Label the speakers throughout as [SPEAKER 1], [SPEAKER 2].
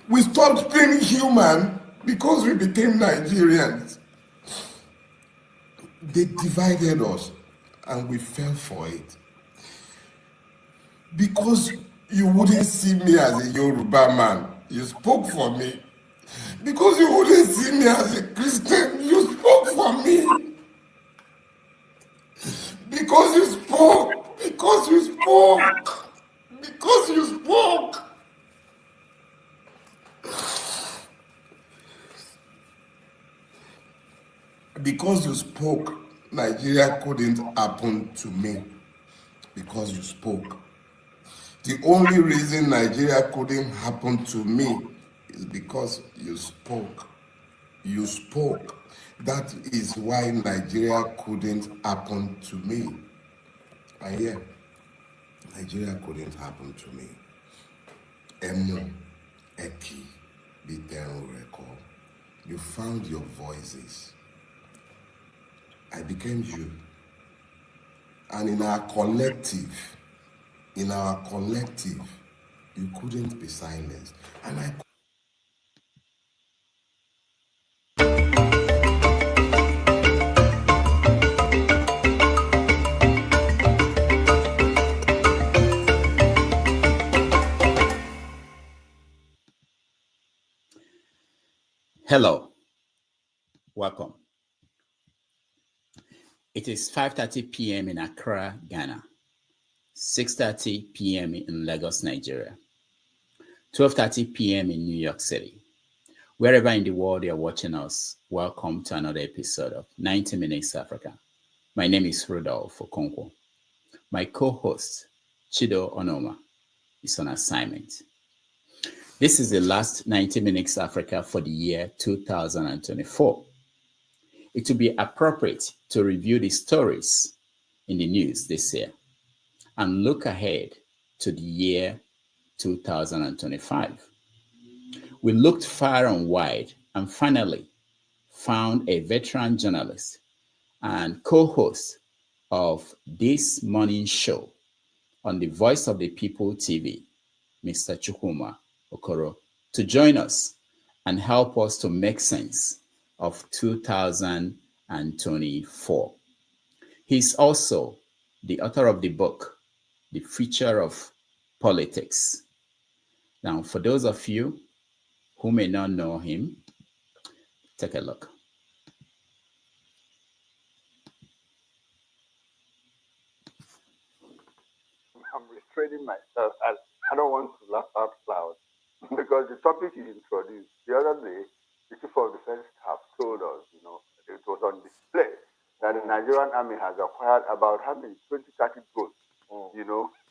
[SPEAKER 1] We stopped being human because we became Nigerians. They divided us and we fell for it. Because you wouldn't see me as a Yoruba man, you spoke for me. Because you wouldn't see me as a Christian, you spoke for me. Because you spoke. Because you spoke. Because you spoke. Because you spoke, Nigeria couldn't happen to me. Because you spoke. The only reason Nigeria couldn't happen to me is because you spoke. You spoke. That is why Nigeria couldn't happen to me. And yeah, Nigeria couldn't happen to me. Emu, Eki, Biten Record. You found your voices. I became you. And in our collective, you couldn't be silenced. And I
[SPEAKER 2] Hello, welcome. It is 5:30 p.m. in Accra, Ghana, 6:30 p.m. in Lagos, Nigeria, 12:30 p.m. in New York City. Wherever in the world you're watching us, welcome to another episode of 90 Minutes Africa. My name is Rudolph Okonkwo. My co-host, Chido Onoma, is on assignment. This is the last 90 Minutes Africa for the year 2024. It would be appropriate to review the stories in the news this year and look ahead to the year 2025. We looked far and wide and finally found a veteran journalist and co-host of this morning show on the Voice of the People TV, Mr. Chukwuma Okoro, to join us and help us to make sense of 2024. He's also the author of the book, The Future of Politics. Now, for those of you who may not know him, take a look.
[SPEAKER 3] I'm restraining myself as I don't want to laugh out loud because the topic you introduced the other day, the chief of defense staff told us, it was on display that the Nigerian army has acquired about how many 20, 30 drones,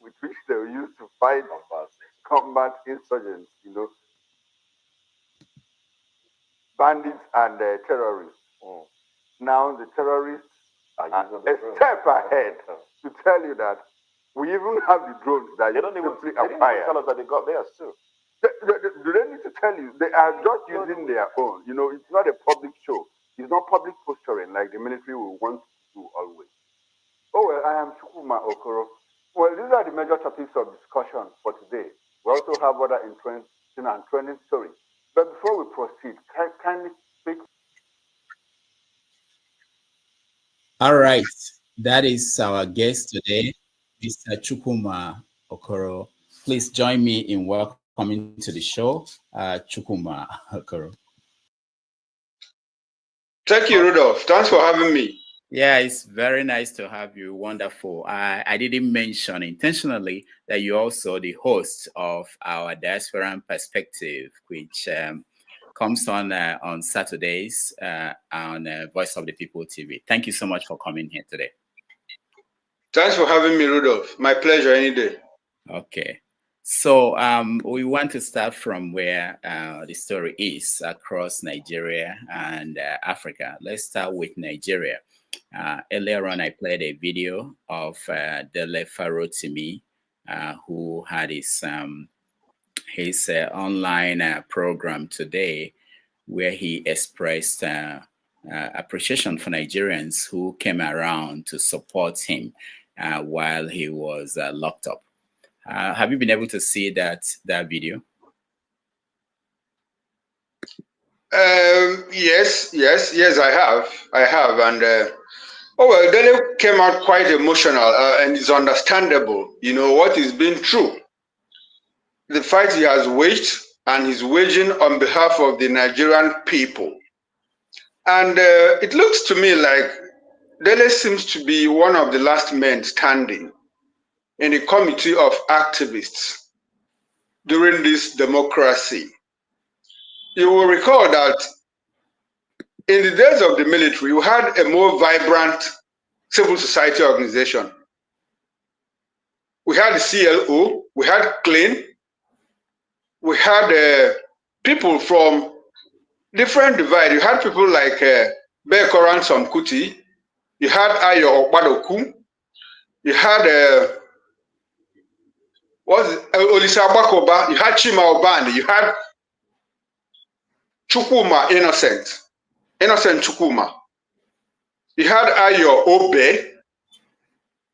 [SPEAKER 3] with which they were used to fight combat insurgents, bandits and terrorists. Now the terrorists are a step ahead to tell you that we even have the drones that
[SPEAKER 4] They don't even tell us that they got theirs too.
[SPEAKER 3] Do they need to tell you? They are just using their own. It's not a public show. It's not public posturing like the military will want to do always. Oh, well, I am Chukwuma Okoro. Well, these are the major topics of discussion for today. We also have other interesting and trending stories. But before we proceed, kindly speak.
[SPEAKER 2] All right, that is our guest today, Mr. Chukwuma Okoro. Please join me in welcoming to the show, Chukwuma Okoro.
[SPEAKER 3] Thank you, Rudolph. Thanks for having me.
[SPEAKER 2] Yeah, it's very nice to have you. Wonderful. I didn't mention intentionally that you're also the host of our Diasporan Perspective, which comes on Saturdays on Voice of the People TV. Thank you so much for coming here today.
[SPEAKER 3] Thanks for having me, Rudolph. My pleasure any day.
[SPEAKER 2] Okay. So we want to start from where the story is across Nigeria and Africa. Let's start with Nigeria. Earlier on, I played a video of Dele Farotimi, who had his online program today, where he expressed appreciation for Nigerians who came around to support him while he was locked up. Have you been able to see that video?
[SPEAKER 5] Yes, I have, and Dele came out quite emotional, and it's understandable. You know what is being true. The fight he has waged and he's waging on behalf of the Nigerian people, and it looks to me like Dele seems to be one of the last men standing in a committee of activists during this democracy. You will recall that in the days of the military, we had a more vibrant civil society organization. We had the CLO, we had CLEAN, we had people from different divides. You had people like Bekoran Somkuti, you had Ayo Okpadoku, you had Olisa Bakoba, you had Chima Obandi, you had Chukwuma Innocent Chukwuma, you had Ayo Obe,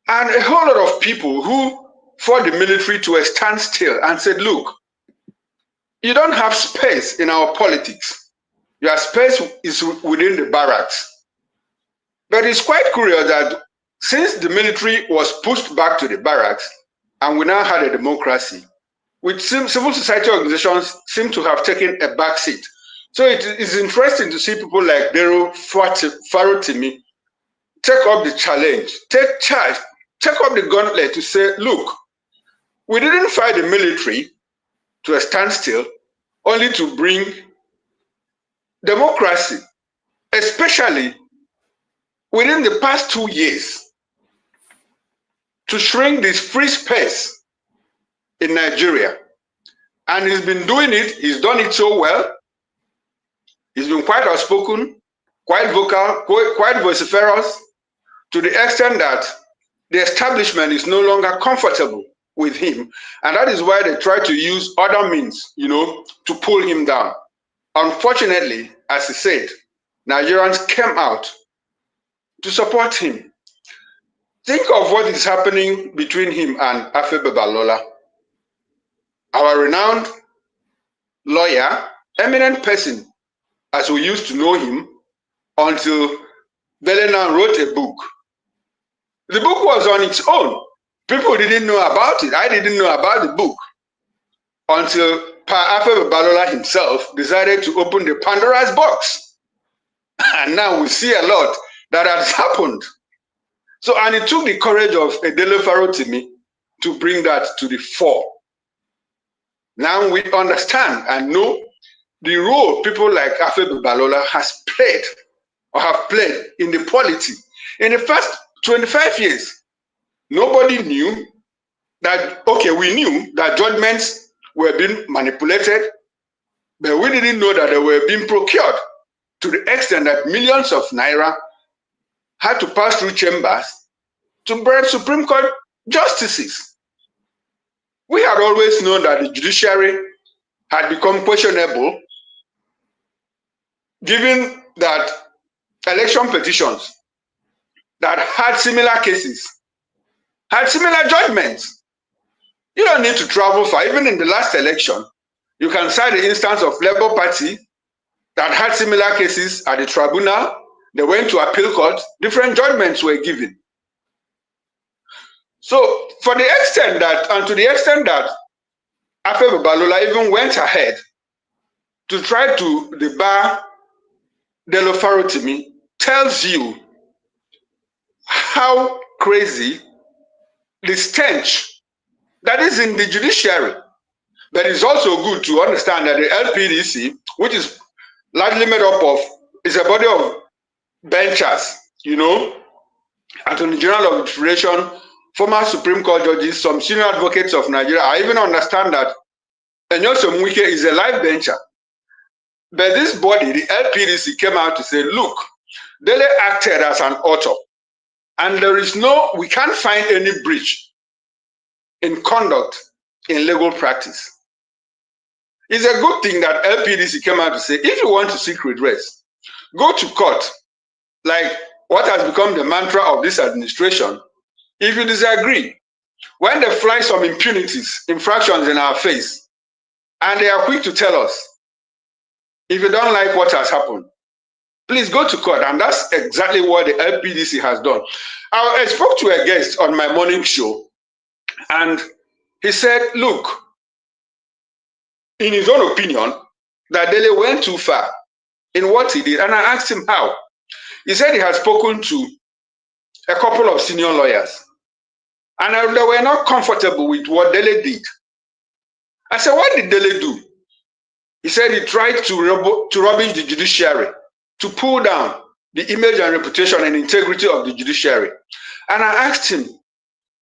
[SPEAKER 5] and a whole lot of people who fought the military to a standstill and said, look, you don't have space in our politics. Your space is within the barracks. But it's quite curious that since the military was pushed back to the barracks and we now had a democracy, which civil society organizations seem to have taken a back seat. So it is interesting to see people like Dero Farotimi take up the challenge, take charge, take up the gauntlet to say, look, we didn't fight the military to a standstill only to bring democracy, especially within the past 2 years, to shrink this free space in Nigeria. And he's been doing it, he's done it so well. He's been quite outspoken, quite vocal, quite vociferous, to the extent that the establishment is no longer comfortable with him. And that is why they try to use other means, to pull him down. Unfortunately, as he said, Nigerians came out to support him. Think of what is happening between him and Afe Babalola, our renowned lawyer, eminent person, as we used to know him, until Belena wrote a book. The book was on its own. People didn't know about it. I didn't know about the book until Pa Afe Babalola himself decided to open the Pandora's box. And now we see a lot that has happened. So, and it took the courage of Edele Farotimi to bring that to the fore. Now we understand and know the role people like Afe Babalola has played or have played in the polity. In the first 25 years, nobody knew that, okay, we knew that judgments were being manipulated, but we didn't know that they were being procured to the extent that millions of naira had to pass through chambers to bribe Supreme Court justices. We had always known that the judiciary had become questionable, given that election petitions that had similar cases, had similar judgments. You don't need to travel far. Even in the last election, you can cite the instance of Labour Party that had similar cases at the tribunal. They went to appeal court, different judgments were given. So for the extent that, and to the extent that Afe Babalola even went ahead to try to debar Dele Farotimi, tells you how crazy the stench that is in the judiciary. But it's also good to understand that the LPDC, which is largely made up of, is a body of benchers, Attorney General of the Federation, former Supreme Court judges, some senior advocates of Nigeria. I even understand that Enyosom Wike is a live bencher. But this body, the LPDC, came out to say, look, Dele acted as an author. And we can't find any breach in conduct in legal practice. It's a good thing that LPDC came out to say, if you want to seek redress, go to court, like what has become the mantra of this administration. If you disagree, when they fly some impunities, infractions in our face, and they are quick to tell us, If you don't like what has happened, please go to court. And that's exactly what the LPDC has done. I spoke to a guest on my morning show, and he said, look, in his own opinion, that Dele went too far in what he did. And I asked him how. He said he had spoken to a couple of senior lawyers, and they were not comfortable with what Dele did. I said, what did Dele do? He said he tried to rubbish the judiciary, to pull down the image and reputation and integrity of the judiciary. And I asked him,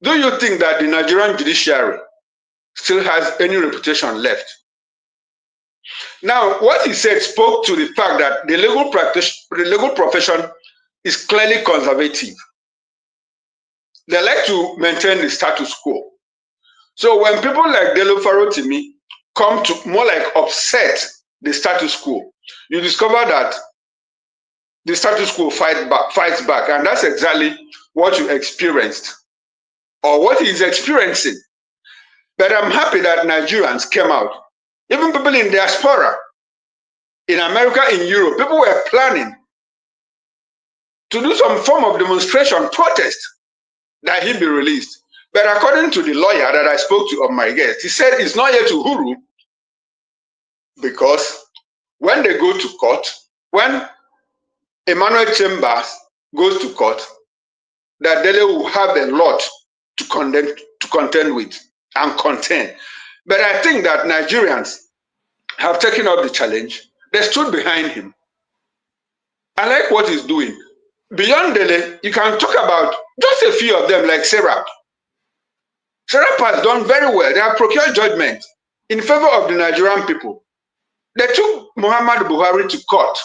[SPEAKER 5] do you think that the Nigerian judiciary still has any reputation left? Now, what he said spoke to the fact that the legal profession is clearly conservative. They like to maintain the status quo. So when people like Dele Farotimi come to more like upset the status quo, you discover that the status quo fights back, and that's exactly what you experienced, or what he's experiencing. But I'm happy that Nigerians came out, even people in diaspora, in America, in Europe, people were planning to do some form of demonstration, protest, that he be released. But according to the lawyer that I spoke to on my guest, he said it's not yet to Uhuru, because when they go to court, when Emmanuel Chambers goes to court, that Dele will have a lot to contend with and contend. But I think that Nigerians have taken up the challenge. They stood behind him. I like what he's doing. Beyond Dele, you can talk about just a few of them, like Serap. Serap has done very well. They have procured judgment in favor of the Nigerian people. They took Muhammad Buhari to court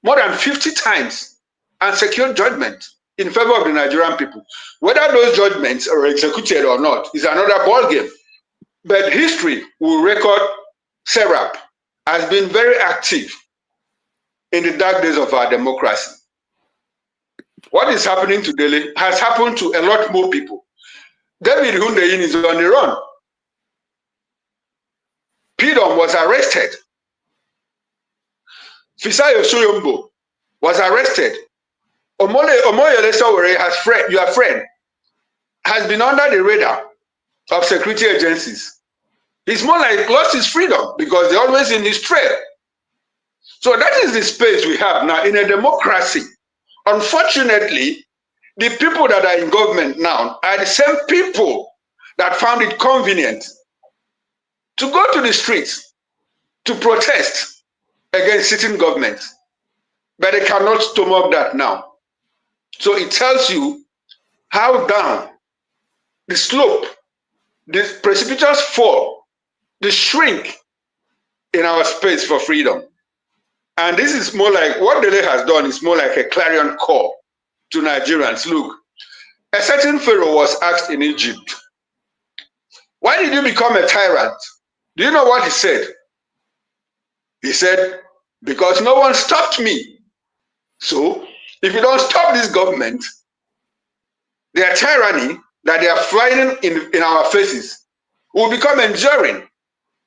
[SPEAKER 5] more than 50 times and secured judgment in favor of the Nigerian people. Whether those judgments are executed or not is another ballgame. But history will record Serap has been very active in the dark days of our democracy. What is happening to Dele has happened to a lot more people. David Hundeyin is on the run. Pidom was arrested. Fisayo Soyombo was arrested. Omoyele Sowore your friend, has been under the radar of security agencies. He's more like lost his freedom because they're always in his trail. So that is the space we have now in a democracy. Unfortunately, the people that are in government now are the same people that found it convenient to go to the streets to protest against sitting governments. But they cannot stomach that now. So it tells you how down the slope, the precipitous fall, the shrink in our space for freedom. And this is more like what Dele has done is more like a clarion call to Nigerians. Look, a certain pharaoh was asked in Egypt, why did you become a tyrant? Do you know what he said? He said, because no one stopped me. So if you don't stop this government, their tyranny that they are flying in our faces will become enduring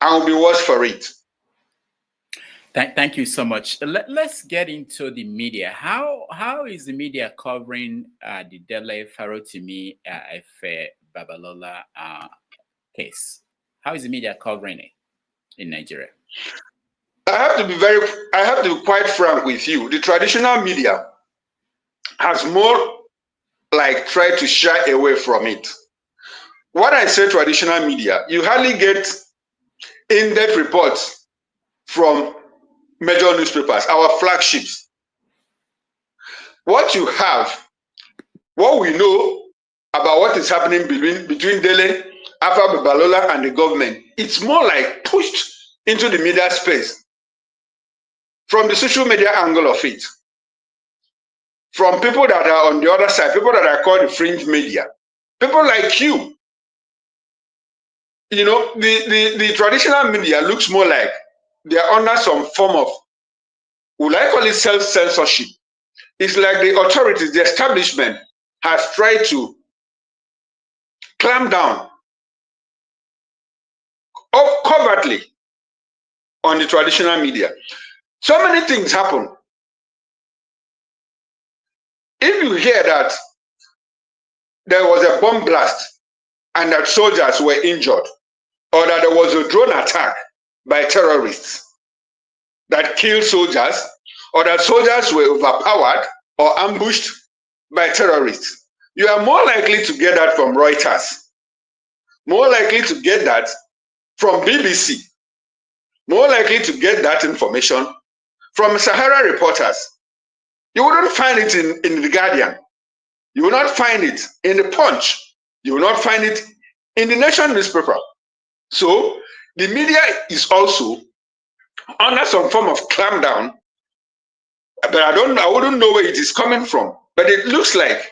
[SPEAKER 5] and will be worse for it.
[SPEAKER 2] Thank you so much. Let's get into the media. How is the media covering the Dele Farotimi Efe Babalola case? How is the media covering it in Nigeria?
[SPEAKER 5] I have to be quite frank with you. The traditional media has more like tried to shy away from it. When I say traditional media, you hardly get in-depth reports from major newspapers, our flagships. What you have, what we know about what is happening between Dele, Alpha Babalola, and the government, it's more like pushed into the media space from the social media angle of it, from people that are on the other side, people that are called the fringe media, people like you. You know, the traditional media looks more like they are under some form of, would I call it self-censorship? It's like the authorities, the establishment has tried to clamp down covertly on the traditional media. So many things happen. If you hear that there was a bomb blast and that soldiers were injured, or that there was a drone attack by terrorists that killed soldiers, or that soldiers were overpowered or ambushed by terrorists, you are more likely to get that from Reuters, more likely to get that from BBC, more likely to get that information from Sahara reporters. You wouldn't find it in The Guardian. You will not find it in The Punch. You will not find it in the Nation newspaper. So the media is also under some form of clampdown, but I wouldn't know where it is coming from. But it looks like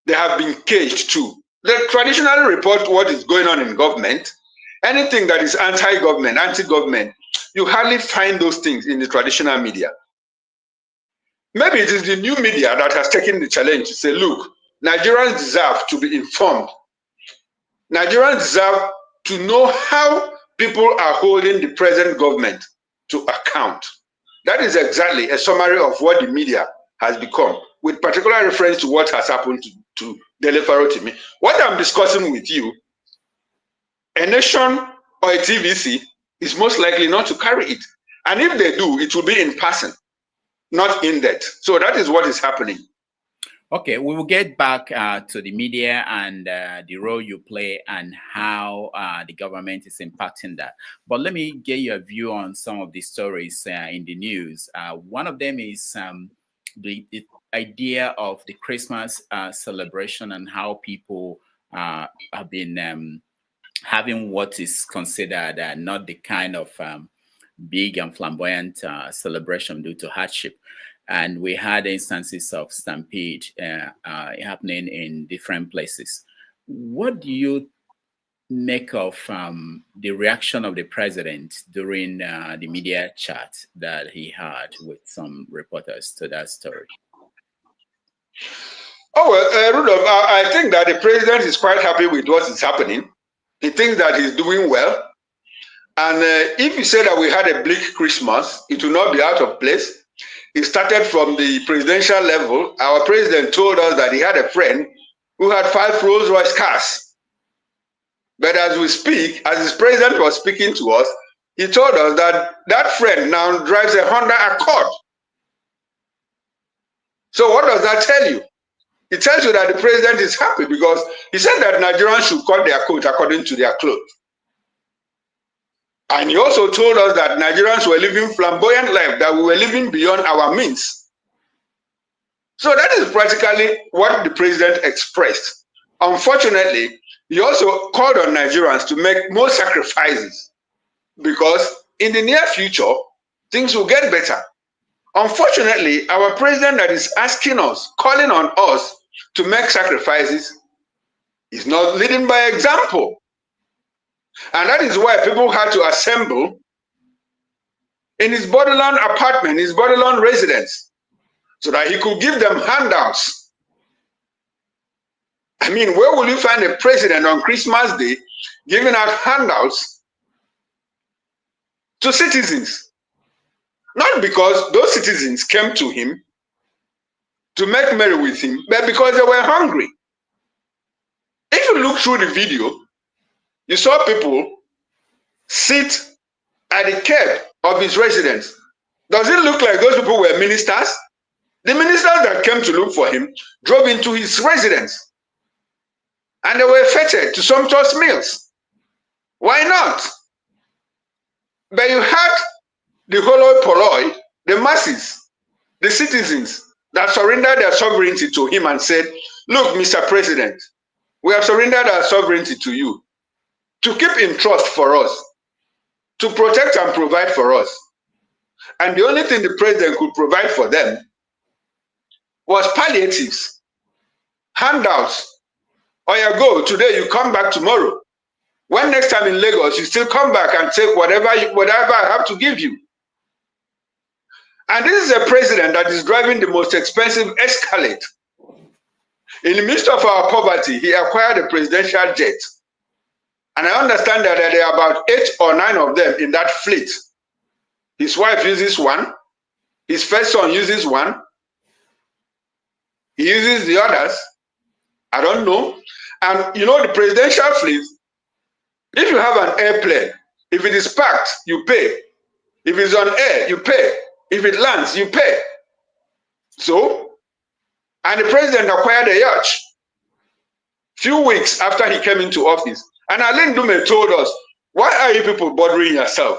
[SPEAKER 5] they have been caged too. They traditionally report what is going on in government. Anything that is anti-government, anti-government, you hardly find those things in the traditional media. Maybe it is the new media that has taken the challenge to say, look, Nigerians deserve to be informed. Nigerians deserve to know how people are holding the present government to account. That is exactly a summary of what the media has become, with particular reference to what has happened to Dele Farotimi. What I'm discussing with you, a Nation or a TVC is most likely not to carry it. And if they do, it will be in person, not in depth. So that is what is happening.
[SPEAKER 2] Okay, we will get back to the media and the role you play and how the government is impacting that. But let me get your view on some of the stories in the news. One of them is the idea of the Christmas celebration and how people have been having what is considered not the kind of big and flamboyant celebration due to hardship. And we had instances of stampede happening in different places. What do you make of the reaction of the president during the media chat that he had with some reporters to that story?
[SPEAKER 5] Oh, well, Rudolph, I think that the president is quite happy with what is happening. He thinks that he's doing well. And if you say that we had a bleak Christmas, it will not be out of place. It started from the presidential level. Our president told us that he had a friend who had 5 Rolls-Royce cars. But as we speak, as his president was speaking to us, he told us that that friend now drives a Honda Accord. So what does that tell you? It tells you that the president is happy because he said that Nigerians should cut their coat according to their clothes. And he also told us that Nigerians were living flamboyant life, that we were living beyond our means. So that is practically what the president expressed. Unfortunately, he also called on Nigerians to make more sacrifices because in the near future, things will get better. Unfortunately, our president that is asking us, calling on us to make sacrifices is not leading by example. And that is why people had to assemble in his borderland apartment, his borderland residence, so that he could give them handouts. I mean, where will you find a president on Christmas Day giving out handouts to citizens? Not because those citizens came to him to make merry with him, but because they were hungry. If you look through the video, you saw people sit at the curb of his residence. Does it look like those people were ministers? The ministers that came to look for him drove into his residence and they were feted to sumptuous meals. Why not? But you had the holo polloi, the masses, the citizens that surrendered their sovereignty to him and said, look, Mr. President, we have surrendered our sovereignty to you to keep in trust for us, to protect and provide for us. And the only thing the president could provide for them was palliatives, handouts. Oh, you go today, you come back tomorrow. When next time in Lagos, you still come back and take whatever I have to give you. And this is a president that is driving the most expensive Escalade. In the midst of our poverty, he acquired a presidential jet. And I understand that there are about 8 or 9 of them in that fleet His wife uses one. His first son uses one. He uses the others. I don't know. And you know, the presidential fleet, if you have an airplane, if it is parked, you pay. If it's on air, you pay. If it lands, you pay. So, and the president acquired a yacht few weeks after he came into office. And Alain Dume told us, why are you people bothering yourself?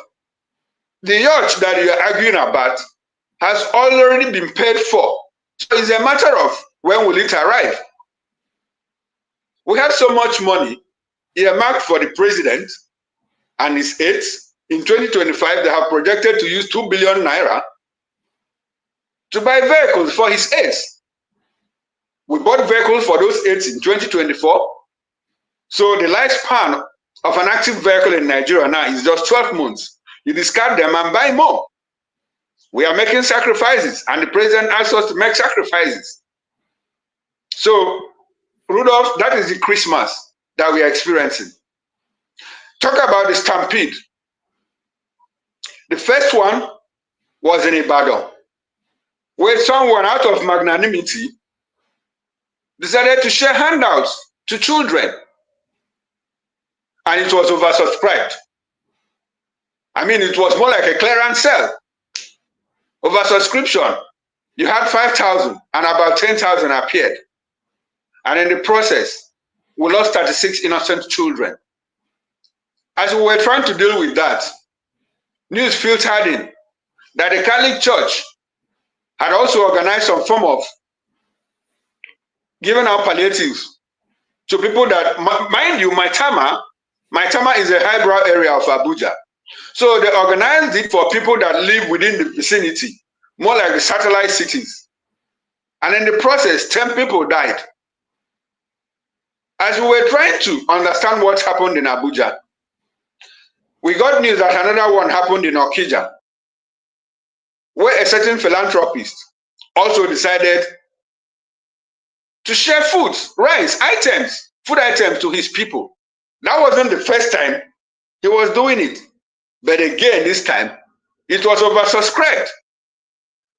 [SPEAKER 5] The yacht that you are arguing about has already been paid for. So it's a matter of when will it arrive? We have so much money earmarked for the president and his aides. In 2025, they have projected to use 2 billion naira to buy vehicles for his aides. We bought vehicles for those aides in 2024. So the lifespan of an active vehicle in Nigeria now is just 12 months. You discard them and buy more. We are making sacrifices, and the president asks us to make sacrifices. So, Rudolph, that is the Christmas that we are experiencing. Talk about the stampede. The first one was in Ibadan, where someone out of magnanimity decided to share handouts to children, and it was oversubscribed. I mean, it was more like a clearance sale. Oversubscription. You had 5,000 and about 10,000 appeared. And in the process, we lost 36 innocent children. As we were trying to deal with that, news filtered in that the Catholic Church had also organized some form of giving out palliatives to people that, mind you, Maitama is a highbrow area of Abuja. So they organized it for people that live within the vicinity, more like the satellite cities. And in the process, 10 people died. As we were trying to understand what happened in Abuja, we got news that another one happened in Okija, where a certain philanthropist also decided to share food, rice, items, food items to his people. That wasn't the first time he was doing it. But again, this time, it was oversubscribed.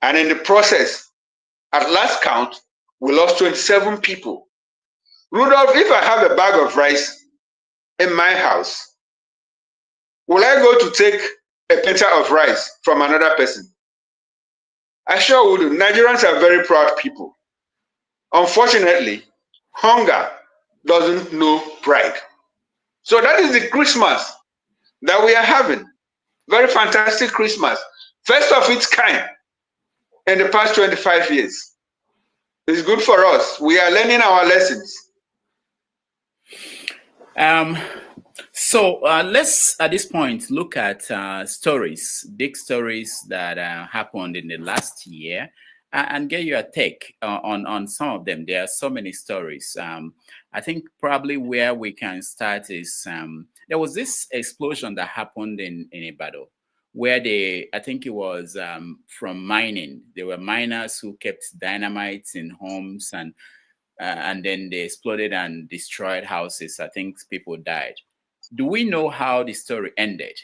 [SPEAKER 5] And in the process, at last count, we lost 27 people. Rudolph, if I have a bag of rice in my house, will I go to take a penta of rice from another person? I sure would. Nigerians are very proud people. Unfortunately, hunger doesn't know pride. So that is the Christmas that we are having. Very fantastic Christmas. First of its kind in the past 25 years. It's good for us. We are learning our lessons.
[SPEAKER 2] So let's, at this point, look at stories, big stories that happened in the last year, and get your take on some of them. There are so many stories. I think probably where we can start is there was this explosion that happened in Ibadan, where I think it was from mining. There were miners who kept dynamite in homes, and then they exploded and destroyed houses. I think people died. Do we know how the story ended?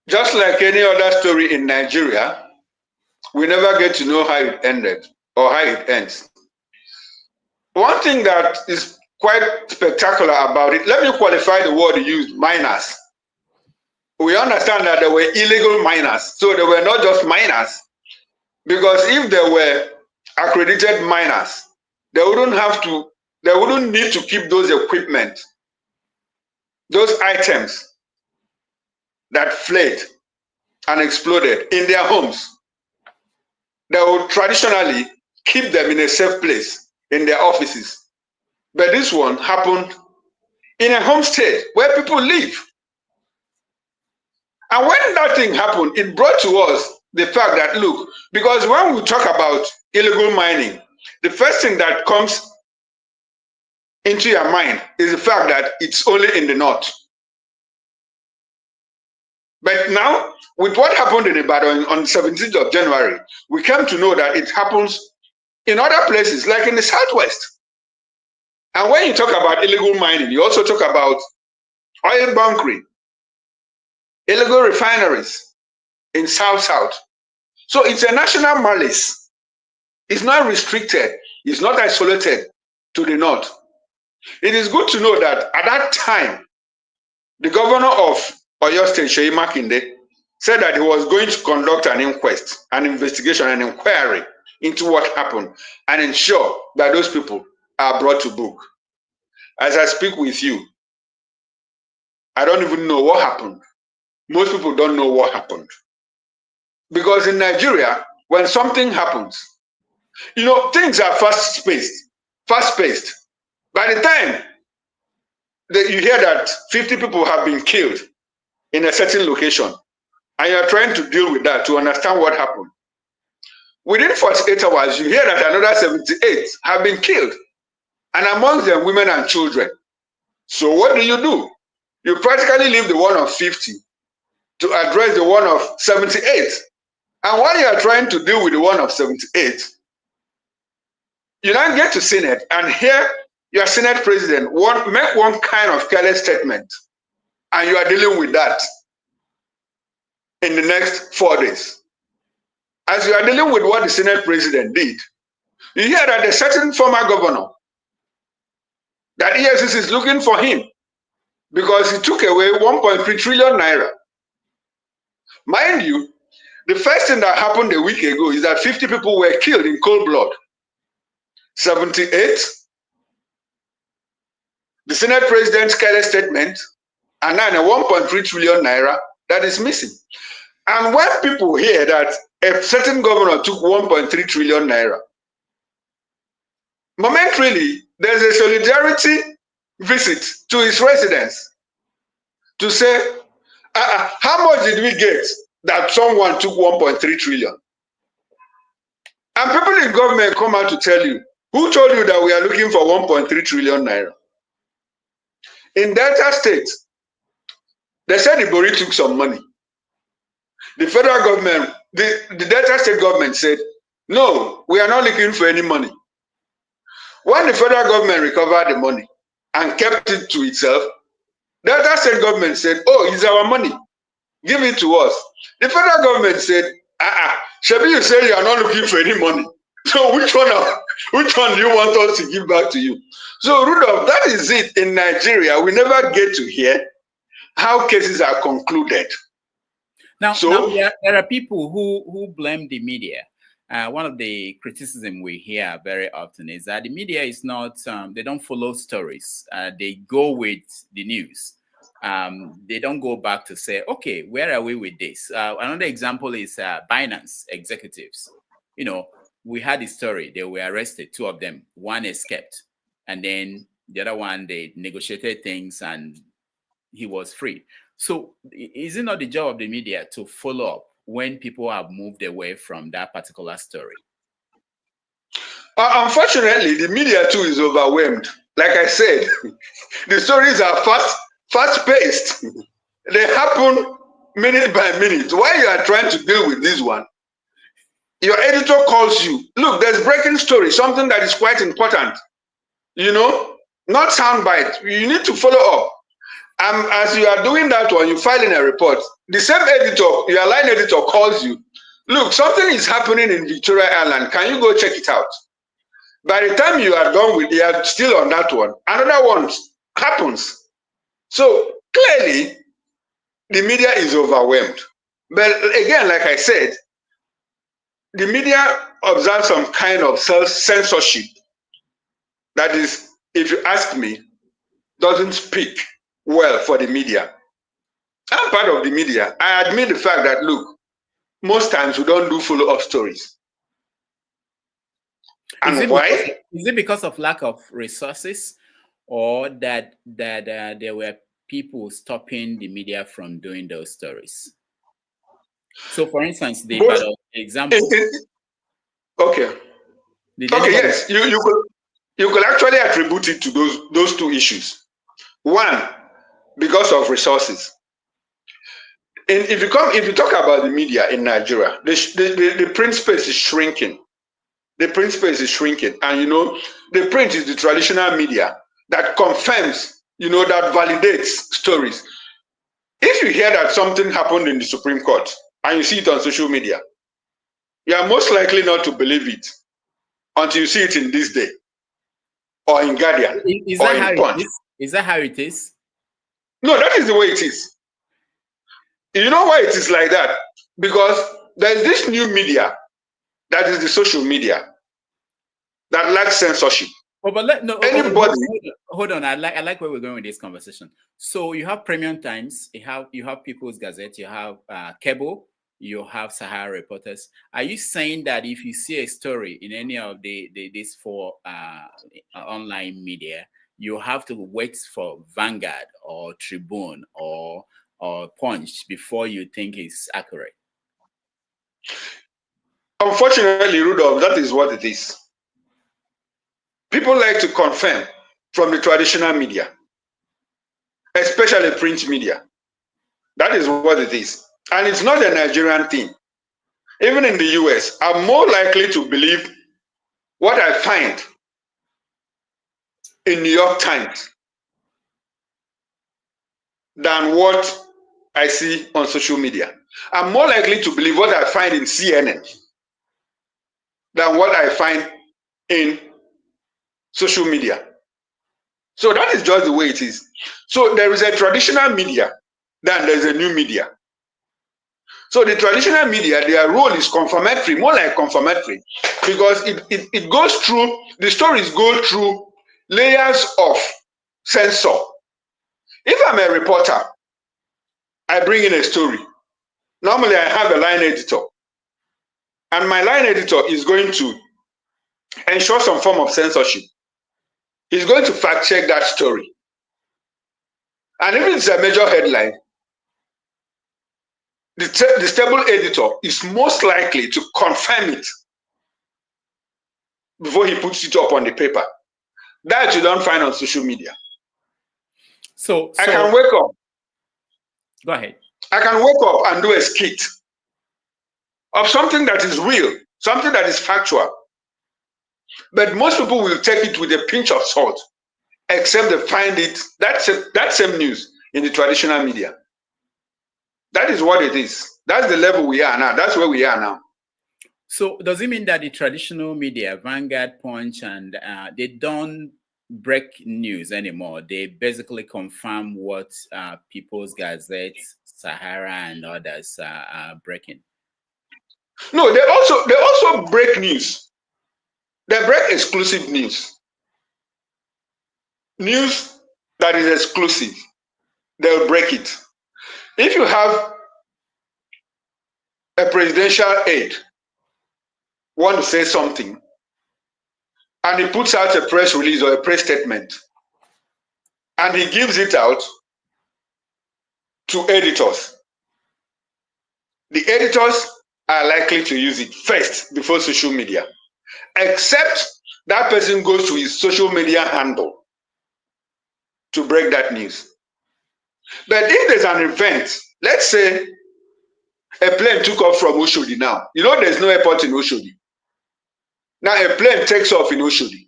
[SPEAKER 5] Just like any other story in Nigeria, we never get to know how it ended or how it ends. One thing that is quite spectacular about it, let me qualify the word used, miners. We understand that there were illegal miners, so they were not just miners, because if they were accredited miners, they wouldn't need to keep those equipment, those items that fled and exploded in their homes. They would traditionally keep them in a safe place in their offices. But this one happened in a homestead where people live. And when that thing happened, it brought to us the fact that, look, because when we talk about illegal mining, the first thing that comes into your mind is the fact that it's only in the north. But now, with what happened in Ibadan on the 17th of January, we came to know that it happens in other places, like in the southwest. And when you talk about illegal mining, you also talk about oil bunkering. illegal refineries in South. So it's a national malice. It's not restricted. It's not isolated to the north. It is good to know that at that time, the governor of Oyo State, Seyi Makinde, said that he was going to conduct an inquest, an investigation, an inquiry into what happened and ensure that those people are brought to book. As I speak with you, I don't even know what happened. Most people don't know what happened. Because in Nigeria, when something happens, you know, things are fast-paced. By the time that you hear that 50 people have been killed in a certain location, and you're trying to deal with that to understand what happened, within 48 hours, you hear that another 78 have been killed, and amongst them, women and children. So what do? You practically leave the one of 50 to address the one of 78. And while you are trying to deal with the one of 78, you now get to Senate, and here your Senate president make one kind of careless statement, and you are dealing with that in the next 4 days. As you are dealing with what the Senate president did, you hear that a certain former governor, that EFCC is looking for him because he took away 1.3 trillion naira. Mind you, the first thing that happened a week ago is that 50 people were killed in cold blood. 78, the Senate president's careless statement, and then a 1.3 trillion naira that is missing. And when people hear that a certain governor took 1.3 trillion naira, momentarily there's a solidarity visit to his residence to say, how much did we get that someone took 1.3 trillion? And people in government come out to tell you, who told you that we are looking for 1.3 trillion naira? In Delta State, they said Ibori took some money. The federal government, the Delta State government said, no, we are not looking for any money. When the federal government recovered the money and kept it to itself, Delta State government said, oh, it's our money, give it to us. The federal government said, Shebi, you say you are not looking for any money. So which one do you want us to give back to you? So Rudolph, that is it in Nigeria. We never get to hear how cases are concluded.
[SPEAKER 2] Now there are people who blame the media. One of the criticism we hear very often is that the media is not, they don't follow stories. They go with the news. They don't go back to say, okay, where are we with this? Another example is Binance executives. You know, we had a story. They were arrested, 2 of them. One escaped. And then the other one, they negotiated things and he was free. So is it not the job of the media to follow up when people have moved away from that particular story?
[SPEAKER 5] Unfortunately, the media too is overwhelmed. Like I said, the stories are fast-paced. They happen minute by minute. While you are trying to deal with this one, your editor calls you. Look, there's breaking story, something that is quite important. You know, not soundbite. You need to follow up. As you are doing that one, you file in a report. The same editor, your line editor calls you. Look, something is happening in Victoria Island. Can you go check it out? By the time you are done with, you are still on that one. Another one happens. So clearly, the media is overwhelmed. But again, like I said, the media observes some kind of self-censorship. That is, if you ask me, doesn't speak well for the media. I'm part of the media. I admit the fact that, look, most times we don't do follow-up stories. And why?
[SPEAKER 2] Is it because of lack of resources, or that there were people stopping the media from doing those stories? So, for instance, the example.
[SPEAKER 5] Okay. Yes, you could actually attribute it to those 2 issues. One, because of resources. And if you talk about the media in Nigeria, the print space is shrinking. The print space is shrinking, and you know, the print is the traditional media that confirms, you know, that validates stories. If you hear that something happened in the Supreme Court and you see it on social media, you are most likely not to believe it until you see it in This Day or in Guardian
[SPEAKER 2] Is
[SPEAKER 5] or
[SPEAKER 2] that
[SPEAKER 5] in
[SPEAKER 2] how it
[SPEAKER 5] Punch.
[SPEAKER 2] is? Is that how it is?
[SPEAKER 5] No, that is the way it is. You know why it is like that? Because there is this new media, that is the social media, that lacks censorship.
[SPEAKER 2] Oh, but
[SPEAKER 5] Anybody.
[SPEAKER 2] hold on. I like where we're going with this conversation. So you have Premium Times, you have People's Gazette, you have Cable, you have Sahara Reporters. Are you saying that if you see a story in any of these four online media, you have to wait for Vanguard or Tribune or Punch before you think it's accurate?
[SPEAKER 5] Unfortunately, Rudolph, that is what it is. People like to confirm from the traditional media, especially print media. That is what it is. And it's not a Nigerian thing. Even in the US, I'm more likely to believe what I find in New York Times than what I see on social media. I'm more likely to believe what I find in CNN than what I find in social media. So that is just the way it is. So there is a traditional media, then there's a new media. So the traditional media, their role is confirmatory, more like confirmatory, because it goes through, the stories go through layers of censor. If I'm a reporter, I bring in a story. Normally I have a line editor, and my line editor is going to ensure some form of censorship. He's going to fact check that story. And if it's a major headline, the stable editor is most likely to confirm it before he puts it up on the paper. That you don't find on social media.
[SPEAKER 2] So
[SPEAKER 5] I can wake up.
[SPEAKER 2] Go ahead.
[SPEAKER 5] I can wake up and do a skit of something that is real, something that is factual. But most people will take it with a pinch of salt, except they find it, that same news in the traditional media. That is what it is. That's the level we are now. That's where we are now.
[SPEAKER 2] So does it mean that the traditional media, Vanguard, Punch, and they don't break news anymore? They basically confirm what People's Gazette, Sahara, and others are breaking?
[SPEAKER 5] No, they also break news. They break exclusive news. News that is exclusive, they'll break it. If you have a presidential aide want to say something, and he puts out a press release or a press statement, and he gives it out to editors, the editors are likely to use it first before social media, except that person goes to his social media handle to break that news. But if there's an event, let's say a plane took off from Oshodi now. You know there's no airport in Oshodi. Now a plane takes off in Oshodi.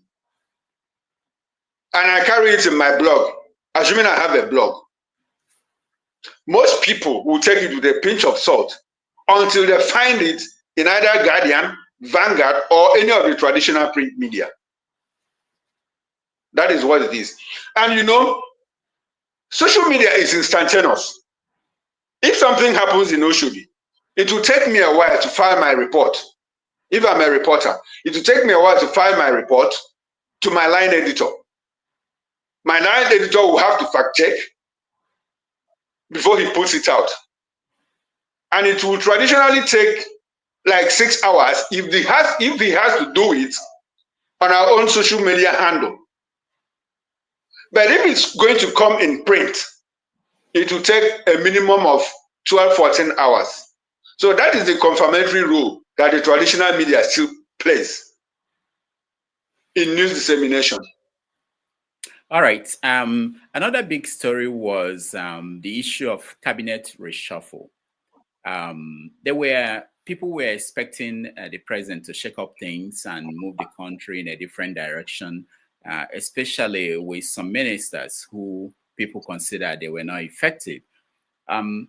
[SPEAKER 5] And I carry it in my blog, assuming I have a blog. Most people will take it with a pinch of salt until they find it in either Guardian, Vanguard, or any of the traditional print media. That is what it is. And you know, social media is instantaneous. If something happens in Oshodi, it will take me a while to file my report. If I'm a reporter, it will take me a while to file my report to my line editor. My line editor will have to fact check before he puts it out. And it will traditionally take like 6 hours if he has to do it on our own social media handle. But if it's going to come in print, it will take a minimum of 12, 14 hours. So that is the confirmatory role that the traditional media still plays in news dissemination.
[SPEAKER 2] All right. Another big story was the issue of cabinet reshuffle. People were expecting the president to shake up things and move the country in a different direction, especially with some ministers who people consider they were not effective. Do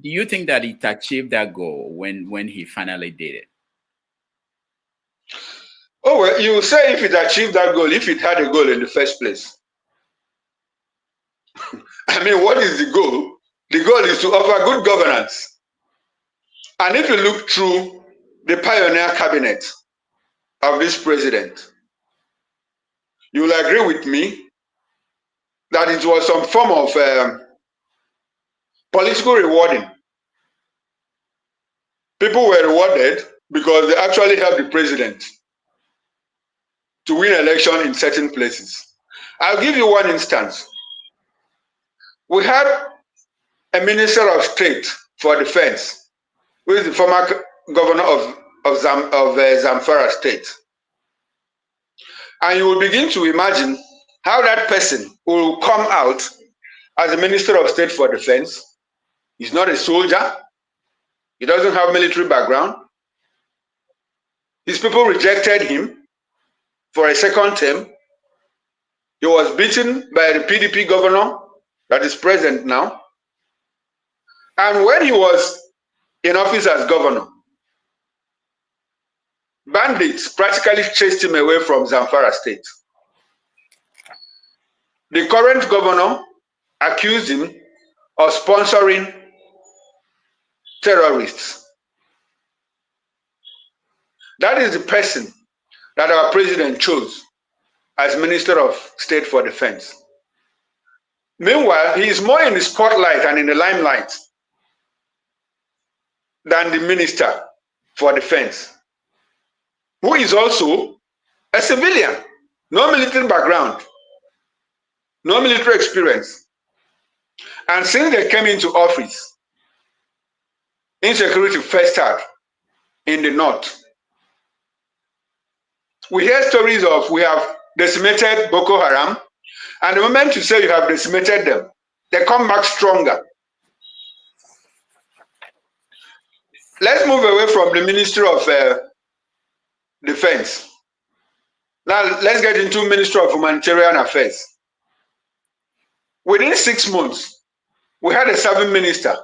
[SPEAKER 2] you think that it achieved that goal when he finally did it?
[SPEAKER 5] Oh, well, you say if it achieved that goal, if it had a goal in the first place. I mean, what is the goal? The goal is to offer good governance. And if you look through the pioneer cabinet of this president, you will agree with me that it was some form of political rewarding. People were rewarded because they actually helped the president to win election in certain places. I'll give you one instance. We had a minister of state for defense, who is the former governor of Zamfara state. And you will begin to imagine how that person will come out as a minister of state for defense. He's not a soldier. He doesn't have military background. His people rejected him for a second term. He was beaten by the PDP governor that is present now. And when he was in office as governor, bandits practically chased him away from Zamfara state. The current governor accused him of sponsoring terrorists. That is the person that our president chose as Minister of State for Defense. Meanwhile, he is more in the spotlight and in the limelight than the Minister for Defense, who is also a civilian, no military background, no military experience. And since they came into office, insecurity festered in the north. We hear stories of we have decimated Boko Haram, and the moment you say you have decimated them, they come back stronger. Let's move away from the Ministry of Defense. Now let's get into Ministry of Humanitarian Affairs. Within 6 months, we had a serving minister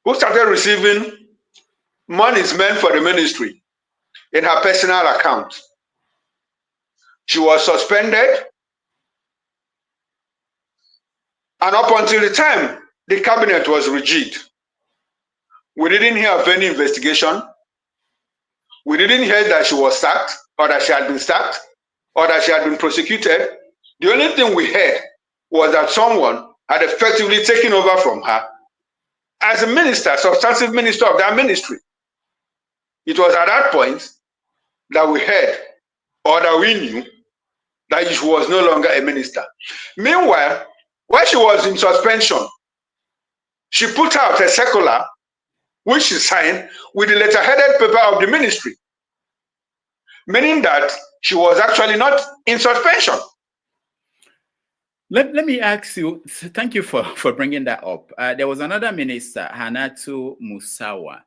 [SPEAKER 5] who started receiving monies meant for the ministry in her personal account. She was suspended, and up until the time the cabinet was rejigged, we didn't hear of any investigation. We didn't hear that she was sacked, or that she had been sacked, or that she had been prosecuted. The only thing we heard was that someone had effectively taken over from her as a minister, substantive minister of that ministry. It was at that point that we heard, or that we knew, that she was no longer a minister. Meanwhile, while she was in suspension, she put out a circular which she signed with the letterheaded paper of the ministry, meaning that she was actually not in suspension.
[SPEAKER 2] Let me ask you, thank you for bringing that up. There was another minister, Hannatu Musawa,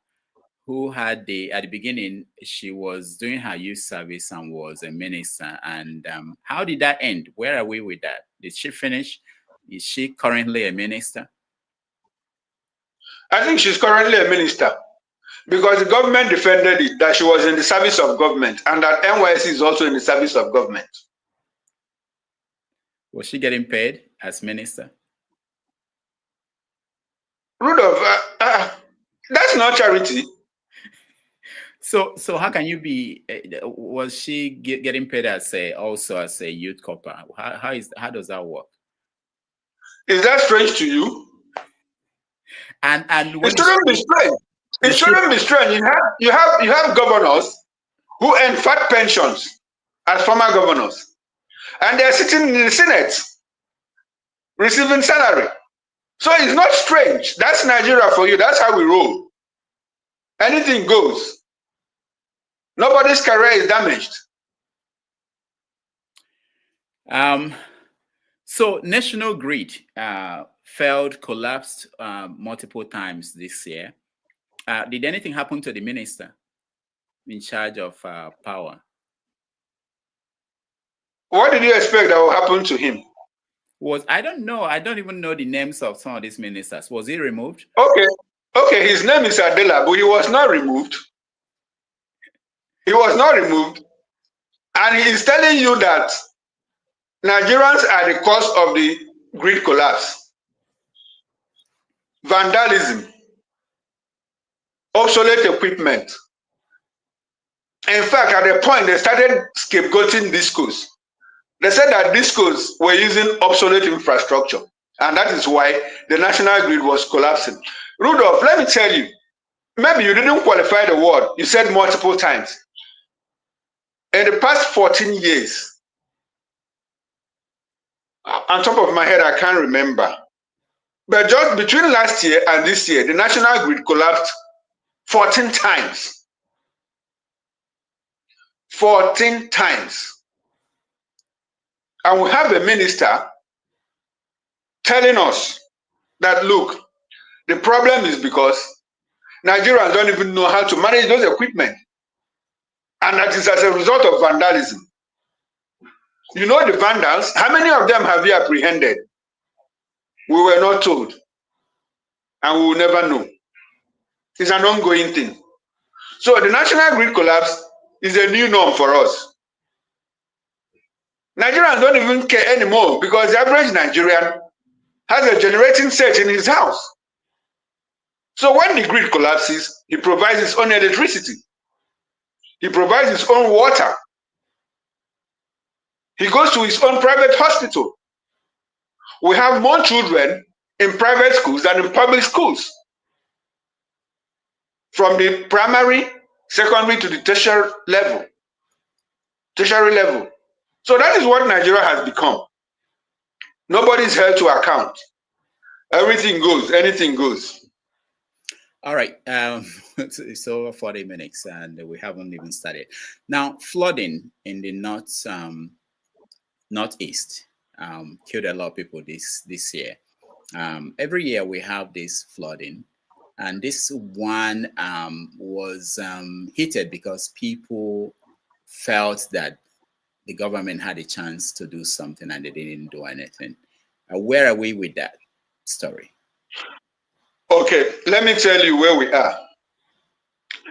[SPEAKER 2] who had at the beginning, she was doing her youth service and was a minister. And how did that end? Where are we with that? Did she finish? Is she currently a minister?
[SPEAKER 5] I think she's currently a minister because the government defended it, that she was in the service of government and that NYC is also in the service of government.
[SPEAKER 2] Was she getting paid as minister?
[SPEAKER 5] Rudolph, that's not charity.
[SPEAKER 2] So how can you be? Was she getting paid as also as a youth corper? How does that work?
[SPEAKER 5] Is that strange to you?
[SPEAKER 2] And
[SPEAKER 5] it shouldn't be strange. It shouldn't be strange. You have governors who earn fat pensions as former governors, and they're sitting in the Senate receiving salary. So it's not strange. That's Nigeria for you. That's how we roll. Anything goes. Nobody's career is damaged.
[SPEAKER 2] So National Grid collapsed multiple times this year. Did anything happen to the minister in charge of power?
[SPEAKER 5] What did you expect that will happen to him?
[SPEAKER 2] I don't know. I don't even know the names of some of these ministers. Was he removed?
[SPEAKER 5] Okay, his name is Adela, but he was not removed. He was not removed. And he is telling you that Nigerians are the cause of the grid collapse. Vandalism, obsolete equipment. In fact, at a point, they started scapegoating discos. They said that discos were using obsolete infrastructure, and that is why the national grid was collapsing. Rudolph, let me tell you, maybe you didn't qualify the word. You said multiple times. In the past 14 years, on top of my head, I can't remember. But just between last year and this year, the national grid collapsed 14 times. 14 times. And we have a minister telling us that, look, the problem is because Nigerians don't even know how to manage those equipment. And that is as a result of vandalism. You know the vandals, how many of them have you apprehended? We were not told. And we will never know. It's an ongoing thing. So the national grid collapse is a new norm for us. Nigerians don't even care anymore because the average Nigerian has a generating set in his house. So when the grid collapses, he provides his own electricity. He provides his own water. He goes to his own private hospital. We have more children in private schools than in public schools. From the primary, secondary to the tertiary level. So that is what Nigeria has become. Nobody is held to account. Everything goes, anything goes.
[SPEAKER 2] All right. It's over 40 minutes and we haven't even started. Now, flooding in the northeast killed a lot of people this year. Every year we have this flooding. And this one was heated because people felt that the government had a chance to do something and they didn't do anything. Where are we with that story?
[SPEAKER 5] Okay, let me tell you where we are.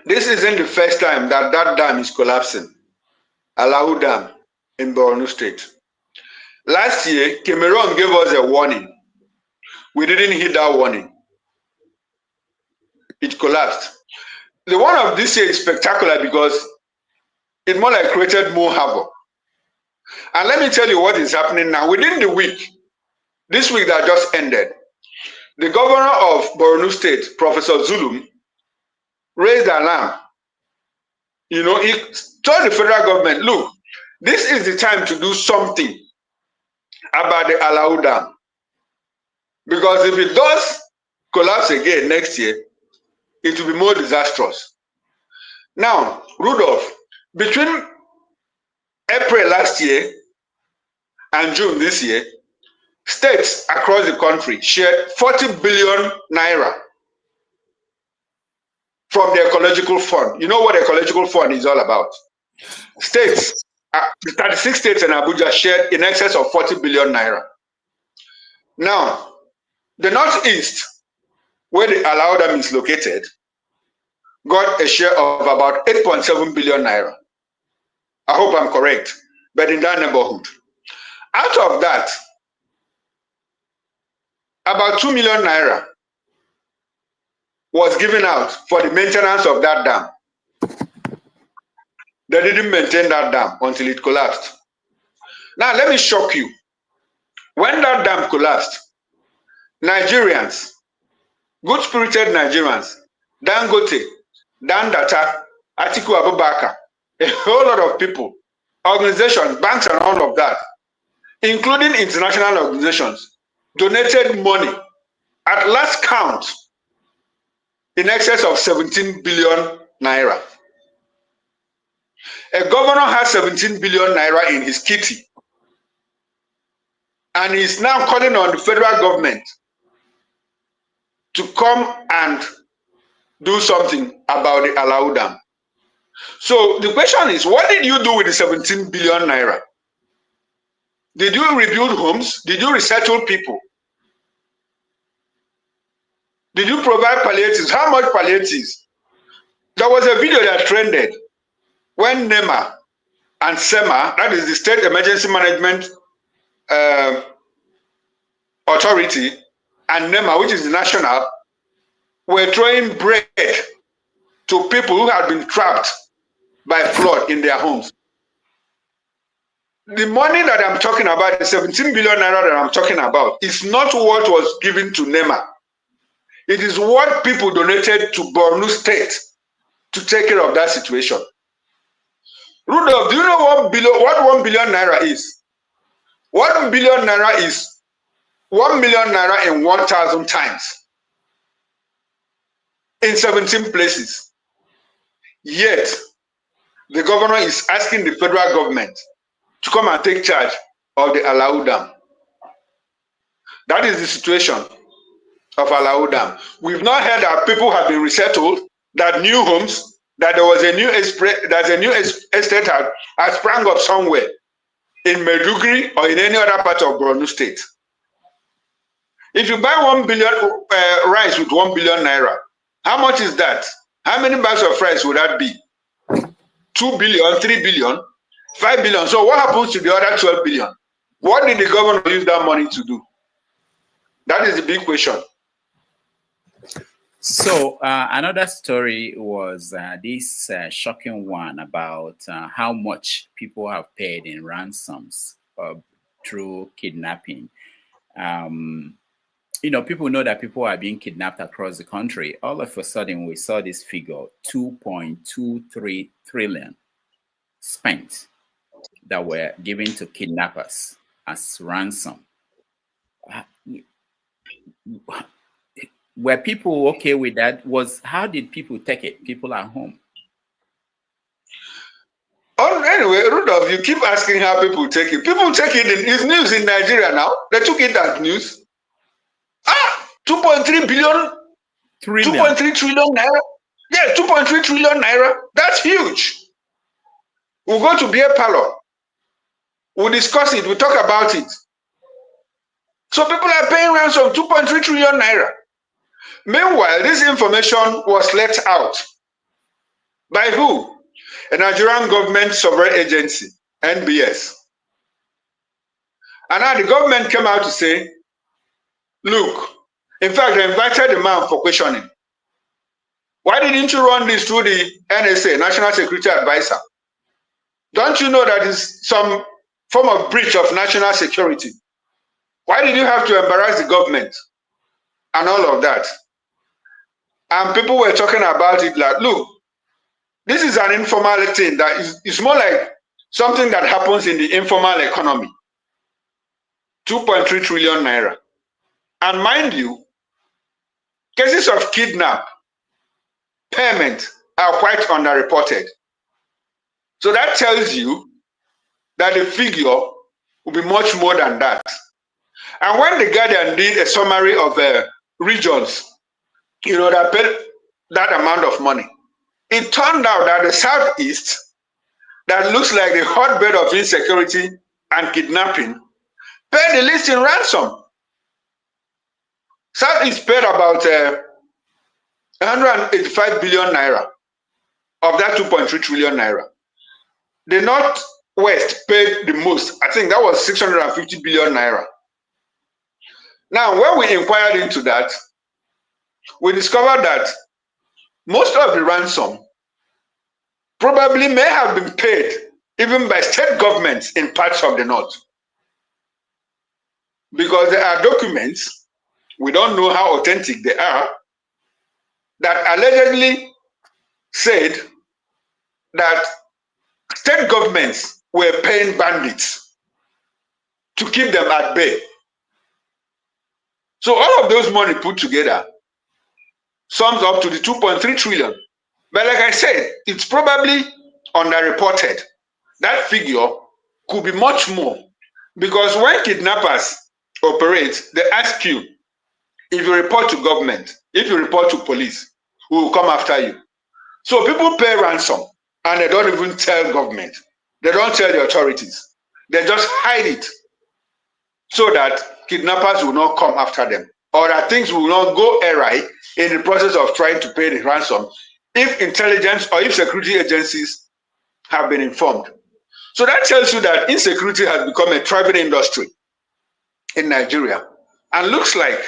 [SPEAKER 5] This isn't the first time that dam is collapsing. Alahu Dam in Borno State. Last year, Cameroon gave us a warning. We didn't heed that warning. It collapsed. The one of this year is spectacular because it more like created more havoc. And let me tell you what is happening now. Within the week, this week that just ended, the governor of Borno State, Professor Zulum, raised alarm. You know, he told the federal government, look, this is the time to do something about the Alahu Dam. Because if it does collapse again next year, it will be more disastrous. Now, Rudolph, between April last year and June this year, states across the country shared 40 billion naira from the ecological fund. You know what the ecological fund is all about? States, 36 states and Abuja shared in excess of 40 billion naira. Now, the Northeast, where the Alahu Dam is located, got a share of about 8.7 billion naira. I hope I'm correct, but in that neighborhood. Out of that, about 2 million naira was given out for the maintenance of that dam. They didn't maintain that dam until it collapsed. Now, let me shock you. When that dam collapsed, Nigerians, good-spirited Nigerians, Dangote, Dandata, Atiku Abubakar, a whole lot of people, organizations, banks and all of that, including international organizations, donated money at last count in excess of 17 billion naira. A governor has 17 billion naira in his kitty and is now calling on the federal government to come and do something about the Alahu Dam. So the question is, what did you do with the 17 billion naira? Did you rebuild homes? Did you resettle people? Did you provide palliatives? How much palliatives? There was a video that trended when NEMA and SEMA, that is the State Emergency Management Authority, and NEMA, which is the national, were throwing bread to people who had been trapped by flood in their homes. The money that I'm talking about, the 17 billion naira that I'm talking about, is not what was given to NEMA. It is what people donated to Borno State to take care of that situation. Rudolph, do you know what 1 billion naira is? 1 billion naira is 1 million naira in 1,000 times in 17 places. Yet, the governor is asking the federal government to come and take charge of the Alau Dam. That is the situation of Alau Dam. We've not heard that people have been resettled, that new homes, that there was a new estate has sprang up somewhere in Maiduguri or in any other part of Borno State. If you buy 1 billion rice with 1 billion naira, how much is that? How many bags of rice would that be? 2 billion, 3 billion, 5 billion. So what happens to the other 12 billion? What did the government use that money to do? That is the big question.
[SPEAKER 2] So another story was this shocking one about how much people have paid in ransoms through kidnapping. You know, people know that people are being kidnapped across the country. All of a sudden, we saw this figure, 2.23 trillion spent that were given to kidnappers as ransom. Were people okay with that? How did people take it? People at home.
[SPEAKER 5] Oh, anyway, Rudolph, you keep asking how people take it. People take it, it's news in Nigeria now. They took it as news. 2.3 billion, 2.3 trillion naira. Yeah, 2.3 trillion naira. That's huge. We'll go to beer parlor. We'll discuss it. We'll talk about it. So people are paying ransom 2.3 trillion naira. Meanwhile, this information was let out by who? A Nigerian government sovereign agency, NBS. And now the government came out to say, look, in fact, they invited the man for questioning. Why didn't you run this through the NSA, National Security Advisor? Don't you know that is some form of breach of national security? Why did you have to embarrass the government? And all of that. And people were talking about it like, look, this is an informal thing that is more like something that happens in the informal economy. 2.3 trillion naira. And mind you, cases of kidnap, payment are quite underreported. So that tells you that the figure will be much more than that. And when the Guardian did a summary of regions, you know, that paid that amount of money, it turned out that the Southeast, that looks like the hotbed of insecurity and kidnapping, paid the least in ransom. Southeast paid about 185 billion naira of that 2.3 trillion naira. The Northwest paid the most. I think that was 650 billion naira. Now, when we inquired into that, we discovered that most of the ransom probably may have been paid even by state governments in parts of the North. Because there are documents, we don't know how authentic they are, that allegedly said that state governments were paying bandits to keep them at bay. So all of those money put together sums up to the 2.3 trillion. But like I said, it's probably underreported. That figure could be much more, because when kidnappers operate, they ask you, if you report to government, if you report to police, we will come after you. So people pay ransom and they don't even tell government. They don't tell the authorities. They just hide it so that kidnappers will not come after them, or that things will not go awry in the process of trying to pay the ransom if intelligence or if security agencies have been informed. So that tells you that insecurity has become a thriving industry in Nigeria, and looks like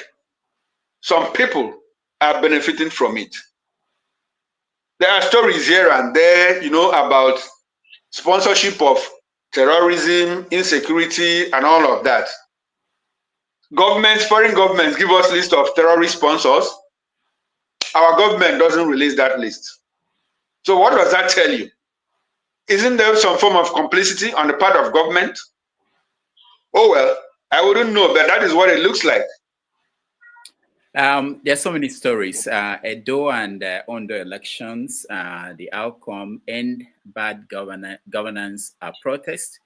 [SPEAKER 5] some people are benefiting from it. There are stories here and there, about sponsorship of terrorism, insecurity, and all of that. Governments, foreign governments give us list of terrorist sponsors. Our government doesn't release that list. So what does that tell you? Isn't there some form of complicity on the part of government? Oh well, I wouldn't know, but that is what it looks like.
[SPEAKER 2] There's so many stories. Edo and Ondo elections, the outcome, end bad governance protest.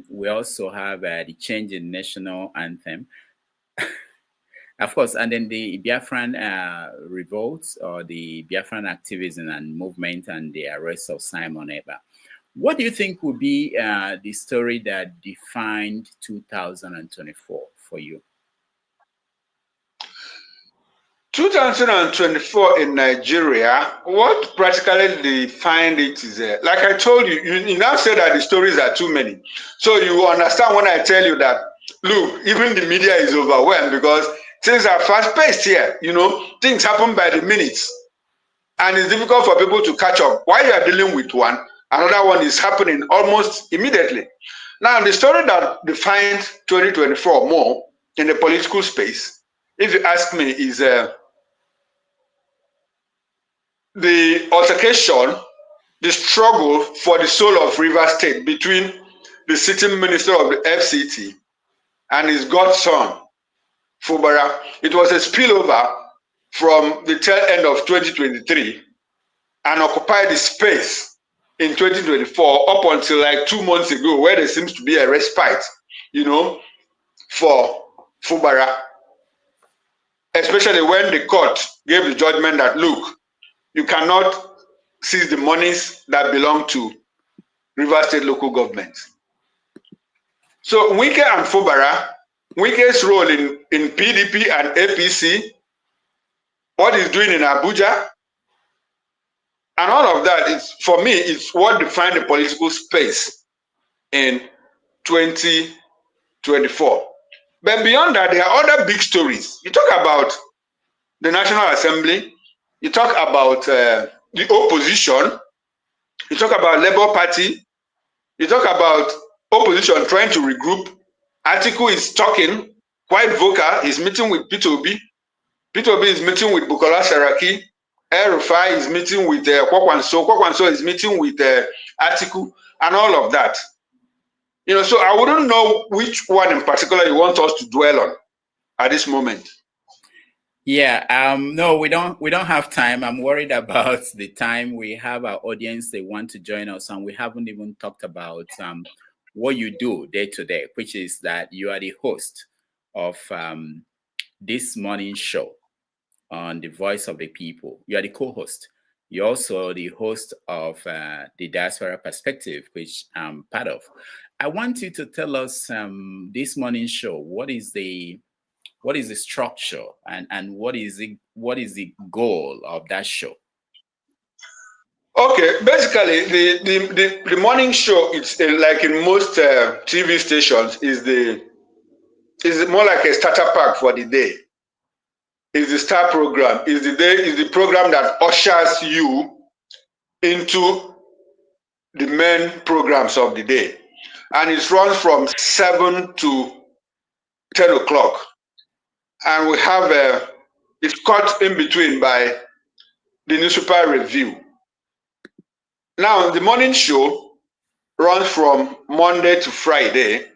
[SPEAKER 2] We also have the change in national anthem. Of course, and then the Biafran revolts, or the Biafran activism and movement, and the arrest of Simon Eber. What do you think would be the story that defined 2024 for you?
[SPEAKER 5] 2024 in Nigeria, what practically defined it is, like I told you, you now say that the stories are too many. So you understand when I tell you that, look, even the media is overwhelmed because things are fast-paced here. Things happen by the minutes. And it's difficult for people to catch up. While you are dealing with one, another one is happening almost immediately. Now, the story that defined 2024 more in the political space, if you ask me, is the altercation, the struggle for the soul of Rivers State between the sitting minister of the FCT and his godson, Fubara. It was a spillover from the tail end of 2023 and occupied the space in 2024 up until like 2 months ago, where there seems to be a respite, for Fubara, especially when the court gave the judgment that, look, you cannot seize the monies that belong to Rivers State local government. So Wike and Fubara, Wike's role in PDP and APC, what he's doing in Abuja, and all of that is, for me, it's what defined the political space in 2024. But beyond that, there are other big stories. You talk about the National Assembly, you talk about the opposition, you talk about Labour Party, you talk about opposition trying to regroup. Atiku is talking quite vocal. He's meeting with Peter Obi. Peter Obi is meeting with Bukola Saraki. El-Rufai is meeting with Kwakwanso. Kwakwanso is meeting with Atiku, and all of that. So I wouldn't know which one in particular you want us to dwell on at this moment.
[SPEAKER 2] Yeah, no, we don't have time. I'm worried about the time. We have our audience, they want to join us, and we haven't even talked about what you do day to day, which is that you are the host of this morning show on the Voice of the People. You are the co-host. You're also the host of the Diaspora Perspective, which I'm part of. I want you to tell us this morning show, what is the structure and what is the goal of that show?
[SPEAKER 5] Okay, basically the morning show, it's like in most TV stations, is more like a starter pack for the day. Is the star program, is the program that ushers you into the main programs of the day, and it runs from 7 to 10 o'clock. And we have it's cut in between by the newspaper review. Now, the morning show runs from Monday to Friday,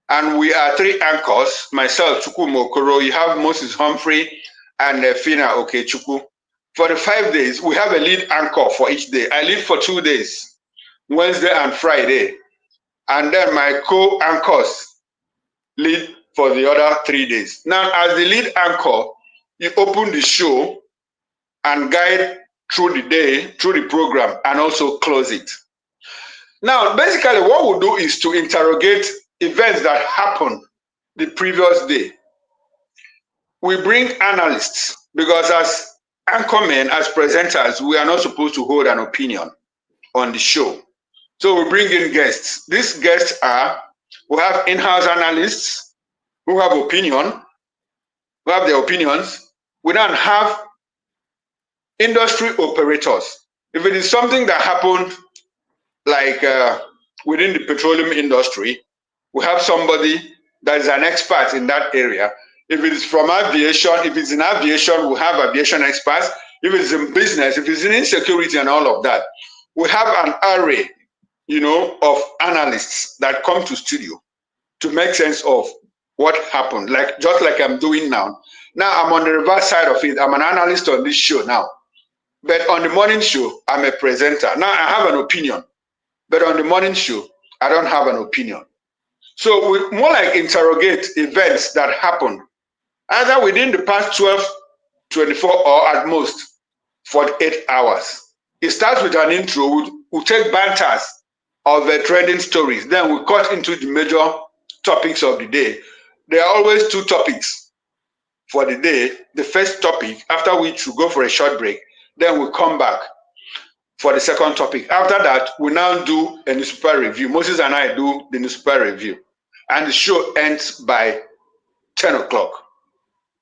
[SPEAKER 5] and we are 3 anchors. Myself, Chukwuma Okoro, you have Moses Humphrey and Fina Okechukwu. For the 5 days, we have a lead anchor for each day. I lead for 2 days, Wednesday and Friday, and then my co-anchors lead for the other 3 days. Now, as the lead anchor, you open the show and guide through the day, through the program, and also close it. Now, basically, what we do is to interrogate events that happen the previous day. We bring analysts because as anchormen, as presenters, we are not supposed to hold an opinion on the show. So we bring in guests. These guests are, we have in-house analysts who have opinion, who have their opinions. We don't have industry operators. If it is something that happened like within the petroleum industry, we have somebody that is an expert in that area. If it is from aviation, if it's in aviation, we have aviation experts. If it's in business, if it's in insecurity and all of that, we have an array, of analysts that come to studio to make sense of what happened, just like I'm doing now. Now I'm on the reverse side of it. I'm an analyst on this show now. But on the morning show, I'm a presenter. Now I have an opinion. But on the morning show, I don't have an opinion. So we more like interrogate events that happened either within the past 12, 24, or at most 48 hours. It starts with an intro. We'll take banters of the trending stories. Then we cut into the major topics of the day. There are always two topics for the day. The first topic, after which we go for a short break. Then we come back for the second topic. After that, we now do a newspaper review. Moses and I do the newspaper review. And the show ends by 10 o'clock.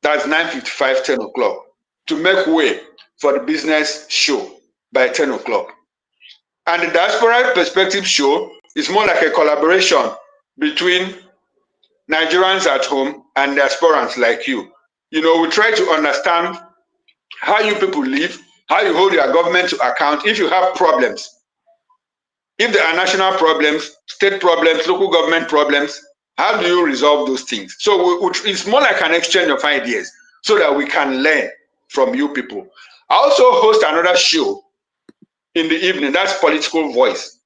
[SPEAKER 5] That's 9:55, 10 o'clock. To make way for the business show by 10 o'clock. And the Diaspora Perspective show is more like a collaboration between Nigerians at home and diasporans like you. We try to understand how you people live, how you hold your government to account. If you have problems, if there are national problems, state problems, local government problems, how do you resolve those things? So it's more like an exchange of ideas so that we can learn from you people. I also host another show in the evening. That's Political Voice.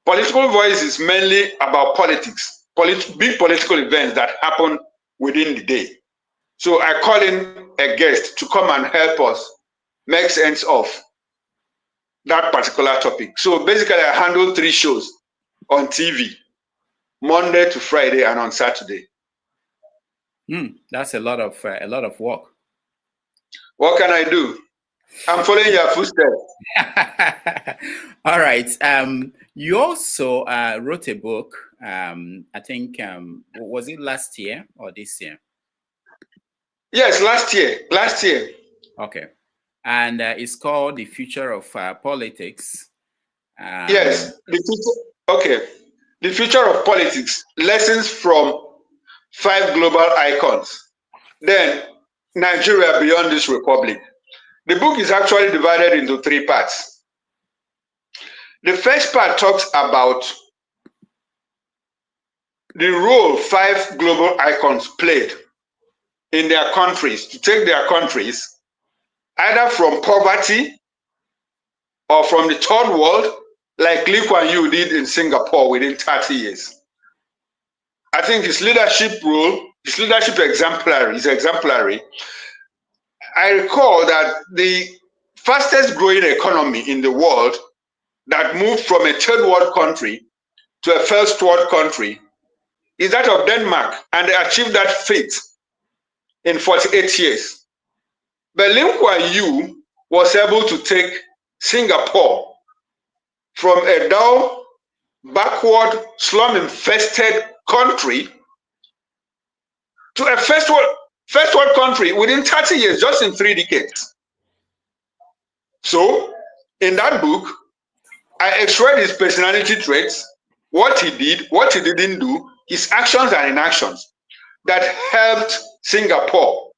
[SPEAKER 5] Political Voice is mainly about politics, big political events that happen within the day. So I call in a guest to come and help us make sense of that particular topic. So basically, I handle 3 shows on TV, Monday to Friday and on Saturday.
[SPEAKER 2] That's a lot of work.
[SPEAKER 5] What can I do? I'm following your footsteps.
[SPEAKER 2] All right. You also wrote a book. I think was it last year or this year?
[SPEAKER 5] Yes, last year. Last year.
[SPEAKER 2] Okay. And it's called The Future of Politics.
[SPEAKER 5] Yes. The Future of Politics. Lessons from 5 global icons. Then Nigeria beyond this republic. The book is actually divided into 3 parts. The first part talks about the role 5 global icons played in their countries to take their countries either from poverty or from the third world, like Lee Kuan Yew did in Singapore within 30 years. I think his leadership role, his leadership is exemplary. I recall that the fastest growing economy in the world that moved from a third world country to a first world country is that of Denmark, and they achieved that feat in 48 years. But Lee Kuan Yew was able to take Singapore from a dull, backward, slum-infested country to a first world country within 30 years, just in 3 decades. So, in that book, I extract his personality traits, what he did, what he didn't do, his actions and inactions that helped Singapore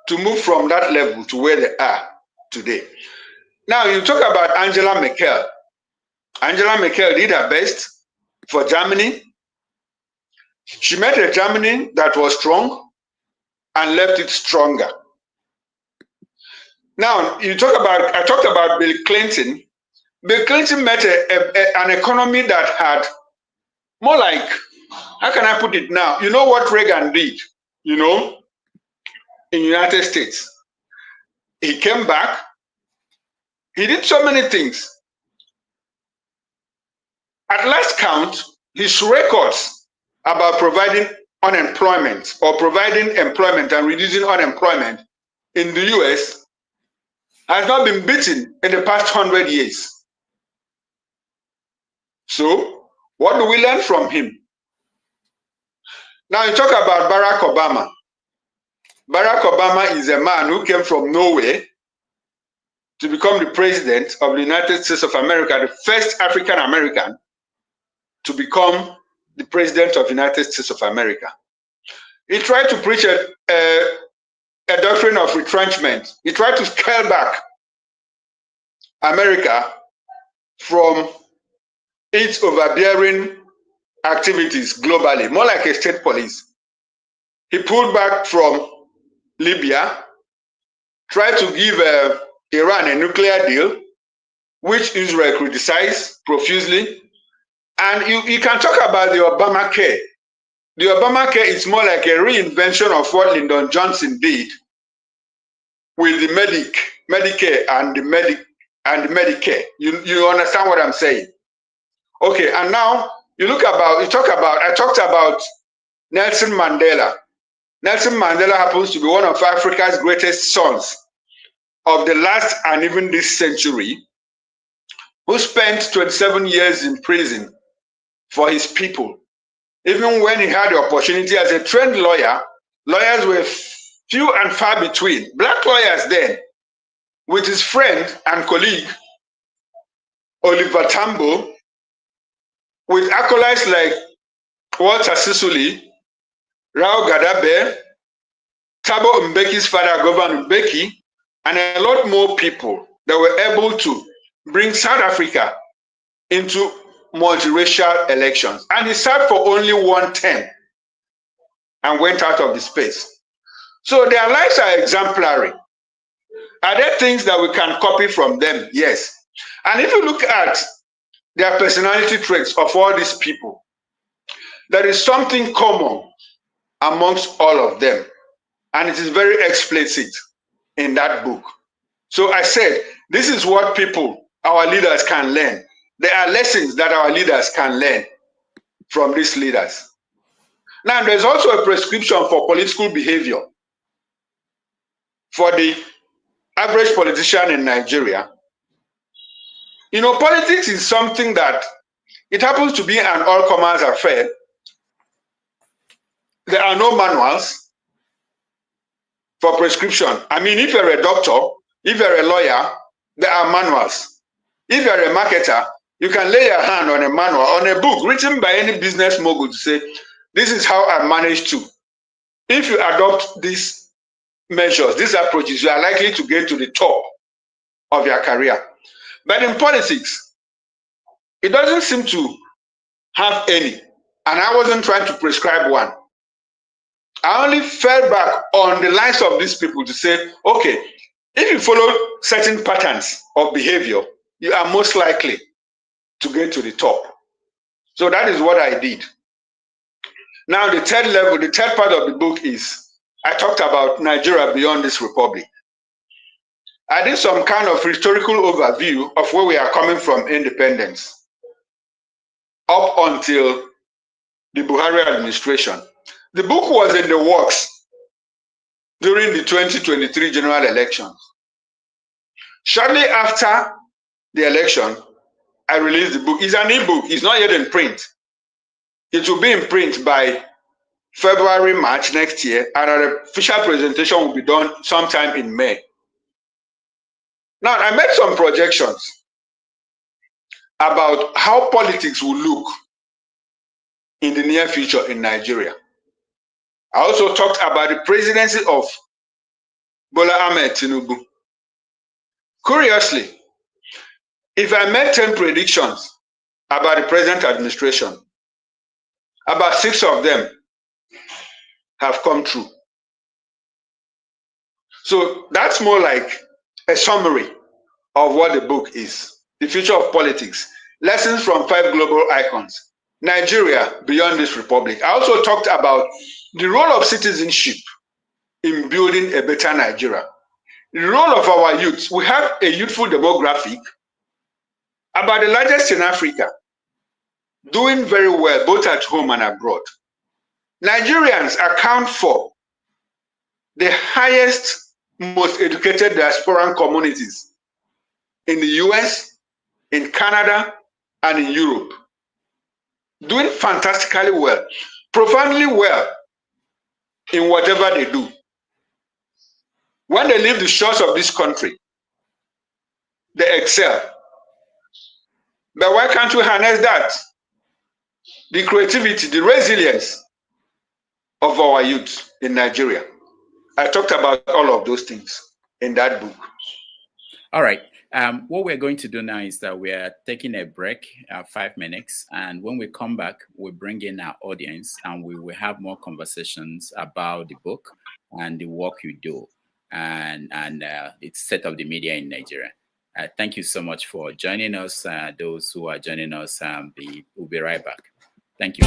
[SPEAKER 5] to move from that level to where they are today. Now, you talk about Angela Merkel. Angela Merkel did her best for Germany. She made a Germany that was strong and left it stronger. Now, I talked about Bill Clinton. Bill Clinton met an economy that had more like, how can I put it now? You know what Reagan did, in the United States? He came back. He did so many things. At last count, his records about providing unemployment or providing employment and reducing unemployment in the US has not been beaten in the past 100 years. So, what do we learn from him? Now, you talk about Barack Obama. Barack Obama is a man who came from nowhere to become the president of the United States of America, the first African American to become the president of the United States of America. He tried to preach a doctrine of retrenchment. He tried to scale back America from its overbearing activities globally, more like a state police. He pulled back from Libya, tried to give Iran a nuclear deal, which Israel criticized profusely. And you can talk about the Obamacare. The Obamacare is more like a reinvention of what Lyndon Johnson did with the Medicare and the Medicare. You understand what I'm saying? Okay, and now I talked about Nelson Mandela. Nelson Mandela happens to be one of Africa's greatest sons of the last and even this century, who spent 27 years in prison for his people. Even when he had the opportunity as a trained lawyer, lawyers were few and far between. Black lawyers then, with his friend and colleague, Oliver Tambo, with acolytes like Walter Sisulu, Rao Gadabe, Thabo Mbeki's father, Governor Mbeki, and a lot more people that were able to bring South Africa into multiracial elections. And he served for only one term and went out of the space. So their lives are exemplary. Are there things that we can copy from them? Yes. And if you look at their personality traits of all these people, there is something common amongst all of them. And it is very explicit in that book. So I said, this is what our leaders can learn. There are lessons that our leaders can learn from these leaders. Now, there's also a prescription for political behavior for the average politician in Nigeria. You know, politics is something that it happens to be an all-comers affair. There are no manuals for prescription. I mean, if you're a doctor, if you're a lawyer, there are manuals. If you're a marketer, you can lay your hand on a manual, on a book written by any business mogul to say, this is how I managed to. If you adopt these measures, these approaches, you are likely to get to the top of your career. But in politics, it doesn't seem to have any. And I wasn't trying to prescribe one. I only fell back on the lines of these people to say, okay, if you follow certain patterns of behavior, you are most likely to get to the top. So that is what I did. Now the third part of the book is, I talked about Nigeria beyond this republic. I did some kind of historical overview of where we are coming from independence up until the Buhari administration. The book was in the works during the 2023 general elections. Shortly after the election, I released the book. It's an ebook. It's not yet in print. It will be in print by February, March next year, and an official presentation will be done sometime in May. Now, I made some projections about how politics will look in the near future in Nigeria. I also talked about the presidency of Bola Ahmed Tinubu. Curiously, if I made 10 predictions about the present administration, about 6 of them have come true. So that's more like a summary of what the book is. The future of politics. Lessons from 5 global icons. Nigeria beyond this republic. I also talked about the role of citizenship in building a better Nigeria. The role of our youth. We have a youthful demographic, about the largest in Africa, doing very well both at home and abroad. Nigerians account for the highest, most educated diasporan communities in the US, in Canada, and in Europe. Doing fantastically well, profoundly well in whatever they do. When they leave the shores of this country, they excel. But why can't we harness that? The creativity, the resilience of our youth in Nigeria. I talked about all of those things in that book.
[SPEAKER 2] All right. What we're going to do now is that we are taking a break, 5 minutes. And when we come back, we'll bring in our audience and we will have more conversations about the book and the work you do and the state of the media in Nigeria. Thank you so much for joining us. Those who are joining us, we'll be right back. Thank you.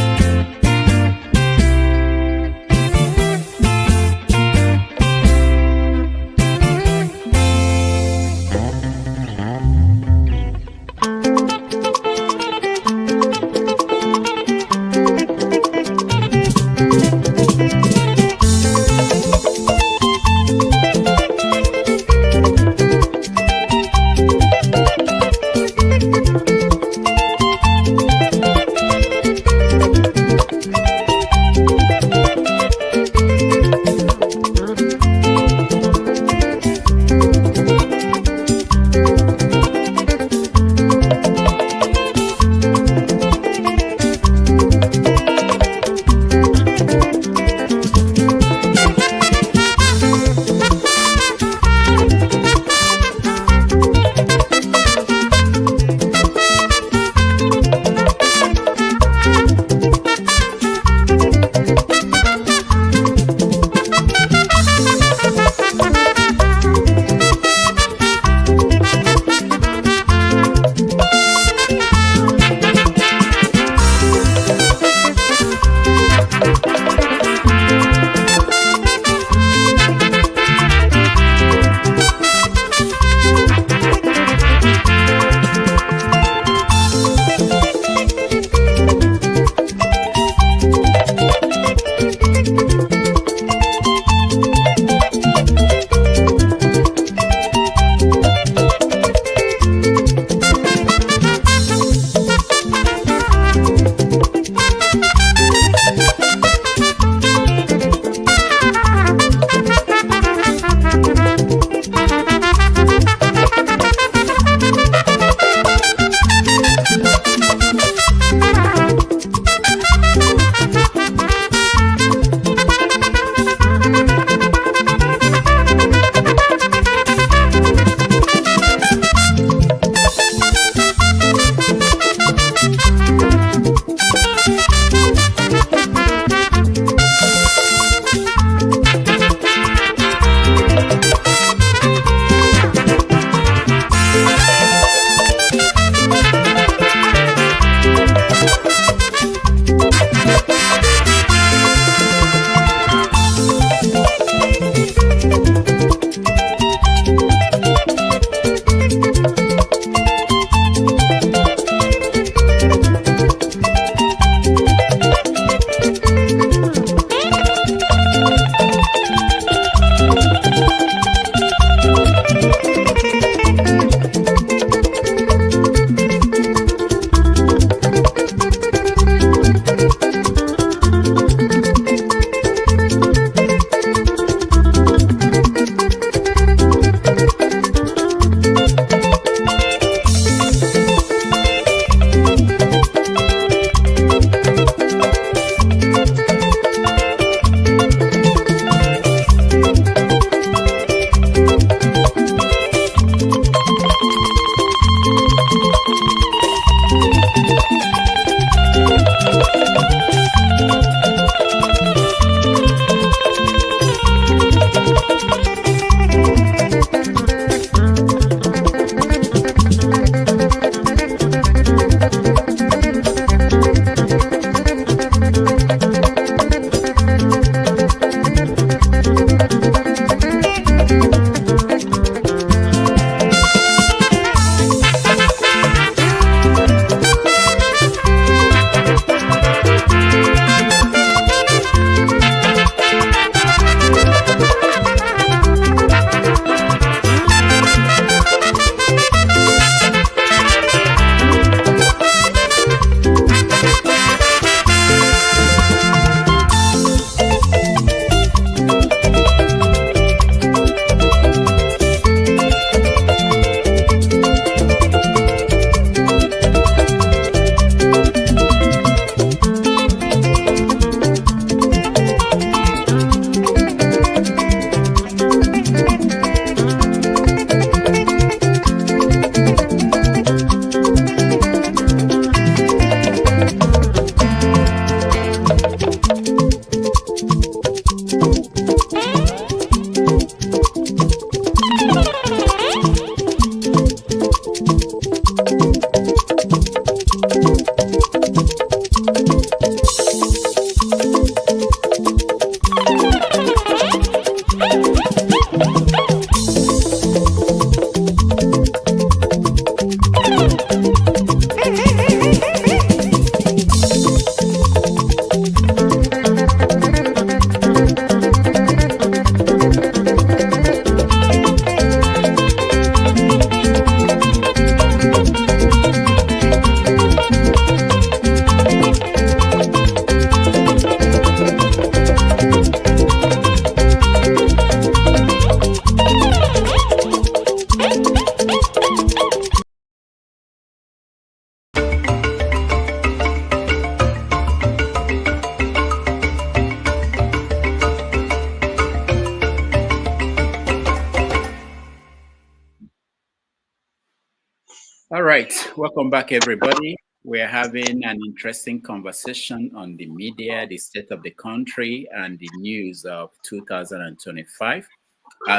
[SPEAKER 2] All right, welcome back, everybody. We're having an interesting conversation on the media, the state of the country, and the news of 2025,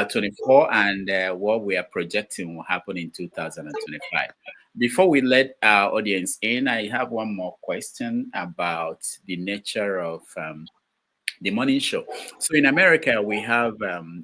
[SPEAKER 2] 24, and what we are projecting will happen in 2025. Before we let our audience in, I have one more question about the nature of the morning show. So in America, we have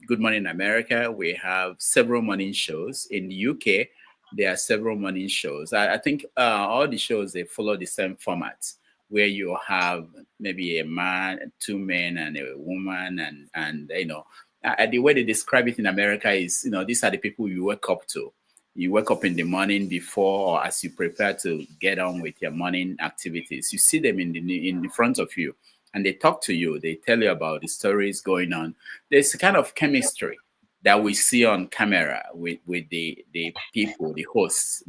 [SPEAKER 2] Good Morning America. We have several morning shows. In the UK, there are several morning shows. I think all the shows, they follow the same format where you have maybe a man, two men, and a woman, and the way they describe it in America is, these are the people you wake up to. You wake up in the morning before or as you prepare to get on with your morning activities. You see them in front of you, and they talk to you. They tell you about the stories going on. There's a kind of chemistry that we see on camera with the people, the hosts,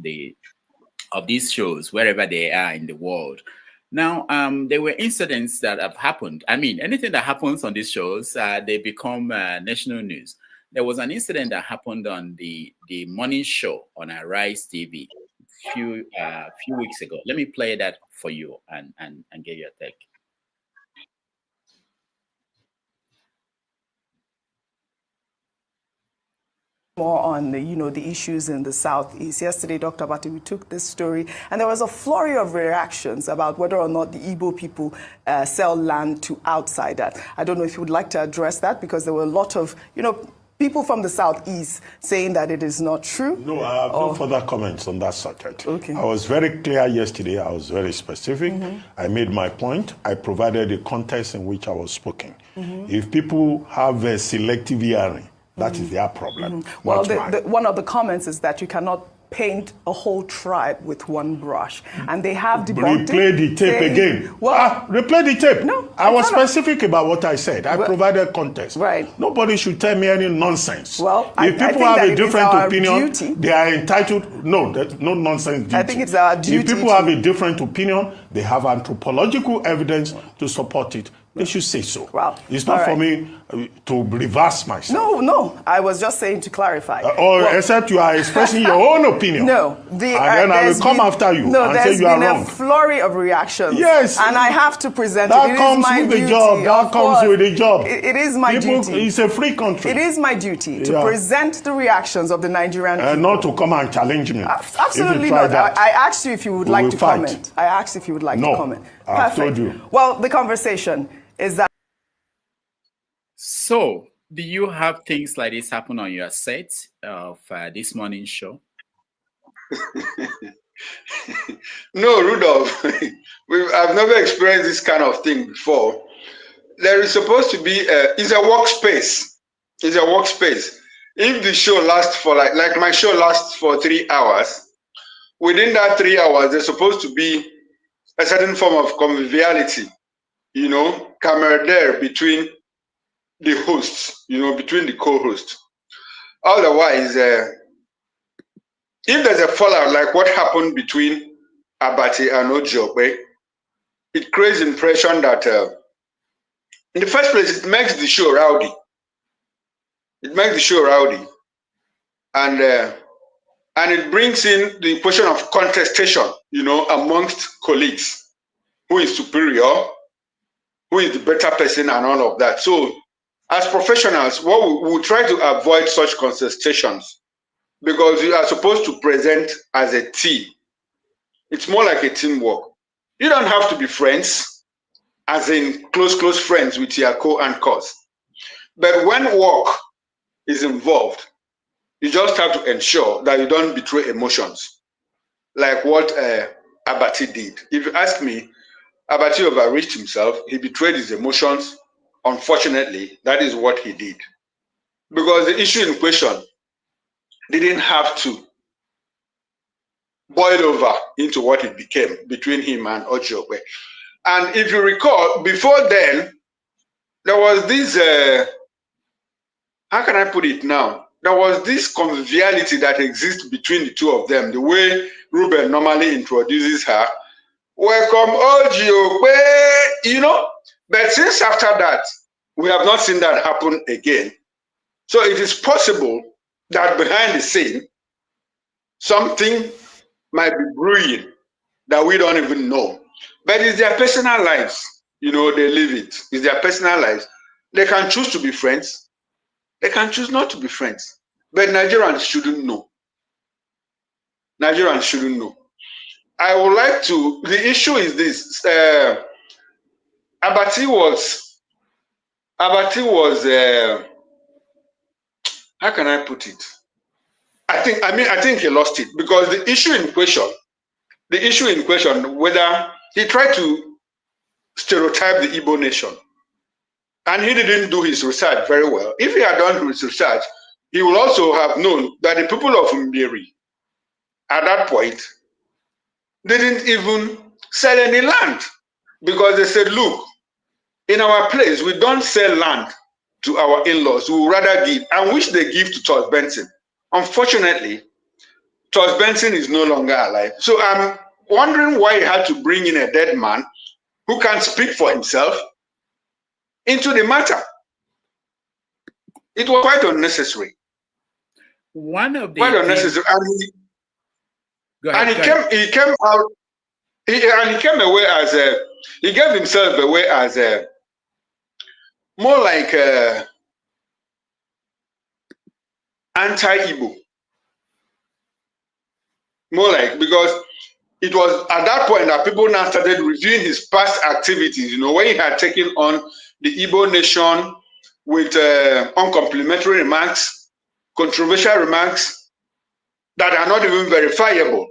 [SPEAKER 2] of these shows, wherever they are in the world. Now, there were incidents that have happened. I mean, anything that happens on these shows, they become national news. There was an incident that happened on the morning show on Arise TV few weeks ago. Let me play that for you and get your take.
[SPEAKER 6] More on the issues in the Southeast. Yesterday, Dr. Abati, we took this story, and there was a flurry of reactions about whether or not the Igbo people sell land to outsiders. I don't know if you would like to address that, because there were a lot of, people from the Southeast saying that it is not true.
[SPEAKER 7] No, I have no further comments on that subject.
[SPEAKER 6] Okay.
[SPEAKER 7] I was very clear yesterday. I was very specific. I made my point. I provided the context in which I was speaking. If people have a selective hearing, that is their problem.
[SPEAKER 6] Well, one of the comments is that you cannot paint a whole tribe with one brush, and they have debunked
[SPEAKER 7] Replay the tape again. Replay the tape.
[SPEAKER 6] No,
[SPEAKER 7] I was specific about what I said. I provided context.
[SPEAKER 6] Right.
[SPEAKER 7] Nobody should tell me any nonsense.
[SPEAKER 6] Well,
[SPEAKER 7] if people have a different opinion, they are entitled. No, there's no nonsense duty.
[SPEAKER 6] I think it's our duty.
[SPEAKER 7] If people have a different opinion, they have anthropological evidence to support it. They should say so.
[SPEAKER 6] Well,
[SPEAKER 7] it's not for me to reverse myself.
[SPEAKER 6] No. I was just saying to clarify.
[SPEAKER 7] Except you are expressing your own opinion.
[SPEAKER 6] No.
[SPEAKER 7] And then I will come after you and say you are wrong.
[SPEAKER 6] There's been a flurry of reactions.
[SPEAKER 7] Yes.
[SPEAKER 6] And I have to present
[SPEAKER 7] that
[SPEAKER 6] it. It
[SPEAKER 7] comes
[SPEAKER 6] is my
[SPEAKER 7] with
[SPEAKER 6] duty.
[SPEAKER 7] the job. That comes with the job.
[SPEAKER 6] It is my duty.
[SPEAKER 7] It's a free country.
[SPEAKER 6] It is my duty to present the reactions of the Nigerian people.
[SPEAKER 7] And not to come and challenge me.
[SPEAKER 6] Absolutely not. I asked you if you would like to comment. I asked if you would like to comment.
[SPEAKER 7] I've told you.
[SPEAKER 6] Well, the conversation is that.
[SPEAKER 2] So, do you have things like this happen on your set of this morning show?
[SPEAKER 5] No, Rudolph. I've never experienced this kind of thing before. There is supposed to be it's a workspace. It's a workspace. If the show lasts for like my show lasts for 3 hours, within that 3 hours, there's supposed to be a certain form of conviviality, camaraderie between the hosts, between the co-hosts. Otherwise, if there's a fallout like what happened between Abati and Ojobe, it creates the impression that in the first place, it makes the show rowdy. It makes the show rowdy. And it brings in the question of contestation, amongst colleagues. Who is superior? Who is the better person and all of that. So, as professionals, what we try to avoid such contestations, because you are supposed to present as a team. It's more like a teamwork. You don't have to be friends, as in close friends with your co-anchors. But when work is involved, you just have to ensure that you don't betray emotions, like what Abati did. If you ask me, Abati overreached himself. He betrayed his emotions. Unfortunately, that is what he did. Because the issue in question didn't have to boil over into what it became between him and Ojobe. And if you recall, before then, there was this, how can I put it now? There was this conviviality that exists between the two of them, the way Ruben normally introduces her. Welcome, Ojobe, But since after that, we have not seen that happen again. So it is possible that behind the scene, something might be brewing that we don't even know. But it's their personal lives, they live it. It's their personal lives. They can choose to be friends. They can choose not to be friends. But Nigerians shouldn't know. Nigerians shouldn't know. I would like to, the issue is this. Abati was, how can I put it? I think he lost it because the issue in question, whether he tried to stereotype the Igbo nation and he didn't do his research very well. If he had done his research, he would also have known that the people of Mbiri at that point didn't even sell any land because they said, look, in our place, we don't sell land to our in-laws. We would rather give, and which they give to Todd Benson. Unfortunately, Todd Benson is no longer alive. So I'm wondering why he had to bring in a dead man who can't speak for himself into the matter. It was quite unnecessary.
[SPEAKER 2] One of the
[SPEAKER 5] quite unnecessary. And he came out. He came away as he gave himself away as more like anti-Igbo. More like, because it was at that point that people now started reviewing his past activities, when he had taken on the Igbo nation with uncomplimentary remarks, controversial remarks that are not even verifiable.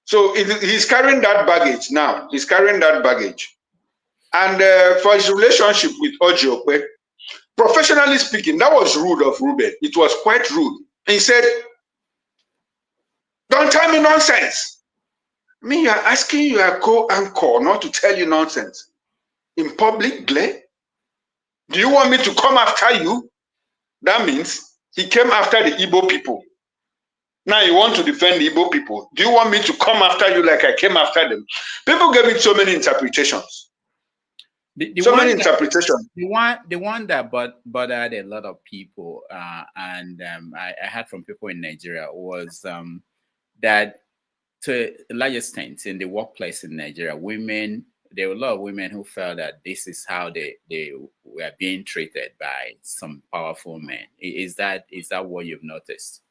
[SPEAKER 5] So he's carrying that baggage now. He's carrying that baggage. And for his relationship with Ojiokwe, professionally speaking, that was rude of Ruben. It was quite rude. He said, don't tell me nonsense. You're asking your co-anchor not to tell you nonsense in public glare? Do you want me to come after you? That means he came after the Igbo people. Now you want to defend the Igbo people. Do you want me to come after you like I came after them? People gave it so many interpretations. Many interpretations.
[SPEAKER 2] The one that bothered a lot of people, and I heard from people in Nigeria, was that to a large extent in the workplace in Nigeria, there were a lot of women who felt that this is how they were being treated by some powerful men. Is that what you've noticed?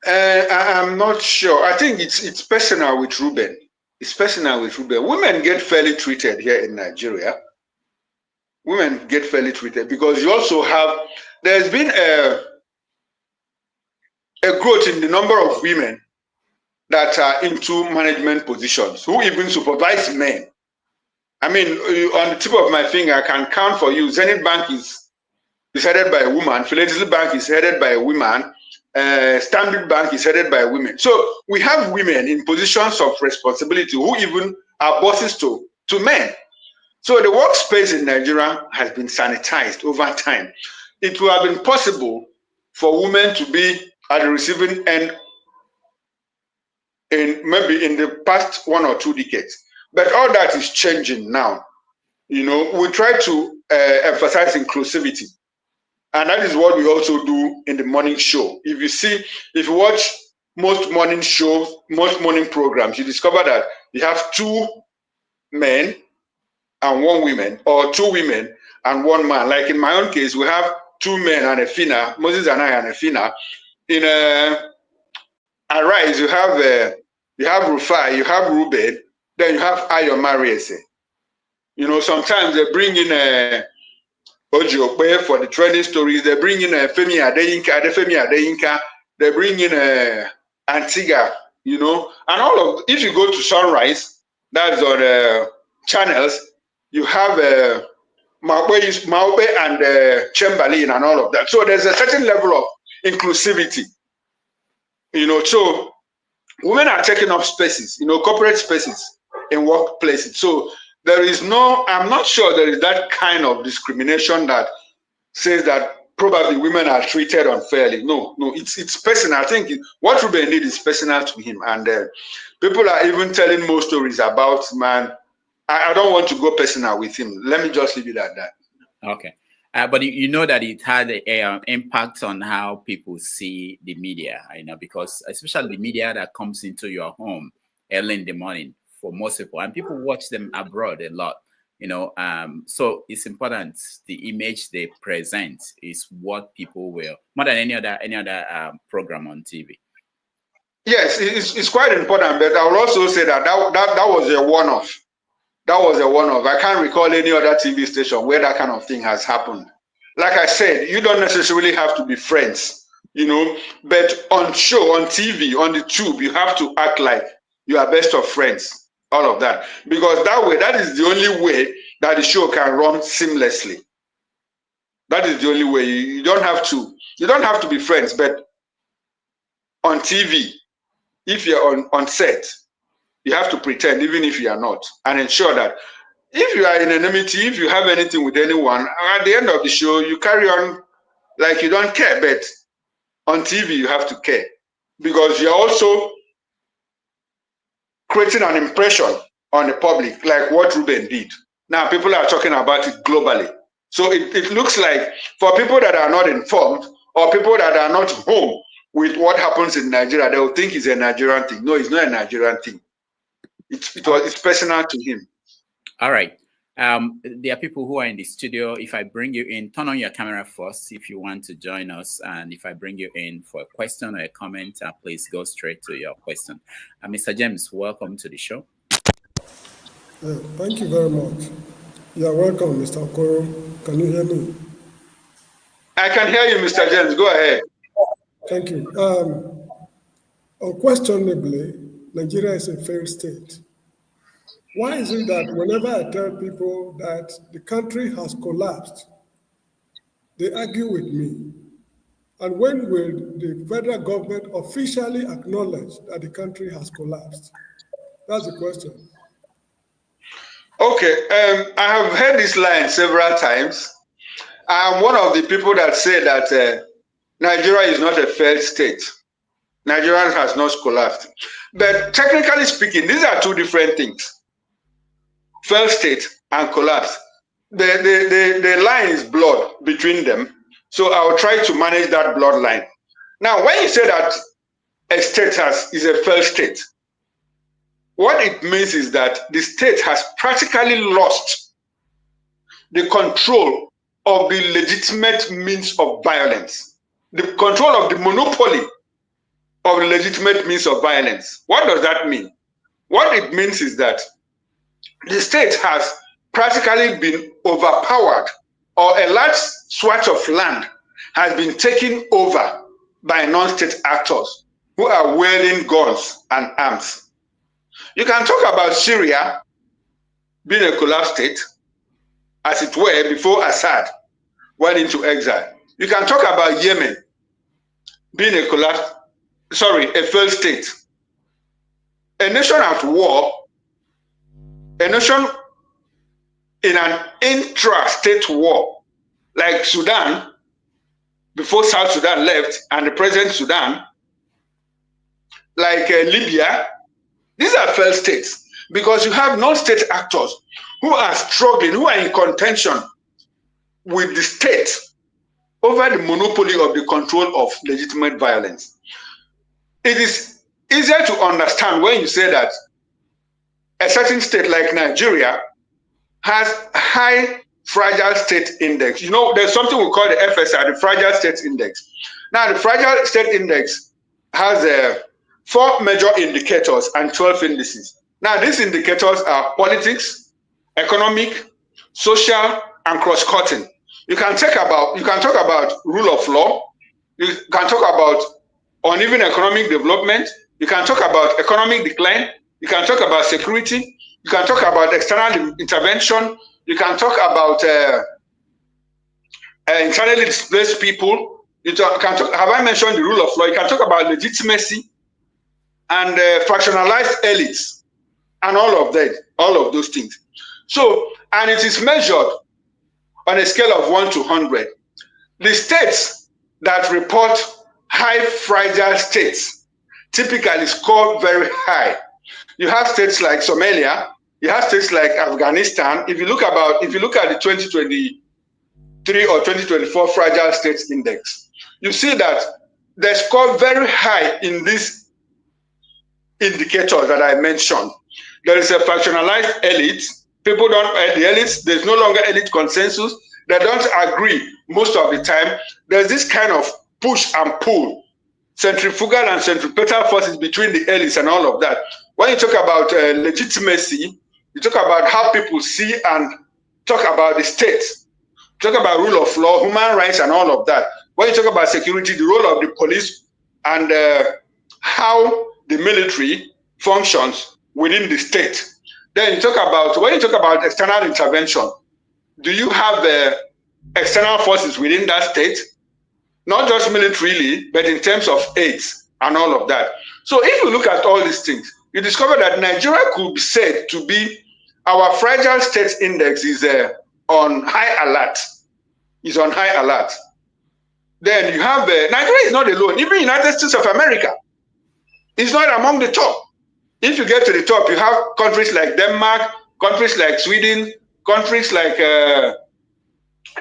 [SPEAKER 5] I'm not sure. I think it's personal with Ruben. It's personal with Ruben. Women get fairly treated here in Nigeria. Women get fairly treated because you also have, there's been a growth in the number of women that are into management positions, who even supervise men. On the tip of my finger, I can count for you. Zenith Bank is headed by a woman. Philadelphia Bank is headed by a woman. Standard Bank is headed by women. So we have women in positions of responsibility who even are bosses to men. So the workspace in Nigeria has been sanitized over time. It would have been possible for women to be at the receiving end maybe in the past 1 or 2 decades. But all that is changing now. We try to emphasize inclusivity. And that is what we also do in the morning show. If you watch most morning shows, most morning programs, you discover that you have 2 men and 1 woman, or 2 women and 1 man. Like in my own case, we have 2 men and a Fina, Moses and I and a Fina. In Arise, you have Rufai, you have Ruben, then you have Ayo Mariese. Sometimes they bring in Ojiokwe for the trending stories. They bring in Adefemi Adeyinka. They bring in Antigua, and all of. If you go to Sunrise, that's on channels. You have Maube and Chamberlain and all of that. So there's a certain level of inclusivity. So women are taking up spaces, corporate spaces in workplaces. So there is I'm not sure there is that kind of discrimination that says that probably women are treated unfairly. No, it's personal. I think what Ruben did is personal to him. And people are even telling more stories about, man, I don't want to go personal with him. Let me just leave it at that.
[SPEAKER 2] Okay. But you know that it had a impact on how people see the media, because especially the media that comes into your home early in the morning for most people, and people watch them abroad a lot, so it's important. The image they present is what people will, more than any other program on TV.
[SPEAKER 5] Yes, it's quite important, but I will also say that was a one-off. That was a one-off. I can't recall any other TV station where that kind of thing has happened. Like I said, you don't necessarily have to be friends, but on TV, on the tube, you have to act like you are best of friends, all of that. Because that is the only way that the show can run seamlessly. That is the only way. You don't have to be friends, but on TV, if you're on set, you have to pretend even if you are not, and ensure that if you are in enmity, if you have anything with anyone, at the end of the show, you carry on like you don't care. But on TV, you have to care, because you're also creating an impression on the public, like what Ruben did. Now, people are talking about it globally. So it looks like for people that are not informed, or people that are not home with what happens in Nigeria, they will think it's a Nigerian thing. No, it's not a Nigerian thing. It's personal to him.
[SPEAKER 2] All right. There are people who are in the studio. If I bring you in, turn on your camera first if you want to join us. And if I bring you in for a question or a comment, please go straight to your question. Mr. James, welcome to the show.
[SPEAKER 8] Thank you very much. You're welcome, Mr. Okoro. Can you hear me?
[SPEAKER 5] I can hear you, Mr. James. Go ahead.
[SPEAKER 8] Thank you. Unquestionably, Nigeria is a failed state. Why is it that whenever I tell people that the country has collapsed, they argue with me? And when will the federal government officially acknowledge that the country has collapsed? That's the question.
[SPEAKER 5] Okay, I have heard this line several times. I'm one of the people that say that Nigeria is not a failed state. Nigeria has not collapsed. But technically speaking, these are two different things. Failed state and collapse. The line is blurred between them. So I will try to manage that blood line. Now, when you say that a state is a failed state, what it means is that the state has practically lost the control of the legitimate means of violence, the control of the monopoly of the legitimate means of violence. What does that mean? What it means is that the state has practically been overpowered, or a large swatch of land has been taken over by non-state actors who are wielding guns and arms. You can talk about Syria being a collapsed state, as it were, before Assad went into exile. You can talk about Yemen being a failed state. A nation at war, a nation in an intra-state war, like Sudan, before South Sudan left, and the present Sudan, like Libya. These are failed states because you have non-state actors who are struggling, who are in contention with the state over the monopoly of the control of legitimate violence. It is easier to understand when you say that a certain state like Nigeria has high fragile state index. There's something we call the FSI, the fragile state index. Now, the fragile state index has 4 major indicators and 12 indices. Now, these indicators are politics, economic, social, and cross-cutting. You can talk about rule of law. You can talk about uneven economic development. You can talk about economic decline. You can talk about security. You can talk about external intervention. You can talk about internally displaced people. Have I mentioned the rule of law? You can talk about legitimacy and fractionalized elites and all of those things. So, and it is measured on a scale of 1 to 100. The states that report high fragile states typically score very high. You have states like Somalia, you have states like Afghanistan. If you look at the 2023 or 2024 Fragile States Index, you see that they score very high in these indicators that I mentioned. There is a factionalized elite. People don't, the elites, there's no longer elite consensus. They don't agree most of the time. There's this kind of push and pull, centrifugal and centripetal forces between the elites and all of that. When you talk about legitimacy, you talk about how people see and talk about the state, talk about rule of law, human rights, and all of that. When you talk about security, the role of the police and how the military functions within the state. Then you talk about, when you talk about external intervention, do you have external forces within that state? Not just militarily, but in terms of aids and all of that. So if you look at all these things, you discover that Nigeria could be said to be, our fragile states index is on high alert. Is on high alert. Then you have, Nigeria is not alone. Even United States of America is not among the top. If you get to the top, you have countries like Denmark, countries like Sweden, countries like the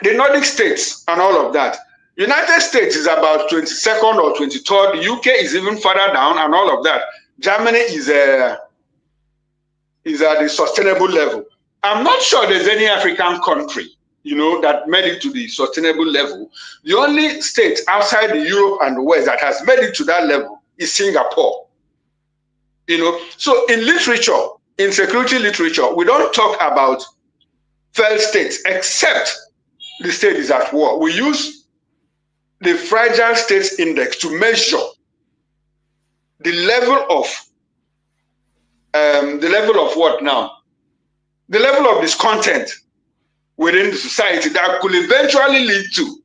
[SPEAKER 5] Nordic states and all of that. United States is about 22nd or 23rd. The UK is even further down and all of that. Germany is at the sustainable level. I'm not sure there's any African country, that made it to the sustainable level. The only state outside the Europe and the West that has made it to that level is Singapore. So in literature, in security literature, we don't talk about failed states except the state is at war. We use the fragile states index to measure the level of what now? The level of discontent within the society that could eventually lead to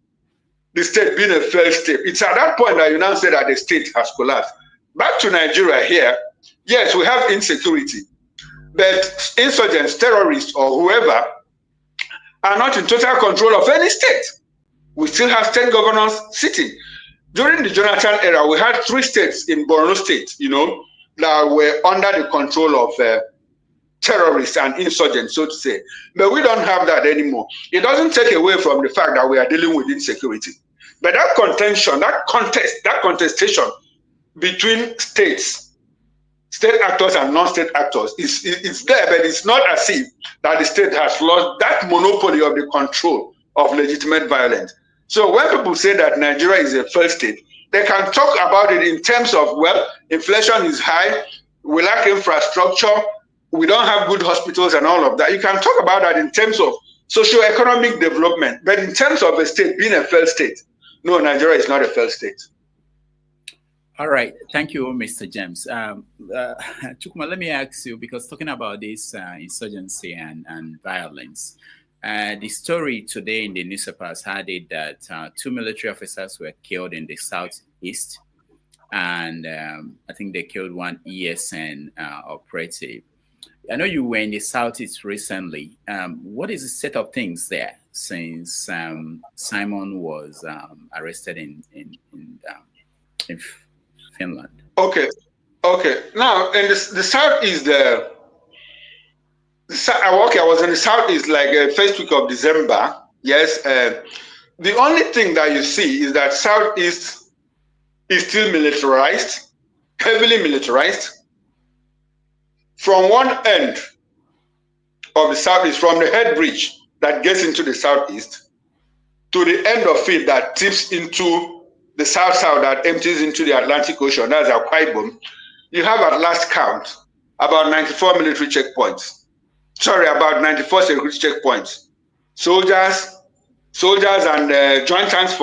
[SPEAKER 5] the state being a failed state. It's at that point that you now say that the state has collapsed. Back to Nigeria here, yes, we have insecurity, but insurgents, terrorists, or whoever are not in total control of any state. We still have state governors sitting. During the Jonathan era, we had 3 states in Borno State, that were under the control of terrorists and insurgents, so to say. But we don't have that anymore. It doesn't take away from the fact that we are dealing with insecurity. But that contention, that contestation between states, state actors and non-state actors, it's there, but it's not as if that the state has lost that monopoly of the control of legitimate violence. So when people say that Nigeria is a failed state, they can talk about it in terms of, well, inflation is high, we lack infrastructure, we don't have good hospitals and all of that. You can talk about that in terms of socio-economic development, but in terms of a state being a failed state, no, Nigeria is not a failed state.
[SPEAKER 2] All right. Thank you, Mr. James. Chukwuma, let me ask you, because talking about this insurgency and violence, the story today in the newspapers had it that 2 military officers were killed in the southeast, and I think they killed 1 ESN operative. I know you were in the southeast recently. What is the set of things there since Simon was arrested in Finland? Okay. Now, in the southeast, I was in the southeast like first week of December. Yes. The only thing that you see is that southeast is still militarized, heavily militarized. From one end of the southeast, from the head bridge that gets into the southeast, to the end of it that tips into the south-south that empties into the Atlantic Ocean, that's Akwa Ibom, you have at last count about 94 military checkpoints. Sorry, about 94 security checkpoints. Soldiers and joint task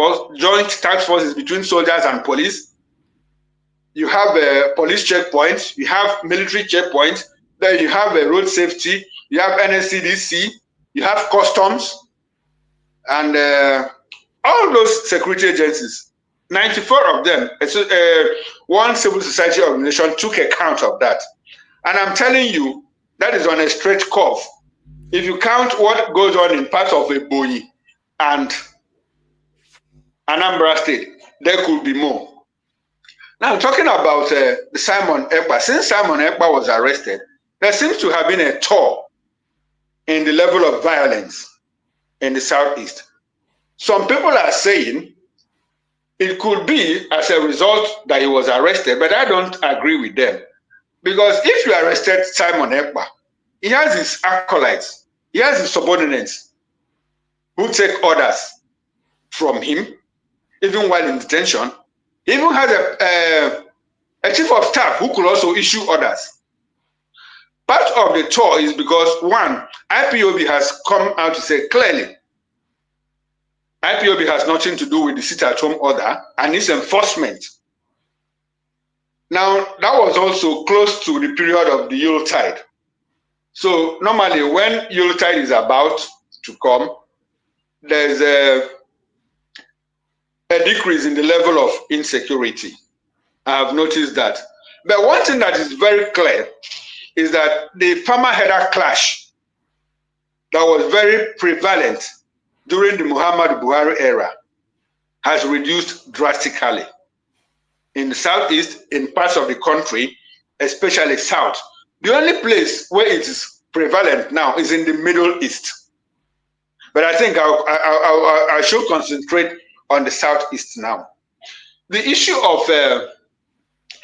[SPEAKER 2] forces between soldiers and police. You have police checkpoints, you have military checkpoints, then you have road safety, you have NSCDC, you have customs, and all those security agencies, 94 of them, one civil society organization took account of that. And I'm telling you, that is on a straight curve. If you count what goes on in parts of Ebonyi and Anambra State, there could be more. Now, talking about Simon Ekpa, since Simon Ekpa was arrested, there seems to have been a toll in the level of violence in the southeast.
[SPEAKER 5] Some people are saying it could be as a result that he was arrested, but I don't agree with them. Because if you arrested Simon Ekpa, he has his acolytes, he has his subordinates who take orders from him, even while in detention. He even has a chief of staff who could also issue orders. Part of the tour is because, one, IPOB has come out to say clearly, IPOB has nothing to do with the sit-at-home order and its enforcement. Now, that was also close to the period of the Yuletide. So normally when Yuletide is about to come, there's a decrease in the level of insecurity. I have noticed that. But one thing that is very clear is that the farmer-header clash that was very prevalent during the Muhammadu Buhari era has reduced drastically. In the southeast, in parts of the country, especially south. The only place where it is prevalent now is in the Middle East. But I think I should concentrate on the southeast now. The issue of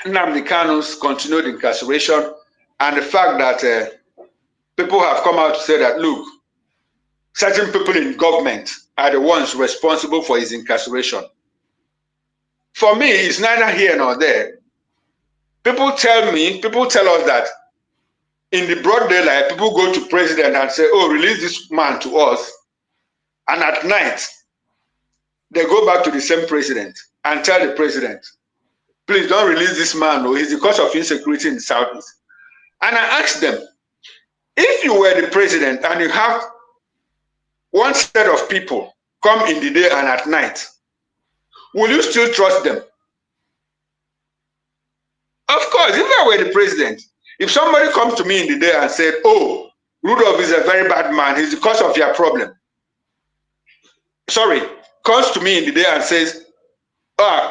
[SPEAKER 5] Nnamdi Kanu's continued incarceration and the fact that people have come out to say that, look, certain people in government are the ones responsible for his incarceration. For me, it's neither here nor there. People tell us that in the broad daylight, people go to president and say, oh, release this man to us. And at night, they go back to the same president and tell the president, please don't release this man, or he's the cause of insecurity in the southeast. And I asked them, if you were the president and you have one set of people come in the day and at night, will you still trust them? Of course, if I were the president, if somebody comes to me in the day and said, oh, Rudolph is a very bad man, he's the cause of your problem. Sorry, comes to me in the day and says,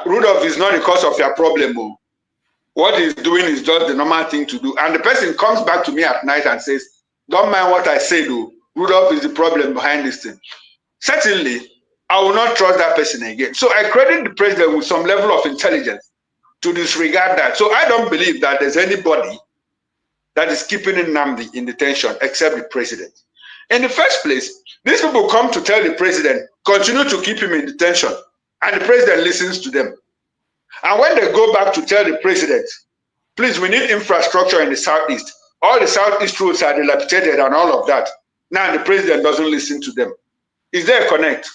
[SPEAKER 5] Rudolph is not the cause of your problem. Oh. What he's doing is just the normal thing to do. And the person comes back to me at night and says, don't mind what I say, though. Rudolph is the problem behind this thing. Certainly, I will not trust that person again. So I credit the president with some level of intelligence to disregard that. So I don't believe that there's anybody that is keeping Nnamdi in detention except the president. In the first place, these people come to tell the president, continue to keep him in detention, and the president listens to them. And when they go back to tell the president, please, we need infrastructure in the southeast. All the southeast roads are dilapidated and all of that. Now the president doesn't listen to them. Is there a connect?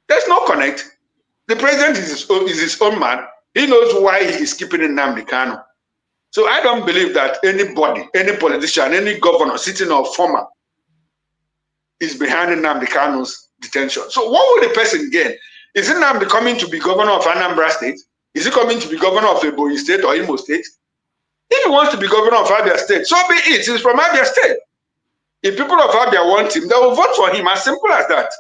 [SPEAKER 5] There's no connect. The president is his own man. He knows why he is keeping Nnamdi Kanu. So I don't believe that anybody, any politician, any governor, sitting or former, is behind Nnamdi Kanu's detention. So what will the person gain? Is Nnamdi coming to be governor of Anambra State? Is he coming to be governor of Ebonyi State or Imo State? If he wants to be governor of Abia State, so be it. He's from Abia State. If people of Abia want him, they will vote for him. As simple as that.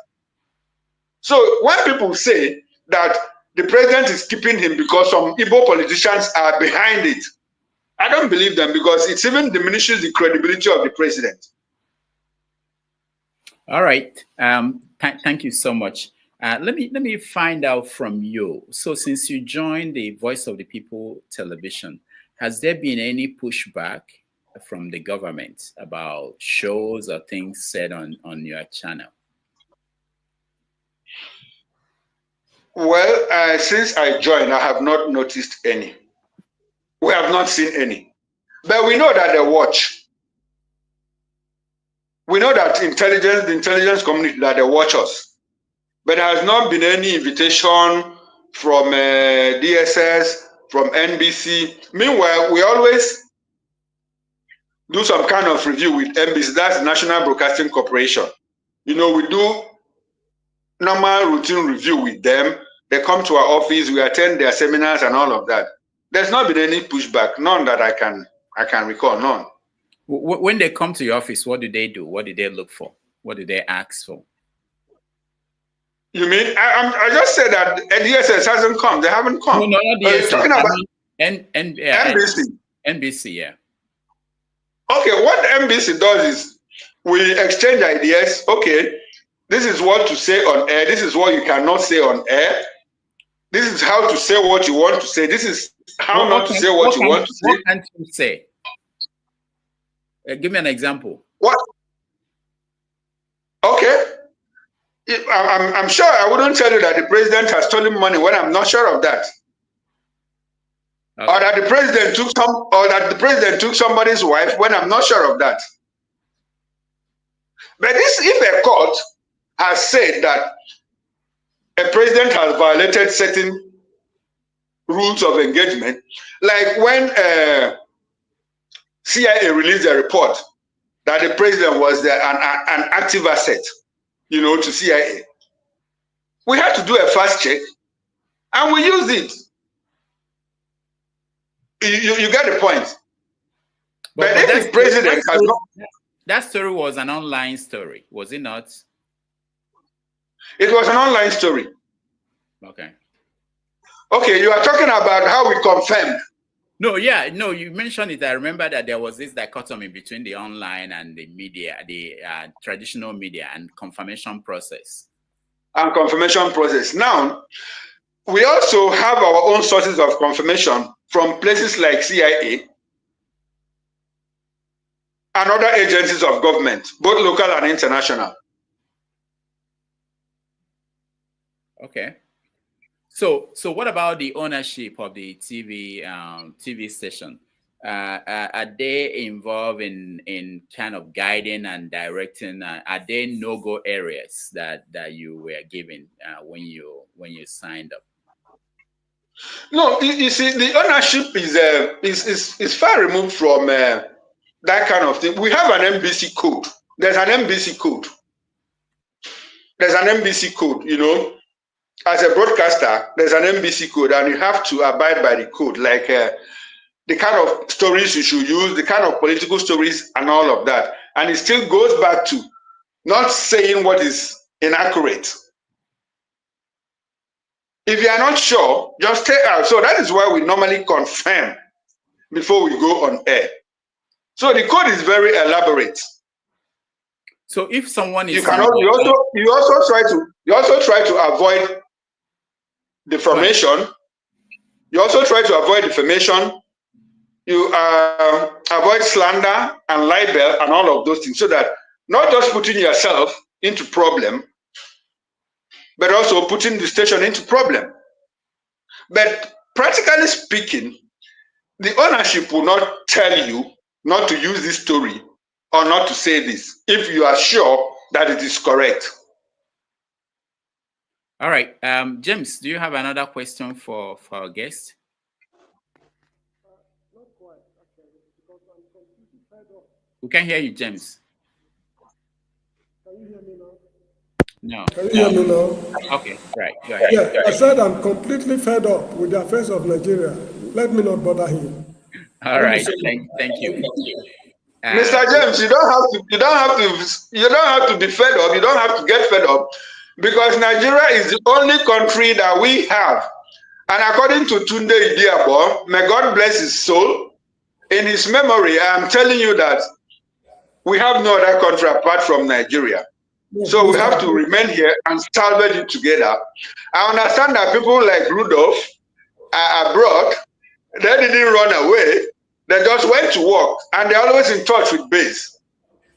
[SPEAKER 5] So when people say that the president is keeping him because some Igbo politicians are behind it, I don't believe them, because it even diminishes the credibility of the president.
[SPEAKER 2] All right. Thank you so much. Let me find out from you. So since you joined the Voice of the People television, has there been any pushback from the government about shows or things said on your channel?
[SPEAKER 5] Well, since I joined, I have not noticed any. We have not seen any. But we know that they watch. We know that the intelligence community, that they watch us. But there has not been any invitation from DSS, from NBC. Meanwhile, we always do some kind of review with NBC. That's the National Broadcasting Corporation. You know, we do normal routine review with them. They come to our office, we attend their seminars and all of that. There's not been any pushback, none that I can recall, none.
[SPEAKER 2] When they come to your office, what do they do? What do they look for? What do they ask for?
[SPEAKER 5] You mean, I just said that DSS hasn't come. They haven't come.
[SPEAKER 2] No, not DSS.
[SPEAKER 5] Talking about
[SPEAKER 2] NBC. NBC, yeah.
[SPEAKER 5] Okay, what NBC does is we exchange ideas. Okay, This is what to say on air. This is what you cannot say on air. This is how to say what you want to say. This is how not to say what you want to say.
[SPEAKER 2] What can't you say? Give me an example.
[SPEAKER 5] What? Okay. I'm sure I wouldn't tell you that the president has stolen money when I'm not sure of that. Okay. Or that the president took somebody's wife when I'm not sure of that. But if a court has said that a president has violated certain rules of engagement, like when CIA released a report that the president was an active asset, to CIA. We had to do a fast check, and we used it. You get the point. But if the president has not...
[SPEAKER 2] That story was an online story, was it not?
[SPEAKER 5] It was an online story.
[SPEAKER 2] Okay. Okay,
[SPEAKER 5] you are talking about how we confirmed.
[SPEAKER 2] No, you mentioned it. I remember that there was this dichotomy between the online and the media, the traditional media, and confirmation process.
[SPEAKER 5] Now, we also have our own sources of confirmation from places like CIA and other agencies of government, both local and international.
[SPEAKER 2] Okay. So what about the ownership of the TV station? Are they involved in kind of guiding and directing? Are there no-go areas that you were given when you signed up?
[SPEAKER 5] No, you see, the ownership is far removed from that kind of thing. We have an NBC code. There's an NBC code. As a broadcaster, there's an NBC code, and you have to abide by the code, like the kind of stories you should use, the kind of political stories, and all of that. And it still goes back to not saying what is inaccurate. If you are not sure, just stay out. So that is why we normally confirm before we go on air. So the code is very elaborate.
[SPEAKER 2] So if someone is
[SPEAKER 5] you also try to avoid defamation. You also try to avoid defamation. You avoid slander and libel and all of those things, so that not just putting yourself into problem, but also putting the station into problem. But practically speaking, the ownership will not tell you not to use this story or not to say this if you are sure that it is correct.
[SPEAKER 2] All right. James, do you have another question for our guest?
[SPEAKER 8] Not quite, actually, because I'm completely fed up.
[SPEAKER 2] We can hear you, James.
[SPEAKER 8] Can you hear me now?
[SPEAKER 2] No.
[SPEAKER 8] Can you hear me now?
[SPEAKER 2] Okay, right. Go ahead.
[SPEAKER 8] Yeah, I said I'm completely fed up with the affairs of Nigeria. Let me not bother him.
[SPEAKER 2] All right. Thank you.
[SPEAKER 5] Mr. James, you don't have to be fed up. You don't have to get fed up, because Nigeria is the only country that we have. And according to Tunde Idiabo, may God bless his soul, in his memory, I am telling you that we have no other country apart from Nigeria. So we have to remain here and salvage it together. I understand that people like Rudolph are abroad. They didn't run away. They just went to work, and they're always in touch with base.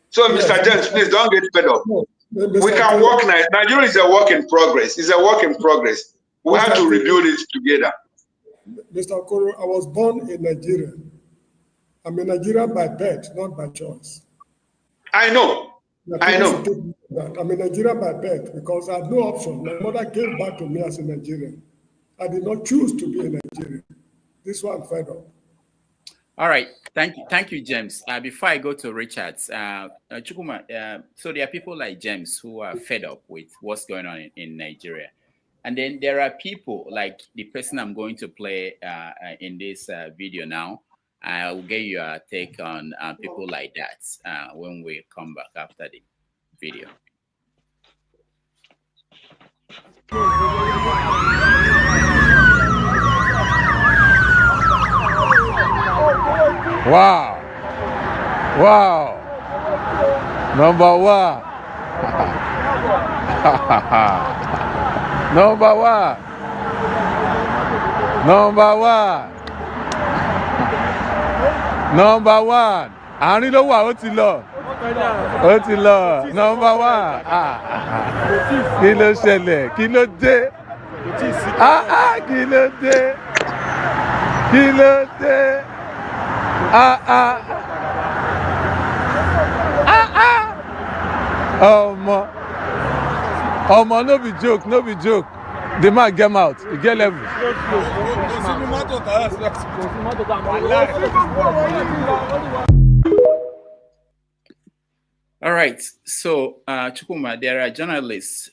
[SPEAKER 5] So, Mr. James, please don't get fed up. We can work. Nigeria is a work in progress. It's a work in progress. We have to rebuild it together.
[SPEAKER 8] Mr. Okoro, I was born in Nigeria. I'm a Nigerian by birth, not by choice.
[SPEAKER 5] I know.
[SPEAKER 8] I'm a Nigerian by birth because I had no option. My mother gave back to me as a Nigerian. I did not choose to be a Nigerian. This is why I'm fed up.
[SPEAKER 2] All right. Thank you, James. Before I go to Richard, Chukwuma, so there are people like James who are fed up with what's going on in Nigeria. And then there are people like the person I'm going to play in this video now. I will get your take on people like that when we come back after the video.
[SPEAKER 9] Wow. Number one. Number one. Number one. Number one. Àárín ló wà, ó ti lọ. Ó ti lọ. Number one. Kí ló ṣẹlẹ̀? Kí ló dé? Kí ló dé? Kí ló dé? Omo, no be joke, no be joke. The man get out, he get level.
[SPEAKER 2] All right, so Chukwuma, there are journalists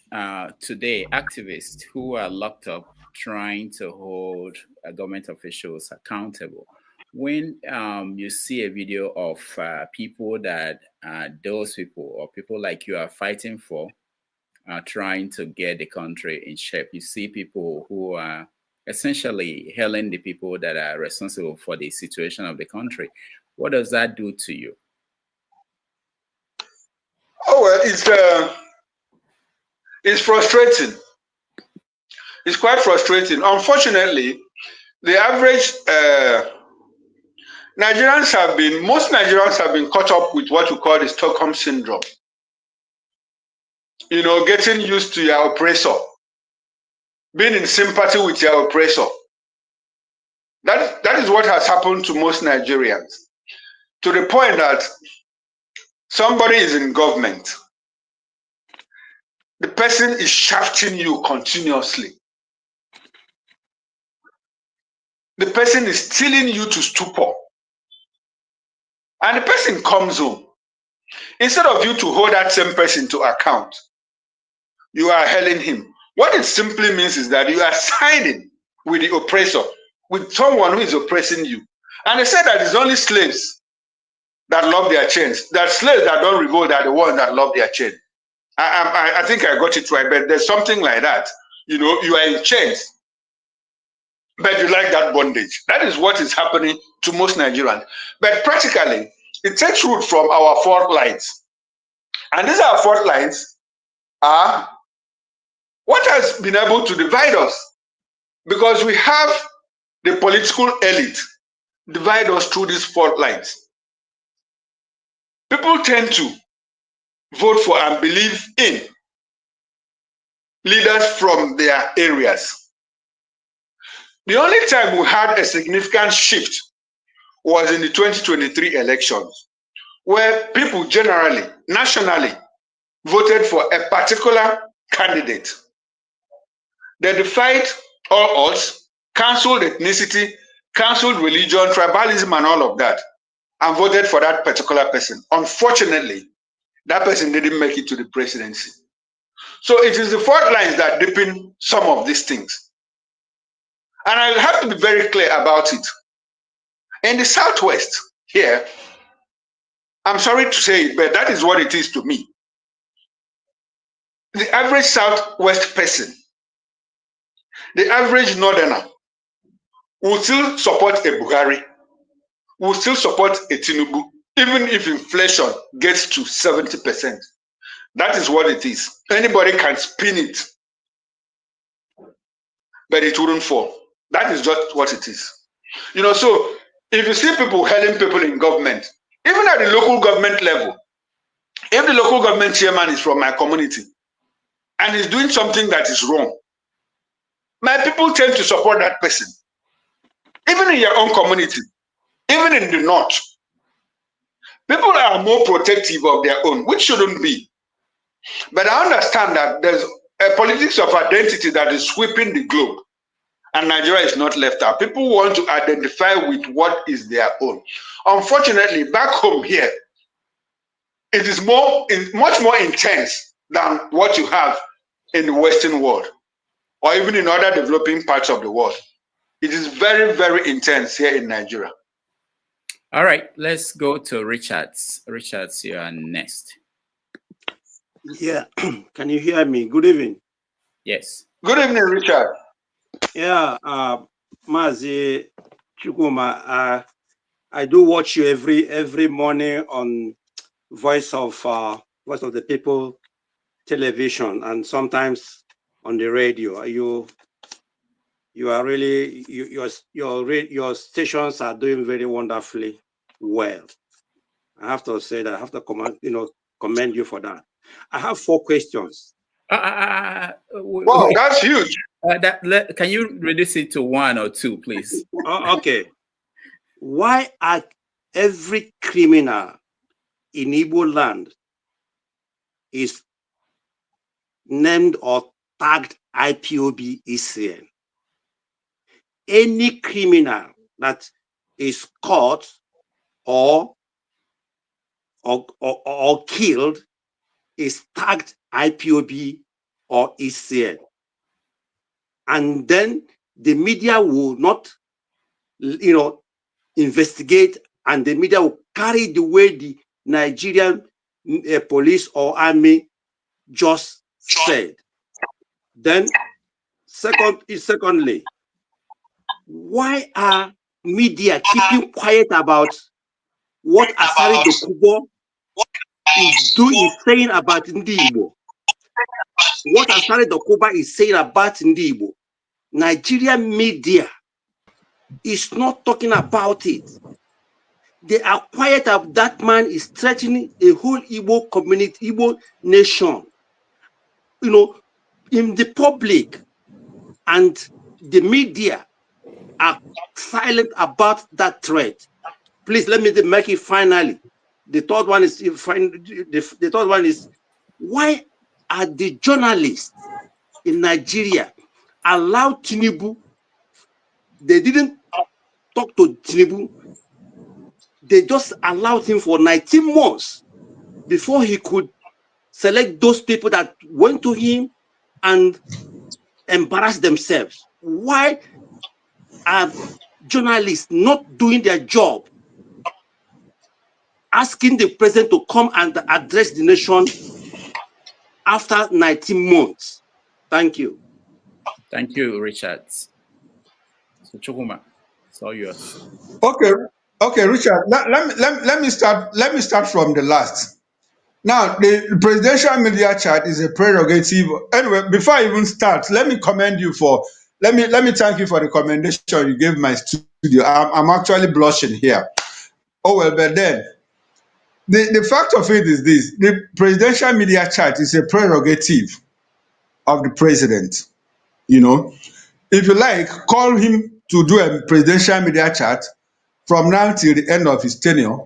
[SPEAKER 2] today, activists who are locked up trying to hold government officials accountable. When you see a video of people that those people or people like you are fighting for, trying to get the country in shape, you see people who are essentially hailing the people that are responsible for the situation of the country. What does that do to you?
[SPEAKER 5] Oh, well, it's frustrating. It's quite frustrating. Unfortunately, the average most Nigerians have been caught up with what you call the Stockholm syndrome. You know, getting used to your oppressor, being in sympathy with your oppressor. That is what has happened to most Nigerians, to the point that somebody is in government. The person is shafting you continuously. The person is stealing you to stupor. And the person comes home. Instead of you to hold that same person to account, you are hailing him. What it simply means is that you are siding with the oppressor, with someone who is oppressing you. And they said that it's only slaves that love their chains. That slaves that don't revolt are the ones that love their chain. I think I got it right, but there's something like that. You know, you are in chains, but you like that bondage. That is what is happening to most Nigerians. But practically, it takes root from our fault lines. And these are fault lines are what has been able to divide us, because we have the political elite divide us through these fault lines. People tend to vote for and believe in leaders from their areas. The only time we had a significant shift was in the 2023 elections, where people generally, nationally, voted for a particular candidate. They defied all odds, cancelled ethnicity, cancelled religion, tribalism, and all of that, and voted for that particular person. Unfortunately, that person didn't make it to the presidency. So it is the fault lines that deepen some of these things. And I have to be very clear about it. In the Southwest here, I'm sorry to say it, but that is what it is to me. The average Southwest person, the average Northerner, will still support a Buhari, will still support a Tinubu, even if inflation gets to 70%. That is what it is. Anybody can spin it, but it wouldn't fall. That is just what it is. You know, so if you see people hailing people in government, even at the local government level, if the local government chairman is from my community and is doing something that is wrong, my people tend to support that person. Even in your own community, even in the north, people are more protective of their own, which shouldn't be. But I understand that there's a politics of identity that is sweeping the globe, and Nigeria is not left out. People want to identify with what is their own. Unfortunately, back home here, it is much more intense than what you have in the Western world, or even in other developing parts of the world. It is very, very intense here in Nigeria.
[SPEAKER 2] All right, let's go to Richards. Richards, you are next.
[SPEAKER 10] Yeah, can you hear me? Good evening.
[SPEAKER 2] Yes.
[SPEAKER 5] Good evening, Richard.
[SPEAKER 10] Yeah, Mazi Chukwuma, I do watch you every morning on Voice of the People television and sometimes on the radio. You are really your stations are doing very wonderfully well. I have to say that. I have to commend you for that. I have 4 questions.
[SPEAKER 5] Wow, that's huge.
[SPEAKER 2] Can you reduce it to 1 or 2, please?
[SPEAKER 10] Okay. Why are every criminal in Igbo land is named or tagged IPOB ECN? Any criminal that is caught or killed is tagged IPOB or ECN. And then the media will not, investigate, and the media will carry the way the Nigerian police or army just said. Then, secondly, why are media keeping quiet about what Asari Dokubo is saying about Ndibo? What Asari Dokubo is saying about Ndibo? Nigerian media is not talking about it. They are quiet of that man is threatening a whole Igbo community, Igbo nation, in the public, and the media are silent about that threat. Please let me make it finally. The third one is why are the journalists in Nigeria allowed Tinubu? They didn't talk to Tinubu. They just allowed him for 19 months before he could select those people that went to him and embarrassed themselves. Why are journalists not doing their job, asking the president to come and address the nation after 19 months? Thank you.
[SPEAKER 2] Thank you, Richard. So Chukwuma, it's all yours.
[SPEAKER 11] Okay, Richard. Let me start from the last. Now, the presidential media chat is a prerogative. Anyway, before I even start, let me commend you for. Let me thank you for the commendation you gave my studio. I'm actually blushing here. Oh well, but then the fact of it is this: the presidential media chat is a prerogative of the president. If you like, call him to do a presidential media chat from now till the end of his tenure.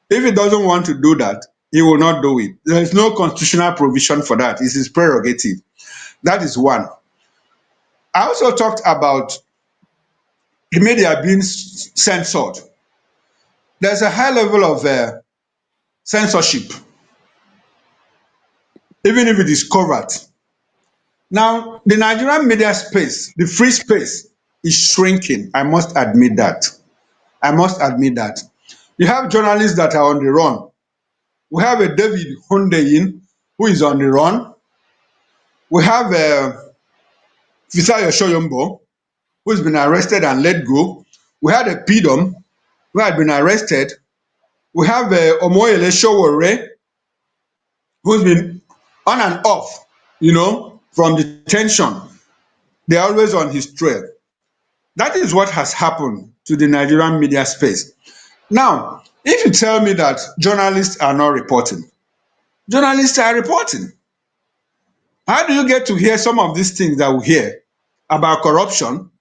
[SPEAKER 11] If he doesn't want to do that, he will not do it. There is no constitutional provision for that. It's his prerogative. That is one. I also talked about the media being censored. There's a high level of censorship, even if it is covert. Now, the Nigerian media space, the free space, is shrinking. I must admit that. You have journalists that are on the run. We have a David Hundeyin who is on the run. We have Fisayo Shoyombo who has been arrested and let go. We had a Pidom who had been arrested. We have Omoyele Showore who's been on and off, from detention. They're always on his trail. That is what has happened to the Nigerian media space. Now, if you tell me that journalists are not reporting, journalists are reporting. How do you get to hear some of these things that we hear about corruption,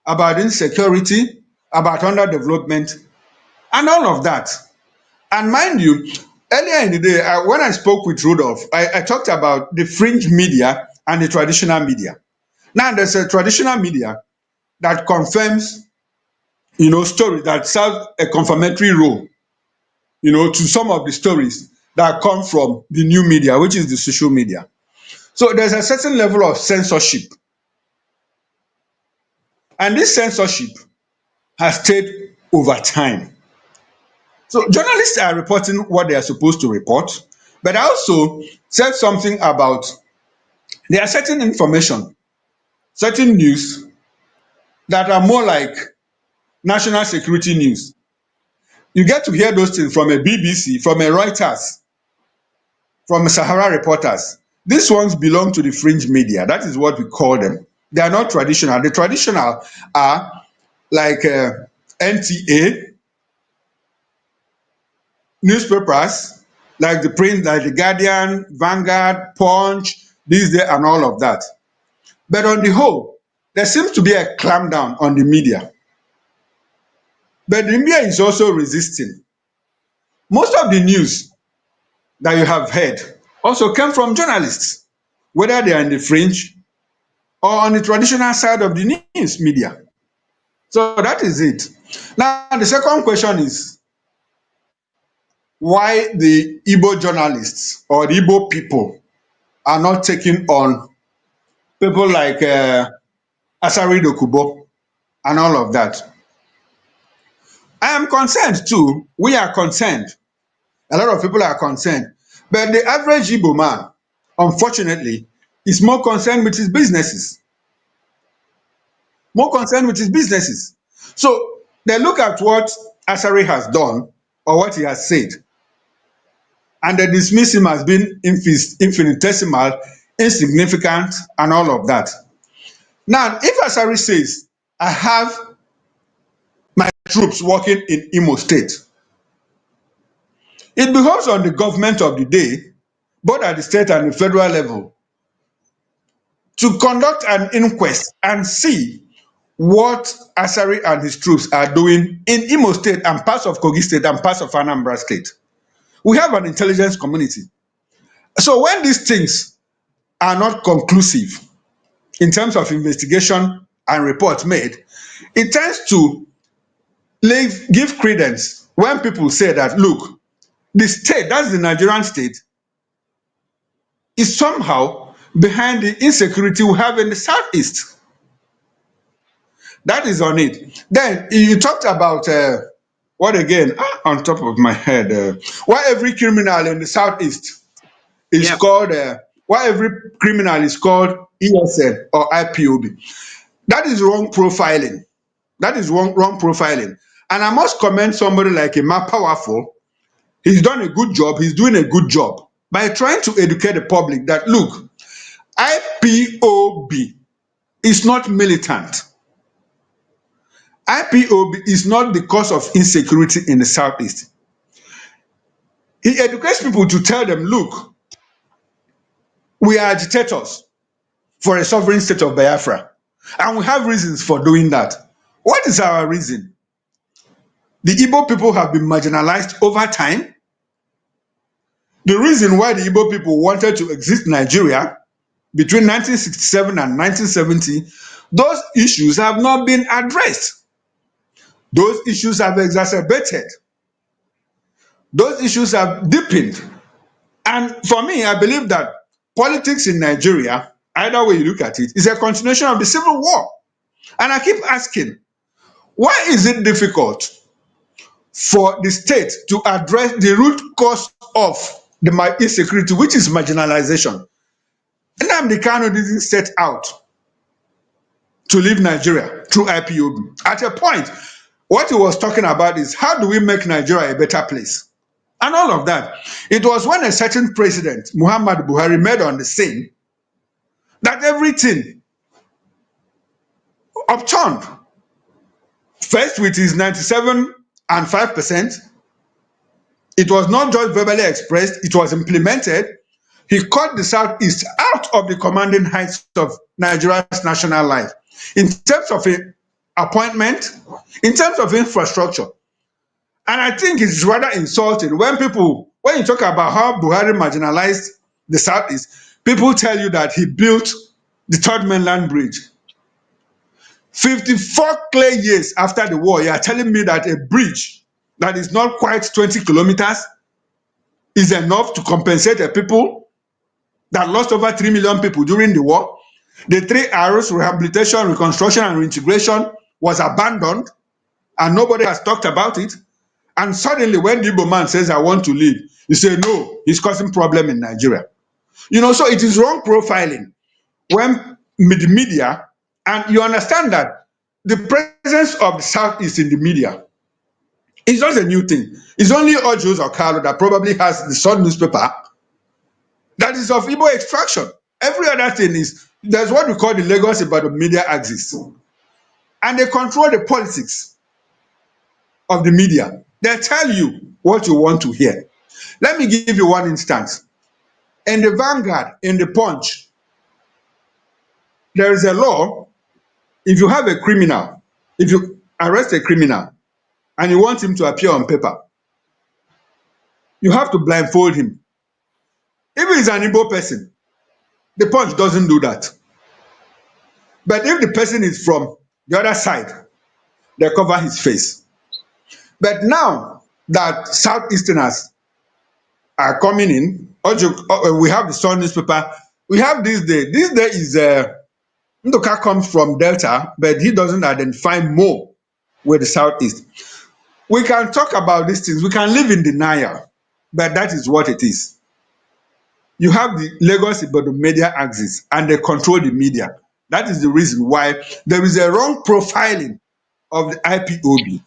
[SPEAKER 11] about insecurity, about underdevelopment, and all of that? And mind you, earlier in the day, when I spoke with Rudolph, I talked about the fringe media and the traditional media. Now, there's a traditional media that confirms, stories that serve a confirmatory role, to some of the stories that come from the new media, which is the social media. So there's a certain level of censorship. And this censorship has stayed over time. So journalists are reporting what they are supposed to report, but I also said something about there are certain information, certain news that are more like national security news. You get to hear those things from a BBC, from a Reuters, from Sahara Reporters. These ones belong to the fringe media. That is what we call them. They are not traditional. The traditional are like NTA, newspapers, like the print, like the Guardian, Vanguard, Punch, this, there, and all of that. But on the whole, there seems to be a clampdown on the media. But the media is also resisting. Most of the news that you have heard also came from journalists, whether they are in the fringe or on the traditional side of the news media. So that is it. Now, the second question is why the Igbo journalists or the Igbo people are not taking on people like Asari Dokubo and all of that. I am concerned too. We are concerned. A lot of people are concerned. But the average Igbo man, unfortunately, is more concerned with his businesses. More concerned with his businesses. So they look at what Asari has done or what he has said, and they dismiss him as being infinitesimal, insignificant, and all of that. Now, if Asari says, I have my troops working in Imo State, it behoves on the government of the day, both at the state and the federal level, to conduct an inquest and see what Asari and his troops are doing in Imo State and parts of Kogi State and parts of Anambra State. We have an intelligence community. So when these things are not conclusive in terms of investigation and reports made, it tends to give credence when people say that, look, the state, that's the Nigerian state, is somehow behind the insecurity we have in the southeast. That is on it. Then you talked about what again? On top of my head, why every criminal in the southeast is called why every criminal is called ESN or IPOB. That is wrong profiling. That is wrong profiling. And I must commend somebody like Emma Powerful. He's done a good job. He's doing a good job by trying to educate the public that, look, IPOB is not militant. IPOB is not the cause of insecurity in the southeast. He educates people to tell them, look, we are agitators for a sovereign state of Biafra, and we have reasons for doing that. What is our reason? The Igbo people have been marginalized over time. The reason why the Igbo people wanted to exist in Nigeria between 1967 and 1970, those issues have not been addressed. Those issues have exacerbated. Those issues have deepened. And for me, I believe that politics in Nigeria, either way you look at it, is a continuation of the Civil War. And I keep asking, why is it difficult for the state to address the root cause of the insecurity, which is marginalization? Nnamdi Kanu didn't set out to leave Nigeria through IPOB. At a point, what he was talking about is how do we make Nigeria a better place? And all of that. It was when a certain president, Muhammad Buhari, made on the scene that everything upturned. First with his 97.5%, it was not just verbally expressed, it was implemented. He cut the Southeast out of the commanding heights of Nigeria's national life in terms of appointment, in terms of infrastructure. And I think it's rather insulting when you talk about how Buhari marginalized the Southeast, people tell you that he built the Third Mainland Bridge. 54 clear years after the war, you are telling me that a bridge that is not quite 20 kilometers is enough to compensate the people that lost over 3 million people during the war. The 3 R's, rehabilitation, reconstruction, and reintegration, was abandoned, and nobody has talked about it. And suddenly, when the Igbo man says, I want to leave, you say, no, he's causing problem in Nigeria. So it is wrong profiling when the media, and you understand that the presence of the Southeast in the media is not a new thing. It's only Ojos or Carlo that probably has the Sun newspaper that is of Igbo extraction. Every other thing is, there's what we call the Lagos Ibadan media axis. And they control the politics of the media. They tell you what you want to hear. Let me give you one instance. In the Vanguard, in the Punch, there is a law. If you have a criminal, if you arrest a criminal and you want him to appear on paper, you have to blindfold him. If he's an Igbo person, the Punch doesn't do that. But if the person is from the other side, they cover his face. But now that Southeasterners are coming in, we have the Sun newspaper, we have this day. This day is Ndoka comes from Delta, but he doesn't identify more with the Southeast. We can talk about these things, we can live in denial, but that is what it is. You have the Lagos Ibadan media axis and they control the media. That is the reason why there is a wrong profiling of the IPOB.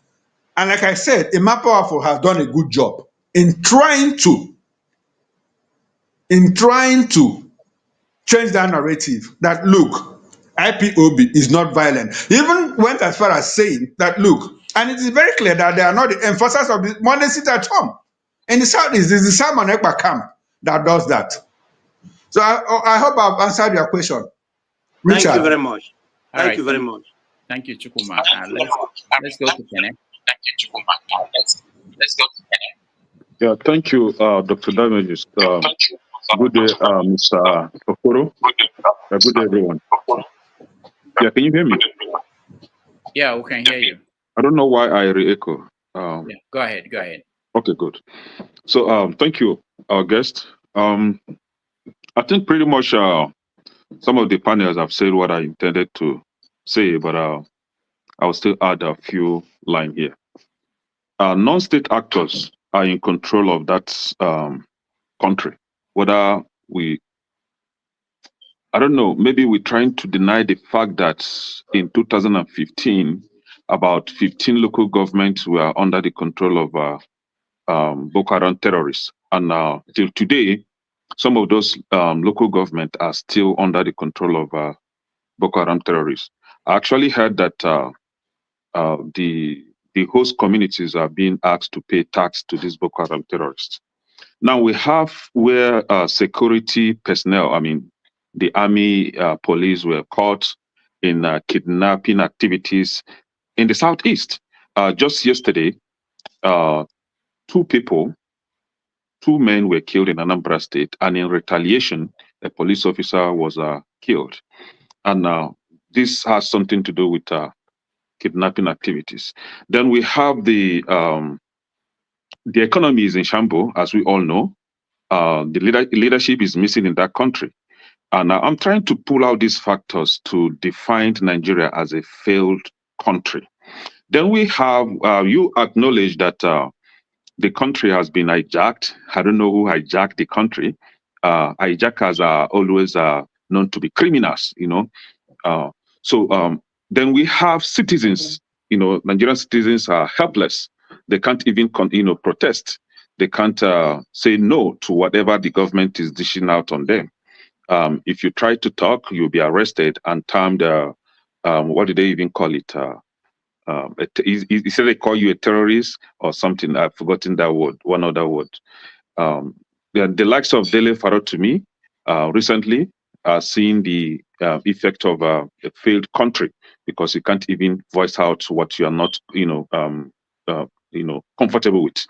[SPEAKER 11] And like I said, Emma Powerful has done a good job in trying to change that narrative that, look, IPOB is not violent. He even went as far as saying that, look, and it is very clear that they are not the enforcers of the money sit at home. In the Southeast, it's the Simon Ekpa camp that does that. So I hope I've answered your question. Richard.
[SPEAKER 10] Thank you very much.
[SPEAKER 2] Thank
[SPEAKER 10] you very much.
[SPEAKER 2] Thank you, Chukwuma. Let's go to Kenneth.
[SPEAKER 12] Thank you, Chukwuma. Let's go to Kenneth. Yeah, thank you, Dr. Damages. Good day, Mr. Okoro. Good day, everyone. Yeah, can you hear me?
[SPEAKER 2] Yeah, we can hear you.
[SPEAKER 12] I don't know why I re-echo.
[SPEAKER 2] Yeah, go ahead.
[SPEAKER 12] Okay, good. So, thank you, our guest. I think pretty much some of the panels have said what I intended to say, but I will still add a few lines here. Non-state actors are in control of that country. Whether I don't know, maybe we're trying to deny the fact that in 2015, about 15 local governments were under the control of Boko Haram terrorists. And till today, some of those local governments are still under the control of Boko Haram terrorists. I actually heard that the host communities are being asked to pay tax to these Boko Haram terrorists. Now we have where security personnel, I mean, the army, police were caught in kidnapping activities in the Southeast. Just yesterday, two men were killed in Anambra State, and in retaliation, a police officer was killed. And this has something to do with kidnapping activities. Then we have the economy is in shambles, as we all know. The leadership is missing in that country. And I'm trying to pull out these factors to define Nigeria as a failed country. Then we have, you acknowledge that the country has been hijacked. I don't know who hijacked the country. Hijackers are always known to be criminals, you know. Then we have citizens, you know, Nigerian citizens are helpless. They can't even, protest. They can't say no to whatever the government is dishing out on them. If you try to talk, you'll be arrested and termed, what do they even call it? He said they call you a terrorist or something. I've forgotten that word, one other word. The likes of Dele Farot to me recently are seeing the effect of a failed country, because you can't even voice out what you are not, comfortable with.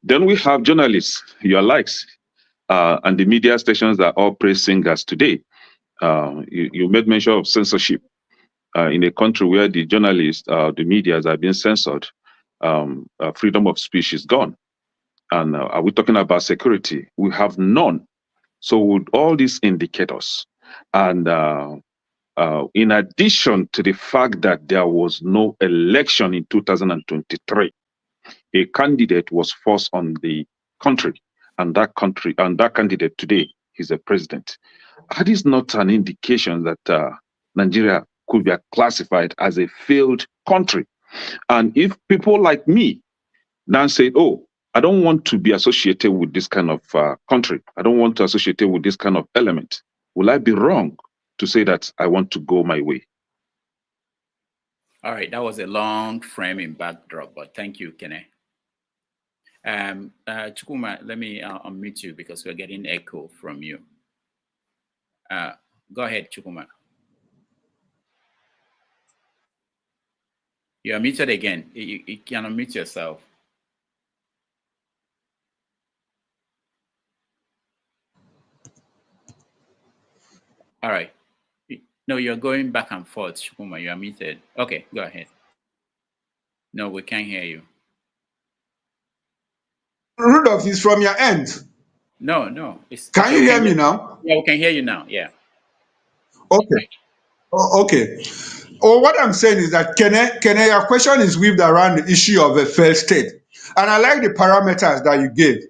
[SPEAKER 12] Then we have journalists, your likes, and the media stations are all praise singers today. You made mention of censorship. In a country where the journalists, the media are being censored, freedom of speech is gone. And are we talking about security? We have none. So with all these indicators, and in addition to the fact that there was no election in 2023, a candidate was forced on the country, and that candidate today is a president. That is not an indication that Nigeria could be classified as a failed country. And if people like me now say, oh, I don't want to be associated with this kind of country. I don't want to associate with this kind of element. Will I be wrong to say that I want to go my way?
[SPEAKER 2] All right, that was a long framing backdrop, but thank you, Kene. Chukwuma, let me unmute you because we're getting echo from you. Go ahead, Chukwuma. You are muted again. You can unmute yourself. All right. No, you're going back and forth, Chukwuma. You are muted. Okay, go ahead. No, we can't hear you.
[SPEAKER 11] Rudolph, is from your end.
[SPEAKER 2] No.
[SPEAKER 11] Can you hear me now?
[SPEAKER 2] Yeah, we can hear you now. Yeah.
[SPEAKER 11] Okay. Okay. What I'm saying is that Kene, your question is weaved around the issue of a failed state. And I like the parameters that you gave.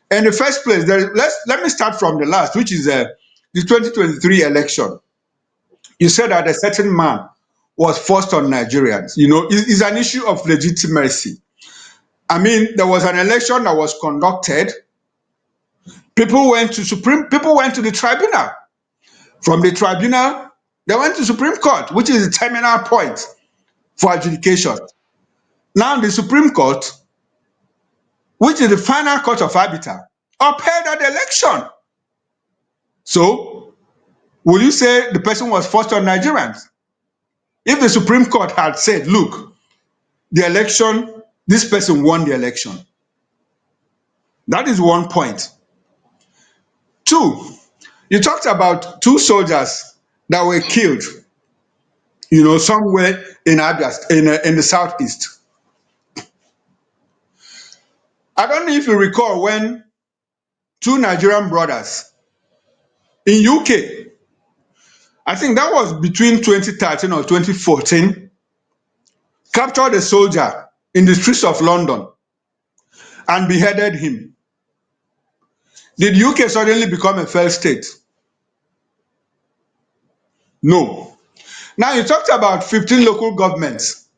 [SPEAKER 11] In the first place, let me start from the last, which is the 2023 election. You said that a certain man was forced on Nigerians. You know, it's an issue of legitimacy. I mean, there was an election that was conducted. People went to the tribunal. From the tribunal, they went to Supreme Court, which is the terminal point for adjudication. Now the Supreme Court, which is the final court of arbiter, upheld that election. So, will you say the person was forced on Nigerians? If the Supreme Court had said, look, the election, this person won the election. That is one point. Two, you talked about 2 soldiers that were killed, you know, somewhere in Abia, in the southeast. I don't know if you recall when 2 Nigerian brothers in UK, I think that was between 2013 or 2014, captured a soldier in the streets of London and beheaded him. Did UK suddenly become a failed state? No. Now you talked about 15 local governments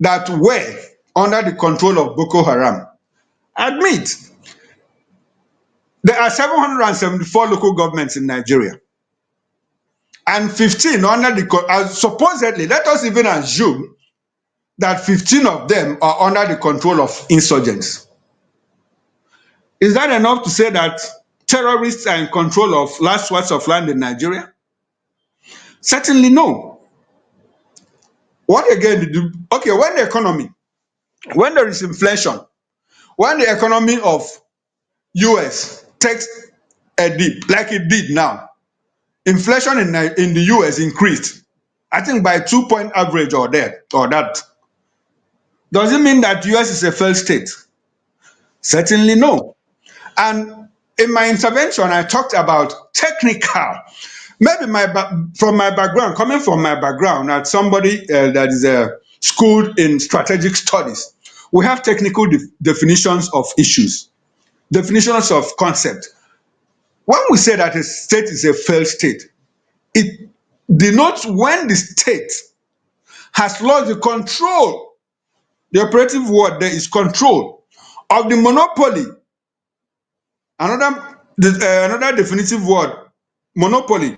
[SPEAKER 11] that were under the control of Boko Haram. Admit, there are 774 local governments in Nigeria. And 15 under the, supposedly, let us even assume that 15 of them are under the control of insurgents. Is that enough to say that terrorists are in control of large swaths of land in Nigeria? Certainly no. What again did you, okay, when there is inflation, when the economy of US takes a dip, like it did now, inflation in the US increased, I think by 2-point average or that. Does it mean that US is a failed state? Certainly no. And in my intervention, I talked about technical. Maybe from my background, coming from my background, as somebody that is schooled in strategic studies, we have technical definitions of issues, definitions of concept. When we say that a state is a failed state, it denotes when the state has lost the control. The operative word there is control of the monopoly. Another definitive word, monopoly,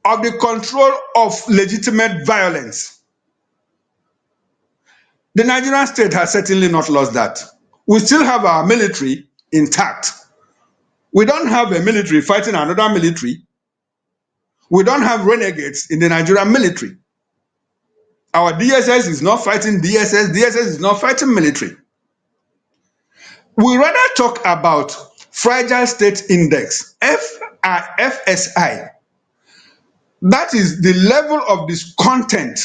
[SPEAKER 11] of the control of legitimate violence. The Nigerian state has certainly not lost that. We still have our military intact. We don't have a military fighting another military. We don't have renegades in the Nigerian military. Our DSS is not fighting DSS. DSS is not fighting military. We rather talk about fragile state index, FSI. That is the level of discontent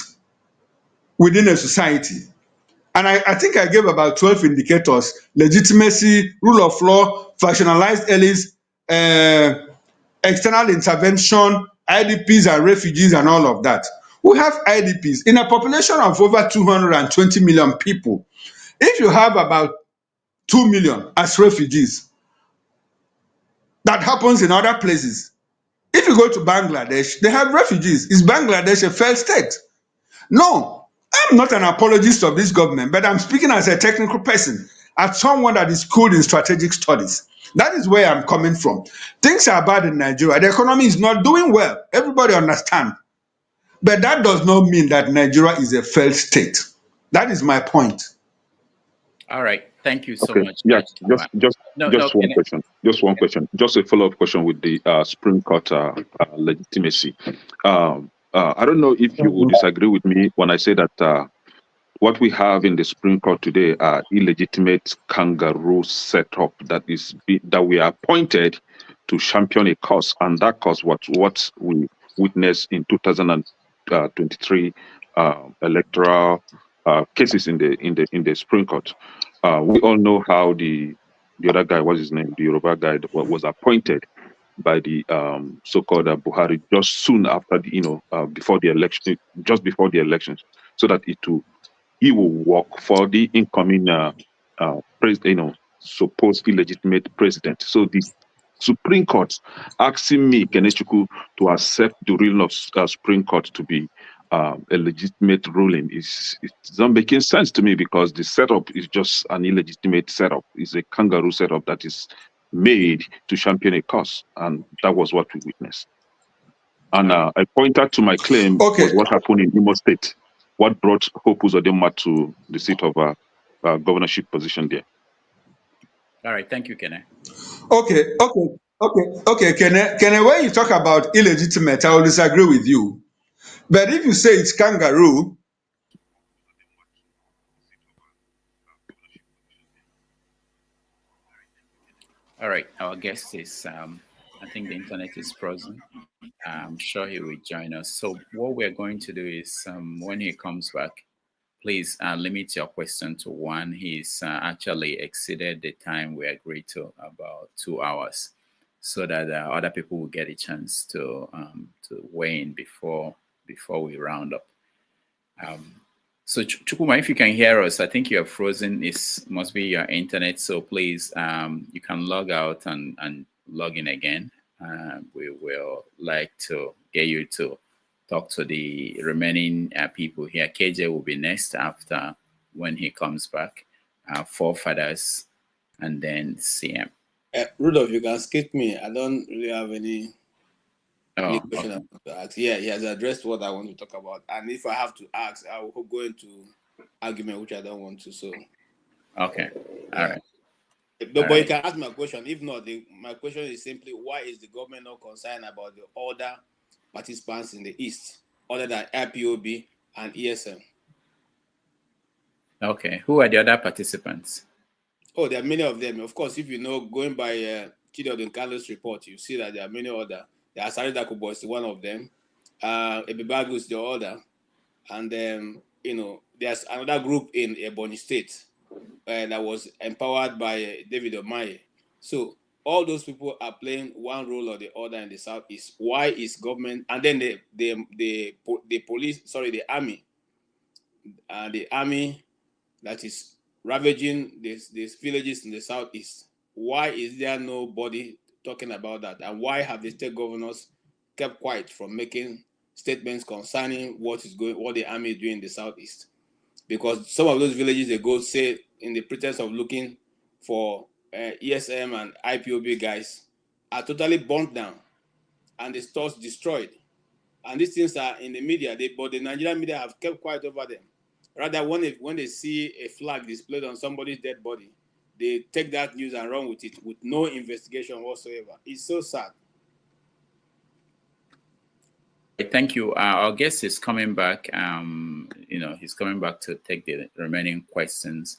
[SPEAKER 11] within a society. And I think I gave about 12 indicators: legitimacy, rule of law, factionalized elites, external intervention, IDPs and refugees and all of that. We have IDPs in a population of over 220 million people. If you have about 2 million as refugees, that happens in other places. If you go to Bangladesh, they have refugees. Is Bangladesh a failed state? No. I'm not an apologist of this government, but I'm speaking as a technical person. as someone that is schooled in strategic studies. That is where I'm coming from. Things are bad in Nigeria. The economy is not doing well. Everybody understand. But that does not mean that Nigeria is a failed state. That is my point.
[SPEAKER 2] All right. Thank you so
[SPEAKER 12] Okay.
[SPEAKER 2] much.
[SPEAKER 12] Yeah.
[SPEAKER 2] No,
[SPEAKER 12] Just one
[SPEAKER 2] can I?
[SPEAKER 12] question. Just one question. Just a follow-up question with the Supreme Court legitimacy. I don't know if you would disagree with me when I say that what we have in the Supreme Court today are illegitimate kangaroo setup that we are appointed to champion a cause, and that cause what we witnessed in 2023 electoral cases in the Supreme Court. We all know how the other guy, what's his name, the Yoruba guy, was appointed by the so-called Buhari just soon after before the election, just before the elections, so that he will work for the incoming supposed illegitimate president. So the Supreme Court asking me, Kenechukwu, to accept the ruling of Supreme Court to be a legitimate ruling it doesn't making sense to me, because the setup is just an illegitimate setup. It's a kangaroo setup that is made to champion a cause, and that was what we witnessed. And I pointed to my claim was what happened in Imo State, what brought Hope Uzodinma to the seat of governorship position there.
[SPEAKER 2] All right. Thank you, Kene.
[SPEAKER 11] Okay, Kene, when you talk about illegitimate, I will disagree with you. But if you say it's kangaroo,
[SPEAKER 2] All right. Our guest is, I think the internet is frozen. I'm sure he will join us. So what we're going to do is when he comes back, please limit your question to one. He's actually exceeded the time we agreed to, about 2 hours, so that other people will get a chance to weigh in before we round up. So Chukwuma, if you can hear us, I think you are frozen. It must be your internet. So please, you can log out and log in again. We will like to get you to talk to the remaining people here. KJ will be next after when he comes back. Forefathers, and then CM.
[SPEAKER 13] Rudolph, you can skip me. I don't really have any question I want to ask. Yeah, he has addressed what I want to talk about. And if I have to ask, I will go into argument, which I don't want to. So,
[SPEAKER 2] okay, all right.
[SPEAKER 13] But you can ask my question. If not, my question is simply, why is the government not concerned about the other participants in the East, other than IPOB and ESM?
[SPEAKER 2] Okay, who are the other participants?
[SPEAKER 13] Oh, there are many of them. Of course, if you know, going by Chidi Carlos report, you see that there are many other. The Asari Dakubo is one of them. Ebibagu is the other. And then, there's another group in Ebonyi State that was empowered by David Omaye. So all those people are playing one role or the other in the Southeast. Why is government, and then the police, the army, that is ravaging these villages in the Southeast. Why is there nobody talking about that? And why have the state governors kept quiet from making statements concerning what the army is doing in the Southeast? Because some of those villages they go, say, in the pretense of looking for ESM and IPOB guys, are totally burnt down and the stores destroyed. And these things are in the media, but the Nigerian media have kept quiet over them. Rather, when they see a flag displayed on somebody's dead body, they take that news and run with it with no investigation whatsoever. It's so sad.
[SPEAKER 2] Thank you. Our guest is coming back. He's coming back to take the remaining questions.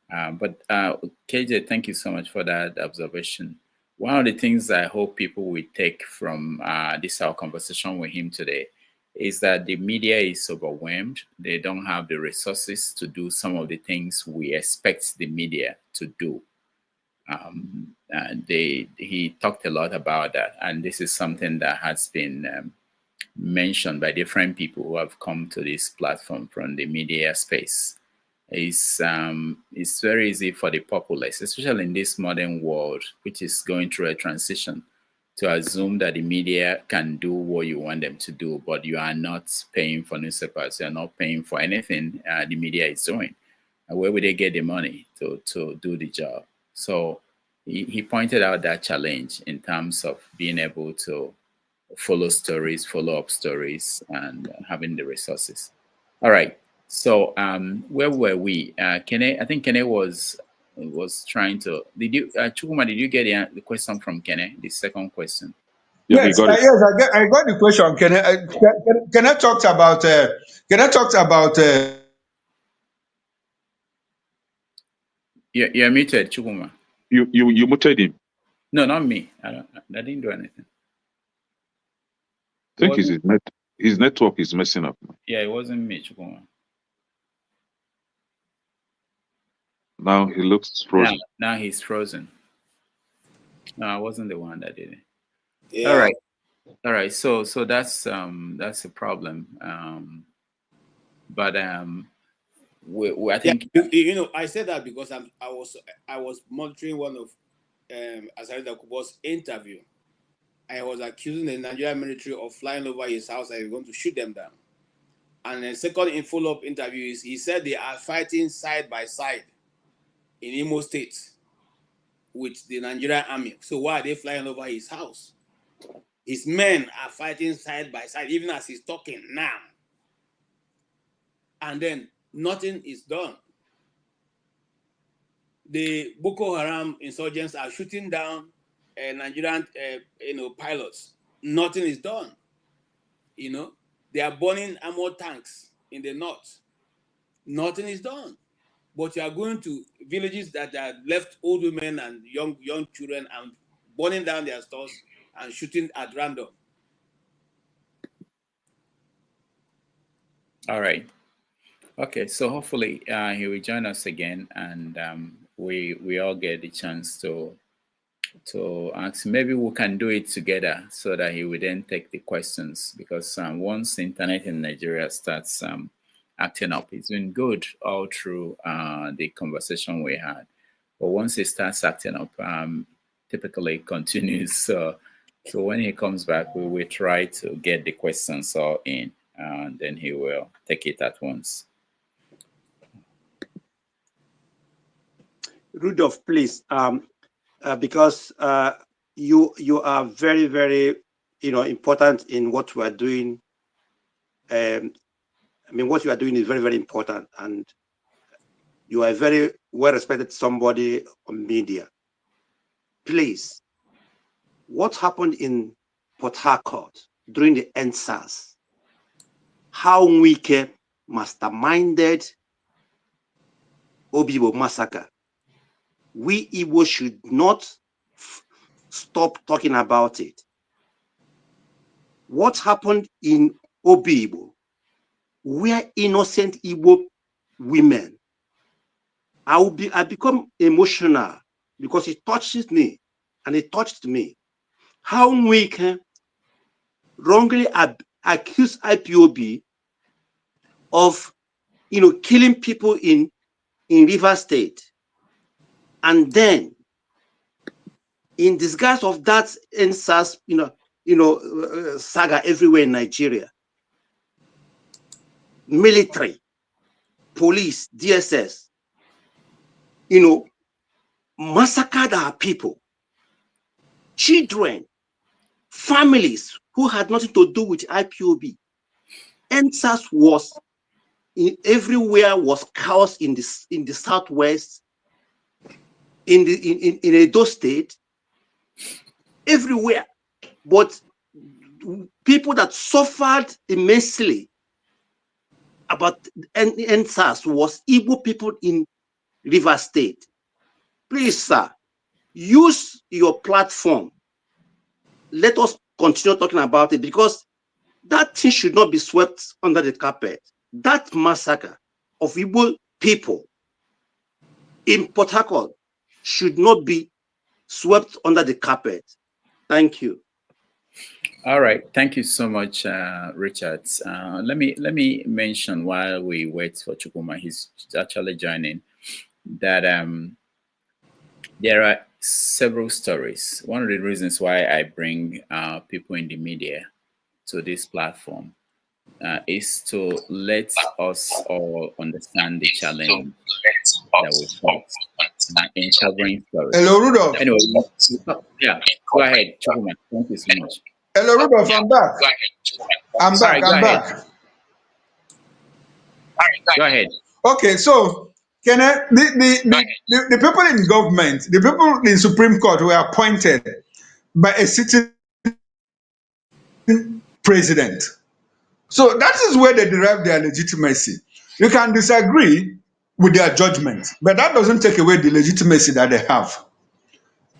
[SPEAKER 2] But KJ, thank you so much for that observation. One of the things I hope people will take from our conversation with him today is that the media is overwhelmed. They don't have the resources to do some of the things we expect the media to do. He talked a lot about that, and this is something that has been mentioned by different people who have come to this platform from the media space. It's very easy for the populace, especially in this modern world, which is going through a transition, to assume that the media can do what you want them to do, but you are not paying for newspapers, you're not paying for anything the media is doing. Where would they get the money to do the job? So he pointed out that challenge in terms of being able to follow stories, follow up stories, and having the resources. All right. So where were we? Kene, I think Kene was trying to. Did you, Chukwuma? Did you get the question from Kene? The second question.
[SPEAKER 12] Yeah, he got it.
[SPEAKER 11] Yes, I got the question. Can I talk about
[SPEAKER 2] You're muted, Chukwuma.
[SPEAKER 12] You muted him.
[SPEAKER 2] No, not me. I didn't do anything.
[SPEAKER 12] I think his network is messing up.
[SPEAKER 2] Yeah, it wasn't me, Chukwuma.
[SPEAKER 12] Now he looks frozen.
[SPEAKER 2] Now he's frozen. No, I wasn't the one that did it.
[SPEAKER 13] Yeah.
[SPEAKER 2] All right. So that's a problem. But I think
[SPEAKER 13] I said that because I was monitoring one of Asari Kubo's interview. I was accusing the Nigerian military of flying over his house and he was going to shoot them down. And the second in follow-up interview is he said they are fighting side by side in Imo State with the Nigerian army. So why are they flying over his house? His men are fighting side by side, even as he's talking now. And then nothing is done. The Boko Haram insurgents are shooting down Nigerian pilots. Nothing is done. They are burning armored tanks in the north. Nothing is done. But you are going to villages that are left old women and young children and burning down their stores and shooting at random.
[SPEAKER 2] All right. Okay, so hopefully he will join us again, and we all get the chance to ask. Maybe we can do it together so that he will then take the questions, because once the internet in Nigeria starts acting up, it's been good all through the conversation we had, but once it starts acting up, typically it continues. So when he comes back, we will try to get the questions all in, and then he will take it at once.
[SPEAKER 10] Rudolph, please, because you are very, very, important in what we are doing. What you are doing is very, very important, and you are a very well-respected somebody on media. Please, what happened in Port Harcourt during the NSAS? How Wike masterminded Obibo massacre? We Igbo should not stop talking about it. What happened in Obibo, where innocent Igbo women, I become emotional because it touches me and it touched me. How Wike wrongly accused IPOB of, killing people in Rivers State, and then, in disguise of that NSAS, saga everywhere in Nigeria, military, police, DSS, massacred our people, children, families who had nothing to do with IPOB. NSAS was everywhere, was chaos in the southwest, in Edo State, everywhere. But people that suffered immensely about NSAS was Igbo people in Rivers State. Please, sir, use your platform. Let us continue talking about it, because that thing should not be swept under the carpet. That massacre of Igbo people in Port Harcourt should not be swept under the carpet. Thank you.
[SPEAKER 2] All right, thank you so much, Richard. Let me mention, while we wait for Chukwuma, he's actually joining, that there are several stories. One of the reasons why I bring people in the media to this platform is to let us all understand the challenge that we fought in covering stories.
[SPEAKER 11] Hello, Rudolph.
[SPEAKER 2] Anyway, yeah, go ahead, Chukwuma. Thank you so much.
[SPEAKER 11] Hello, Rudolph. I'm back. I'm back.
[SPEAKER 2] Go
[SPEAKER 11] I'm
[SPEAKER 2] ahead.
[SPEAKER 11] back.
[SPEAKER 2] Go ahead.
[SPEAKER 11] Okay, so can I, the people in government, the people in Supreme Court were appointed by a sitting president. So that is where they derive their legitimacy. You can disagree with their judgment, but that doesn't take away the legitimacy that they have.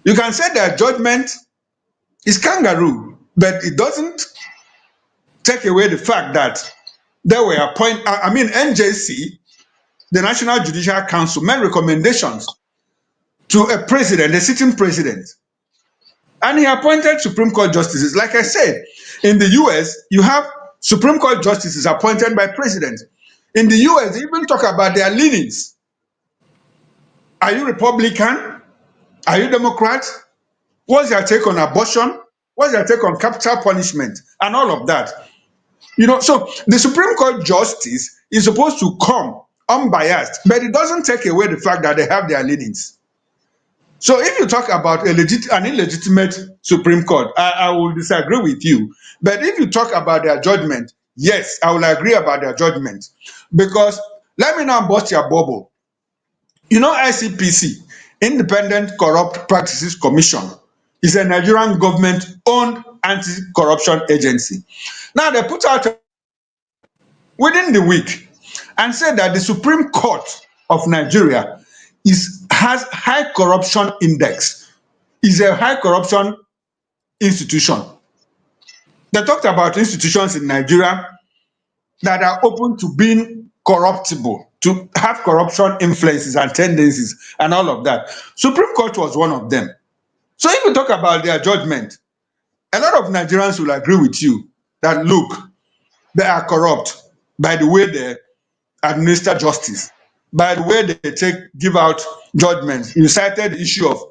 [SPEAKER 11] You can say their judgment is kangaroo, but it doesn't take away the fact that they were appointed. I mean, NJC, the National Judicial Council, made recommendations to a president, a sitting president, and he appointed Supreme Court justices. Like I said, in the US, you have Supreme Court justices appointed by presidents. In the US, they even talk about their leanings. Are you Republican? Are you Democrat? What's your take on abortion? What's your take on capital punishment? And all of that. You know, so the Supreme Court justice is supposed to come unbiased, but it doesn't take away the fact that they have their leanings. So if you talk about an illegitimate Supreme Court, I will disagree with you. But if you talk about their judgment, yes, I will agree about their judgment. Because let me now bust your bubble. You know, ICPC, Independent Corrupt Practices Commission, is a Nigerian government-owned anti-corruption agency. Now they put out within the week and said that the Supreme Court of Nigeria has high corruption index, is a high corruption institution. They talked about institutions in Nigeria that are open to being corruptible, to have corruption influences and tendencies and all of that. Supreme Court was one of them. So if you talk about their judgment, a lot of Nigerians will agree with you that, look, they are corrupt by the way they administer justice, by the way they give out judgments. You cited the issue of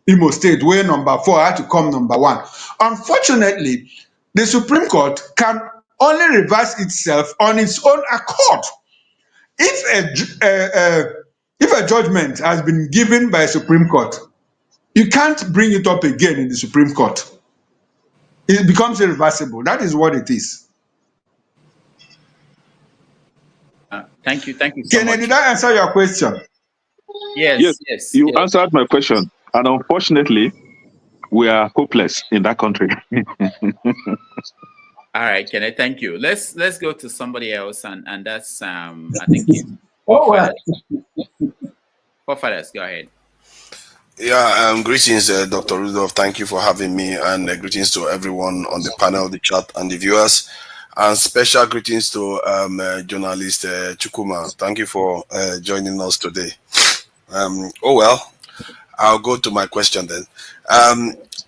[SPEAKER 11] Imo State, where number 4 had to come number 1. Unfortunately, the Supreme Court can only reverse itself on its own accord. If a judgment has been given by a Supreme Court, you can't bring it up again in the Supreme Court. It becomes irreversible. That is what it is.
[SPEAKER 2] Thank you so
[SPEAKER 11] Kenny,
[SPEAKER 2] much.
[SPEAKER 11] did I answer your question?
[SPEAKER 2] Yes.
[SPEAKER 12] You answered my question, and unfortunately, we are hopeless in that country.
[SPEAKER 2] All right, Kenny, thank you. Let's go to somebody else, and that's I think Forefathers, go ahead.
[SPEAKER 14] Yeah, greetings, Dr. Rudolph. Thank you for having me, and greetings to everyone on the panel, the chat, and the viewers. And special greetings to journalist Chukwuma. Thank you for joining us today. I'll go to my question then.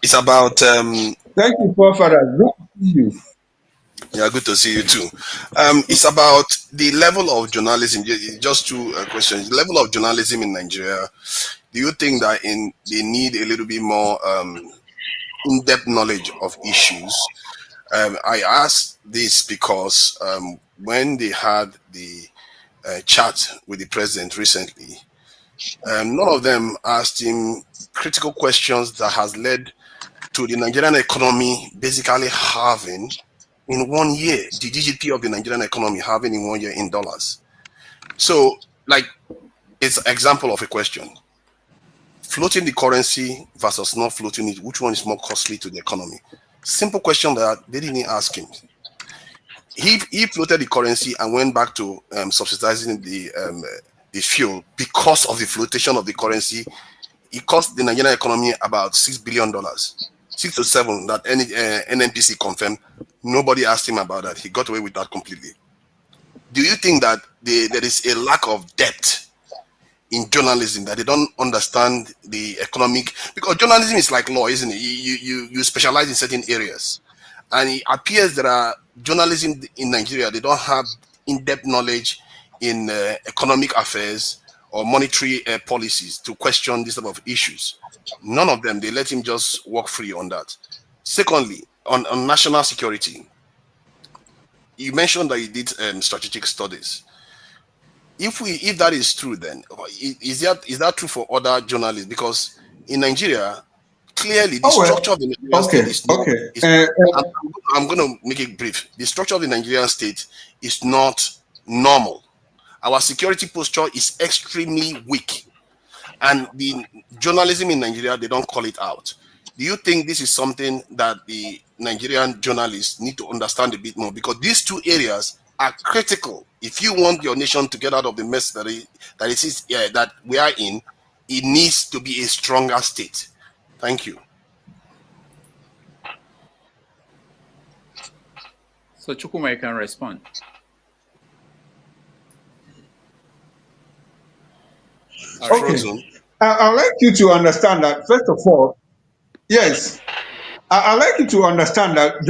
[SPEAKER 14] It's about...
[SPEAKER 11] Thank you, Forefathers. Good to see you.
[SPEAKER 14] Yeah, good to see you too. It's about the level of journalism. Just two questions. The level of journalism in Nigeria. Do you think that they need a little bit more in-depth knowledge of issues? I ask this because when they had the chat with the president recently, none of them asked him critical questions that has led to the Nigerian economy basically having in 1 year, the GDP of the Nigerian economy having in 1 year in dollars. So, like, it's an example of a question. Floating the currency versus not floating it, which one is more costly to the economy? Simple question that they didn't ask him. He floated the currency and went back to subsidizing the fuel because of the flotation of the currency. It cost the Nigerian economy about $6 billion. 6 to 7 that NNPC confirmed. Nobody asked him about that. He got away with that completely. Do you think that there is a lack of depth in journalism, that they don't understand the economic? Because journalism is like law, isn't it? You specialize in certain areas, and it appears that journalism in Nigeria, they don't have in-depth knowledge in economic affairs or monetary policies to question this type of issues. None of them. They let him just walk free on that. Secondly, on national security, you mentioned that you did strategic studies. If that is true, then is that true for other journalists? Because in Nigeria, clearly the
[SPEAKER 11] Oh
[SPEAKER 14] structure
[SPEAKER 11] well.
[SPEAKER 14] of the Nigerian state is not.
[SPEAKER 11] Okay.
[SPEAKER 14] I'm going to make it brief. The structure of the Nigerian state is not normal. Our security posture is extremely weak, and the journalism in Nigeria, they don't call it out. Do you think this is something that the Nigerian journalists need to understand a bit more? Because these two areas are critical. If you want your nation to get out of the mess that that we are in, it needs to be a stronger state. Thank you.
[SPEAKER 2] So Chukwuma can respond.
[SPEAKER 11] Okay. I'd like you to understand that, first of all, yes, I'd like you to understand that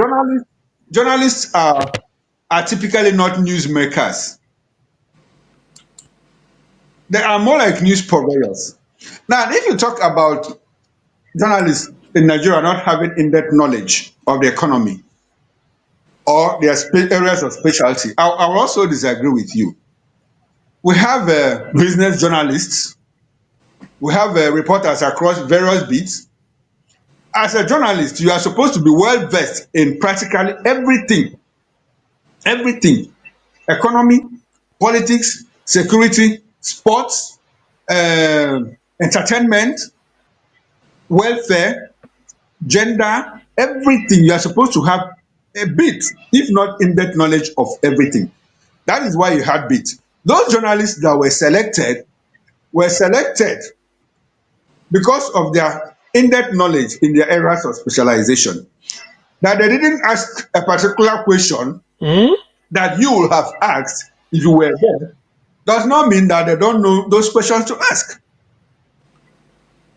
[SPEAKER 11] journalists are typically not newsmakers. They are more like news purveyors. Now, if you talk about journalists in Nigeria not having in-depth knowledge of the economy or their areas of specialty, I'll also disagree with you. We have business journalists, we have reporters across various beats. As a journalist, you are supposed to be well versed in practically everything: economy, politics, security, sports, entertainment, welfare, gender, everything. You are supposed to have a bit, if not in-depth knowledge of everything. That is why you had bit. Those journalists that were selected because of their in-depth knowledge in their areas of specialization. That they didn't ask a particular question that you would have asked if you were there does not mean that they don't know those questions to ask.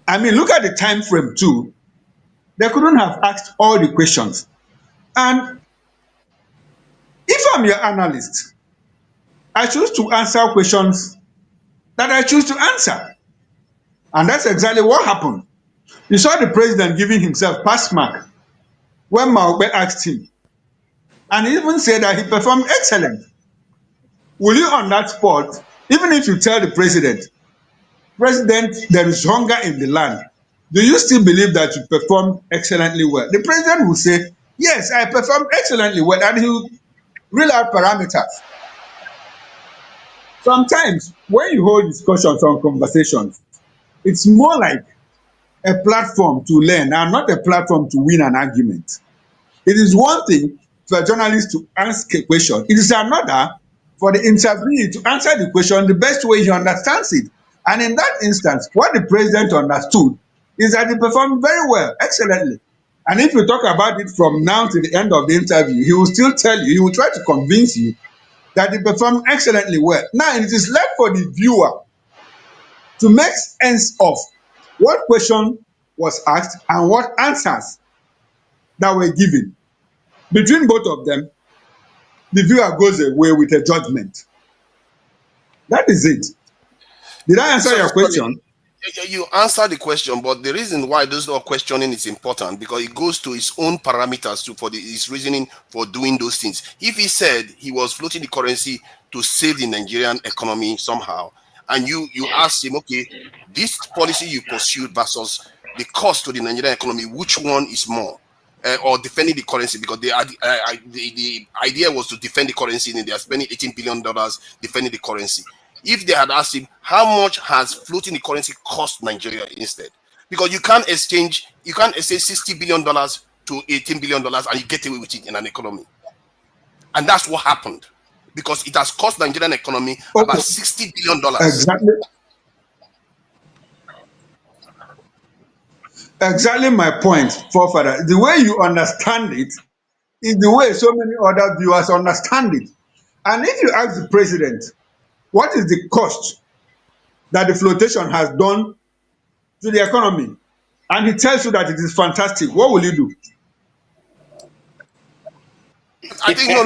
[SPEAKER 11] I mean, look at the time frame too. They couldn't have asked all the questions. And if I'm your analyst, I choose to answer questions that I choose to answer. And that's exactly what happened. You saw the president giving himself pass mark when Maobe asked him. And he even said that he performed excellent. Will you on that spot, even if you tell the president, there is hunger in the land, do you still believe that you performed excellently well? The president will say, yes, I performed excellently well, and he will reel out parameters. Sometimes when you hold discussions on conversations, it's more like a platform to learn and not a platform to win an argument. It is one thing for a journalist to ask a question. It is another for the interviewee to answer the question the best way he understands it. And in that instance, what the president understood is that he performed very well, excellently. And if you talk about it from now to the end of the interview, he will still tell you, he will try to convince you that he performed excellently well. Now, it is left for the viewer to make sense of what question was asked and what answers that were given. Between both of them, the viewer goes away with a judgment. That is it. Did I answer your question?
[SPEAKER 14] You answered the question, but the reason why those are questioning is important because it goes to his own parameters for his reasoning for doing those things. If he said he was floating the currency to save the Nigerian economy somehow, and you asked him, okay, this policy you pursued versus the cost to the Nigerian economy, which one is more? Or defending the currency, because the idea was to defend the currency, and they are spending $18 billion defending the currency. If they had asked him how much has floating the currency cost Nigeria instead, because you can't exchange $60 billion to $18 billion and you get away with it in an economy, and that's what happened because it has cost Nigerian economy about $60 billion.
[SPEAKER 11] Exactly. Exactly my point, forefather. The way you understand it is the way so many other viewers understand it. And if you ask the president, what is the cost that the flotation has done to the economy? And he tells you that it is fantastic. What will you do?
[SPEAKER 14] I think
[SPEAKER 11] no,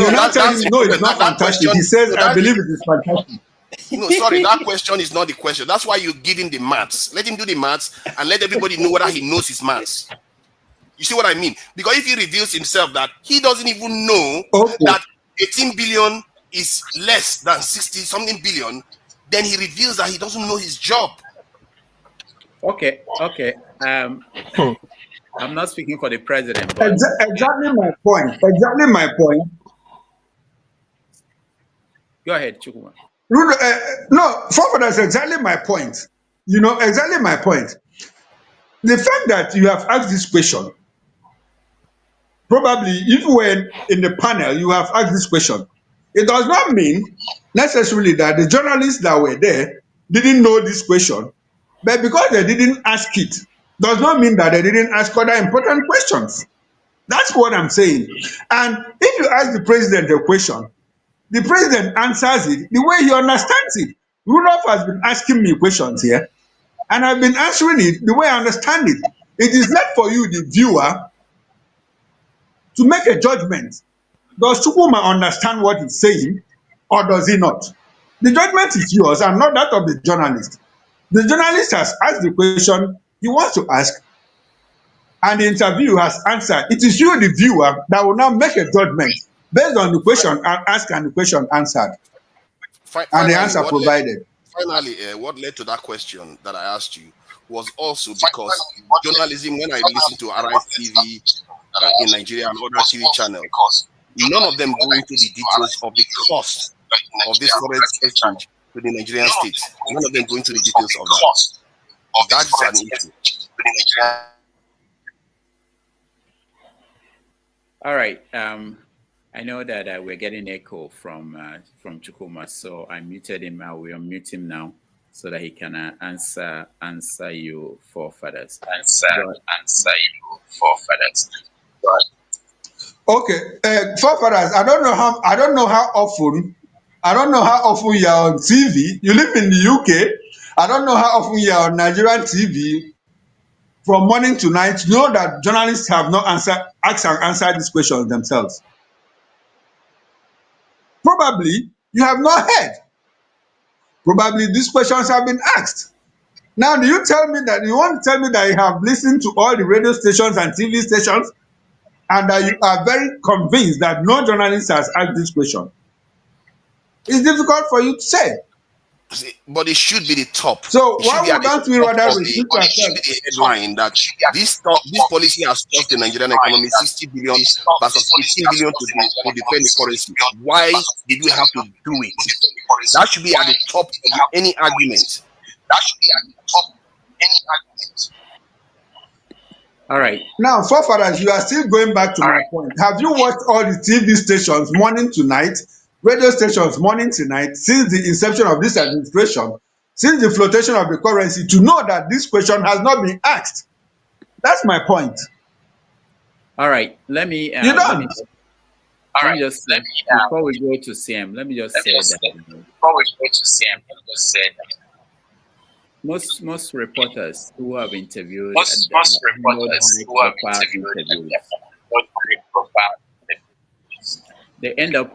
[SPEAKER 11] it's not fantastic. He says, I believe it is fantastic.
[SPEAKER 14] No, sorry, that question is not the question. That's why you give him the maths. Let him do the maths and let everybody know whether he knows his maths. You see what I mean? Because if he reveals himself that he doesn't even know that 18 billion is less than 60 something billion, then he reveals that he doesn't know his job.
[SPEAKER 2] Okay. I'm not speaking for the president, but
[SPEAKER 11] Exactly my point. Exactly my point.
[SPEAKER 2] go ahead, Chukwuma.
[SPEAKER 11] No, that's exactly my point. Exactly my point. The fact that you have asked this question, probably if you were in the panel, you have asked this question. It does not mean necessarily that the journalists that were there didn't know this question, but because they didn't ask it, does not mean that they didn't ask other important questions. That's what I'm saying. And if you ask the president a question, the president answers it the way he understands it. Rudolph has been asking me questions here, and I've been answering it the way I understand it. It is left for you, the viewer, to make a judgment. Does Chukwuma understand what he's saying, or does he not? The judgment is yours and not that of the journalist. The journalist has asked the question he wants to ask, and the interview has answered. It is you, the viewer, that will now make a judgment based on the question asked and the question answered, and the answer provided.
[SPEAKER 14] What led to that question that I asked you was also because journalism, when I listened to Arise TV in Nigeria and other TV channels, none of them go into the details of the cost of this foreign exchange to the Nigerian state. None of them go into the details of that. That's an issue.
[SPEAKER 2] All right. I know that we're getting echo from Chukwuma, so I muted him. I will unmute him now so that he can answer you forefathers. Answer you forefathers.
[SPEAKER 11] Okay, forefathers. I don't know how often you are on TV. You live in the UK. I don't know how often you are on Nigerian TV from morning to night. You know that journalists have not asked and answered these questions themselves. Probably you have not heard. Probably these questions have been asked. Now, do you want to tell me that you have listened to all the radio stations and TV stations and that you are very convinced that no journalist has asked this question? It's difficult for you to say.
[SPEAKER 14] But it should be the top.
[SPEAKER 11] So why don't we rather restrict ourselves?
[SPEAKER 14] It should be the headline that this policy has cost the Nigerian economy 60 billion versus 15 billion to defend the currency. Why did we have to do it? That should be at the top of any argument.
[SPEAKER 2] All right.
[SPEAKER 11] Now, forefathers, you are still going back to my point. Have you watched all the TV stations morning to night, radio stations morning to night, since the inception of this administration, since the flotation of the currency, to know that this question has not been asked? That's my point.
[SPEAKER 2] All right. Let me.
[SPEAKER 11] You don't.
[SPEAKER 2] Before we go to CM, let me just say that. Most reporters who have interviewed they end up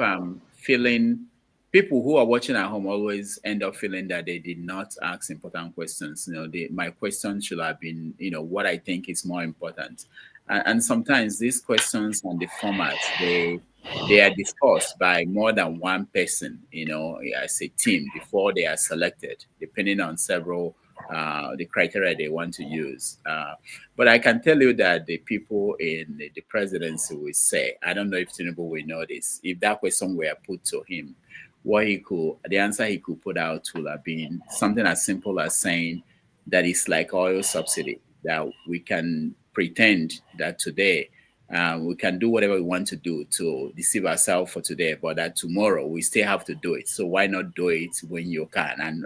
[SPEAKER 2] feeling, people who are watching at home always end up feeling that they did not ask important questions. My question should have been, what I think is more important. And sometimes these questions and the format, they are discussed by more than one person, as a team before they are selected, depending on several the criteria they want to use. But I can tell you that the people in the presidency will say, I don't know if Tinubu will know this, if that question were put to him, the answer he could put out would have been something as simple as saying that it's like oil subsidy, that we can pretend that today we can do whatever we want to do to deceive ourselves for today, but that tomorrow we still have to do it. So why not do it when you can and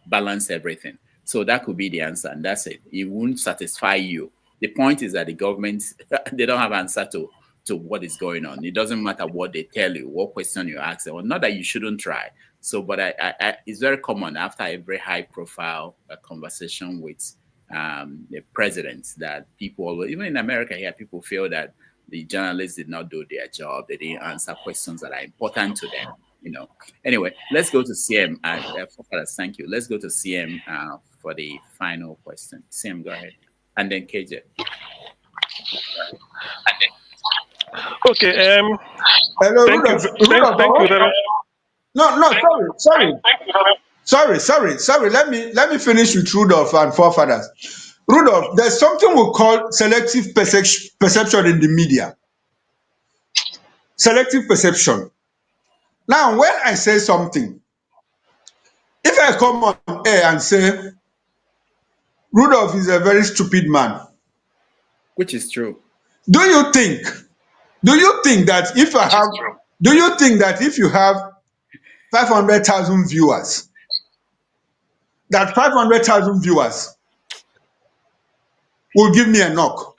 [SPEAKER 2] balance everything? So that could be the answer, and that's it. It won't satisfy you. The point is that the government, they don't have answer to what is going on. It doesn't matter what they tell you, what question you ask them, or not that you shouldn't try. So, but it's very common after every high-profile conversation with the presidents that people, even in America here, people feel that the journalists did not do their job. They didn't answer questions that are important to them. Anyway, let's go to CM. Thank you. Let's go to CM for the final question. CM, go ahead, and then KJ.
[SPEAKER 15] Okay.
[SPEAKER 11] Hello, thank you very much. No, sorry. Sorry. Let me finish with Rudolph and forefathers. Rudolph, there's something we call selective perception in the media. Selective perception. Now, when I say something, if I come on air and say Rudolph is a very stupid man,
[SPEAKER 2] Which is true.
[SPEAKER 11] do you think that if I have, do you think that if you have 500,000 viewers, that 500,000 viewers will give me a knock?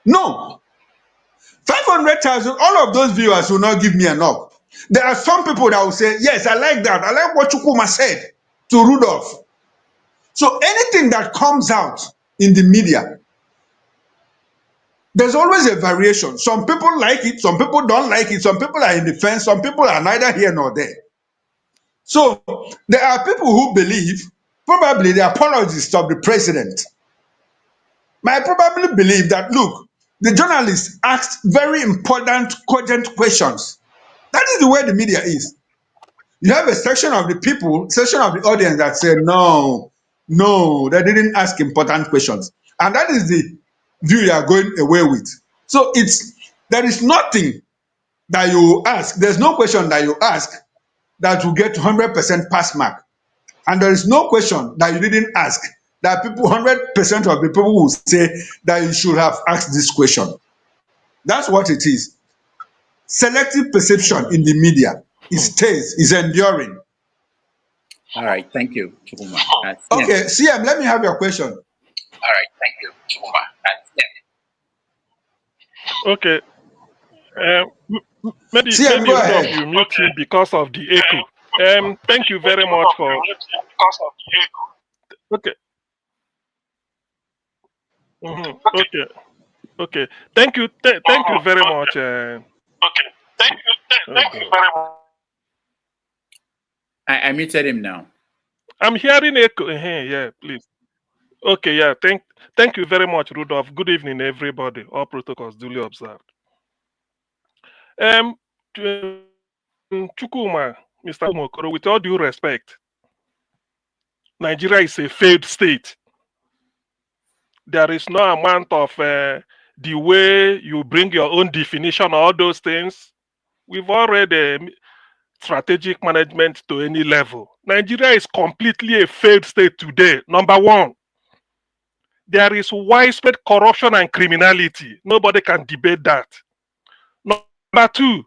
[SPEAKER 11] No. 500,000, all of those viewers will not give me a knock. There are some people that will say, yes, I like that. I like what Chukwuma said to Rudolph. So anything that comes out in the media, there's always a variation. Some people like it, some people don't like it, some people are in the fence, some people are neither here nor there. So there are people who believe, probably the apologists of the president might probably believe that, look, the journalist asked very important, cogent questions. That is the way the media is. You have a section of the people, section of the audience that say, no, they didn't ask important questions. And that is the view you are going away with. So there is nothing that you ask, there's no question that you ask that will get 100% pass mark. And there is no question that you didn't ask that 100% of the people will say that you should have asked this question. That's what it is. Selective perception in the media is enduring.
[SPEAKER 2] All right, thank you, Chukwuma.
[SPEAKER 11] Okay, CM, let me have your question.
[SPEAKER 2] All right, thank you, Chukwuma.
[SPEAKER 15] Okay. Maybe
[SPEAKER 11] CM, go ahead.
[SPEAKER 15] you mute him because of the echo. Thank you very much for. Okay. Okay. Thank you. Thank you very much.
[SPEAKER 2] Okay. Thank you very much. I muted him now.
[SPEAKER 15] I'm hearing echo. Yeah, please. Okay, yeah. Thank you very much, Rudolph. Good evening, everybody. All protocols duly observed. Chukwuma, Mr. Okoro, with all due respect, Nigeria is a failed state. There is no amount of the way you bring your own definition, all those things. We've already strategic management to any level. Nigeria is completely a failed state today. Number one, there is widespread corruption and criminality. Nobody can debate that. Number two,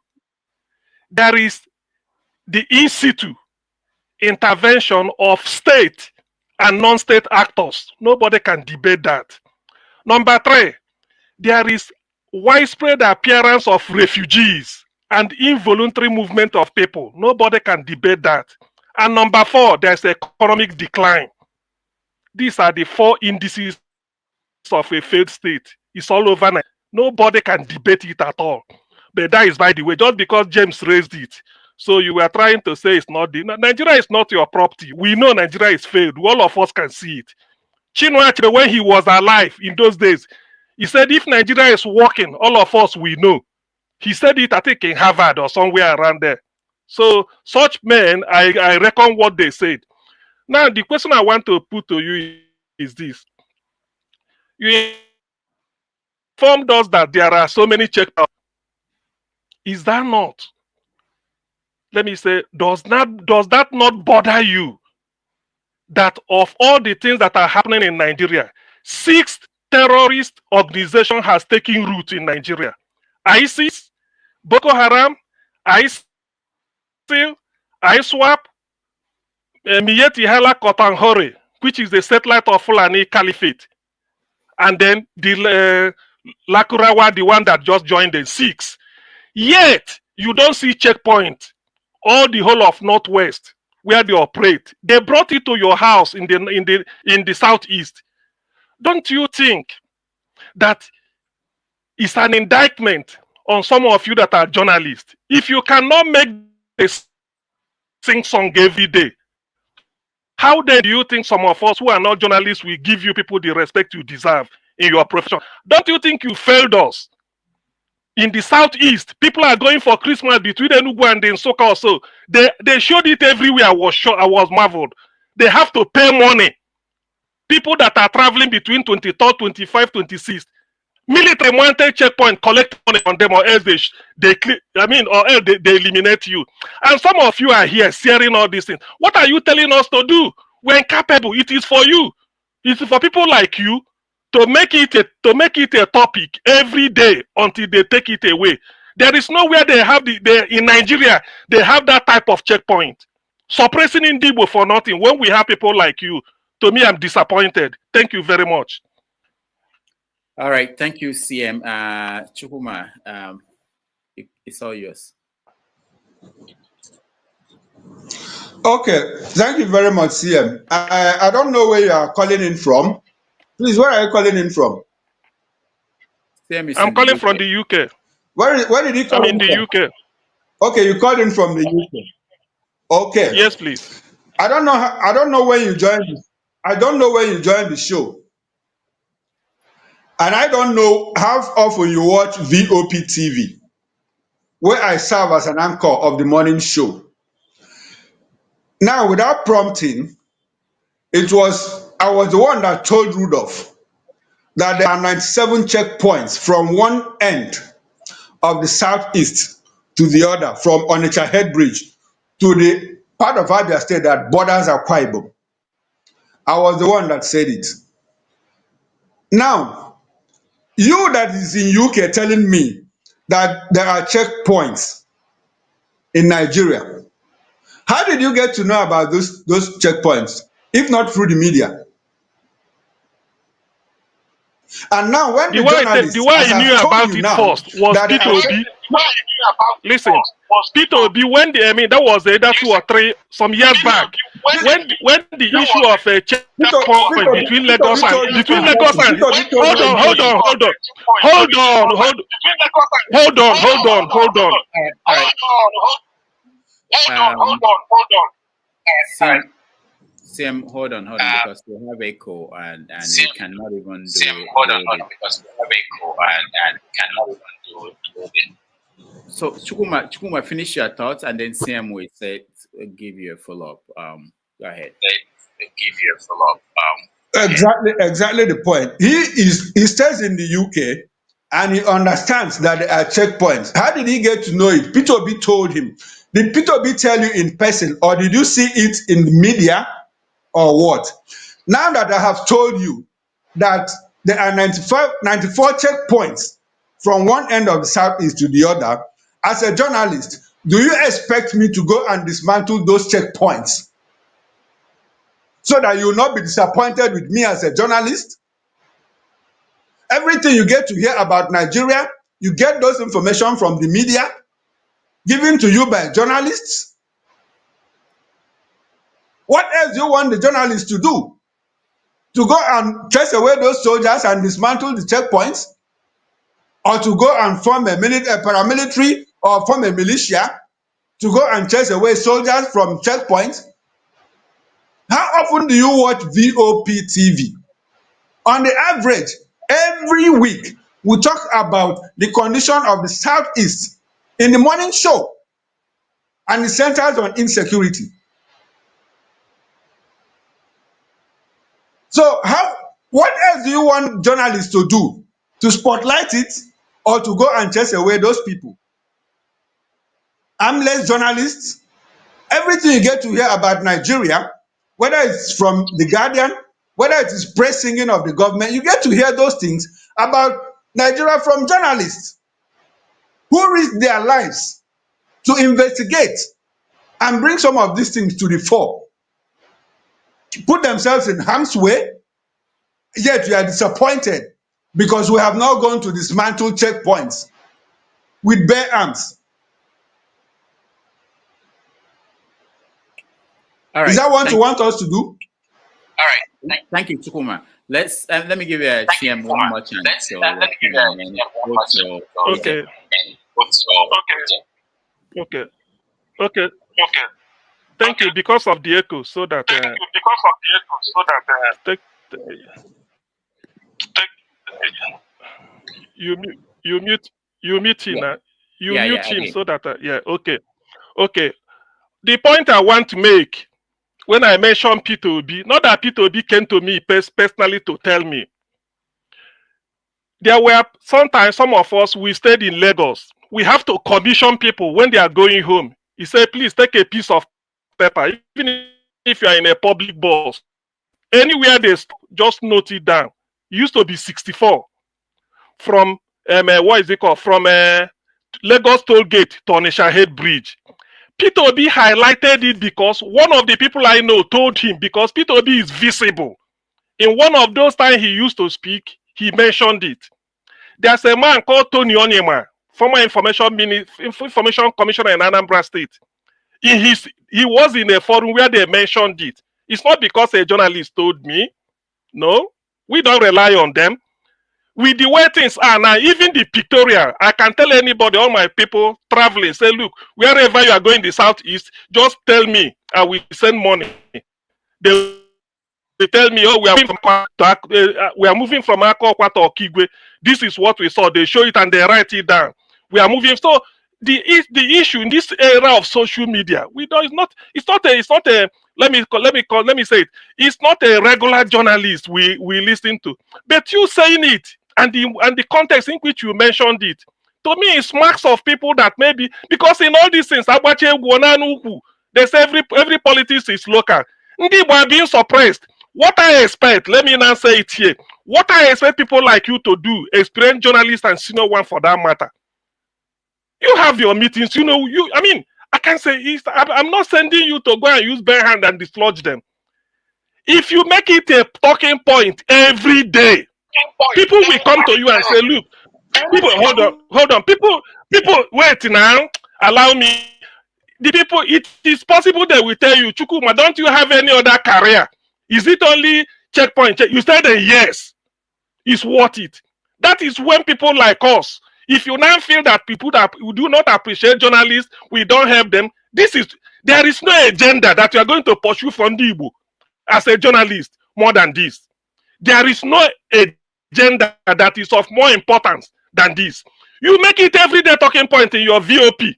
[SPEAKER 15] there is the in situ intervention of state and non-state actors. Nobody can debate that. Number three, there is widespread appearance of refugees and involuntary movement of people. Nobody can debate that. And number four, there's economic decline. These are the four indices of a failed state. It's all over. Nobody can debate it at all. But that is by the way, just because James raised it. So you were trying to say it's not Nigeria is not your property. We know Nigeria is failed. All of us can see it. Chinua Achebe, when he was alive in those days, he said if Nigeria is working, all of us we know. He said it, I think, in Harvard or somewhere around there. So such men, I reckon what they said. Now, the question I want to put to you is this. You informed us that there are so many checkpoints. Is that not? Let me say, does that not bother you? That of all the things that are happening in Nigeria, 6 terrorist organization has taken root in Nigeria. ISIS, Boko Haram, ISIL, ISWAP, Miyetti Hala Kotanhore, which is the satellite of Fulani Caliphate. And then the Lakurawa, the one that just joined the 6. Yet, you don't see checkpoint. All the whole of Northwest, where they operate. They brought it to your house in the Southeast. Don't you think that it's an indictment on some of you that are journalists? If you cannot make a sing song every day, how then do you think some of us who are not journalists will give you people the respect you deserve in your profession? Don't you think you failed us? in the southeast, people are going for Christmas between Enugu and Nsukka also. They showed it everywhere. I was marveled. They have to pay money. People that are traveling between 23rd, 25th, 26th. Military mounted checkpoint, collect money on them, or else or else they eliminate you. And some of you are here sharing all these things. What are you telling us to do? We're incapable. It is for you. It is for people like you to make it a topic every day until they take it away. There is nowhere they have in Nigeria they have that type of checkpoint. Suppressing Indigo for nothing. When we have people like you, to me, I'm disappointed. Thank you very much.
[SPEAKER 2] All right, thank you, CM. Chukwuma, it's all yours.
[SPEAKER 11] Okay, thank you very much, CM. I don't know where you are calling in from. Please, where are you calling in from?
[SPEAKER 2] CM is
[SPEAKER 15] I'm
[SPEAKER 2] in the
[SPEAKER 15] calling
[SPEAKER 2] UK.
[SPEAKER 15] from the UK.
[SPEAKER 11] Where did he call
[SPEAKER 15] I'm
[SPEAKER 11] in
[SPEAKER 15] in the
[SPEAKER 11] from?
[SPEAKER 15] UK.
[SPEAKER 11] Okay, you called in from the UK. Okay.
[SPEAKER 15] Yes, please.
[SPEAKER 11] I don't know when you joined. I don't know when you joined the show, and I don't know how often you watch VOP TV, where I serve as an anchor of the morning show. Now, without prompting, I was the one that told Rudolph that there are 97 checkpoints from one end of the southeast to the other, from Onitsha Head Bridge to the part of Abia State that borders Akwa Ibom. I was the one that said it. Now, you that is in UK telling me that there are checkpoints in Nigeria, how did you get to know about those checkpoints, if not through the media? And now when
[SPEAKER 15] The
[SPEAKER 11] the
[SPEAKER 15] way
[SPEAKER 11] journalists,
[SPEAKER 15] I
[SPEAKER 11] as
[SPEAKER 15] knew
[SPEAKER 11] I've told
[SPEAKER 15] about
[SPEAKER 11] you
[SPEAKER 15] it
[SPEAKER 11] now,
[SPEAKER 15] first was
[SPEAKER 11] that
[SPEAKER 15] Peter Obi. Listen, Peter Obi, that was either 2 or 3 some years back. When the issue of a checkpoint between Lagos and hold on.
[SPEAKER 2] Sam, hold on, because we have echo and we cannot even do it. So Chukwuma, finish your thoughts, and then Sam will give you a follow-up. Go ahead.
[SPEAKER 11] Exactly the point. He stays in the UK and he understands that there are checkpoints. How did he get to know it? Peter Obi told him. Did Peter Obi tell you in person, or did you see it in the media, or what? Now that I have told you that there are 94 checkpoints from one end of the southeast to the other, as a journalist, do you expect me to go and dismantle those checkpoints so that you will not be disappointed with me as a journalist? Everything you get to hear about Nigeria, you get those information from the media, given to you by journalists. What else do you want the journalists to do? To go and chase away those soldiers and dismantle the checkpoints? Or to go and form a paramilitary or form a militia to go and chase away soldiers from checkpoints? How often do you watch VOP TV? On the average, every week, we talk about the condition of the Southeast in the morning show, and it centers on insecurity. So what else do you want journalists to do? To spotlight it, or to go and chase away those people? Armless journalists, everything you get to hear about Nigeria, whether it's from The Guardian, whether it is praise singing of the government, you get to hear those things about Nigeria from journalists who risk their lives to investigate and bring some of these things to the fore, put themselves in harm's way, yet we are disappointed because we have now gone to dismantle checkpoints with bare arms.
[SPEAKER 2] All right.
[SPEAKER 11] Is that what you want us to do?
[SPEAKER 2] All right. Thank you, Chukwuma. Let me give you a CM one more chance.
[SPEAKER 15] Okay. Thank you, because of the echo, so that you You mute him.
[SPEAKER 2] Yeah.
[SPEAKER 15] You
[SPEAKER 2] Yeah,
[SPEAKER 15] mute
[SPEAKER 2] I
[SPEAKER 15] him
[SPEAKER 2] did.
[SPEAKER 15] so that okay. Okay. The point I want to make when I mention P2B, not that P2B came to me personally to tell me. There were sometimes some of us, we stayed in Lagos. We have to commission people when they are going home. He said, please take a piece of paper, even if you are in a public bus. Anywhere they stop, just note it down. It used to be 64 from what is it called? From Lagos toll gate to Onisha Head Bridge. P2B highlighted it because one of the people I know told him, because P2B is visible. In one of those times he used to speak, he mentioned it. There's a man called Tony Onyema, former information commissioner in Anambra State. He was in a forum where they mentioned it. It's not because a journalist told me. No, we don't rely on them. With the way things are now, even the pictorial, I can tell anybody, all my people traveling, say, look, wherever you are going in the southeast, just tell me, I will send money. They tell me, oh, we are moving from Akokwa to Okigwe. This is what we saw. They show it and they write it down. We are moving. So the issue in this era of social media, it's not a let me say it. It's not a regular journalist we listen to, but you saying it and the context in which you mentioned it, to me, it's marks of people that maybe, because in all these things, they say every politics is local. People are being suppressed. What I expect, let me now say it here. What I expect people like you to do, experienced journalists and senior one for that matter. You have your meetings, I can say I'm not sending you to go and use bare hand and dislodge them. If you make it a talking point every day, people will come to you and say, look, people, hold on. People, wait now, allow me. The people, it is possible they will tell you, Chukwuma, don't you have any other career? Is it only checkpoint? You said yes, it's worth it. That is when people like us, if you now feel that people that do not appreciate journalists, we don't help them, there is no agenda that you are going to pursue from the Igbo as a journalist more than this. There is no agenda that is of more importance than this. You make it everyday talking point in your VOP.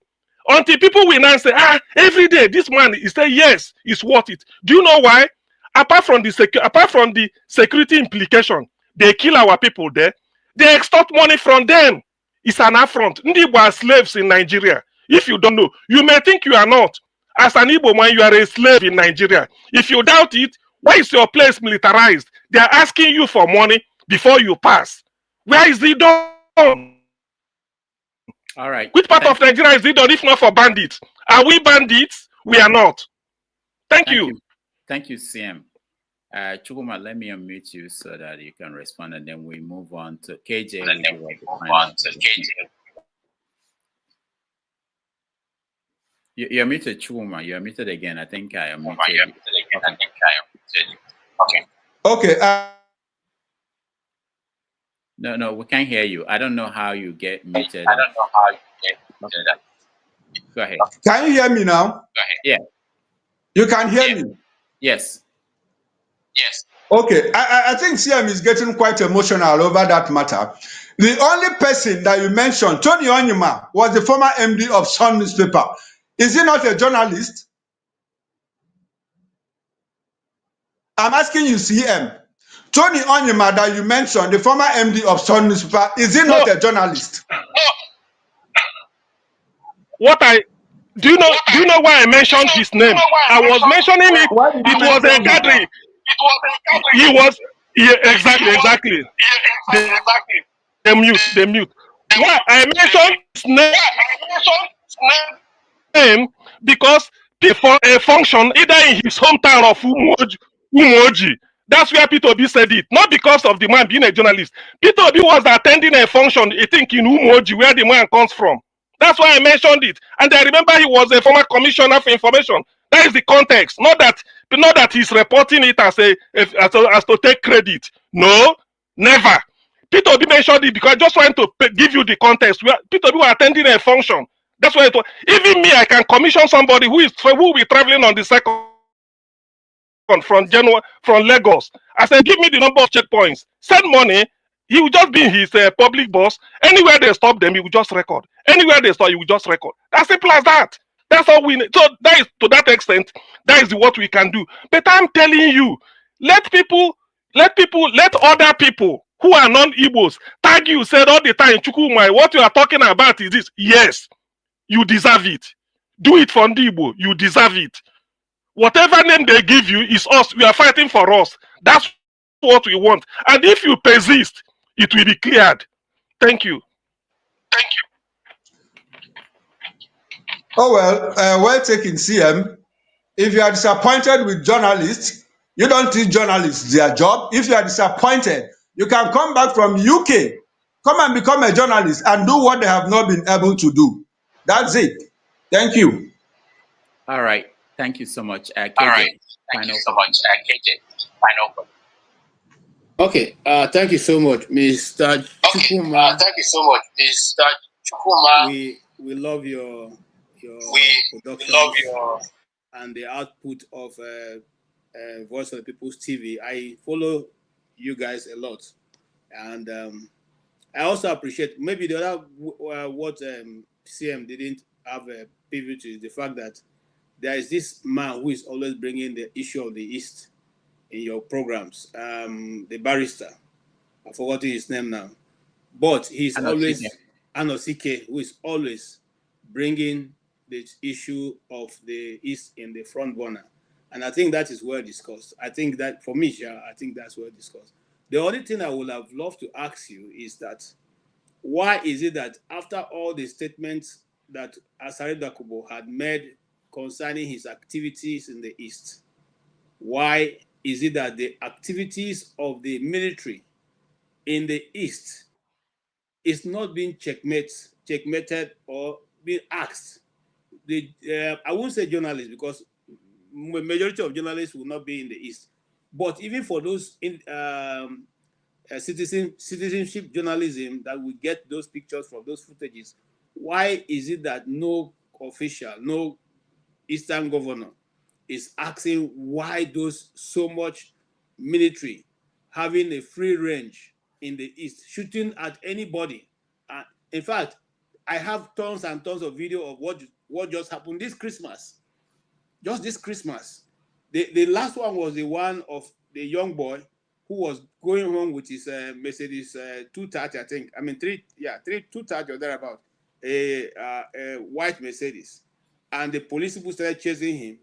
[SPEAKER 15] Until people will now say, every day this man is saying yes, it's worth it. Do you know why? Apart from the security implication, they kill our people there. They extort money from them. It's an affront. Ndị Igbo are slaves in Nigeria. If you don't know, you may think you are not. As an Igbo man, you are a slave in Nigeria. If you doubt it, why is your place militarized? They are asking you for money before you pass. Where is it done?
[SPEAKER 2] All right.
[SPEAKER 15] Which part of Nigeria is it done if not for bandits? Are we bandits? We are not. Thank you.
[SPEAKER 2] Thank you, CM. Chukwuma, let me unmute you so that you can respond, and then we move on to KJ. You're muted, Chukwuma. You're muted again. I think I am muted.
[SPEAKER 11] Okay.
[SPEAKER 2] No, we can't hear you. I don't know how you get muted. Go ahead.
[SPEAKER 11] Can you hear me now?
[SPEAKER 2] Go ahead. Yeah.
[SPEAKER 11] You can hear me?
[SPEAKER 2] Yes.
[SPEAKER 11] Okay. I think CM is getting quite emotional over that matter. The only person that you mentioned, Tony Onyema, was the former MD of Sun newspaper. Is he not a journalist? I'm asking you, CM. Tony Onyema that you mentioned, the former MD of Sun newspaper, is he not a journalist?
[SPEAKER 15] Do you know why I mentioned his name? I was mentioning it. It was a gathering. Exactly. They mute. Why I mentioned his name because for a function either in his hometown of Umoji. That's where P2B said it. Not because of the man being a journalist. P2B was attending a function, I think, in Umoji, where the man comes from. That's why I mentioned it. And I remember he was a former commissioner for information. That is the context. Not that he's reporting it as to take credit. No, never. P2B mentioned it because I just want to give you the context. P2B were attending a function. That's why it was. Even me, I can commission somebody who will be traveling on the second from Lagos. I said, give me the number of checkpoints. Send money. He will just be his public boss. Anywhere they stop them, he will just record. Anywhere they stop, he will just record. As simple as that. That's all we need. So that is, to that extent, that is what we can do. But I'm telling you, let other people who are non-Igbos tag you, said all the time, Chukwuma, what you are talking about is this. Yes, you deserve it. Do it for Igbo. You deserve it. Whatever name they give you is us. We are fighting for us. That's what we want. And if you persist, it will be cleared. Thank you.
[SPEAKER 11] Thank you. Oh, well taken, CM. If you are disappointed with journalists, you don't teach journalists their job. If you are disappointed, you can come back from UK, come and become a journalist and do what they have not been able to do. That's it. Thank you.
[SPEAKER 2] All right. Thank you so much, KJ.
[SPEAKER 10] All right. Thank you so much, KJ. Final comment.
[SPEAKER 13] Okay. Thank you so much, Mr. Chukwuma.
[SPEAKER 10] Thank you so much, Mr. Chukwuma.
[SPEAKER 13] We love your production.
[SPEAKER 10] We love your
[SPEAKER 13] and the output of Voice of the People's TV. I follow you guys a lot, and I also appreciate maybe the other what CM didn't have a pivot is the fact that there is this man who is always bringing the issue of the East in your programs. The barrister, I've forgotten his name now, but he's always Anosike, who is always bringing the issue of the East in the front burner. And I think that is well discussed. I think that for me, I think that's well discussed. The only thing I would have loved to ask you is that why is it that after all the statements that Asare Dakubo had made concerning his activities in the East, why is it that the activities of the military in the East is not being checkmated or being asked? I won't say journalists because majority of journalists will not be in the East, but even for those in citizenship journalism that will get those pictures from those footages, why is it that no official, no Eastern governor is asking why those so much military having a free range in the East, shooting at anybody? In fact, I have tons and tons of video of what just happened this Christmas. Just this Christmas. The last one was the one of the young boy who was going home with his Mercedes 230, I think. I mean, 230 or thereabout. A white Mercedes. And the police people started chasing him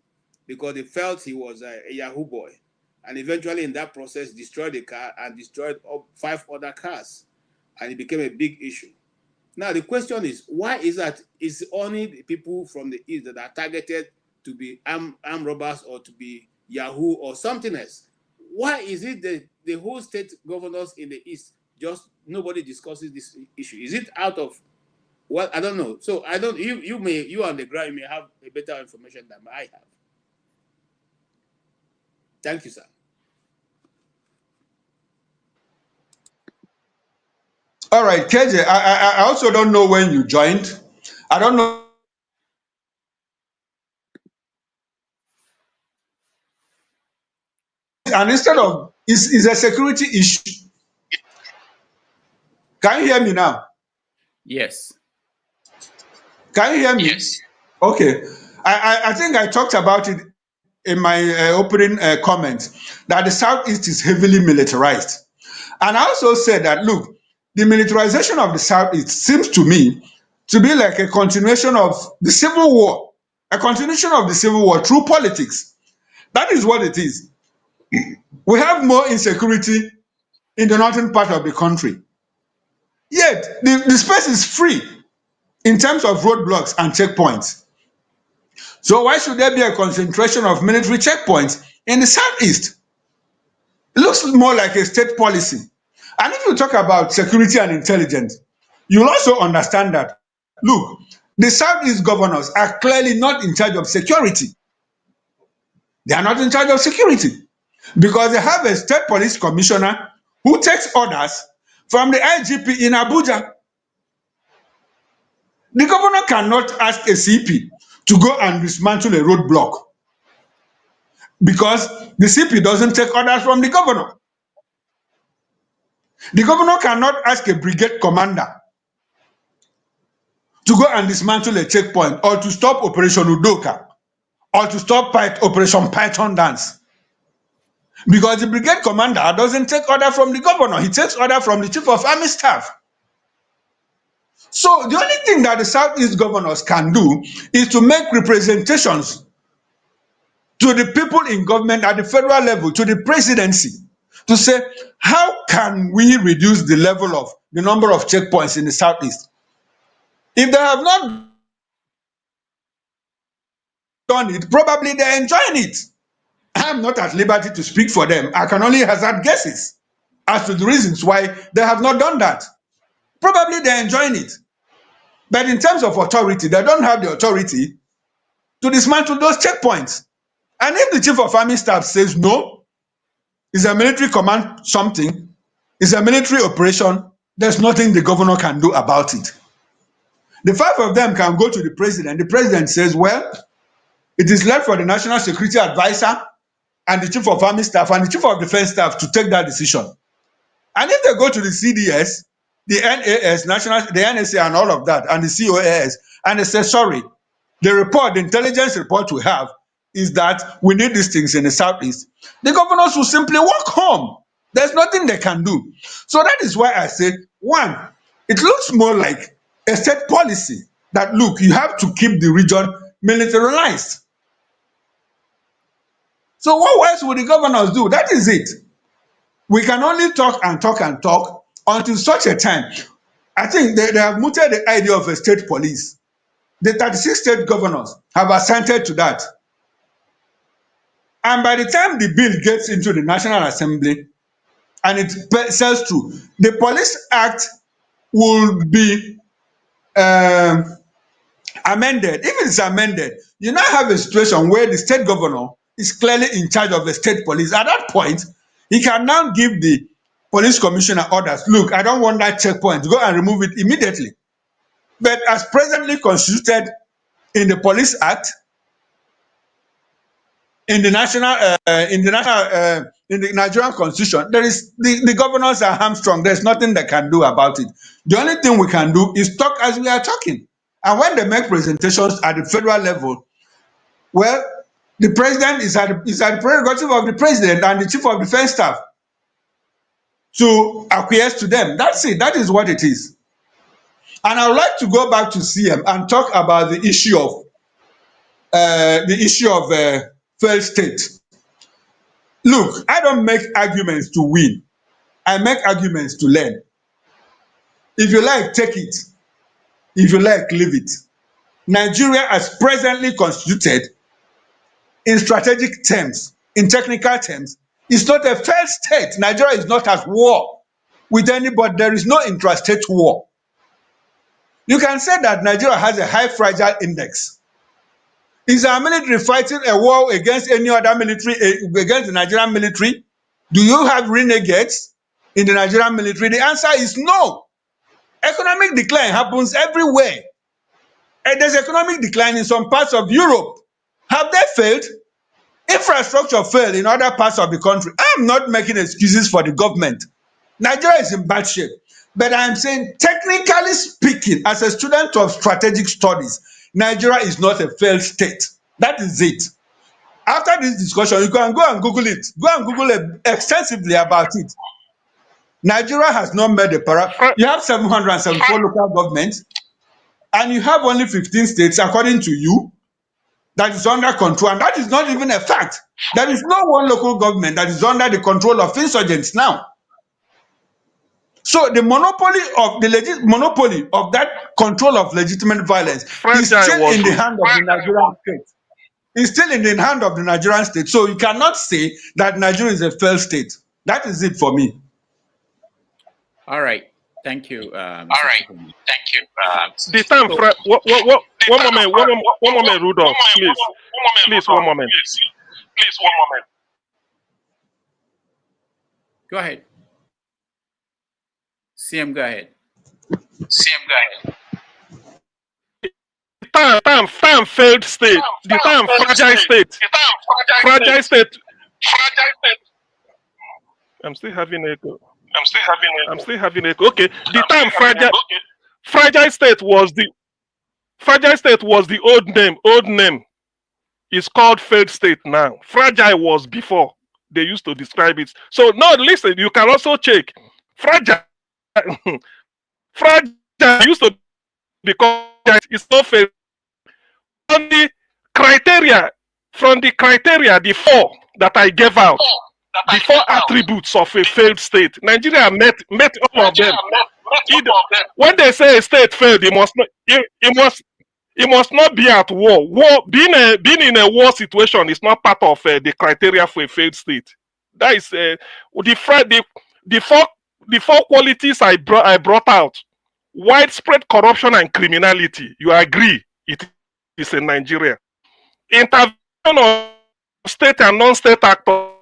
[SPEAKER 13] because they felt he was a Yahoo boy. And eventually, in that process, destroyed the car and destroyed 5 other cars. And it became a big issue. Now, the question is, why is that it's only the people from the East that are targeted to be armed robbers or to be Yahoo or something else? Why is it that the whole state governors in the East, just nobody discusses this issue? Is it out of, well, I don't know. So I don't, you on the ground, you may have a better information than I have. Thank you, sir.
[SPEAKER 11] All right, KJ, I also don't know when you joined. I don't know. And instead of, is a security issue. Can you hear me now?
[SPEAKER 2] Yes.
[SPEAKER 11] Can you hear me?
[SPEAKER 10] Yes.
[SPEAKER 11] Okay. I think I talked about it in my opening comments that the Southeast is heavily militarized. And I also said that, look, the militarization of the Southeast seems to me to be like a continuation of the Civil War, a continuation of the Civil War through politics. That is what it is. We have more insecurity in the northern part of the country. Yet, the space is free in terms of roadblocks and checkpoints. So why should there be a concentration of military checkpoints in the Southeast? It looks more like a state policy. And if you talk about security and intelligence, you'll also understand that, look, the Southeast governors are clearly not in charge of security. They are not in charge of security because they have a state police commissioner who takes orders from the IGP in Abuja. The governor cannot ask a CP to go and dismantle a roadblock because the CP doesn't take orders from the governor. The governor cannot ask a brigade commander to go and dismantle a checkpoint or to stop Operation Udoka or to stop Operation Python Dance. Because the brigade commander doesn't take order from the governor, he takes order from the chief of army staff. So the only thing that the Southeast governors can do is to make representations to the people in government at the federal level, to the presidency, to say, how can we reduce the level of the number of checkpoints in the Southeast? If they have not done it, probably they're enjoying it. I'm not at liberty to speak for them. I can only hazard guesses as to the reasons why they have not done that. Probably they're enjoying it. But in terms of authority, they don't have the authority to dismantle those checkpoints. And if the chief of army staff says no, it's a military command something, it's a military operation, there's nothing the governor can do about it. The five of them can go to the president. The president says, well, it is left for the national security advisor and the chief of army staff and the chief of defense staff to take that decision. And if they go to the CDS, the NAS, the NSA and all of that, and the COAS, and they say, sorry, the intelligence report we have is that we need these things in the Southeast, the governors will simply walk home. There's nothing they can do. So that is why I said, one, it looks more like a state policy that, look, you have to keep the region militarized. So what else would the governors do? That is it. We can only talk and talk and talk until such a time. I think they have mooted the idea of a state police. The 36 state governors have assented to that. And by the time the bill gets into the National Assembly and it sells through, the Police Act will be amended. If it's amended, you now have a situation where the state governor is clearly in charge of the state police. At that point, he can now give the police commissioner orders. Look, I don't want that checkpoint. Go and remove it immediately. But as presently constituted in the Police Act, in the Nigerian Constitution, there is the governors are hamstrung. There's nothing they can do about it. The only thing we can do is talk as we are talking. And when they make presentations at the federal level, well, the president is at the prerogative of the president and the chief of defense staff to acquiesce to them. That's it. That is what it is. And I would like to go back to CM and talk about the issue of failed state. Look, I don't make arguments to win. I make arguments to learn. If you like, take it. If you like, leave it. Nigeria, as presently constituted, in strategic terms, in technical terms, is not a failed state. Nigeria is not at war with anybody. There is no intrastate war. You can say that Nigeria has a high fragile index. Is our military fighting a war against any other military, against the Nigerian military? Do you have renegades in the Nigerian military? The answer is no. Economic decline happens everywhere. And there's economic decline in some parts of Europe. Have they failed? Infrastructure failed in other parts of the country. I'm not making excuses for the government. Nigeria is in bad shape. But I'm saying, technically speaking, as a student of strategic studies, Nigeria is not a failed state. That is it. After this discussion, you can go and Google it. Go and Google it extensively about it. Nigeria has not made a You have 774 local governments, and you have only 15 states, according to you, that is under control. And that is not even a fact. There is no one local government that is under the control of insurgents now. So the monopoly of that control of legitimate violence is still in the hand of the Nigerian state. It's still in the hand of the Nigerian state. So you cannot say that Nigeria is a failed state. That is it for me.
[SPEAKER 2] All right. Thank you.
[SPEAKER 15] The time, one moment, Rudolph, please, one moment.
[SPEAKER 2] Go ahead. CM, go ahead.
[SPEAKER 15] Time failed state. The time fragile state. Fragile state. I'm still having echo. I'm still having it. Okay. The term fragile state was the old name. Old name is called failed state now. Fragile was before. They used to describe it. So no, listen, you can also check. Fragile fragile used to be called it's not failed. On the criteria, from the criteria, the four that I gave out, the four attributes of a failed state, Nigeria met all of them. When they say a state failed, it must not be at war. Being in a war situation is not part of the criteria for a failed state. That is the four qualities I brought out: widespread corruption and criminality. You agree? It is in Nigeria. Intervention of state and non-state actors.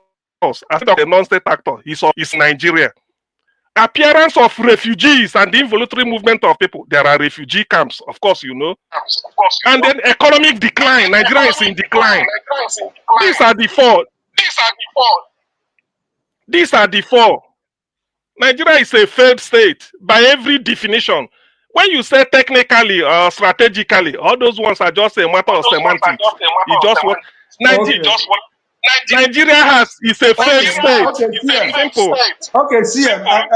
[SPEAKER 15] As a non-state actor, is Nigeria. Appearance of refugees and the involuntary movement of people. There are refugee camps, of course, you know. And then economic decline. Nigeria is in decline. These are the four. These are the four. Nigeria is a failed state by every definition. When you say technically or strategically, all those ones are just a matter of semantics. You just want Nigeria is a failed state.
[SPEAKER 11] Okay,
[SPEAKER 15] Simple.
[SPEAKER 11] Okay, CM, I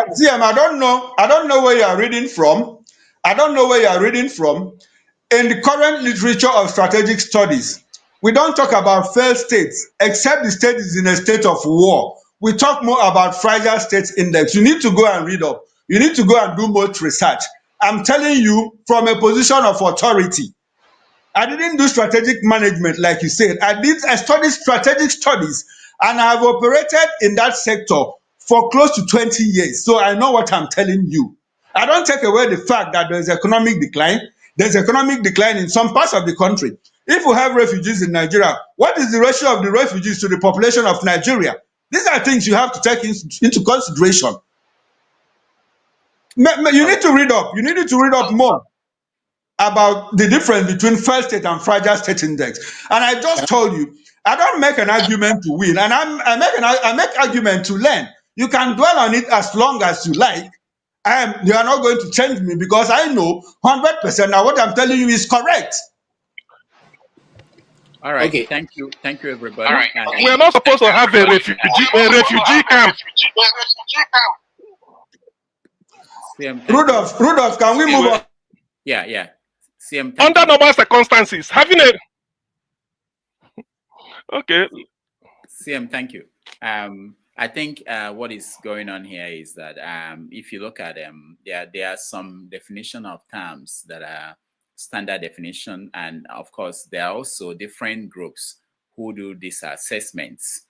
[SPEAKER 11] don't know where you are reading from. I don't know where you are reading from. In the current literature of strategic studies, we don't talk about failed states, except the state is in a state of war. We talk more about fragile states index. You need to go and read up. You need to go and do more research. I'm telling you from a position of authority. I didn't do strategic management like you said. I studied strategic studies, and I have operated in that sector for close to 20 years. So I know what I'm telling you. I don't take away the fact that there's economic decline. There's economic decline in some parts of the country. If we have refugees in Nigeria, what is the ratio of the refugees to the population of Nigeria? These are things you have to take into consideration. You need to read up. You need to read up more about the difference between failed state and fragile state index. And I just told you, I don't make an argument to win, and I make argument to learn. You can dwell on it as long as you like. You are not going to change me because I know 100% that what I'm telling you is correct.
[SPEAKER 2] All right.
[SPEAKER 13] Okay.
[SPEAKER 2] Thank you, everybody. All right.
[SPEAKER 15] We are not supposed to have a refugee camp.
[SPEAKER 11] Rudolph, can we move on?
[SPEAKER 2] Yeah. CM,
[SPEAKER 15] under normal circumstances, having a okay.
[SPEAKER 2] CM, thank you. I think what is going on here is that if you look at there are some definition of terms that are standard definition, and of course there are also different groups who do these assessments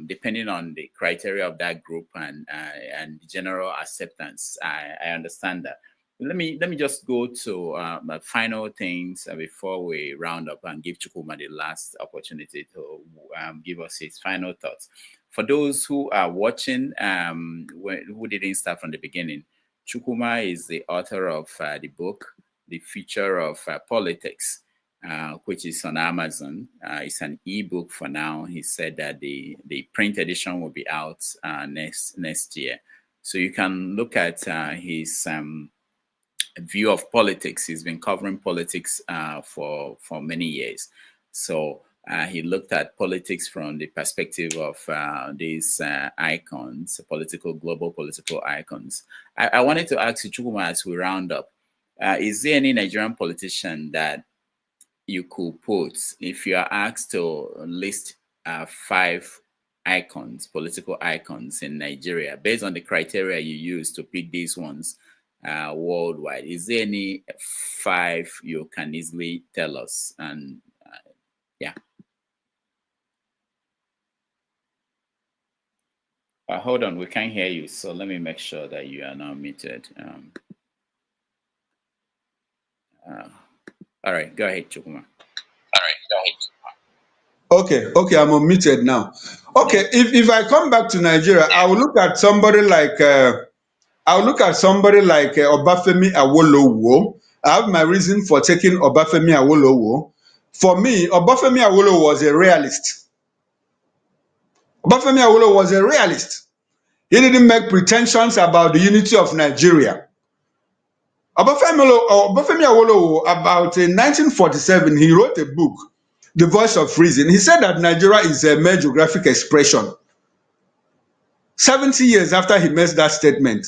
[SPEAKER 2] depending on the criteria of that group and general acceptance. I understand that. Let me just go to my final things before we round up and give Chukwuma the last opportunity to give us his final thoughts. For those who are watching, who didn't start from the beginning, Chukwuma is the author of the book, The Future of Politics, which is on Amazon. It's an ebook for now. He said that the print edition will be out next year. So you can look at his view of politics. He's been covering politics for many years. So he looked at politics from the perspective of these icons, global political icons. I wanted to ask you, Chukwuma, as we round up, is there any Nigerian politician that you could put, if you are asked to list 5 icons, political icons in Nigeria, based on the criteria you use to pick these ones worldwide? Is there any 5 you can easily tell us? And yeah. Hold on, we can't hear you, so let me make sure that you are now muted. All right, go ahead, Chukwuma.
[SPEAKER 11] Okay, I'm unmuted now. Okay, if I come back to Nigeria, I will look at somebody like Obafemi Awolowo. I have my reason for taking Obafemi Awolowo. For me, Obafemi Awolowo was a realist. Obafemi Awolowo was a realist. He didn't make pretensions about the unity of Nigeria. Obafemi Awolowo, about in 1947, he wrote a book, The Voice of Reason. He said that Nigeria is a mere geographic expression. 70 years after he made that statement,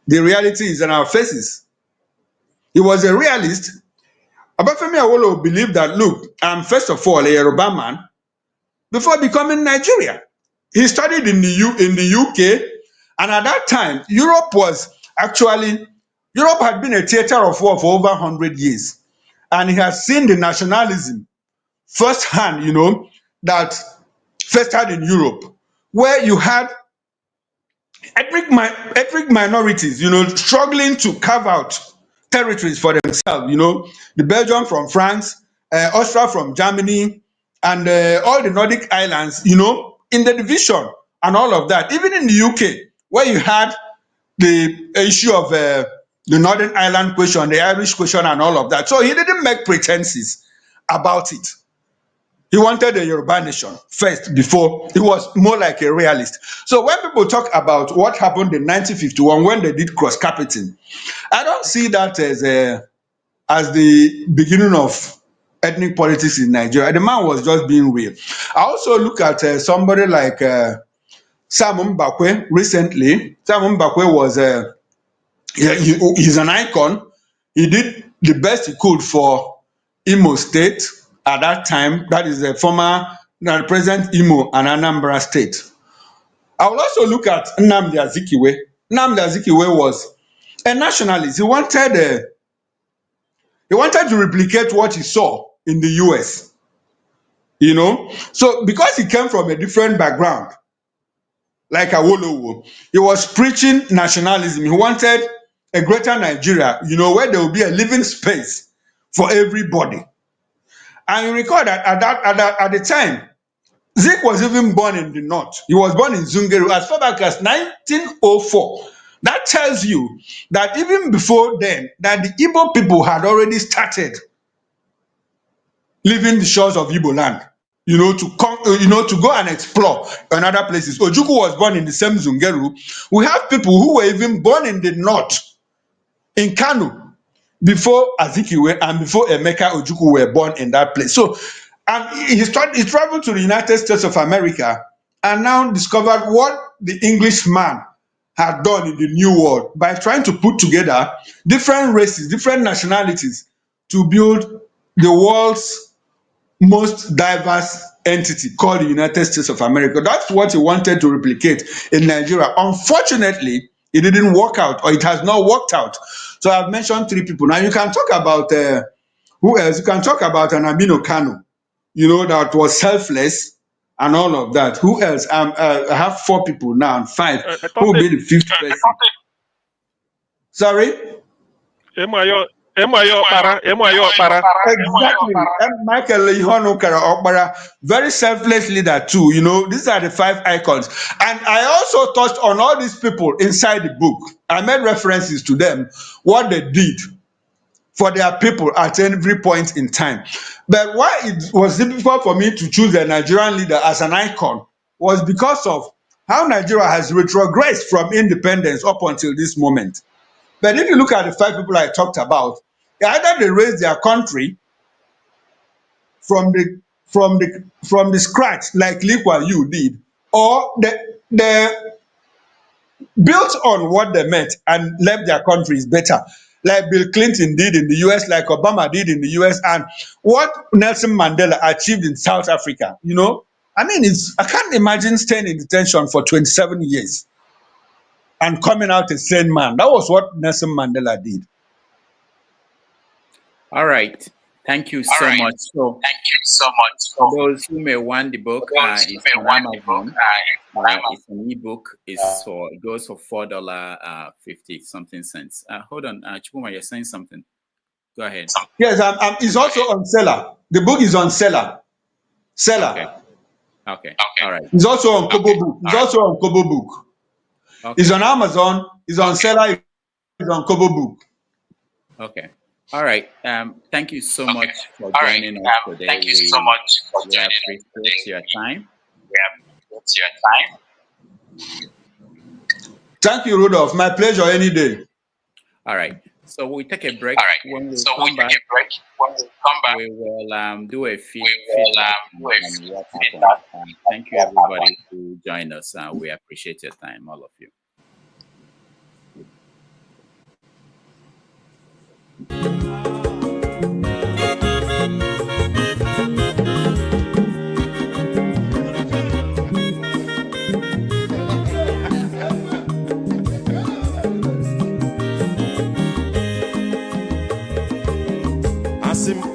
[SPEAKER 11] the reality is in our faces. He was a realist. Obafemi Awolowo believed that, look, I'm first of all a Yoruba man before becoming Nigeria. He studied in the UK, and at that time, Europe had been a theater of war for over 100 years. And he has seen the nationalism firsthand, that festered in Europe, where you had ethnic minorities, struggling to carve out territories for themselves. The Belgium from France, Austria from Germany, and all the Nordic islands, in the division and all of that. Even in the UK, where you had the issue of the Northern Ireland question, the Irish question, and all of that. So he didn't make pretenses about it. He wanted a Yoruba nation first before. He was more like a realist. So when people talk about what happened in 1951 when they did cross-carpeting, I don't see that as the beginning of ethnic politics in Nigeria. The man was just being real. I also look at somebody like Sam Mbakwe recently. Sam Mbakwe was he's an icon. He did the best he could for Imo State at that time. That is the former present Imo and Anambra State. I will also look at Nnamdi Azikiwe. Nnamdi Azikiwe was a nationalist. He wanted to replicate what he saw in the US. So because he came from a different background, like Awolowo, he was preaching nationalism. He wanted a greater Nigeria, where there will be a living space for everybody. And you recall that at the time, Zik was even born in the north. He was born in Zungeru as far back as 1904. That tells you that even before then, that the Igbo people had already started leaving the shores of Igbo land, to go and explore in other places. Ojukwu was born in the same Zungeru. We have people who were even born in the north, in Kano, before Azikiwe and before Emeka Ojukwu were born in that place. So, and he traveled to the United States of America and now discovered what the Englishman had done in the New World by trying to put together different races, different nationalities to build the world's most diverse entity called the United States of America. That's what he wanted to replicate in Nigeria. Unfortunately, it didn't work out, or it has not worked out. So I've mentioned 3 people. Now you can talk about who else? You can talk about an Amino Kano, that was selfless and all of that. Who else? I have 4 people now and 5. Who will be the 5th person? Sorry? Exactly. Michael Ihonukara Okpara, very selfless leader too. These are the 5 icons. And I also touched on all these people inside the book. I made references to them, what they did for their people at every point in time. But why it was difficult for me to choose a Nigerian leader as an icon was because of how Nigeria has retrogressed from independence up until this moment. But if you look at the 5 people I talked about, either they raised their country from the scratch like Lee Kuan Yew did, or they built on what they met and left their countries better, like Bill Clinton did in the US, like Obama did in the US, and what Nelson Mandela achieved in South Africa. I can't imagine staying in detention for 27 years and coming out a sane man. That was what Nelson Mandela did.
[SPEAKER 2] All right. Thank you so much. So, for those who may want the book, it's on Amazon. It's an ebook. It goes for $4.50 something cents. Hold on, Chukwuma, you're saying something. Go ahead.
[SPEAKER 11] Yes, it's also on Seller. The book is on Seller.
[SPEAKER 2] Okay. All right.
[SPEAKER 11] It's also on Kobo Book. It's also on Kobo Book. Okay. It's on Amazon. It's on Seller. It's on Kobo Book.
[SPEAKER 2] Okay. All right. Thank you so much for joining us today.
[SPEAKER 16] Thank you so much for joining us
[SPEAKER 2] today. We appreciate your time.
[SPEAKER 11] Thank you, Rudolph. My pleasure any day.
[SPEAKER 2] All right. So we take a break. All right. When we come back, we will do a feedback on what happened. Thank you, everybody, who joined us. We appreciate your time, all of you.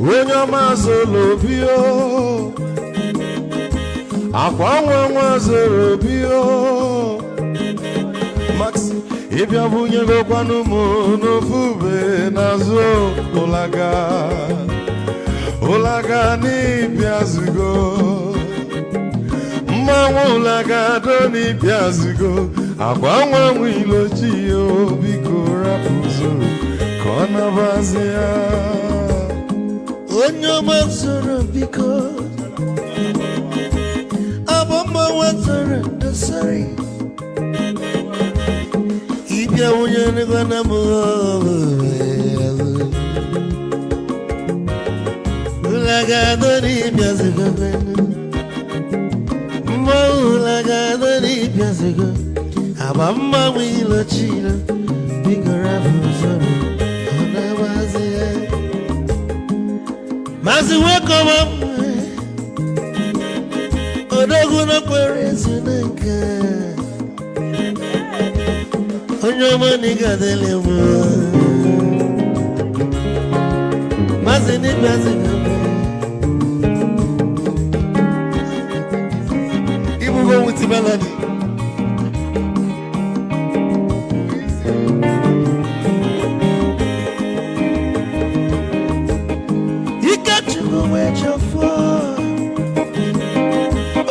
[SPEAKER 17] Onye ọma zoro obi o, akwa nwa zoro obi o, Max ịbịa bunye gokwanụ m n'ofu ube n'azụ ụlaga n'ịbịa zigo mmanwụ ụlaga do n'ịbịa zigo akwa nwa nwa ilochi o biko rapụ zoro ka ọ nabazi ya. Onye ọma zoro biko abọmma nwatara ndasari ịbịa wunye n'ịgwana m ụlagado n'ịbịa zigo mma ụlagado n'ịbịa zigo abọmma nwa ilochiro biko rapụ zoro ọ na-agbazi ya. Mazi welcome up. Odogu no kwere zinenke. Onyo mani gadele mo. Mazi ni mazi gambe. Ibu go with the melody.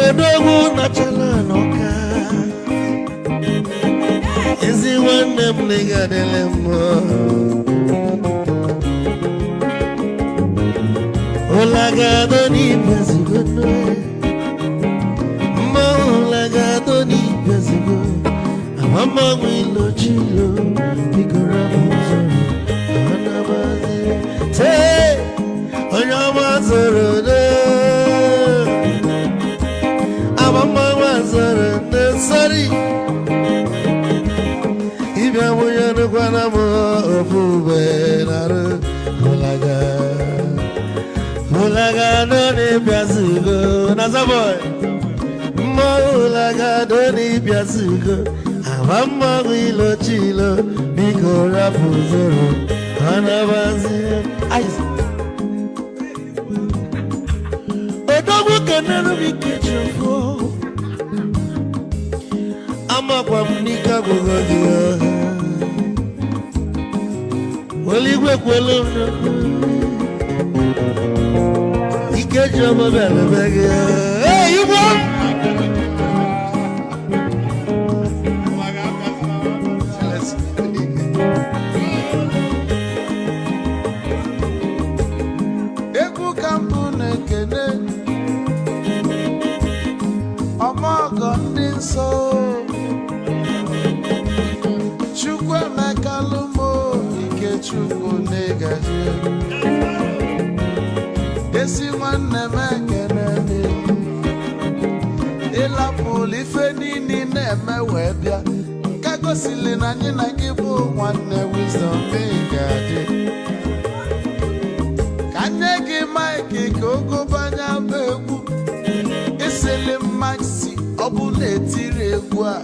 [SPEAKER 17] Odogu na chala noka ezi nwanne m n'ịgadele mma ụlagado n'ibezigbo mma ụlagado n'ibezigbo amammanwụ ilochilo biko rapụ zoro anabazi tee onye ọma zoro Mama was a sorry. If I were to go on a fool, Mulaga, don't be a sugar, Nazaboy. Mulaga, don't be a sugar. Amama will chilo, Biko Rapuzoro, Anabazi. I don't never be kitchen for. I'm a Pamnika Gogadia. Well, you work well on he get your mobile bag. Hey, you want?
[SPEAKER 18] Esi nwanne m ekene ịlapụ ife niile na-eme wee bịa ka gosili na anyị na gị bụ nwanne Wisdom ga-adị ka nye gị maịkị ka ogobanya bụ egwu isili maxi ọ bụ na-etiri egwu a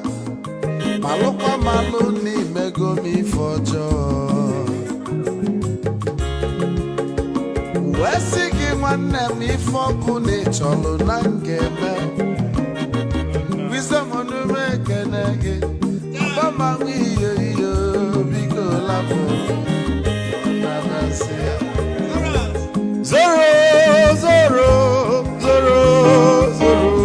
[SPEAKER 18] malụkwa malụ n'imego m ife ọjọọ wee sị gị nwanne m ife ọkụ na ịchọlụ na ngeme Wisdom onume ekene gị ọbamanwụ iyo iyo biko lapụ na-abasị ya
[SPEAKER 17] Zoro, zoro, zoro, zoro.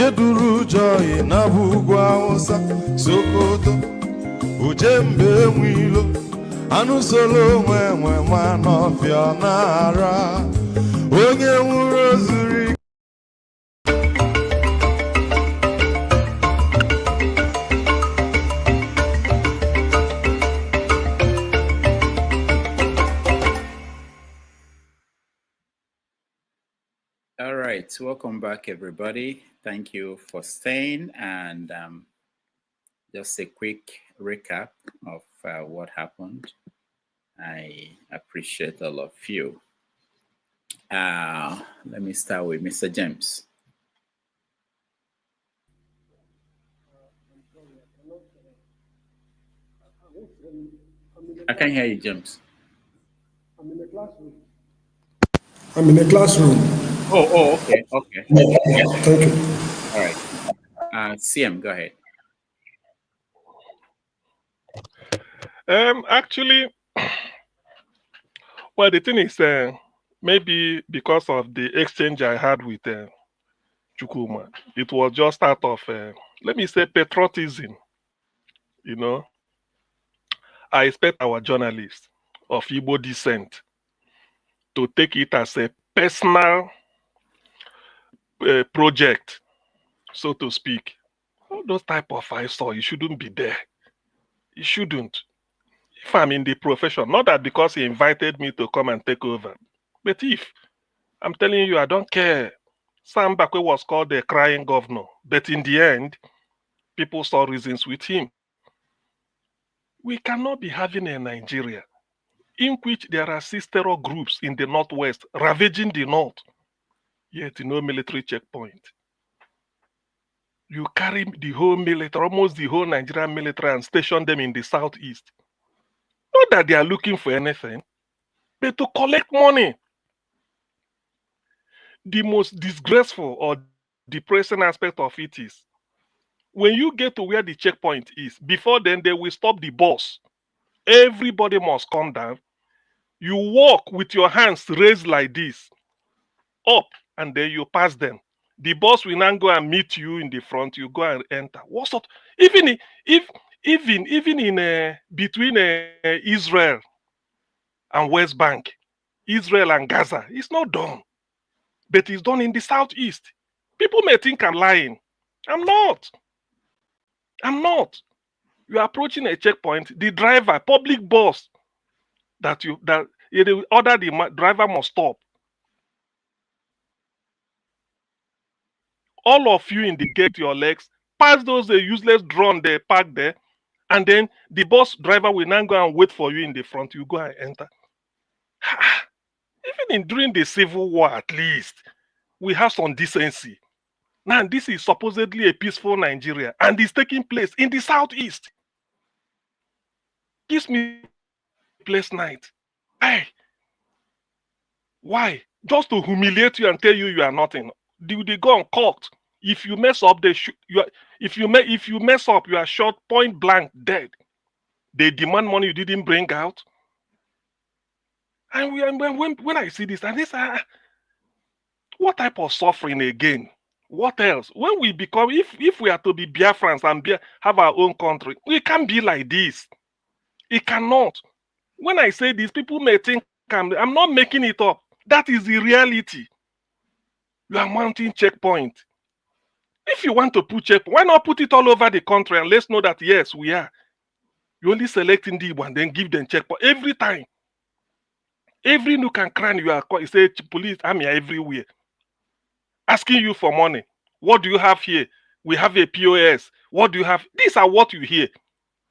[SPEAKER 17] onye duru joy na bugwu Hausa Sokoto ujembe enwilo anụ solo nwe ma n'ọfịa na-ara onye nwụrụ ozuri.
[SPEAKER 2] All right, welcome back, everybody. Thank you for staying. And just a quick recap of what happened. I appreciate all of you. Let me start with Mr. James. I can't hear you, James.
[SPEAKER 8] I'm in the classroom. I'm in the classroom.
[SPEAKER 2] Oh, okay.
[SPEAKER 8] Thank you.
[SPEAKER 2] All right. CM, go ahead.
[SPEAKER 15] Actually, well, the thing is, maybe because of the exchange I had with Chukwuma, it was just out of, let me say, patriotism. You know, I expect our journalists of Igbo descent to take it as a personal project, so to speak. All those type of I saw, you shouldn't be there. You shouldn't. If I'm in the profession, not that because he invited me to come and take over, but if I'm telling you, I don't care. Sam Bakwe was called the crying governor, but in the end, people saw reasons with him. We cannot be having a Nigeria in which there are sister groups in the northwest ravaging the north, yet no military checkpoint. You carry the whole military, almost the whole Nigerian military, and station them in the southeast. Not that they are looking for anything, but to collect money. The most disgraceful or depressing aspect of it is when you get to where the checkpoint is, before then they will stop the bus. Everybody must come down. You walk with your hands raised like this, up, and then you pass them. The bus will now go and meet you in the front. You go and enter. What sort? Even in between Israel and West Bank, Israel and Gaza, it's not done, but it's done in the southeast. People may think I'm lying. I'm not. You're approaching a checkpoint. The driver, public bus, that you order the driver must stop. All of you in the gate, your legs, pass those useless drone they park there, and then the bus driver will now go and wait for you in the front. You go and enter. Even during the Civil War, at least, we have some decency. Now, this is supposedly a peaceful Nigeria, and it's taking place in the southeast. Gives me place night. Hey, why? Just to humiliate you and tell you are nothing. Do they go on court? If you mess up, they shoot you. If you mess up, you are shot point blank dead. They demand money you didn't bring out. And when I see this, and this, what type of suffering again? What else? When we become, if we are to be Biafrans and have our own country, we can't be like this. It cannot. When I say this, people may think I'm not making it up. That is the reality. You are mounting checkpoint. If you want to put checkpoint, why not put it all over the country and let's know that yes, we are. You only select in the one, then give them checkpoint every time. Every nook and cranny you are called, you say police army are everywhere. Asking you for money. What do you have here? We have a POS. What do you have? These are what you hear.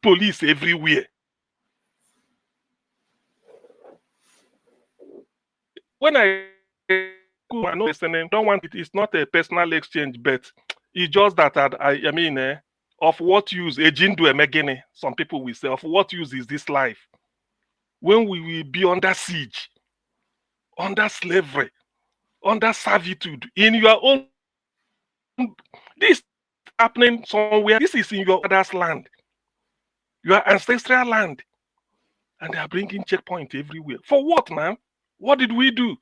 [SPEAKER 15] Police everywhere. When I know listening, don't want it. It's not a personal exchange, but it's just that I mean, of what use a jindu emegene? Some people will say, of what use is this life when we will be under siege, under slavery, under servitude in your own? This happening somewhere. This is in your father's land, your ancestral land, and they are bringing checkpoint everywhere. For what, man? What did we do?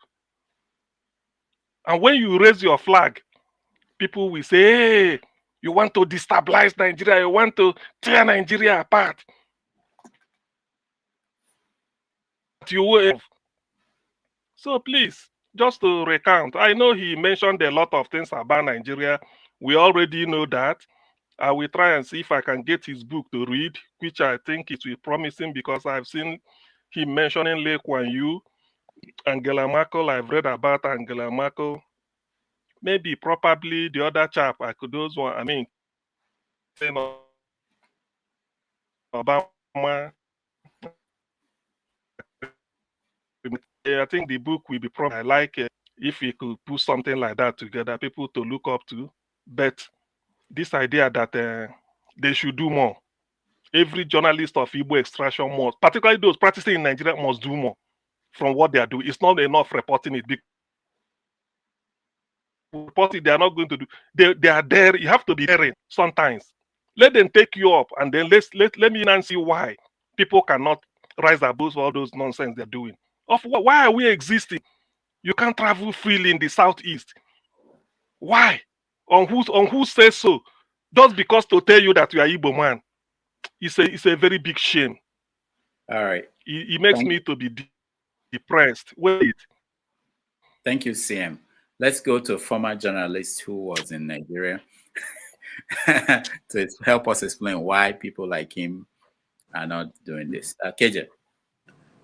[SPEAKER 15] And when you raise your flag, people will say, hey, you want to destabilize Nigeria, you want to tear Nigeria apart. You will. So please, just to recount, I know he mentioned a lot of things about Nigeria. We already know that. I will try and see if I can get his book to read, which I think it will be promising because I've seen him mentioning Lee Kuan Yew, Angela Merkel. I've read about Angela Merkel. Maybe, probably the other chap, I could those one. I mean, Obama. I think the book will be probably. I like if we could put something like that together, people to look up to. But this idea that they should do more. Every journalist of Igbo extraction must, particularly those practicing in Nigeria, must do more from what they are doing. It's not enough reporting it. Reporting, they are not going to do. They are there. You have to be daring sometimes. Let them take you up, and then let me now see why people cannot rise above all those nonsense they're doing. Why are we existing? You can't travel freely in the southeast. Why? On who says so? Just because to tell you that you are Igbo man. It's a very big shame.
[SPEAKER 2] All right.
[SPEAKER 15] It makes me to be depressed. Wait.
[SPEAKER 2] Thank you, CM. Let's go to a former journalist who was in Nigeria to help us explain why people like him are not doing this. KJ.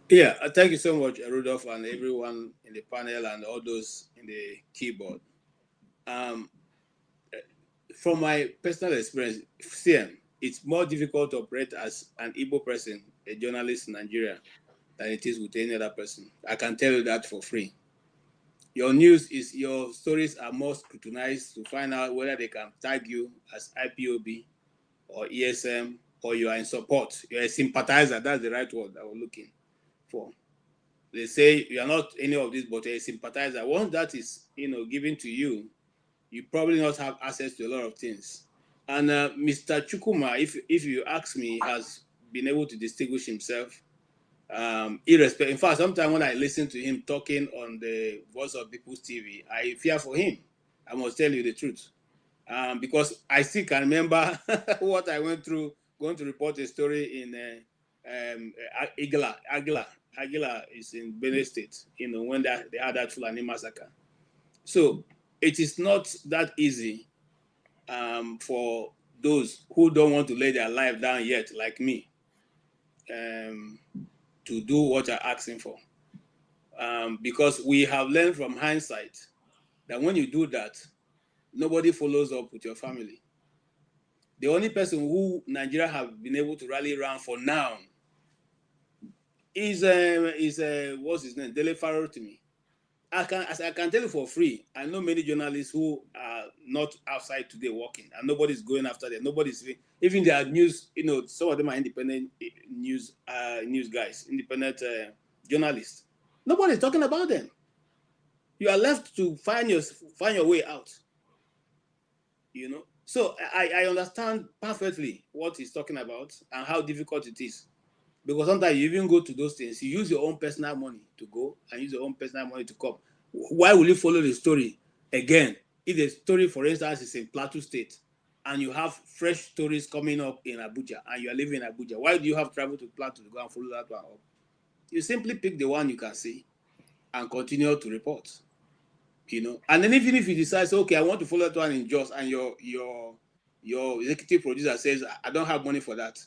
[SPEAKER 13] Yeah, thank you so much, Rudolph, and everyone in the panel and all those in the keyboard. From my personal experience, CM, it's more difficult to operate as an Igbo person, a journalist in Nigeria, than it is with any other person. I can tell you that for free. Your stories are more scrutinized to find out whether they can tag you as IPOB or ESM, or you are in support. You're a sympathizer. That's the right word I was looking for. They say you are not any of this, but you're a sympathizer. Once that is, given to you, you probably not have access to a lot of things. And Mr. Chukwuma, if you ask me, has been able to distinguish himself. Irrespective. In fact, sometimes when I listen to him talking on the Voice of People's TV, I fear for him. I must tell you the truth, because I still can remember what I went through going to report a story in Aguila is in Benue State. When they had that Fulani massacre. So it is not that easy for those who don't want to lay their life down yet, like me. To do what you're asking for. Because we have learned from hindsight that when you do that, nobody follows up with your family. The only person who Nigeria have been able to rally around for now is what's his name? Dele Farrow to me. I can tell you for free, I know many journalists who are not outside today working, and nobody's going after them. Nobody's even their news. Some of them are independent news guys, independent journalists. Nobody's talking about them. You are left to find your way out. So I understand perfectly what he's talking about and how difficult it is. Because sometimes you even go to those things, you use your own personal money to go and use your own personal money to come. Why will you follow the story again? If the story, for instance, is in Plateau State and you have fresh stories coming up in Abuja and you are living in Abuja, why do you have to travel to Plateau to go and follow that one up? You simply pick the one you can see and continue to report. And then even if you decide, okay, I want to follow that one in Jos, and your executive producer says, I don't have money for that.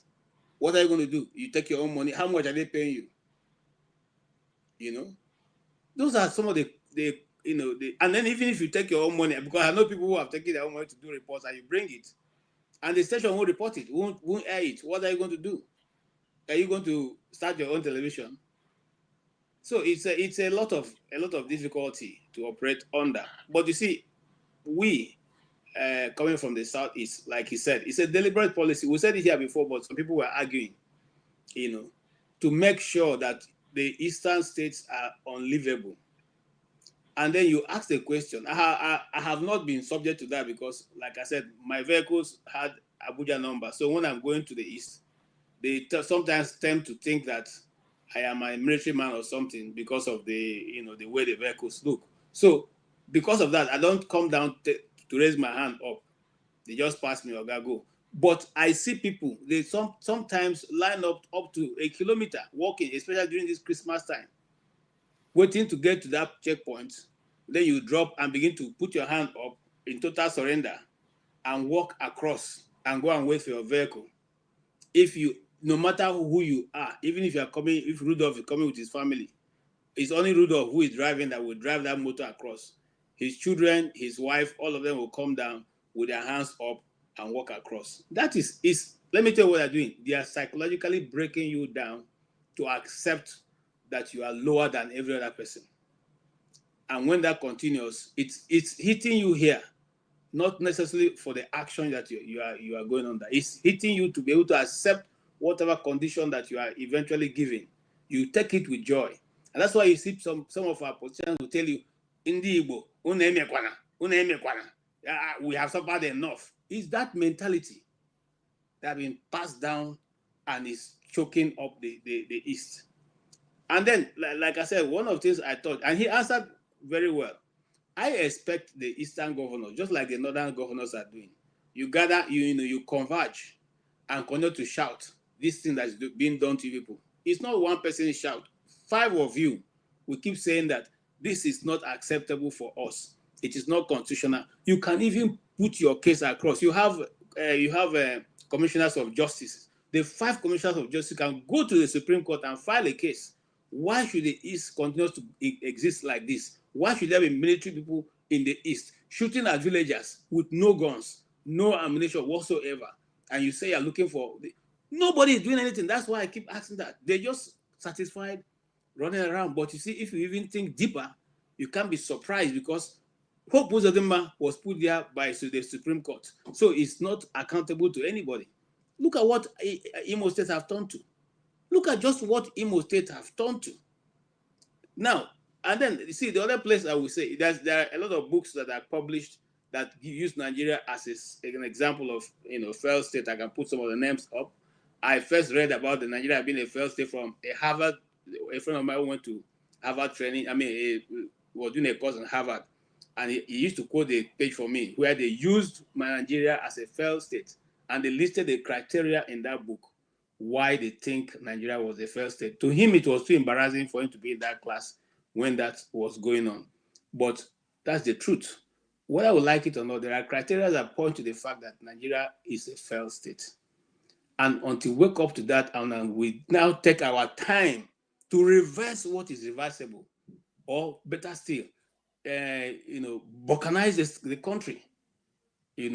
[SPEAKER 13] What are you going to do? You take your own money. How much are they paying you? Those are some of the and then even if you take your own money, because I know people who have taken their own money to do reports, and you bring it, and the station won't report it, won't air it. What are you going to do? Are you going to start your own television? So it's a lot of difficulty to operate under. But you see, we coming from the southeast, like he said, it's a deliberate policy. We said it here before, but some people were arguing, to make sure that the eastern states are unlivable. And then you ask the question. I have not been subject to that because, like I said, my vehicles had Abuja number. So when I'm going to the east, they sometimes tend to think that I am a military man or something because of the way the vehicles look. So because of that, I don't come down to to raise my hand up. They just pass me or go. But I see people, they sometimes line up to a kilometer walking, especially during this Christmas time, waiting to get to that checkpoint. Then you drop and begin to put your hand up in total surrender and walk across and go and wait for your vehicle. If you, no matter who you are, even if you are coming, if Rudolph is coming with his family, it's only Rudolph who is driving that will drive that motor across. His children, his wife, all of them will come down with their hands up and walk across. That is, let me tell you what they're doing. They are psychologically breaking you down to accept that you are lower than every other person. And when that continues, it's hitting you here, not necessarily for the action that you are going under. It's hitting you to be able to accept whatever condition that you are eventually given. You take it with joy. And that's why you see some of our politicians will tell you, Indi Igbo, we have suffered enough. It's that mentality that has been passed down and is choking up the East. And then, like I said, one of the things I thought, and he answered very well, I expect the Eastern governors, just like the Northern governors are doing, you gather, you converge and continue to shout this thing that's being done to people. It's not one person shout. 5 of you will keep saying that this is not acceptable for us. It is not constitutional. You can even put your case across. You have commissioners of justice. The 5 commissioners of justice can go to the Supreme Court and file a case. Why should the East continue to exist like this? Why should there be military people in the East shooting at villagers with no guns, no ammunition whatsoever? And you say you're looking for... Nobody is doing anything. That's why I keep asking that. They're just satisfied running around. But you see, if you even think deeper, you can't be surprised because Hope Uzodinma was put there by the Supreme Court. So it's not accountable to anybody. Look at what Imo State have turned to. Look at just what Imo State have turned to. Now, and then, you see, the other place I would say, there are a lot of books that are published that use Nigeria as an example of, failed state. I can put some of the names up. I first read about the Nigeria being a failed state from a friend of mine who went to Harvard training. Was doing a course in Harvard. And he used to quote the page for me where they used Nigeria as a failed state. And they listed the criteria in that book why they think Nigeria was a failed state. To him, it was too embarrassing for him to be in that class when that was going on. But that's the truth. Whether I would like it or not, there are criteria that point to the fact that Nigeria is a failed state. And until we wake up to that, and we now take our time to reverse what is reversible, or better still, balkanize the country, we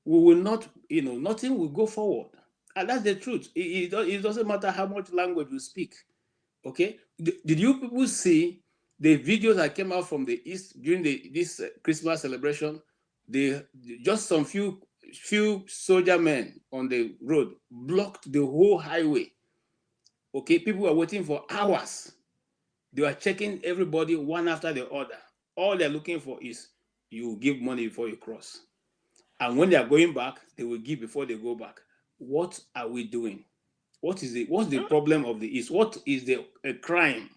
[SPEAKER 13] will not, nothing will go forward. And that's the truth. It doesn't matter how much language we speak. Okay? Did you people see the videos that came out from the East during this Christmas celebration? Just some few soldier men on the road blocked the whole highway. Okay? People were waiting for hours. They were checking everybody one after the other. All they're looking for is you give money before you cross. And when they are going back, they will give before they go back. What are we doing? What's the problem of the East? What is the crime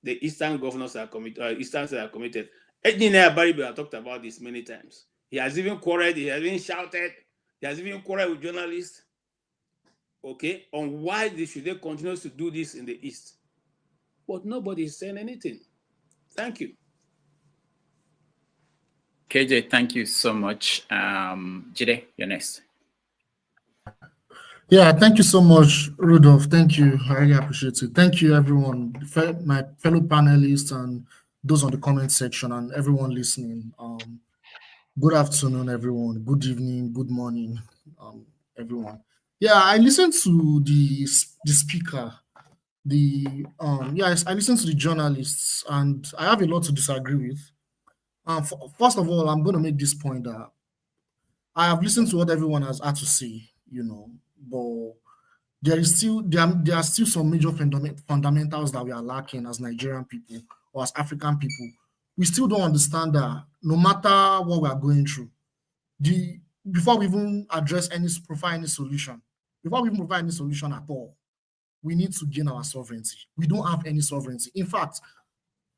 [SPEAKER 13] the Eastern governors are committed? Eastern states are committed. Edina Baribe has talked about this many times. He has even quarreled. He has even shouted. He has even quarreled with journalists. Okay, on why should they continue to do this in the East? But nobody is saying anything. Thank you.
[SPEAKER 2] KJ, thank you so much. Jide, you're next.
[SPEAKER 19] Yeah, thank you so much, Rudolph. Thank you. I really appreciate it. Thank you, everyone, my fellow panelists and those on the comment section and everyone listening. Good afternoon, everyone. Good evening, good morning, everyone. Yeah, I listened to the speaker. I listened to the journalists, and I have a lot to disagree with. First of all, I'm going to make this point that I have listened to what everyone has had to say, but there are still some major fundamentals that we are lacking as Nigerian people or as African people. We still don't understand that no matter what we are going through, before we even provide any solution at all, we need to gain our sovereignty. We don't have any sovereignty. In fact,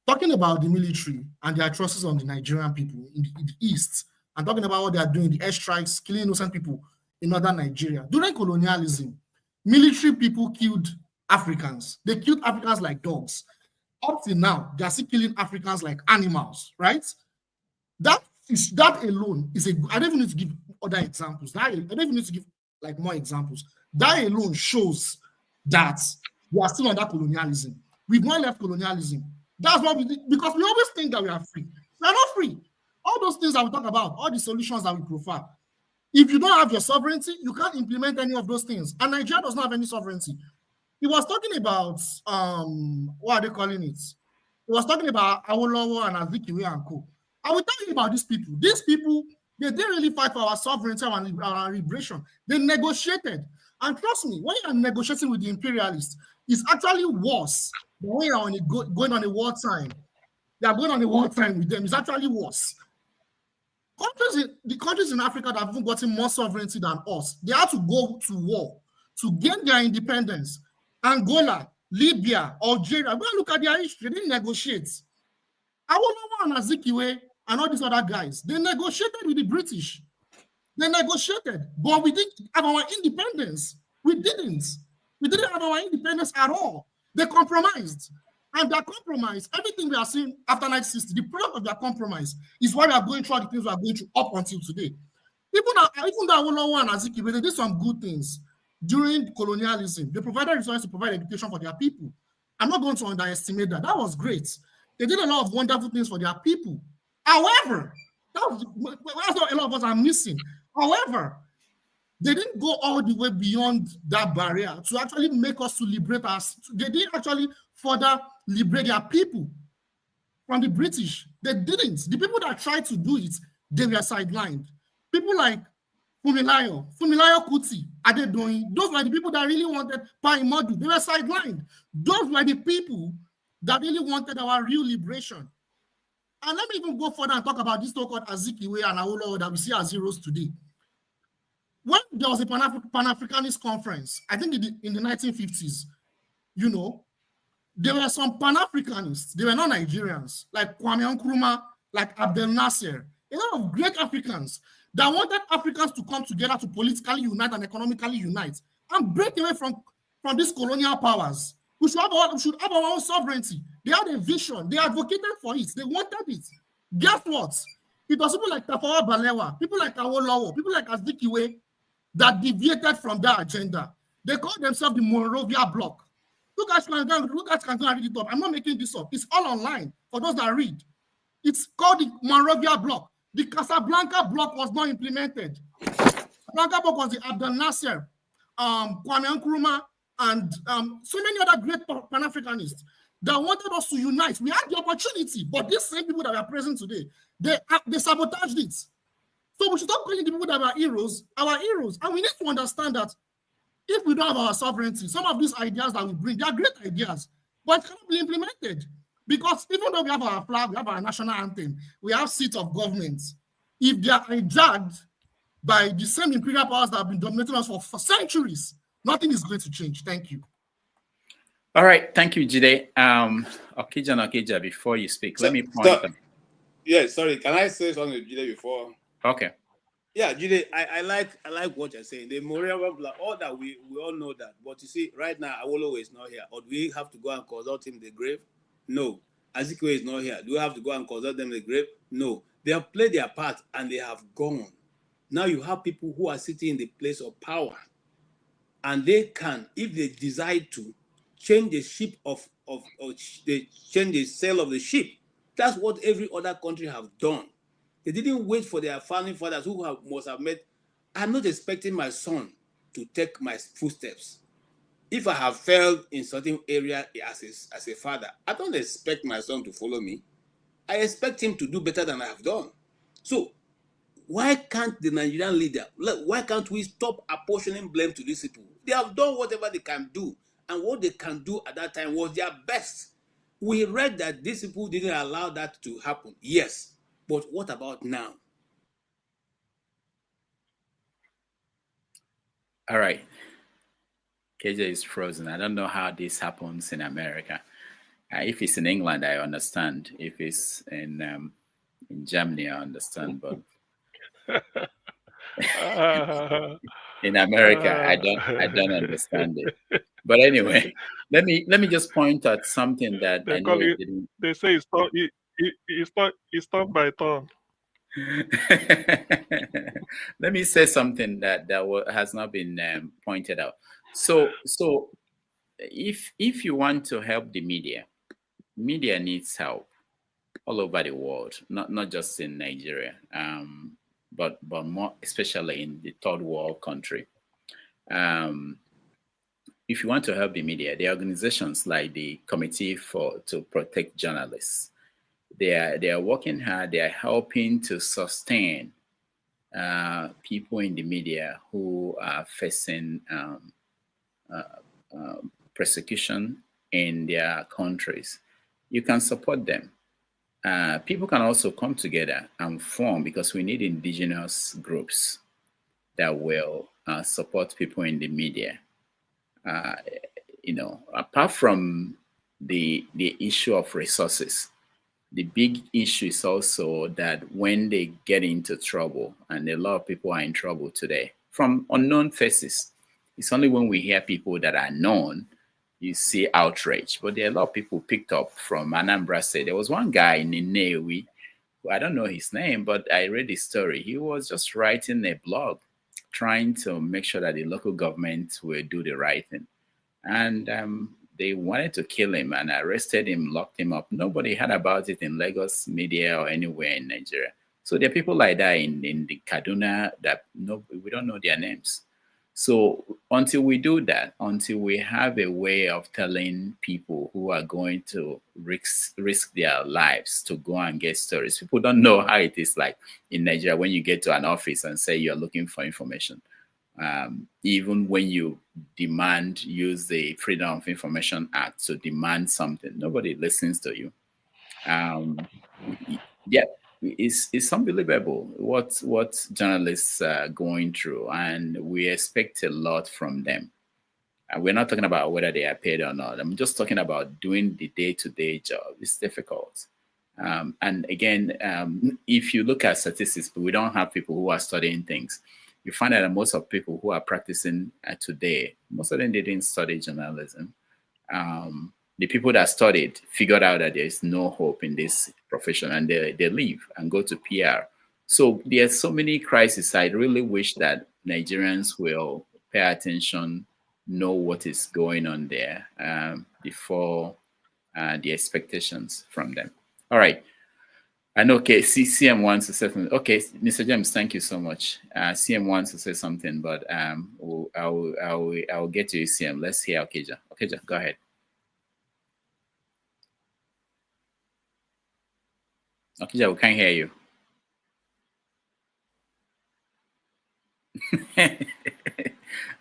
[SPEAKER 19] talking about the military and the atrocities on the Nigerian people in the East and talking about what they are doing, the airstrikes, killing innocent people in northern Nigeria. During colonialism, military people killed Africans. They killed Africans like dogs. Up till now, they are still killing Africans like animals, right? That alone is a. I don't even need to give other examples. I don't even need to give like more examples. That alone shows that we are still under colonialism. We've not left colonialism. That's what we did, because we always think that we are free. We are not free. All those things that we talk about, all the solutions that we prefer. If you don't have your sovereignty, you can't implement any of those things. And Nigeria does not have any sovereignty. He was talking about what are they calling it? He was talking about Awolowo and Azikiwe and co. I will tell you about these people. These people, they didn't really fight for our sovereignty and our liberation. They negotiated. And trust me, when you are negotiating with the imperialists, it's actually worse than when you are going on a wartime. They are going on a wartime with them. It's actually worse. The countries in Africa that have even gotten more sovereignty than us, they had to go to war to gain their independence. Angola, Libya, Algeria, go and look at their history. They didn't negotiate. Awolowo and Azikiwe and all these other guys, they negotiated with the British. They negotiated, but we didn't have our independence. We didn't. We didn't have our independence at all. They compromised. And that compromise, everything we are seeing after 1960, the product of their compromise is why we are going through all the things we are going through up until today. Even though Awolowo and Azikiwe, they did some good things during colonialism. They provided resources to provide education for their people. I'm not going to underestimate that. That was great. They did a lot of wonderful things for their people. However, that's what a lot of us are missing. However, they didn't go all the way beyond that barrier to actually make us to liberate us. They didn't actually further liberate their people from the British. They didn't. The people that tried to do it, they were sidelined. People like Fumilayo Kuti, Adedoyin, those were the people that really wanted Pai Modu. They were sidelined. Those were the people that really wanted our real liberation. And let me even go further and talk about this so-called Azikiwe and Awolowo that we see as heroes today. When there was a Pan-Africanist conference, I think in the 1950s, you know, there were some Pan-Africanists. They were not Nigerians, like Kwame Nkrumah, like Abdel Nasser, a lot of great Africans that wanted Africans to come together to politically unite and economically unite and break away from these colonial powers. We should have our own sovereignty. They had a vision. They advocated for it. They wanted it. Guess what? It was people like Tafawa Balewa, people like Awolowo, people like Azikiwe that deviated from that agenda. They called themselves the Monrovia Bloc. Look at can read it up. I'm not making this up. It's all online for those that read. It's called the Monrovia Bloc. The Casablanca Bloc was not implemented. Casablanca Bloc was the Abdel Nasser, Kwame Nkrumah, and so many other great Pan-Africanists that wanted us to unite. We had the opportunity, but these same people that are present today, they sabotaged it. So we should stop calling the people that are heroes our heroes. And we need to understand that if we don't have our sovereignty, some of these ideas that we bring, they are great ideas, but it cannot be implemented. Because even though we have our flag, we have our national anthem, we have seats of government, if they are hijacked by the same imperial powers that have been dominating us for centuries, nothing is going to change. Thank you.
[SPEAKER 2] All right. Thank you, Jide. Okija, before you speak, let me point out.
[SPEAKER 13] Yeah, sorry. Can I say something to Jide before?
[SPEAKER 2] Okay.
[SPEAKER 13] Yeah, Jide, I like what you're saying. The moral blah, all that we all know that. But you see, right now, Awolowo is not here. Or do we have to go and consult him in the grave? No. Azikiwe is not here. Do we have to go and consult them in the grave? No. They have played their part and they have gone. Now you have people who are sitting in the place of power. And they can, if they decide to, change the ship they change the sail of the ship. That's what every other country have done. They didn't wait for their founding fathers who must have made. I'm not expecting my son to take my footsteps. If I have failed in certain area as a father, I don't expect my son to follow me. I expect him to do better than I have done. So why can't the Nigerian leader, why can't we stop apportioning blame to these people? They have done whatever they can do. And what they can do at that time was their best. We read that these people didn't allow that to happen. Yes. But what about now?
[SPEAKER 2] All right. KJ is frozen. I don't know how this happens in America. If it's in England, I understand. If it's in Germany, I understand. But In America, I don't understand it. But anyway, let me just point out something that
[SPEAKER 15] they
[SPEAKER 2] I know
[SPEAKER 15] call
[SPEAKER 2] it
[SPEAKER 15] it.
[SPEAKER 2] didn't.
[SPEAKER 15] They say it's turn by turn.
[SPEAKER 2] Let me say something that has not been pointed out. So if you want to help the media needs help all over the world, not just in Nigeria, but more especially in the third world country. Um, if you want to help the media, the organizations like the Committee to Protect Journalists, they are working hard. They are helping to sustain people in the media who are facing persecution in their countries. You can support them. People can also come together and form, because we need indigenous groups that will support people in the media. Uh, Apart from the issue of resources, the big issue is also that when they get into trouble, and a lot of people are in trouble today from unknown faces, it's only when we hear people that are known you see outrage. But there are a lot of people picked up from Anambra State. There was one guy in Nnewi, I don't know his name, but I read his story. He was just writing a blog trying to make sure that the local government will do the right thing. And they wanted to kill him and arrested him, locked him up. Nobody heard about it in Lagos media or anywhere in Nigeria. So there are people like that in the Kaduna that we don't know their names. So until we do that, until we have a way of telling people who are going to risk their lives to go and get stories, people don't know how it is like in Nigeria when you get to an office and say you're looking for information. Even when you use the Freedom of Information Act to demand something, nobody listens to you. Yeah, it's unbelievable what journalists are going through, and we expect a lot from them. And we're not talking about whether they are paid or not. I'm just talking about doing the day-to-day job. It's difficult. And again, if you look at statistics, we don't have people who are studying things. You find that most of people who are practicing today, most of them they didn't study journalism. The people that studied figured out that there is no hope in this profession, and they leave and go to PR. So there's so many crises. I really wish that Nigerians will pay attention, know what is going on there before the expectations from them. All right. I know, okay, CM wants to say something. Okay, Mr. James, thank you so much. CM wants to say something, but I'll get to you, CM. Let's hear Okija. Okija, go ahead. Okija, we can't hear you.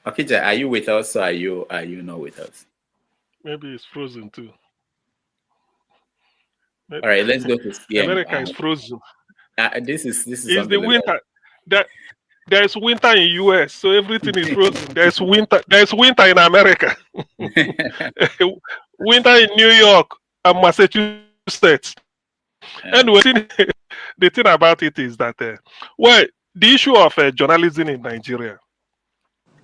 [SPEAKER 2] Okija, are you with us or are you not with us?
[SPEAKER 15] Maybe it's frozen too.
[SPEAKER 2] All right, let's go to CM.
[SPEAKER 15] America is frozen.
[SPEAKER 2] This is
[SPEAKER 15] the winter. There's winter in US, so everything is frozen. There's winter in America. Winter in New York and Massachusetts. Anyway, the thing about it is that well, the issue of journalism in Nigeria,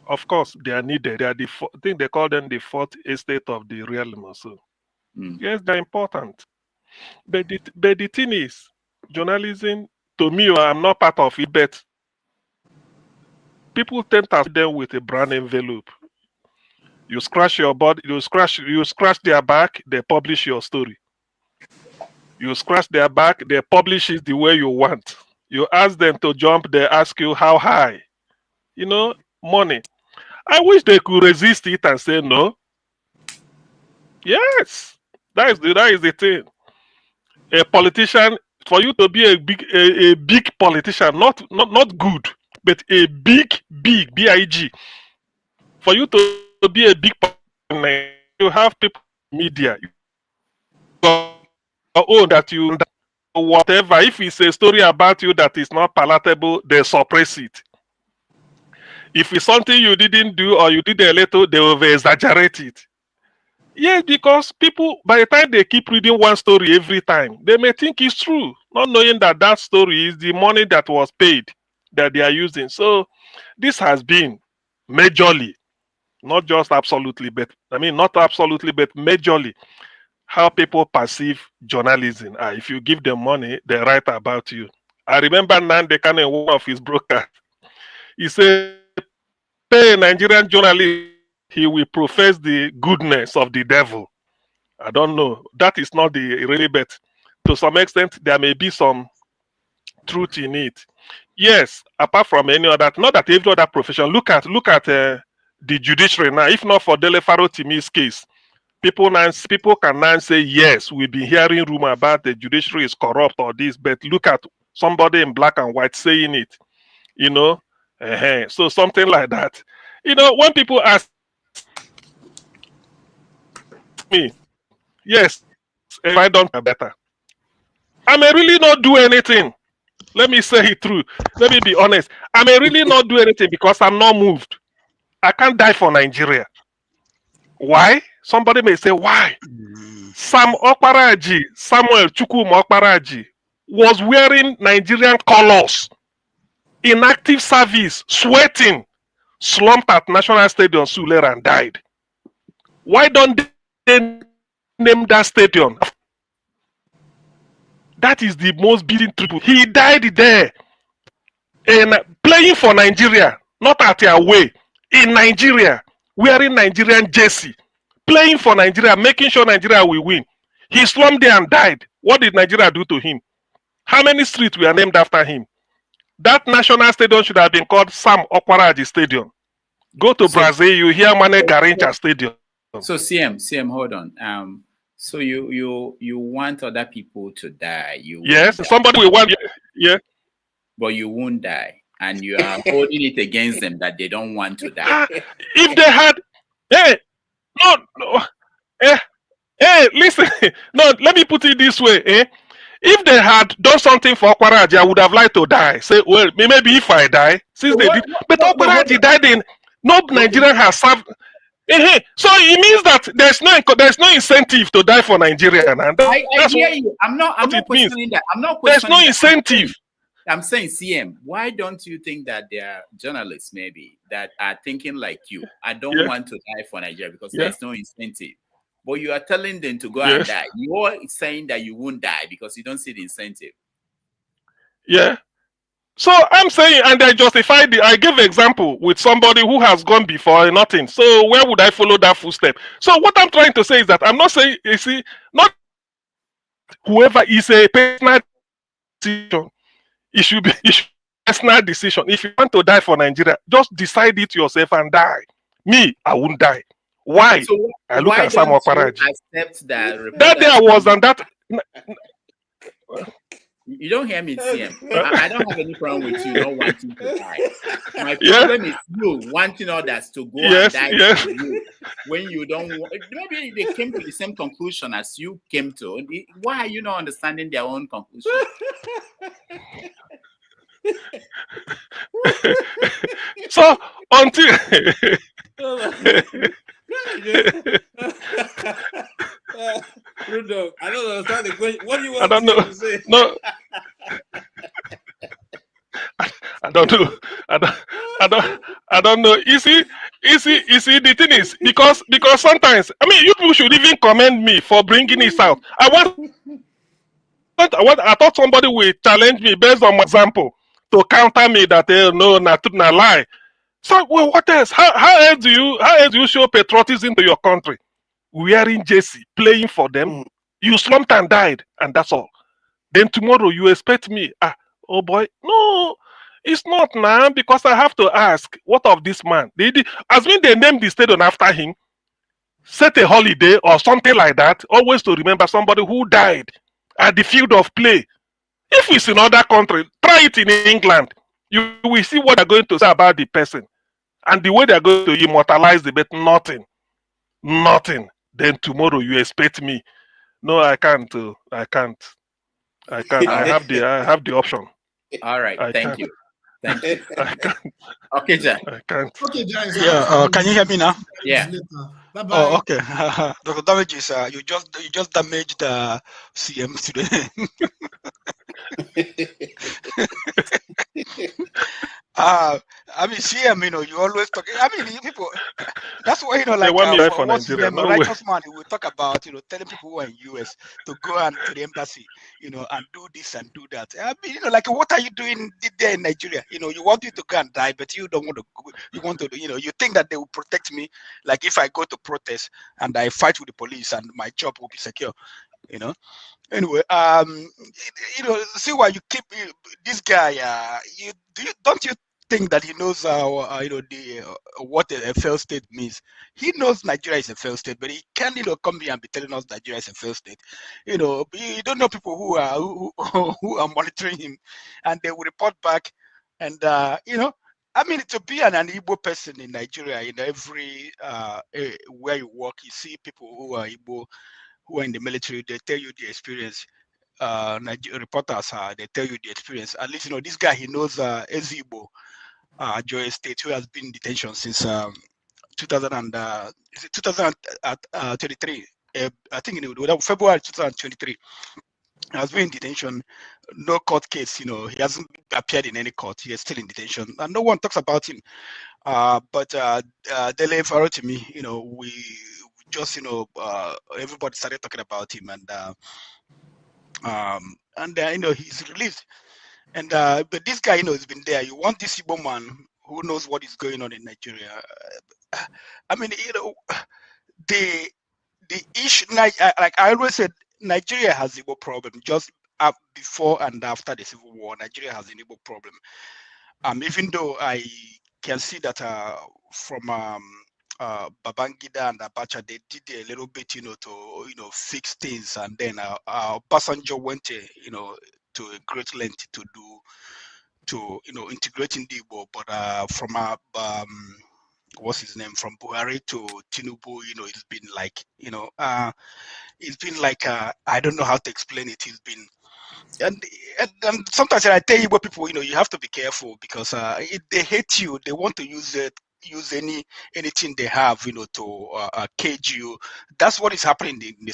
[SPEAKER 15] of course, they are needed. They are I think they call them the fourth estate of the realm or so. Yes, they're important. But the thing is, journalism, to me, I'm not part of it, but people tend to see them with a brown envelope. You scratch your body, you scratch their back, they publish your story. You scratch their back, they publish it the way you want. You ask them to jump, they ask you how high. Money. I wish they could resist it and say no. Yes, that is the thing. A politician, for you to be a big politician, not good, but a big big. For you to be a big politician, you have people in media. Own that you whatever. If it's a story about you that is not palatable, they suppress it. If it's something you didn't do or you did a little, they will exaggerate it. Yes, because people, by the time they keep reading one story every time, they may think it's true, not knowing that that story is the money that was paid that they are using. So this has been majorly, not just absolutely, but I mean not absolutely, but majorly how people perceive journalism. If you give them money, they write about you. I remember Nande Kane, one of his brokers, he said, pay a Nigerian journalist, he will profess the goodness of the devil. I don't know. That is not the really, but to some extent, there may be some truth in it. Yes, apart from any other, not that every other profession. Look at the judiciary now. If not for Dele Faro Timi's case, people can now say yes, we've been hearing rumor about the judiciary is corrupt or this, but look at somebody in black and white saying it. You know, so something like that. You know, when people ask me, yes, if I don't better, I may really not do anything. Let me say it true. Let me be honest. I may really not do anything because I'm not moved. I can't die for Nigeria. Why? Somebody may say, why? Samuel Chukwuma Okoro was wearing Nigerian colors in active service, sweating, slumped at National Stadium, Sulera, and died. Why don't they name that stadium? That is the most beating truth. He died there and playing for Nigeria, not at their way, in Nigeria, wearing Nigerian jersey, playing for Nigeria, making sure Nigeria will win. He slumped there and died. What did Nigeria do to him? How many streets were named after him? That national stadium should have been called Sam Okoro Stadium. Go to Brazil, you hear Mane Garrincha Stadium.
[SPEAKER 2] So CM, hold on. So you want other people to die?
[SPEAKER 15] Yes, somebody will want. Yeah.
[SPEAKER 2] But you won't die, and you are holding it against them that they don't want to die.
[SPEAKER 15] If they had, listen, no, let me put it this way, If they had done something for Okoro, I would have liked to die. Say, well, maybe if I die, since they did, but Okoro died in. No Nigerian has served. So it means that there's no incentive to die for Nigeria, and
[SPEAKER 2] I hear you. I'm not questioning that. I'm not questioning.
[SPEAKER 15] There's no incentive.
[SPEAKER 2] I'm saying, CM, why don't you think that there are journalists maybe that are thinking like you? I don't want to die for Nigeria because there's no incentive. But you are telling them to go and die. You are saying that you won't die because you don't see the incentive.
[SPEAKER 15] Yeah. So I'm saying, and I justified I gave an example with somebody who has gone before and nothing. So where would I follow that footstep? So what I'm trying to say is that I'm not saying, you see, not whoever is a personal decision. It should be a personal decision. If you want to die for Nigeria, just decide it yourself and die. Me, I won't die. Why?
[SPEAKER 2] So
[SPEAKER 15] I look at Samuel Okoro.
[SPEAKER 2] Accept that.
[SPEAKER 15] That day I was on that.
[SPEAKER 2] You don't hear me, CM. I don't have any problem with you not wanting to die. My problem is you wanting others to go and die for you when you don't want. Maybe they came to the same conclusion as you came to. Why are you not understanding their own conclusion?
[SPEAKER 15] So until
[SPEAKER 13] Rudolph, I don't understand the question. What do you want
[SPEAKER 15] I don't know.
[SPEAKER 13] to say?
[SPEAKER 15] No. I don't know. I don't know. You see, the thing is, because sometimes, I mean, you people should even commend me for bringing this out. I thought somebody will challenge me based on my example to counter me that no, not lie. So, well, what else? How else do you show patriotism to your country? Wearing jersey, playing for them, you slumped and died, and that's all. Then tomorrow you expect me, oh boy, no, it's not now, because I have to ask, what of this man? They named the stadium after him, set a holiday or something like that, always to remember somebody who died at the field of play. If it's in other country, try it in England. You will see what they're going to say about the person and the way they're going to immortalize the bet. Nothing. Then tomorrow you expect me. No, I can't. I have the option.
[SPEAKER 2] All right. Thank you.
[SPEAKER 15] I can't.
[SPEAKER 2] Okay, Jack.
[SPEAKER 15] I can't.
[SPEAKER 19] Okay, guys.
[SPEAKER 20] Yeah. Can you hear me now?
[SPEAKER 2] Yeah.
[SPEAKER 19] Bye-bye.
[SPEAKER 20] Oh, okay. Dr. Damages, you just damaged CM today. I mean, CM, you always talk. I mean, you people. That's why
[SPEAKER 15] They want me
[SPEAKER 20] for
[SPEAKER 15] for
[SPEAKER 20] what's his
[SPEAKER 15] Nigeria.
[SPEAKER 20] name, a
[SPEAKER 15] No way.
[SPEAKER 20] righteous man, he will talk about telling people who are in US to go and to the embassy, and do this and do that. I mean, like what are you doing there in Nigeria? You want me to go and die, but you don't want to. You want to, you think that they will protect me, like if I go to protest and I fight with the police and my job will be secure. You know. Anyway, see why you keep this guy. Don't you think that he knows the what a failed state means? He knows Nigeria is a failed state, but he can't come here and be telling us Nigeria is a failed state. You don't know people who are who are monitoring him, and they will report back. And I mean, to be an Igbo person in Nigeria, in every where you work, you see people who are Igbo, who are in the military. They tell you the experience. Reporters, they tell you the experience. At least this guy, he knows Ezigbo, Joy State, who has been in detention since 2000 and is it 2023. I think in February 2023. He has been in detention, no court case. He hasn't appeared in any court. He is still in detention, and no one talks about him. But Dele Farotimi, we just everybody started talking about him, and he's released. And but this guy, has been there. You want this Igbo man who knows what is going on in Nigeria. I mean, the issue, like I always said, Nigeria has Igbo problem. Just before and after the Civil War, Nigeria has an Igbo problem. Even though I can see that from Babangida and Abacha, they did a little bit, to fix things, and then Obasanjo went, to a great length to integrating the Igbo, but from what's his name, from Buhari to Tinubu, it's been like, I don't know how to explain it. It's been and sometimes I tell Igbo people, you have to be careful because they hate you. They want to use anything they have, to cage you. That's what is happening in the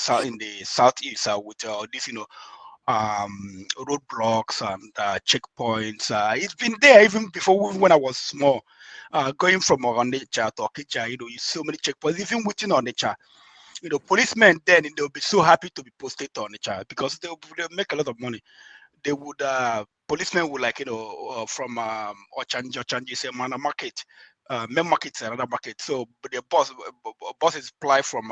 [SPEAKER 20] southeast with this, roadblocks and checkpoints. It's been there even before, when I was small. Going from Onitsha to Okija, you see so many checkpoints, even within Onitsha. Policemen then, they'll be so happy to be posted to Onitsha because they'll make a lot of money. They would policemen would, like, from Ochanji say Mana Market, main market is another market. So but the buses fly from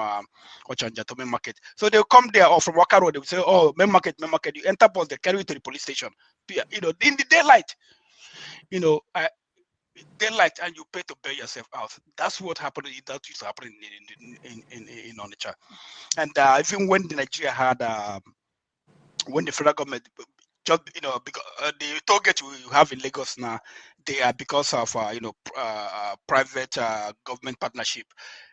[SPEAKER 20] Ochanja to main market. So they'll come there, or from Waka Road, they would say, oh, main market. You enter bus, they carry you to the police station. In the daylight, daylight, and you pay to bail yourself out. That's what happened. That used to happen in Onitsha. And even when Nigeria had when the federal government, just because the toll gate you have in Lagos now, they are because of private government partnership,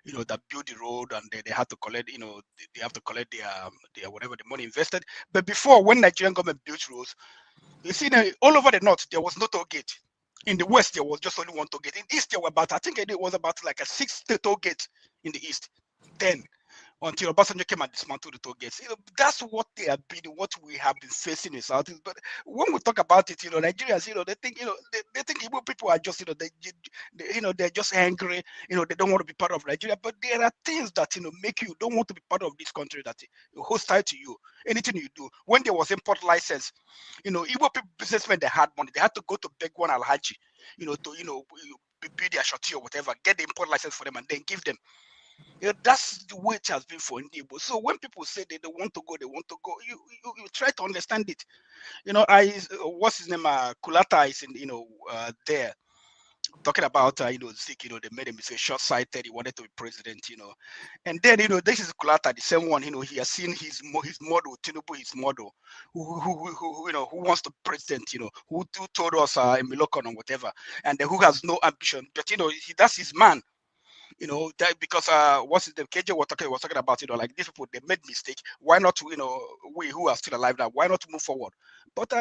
[SPEAKER 20] that build the road, and they had to collect, they have to collect their whatever the money invested. But before, when Nigerian government built roads, you see, all over the north there was no toll gate. In the west there was just only one toll gate. In the east there were about, I think it was about like a 6 toll gate in the east. Then, until Obasanjo came and dismantled the toll gates. That's what they have been, what we have been facing in Southeast. But when we talk about it, Nigerians, they think, they think Igbo people are just, they're just angry, they don't want to be part of Nigeria. But there are things that, make you don't want to be part of this country, that hostile to you. Anything you do. When there was import license, Igbo people, businessmen, they had money. They had to go to beg one Alhaji, to, be their shorty or whatever, get the import license for them and then give them. That's the way it has been for Igbo. So when people say they want to go, you try to understand it. What's his name? Kulata is in, there talking about, Zik, they made him say short-sighted. He wanted to be president, and then, this is Kulata, the same one, he has seen his model, Tinubu, his model, who wants to be president, who told us in Milokon or whatever, and who has no ambition, but that's his man. That because what's the KJ was talking about, like these people, they made mistake. Why not, we who are still alive now, why not move forward? But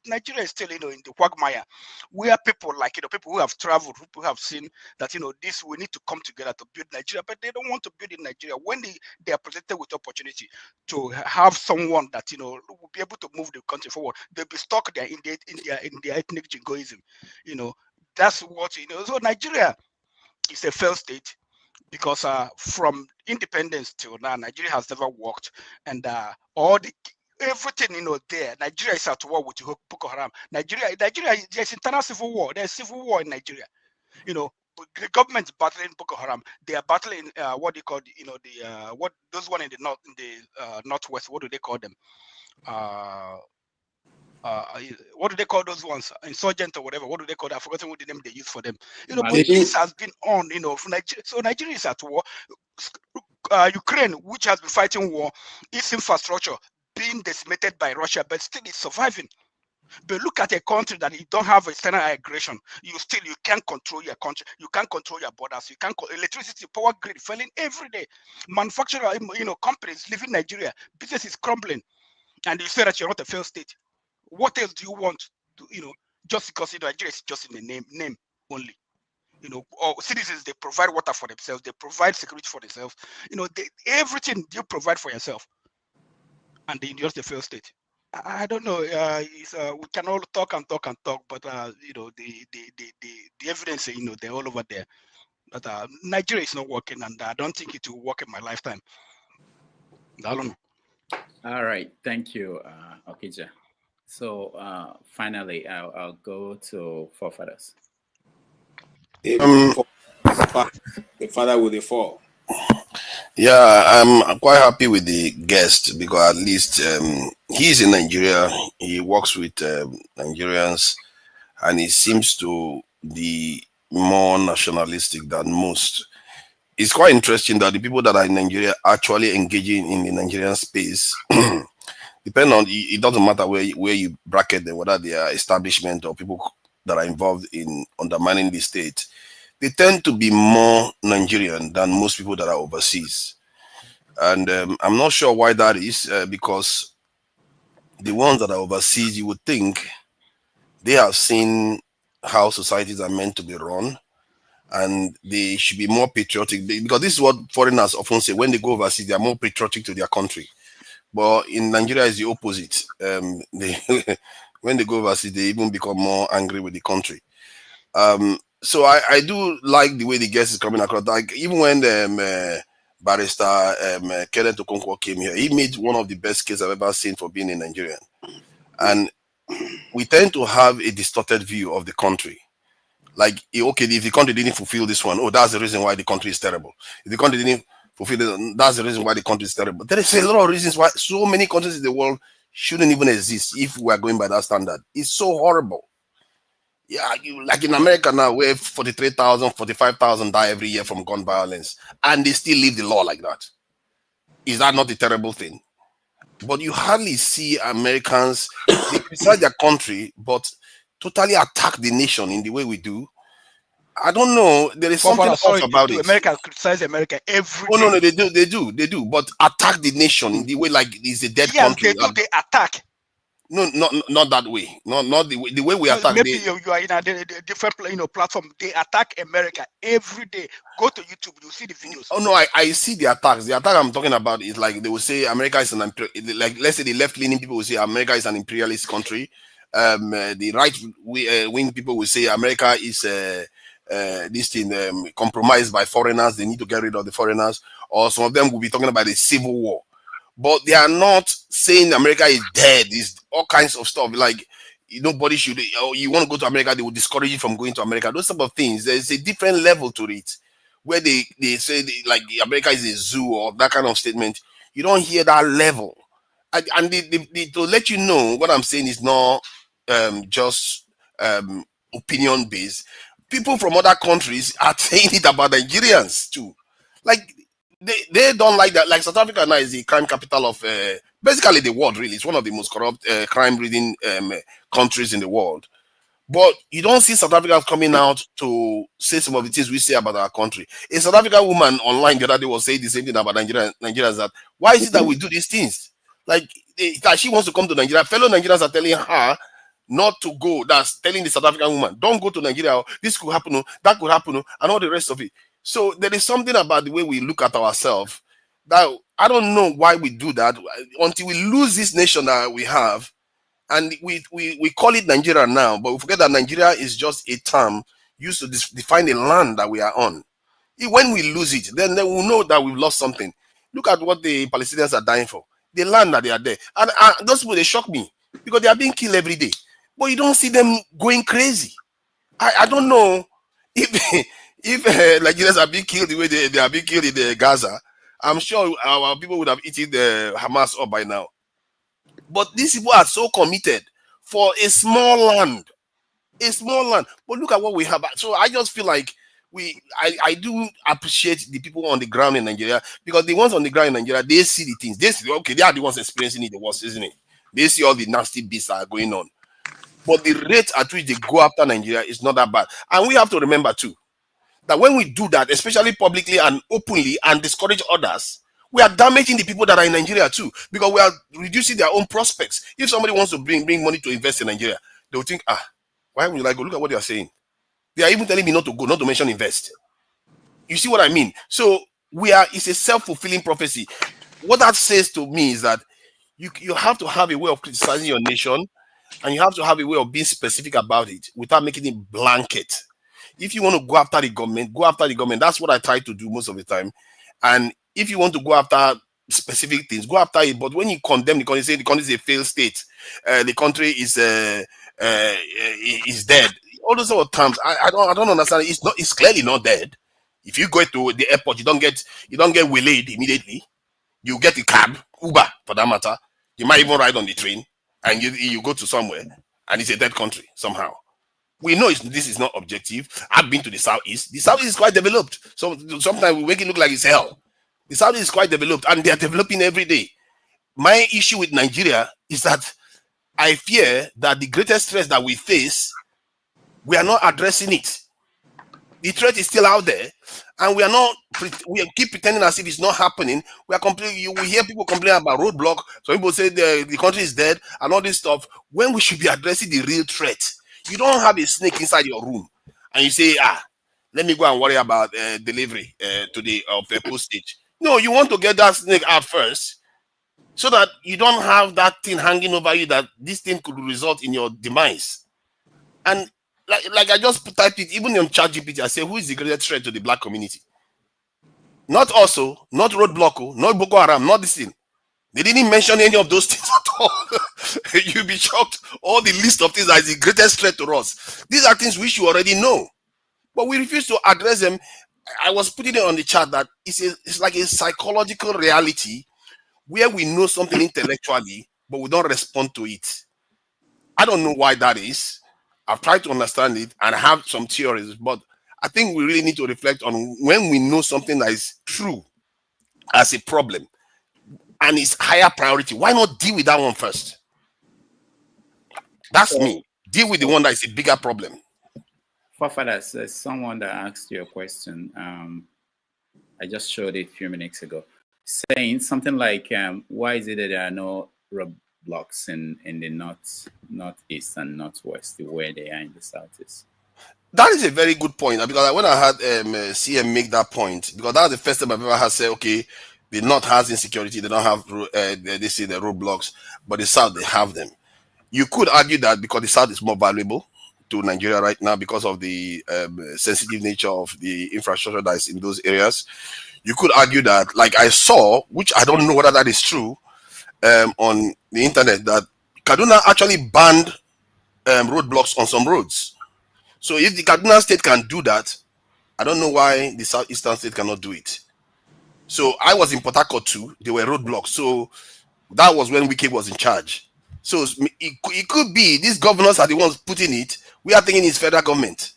[SPEAKER 20] Nigeria is still, in the quagmire. We are people like, people who have traveled, who have seen that, this, we need to come together to build Nigeria, but they don't want to build in Nigeria. When they are presented with opportunity to have someone that, will be able to move the country forward, they'll be stuck there in their ethnic jingoism, that's what you know. So Nigeria is a failed state because from independence till now, Nigeria has never worked, and all the everything there. Nigeria is at war with Boko Haram. Nigeria, there's internal civil war. There's civil war in Nigeria. The government's battling Boko Haram. They are battling what they call the what those one in the north, in the northwest. What do they call them? What do they call those ones? Insurgent or whatever. What do they call them? I've forgotten what the name they use for them. But this has been on, for Nigeria. So Nigeria is at war. Ukraine, which has been fighting war, its infrastructure being decimated by Russia, but still is surviving. But look at a country that you don't have external aggression. You can't control your country. You can't control your borders. You can't electricity, power grid failing every day. Manufacturer, companies leaving Nigeria. Business is crumbling, and you say that you're not a failed state. What else do you want to, just because Nigeria is just in the name only? Or citizens, they provide water for themselves, they provide security for themselves. Everything you provide for yourself, and then you're just a failed state. I don't know. We can all talk and talk and talk, but the evidence, they're all over there. But Nigeria is not working, and I don't think it will work in my lifetime. I don't know.
[SPEAKER 2] All right, thank you, Okija. So finally, I'll go to forefathers.
[SPEAKER 13] The father with the four.
[SPEAKER 14] Yeah, I'm quite happy with the guest because at least he's in Nigeria. He works with Nigerians, and he seems to be more nationalistic than most. It's quite interesting that the people that are in Nigeria actually engaging in the Nigerian space, depend on, it doesn't matter where you bracket them, whether they are establishment or people that are involved in undermining the state. They tend to be more Nigerian than most people that are overseas. And I'm not sure why that is, because the ones that are overseas, you would think they have seen how societies are meant to be run, and they should be more patriotic, because this is what foreigners often say. When they go overseas, they are more patriotic to their country. But in Nigeria, it's the opposite. When they go overseas, they even become more angry with the country. So I do like the way the guest is coming across. Like even when Barrister Kenneth Okonkwo came here, he made one of the best cases I've ever seen for being a Nigerian. And we tend to have a distorted view of the country. Like, okay, if the country didn't fulfill this one, oh, that's the reason why the country is terrible. If the country didn't fulfill this, that's the reason why the country is terrible. There is a lot of reasons why so many countries in the world shouldn't even exist if we are going by that standard. It's so horrible. Yeah, like in America now, where 43,000, 45,000 die every year from gun violence, and they still live the law like that. Is that not a terrible thing? But you hardly see Americans, they criticize their country, but totally attack the nation in the way we do. I don't know. There is something else about it.
[SPEAKER 20] America criticize America every
[SPEAKER 14] day.
[SPEAKER 20] No,
[SPEAKER 14] they do. But attack the nation in the way like it's a dead country.
[SPEAKER 20] They attack.
[SPEAKER 14] No, not that way. Not the way we attack.
[SPEAKER 20] Maybe you are in a different platform. They attack America every day. Go to YouTube, you see the videos.
[SPEAKER 14] Oh no, I see the attacks. The attack I'm talking about is like they will say America is like, let's say the left-leaning people will say America is an imperialist country. The right-wing people will say America is this thing compromised by foreigners. They need to get rid of the foreigners. Or some of them will be talking about the civil war. But they are not saying America is dead. It's all kinds of stuff. Like, nobody should, or you want to go to America, they will discourage you from going to America. Those type of things. There's a different level to it, where they say like America is a zoo or that kind of statement. You don't hear that level. And to let you know, what I'm saying is not just opinion based. People from other countries are saying it about Nigerians too. Like, they don't like that. Like South Africa now is the crime capital of basically the world, really. It's one of the most corrupt crime-ridden countries in the world. But you don't see South Africa coming out to say some of the things we say about our country. A South African woman online the other day was saying the same thing about Nigerians, that why is it that we do these things? Like, that she wants to come to Nigeria. Fellow Nigerians are telling her not to go. That's telling the South African woman, don't go to Nigeria. This could happen, that could happen, and all the rest of it. So there is something about the way we look at ourselves that I don't know why we do that until we lose this nation that we have, and we call it Nigeria now, but we forget that Nigeria is just a term used to define the land that we are on. When we lose it, then we'll know that we've lost something. Look at what the Palestinians are dying for. The land that they are there. And those people, they shock me because they are being killed every day. But you don't see them going crazy. I don't know if Nigerians are being killed the way they are being killed in Gaza. I'm sure our people would have eaten the Hamas up by now. But these people are so committed for a small land. A small land. But look at what we have. So I just feel like I do appreciate the people on the ground in Nigeria, because the ones on the ground in Nigeria, they see the things. They see, okay, they are the ones experiencing it the worst, isn't it? They see all the nasty beasts that are going on. But the rate at which they go after Nigeria is not that bad. And we have to remember too, that when we do that, especially publicly and openly, and discourage others, we are damaging the people that are in Nigeria too, because we are reducing their own prospects. If somebody wants to bring money to invest in Nigeria, they will think, why would I go? Look at what they are saying. They are even telling me not to go, not to mention invest. You see what I mean? So it's a self-fulfilling prophecy. What that says to me is that you have to have a way of criticizing your nation, and you have to have a way of being specific about it without making it blanket. If you want to go after the government, go after the government. That's what I try to do most of the time. And if you want to go after specific things, go after it. But when you condemn the country, say the country is a failed state, the country is dead. All those sort of terms, I don't understand. It's clearly not dead. If you go to the airport, you don't get waylaid immediately. You get a cab, Uber for that matter. You might even ride on the train, and you go to somewhere, and it's a dead country somehow. We know this is not objective. I've been to the Southeast. The Southeast is quite developed. So sometimes we make it look like it's hell. The Southeast is quite developed, and they are developing every day. My issue with Nigeria is that I fear that the greatest stress that we face, we are not addressing it. The threat is still out there, and we keep pretending as if it's not happening. We hear people complain about roadblock. Some people say the country is dead and all this stuff, when we should be addressing the real threat. You don't have a snake inside your room and you say, let me go and worry about delivery to the postage. No, you want to get that snake out first, so that you don't have that thing hanging over you, that this thing could result in your demise. And like I just typed it, even on ChatGPT, I say, who is the greatest threat to the black community? Not also, not roadblock, not Boko Haram, not this thing. They didn't mention any of those things at all. You'll be shocked. All the list of things that is the greatest threat to us. These are things we should already know, but we refuse to address them. I was putting it on the chat that it's like a psychological reality where we know something intellectually, but we don't respond to it. I don't know why that is. I've tried to understand it and I have some theories, but I think we really need to reflect on when we know something that is true as a problem and it's higher priority, why not deal with that one first? That's me. Deal with the one that is a bigger problem.
[SPEAKER 2] Forefathers, there's someone that asked you a question. I just showed it a few minutes ago, saying something like, why is it that there are no roadblocks in the northeast and northwest the way they are in the southeast?
[SPEAKER 14] That is a very good point, because when I had CM make that point, because that was the first time I've ever had said, okay, the north has insecurity, they don't have they say the roadblocks, but the south, they have them. You could argue that because the south is more valuable to Nigeria right now because of the sensitive nature of the infrastructure that is in those areas. You could argue that, like I saw, which I don't know whether that is true, on the internet, that Kaduna actually banned roadblocks on some roads. So if the Kaduna state can do that, I don't know why the southeastern state cannot do it. So I was in Port Harcourt too. There were roadblocks. So that was when Wike was in charge. So it could be these governors are the ones putting it. We are thinking it's federal government.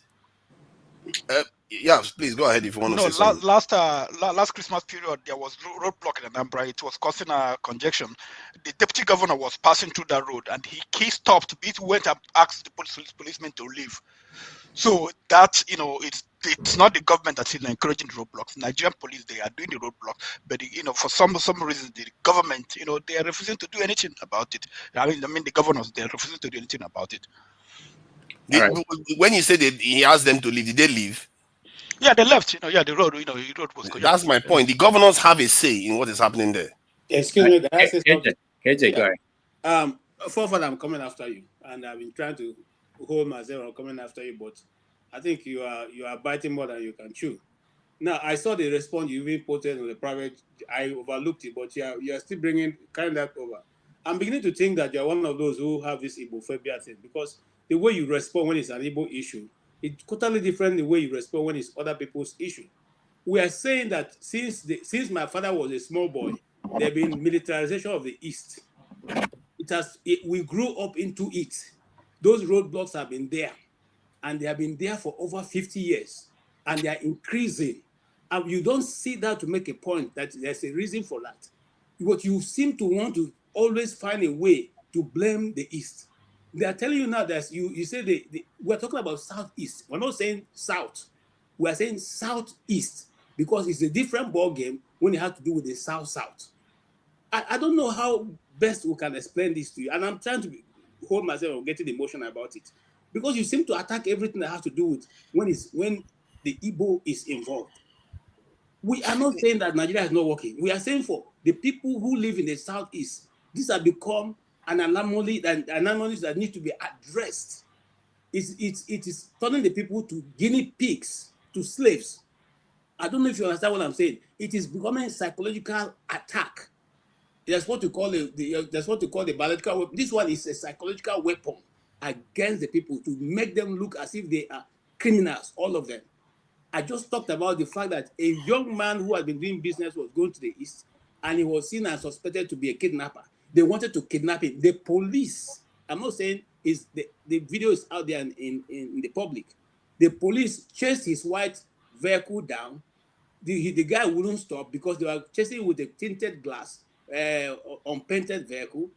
[SPEAKER 14] Yeah, please go ahead if you want to say something.
[SPEAKER 20] Last Christmas period, there was roadblock in Anambra. It was causing a congestion. The deputy governor was passing through that road, and he stopped. He went and asked the policemen to leave. So that, it's not the government that's encouraging the roadblocks. Nigerian police, they are doing the roadblocks, but for some reason, the government, they are refusing to do anything about it. I mean, the governors, they are refusing to do anything about it.
[SPEAKER 14] When you say that he asked them to leave, did they leave?
[SPEAKER 20] Yeah, they left. The road, the road was.
[SPEAKER 14] That's my point. The governors have a say in what is happening there.
[SPEAKER 13] Excuse me, can I say something?
[SPEAKER 2] KJ, go ahead.
[SPEAKER 13] Forefather, I'm coming after you, and I've been trying to hold myself on coming after you, but I think you are biting more than you can chew. Now, I saw the response you even posted on the private. I overlooked it, but you are still carrying that over. I'm beginning to think that you are one of those who have this Igbophobia thing, because the way you respond when it's an Igbo issue, it's totally different the way you respond when it's other people's issue. We are saying that since my father was a small boy, there have been militarization of the East. We grew up into it. Those roadblocks have been there, and they have been there for over 50 years, and they are increasing. And you don't see that to make a point that there's a reason for that. But you seem to want to always find a way to blame the East. They are telling you now that you say we're talking about Southeast. We're not saying South. We're saying Southeast, because it's a different ball game when it has to do with the South-South. I don't know how best we can explain this to you, and I'm trying to hold myself from getting emotional about it, because you seem to attack everything that has to do with when the Igbo is involved. We are not saying that Nigeria is not working. We are saying for the people who live in the Southeast, these have become an anomaly that need to be addressed. It is turning the people to guinea pigs, to slaves. I don't know if you understand what I'm saying. It is becoming a psychological attack. That's what you call the biological weapon. This one is a psychological weapon against the people, to make them look as if they are criminals, all of them. I just talked about the fact that a young man who had been doing business was going to the East, and he was seen and suspected to be a kidnapper. They wanted to kidnap him. The police, I'm not saying the video is out there in the public. The police chased his white vehicle down. The guy wouldn't stop because they were chasing with a tinted glass, unpainted vehicle,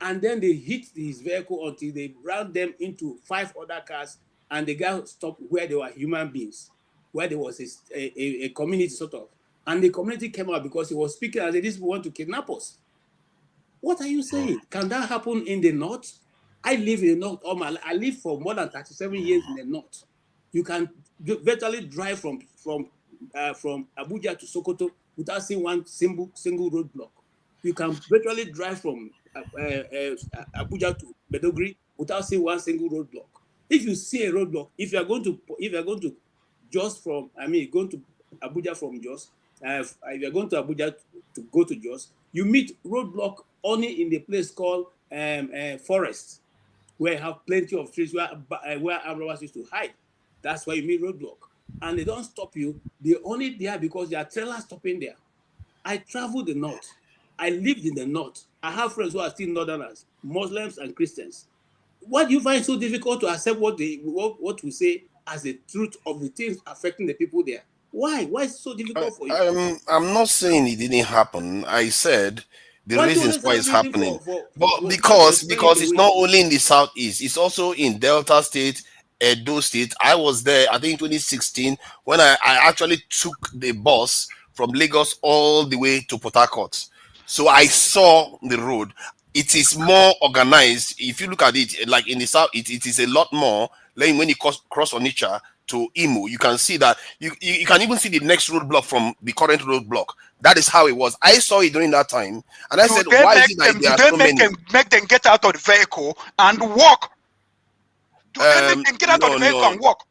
[SPEAKER 13] and then they hit his vehicle until they ran them into 5 other cars, and the guy stopped where there were human beings, where there was a community sort of, and the community came out because he was speaking as if these people want to kidnap us. What are you saying? Can that happen in the North? I live in the North. I live for more than 37 years in the North. You can virtually drive from Abuja to Sokoto without seeing one single roadblock. You can virtually drive from Abuja to Bedogri without seeing one single roadblock. If you see a roadblock, if you are going to Jos going to Abuja from Jos, if you are going to Abuja to go to Jos, you meet roadblock only in the place called Forest, where you have plenty of trees where armed robbers used to hide. That's why you meet roadblock. And they don't stop you. They're only there because there are trailers stopping there. I traveled the North. I lived in the North. I have friends who are still Northerners, Muslims and Christians. What do you find so difficult to accept what we say as the truth of the things affecting the people there? Why? Why is it so difficult for you?
[SPEAKER 14] I'm not saying it didn't happen. I said the
[SPEAKER 13] Why do you
[SPEAKER 14] reasons
[SPEAKER 13] always
[SPEAKER 14] why
[SPEAKER 13] have
[SPEAKER 14] it's
[SPEAKER 13] reason
[SPEAKER 14] happening. But
[SPEAKER 13] not to
[SPEAKER 14] because
[SPEAKER 13] explain it
[SPEAKER 14] it's
[SPEAKER 13] away?
[SPEAKER 14] not only in the southeast, it's also in Delta State, Edo State. I was there, I think 2016, when I actually took the bus from Lagos all the way to Port Harcourt. So I saw the road. It is more organized. If you look at it, like in the south, it is a lot more. Like when you cross Onitsha to Imo, you can see that you can even see the next roadblock from the current roadblock. That is how it was. I saw it during that time, and I said, "Why is it that there are so many?"
[SPEAKER 20] Make them get out of the vehicle and walk? Do they make them get out of the vehicle and walk?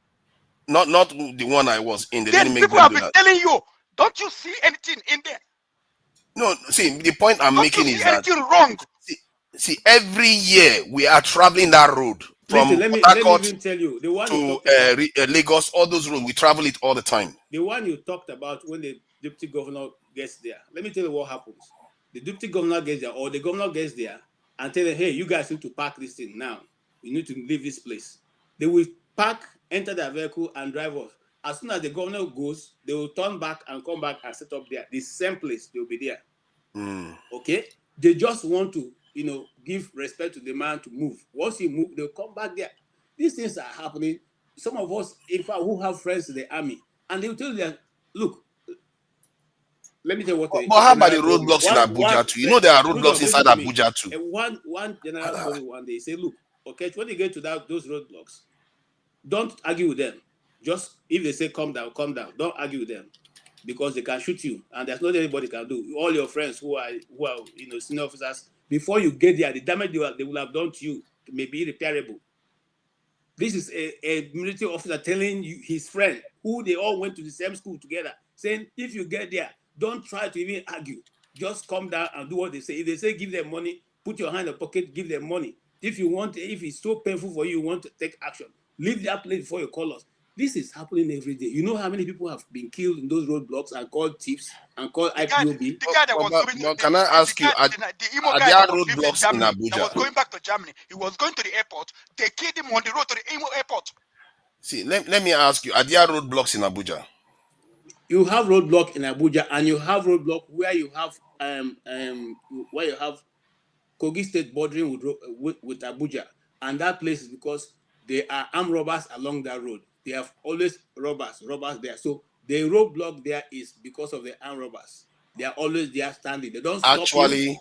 [SPEAKER 14] Not the one I was in. They
[SPEAKER 20] Then
[SPEAKER 14] didn't make
[SPEAKER 20] people
[SPEAKER 14] them
[SPEAKER 20] have
[SPEAKER 14] do
[SPEAKER 20] been
[SPEAKER 14] that.
[SPEAKER 20] telling you, don't you see anything in there?
[SPEAKER 14] No, see, the point I'm
[SPEAKER 20] Don't
[SPEAKER 14] making
[SPEAKER 20] you
[SPEAKER 14] is
[SPEAKER 20] see
[SPEAKER 14] that
[SPEAKER 20] anything wrong?
[SPEAKER 14] see, every year we are traveling that road from
[SPEAKER 13] Listen, let me even tell you, the one you
[SPEAKER 14] to
[SPEAKER 13] talked about,
[SPEAKER 14] Lagos. All those roads we travel it all the time.
[SPEAKER 13] the one you talked about when the deputy governor gets there. Let me tell you what happens. The deputy governor gets there, or the governor gets there, and tell them, "Hey, you guys need to park this thing now. You need to leave this place." They will park, enter their vehicle, and drive off. As soon as the governor goes, they will turn back and come back and set up there. The same place, they'll be there. Okay? They just want to, give respect to the man to move. Once he move, they'll come back there. These things are happening. Some of us, in fact, who have friends in the army, and they'll tell you that, look, let me tell you what
[SPEAKER 14] But how about the
[SPEAKER 13] general told me.
[SPEAKER 14] roadblocks in Abuja too? You know there are roadblocks inside Abuja too.
[SPEAKER 13] One general told me one day, he said, look, okay, when you get to those roadblocks, don't argue with them. Just, if they say come down, come down. Don't argue with them, because they can shoot you, and there's nothing anybody can do. All your friends who are senior officers, before you get there, the damage they will have done to you may be irreparable. This is a military officer telling you, his friend, who they all went to the same school together, saying, if you get there, don't try to even argue. Just come down and do what they say. If they say give them money, put your hand in the pocket, give them money. If it's so painful for you, you want to take action, leave that place before you call us. This is happening every day. You know how many people have been killed in those roadblocks and called thieves and called IPOB?
[SPEAKER 20] The guy that was going
[SPEAKER 14] but can I ask you,
[SPEAKER 20] the Imo
[SPEAKER 14] are
[SPEAKER 20] guy
[SPEAKER 14] there
[SPEAKER 20] that was living in
[SPEAKER 14] roadblocks in
[SPEAKER 20] Germany, that was
[SPEAKER 14] Abuja?
[SPEAKER 20] going back to Germany. He was going to the airport. They killed him on the road to the Imo airport.
[SPEAKER 14] See, let me ask you, are there roadblocks in Abuja?
[SPEAKER 13] You have roadblock in Abuja, and you have roadblock where you have Kogi State bordering with Abuja, and that place is because there are armed robbers along that road. They have always robbers there. So the roadblock there is because of the armed robbers. They are always there standing. They don't stop you.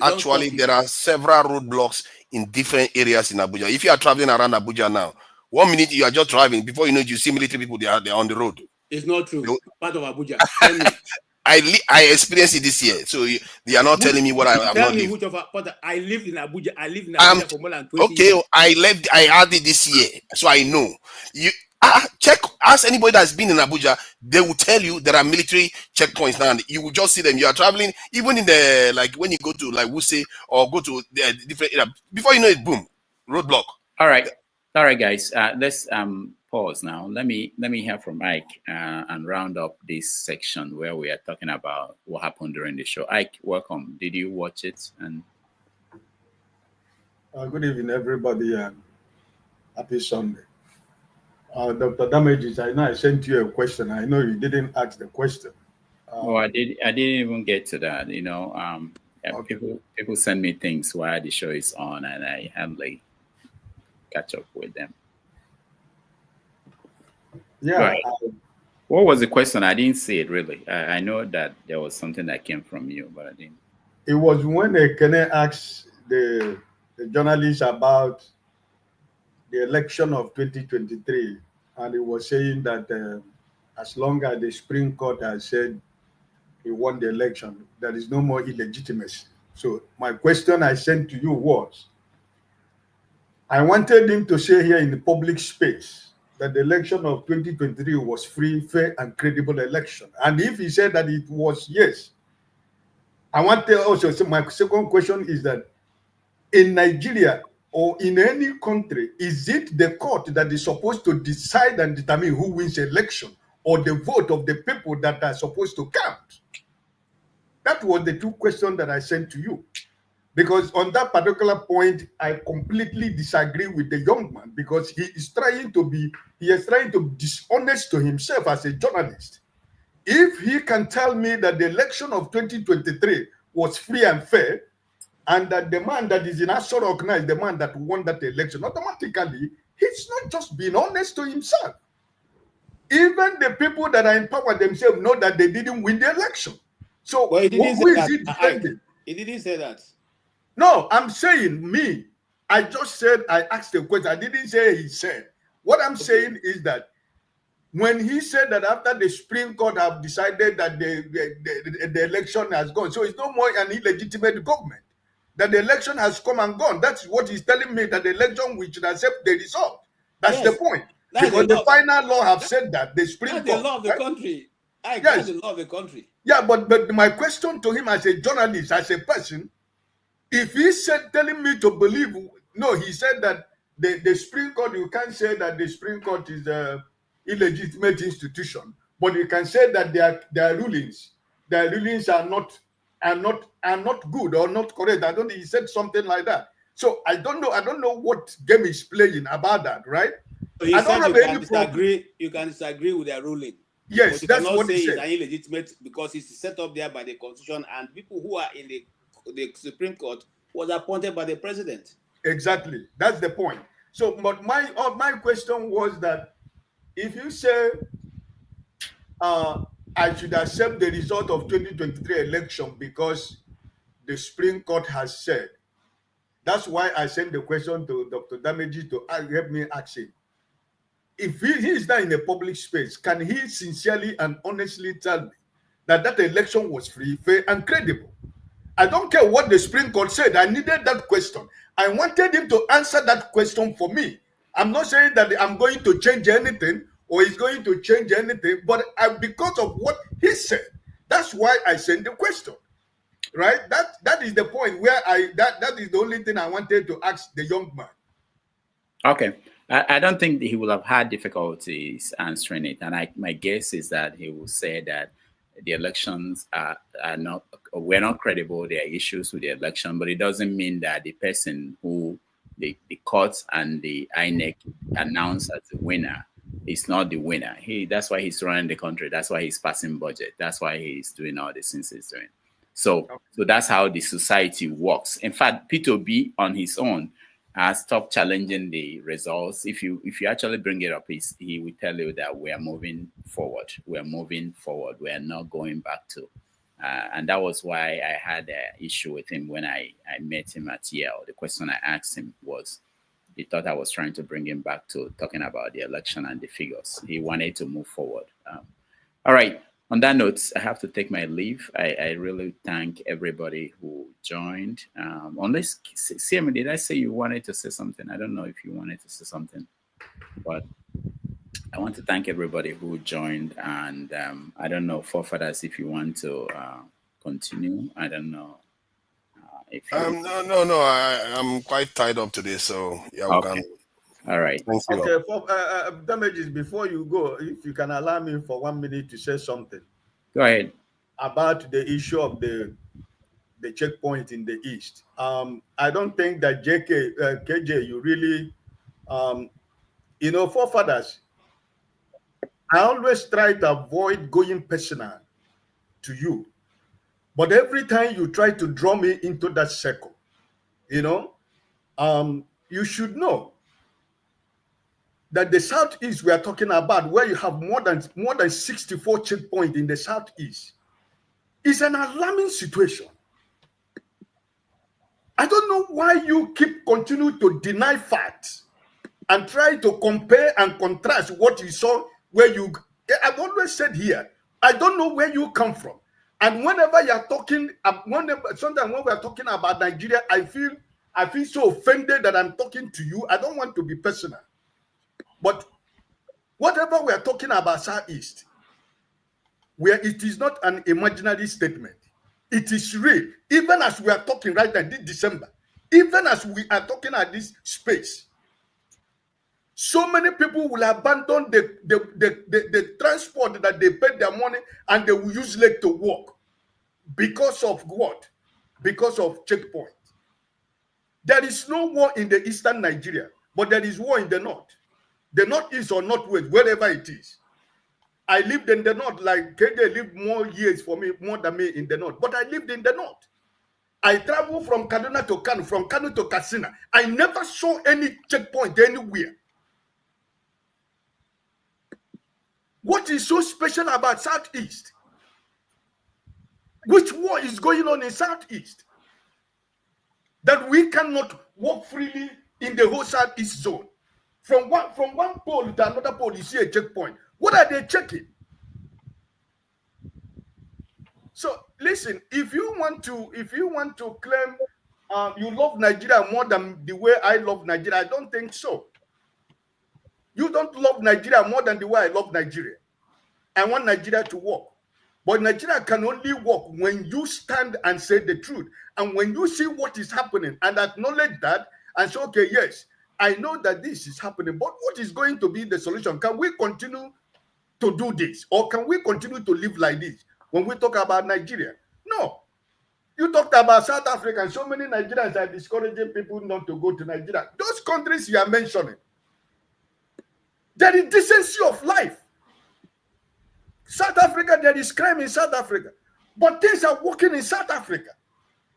[SPEAKER 14] Actually, there are several roadblocks in different areas in Abuja. If you are traveling around Abuja now, 1 minute you are just driving, before you know it, you see military people, they are on the road.
[SPEAKER 13] It's not true. Part of Abuja. Tell me.
[SPEAKER 14] I experienced it this year, so they are not telling me what I am not living.
[SPEAKER 13] Which of part I lived in Abuja. I lived in Abuja for more than 20
[SPEAKER 14] okay,
[SPEAKER 13] years.
[SPEAKER 14] I had it this year, so I know. You ask anybody that's been in Abuja, they will tell you there are military checkpoints now, and you will just see them. You are traveling, even in the, like when you go to like Wuse or go to the different area, before you know it, boom, roadblock.
[SPEAKER 2] All right, guys. Let's pause now. Let me hear from Ike and round up this section where we are talking about what happened during the show. Ike, welcome. Did you watch it? And
[SPEAKER 21] good evening, everybody, and happy Sunday. Dr. Damages, I know I sent you a question. I know you didn't ask the question.
[SPEAKER 2] I didn't even get to that. You know, okay. People send me things while the show is on, and I hardly catch up with them.
[SPEAKER 21] Yeah.
[SPEAKER 2] What was the question? I didn't see it really. I know that there was something that came from you, but I didn't.
[SPEAKER 21] It was when Kene asked the journalist about the election of 2023, and he was saying that as long as the Supreme Court has said he won the election, there is no more illegitimacy. So my question I sent to you was, I wanted him to say here in the public space that the election of 2023 was free, fair, and credible election. And if he said that it was yes, I want to also say my second question is that in Nigeria or in any country, is it the court that is supposed to decide and determine who wins the election, or the vote of the people that are supposed to count? That was the two questions that I sent to you. Because on that particular point, I completely disagree with the young man, because he is trying to be dishonest to himself as a journalist. If he can tell me that the election of 2023 was free and fair, and that the man that is in Aso Rock now is the man that won that election, automatically, he's not just being honest to himself. Even the people that are in power themselves know that they didn't win the election. So
[SPEAKER 13] well, he didn't
[SPEAKER 21] who
[SPEAKER 13] say
[SPEAKER 21] is he defending?
[SPEAKER 13] He didn't say that.
[SPEAKER 21] No, I'm saying me. I just said I asked the question. I didn't say he said. What I'm saying is that when he said that after the Supreme Court have decided that the election has gone, so it's no more an illegitimate government, that the election has come and gone. That's what he's telling me, that the election we should accept the result. That's the point. Because the final law have said that the Supreme Court.
[SPEAKER 13] That's the law of the country.
[SPEAKER 21] Yes.
[SPEAKER 13] That's the law of the country.
[SPEAKER 21] Yeah, but my question to him as a journalist, as a person, if he said telling me to believe, no, he said that the Supreme Court, you can't say that the Supreme Court is a illegitimate institution, but you can say that their rulings are not good or not correct. I don't think he said something like that. So I don't know what game he's playing about that, right?
[SPEAKER 13] So he said you can disagree with their ruling.
[SPEAKER 21] Yes,
[SPEAKER 13] but
[SPEAKER 21] that's what he said.
[SPEAKER 13] It's illegitimate because it's set up there by the Constitution, and people who are in the Supreme Court was appointed by the president.
[SPEAKER 21] Exactly, that's the point. So, but my question was that if you say I should accept the result of 2023 election because the Supreme Court has said, that's why I sent the question to Dr. Damaji to help me ask him. If he is not in a public space, can he sincerely and honestly tell me that election was free, fair, and credible? I don't care what the Supreme Court said. I needed that question. I wanted him to answer that question for me I'm not saying that I'm going to change anything or he's going to change anything, but because of what he said, that's why I sent the question. Right? That is the point where that is the only thing I wanted to ask the young man.
[SPEAKER 2] Okay. I don't think he will have had difficulties answering it. And my guess is that he will say that the elections we're not credible. There are issues with the election, but it doesn't mean that the person who the courts and the INEC announced as the winner is not the winner. That's why he's running the country. That's why he's passing budget. That's why he's doing all the things he's doing. So that's how the society works. In fact, P2B on his own has stopped challenging the results. If you actually bring it up, he will tell you that we are moving forward. We are moving forward. We are not going back to. And that was why I had an issue with him when I met him at Yale. The question I asked him was, he thought I was trying to bring him back to talking about the election and the figures. He wanted to move forward. All right. On that note, I have to take my leave. I really thank everybody who joined. Unless, CM, did I say you wanted to say something? I don't know if you wanted to say something, but I want to thank everybody who joined. And I don't know, forefathers, if you want to continue. I don't know. If you...
[SPEAKER 14] No. I'm quite tied up today, so yeah, we can.
[SPEAKER 2] All right.
[SPEAKER 21] Thank you. Okay, for damages, before you go, if you can allow me for 1 minute to say something.
[SPEAKER 2] Go ahead. About
[SPEAKER 21] the issue of the checkpoint in the East. I don't think that KJ, you really, forefathers, I always try to avoid going personal to you. But every time you try to draw me into that circle, you should know that the Southeast we are talking about, where you have more than 64 checkpoints in the Southeast, is an alarming situation. I don't know why you continue to deny facts and try to compare and contrast what you saw I've always said here, I don't know where you come from. And whenever you're talking, sometimes when we're talking about Nigeria, I feel so offended that I'm talking to you. I don't want to be personal. But whatever we are talking about Southeast, where it is not an imaginary statement, it is real. Even as we are talking right now, this December, even as we are talking at this space, so many people will abandon the transport that they paid their money and they will use leg to walk. Because of what? Because of checkpoint. There is no war in the eastern Nigeria, but there is war in the north. The northeast or northwest, wherever it is. I lived in the north, like KJ lived more years for me, more than me in the north. But I lived in the north. I traveled from Kaduna to Kano, from Kano to Katsina. I never saw any checkpoint anywhere. What is so special about Southeast? Which war is going on in Southeast? That we cannot walk freely in the whole Southeast zone. From one pole to another pole, you see a checkpoint. What are they checking? So listen, if you want to claim you love Nigeria more than the way I love Nigeria, I don't think so. You don't love Nigeria more than the way I love Nigeria. I want Nigeria to work. But Nigeria can only work when you stand and say the truth. And when you see what is happening and acknowledge that and say, okay, yes, I know that this is happening, but what is going to be the solution? Can we continue to do this? Or can we continue to live like this when we talk about Nigeria? No. You talked about South Africa, and so many Nigerians are discouraging people not to go to Nigeria. Those countries you are mentioning, there is decency of life. South Africa, there is crime in South Africa. But things are working in South Africa.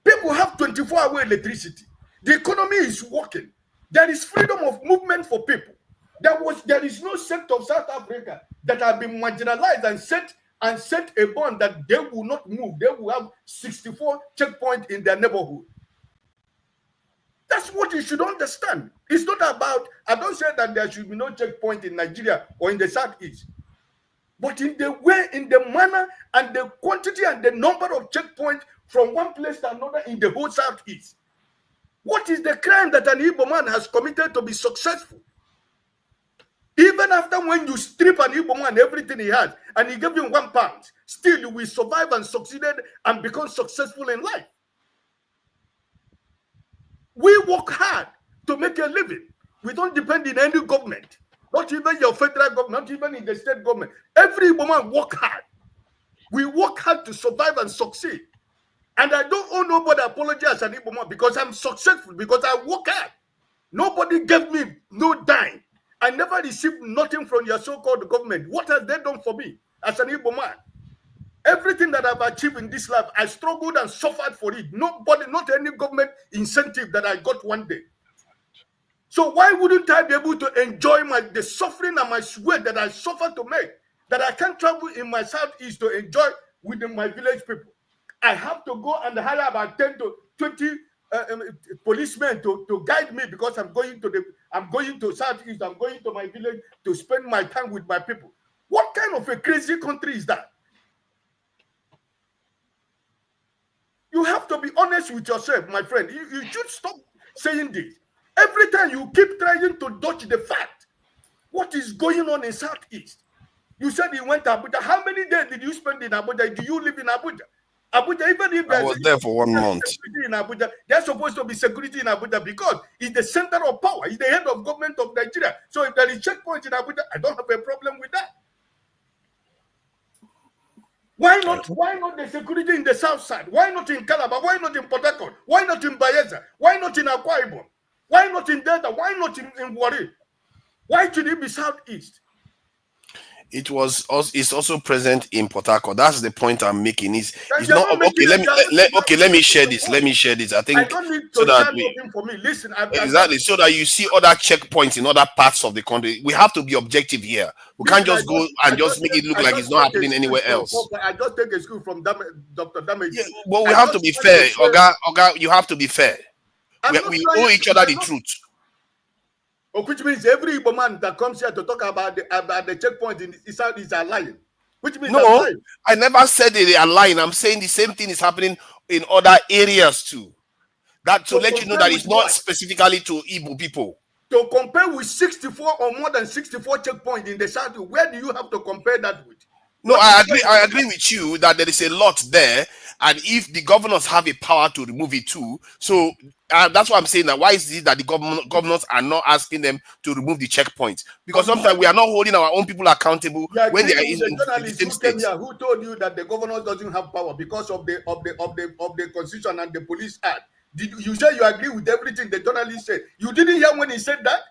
[SPEAKER 21] People have 24-hour electricity. The economy is working. There is freedom of movement for people. There is no sect of South Africa that have been marginalized and set a bond that they will not move. They will have 64 checkpoints in their neighborhood. That's what you should understand. It's not about, I don't say that there should be no checkpoint in Nigeria or in the Southeast. But in the way, in the manner, and the quantity and the number of checkpoints from one place to another in the whole Southeast. What is the crime that an Igbo man has committed to be successful? Even after when you strip an Igbo man everything he has, and he gave him £1, still you will survive and succeeded and become successful in life. We work hard to make a living. We don't depend on any government, not even your federal government, not even in the state government. Every woman work hard. We work hard to survive and succeed. And I don't owe nobody apology as an Igbo man because I'm successful, because I work hard. Nobody gave me no dime. I never received nothing from your so-called government. What have they done for me as an Igbo man? Everything that I've achieved in this life, I struggled and suffered for it. Nobody, not any government incentive that I got one day. So why wouldn't I be able to enjoy the suffering and my sweat that I suffered to make, that I can't travel in my southeast to enjoy within my village people? I have to go and hire about 10 to 20 policemen to guide me because I'm going to southeast, I'm going to my village to spend my time with my people. What kind of a crazy country is that? You have to be honest with yourself, my friend. You should stop saying this. Every time you keep trying to dodge the fact, what is going on in Southeast? You said you went to Abuja. How many days did you spend in Abuja? Do you live in Abuja? Abuja, even if
[SPEAKER 14] I was there for 1 month.
[SPEAKER 21] In Abuja, there's supposed to be security in Abuja because it's the center of power. It's the head of government of Nigeria. So if there is checkpoint in Abuja, I don't have a problem with that. Why not the security in the south side? Why not in Calabar? Why not in Port Harcourt? Why not in Bayelsa? Why not in Akwa Ibom? Why not in Delta? Why not in Warri? Why should it be southeast?
[SPEAKER 14] It's also present in Port Harcourt. That's the point I'm making. It's not okay. Let me share this. Let me share this. I think
[SPEAKER 21] I don't need to
[SPEAKER 14] so that
[SPEAKER 21] for me. Listen,
[SPEAKER 14] exactly so that you see other checkpoints in other parts of the country. We have to be objective here. We can't just go and just make it look like it's not happening anywhere else.
[SPEAKER 21] I just take a school from Dr. Damage.
[SPEAKER 14] Yeah, but we have to be fair, Oga. You have to be fair. We owe each other the truth.
[SPEAKER 21] Which means every Igbo man that comes here to talk about the checkpoint in the south is lying. Which means
[SPEAKER 14] no, I never said they are lying. I'm saying the same thing is happening in other areas too. That to let you know that it's not specifically to Igbo people.
[SPEAKER 21] To compare with 64 or more than 64 checkpoints in the south, where do you have to compare that with?
[SPEAKER 14] No, I agree with you that there is a lot there, and if the governors have a power to remove it too, so that's why I'm saying that why is it that the governors are not asking them to remove the checkpoints? Because sometimes we are not holding our own people accountable when they are in the same state.
[SPEAKER 21] Who told you that the governor doesn't have power because of the constitution and the police act? Did you say you agree with everything the journalist said? You didn't hear when he said that?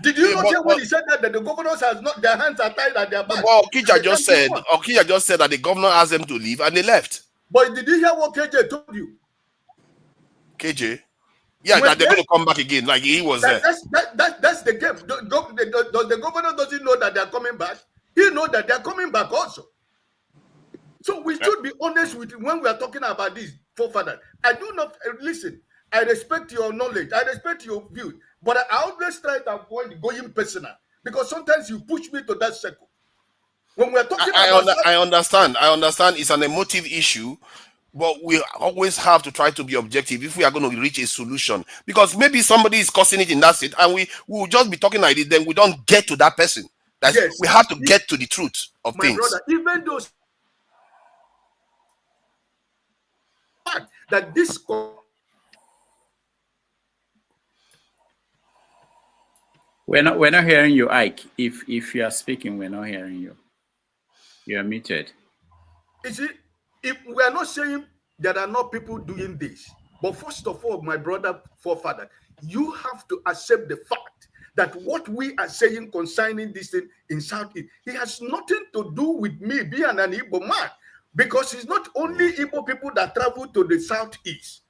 [SPEAKER 21] Did you not hear when he said that the governors has not their hands are tied at their back?
[SPEAKER 14] Well, Okija just said that the governor asked them to leave and they left.
[SPEAKER 21] But did you hear what KJ told you?
[SPEAKER 14] KJ? Yeah, that they're going to come back again, like he was there.
[SPEAKER 21] That's the game. The governor doesn't know that they're coming back. He knows that they're coming back also. So we should be honest with when we are talking about this forefathers. I do not listen. I respect your knowledge. I respect your view. But I always try to avoid going personal because sometimes you push me to that circle. When we're talking
[SPEAKER 14] I understand. It's an emotive issue, but we always have to try to be objective if we are going to reach a solution. Because maybe somebody is causing it in that state, and we will just be talking like this, then we don't get to that person. We have to get to the truth of things.
[SPEAKER 21] Brother, even though that this
[SPEAKER 2] we're not hearing you, Ike. If you are speaking, we're not hearing you. You are muted.
[SPEAKER 21] You see, if we are not saying there are not people doing this, but first of all, my brother forefather, you have to accept the fact that what we are saying concerning this thing in Southeast, it has nothing to do with me being an Igbo man, because it's not only Igbo people that travel to the Southeast.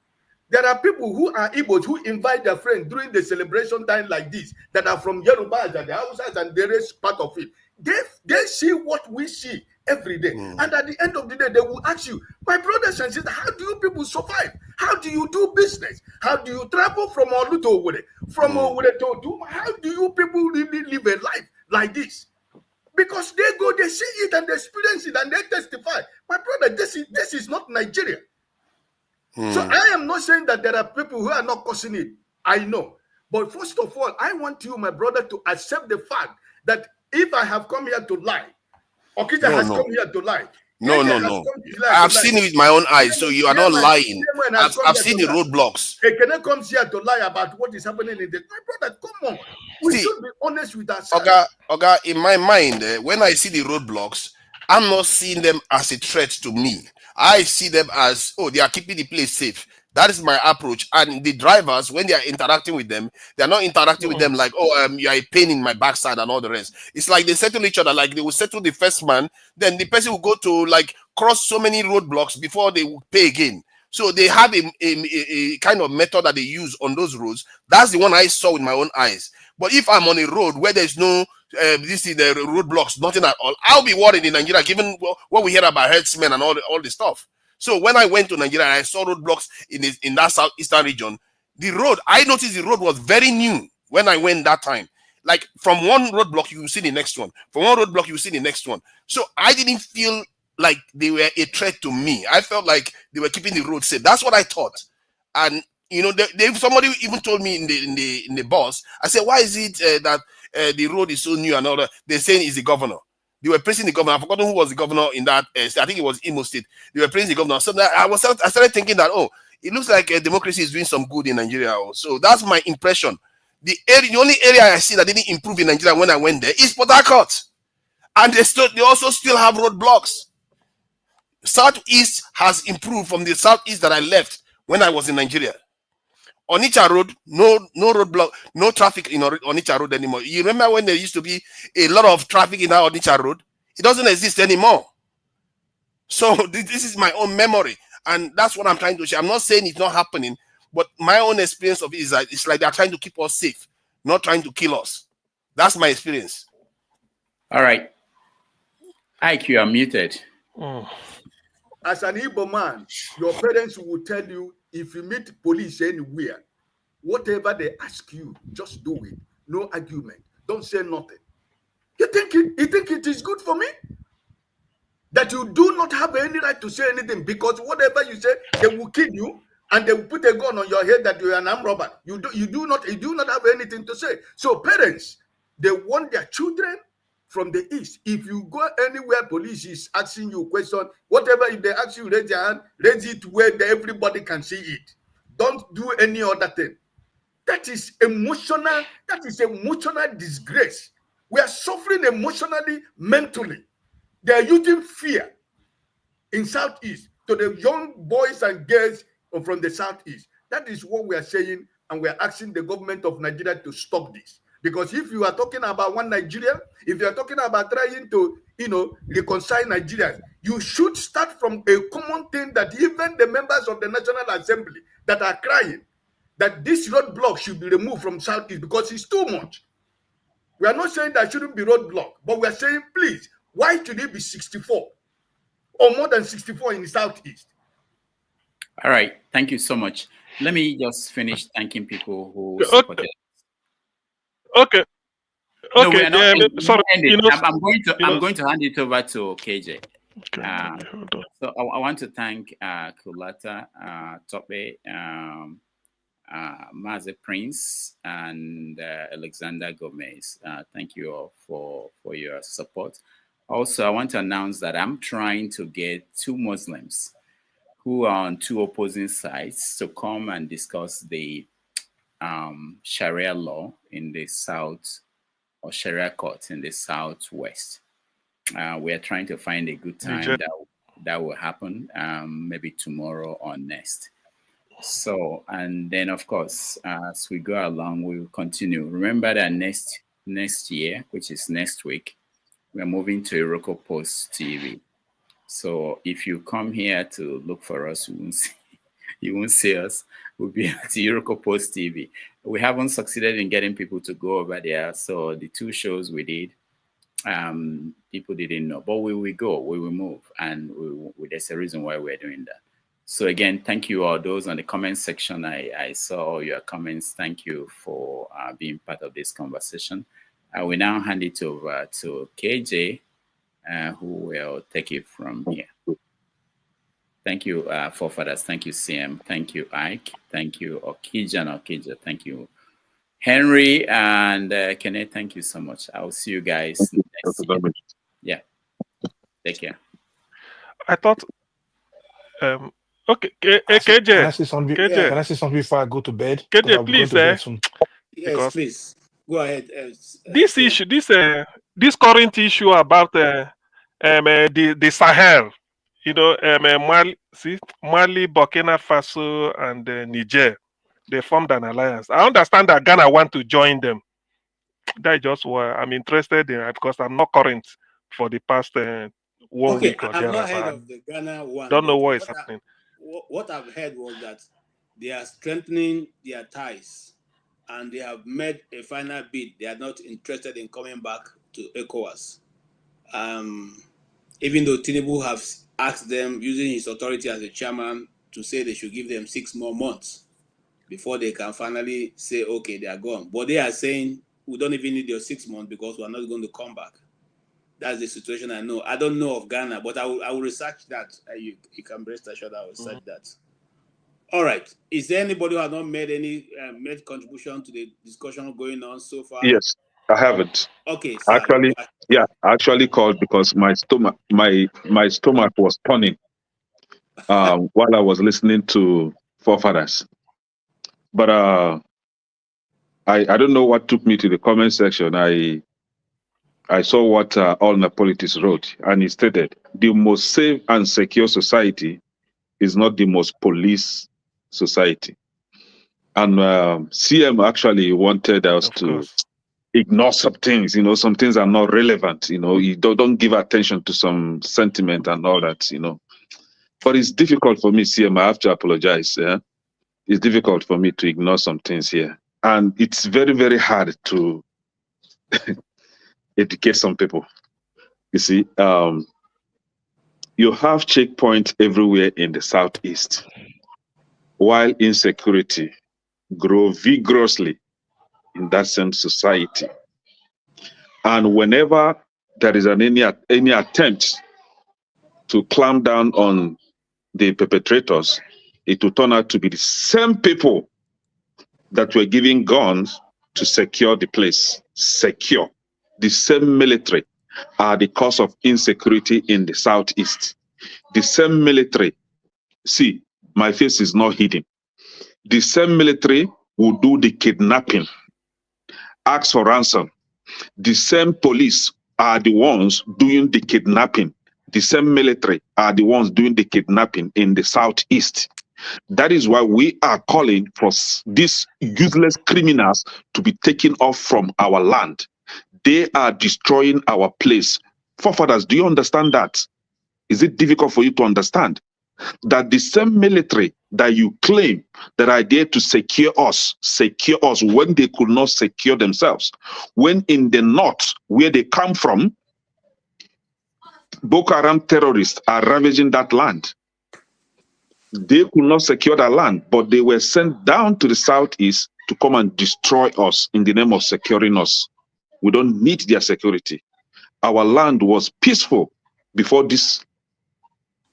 [SPEAKER 21] There are people who are Igbos who invite their friends during the celebration time like this that are from Yoruba and the Hausas and the rest part of it. They see what we see every day. And at the end of the day, they will ask you, my brothers and sisters, how do you people survive? How do you do business? How do you travel from Olu to Owerri? From Owerri to Odu? How do you people really live a life like this? Because they go, they see it and they experience it and they testify. My brother, this is not Nigeria. So I am not saying that there are people who are not causing it. I know.
[SPEAKER 1] But first of all, I want you, my brother, to accept the fact that if I have come here to lie, Okija has come here to lie.
[SPEAKER 14] No. I've seen it with my own eyes, so you are not lying. I've seen the roadblocks.
[SPEAKER 1] Ekene comes here to lie about what is happening in the. My brother, come on. We should be honest with ourselves.
[SPEAKER 14] Oga, in my mind, when I see the roadblocks, I'm not seeing them as a threat to me. I see them as, oh, they are keeping the place safe. That is my approach. And the drivers, when they are interacting with them, they are not interacting with them like, oh, you are a pain in my backside and all the rest. It's like they settle each other, like they will settle the first man, then the person will go to like cross so many roadblocks before they will pay again. So they have a kind of method that they use on those roads. That's the one I saw with my own eyes. But if I'm on a road where there's no this is the roadblocks, nothing at all, I'll be worried in Nigeria, given what we hear about herdsmen and all the stuff. So when I went to Nigeria and I saw roadblocks in that southeastern region, the road, I noticed the road was very new when I went that time. Like from one roadblock, you will see the next one. From one roadblock, you will see the next one. So I didn't feel like they were a threat to me. I felt like they were keeping the road safe. That's what I thought. And you know, somebody even told me in the bus. I said, "Why is it that the road is so new and all that?" They're saying it's the governor. They were praising the governor. I've forgotten who was the governor in that. I think it was Imo State. They were praising the governor. So I started thinking that, oh, it looks like democracy is doing some good in Nigeria. So that's my impression. The only area I see that didn't improve in Nigeria when I went there is Port Harcourt, and they also still have roadblocks. Southeast has improved from the southeast that I left when I was in Nigeria. Onitsha Road, no roadblock, no traffic in Onitsha Road anymore. You remember when there used to be a lot of traffic in our Onitsha Road? It doesn't exist anymore. So this is my own memory, and that's what I'm trying to share. I'm not saying it's not happening, but my own experience of it is that it's like they're trying to keep us safe, not trying to kill us. That's my experience.
[SPEAKER 2] All right. Ike, you are muted.
[SPEAKER 1] As an Igbo man, your parents will tell you, if you meet police anywhere, whatever they ask you, just do it. No argument. Don't say nothing. You think it is good for me? That you do not have any right to say anything, because whatever you say, they will kill you and they will put a gun on your head that you are an armed robber. You do not have anything to say. So parents, they want their children from the east. If you go anywhere, police is asking you a question, whatever, if they ask you, raise your hand, raise it where everybody can see it. Don't do any other thing. That is emotional disgrace. We are suffering emotionally, mentally. They are using fear in Southeast to the young boys and girls from the Southeast. That is what we are saying, and we are asking the government of Nigeria to stop this. Because if you are talking about one Nigeria, if you are talking about trying to, reconcile Nigerians, you should start from a common thing that even the members of the National Assembly that are crying that this roadblock should be removed from Southeast because it's too much. We are not saying that shouldn't be roadblock, but we are saying, please, why should it be 64 or more than 64 in the Southeast?
[SPEAKER 2] All right. Thank you so much. Let me just finish thanking people who supported.
[SPEAKER 15] Okay.
[SPEAKER 2] No, we are not, sorry. I'm going to hand it over to KJ. Okay, so I want to thank Kulata, Tope, Maze Prince, and Alexander Gomez. Thank you all for your support. Also, I want to announce that I'm trying to get two Muslims who are on two opposing sides to come and discuss the Sharia law in the South, or Sharia court in the Southwest. We are trying to find a good time that will happen, maybe tomorrow or next. So, and then of course, as we go along, we will continue. Remember that next year, which is next week, we're moving to Iroko Post TV. So if you come here to look for us, you won't see us. We'll be at Iroko Post TV. We haven't succeeded in getting people to go over there. So the two shows we did, people didn't know, but we will go, we will move, and there's a reason why we're doing that. So again, thank you all those on the comment section. I saw all your comments. Thank you for being part of this conversation. I will now hand it over to KJ, who will take it from here. Thank you, forefathers. Thank you, CM. Thank you, Ike. Thank you, Okija and Okija. Thank you, Henry and Kenneth, thank you so much. I will see you guys next year. Yeah. Take care.
[SPEAKER 15] I thought, okay, KJ.
[SPEAKER 4] Can I say something?
[SPEAKER 15] KJ.
[SPEAKER 4] Can I say something before I go to bed?
[SPEAKER 15] KJ, please,
[SPEAKER 4] to bed soon.
[SPEAKER 13] Yes, please. Go ahead.
[SPEAKER 15] This issue, this current issue about the Sahel, Mali, Burkina Faso, and Niger, they formed an alliance. I understand that Ghana want to join them. That's just why I'm interested in it, because I'm not current for the past 1 week or
[SPEAKER 13] I've not heard of the Ghana one.
[SPEAKER 15] Don't know what is happening.
[SPEAKER 13] What I've heard was that they are strengthening their ties, and they have made a final bid. They are not interested in coming back to ECOWAS. Even though Tinubu has asked them, using his authority as a chairman, to say they should give them 6 more months before they can finally say, okay, they are gone. But they are saying, we don't even need your 6 months because we are not going to come back. That's the situation I know. I don't know of Ghana, but I will research that. You can rest assured I will research that. All right. Is there anybody who has not made any made contribution to the discussion going on so far?
[SPEAKER 12] Yes, I haven't.
[SPEAKER 13] Okay, sir.
[SPEAKER 12] Actually, yeah, I actually called because my stomach was turning while I was listening to forefathers. But I don't know what took me to the comment section. I saw what All Napolitis wrote, and he stated, the most safe and secure society is not the most police society. And CM actually wanted us to ignore some things. Some things are not relevant. You don't give attention to some sentiment and all that. But it's difficult for me, CM. I have to apologize. Yeah? It's difficult for me to ignore some things here, and it's very, very hard to educate some people. You see, you have checkpoints everywhere in the Southeast, while insecurity grows vigorously in that same society. And whenever there is any attempt to clamp down on the perpetrators, it will turn out to be the same people that were giving guns to secure the place. Secure. The same military are the cause of insecurity in the Southeast. The same military, see, my face is not hidden. The same military will do the kidnapping, ask for ransom. The same police are the ones doing the kidnapping. The same military are the ones doing the kidnapping in the Southeast. That is why we are calling for these useless criminals to be taken off from our land. They are destroying our place. Forefathers, do you understand that? Is it difficult for you to understand that the same military that you claim that are there to secure us when they could not secure themselves? When in the north, where they come from, Boko Haram terrorists are ravaging that land. They could not secure that land, but they were sent down to the southeast to come and destroy us in the name of securing us. We don't need their security. Our land was peaceful before these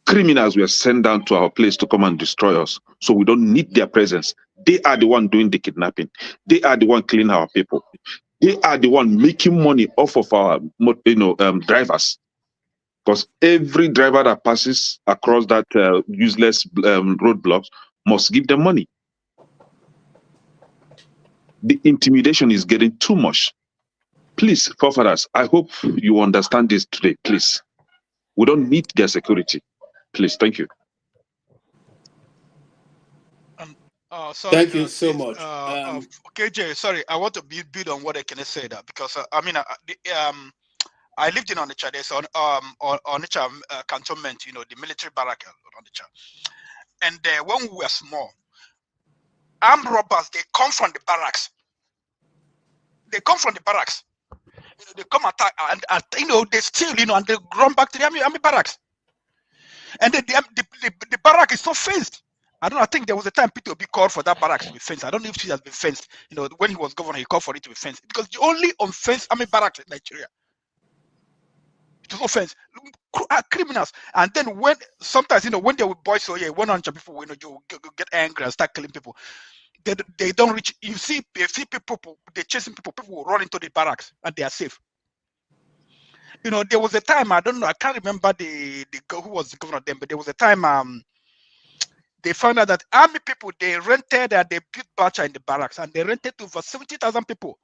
[SPEAKER 12] criminals were sent down to our place to come and destroy us. So we don't need their presence. They are the one doing the kidnapping. They are the one killing our people. They are the one making money off of our drivers. Because every driver that passes across that useless roadblocks must give them money. The intimidation is getting too much. Please, forefathers, I hope you understand this today, please. We don't need their security. Please, thank you.
[SPEAKER 20] Sorry,
[SPEAKER 13] thank you so much.
[SPEAKER 20] KJ, sorry, I want to build on what I can say that because I lived in Onitsha. There's Onitsha cantonment, the military barrack on Onitsha. And when we were small, armed robbers, they come from the barracks. They come from the barracks. They come attack and they steal, and they run back to the army barracks. And then the barrack is so fenced. I think there was a time Peter Obi called for that barracks to be fenced. I don't know if it has been fenced. When he was governor, he called for it to be fenced because the only unfenced army barracks in Nigeria. It was offense, criminals. And then when sometimes when they would boys, so yeah, one on people, you get angry and start killing people. they don't reach. You see people, they're chasing people. People will run into the barracks and they are safe. You know, there was a time, I don't know, I can't remember the who was the governor then, but there was a time they found out that army people, they rented and they built Bacha in the barracks, and they rented to over 70,000 people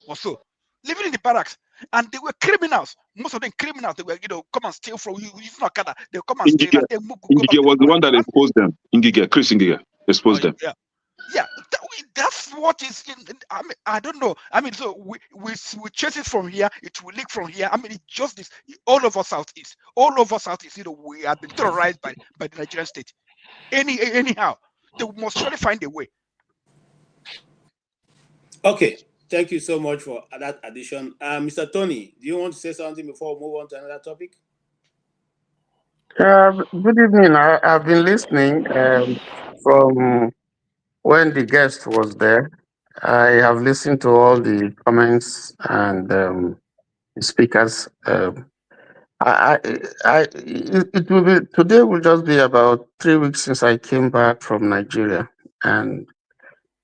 [SPEAKER 20] or so living in the barracks, and they were criminals. Most of them criminals. They were, come and steal from you. It's not Canada. They'll come and steal, and then
[SPEAKER 12] Ingige was the one that exposed them. Chris Ingige exposed them.
[SPEAKER 20] Yeah, that's what is. I mean, I don't know. I mean, so we chase it from here. It will leak from here. I mean, it's just this. All over Southeast, we have been terrorized by the Nigerian state. Anyhow, they must surely find a way.
[SPEAKER 13] Okay, thank you so much for that addition. Mr. Tony, do you want to say something before we move on to another topic?
[SPEAKER 3] Good evening. I've been listening from when the guest was there. I have listened to all the comments and the speakers. It will be today. Will just be about 3 weeks since I came back from Nigeria, and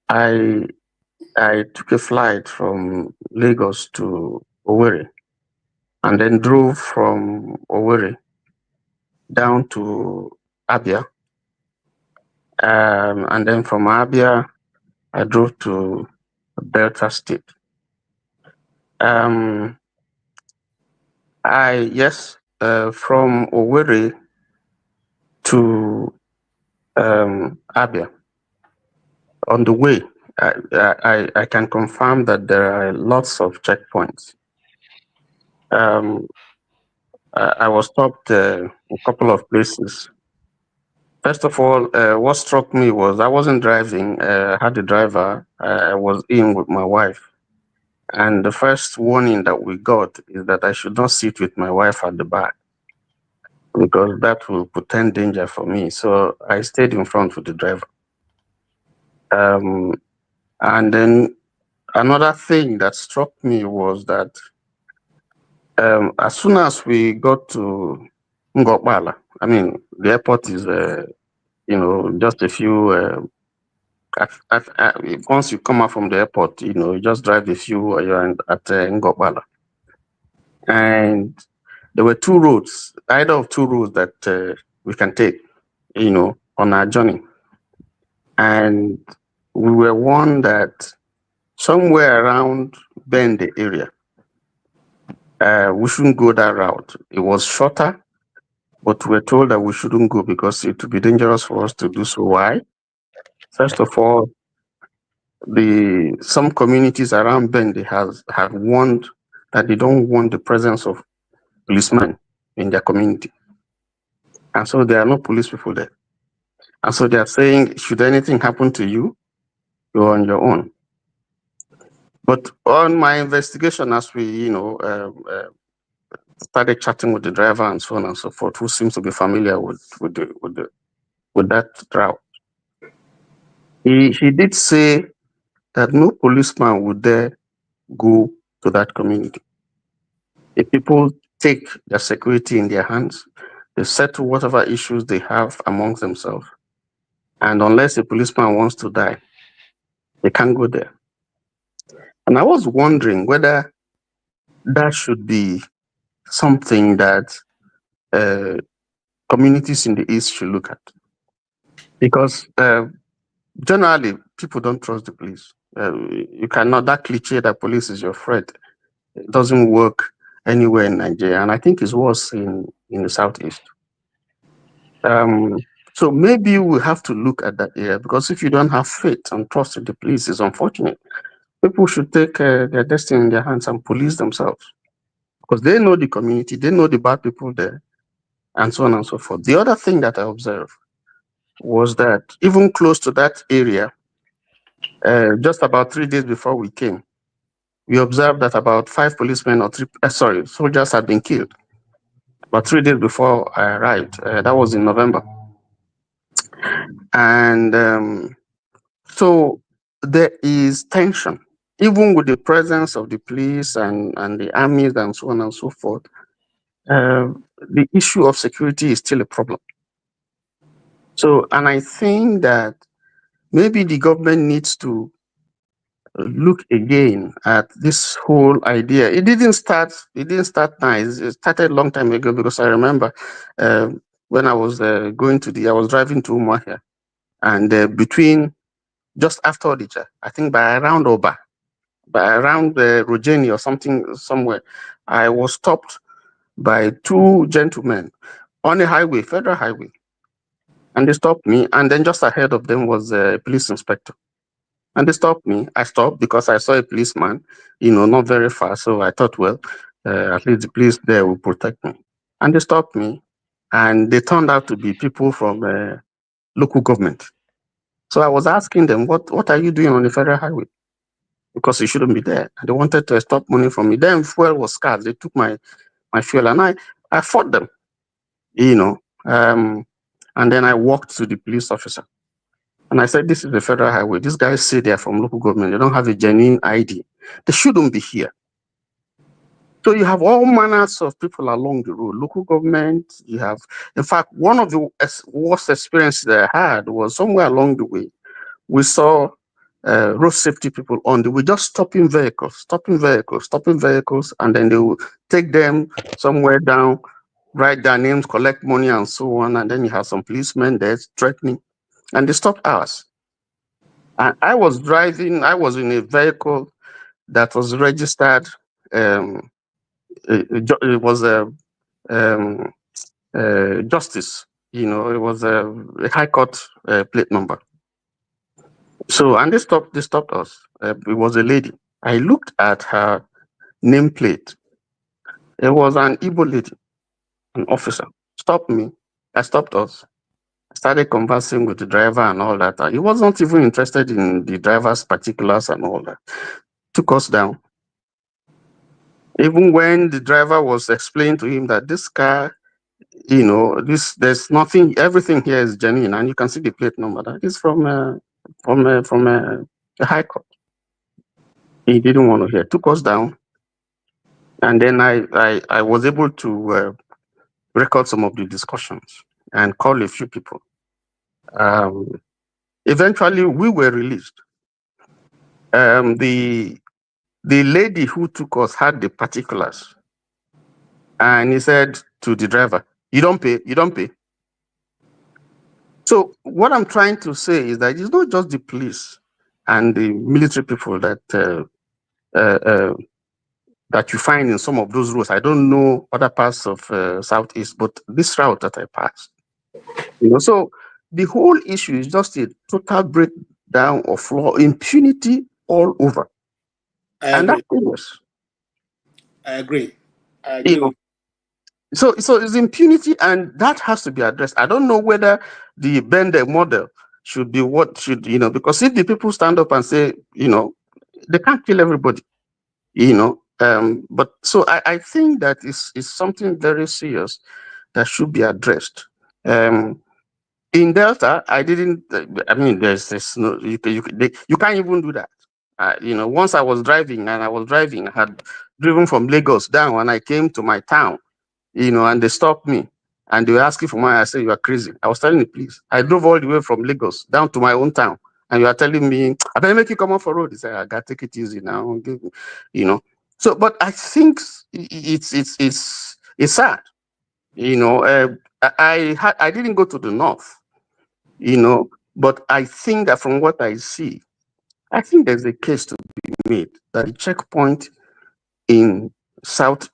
[SPEAKER 3] I took a flight from Lagos to Owerri, and then drove from Owerri down to Abia. And then from Abia, I drove to Delta State. From Owerri to Abia. On the way, I can confirm that there are lots of checkpoints. I was stopped a couple of places. First of all, what struck me was I wasn't driving. I had a driver. I was in with my wife. And the first warning that we got is that I should not sit with my wife at the back because that will portend danger for me. So I stayed in front with the driver. And then another thing that struck me was that as soon as we got to Ngokbala, I mean, the airport is, just a few. Once you come out from the airport, you just drive a few, you're at Ngokbala. And there were either of two roads that we can take, on our journey. And we were warned that somewhere around Bende area, we shouldn't go that route. It was shorter, but we were told that we shouldn't go because it would be dangerous for us to do so. Why? First of all, some communities around Bende have warned that they don't want the presence of policemen in their community. And so there are no police people there. And so they are saying, should anything happen to you, you're on your own. But on my investigation, as we, started chatting with the driver and so on and so forth, who seems to be familiar with that route, he did say that no policeman would dare go to that community. If people take their security in their hands, they settle whatever issues they have amongst themselves. And unless a policeman wants to die, they can't go there. And I was wondering whether that should be something that communities in the East should look at. Because generally, people don't trust the police. You cannot, that cliche that police is your friend, it doesn't work anywhere in Nigeria. And I think it's worse in the Southeast. So maybe we have to look at that area, because if you don't have faith and trust in the police, it's unfortunate. People should take their destiny in their hands and police themselves, because they know the community, they know the bad people there, and so on and so forth. The other thing that I observed was that even close to that area, just about 3 days before we came, we observed that about 5 policemen or soldiers had been killed. About 3 days before I arrived, that was in November. And so there is tension, even with the presence of the police and the armies and so on and so forth. The issue of security is still a problem. So, and I think that maybe the government needs to look again at this whole idea. It didn't start now. It started a long time ago, because I remember when I was I was driving to Umuahia, and between just after Odija, I think by around Oba, by around Rojeni or something somewhere, I was stopped by two gentlemen on a highway, federal highway, and they stopped me. And then just ahead of them was a police inspector. And they stopped me. I stopped because I saw a policeman, not very far. So I thought, well, at least the police there will protect me. And they stopped me, and they turned out to be people from local government. So I was asking them, what are you doing on the federal highway? Because you shouldn't be there. And they wanted to extort money from me. Then fuel was scarce. They took my fuel, and I fought them, and then I walked to the police officer. And I said, this is the federal highway. These guys say they're from local government. They don't have a genuine ID. They shouldn't be here. So you have all manners of people along the road. Local government, you have, in fact, one of the worst experiences that I had was somewhere along the way. We saw road safety people on the way, just stopping vehicles, and then they will take them somewhere down, write their names, collect money, and so on. And then you have some policemen there threatening, and they stopped ours. And I was in a vehicle that was registered. It was a justice. It was a high court plate number. So, and they stopped us. It was a lady. I looked at her nameplate. It was an Igbo lady, an officer. Stopped me. I stopped us. Started conversing with the driver and all that. He wasn't even interested in the driver's particulars and all that. Took us down. Even when the driver was explaining to him that this car, there's nothing, everything here is genuine, and you can see the plate number. That is from a high court. He didn't want to hear. Took us down, and then I was able to record some of the discussions and call a few people. Eventually, we were released. The lady who took us had the particulars, and he said to the driver, "You don't pay. You don't pay." So what I'm trying to say is that it's not just the police and the military people that that you find in some of those roads. I don't know other parts of Southeast, but this route that I passed, so the whole issue is just a total breakdown of law, impunity all over. And that's dangerous.
[SPEAKER 13] I agree.
[SPEAKER 3] So it's impunity, and that has to be addressed. I don't know whether the Bender model should be because if the people stand up and say, they can't kill everybody, but so I think that is something very serious that should be addressed. In Delta, there's no, you can't even do that. Once I was driving, I had driven from Lagos down, and I came to my town, and they stopped me, and they were asking for money. I said, "You are crazy." I was telling the police, I drove all the way from Lagos down to my own town, and you are telling me, "I better make you come off a road." He said, "I got to take it easy now." So, but I think it's sad. I didn't go to the north, but I think that from what I see, I think there's a case to be made that the checkpoint in South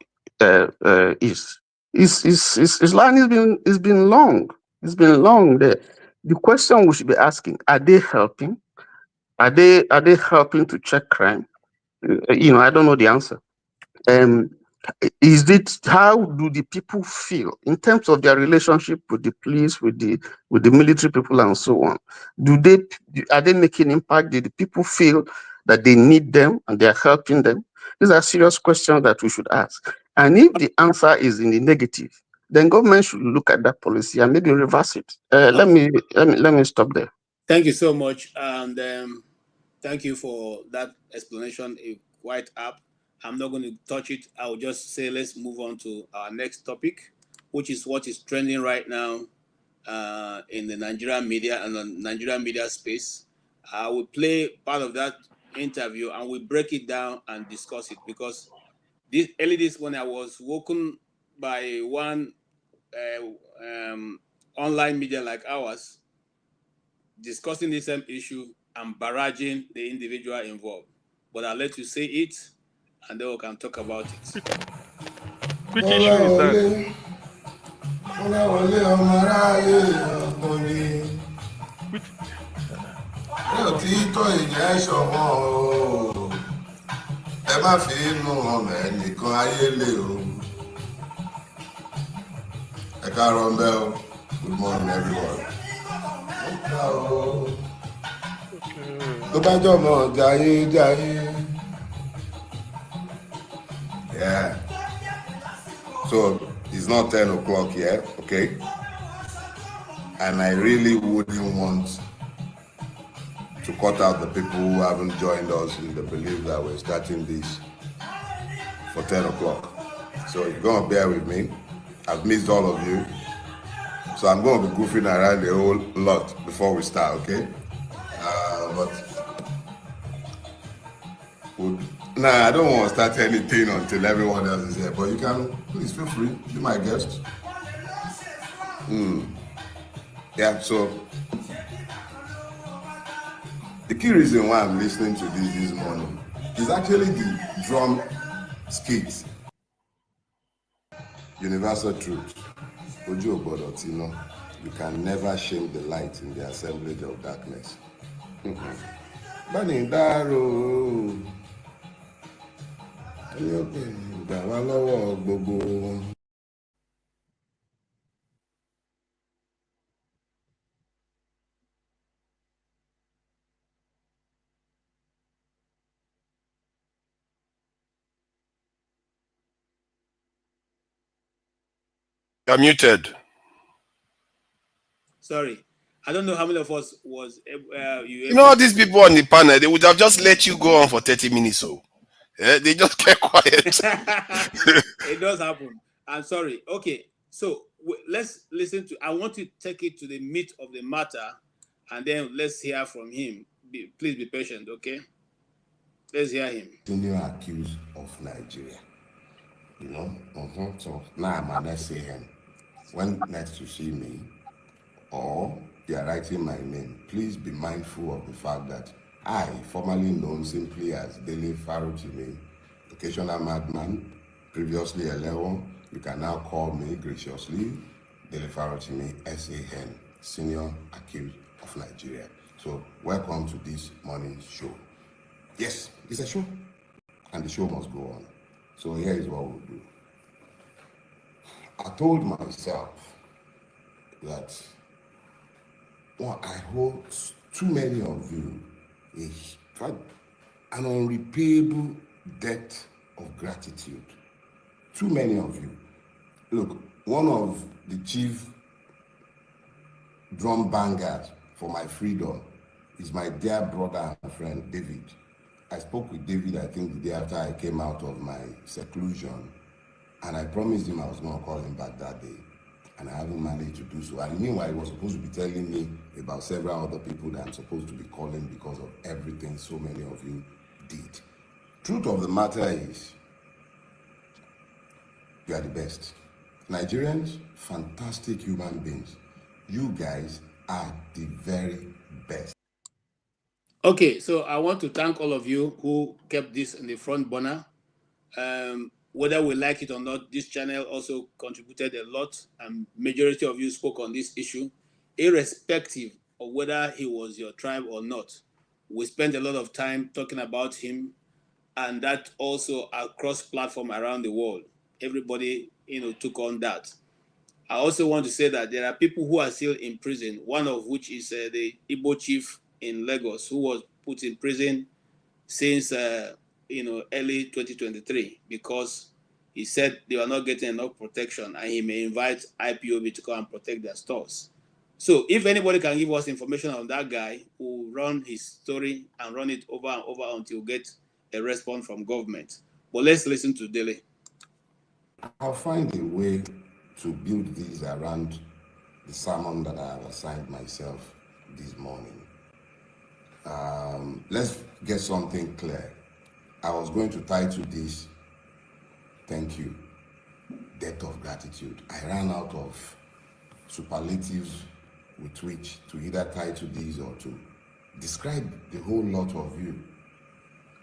[SPEAKER 3] East is line it's been long. It's been long there. The question we should be asking: are they helping? Are they helping to check crime? I don't know the answer. How do the people feel in terms of their relationship with the police, with the military people, and so on? Are they making impact? Do the people feel that they need them and they are helping them? These are serious questions that we should ask. And if the answer is in the negative, then government should look at that policy and maybe reverse it. Let me stop there.
[SPEAKER 13] Thank you so much, and thank you for that explanation. Quite apt. I'm not going to touch it. I'll just say let's move on to our next topic, which is what is trending right now in the Nigerian media and the Nigerian media space. I will play part of that interview and we break it down and discuss it, because early this morning I was woken by one online media like ours discussing the same issue and barraging the individual involved. But I'll let you say it and then we can talk about it.
[SPEAKER 15] Which issue is that?
[SPEAKER 17] Ẹ má fi inú ọmọ ẹnìkan ayé lé o. Ẹ káàárọ̀ ń bẹ́ o. Good morning everyone. Tó bá jọ mọ̀ jayé. Yeah. So it's not 10 o'clock yet, okay? And I really wouldn't want to cut out the people who haven't joined us in the belief that we're starting this for 10 o'clock. So you're going to bear with me. I've missed all of you. So I'm going to be goofing around a whole lot before we start, okay? I don't want to start anything until everyone else is here. But you can, please feel free, be my guest. Yeah, so the key reason why I'm listening to this morning is actually the drum skit. Universal truth. Ojú Obodo Tino, you can never shame the light in the assemblage of darkness. Bani Daro.
[SPEAKER 14] You're muted.
[SPEAKER 13] Sorry, I don't know how many of us was.
[SPEAKER 14] You know, these people on the panel, they would have just let you go on for 30 minutes. So they just kept quiet.
[SPEAKER 13] It does happen. I'm sorry. Okay, so let's listen to. I want to take it to the meat of the matter, and then let's hear from him. Please be patient, okay? Let's hear him.
[SPEAKER 17] Senior accused of Nigeria. You know, so now I'm an SAN. When next you see me, or they are writing my name, please be mindful of the fact that I, formerly known simply as Dele Farotimi, occasional madman, previously Elewo, you can now call me graciously Dele Farotimi, SAN, Senior Accused of Nigeria. So welcome to this morning's show. Yes, it's a show, and the show must go on. So here is what we'll do. I told myself that I hold too many of you an unrepayable debt of gratitude. Too many of you. Look, one of the chief drum bangers for my freedom is my dear brother and friend, David. I spoke with David, I think, the day after I came out of my seclusion, and I promised him I was going to call him back that day, and I haven't managed to do so. And meanwhile, he was supposed to be telling me about several other people that I'm supposed to be calling because of everything so many of you did. Truth of the matter is, you are the best. Nigerians, fantastic human beings. You guys are the very best.
[SPEAKER 13] Okay, so I want to thank all of you who kept this in the front burner. Whether we like it or not, this channel also contributed a lot, and majority of you spoke on this issue, irrespective of whether he was your tribe or not. We spent a lot of time talking about him, and that also across platform around the world. Everybody, took on that. I also want to say that there are people who are still in prison, one of which is the Igbo chief in Lagos, who was put in prison since early 2023 because he said they were not getting enough protection, and he may invite IPOB to come and protect their stores. So if anybody can give us information on that guy, we'll run his story and run it over and over until we get a response from government. But let's listen to Dele.
[SPEAKER 17] I'll find a way to build these around the sermon that I have assigned myself this morning. Let's get something clear. I was going to title this, thank you, debt of gratitude. I ran out of superlatives with which to either title this or to describe the whole lot of you.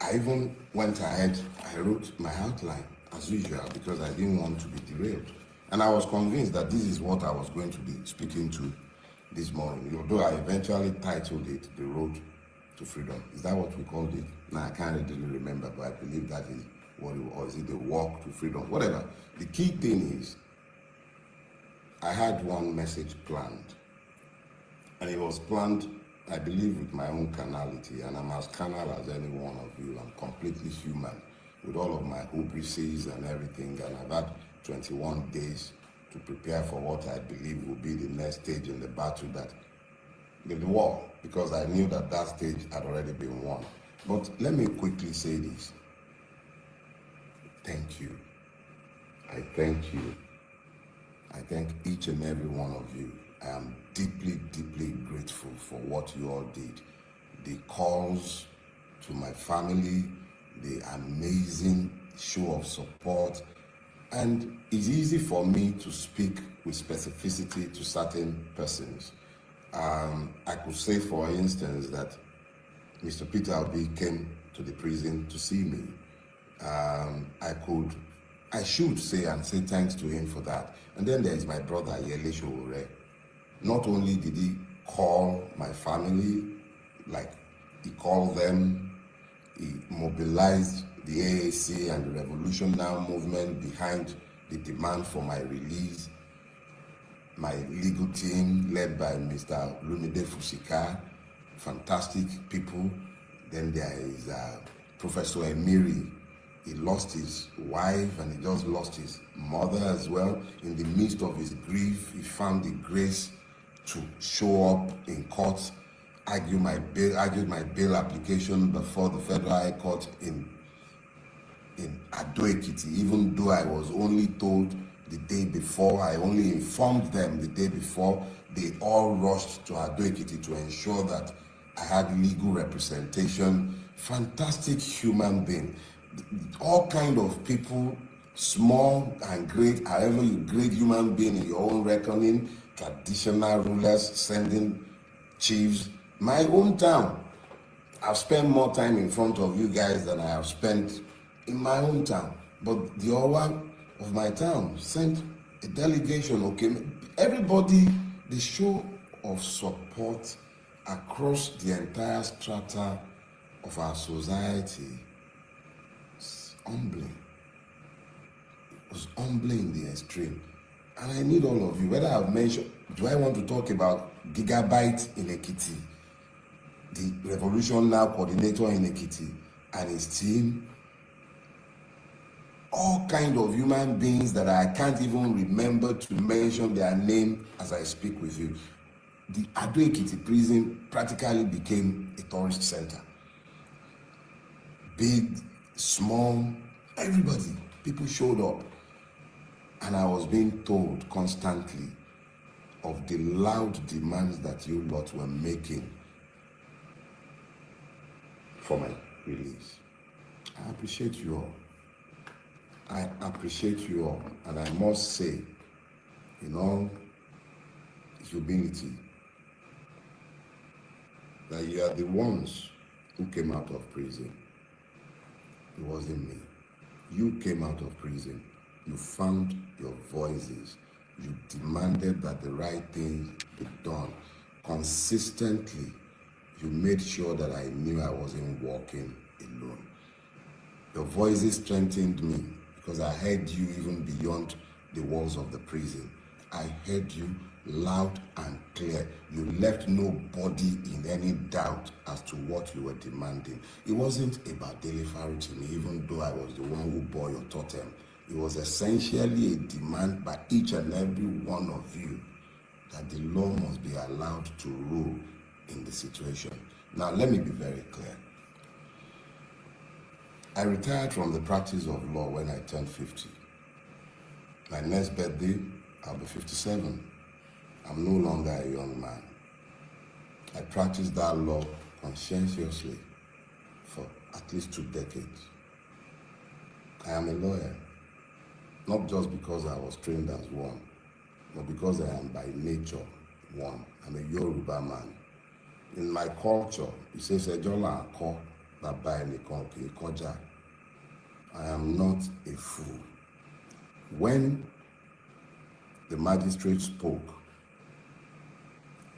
[SPEAKER 17] I even went ahead, I wrote my outline as usual because I didn't want to be derailed. And I was convinced that this is what I was going to be speaking to this morning, although I eventually titled it The Road to Freedom. Is that what we called it? Now I can't really remember, but I believe that is what it was. Or is it The Walk to Freedom? Whatever. The key thing is, I had one message planned, and it was planned, I believe, with my own carnality, and I'm as carnal as any one of you. I'm completely human with all of my hubrises and everything, and I've had 21 days to prepare for what I believe will be the next stage in the battle, that the war, because I knew that that stage had already been won. But let me quickly say this. Thank you. I thank you. I thank each and every one of you. I am deeply, deeply grateful for what you all did. The calls to my family, the amazing show of support, and it's easy for me to speak with specificity to certain persons. I could say, for instance, that Mr. Peter Obi came to the prison to see me. I should say and say thanks to him for that. And then there is my brother Yele Showore. Not only did he call my family, like he called them, he mobilized the AAC and the Revolution Now movement behind the demand for my release. My legal team, led by Mr. Lumide Fusika, fantastic people. Then there is Professor Emiri. He lost his wife and he just lost his mother as well. In the midst of his grief, he found the grace to show up in court, argued my bail application before the Federal High Court in Ado Ekiti, even though I was only told the day before, I only informed them the day before. They all rushed to Ado Ekiti to ensure that I had legal representation. Fantastic human being. All kind of people, small and great, however you grade human being in your own reckoning, traditional rulers sending chiefs. My hometown, I've spent more time in front of you guys than I have spent in my hometown. But the Owa of my town sent a delegation, okay? Everybody, the show of support across the entire strata of our society is humbling. It was humbling in the extreme. And I need all of you, whether I've mentioned, do I want to talk about Gigabyte in Ekiti, the Revolution Now coordinator in Ekiti, and his team, all kind of human beings that I can't even remember to mention their name as I speak with you. The Ado Ekiti prison practically became a tourist center. Big, small, everybody, people showed up. And I was being told constantly of the loud demands that you lot were making for my release. I appreciate you all. I appreciate you all. And I must say, in all humility, that you are the ones who came out of prison. It wasn't me. You came out of prison. You found your voices. You demanded that the right thing be done. Consistently, you made sure that I knew I wasn't walking alone. Your voices strengthened me because I heard you even beyond the walls of the prison. I heard you loud and clear. You left nobody in any doubt as to what you were demanding. It wasn't about delivery to me, even though I was the one who bore your totem. It was essentially a demand by each and every one of you that the law must be allowed to rule in the situation. Now, let me be very clear. I retired from the practice of law when I turned 50. My next birthday, I'll be 57. I'm no longer a young man. I practiced that law conscientiously for at least 2 decades. I am a lawyer, not just because I was trained as one, but because I am by nature one. I'm a Yoruba man. In my culture, it says, Ejola Ako, Baba Enikonke Koja. I am not a fool. When the magistrate spoke,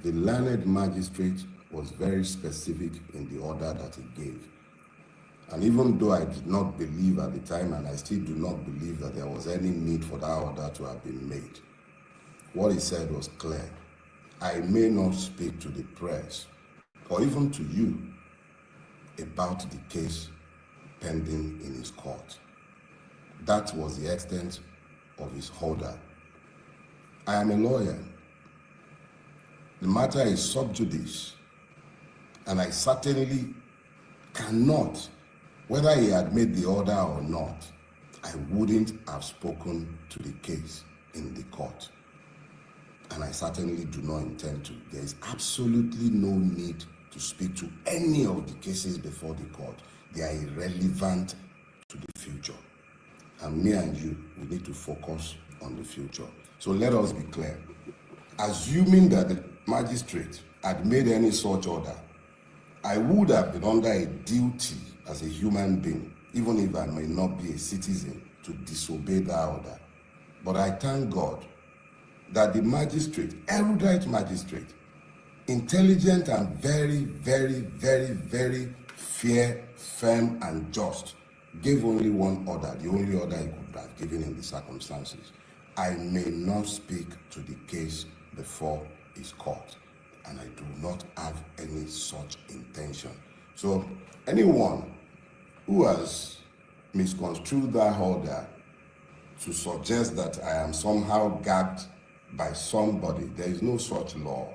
[SPEAKER 17] the learned magistrate was very specific in the order that he gave. And even though I did not believe at the time, and I still do not believe that there was any need for that order to have been made, what he said was clear. I may not speak to the press or even to you about the case pending in his court. That was the extent of his order. I am a lawyer. The matter is sub judice, and I certainly cannot, whether he had made the order or not, I wouldn't have spoken to the case in the court. And I certainly do not intend to. There is absolutely no need to speak to any of the cases before the court. They are irrelevant to the future. And me and you, we need to focus on the future. So let us be clear. Assuming that the magistrate had made any such order, I would have been under a duty as a human being, even if I may not be a citizen, to disobey that order. But I thank God that the magistrate, erudite magistrate, intelligent and very, very, very, very fair, firm, and just, gave only one order, the only order he could have given in the circumstances. I may not speak to the case before his court, and I do not have any such intention. So anyone who has misconstrued that order to suggest that I am somehow gagged by somebody, there is no such law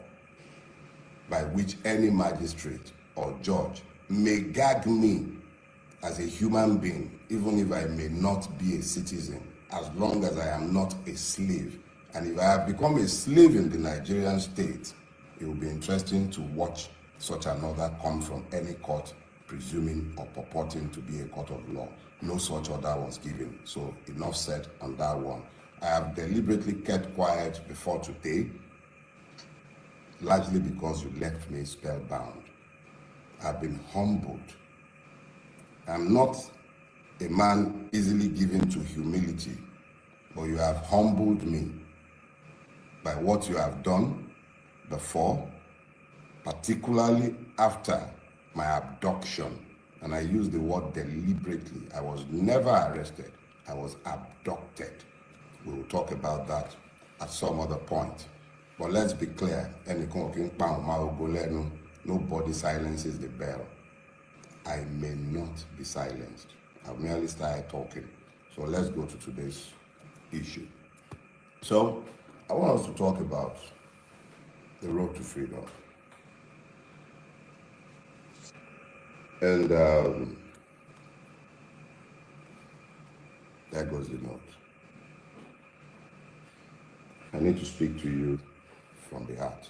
[SPEAKER 17] by which any magistrate or judge may gag me as a human being, even if I may not be a citizen, as long as I am not a slave. And if I have become a slave in the Nigerian state, it will be interesting to watch such an order come from any court, presuming or purporting to be a court of law. No such order was given. So enough said on that one. I have deliberately kept quiet before today, largely because you left me spellbound. I've been humbled. I'm not a man easily given to humility, but you have humbled me by what you have done before, particularly after my abduction. And I use the word deliberately. I was never arrested. I was abducted. We will talk about that at some other point. But let's be clear. Nobody silences the bell. I may not be silenced. I've merely started talking. So let's go to today's issue. So I want us to talk about the road to freedom. And there goes the note. I need to speak to you from the heart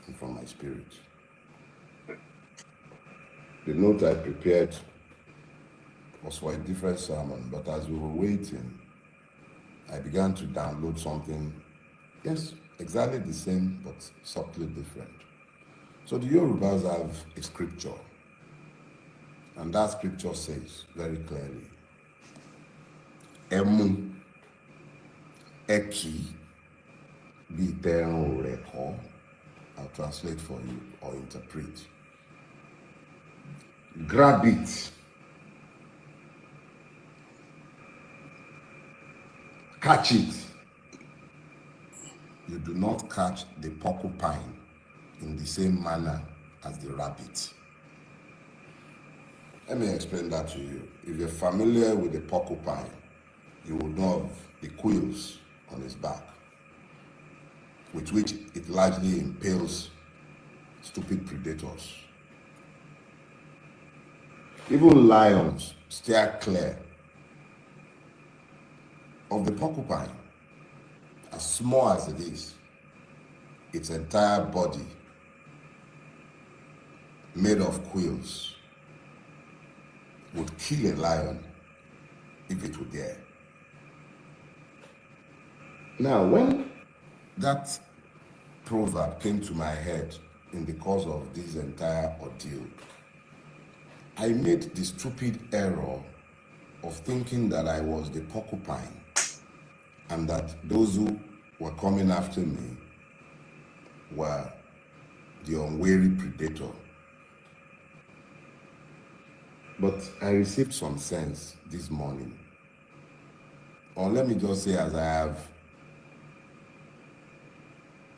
[SPEAKER 17] and from my spirit. The note I prepared was for a different sermon, but as we were waiting, I began to download something, yes, exactly the same, but subtly different. So the Yorubas have a scripture, and that scripture says very clearly, Emu, Eki, Biteran Oreko. I'll translate for you or interpret. Grab it. Catch it. You do not catch the porcupine in the same manner as the rabbit. Let me explain that to you. If you're familiar with the porcupine, you will know of the quills on its back, with which it largely impales stupid predators. Even lions steer clear of the porcupine. As small as it is, its entire body made of quills would kill a lion if it would dare. Now, when that proverb came to my head in the course of this entire ordeal, I made the stupid error of thinking that I was the porcupine and that those who were coming after me were the unwary predator. But I received some sense this morning. Or let me just say, as I have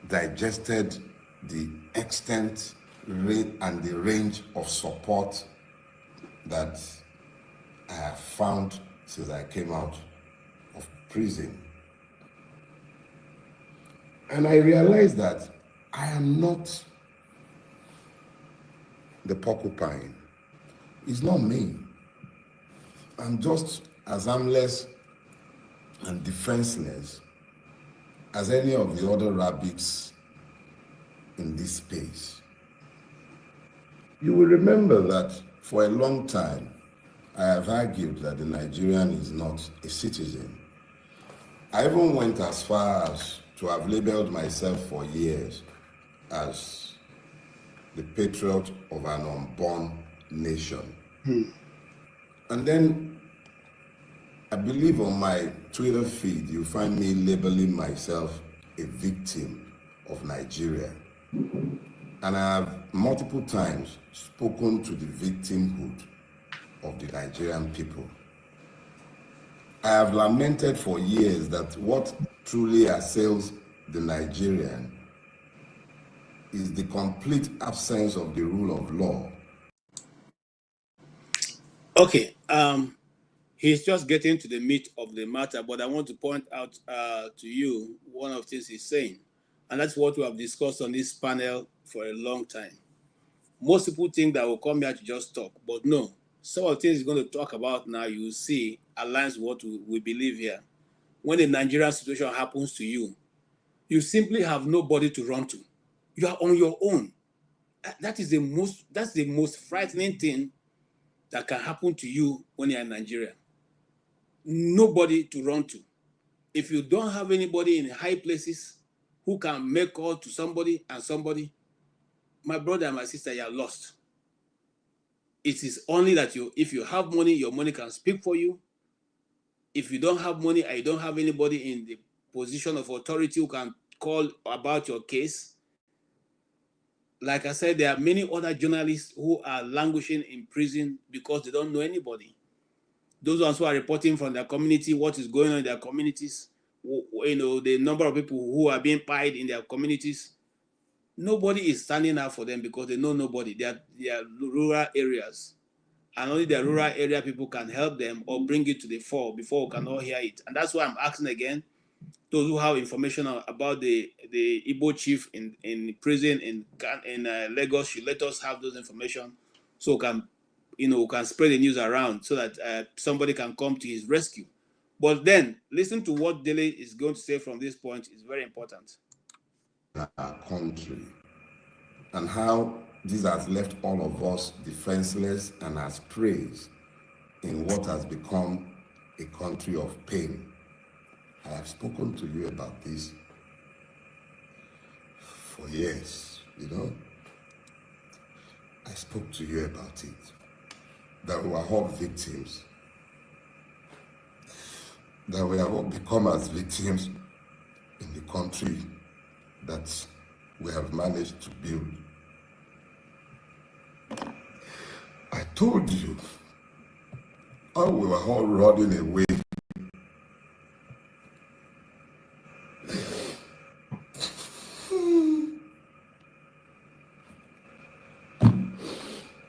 [SPEAKER 17] digested the extent and the range of support that I have found since I came out of prison. And I realized that I am not the porcupine. It's not me. I'm just as harmless and defenseless as any of the other rabbits in this space. You will remember that for a long time, I have argued that the Nigerian is not a citizen. I even went as far as to have labeled myself for years as the patriot of an unborn nation. And then I believe on my Twitter feed, you find me labeling myself a victim of Nigeria. And I have multiple times spoken to the victimhood of the Nigerian people. I have lamented for years that what truly assails the Nigerian is the complete absence of the rule of law.
[SPEAKER 13] Okay, he's just getting to the meat of the matter, but I want to point out to you one of the things he's saying, and that's what we have discussed on this panel for a long time. Most people think that we'll come here to just talk, but no. Some of the things he's going to talk about now, you will see, aligns with what we believe here. When a Nigerian situation happens to you, you simply have nobody to run to. You are on your own. That's the most frightening thing that can happen to you when you're in Nigeria. Nobody to run to. If you don't have anybody in high places who can make call to somebody and somebody, my brother and my sister, you are lost. It is only that if you have money, your money can speak for you. If you don't have money and you don't have anybody in the position of authority who can call about your case, like I said, there are many other journalists who are languishing in prison because they don't know anybody. Those ones who are reporting from their community what is going on in their communities, the number of people who are being pied in their communities, nobody is standing up for them because they know nobody. They are rural areas. And only the rural area people can help them or bring it to the fore before we can all hear it. And that's why I'm asking again, those who have information about the Igbo chief in prison in Lagos should let us have those information so we can spread the news around so that somebody can come to his rescue. But then, listen to what Dele is going to say from this point is very important.
[SPEAKER 17] Our country and how this has left all of us defenseless and as praise in what has become a country of pain. I have spoken to you about this for years, I spoke to you about it, that we are all victims, that we have all become as victims in the country that we have managed to build. I told you how we were all running away.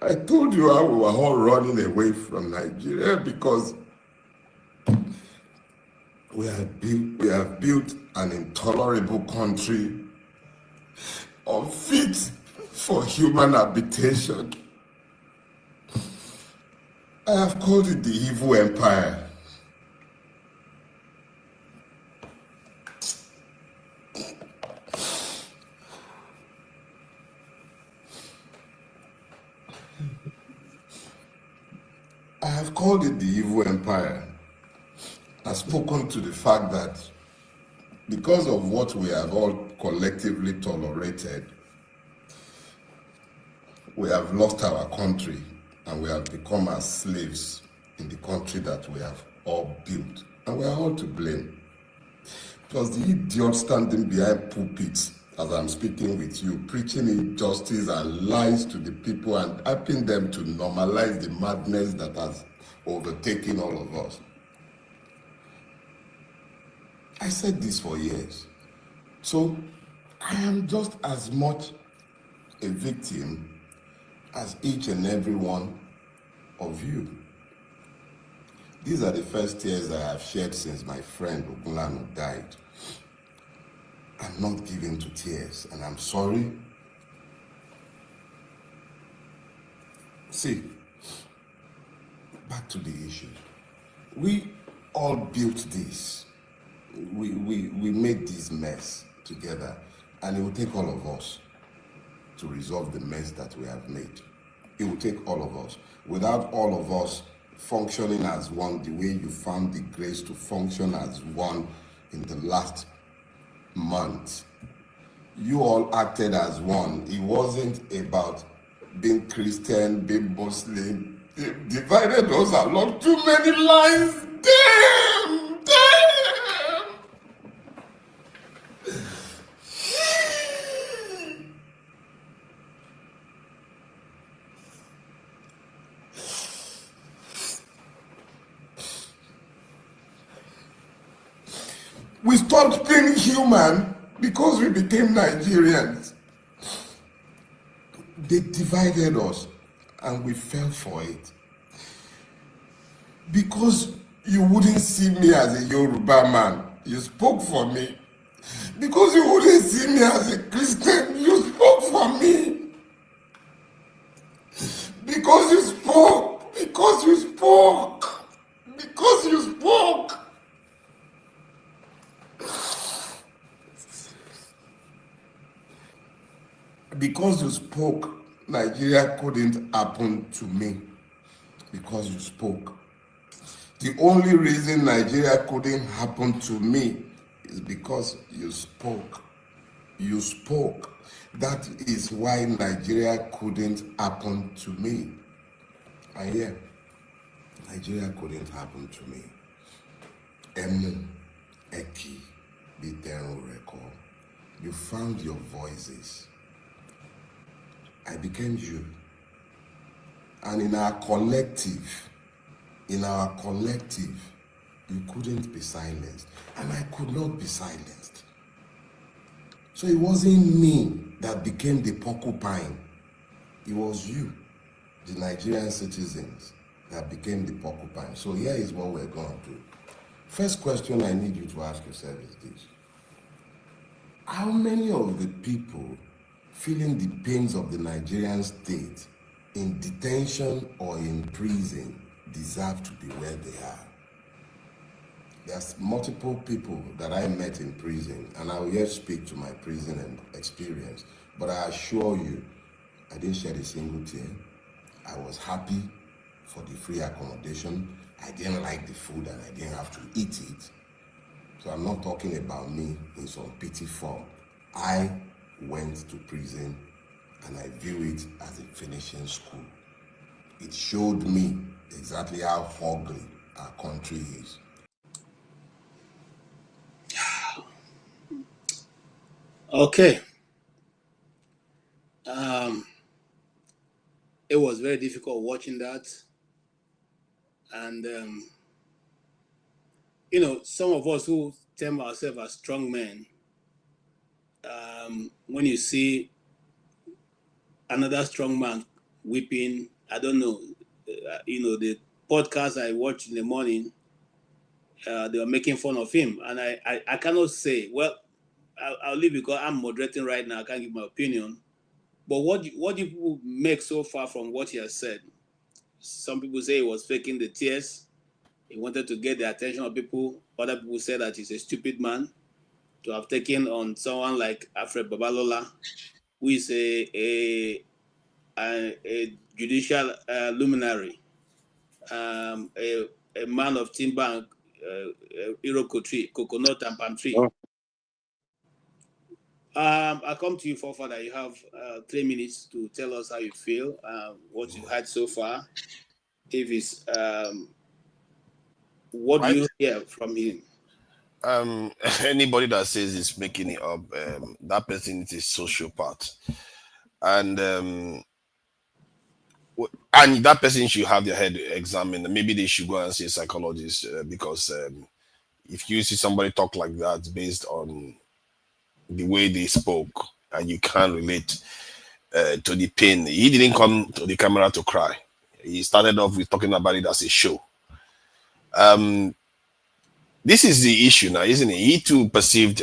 [SPEAKER 17] I told you how we were all running away from Nigeria because we have built an intolerable country unfit for human habitation. I have called it the evil empire. have called it the evil empire. I've spoken to the fact that because of what we have all collectively tolerated, we have lost our country and we have become as slaves in the country that we have all built. And we are all to blame. Because the idiots standing behind pulpits, as I'm speaking with you, preaching injustice and lies to the people and helping them to normalize the madness that has overtaken all of us. I said this for years. So I am just as much a victim as each and every one of you. These are the first tears I have shed since my friend Ogunlanu died. I'm not given to tears, and I'm sorry. See, back to the issue. We all built this. We made this mess together, and it will take all of us to resolve the mess that we have made. It will take all of us. Without all of us functioning as one, the way you found the grace to function as one in the last month, you all acted as one. It wasn't about being Christian, being Muslim. They divided us along too many lines. Damn! Damn! We stopped being human because we became Nigerians. They divided us and we fell for it. Because you wouldn't see me as a Yoruba man, you spoke for me. Because you wouldn't see me as a Christian, you spoke for me. Because you spoke. Because you spoke. Because you spoke. Because you spoke, Nigeria couldn't happen to me. Because you spoke. The only reason Nigeria couldn't happen to me is because you spoke. You spoke. That is why Nigeria couldn't happen to me. And yeah, Nigeria couldn't happen to me. Emu, Eki, Bitero Record. You found your voices. I became you. And in our collective, you couldn't be silenced. And I could not be silenced. So it wasn't me that became the porcupine. It was you, the Nigerian citizens, that became the porcupine. So here is what we're going to do. First question I need you to ask yourself is this. How many of the people feeling the pains of the Nigerian state in detention or in prison deserve to be where they are? There's multiple people that I met in prison, and I will yet speak to my prison experience, but I assure you, I didn't shed a single tear. I was happy for the free accommodation. I didn't like the food and I didn't have to eat it. So I'm not talking about me in some pity form. I went to prison and I view it as a finishing school. It showed me exactly how ugly our country is.
[SPEAKER 13] Okay. It was very difficult watching that. And, you know, some of us who term ourselves as strong men, when you see another strong man weeping, I don't know, you know, the podcast I watched in the morning, they were making fun of him. And I cannot say, well, I'll leave because I'm moderating right now. I can't give my opinion. But what do people make so far from what he has said? Some people say he was faking the tears. He wanted to get the attention of people. Other people say that he's a stupid man to have taken on someone like Alfred Babalola, who is a judicial luminary. a man of timber and iroko tree, coconut and palm tree.
[SPEAKER 14] Oh.
[SPEAKER 13] I come to you, Forefather. You have 3 minutes to tell us how you feel, what you had so far. If it's what do you hear from him?
[SPEAKER 14] Anybody that says he's making it up, that person is a sociopath, and that person should have their head examined. Maybe they should go and see a psychologist, because if you see somebody talk like that based on the way they spoke, and you can't relate to the pain, he didn't come to the camera to cry. He started off with talking about it as a show. This is the issue now, isn't it? He too perceived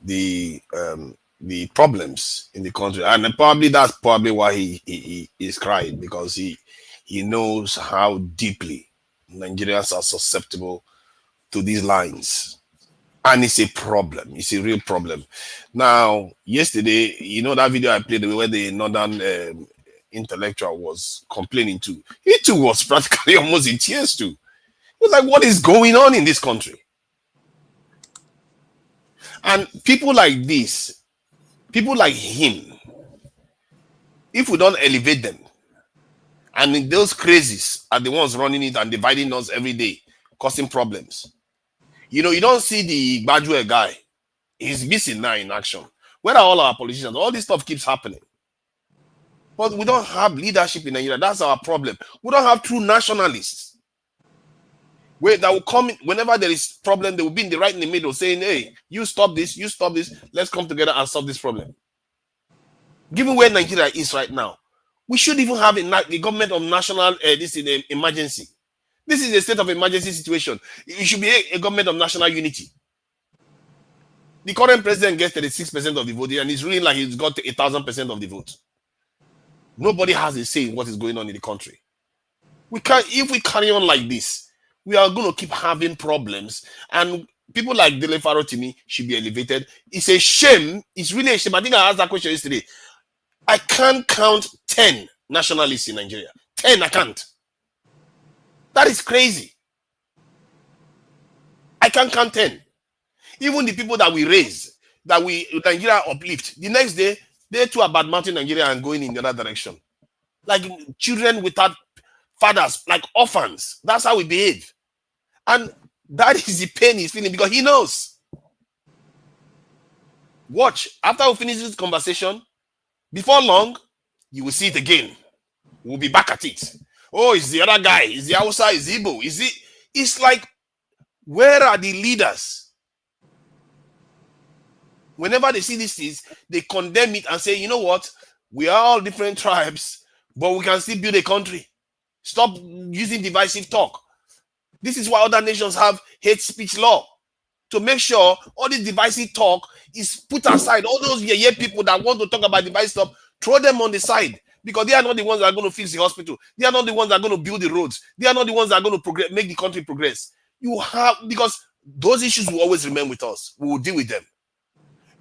[SPEAKER 14] the problems in the country, and probably that's probably why he is crying, because he knows how deeply Nigerians are susceptible to these lines, and it's a problem. It's a real problem. Now, yesterday, you know that video I played where the northern intellectual was complaining to, he too was practically almost in tears too. He was like, what is going on in this country? And people like this, people like him, if we don't elevate them, and those crazies are the ones running it and dividing us every day, causing problems. You know, you don't see the Bajue guy. He's missing now in action. Where are all our politicians? All this stuff keeps happening. But we don't have leadership in Nigeria. That's our problem. We don't have true nationalists. Where that will come in, whenever there is problem, they will be right in the middle saying, hey, you stop this, let's come together and solve this problem. Given where Nigeria is right now, we should even have the government of national this is an emergency. This is a state of emergency situation. It should be a government of national unity. The current president gets 36% of the vote, and he's ruling like he's got 1,000% of the vote. Nobody has a say in what is going on in the country. If we carry on like this, we are going to keep having problems, and people like Dele Farotimi should be elevated. It's a shame. It's really a shame. I think I asked that question yesterday. I can't count 10 nationalists in Nigeria. 10, I can't. That is crazy. I can't count 10. Even the people that we raise, that Nigeria uplift, the next day, they too are bad mounting Nigeria and going in the other direction. Like children without fathers, like orphans. That's how we behave. And that is the pain he's feeling, because he knows. Watch, after we finish this conversation, before long, you will see it again. We'll be back at it. Oh, it's the other guy. It's the Hausa, it's Igbo. It's like, where are the leaders? Whenever they see these things, they condemn it and say, you know what? We are all different tribes, but we can still build a country. Stop using divisive talk. This is why other nations have hate speech law, to make sure all this divisive talk is put aside. All those people that want to talk about divisive stuff, throw them on the side, because they are not the ones that are going to fix the hospital. They are not the ones that are going to build the roads. They are not the ones that are going to make the country progress. Because those issues will always remain with us. We will deal with them.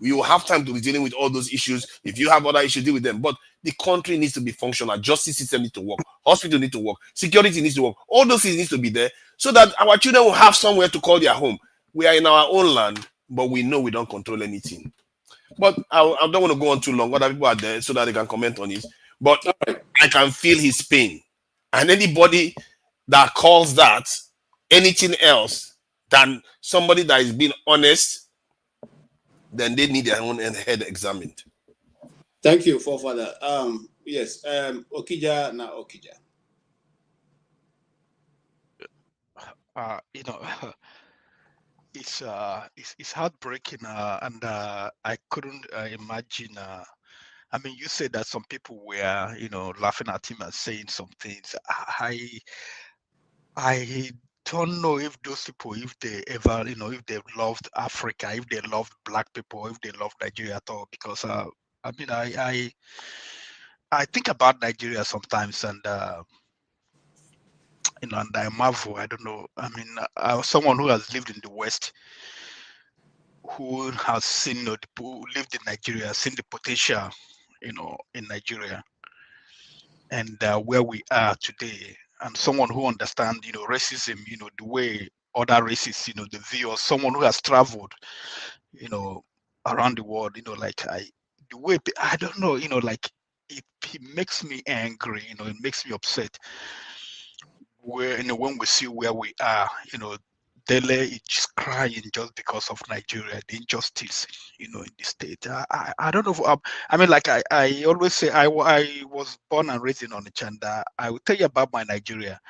[SPEAKER 14] We will have time to be dealing with all those issues. If you have other issues, deal with them. But the country needs to be functional. Justice system needs to work. Hospital needs to work. Security needs to work. All those things need to be there, so that our children will have somewhere to call their home. We are in our own land, but we know we don't control anything. But I don't want to go on too long. Other people are there so that they can comment on it. But I can feel his pain. And anybody that calls that anything else than somebody that is being honest, then they need their own head examined.
[SPEAKER 13] Thank you, Forefather. Yes, Okija na Okija.
[SPEAKER 20] You know, it's heartbreaking, and I couldn't imagine. I mean, you said that some people were, laughing at him and saying some things. I don't know if those people, if they ever, if they loved Africa, if they loved Black people, if they loved Nigeria at all. Because I mean, I think about Nigeria sometimes, and and I marvel. I don't know. I mean, someone who has lived in the West, who has seen, who lived in Nigeria, seen the potential, in Nigeria, and where we are today. and someone who understands, racism, the way other races, the view, or someone who has traveled, around the world, the way, I don't know, like it makes me angry, it makes me upset. Where, when we see where we are, Dele is just crying just because of Nigeria, the injustice, in the state. I don't know. I mean, like I always say, I was born and raised in Onitsha, and I will tell you about my Nigeria.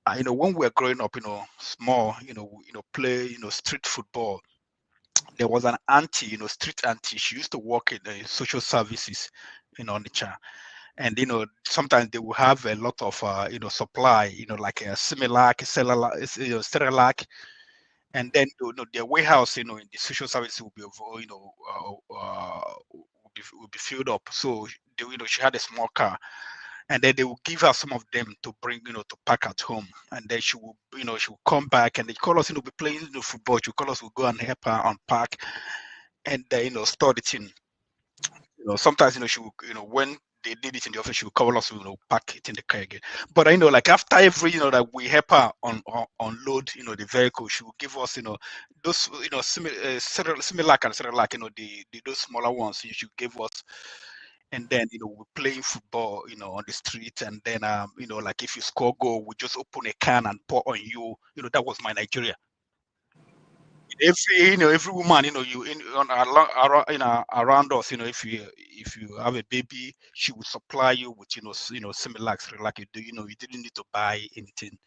[SPEAKER 20] When we were growing up, small, play, street football. There was an auntie, street auntie. She used to work in the social services in Onitsha, and sometimes they will have a lot of supply, like a Similac, Cerelac, and then their warehouse, in the social service will be, will be filled up. So they, she had a small car, and then they will give her some of them to bring, to pack at home, and then she will, she will come back, and they call us, be playing football. She will call us, we'll go and help her unpack, and store the thing. Sometimes she will, when they did it in the office, she will call us, pack it in the car again. But like after every, that we help her unload, the vehicle, she will give us, those, similar and Cerelac, those smaller ones, she give us. And then we're playing football, on the street, and then like if you score goal, we just open a can and pour on you. That was my Nigeria. Every woman, you around us, if you have a baby, she will supply you with Similac, like you do, you didn't need to buy anything.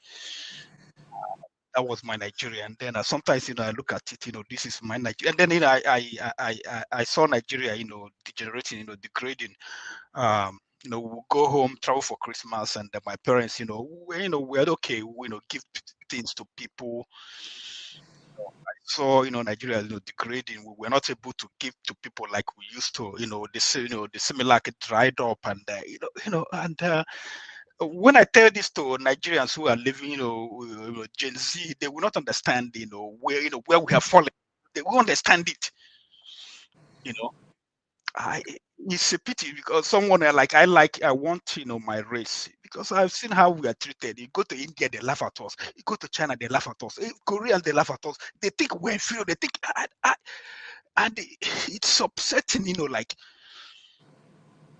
[SPEAKER 20] That was my Nigeria. And then sometimes I look at it, this is my Nigeria. And then I saw Nigeria, degenerating, degrading. We'll go home, travel for Christmas, and my parents, we're okay, give things to people. I saw, Nigeria, degrading. We were not able to give to people like we used to. The Similac dried up, and and when I tell this to Nigerians who are living, Gen Z, they will not understand, where we have fallen. They will understand it. It's a pity, because someone I want, my race, because I've seen how we are treated. You go to India, they laugh at us. You go to China, they laugh at us. Koreans, they laugh at us. They think we're inferior. They think, and it's upsetting, like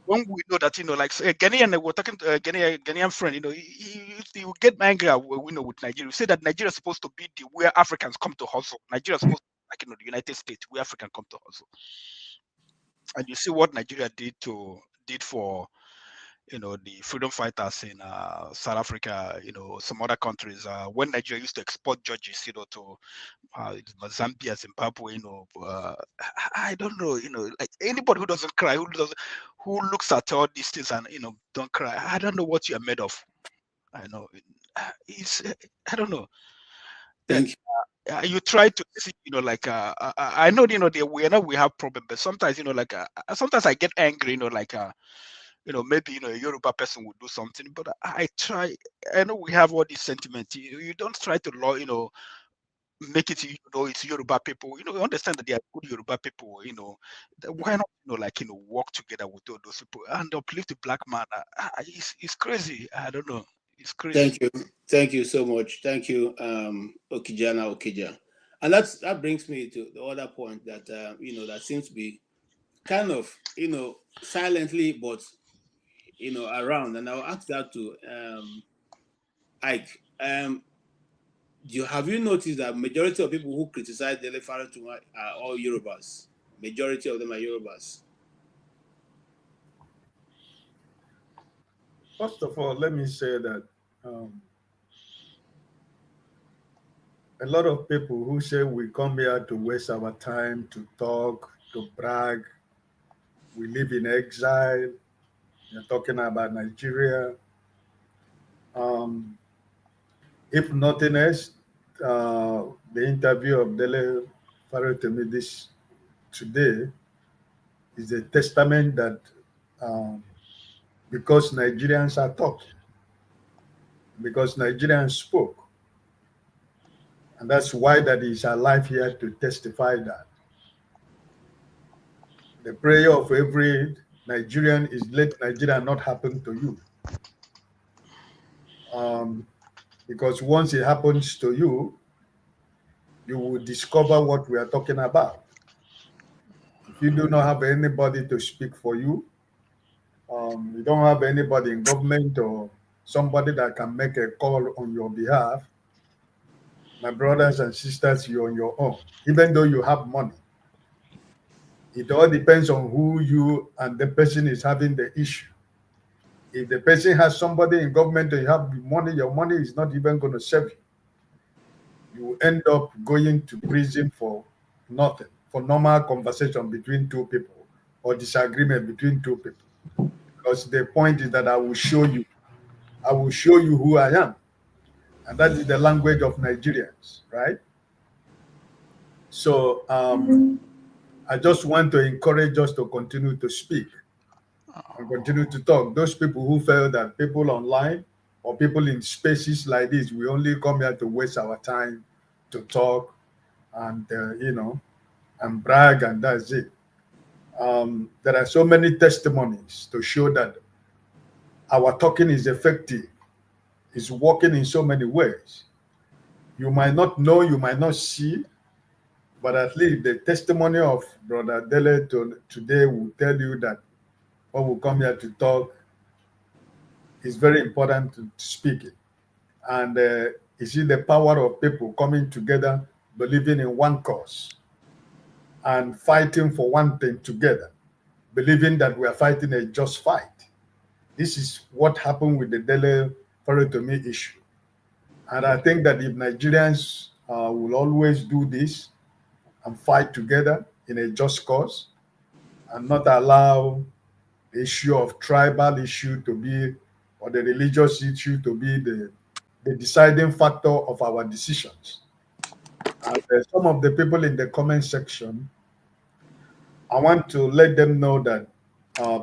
[SPEAKER 20] when we know that, like Ghanaian, we're talking to a Ghanaian friend, he will get angry with Nigeria. We say that Nigeria is supposed to be where Africans come to hustle. Nigeria is supposed to be like, the United States, where Africans come to hustle. And you see what Nigeria did for the freedom fighters in South Africa, some other countries. When Nigeria used to export judges, to Zambia, Zimbabwe, I don't know, like anybody who doesn't cry, who looks at all these things and don't cry. I don't know what you're made of. I know it's, I don't know.
[SPEAKER 2] Thank you.
[SPEAKER 20] You try to see, I know, we have problems, but sometimes, sometimes I get angry, maybe, a Yoruba person would do something, but I try. I know we have all these sentiments. You don't try to, make it, it's Yoruba people. You understand that they are good Yoruba people. Why not, work together with all those people and uplift the black man? It's crazy. I don't know. It's crazy.
[SPEAKER 2] Thank you so much. Thank you, Okija. And that brings me to the other point that that seems to be kind of silently, but around. And I'll ask that to Ike. Have you noticed that majority of people who criticize Dele Faratuma are all Yorubas? Majority of them are Yorubas.
[SPEAKER 21] First of all, let me say that a lot of people who say we come here to waste our time, to talk, to brag, we live in exile, you're talking about Nigeria. If nothing else, the interview of Dele Faratumi today is a testament that because Nigerians are talking, because Nigerians spoke, and that's why that is alive here to testify that. The prayer of every Nigerian is let Nigeria not happen to you. Because once it happens to you, you will discover what we are talking about. If you do not have anybody to speak for you, you don't have anybody in government or somebody that can make a call on your behalf, my brothers and sisters, you're on your own. Even though you have money, it all depends on who you and the person is having the issue. If the person has somebody in government and you have money, your money is not even going to serve you. You will end up going to prison for nothing, for normal conversation between two people or disagreement between two people. Because the point is that I will show you who I am. And that is the language of Nigerians, right? So I just want to encourage us to continue to speak and continue to talk. Those people who feel that people online or people in spaces like this, we only come here to waste our time to talk and, and brag, and that's it. There are so many testimonies to show that our talking is effective, is working in so many ways. You might not know, you might not see, but at least the testimony of Brother Dele today will tell you that when we come here to talk, it's very important to speak it. And you see the power of people coming together, believing in one cause, and fighting for one thing together, believing that we are fighting a just fight. This is what happened with the Dele Faratomi issue. And I think that if Nigerians will always do this and fight together in a just cause and not allow the issue of tribal issue to be, or the religious issue to be the deciding factor of our decisions. And some of the people in the comment section, I want to let them know that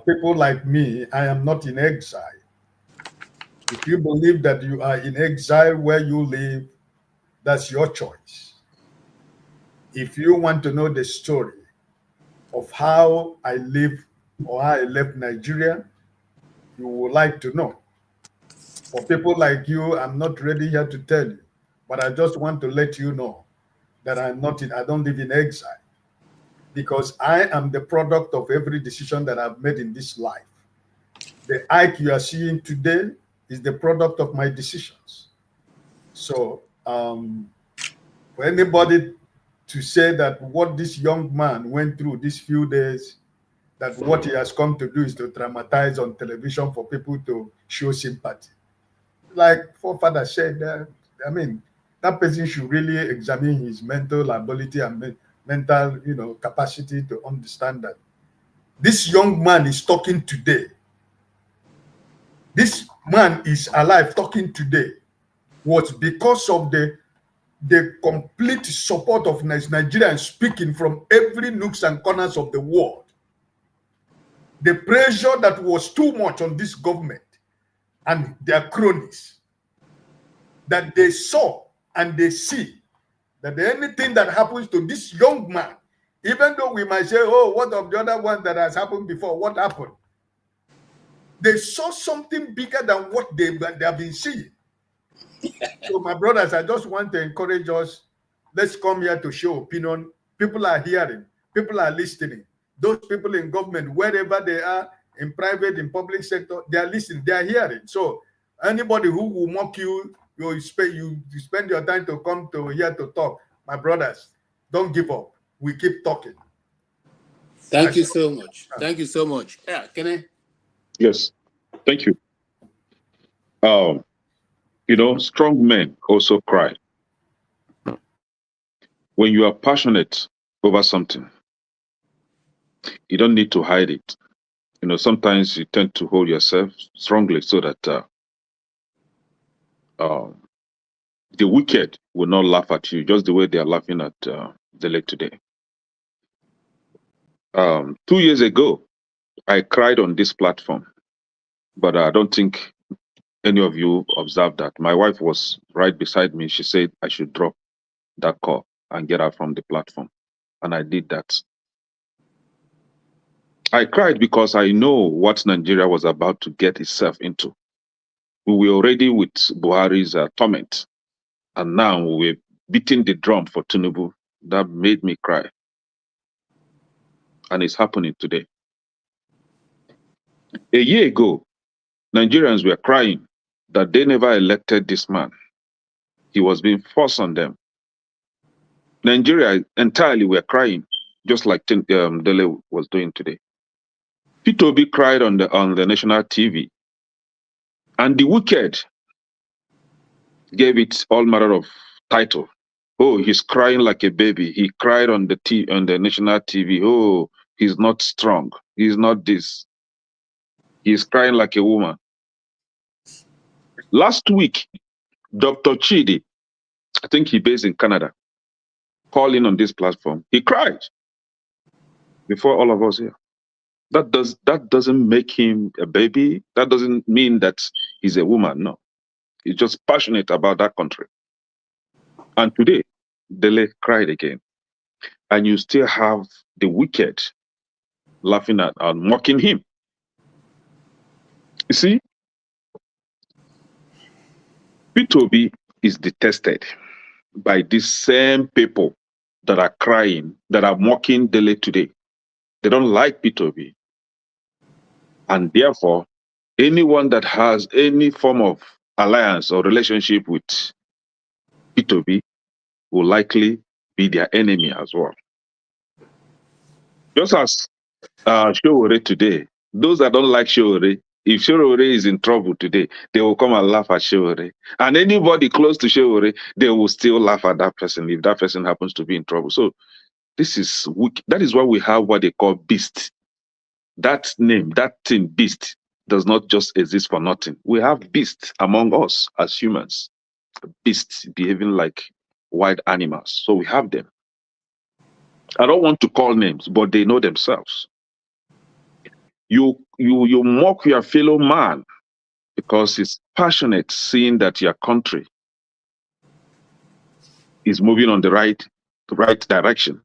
[SPEAKER 21] people like me, I am not in exile. If you believe that you are in exile where you live, that's your choice. If you want to know the story of how I live or how I left Nigeria, you would like to know. For people like you, I'm not ready here to tell you, but I just want to let you know that I don't live in exile, because I am the product of every decision that I've made in this life. The Ike you are seeing today is the product of my decisions. So for anybody to say that what this young man went through these few days, that what he has come to do is to dramatize on television for people to show sympathy. Like forefather said, that person should really examine his mental ability and mental, capacity to understand that this young man is talking today. This man is alive talking today was because of the complete support of Nigerians speaking from every nooks and corners of the world. The pressure that was too much on this government and their cronies, that they saw and they see that anything that happens to this young man, even though we might say, oh, what of the other one that has happened before? What happened? They saw something bigger than what they have been seeing. So, my brothers, I just want to encourage us. Let's come here to show opinion. People are hearing. People are listening. Those people in government, wherever they are, in private, in public sector, they are listening. They are hearing. So, anybody who will mock you, you spend your time to come to here to talk. My brothers, don't give up. We keep talking.
[SPEAKER 2] Thank you so much. Thank you so much. Yeah, can I?
[SPEAKER 12] Yes, thank you. Strong men also cry. When you are passionate over something, you don't need to hide it. Sometimes you tend to hold yourself strongly so that the wicked will not laugh at you just the way they are laughing at Dele today. 2 years ago, I cried on this platform, but I don't think any of you observed that. My wife was right beside me. She said I should drop that call and get out from the platform. And I did that. I cried because I know what Nigeria was about to get itself into. We were already with Buhari's torment, and now we're beating the drum for Tinubu. That made me cry. And it's happening today. A year ago, Nigerians were crying that they never elected this man. He was being forced on them. Nigeria entirely were crying, just like Dele was doing today. P2B cried on the national TV, and the wicked gave it all manner of title. Oh, he's crying like a baby. He cried on the national TV. Oh, he's not strong. He's not this. He's crying like a woman. Last week, Dr. Chidi, I think he based in Canada, called in on this platform. He cried before all of us here. That doesn't make him a baby. That doesn't mean that he's a woman. No, he's just passionate about that country. And today, Dele cried again, and you still have the wicked laughing at and mocking him. You see, P2B is detested by these same people that are crying, that are mocking Dele today. They don't like P2B. And therefore, anyone that has any form of alliance or relationship with P2B will likely be their enemy as well. Just as Showore today, those that don't like Showore, if Showore is in trouble today, they will come and laugh at Showore. And anybody close to Showore, they will still laugh at that person if that person happens to be in trouble. So this is weak. That is why we have what they call beast. That name, that thing, beast, does not just exist for nothing. We have beasts among us as humans, beasts behaving like wild animals. So we have them. I don't want to call names, but they know themselves. You mock your fellow man because he's passionate, seeing that your country is moving on the right direction.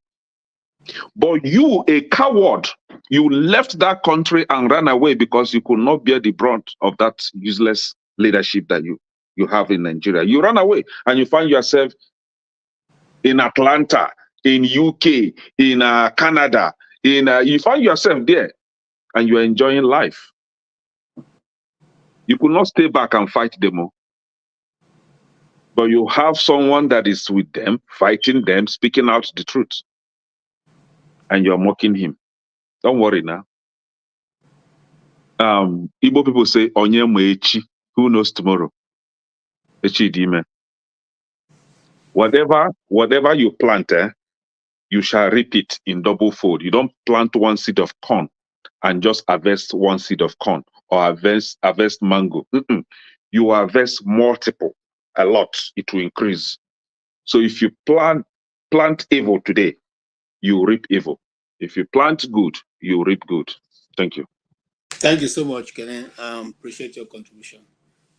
[SPEAKER 12] But you, a coward, you left that country and ran away because you could not bear the brunt of that useless leadership that you have in Nigeria. You ran away and you find yourself in Atlanta, in UK, in Canada, you find yourself there and you're enjoying life. You could not stay back and fight them all. But you have someone that is with them, fighting them, speaking out the truth. And you're mocking him. Don't worry now. Igbo people say, Onye ma echi, who knows tomorrow? Echi dime. Whatever you plant, you shall reap it in double fold. You don't plant one seed of corn and just harvest one seed of corn or harvest mango. You harvest multiple, a lot. It will increase. So if you plant evil today, you reap evil. If you plant good, you reap good. Thank you.
[SPEAKER 13] Thank you so much, Kenen. Appreciate your contribution.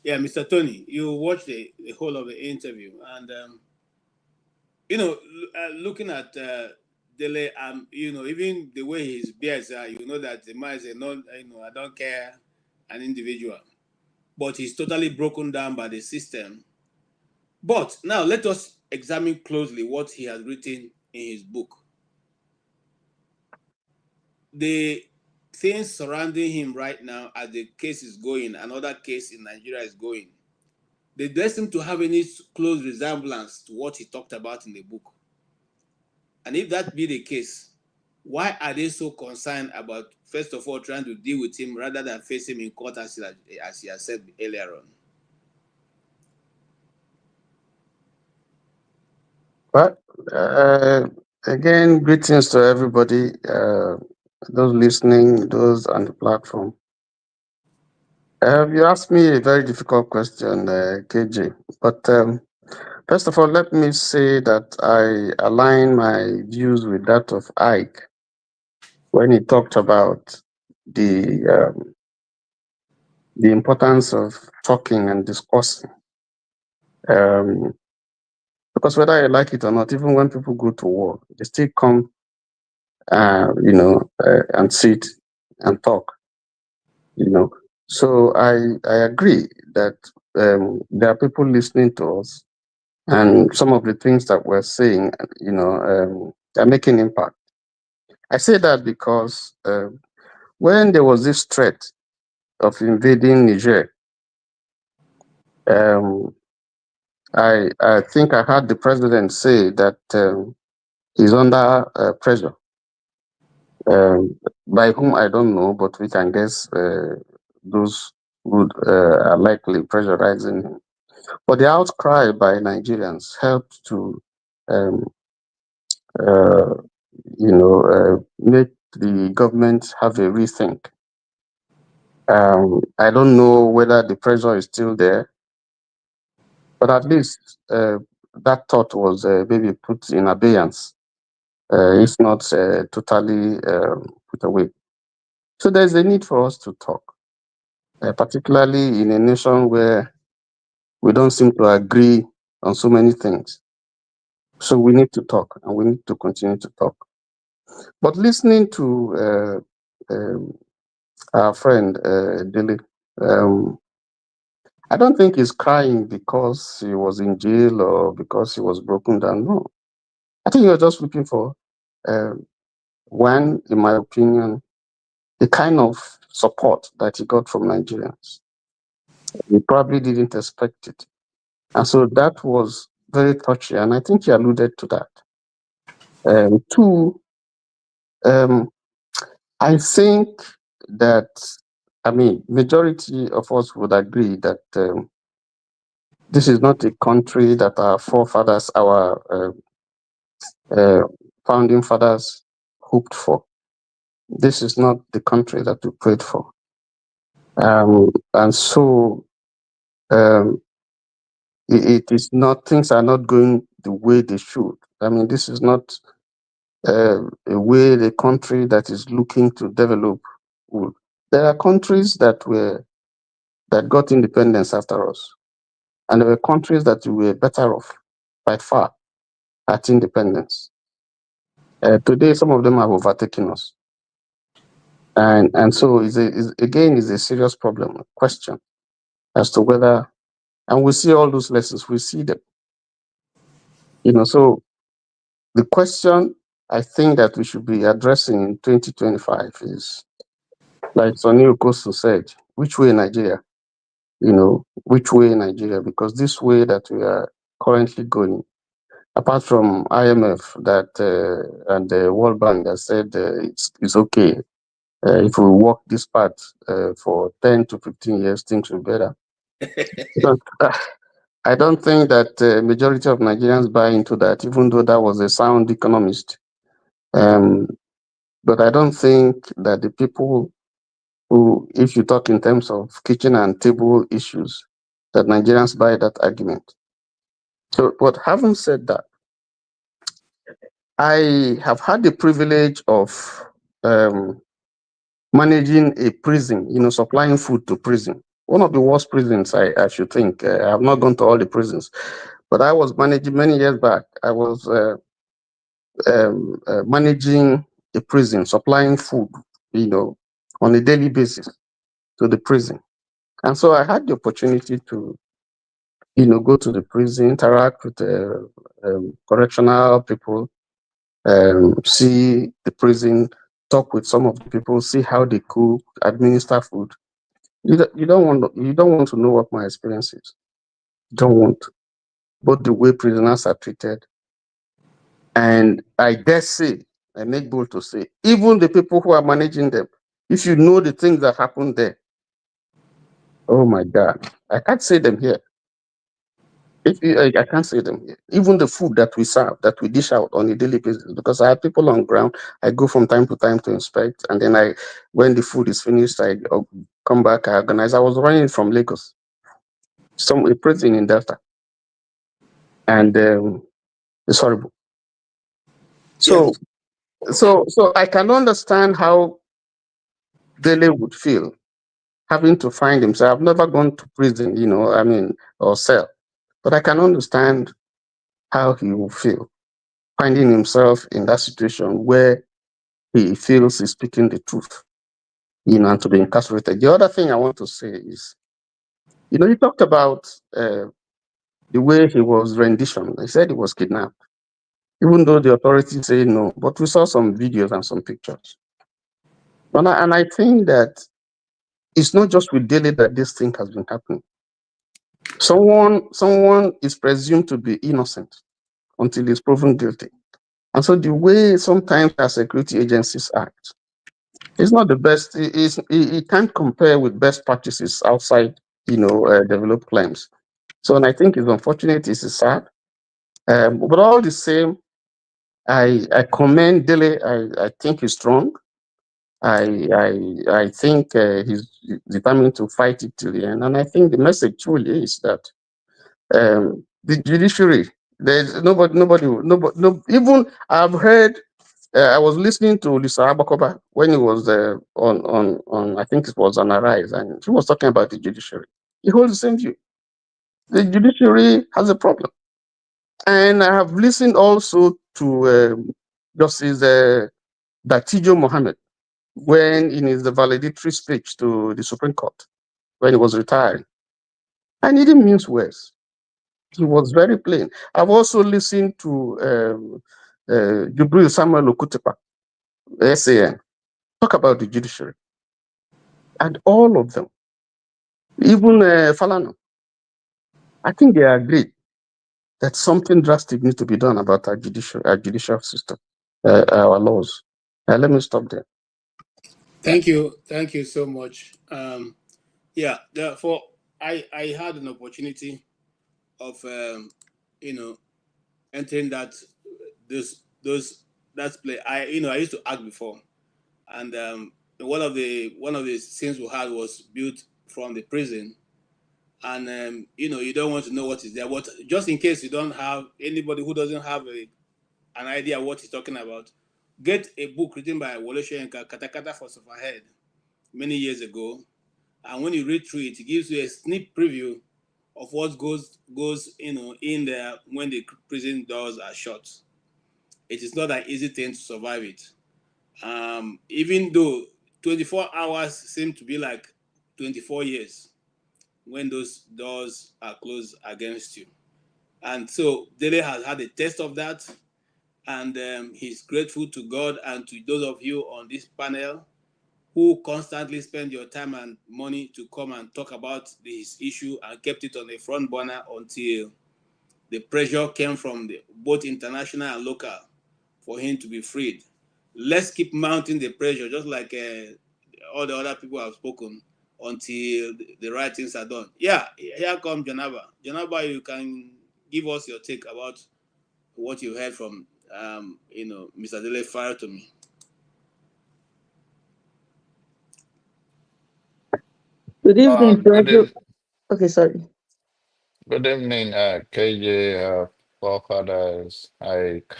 [SPEAKER 13] Yeah, Mr. Tony, you watched the whole of the interview, and looking at Dele, even the way his beards are, that the man is I don't care, an individual, but he's totally broken down by the system. But now let us examine closely what he has written in his book. The things surrounding him right now, as the case is going, another case in Nigeria is going, they don't seem to have any close resemblance to what he talked about in the book. And if that be the case, why are they so concerned about, first of all, trying to deal with him rather than face him in court, as he has said earlier on?
[SPEAKER 3] Well, again, greetings to everybody, those listening, those on the platform. You asked me a very difficult question, KJ. But first of all, let me say that I align my views with that of Ike when he talked about the importance of talking and discussing. Because whether I like it or not, even when people go to war, they still come, and sit and talk. So I agree that there are people listening to us, and some of the things that we're saying, are making impact. I say that because when there was this threat of invading Niger, I think I heard the president say that he's under pressure, by whom I don't know, but we can guess those who are likely pressurizing him. But the outcry by Nigerians helped to, make the government have a rethink. I don't know whether the pressure is still there, but at least that thought was maybe put in abeyance, if not totally put away. So there's a need for us to talk, particularly in a nation where we don't seem to agree on so many things. So we need to talk, and we need to continue to talk. But listening to our friend Dele, I don't think he's crying because he was in jail or because he was broken down. No, I think you're just looking for one, in my opinion, the kind of support that he got from Nigerians. He probably didn't expect it. And so that was very touchy, and I think he alluded to that. Two, I think that, majority of us would agree that this is not a country that our forefathers, our founding fathers hoped for. This is not the country that we prayed for. And so it is not, things are not going the way they should. This is not a way the country that is looking to develop would. There are countries that got independence after us, and there were countries that were better off by far at independence. Today, some of them have overtaken us. And so is a serious problem, question as to whether, and we see all those lessons, we see them. So the question I think that we should be addressing in 2025 is, like Sonny Okosu said, which way Nigeria? Which way Nigeria? Because this way that we are currently going, apart from IMF that and the World Bank that said it's okay. If we walk this path for 10 to 15 years, things will be better. But I don't think that majority of Nigerians buy into that, even though that was a sound economist. But I don't think that the people who, if you talk in terms of kitchen and table issues, that Nigerians buy that argument. So, but having said that, I have had the privilege of managing a prison, supplying food to prison. One of the worst prisons, I should think. I have not gone to all the prisons, but I was managing many years back. I was managing a prison, supplying food, on a daily basis to the prison. And so I had the opportunity to, go to the prison, interact with correctional people, see the prison, talk with some of the people, see how they cook, administer food. You don't want to know what my experience is. You don't want to. Both the way prisoners are treated, and I dare say, I make bold to say, even the people who are managing them, if you know the things that happen there, oh my God, I can't say them here. I can't say them here. Even the food that we serve, that we dish out on a daily basis, because I have people on ground. I go from time to time to inspect, and then when the food is finished, I come back. I organize. I was running from Lagos, a prison in Delta, and it's horrible. So, so I can understand how Dele would feel having to find himself. I've never gone to prison, or cell, but I can understand how he will feel finding himself in that situation where he feels he's speaking the truth, and to be incarcerated. The other thing I want to say is, He talked about the way he was rendition. He said he was kidnapped, even though the authorities say no. But we saw some videos and some pictures. And I think that it's not just with Dele that this thing has been happening. Someone is presumed to be innocent until he's proven guilty. And so the way sometimes our security agencies act is not the best. It can't compare with best practices outside, developed claims. So, and I think it's unfortunate, it's sad. But all the same, I commend Dele. I think he's strong. I think he's determined to fight it till the end. And I think the message truly is that the judiciary, there's nobody, no, even I've heard. I was listening to Lisa Abakoba when he was on I think it was on Arise, and she was talking about the judiciary. He holds the same view. The judiciary has a problem. And I have listened also to Justice Datijo Mohammed when in his valedictory speech to the Supreme Court when he was retiring. And he didn't mince words. He was very plain. I've also listened to Jubril Samuel Okutepa, SAN, talk about the judiciary. And all of them, even Falana, I think they agree that something drastic needs to be done about our judicial system, our laws. Let me stop there.
[SPEAKER 13] Thank you so much. Yeah, therefore, I had an opportunity of entering that play. I used to act before, and one of the scenes we had was built from the prison, and you don't want to know what is there, but just in case you don't have anybody who doesn't have an idea what he's talking about, get a book written by Wole Soyinka, Katakata for Sufferhead, many years ago, and when you read through it, it gives you a sneak preview of what goes in there when the prison doors are shut. It is not an easy thing to survive it. Even though 24 hours seem to be like 24 years when those doors are closed against you. And so Dele has had a taste of that, and he's grateful to God and to those of you on this panel who constantly spend your time and money to come and talk about this issue and kept it on the front burner until the pressure came from both international and local for him to be freed. Let's keep mounting the pressure, just like all the other people have spoken, until the right things are done. Yeah, here comes Janaba. Janaba, you can give us your take about what you heard from Mr. Dele Fire to me.
[SPEAKER 7] Good evening,
[SPEAKER 9] Good,
[SPEAKER 7] Okay, sorry.
[SPEAKER 9] good evening, KJ, forefathers, Ike,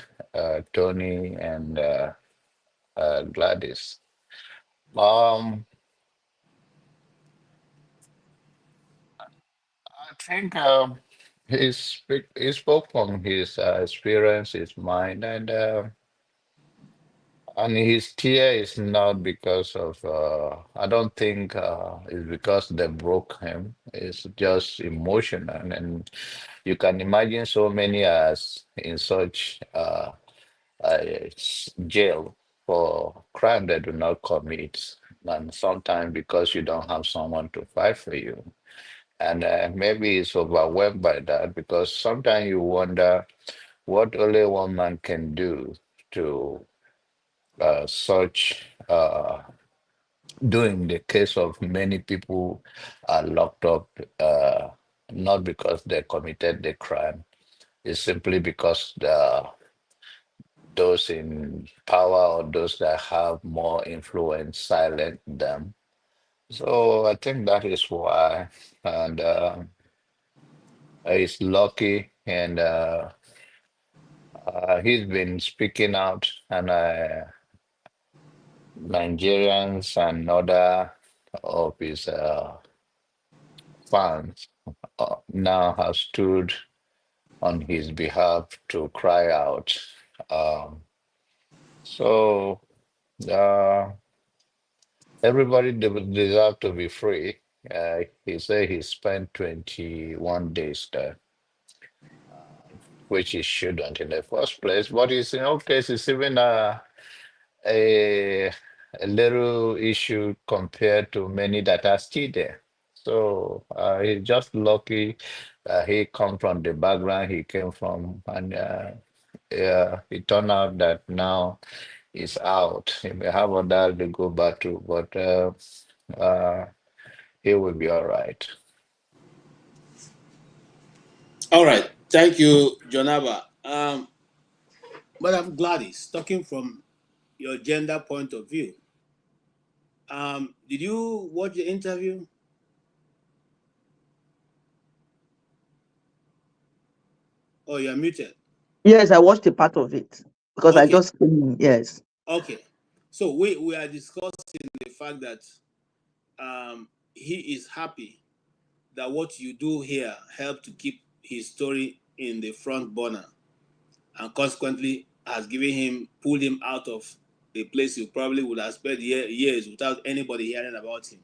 [SPEAKER 9] Tony, and Gladys. Um, I think he spoke from his experience, his mind, and his tear is not because of. I don't think it's because they broke him. It's just emotional, and you can imagine so many as in such jail for crime they do not commit, and sometimes because you don't have someone to fight for you. And maybe it's overwhelmed by that because sometimes you wonder what only one man can do to such doing the case of many people are locked up not because they committed the crime. It's simply because those in power or those that have more influence silent them. So I think that is why. And he's lucky, and he's been speaking out, and Nigerians and other of his fans now have stood on his behalf to cry out. Um, so uh, everybody deserve to be free,
[SPEAKER 6] He said he spent 21 days there, which he shouldn't in the first place. But it's in all cases even a a little issue compared to many that are still there. So he's just lucky that he come from the background he came from, and it turned out that now he's out. He may have other to go back to, but uh, he will be all right.
[SPEAKER 13] All right. Thank you, Jonaba. Madam Gladys, talking from your gender point of view, did you watch the interview? Oh, you're muted.
[SPEAKER 7] Yes, I watched a part of it because I
[SPEAKER 13] Okay.
[SPEAKER 7] just came in. Yes.
[SPEAKER 13] Okay. So we are discussing the fact that he is happy that what you do here helped to keep his story in the front burner, and consequently has given him, pulled him out of a place you probably would have spent years without anybody hearing about him.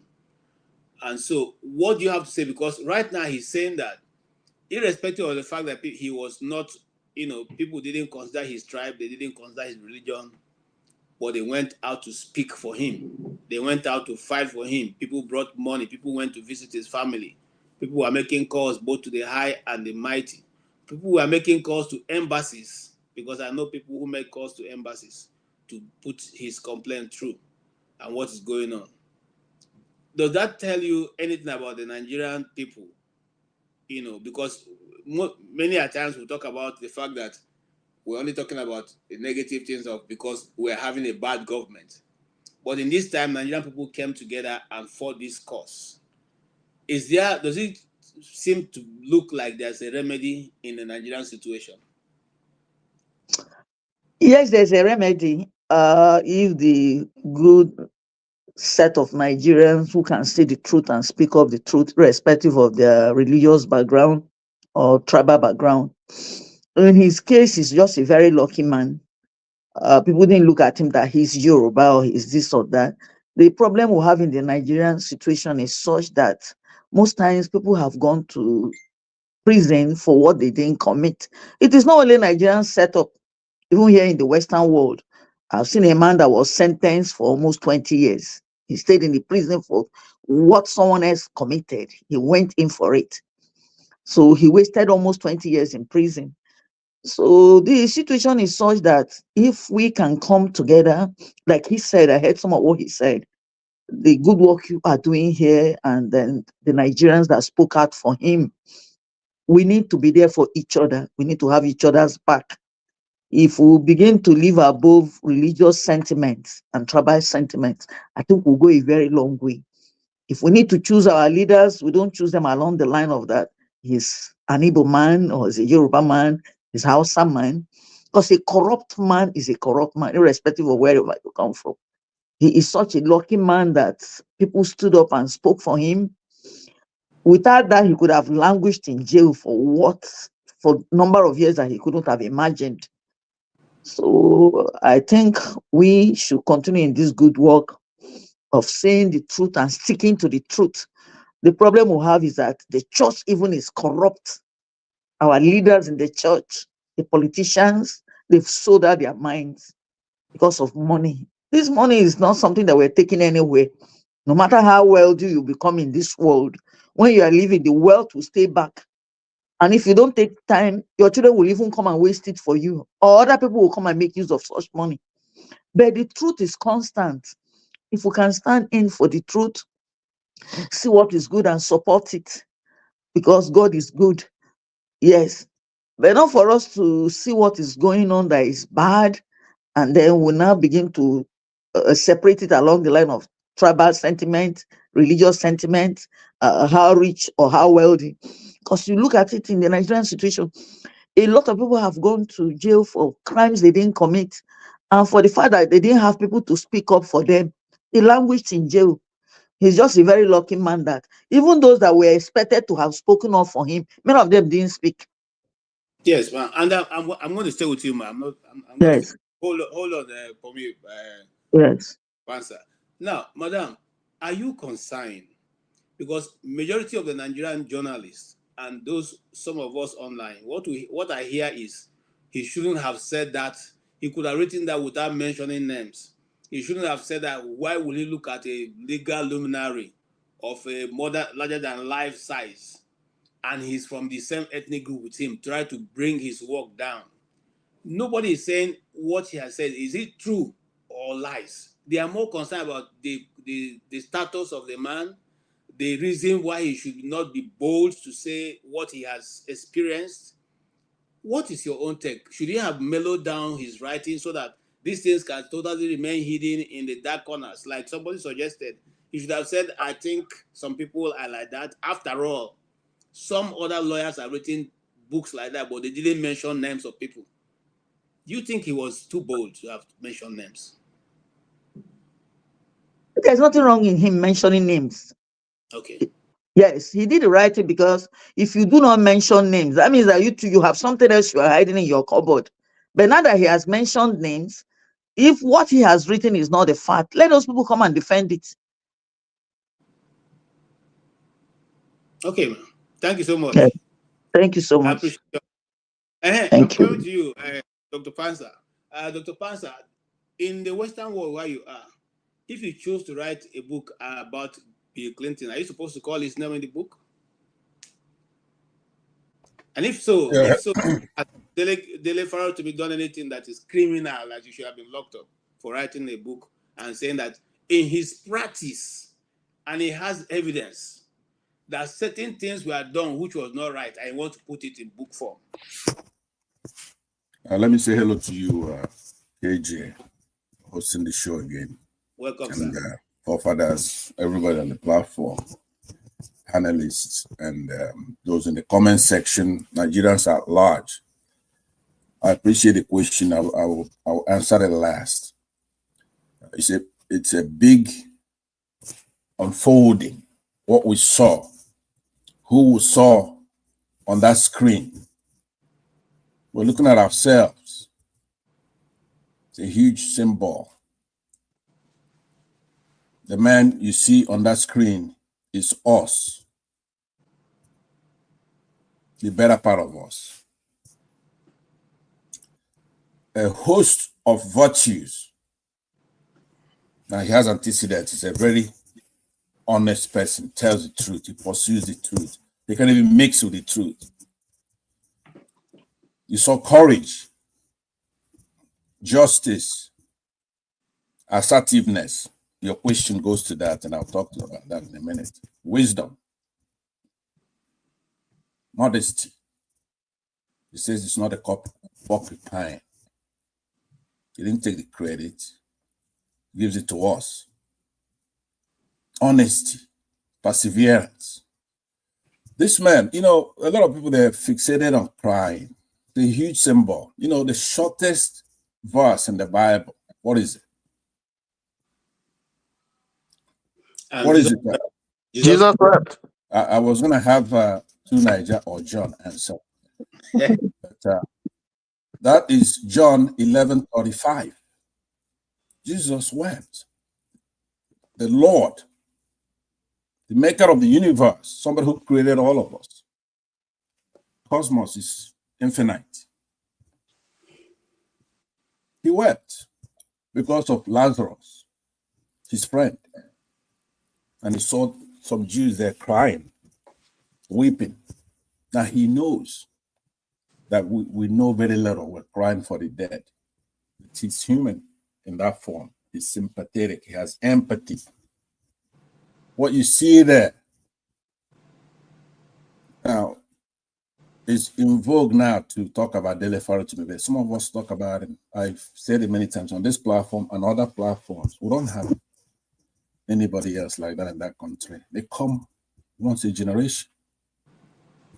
[SPEAKER 13] And so what do you have to say? Because right now he's saying that irrespective of the fact that he was not, people didn't consider his tribe, they didn't consider his religion, but they went out to speak for him. They went out to fight for him. People brought money. People went to visit his family. People were making calls both to the high and the mighty. People were making calls to embassies, because I know people who make calls to embassies to put his complaint through and what is going on. Does that tell you anything about the Nigerian people? Because many a times we talk about the fact that we're only talking about the negative things of because we're having a bad government. But in this time, Nigerian people came together and fought this cause. Does it seem to look like there's a remedy in the Nigerian situation?
[SPEAKER 7] Yes, there's a remedy. If the good set of Nigerians who can say the truth and speak up the truth, irrespective of their religious background or tribal background. In his case, he's just a very lucky man. People didn't look at him that he's Yoruba or he's this or that. The problem we have in the Nigerian situation is such that most times people have gone to prison for what they didn't commit. It is not only Nigerian setup, even here in the Western world. I've seen a man that was sentenced for almost 20 years. He stayed in the prison for what someone else committed. He went in for it. So he wasted almost 20 years in prison. So the situation is such that if we can come together, like he said, I heard some of what he said, the good work you are doing here, and then the Nigerians that spoke out for him, we need to be there for each other. We need to have each other's back. If we begin to live above religious sentiments and tribal sentiments, I think we'll go a very long way. If we need to choose our leaders, we don't choose them along the line of that he's an Igbo man or he's a Yoruba man, he's a Hausa man. Because a corrupt man is a corrupt man, irrespective of wherever you come from. He is such a lucky man that people stood up and spoke for him. Without that, he could have languished in jail for number of years that he couldn't have imagined. So I think we should continue in this good work of saying the truth and sticking to the truth. The problem we have is that the church even is corrupt. Our leaders in the church, the politicians, they've sold out their minds because of money. This money is not something that we're taking anywhere. No matter how wealthy you become in this world, when you are living, the wealth will stay back. And if you don't take time, your children will even come and waste it for you, or other people will come and make use of such money. But the truth is constant. If we can stand in for the truth, see what is good and support it, because God is good. Yes. But not for us to see what is going on that is bad, and then we now begin to separate it along the line of tribal sentiment, religious sentiment, how rich or how wealthy. Because you look at it in the Nigerian situation, a lot of people have gone to jail for crimes they didn't commit. And for the fact that they didn't have people to speak up for them, they languished in jail. He's just a very lucky man that even those that were expected to have spoken up for him, many of them didn't speak.
[SPEAKER 13] Yes, man. And I'm going to stay with you, man. I'm going to
[SPEAKER 7] Yes.
[SPEAKER 13] hold on for me.
[SPEAKER 7] Yes.
[SPEAKER 13] Answer. Now, madam, are you concerned because majority of the Nigerian journalists and some of us online, what I hear is he shouldn't have said that. He could have written that without mentioning names. He shouldn't have said that. Why will he look at a legal luminary of a larger than life size, and he's from the same ethnic group with him, try to bring his work down? Nobody is saying what he has said. Is it true or lies? They are more concerned about the status of the man, the reason why he should not be bold to say what he has experienced. What is your own take? Should he have mellowed down his writing so that these things can totally remain hidden in the dark corners? Like somebody suggested, he should have said, I think some people are like that. After all, some other lawyers have written books like that, but they didn't mention names of people. Do you think he was too bold to have mentioned names?
[SPEAKER 7] There's nothing wrong in him mentioning names.
[SPEAKER 13] Okay.
[SPEAKER 7] Yes, he did the right thing, because if you do not mention names, that means that you have something else you are hiding in your cupboard. But now that he has mentioned names, if what he has written is not a fact, let those people come and defend it.
[SPEAKER 13] Okay, man. Thank you so much.
[SPEAKER 7] Yeah. Thank you so
[SPEAKER 13] I
[SPEAKER 7] much.
[SPEAKER 13] appreciate it.
[SPEAKER 7] Thank
[SPEAKER 13] I'm coming
[SPEAKER 7] you.
[SPEAKER 13] to you, Dr. Pansa. Dr. Pansa, in the Western world where you are, if you choose to write a book about Bill Clinton, are you supposed to call his name in the book? And if so, has Dele Farrell to be done anything that is criminal, that you should have been locked up for writing a book and saying that in his practice, and he has evidence that certain things were done which was not right, I want to put it in book form.
[SPEAKER 5] Let me say hello to you, KJ, hosting the show again.
[SPEAKER 13] Welcome,
[SPEAKER 5] and,
[SPEAKER 13] sir.
[SPEAKER 5] Forefathers, everybody on the platform, panelists, and those in the comment section, Nigerians at large. I appreciate the question. I'll answer it last. It's a big unfolding. What we saw, who we saw on that screen. We're looking at ourselves. It's a huge symbol. The man you see on that screen is us, the better part of us. A host of virtues. Now he has antecedents. He's a very honest person, tells the truth, he pursues the truth. He can even mix with the truth. You saw courage, justice, assertiveness. Your question goes to that, and I'll talk to you about that in a minute. Wisdom, modesty. He says it's not a porcupine. He didn't take the credit. He gives it to us. Honesty, perseverance. This man, a lot of people, they're fixated on crying. The huge symbol. The shortest verse in the Bible. What is it? What is it?
[SPEAKER 3] Jesus wept.
[SPEAKER 5] I was going to have Tunaija or John answer. But that is John 11:35. Jesus wept. The Lord, the maker of the universe, somebody who created all of us. Cosmos is infinite. He wept because of Lazarus, his friend. And he saw some Jews there crying, weeping. Now he knows that we know very little. We're crying for the dead. He's human in that form. He's sympathetic. He has empathy. What you see there now is in vogue now to talk about Dele Farrell to me. Some of us talk about him. I've said it many times on this platform and other platforms. We don't have anybody else like that in that country. They come once a generation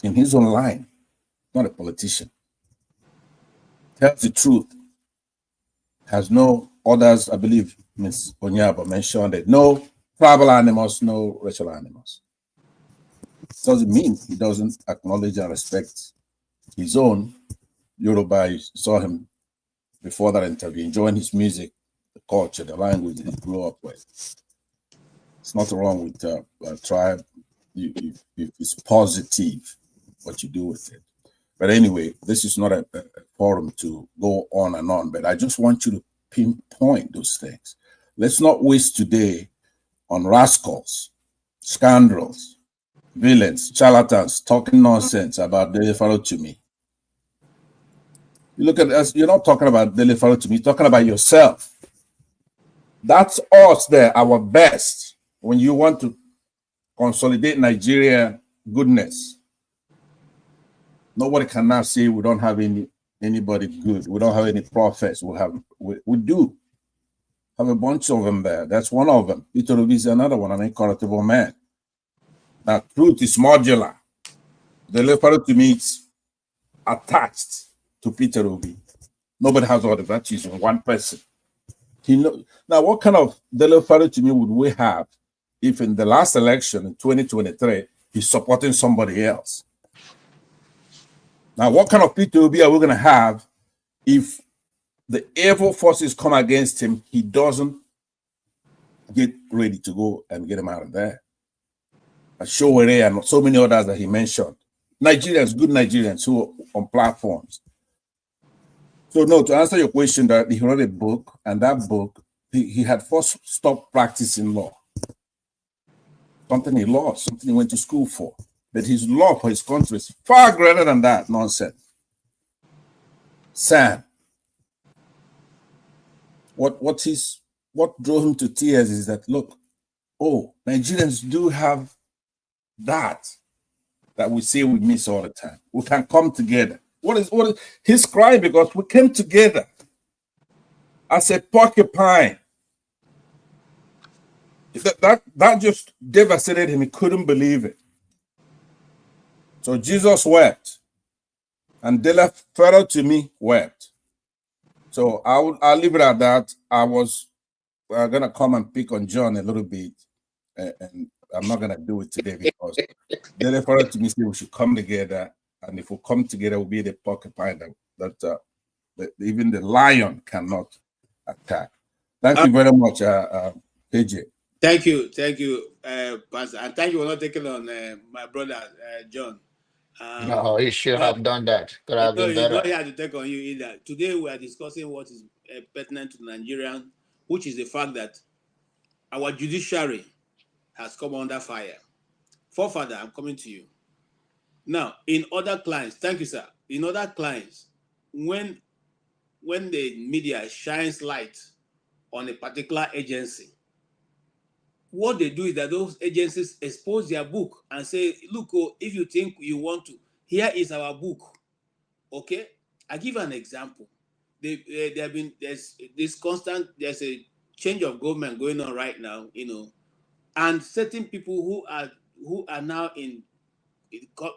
[SPEAKER 5] in his own line, not a politician. Tells the truth. Has no others, I believe Ms. Onyaba mentioned it. No tribal animals, no racial animals. Doesn't mean he doesn't acknowledge and respect his own Yoruba. I saw him before that interview, enjoying his music, the culture, the language he grew up with. It's nothing wrong with tribe, if it's positive, what you do with it. But anyway, this is not a forum to go on and on, but I just want you to pinpoint those things. Let's not waste today on rascals, scoundrels, villains, charlatans, talking nonsense about Delefaro to me. You look at us, you're not talking about Delefaro to me, you're talking about yourself. That's us there, our best, when you want to consolidate Nigeria goodness. Nobody can now say we don't have anybody good. We don't have any prophets. We do have a bunch of them there. That's one of them. Peter Obi is another one, an incorruptible man. Now, truth is modular. The leopard to me is attached to Peter Obi. Nobody has all the virtues in one person. Now, what kind of leopard to me would we have if in the last election in 2023 he's supporting somebody else? Now, what kind of Peter Obi are we going to have if the evil forces come against him, he doesn't get ready to go and get him out of there? Showere and so many others that he mentioned. Nigerians, good Nigerians who are on platforms. So no, to answer your question, that he wrote a book, and that book, he had first stopped practicing law. Something he lost, something he went to school for. But his love for his country is far greater than that nonsense. Sam, what drove him to tears is that, look, Nigerians do have that we say we miss all the time. We can come together. What is he's crying because we came together as a porcupine. That just devastated him. He couldn't believe it. So Jesus wept, and Delefaro to me wept. So I'll leave it at that. I was gonna come and pick on John a little bit, and I'm not gonna do it today because Delefaro to me said we should come together, and if we come together, we'll be the porcupine that even the lion cannot attack. Thank you very much, KJ.
[SPEAKER 13] Thank you, Pastor, and thank you for not taking on my brother John.
[SPEAKER 6] No, he should have done that. Could have been
[SPEAKER 13] He's not
[SPEAKER 6] better.
[SPEAKER 13] here to take on you either. Today we are discussing what is pertinent to Nigerian, which is the fact that our judiciary has come under fire. Forefather, I'm coming to you. Now, in other clients, thank you, sir. In other clients, when the media shines light on a particular agency, what they do is that those agencies expose their book and say, look, if you think you want to, here is our book. Okay? I give an example. There's a change of government going on right now, and certain people who are now in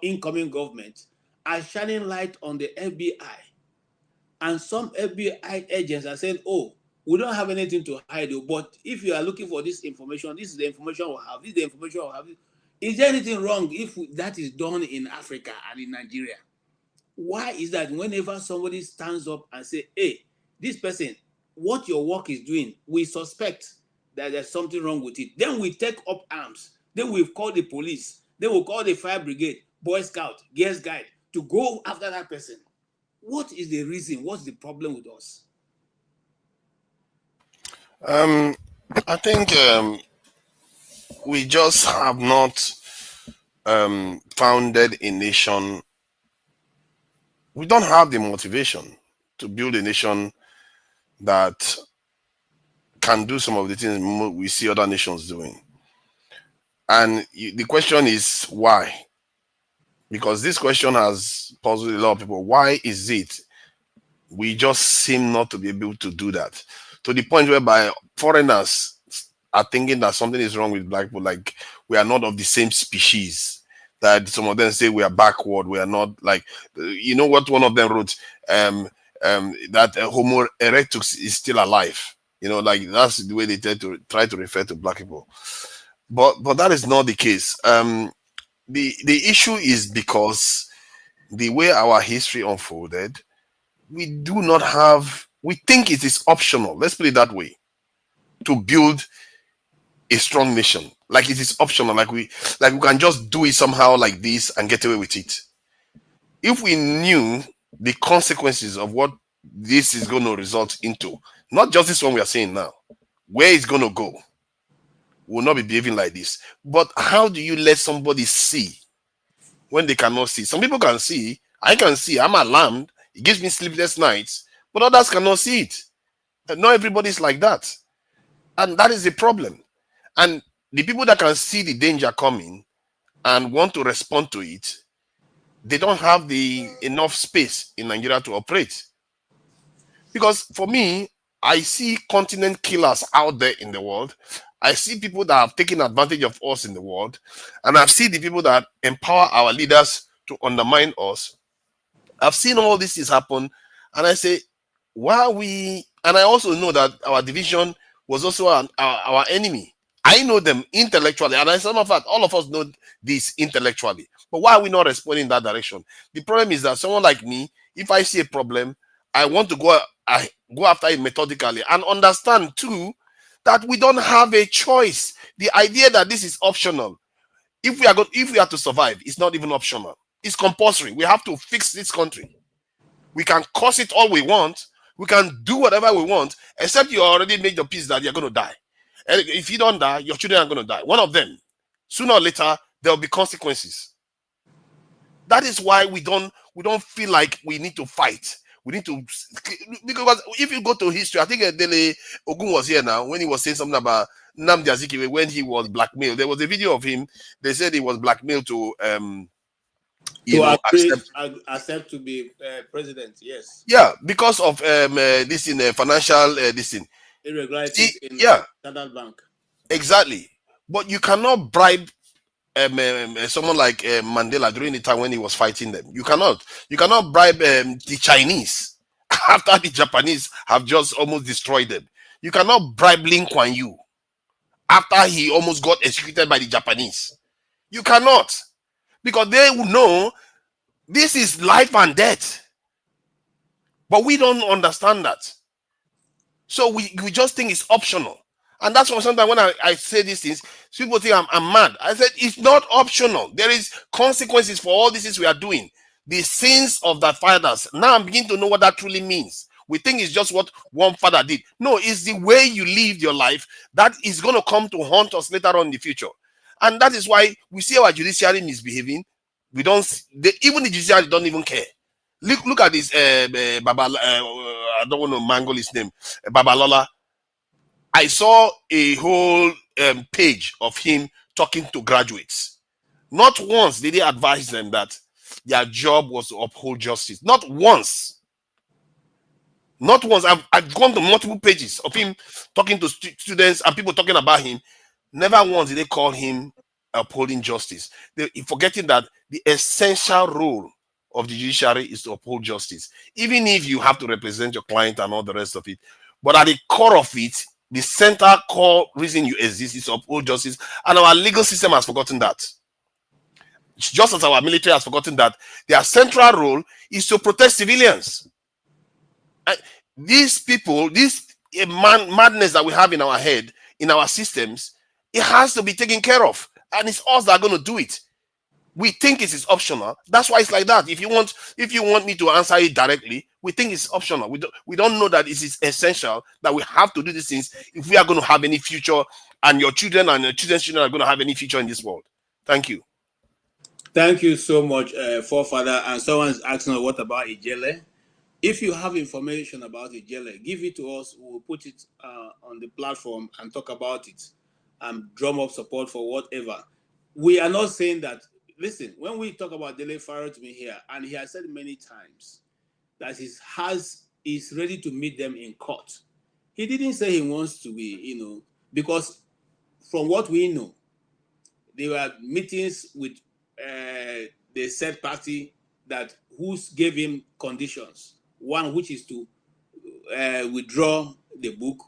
[SPEAKER 13] incoming government are shining light on the FBI. And some FBI agents are saying, we don't have anything to hide, but if you are looking for this information, this is the information we have, this is the information we have. Is there anything wrong if that is done in Africa and in Nigeria? Why is that whenever somebody stands up and say, hey, this person, what your work is doing, we suspect that there's something wrong with it. Then we take up arms. Then we call the police. Then we'll call the fire brigade, Boy Scout, Girls Guide to go after that person. What is the reason? What's the problem with us?
[SPEAKER 14] I think we just have not founded a nation. We don't have the motivation to build a nation that can do some of the things we see other nations doing. And the question is why? Because this question has puzzled a lot of people. Why is it we just seem not to be able to do that? To the point whereby foreigners are thinking that something is wrong with black people, like we are not of the same species. That some of them say we are backward, we are not, like, you know what one of them wrote? That Homo erectus is still alive. Like that's the way they try to refer to black people. But that is not the case. The issue is because the way our history unfolded, we think it is optional, let's put it that way, to build a strong nation. Like it is optional. Like we can just do it somehow like this and get away with it. If we knew the consequences of what this is going to result into, not just this one we are saying now, where it's going to go, we will not be behaving like this. But how do you let somebody see when they cannot see? Some people can see. I can see. I'm alarmed. It gives me sleepless nights. But others cannot see it. And not everybody's like that. And that is the problem. And the people that can see the danger coming and want to respond to it, they don't have the enough space in Nigeria to operate. Because for me, I see continent killers out there in the world. I see people that have taken advantage of us in the world. And I've seen the people that empower our leaders to undermine us. I've seen all these things happen. And I say, why are we... And I also know that our division was also our enemy. I know them intellectually. And as a matter of fact, all of us know this intellectually. But why are we not responding in that direction? The problem is that someone like me, if I see a problem, I want to go after it methodically and understand too that we don't have a choice. The idea that this is optional, if we are to survive, it's not even optional. It's compulsory. We have to fix this country. We can curse it all we want. We can do whatever we want, except you already made your peace that you're going to die. And if you don't die, your children are going to die. One of them, sooner or later, there will be consequences. That is why we don't feel like we need to fight. We need to, because if you go to history, I think Dele Ogun was here now when he was saying something about Nnamdi Azikiwe when he was blackmailed. There was a video of him. They said he was blackmailed to
[SPEAKER 13] accept to be president. Yes.
[SPEAKER 14] Yeah, because of this in financial this thing.
[SPEAKER 13] Irregularities in Standard Bank.
[SPEAKER 14] Exactly, but you cannot bribe someone like Mandela during the time when he was fighting them. You cannot bribe the Chinese after the Japanese have just almost destroyed them. You cannot bribe Lin Kuan Yew after he almost got executed by the Japanese. You cannot, because they will know this is life and death. But we don't understand that. So we just think it's optional. And that's why sometimes when I say these things, people think I'm mad. I said it's not optional. There is consequences for all these things we are doing. The sins of the fathers. Now I'm beginning to know what that truly means. We think it's just what one father did. No, it's the way you live your life that is going to come to haunt us later on in the future. And that is why we see our judiciary misbehaving. Even the judiciary don't even care. Look at this I don't want to mangle his name, Babalola. I saw a whole page of him talking to graduates. Not once did he advise them that their job was to uphold justice. Not once. Not once. I've gone to multiple pages of him talking to students and people talking about him. Never once did they call him upholding justice. They're forgetting that the essential role of the judiciary is to uphold justice, even if you have to represent your client and all the rest of it. But at the core of it, the center core reason you exist is to uphold justice, and our legal system has forgotten that. Just as our military has forgotten that their central role is to protect civilians. And these people, this madness that we have in our head, in our systems, it has to be taken care of, and it's us that are going to do it. We think it is optional. That's why it's like that. If you want me to answer it directly, we think it's optional. We don't know that it is essential that we have to do these things if we are going to have any future, and your children and your children's children are going to have any future in this world. Thank you.
[SPEAKER 13] Thank you so much, forefather. And someone's asking, what about Ijele? If you have information about Ijele, give it to us. We'll put it on the platform and talk about it and drum up support for whatever. We are not saying that. Listen, when we talk about Dele Farotimi here, and he has said many times that he's ready to meet them in court. He didn't say he wants to be, because from what we know, there were meetings with the said party that gave him conditions. One, which is to withdraw the book.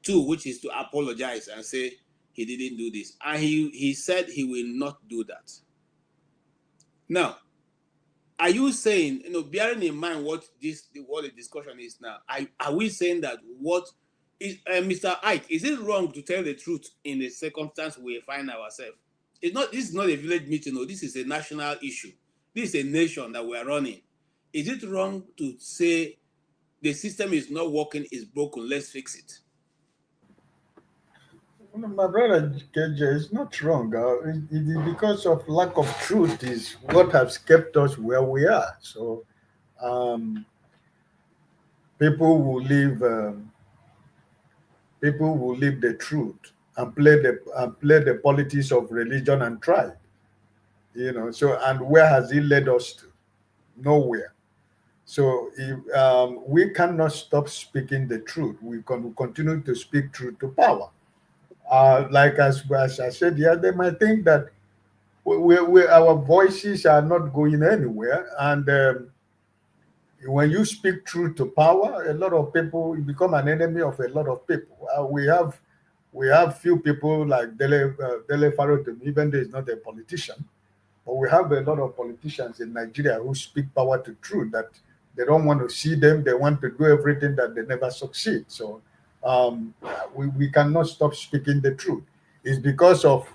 [SPEAKER 13] Two, which is to apologize and say he didn't do this. And he said he will not do that. Now, are you saying, bearing in mind what the discussion is now, are we saying that what Mr. Ike, is it wrong to tell the truth in the circumstance we find ourselves? It's not. This is not a village meeting. No, this is a national issue. This is a nation that we are running. Is it wrong to say the system is not working, is broken, let's fix it?
[SPEAKER 21] My brother KJ is not wrong. It is because of lack of truth is what has kept us where we are. So um, people will leave. People will leave the truth and play the politics of religion and tribe. So and where has it led us to? Nowhere. So if, we cannot stop speaking the truth. We can continue to speak truth to power. Like as I said, yeah, they might think that our voices are not going anywhere, and when you speak truth to power, a lot of people, you become an enemy of a lot of people. We have few people like Dele Farotun, even though he's not a politician, but we have a lot of politicians in Nigeria who speak power to truth that they don't want to see them. They want to do everything that they never succeed. So um, we cannot stop speaking the truth. It's because of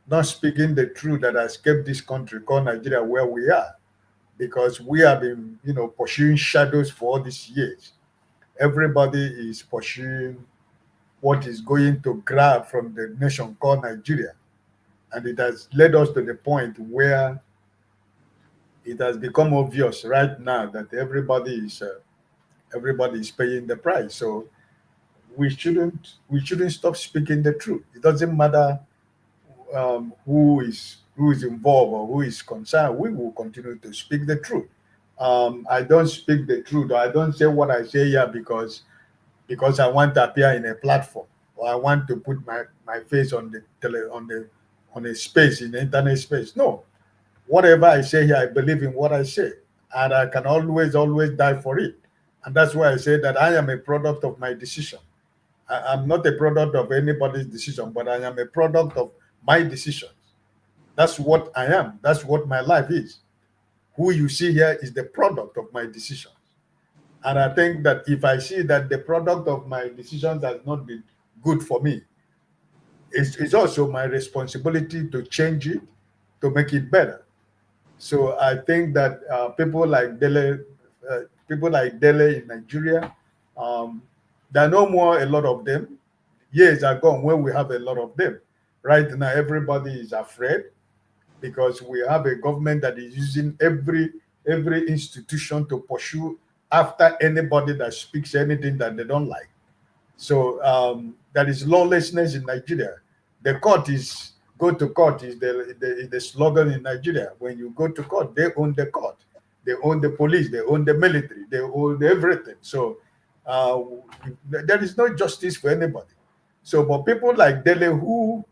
[SPEAKER 21] not speaking the truth that has kept this country called Nigeria where we are. Because we have been, pursuing shadows for all these years. Everybody is pursuing what is going to grab from the nation called Nigeria. And it has led us to the point where it has become obvious right now that everybody is paying the price. So we shouldn't stop speaking the truth. It doesn't matter who is involved or who is concerned. We will continue to speak the truth. I don't speak the truth, or I don't say what I say here because I want to appear in a platform, or I want to put my face on a space in the internet space. No, whatever I say here, I believe in what I say, and I can always die for it. And that's why I say that I am a product of my decision. I'm not a product of anybody's decision, but I am a product of my decisions. That's what I am. That's what my life is. Who you see here is the product of my decisions. And I think that if I see that the product of my decisions has not been good for me, it's also my responsibility to change it, to make it better. So I think that people like Dele in Nigeria, there are no more a lot of them. Years are gone when we have a lot of them. Right now, everybody is afraid because we have a government that is using every institution to pursue after anybody that speaks anything that they don't like. So there is lawlessness in Nigeria. The court is go to court is the slogan in Nigeria. When you go to court, they own the court, they own the police, they own the military, they own everything. So uh, there is no justice for anybody. So, but people like Dele who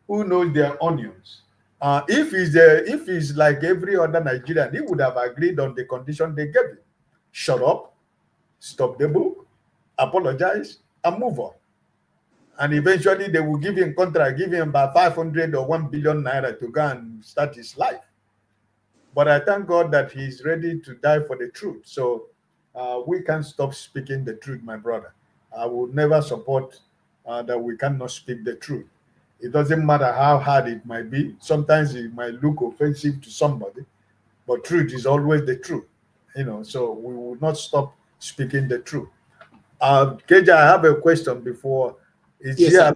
[SPEAKER 21] knows their onions. If he's like every other Nigerian, he would have agreed on the condition they gave him. Shut up, stop the book, apologize, and move on. And eventually they will give him contract, give him about 500 or 1 billion naira to go and start his life. But I thank God that he's ready to die for the truth. So we can't stop speaking the truth, my brother. I will never support that we cannot speak the truth. It doesn't matter how hard it might be. Sometimes it might look offensive to somebody, but truth is always the truth. So we will not stop speaking the truth. KJ, I have a question before.
[SPEAKER 13] Yes, sir.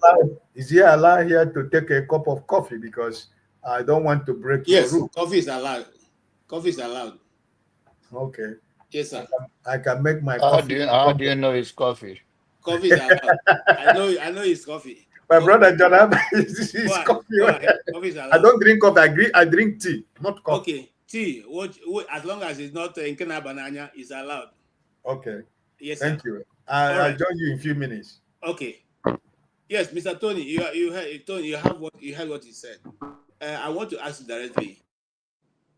[SPEAKER 21] Is he allowed here to take a cup of coffee? Because I don't want to break your
[SPEAKER 13] Yes,
[SPEAKER 21] rule.
[SPEAKER 13] coffee is allowed. Coffee is allowed.
[SPEAKER 21] Okay.
[SPEAKER 13] Yes, sir.
[SPEAKER 21] I can make my
[SPEAKER 6] How
[SPEAKER 21] coffee.
[SPEAKER 6] do you know it's coffee?
[SPEAKER 13] Coffee is allowed. I know it's coffee.
[SPEAKER 21] My brother John, is
[SPEAKER 13] Go
[SPEAKER 21] coffee.
[SPEAKER 13] ahead. Coffee is
[SPEAKER 21] I
[SPEAKER 13] allowed.
[SPEAKER 21] don't drink coffee. I drink tea, not coffee.
[SPEAKER 13] Okay, tea. What, as long as it's not in banana, is allowed.
[SPEAKER 21] Okay.
[SPEAKER 13] Yes, sir.
[SPEAKER 21] Thank you.
[SPEAKER 13] All
[SPEAKER 21] I'll
[SPEAKER 13] right.
[SPEAKER 21] join you in a few minutes.
[SPEAKER 13] Okay. Yes, Mr. Tony, you heard what he said. I want to ask you directly: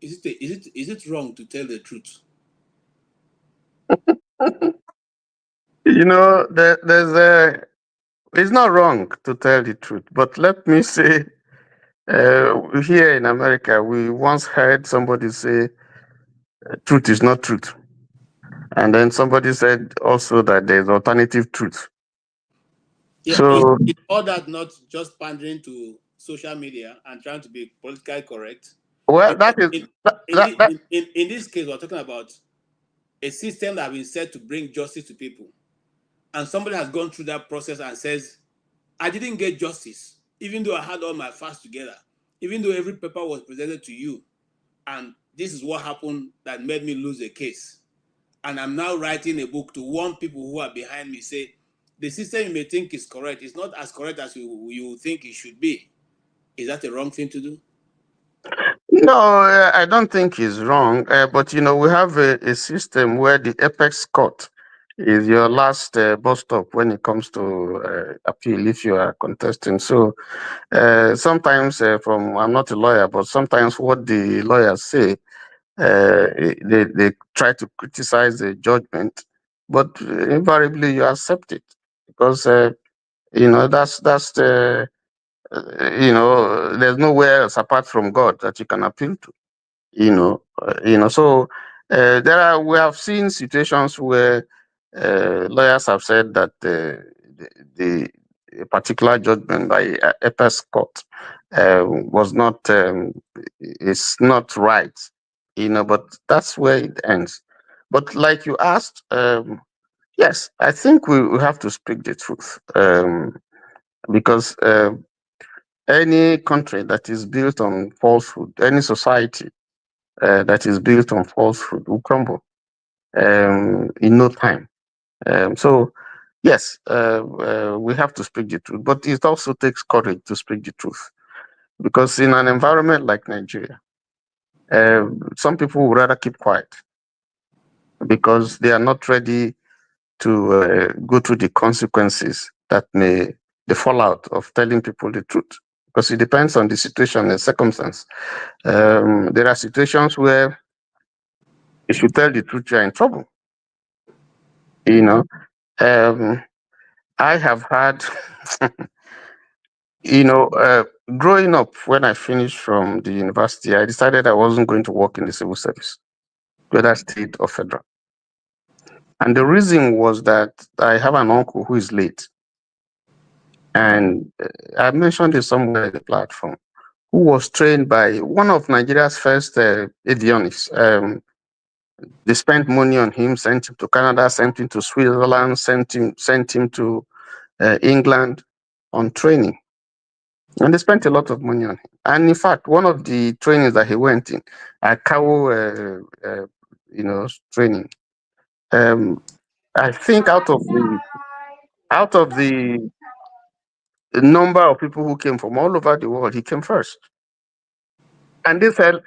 [SPEAKER 13] Is it wrong to tell the truth?
[SPEAKER 3] It's not wrong to tell the truth, but let me say, here in America, we once heard somebody say, truth is not truth. And then somebody said also that there's alternative truth.
[SPEAKER 13] Yeah,
[SPEAKER 3] So,
[SPEAKER 13] is all that not just pandering to social media and trying to be politically correct?
[SPEAKER 3] well,
[SPEAKER 13] Because
[SPEAKER 3] that is that
[SPEAKER 13] in this case, we're talking about a system that has been set to bring justice to people. And somebody has gone through that process and says, I didn't get justice, even though I had all my facts together, even though every paper was presented to you. And this is what happened that made me lose a case. And I'm now writing a book to warn people who are behind me, say, the system you may think is correct is not as correct as you think it should be. Is that a wrong thing to do?
[SPEAKER 3] no, I don't think it's wrong. But we have a system where the apex court is your last bus stop when it comes to appeal if you are contesting. So sometimes, I'm not a lawyer, but sometimes what the lawyers say, they try to criticize the judgment, but invariably you accept it because that's the there's nowhere else apart from God that you can appeal to. So we have seen situations where lawyers have said that the a particular judgment by apex court was not is not right, but that's where it ends. But like you asked, yes, I think we have to speak the truth, because any country that is built on falsehood, any society that is built on falsehood will crumble in no time. So, yes, we have to speak the truth, but it also takes courage to speak the truth, because in an environment like Nigeria, some people would rather keep quiet because they are not ready to go through the consequences the fallout of telling people the truth, because it depends on the situation and circumstance. There are situations where if you tell the truth, you're in trouble. You know, um, I have had, growing up when I finished from the university, I decided I wasn't going to work in the civil service, whether state or federal. And the reason was that I have an uncle who is late. And I mentioned it somewhere in the platform, who was trained by one of Nigeria's first avionics. They spent money on him, sent him to Canada, sent him to Switzerland, sent him to England on training. And they spent a lot of money on him. And in fact, one of the trainings that he went in, a cow, training. I think out of the number of people who came from all over the world, he came first. And they said,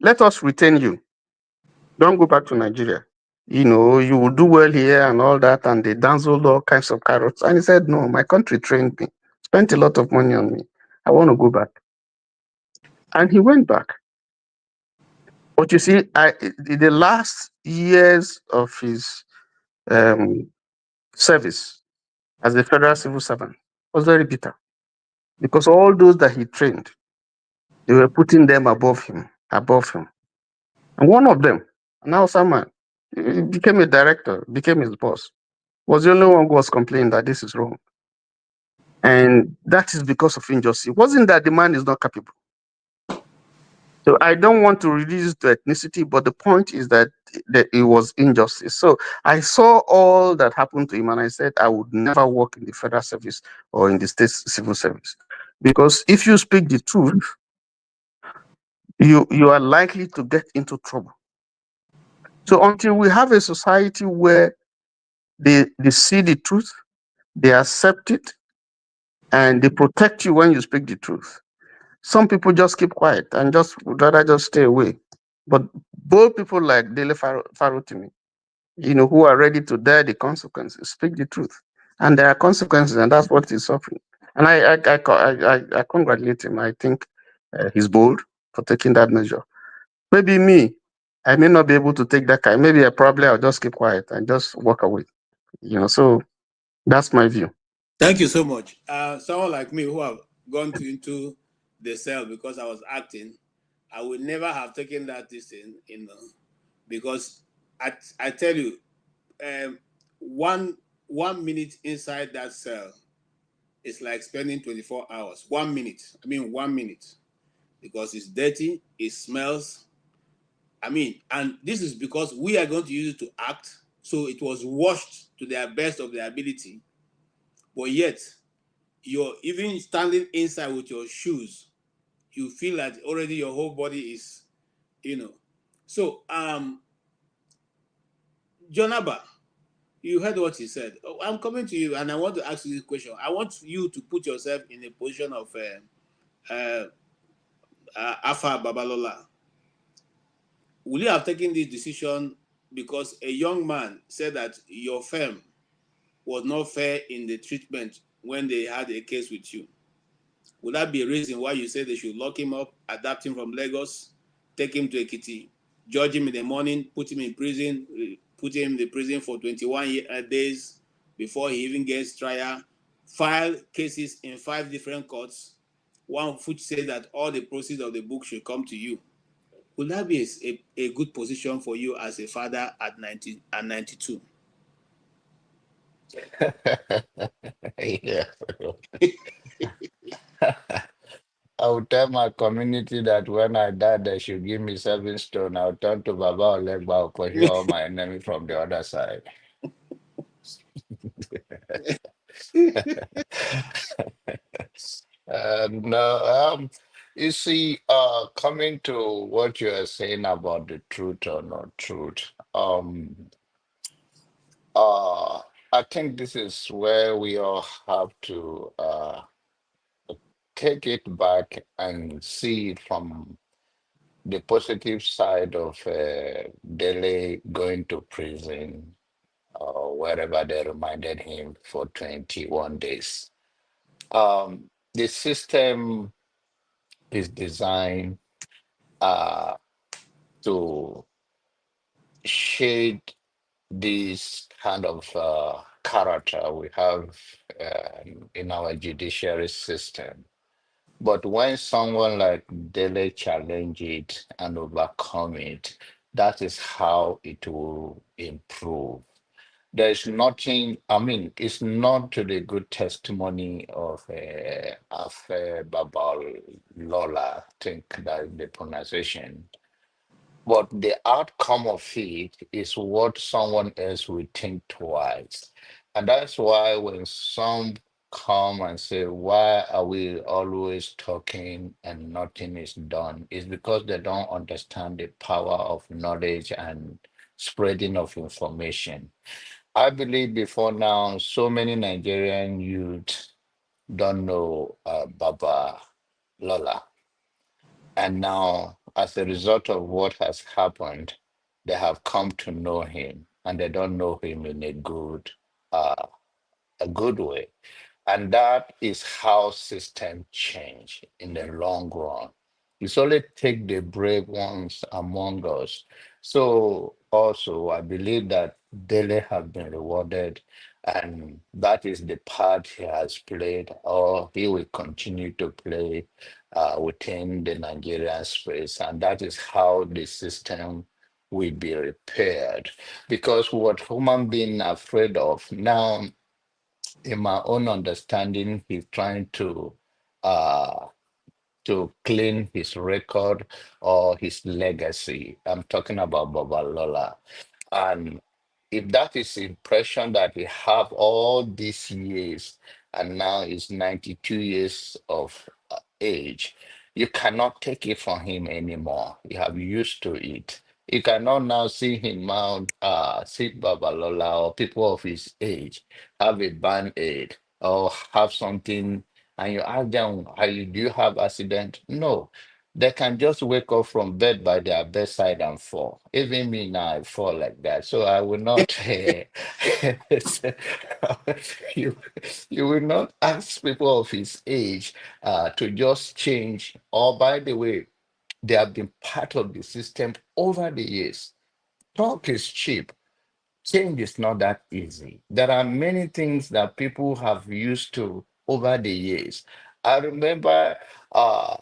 [SPEAKER 3] let us retain you. Don't go back to Nigeria. You will do well here and all that. And they dazzled all kinds of carrots. And he said, no, my country trained me, spent a lot of money on me. I want to go back. And he went back. But you see, the last years of his service as a federal civil servant was very bitter, because all those that he trained, they were putting them above him. And one of them, an Hausa man, he became a director, became his boss, was the only one who was complaining that this is wrong. And that is because of injustice. It wasn't that the man is not capable. So I don't want to reduce it to ethnicity, but the point is that it was injustice. So I saw all that happened to him, and I said I would never work in the federal service or in the state civil service, because if you speak the truth, you are likely to get into trouble. So until we have a society where they see the truth, they accept it, and they protect you when you speak the truth, some people just keep quiet and would rather just stay away. But bold people like Dele Farotimi, who are ready to bear the consequences, speak the truth. And there are consequences, and that's what he's suffering. And I congratulate him. I think he's bold for taking that measure. Maybe me, I may not be able to take that kind. Maybe I'll just keep quiet and just walk away. So that's my view.
[SPEAKER 13] Thank you so much. Someone like me who have gone into the cell because I was acting, I would never have taken that decision, because I tell you, 1 minute inside that cell it's like spending 24 hours. 1 minute. I mean, 1 minute. Because it's dirty, it smells. I mean, and this is because we are going to use it to act. So it was washed to their best of their ability. But yet, you're even standing inside with your shoes, you feel that already your whole body is, you know. So, Jonaba, you heard what he said. Oh, I'm coming to you and I want to ask you this question. I want you to put yourself in a position of Afa Babalola. Will you have taken this decision because a young man said that your firm was not fair in the treatment when they had a case with you? Would that be a reason why you say they should lock him up, adapt him from Lagos, take him to Ekiti, judge him in the morning, put him in prison, put him in the prison for 21 days before he even gets trial, file cases in 5 different courts, one of which says that all the proceeds of the book should come to you? Would that be a good position for you as a father at 90 and 92?
[SPEAKER 6] Yeah. I will tell my community that when I die, they should give me 7 stone. I'll turn to Baba Olegba, pursue all my enemy from the other side. No, you see, coming to what you are saying about the truth or not truth, uh, I think this is where we all have to take it back and see it from the positive side of Dele going to prison or wherever they reminded him for 21 days. The system is designed uh, to shade this kind of character we have in our judiciary system. But when someone like Dele challenge it and overcome it, that is how it will improve. There's nothing, I mean, it's not to the good testimony of Babal Lola, I think that is the pronunciation. But the outcome of it is what someone else will think twice. And that's why when some come and say, why are we always talking and nothing is done? It's because they don't understand the power of knowledge and spreading of information. I believe before now, so many Nigerian youth don't know Baba Lola. And now, as a result of what has happened, they have come to know him, and they don't know him in uh, a good way. And that is how system change in the long run. It's only take the brave ones among us. So also, I believe that Dele have been rewarded, and that is the part he has played, or he will continue to play within the Nigerian space. And that is how the system will be repaired. Because what human being are afraid of now, in my own understanding, he's trying uh to clean his record or his legacy. I'm talking about Babalola. And if that is the impression that he have all these years, and now he's 92 years of age, you cannot take it from him anymore. You have used to it. You cannot now see him out, see Babalola or people of his age have a band-aid or have something, and you ask them, do you have accident? No. They can just wake up from bed by their bedside and fall. Even me now, I fall like that. So I will not, you, you will not ask people of his age to just change. Or by the way, they have been part of the system over the years. Talk is cheap. Change is not that easy. There are many things that people have used to over the years. I remember uh,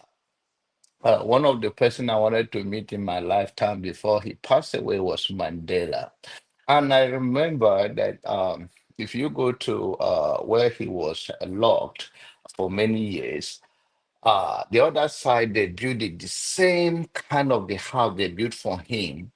[SPEAKER 6] one of the person I wanted to meet in my lifetime before he passed away was Mandela. And I remember that if you go to where he was locked for many years, the other side, they built it the same kind of the house they built for him.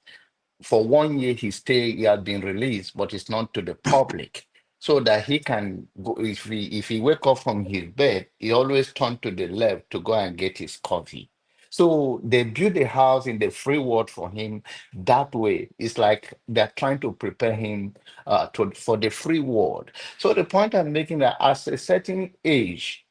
[SPEAKER 6] For 1 year he had been released, but it's not to the public. So that he can go, if he wake up from his bed, he always turn to the left to go and get his coffee. So they built a house in the free world for him that way. It's like they're trying to prepare him for the free world. So the point I'm making that at a certain age,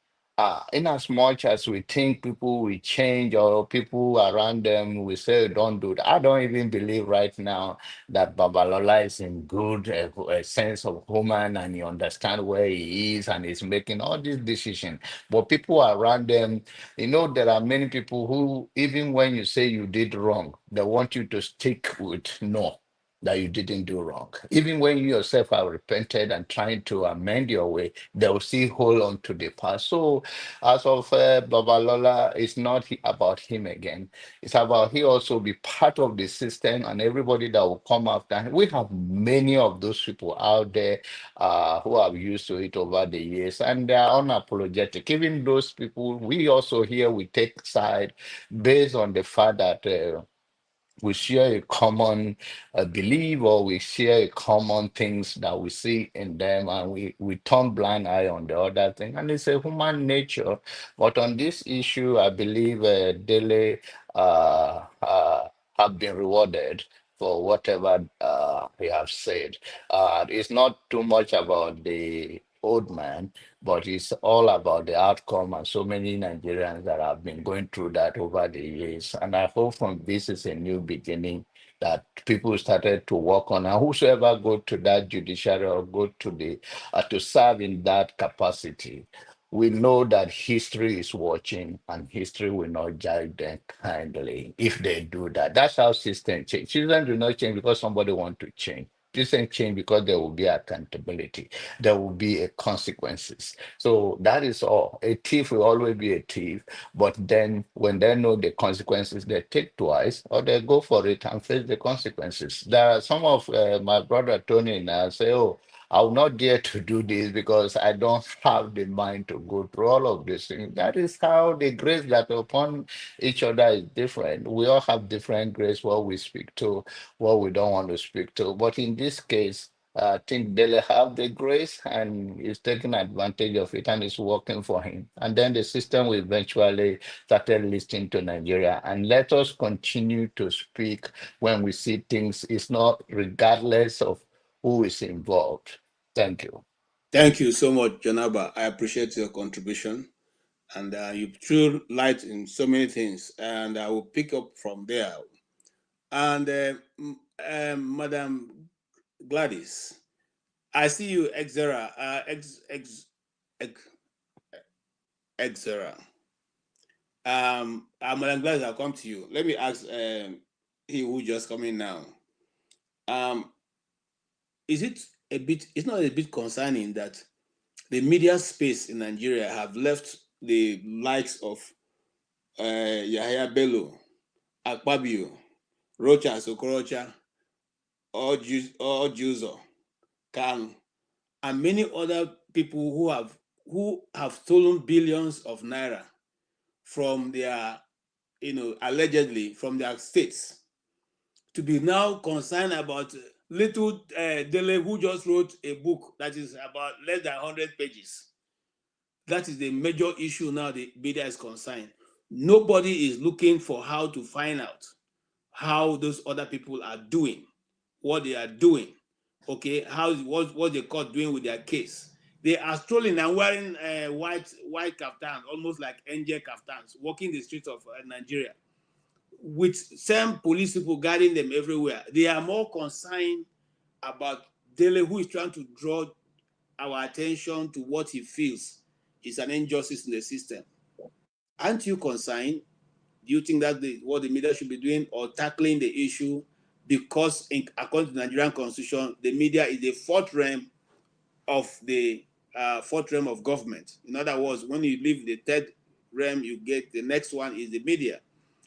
[SPEAKER 6] in as much as we think people will change or people around them will say don't do that, I don't even believe right now that Babalola is in good a sense of human and he understands where he is and is making all these decisions. But people around them, there are many people who, even when you say you did wrong, they want you to stick with no, that you didn't do wrong. Even when you yourself are repented and trying to amend your way, they will still hold on to the past. So, as of Babalola, it's not about him again. It's about he also be part of the system and everybody that will come after him. We have many of those people out there who are used to it over the years and they are unapologetic. Even those people, we also here, we take side based on the fact that we share a common belief or we share a common things that we see in them and we turn blind eye on the other thing and it's a human nature. But on this issue I believe Dele have been rewarded for whatever he have said. It's not too much about the old man, but it's all about the outcome and so many Nigerians that have been going through that over the years. And I hope from this is a new beginning that people started to work on. And whosoever go to that judiciary or go to the to serve in that capacity, we know that history is watching and history will not judge them kindly if they do that. That's how systems change. Systems do not change because somebody want to change. Systems change because there will be accountability. There will be a consequences. So that is all. A thief will always be a thief, but then when they know the consequences, they take twice or they go for it and face the consequences. There are some of my brother Tony now say, oh, I will not dare to do this because I don't have the mind to go through all of these things. That is how the grace that upon each other is different. We all have different grace, what we speak to, what we don't want to speak to. But in this case, I think Dele have the grace and is taking advantage of it and it's working for him. And then the system will eventually started listening to Nigeria. And let us continue to speak when we see things. It's not regardless of who is involved. Thank you.
[SPEAKER 13] Thank you so much, Janaba. I appreciate your contribution. And you threw light in so many things. And I will pick up from there. And Madam Gladys, I see you, Exera, Exera. Madam Gladys, I'll come to you. Let me ask he who just coming now. Is it a bit? It's not a bit concerning that the media space in Nigeria have left the likes of Yahya Bello, Akpabio, Rocha Sokorocha, Juzo, Kanu, and many other people who have stolen billions of naira from their, allegedly from their states, to be now concerned about little Dele who just wrote a book that is about less than 100 pages. That is the major issue now the media is concerned. Nobody is looking for how to find out how those other people are doing, what they are doing, okay, what the court doing with their case. They are strolling and wearing white kaftans, almost like angel kaftans, walking the streets of Nigeria, with some police people guarding them everywhere. They are more concerned about Dele, who is trying to draw our attention to what he feels is an injustice in the system. Aren't you concerned? Do you think that what the media should be doing or tackling the issue? Because according to the Nigerian Constitution, the media is the fourth realm of government. In other words, when you leave the third realm, you get the next one is the media.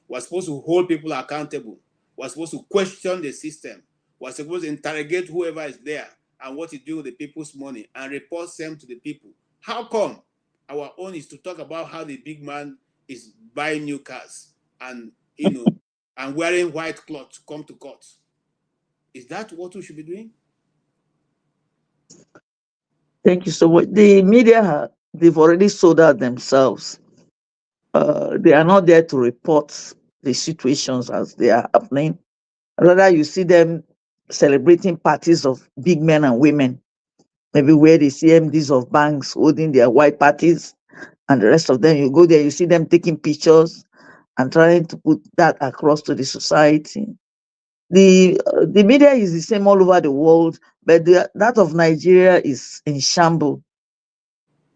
[SPEAKER 13] We're supposed to hold people accountable. We're supposed to question the system. We're supposed to interrogate whoever is there and what he's doing with the people's money and reports them to the people. How come our own is to talk about how the big man is buying new cars and and wearing white cloth to come to court? Is that what we should be doing?
[SPEAKER 7] Thank you so much. The media, they've already sold out themselves. They are not there to report the situations as they are happening. Rather, you see them celebrating parties of big men and women, maybe where the CMDs of banks holding their white parties, and the rest of them. You go there, you see them taking pictures and trying to put that across to the society. The media is the same all over the world, but that of Nigeria is in shambles.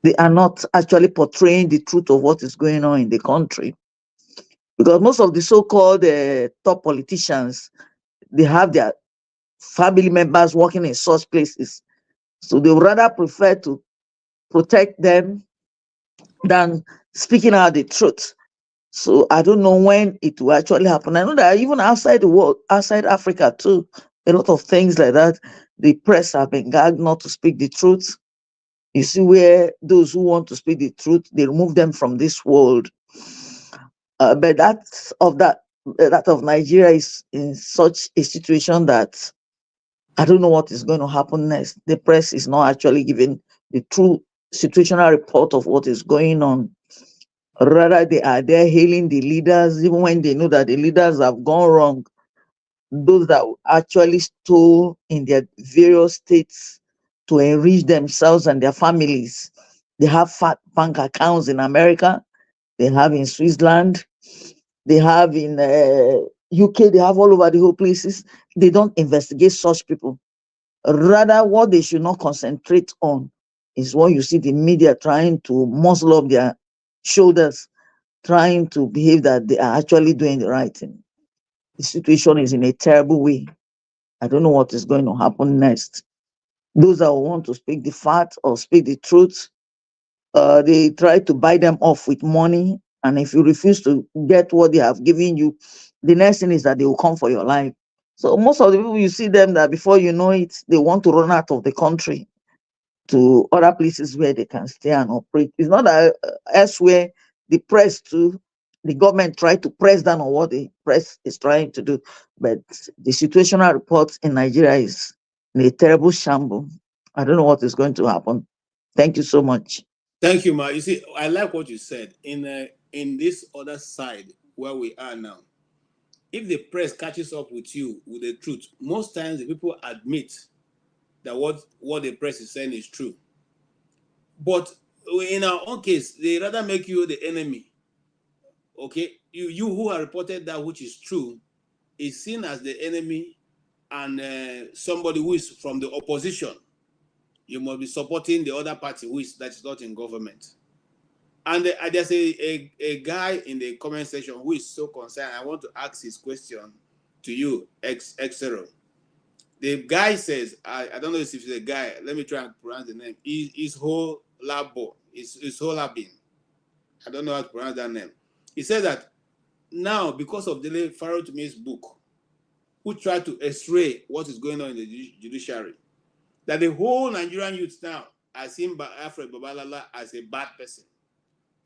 [SPEAKER 7] They are not actually portraying the truth of what is going on in the country, because most of the so-called top politicians, they have their family members working in such places, so they would rather prefer to protect them than speaking out the truth. So I don't know when it will actually happen. I know that even outside the world, outside Africa too, a lot of things like that, the press have been gagged not to speak the truth. You see where those who want to speak the truth, they remove them from this world. But that of Nigeria is in such a situation that I don't know what is going to happen next. The press is not actually giving the true situational report of what is going on. Rather, they are there hailing the leaders, even when they know that the leaders have gone wrong. Those that actually stole in their various states to enrich themselves and their families. They have fat bank accounts in America, they have in Switzerland, they have in UK, they have all over the whole places. They don't investigate such people. Rather, what they should not concentrate on is what you see the media trying to muscle up their shoulders, trying to behave that they are actually doing the right thing. The situation is in a terrible way. I don't know what is going to happen next. Those that want to speak the fact or speak the truth, they try to buy them off with money. And if you refuse to get what they have given you, the next thing is that they will come for your life. So most of the people, you see them that before you know it, they want to run out of the country to other places where they can stay and operate. It's not that elsewhere the press too, the government try to press down on what the press is trying to do, but the situational report in Nigeria is in a terrible shamble. I don't know what is going to happen. Thank you so much.
[SPEAKER 13] Thank you, Ma. You see, I like what you said. In this other side where we are now, if the press catches up with you with the truth, most times the people admit that what the press is saying is true. But in our own case, they rather make you the enemy. Okay, you who have reported that which is true is seen as the enemy, and somebody who is from the opposition. You must be supporting the other party that is not in government. And there's a guy in the comment section who is so concerned. I want to ask his question to you, Xero. The guy says, I don't know if it's a guy. Let me try and pronounce the name. Is whole labo. Is whole labin. I don't know how to pronounce that name. He said that now, because of Dele Farotumi's book, who tried to x-ray what is going on in the judiciary, that the whole Nigerian youth now are seeing Alfred Babalala as a bad person,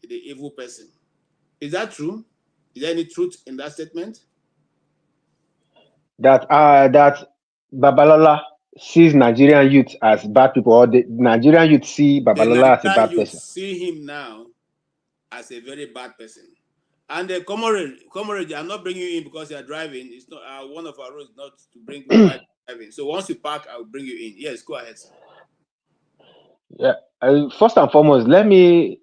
[SPEAKER 13] the evil person. Is that true? Is there any truth in that statement?
[SPEAKER 10] That Babalala sees Nigerian youth as bad people, or the Nigerian youth see
[SPEAKER 13] The
[SPEAKER 10] Babalala as a
[SPEAKER 13] Nigerian
[SPEAKER 10] bad
[SPEAKER 13] youth
[SPEAKER 10] person.
[SPEAKER 13] see him now as a very bad person. And the comrade, I'm not bringing you in because you are driving. It's not one of our rules not to bring people while driving. So once you park, I'll bring you in. Yes, go ahead, sir.
[SPEAKER 10] Yeah. First and foremost, let me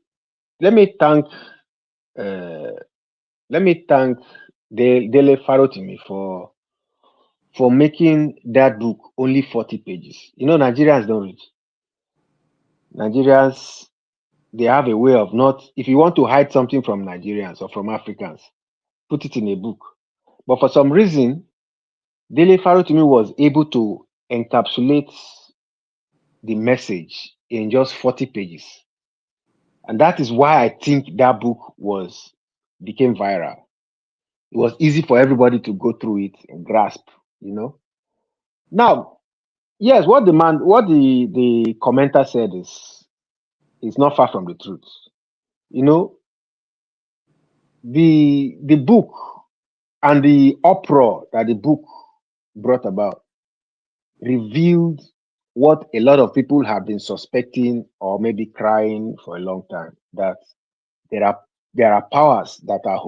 [SPEAKER 10] thank Dele Farotimi for making that book only 40 pages. You know, Nigerians don't read. Nigerians, they have a way of not, if you want to hide something from Nigerians or from Africans, put it in a book. But for some reason, Dele Farotimi was able to encapsulate the message in just 40 pages. And that is why I think that book became viral. It was easy for everybody to go through it and grasp, you know. Now, Yes, what the commenter said is not far from the truth. You know, the book and the uproar that the book brought about revealed what a lot of people have been suspecting or maybe crying for a long time, that there are powers that are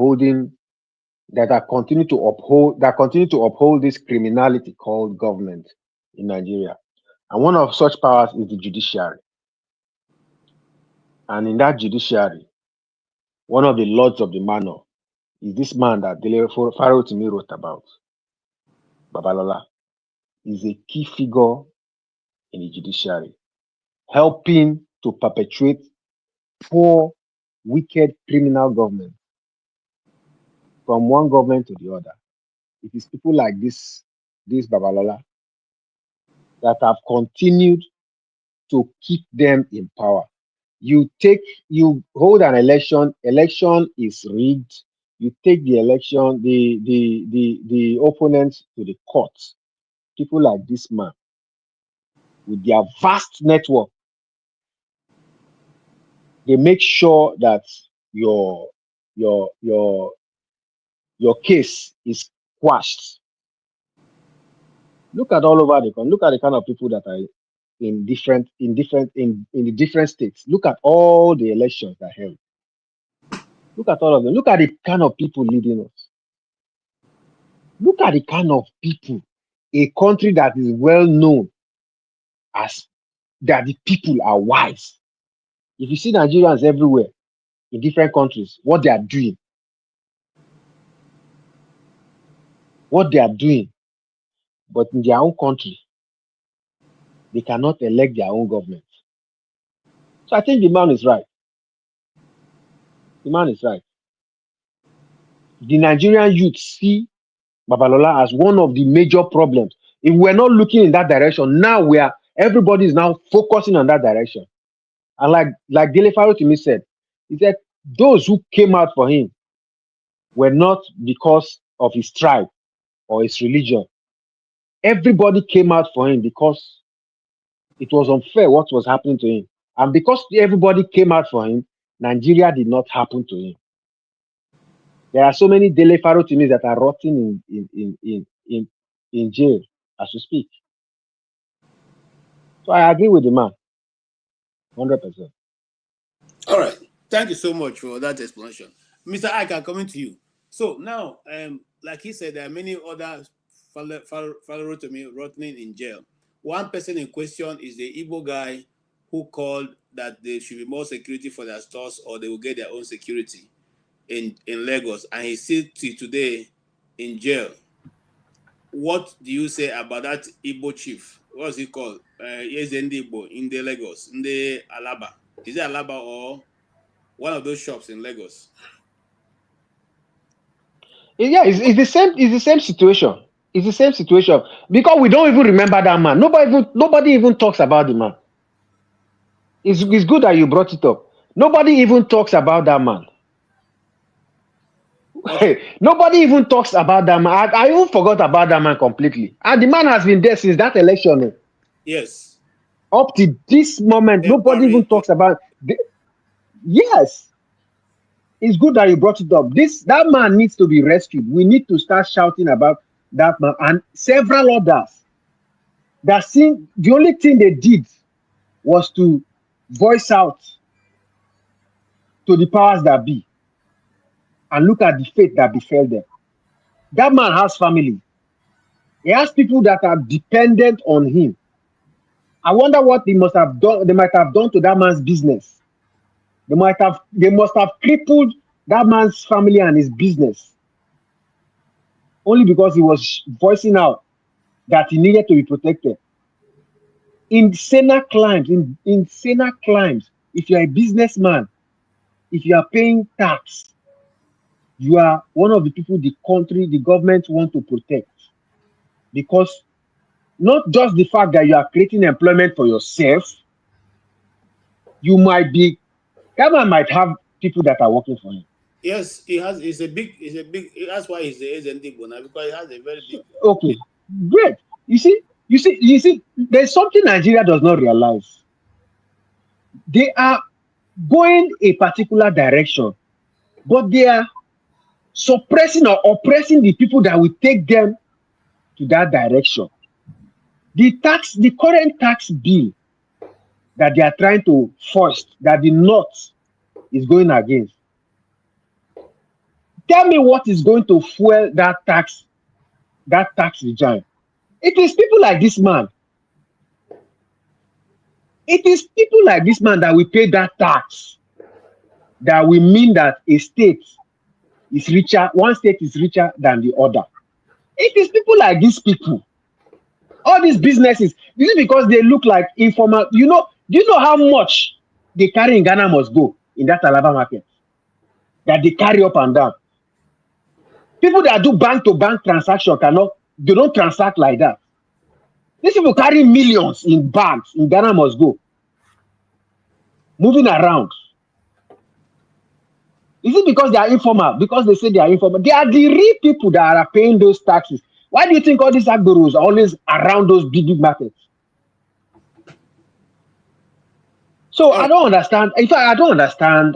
[SPEAKER 10] continue to uphold this criminality called government in Nigeria. And one of such powers is the judiciary. And in that judiciary, one of the lords of the manor is this man that Pharaoh to me wrote about, Babalola. Is a key figure in the judiciary, helping to perpetuate poor, wicked criminal government from one government to the other. It is people like this Babalola that have continued to keep them in power. You hold an election is rigged. You take the election, the opponents to the courts. People like this man with their vast network, they make sure that your case is quashed. Look at all over the country. Look at the kind of people that are in the different states. Look at all the elections that held. Look at all of them. Look at the kind of people leading us. Look at the kind of people, a country that is well known as that the people are wise. If you see Nigerians everywhere in different countries, what they are doing, but in their own country, they cannot elect their own government. So I think the man is right. The man is right. The Nigerian youth see Babalola as one of the major problems. If we're not looking in that direction, now everybody is now focusing on that direction. And like Dele Faro to me said, he said those who came out for him were not because of his tribe or his religion. Everybody came out for him because it was unfair what was happening to him. And because everybody came out for him, Nigeria did not happen to him. There are so many Dele Faro to me that are rotting in jail as we speak. So I agree with the man, 100%.
[SPEAKER 13] All right. Thank you so much for that explanation. Mr. Ike, I'm coming to you. So now, like he said, there are many other Faro to me rotting in jail. One person in question is the Igbo guy who called that there should be more security for their stores or they will get their own security in Lagos. And he's still today in jail. What do you say about that Igbo chief? What's he called? Yes, in the Igbo, in the Lagos, in the Alaba. Is it Alaba or one of those shops in Lagos?
[SPEAKER 10] Yeah, it's the same. It's the same situation. It's the same situation because we don't even remember that man. Nobody even talks about the man. It's good that you brought it up. Nobody even talks about that man. Okay. Nobody even talks about that man. I even forgot about that man completely. And the man has been there since that election.
[SPEAKER 13] Yes.
[SPEAKER 10] Up to this moment, nobody even talks about. Yes. It's good that you brought it up. That man needs to be rescued. We need to start shouting about that man and several others. The only thing they did was to voice out to the powers that be and look at the fate that befell them. That man has family. He has people that are dependent on him. I wonder what they must have done. They might have done to that man's business. They must have crippled that man's family and his business only because he was voicing out that he needed to be protected. Insaner climbs. If you're a businessman, if you are paying tax, you are one of the people the government want to protect. Because not just the fact that you are creating employment for yourself, that man might have people that are working for him.
[SPEAKER 13] Yes, he has. It's a big. That's why he's the SND now, because he has a very big.
[SPEAKER 10] Okay, great. You see, there's something Nigeria does not realize. They are going a particular direction, but they are suppressing or oppressing the people that will take them to that direction. The current tax bill that they are trying to force, that the North is going against. Tell me what is going to fuel that tax regime. It is people like this man. It is people like this man that will pay that tax. That will mean that a state is richer, one state is richer than the other. It is people like these people. All these businesses, this is because they look like informal. Do you know how much they carry in Ghana must go in that Alaba market? That they carry up and down. People that do bank-to-bank transaction they don't transact like that. These people carry millions in bags in Ghana must go. Moving around. Is it because they are informal? Because they say they are informal? They are the real people that are paying those taxes. Why do you think all these agboros are always around those big markets? So I don't understand. In fact, I don't understand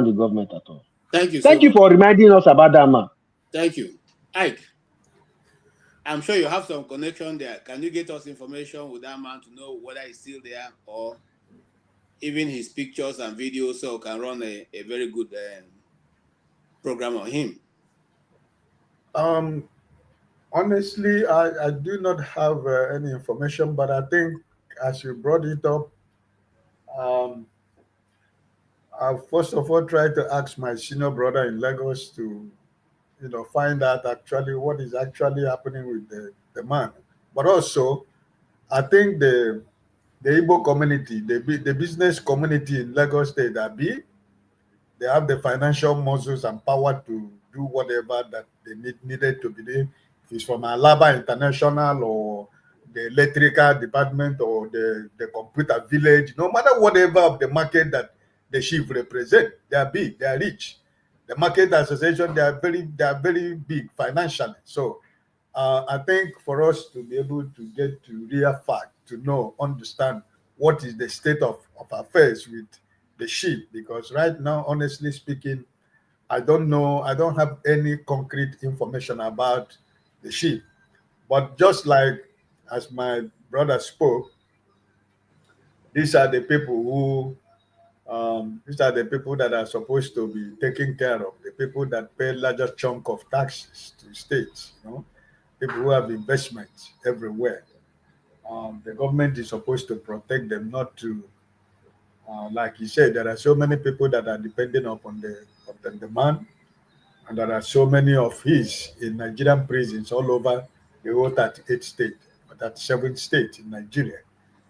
[SPEAKER 10] the government at all.
[SPEAKER 13] Thank you.
[SPEAKER 10] Thank you for reminding us about that man.
[SPEAKER 13] Thank you. Ike, I'm sure you have some connection there. Can you get us information with that man to know whether he's still there or even his pictures and videos so we can run a very good program on him?
[SPEAKER 21] Honestly, I do not have any information, but I think as you brought it up, I first of all tried to ask my senior brother in Lagos to, find out actually what is actually happening with the man. But also, I think the Igbo community, the business community in Lagos State are big. They have the financial muscles and power to do whatever that they needed to be doing. If it's from Alaba International or the electrical department or the computer village, no matter whatever of the market that the chief represent, they are big, they are rich. The market association, they are very big financially. So I think for us to be able to get to real fact, to understand what is the state of affairs with the sheep, because right now, honestly speaking, I don't know, I don't have any concrete information about the sheep. But just like as my brother spoke, these are the people these are the people that are supposed to be taken care of, the people that pay larger chunk of taxes to states, people who have investments everywhere. The government is supposed to protect them, not to, like he said, there are so many people that are depending upon the man, and there are so many of his in Nigerian prisons all over the whole 38 state, or 37 states in Nigeria.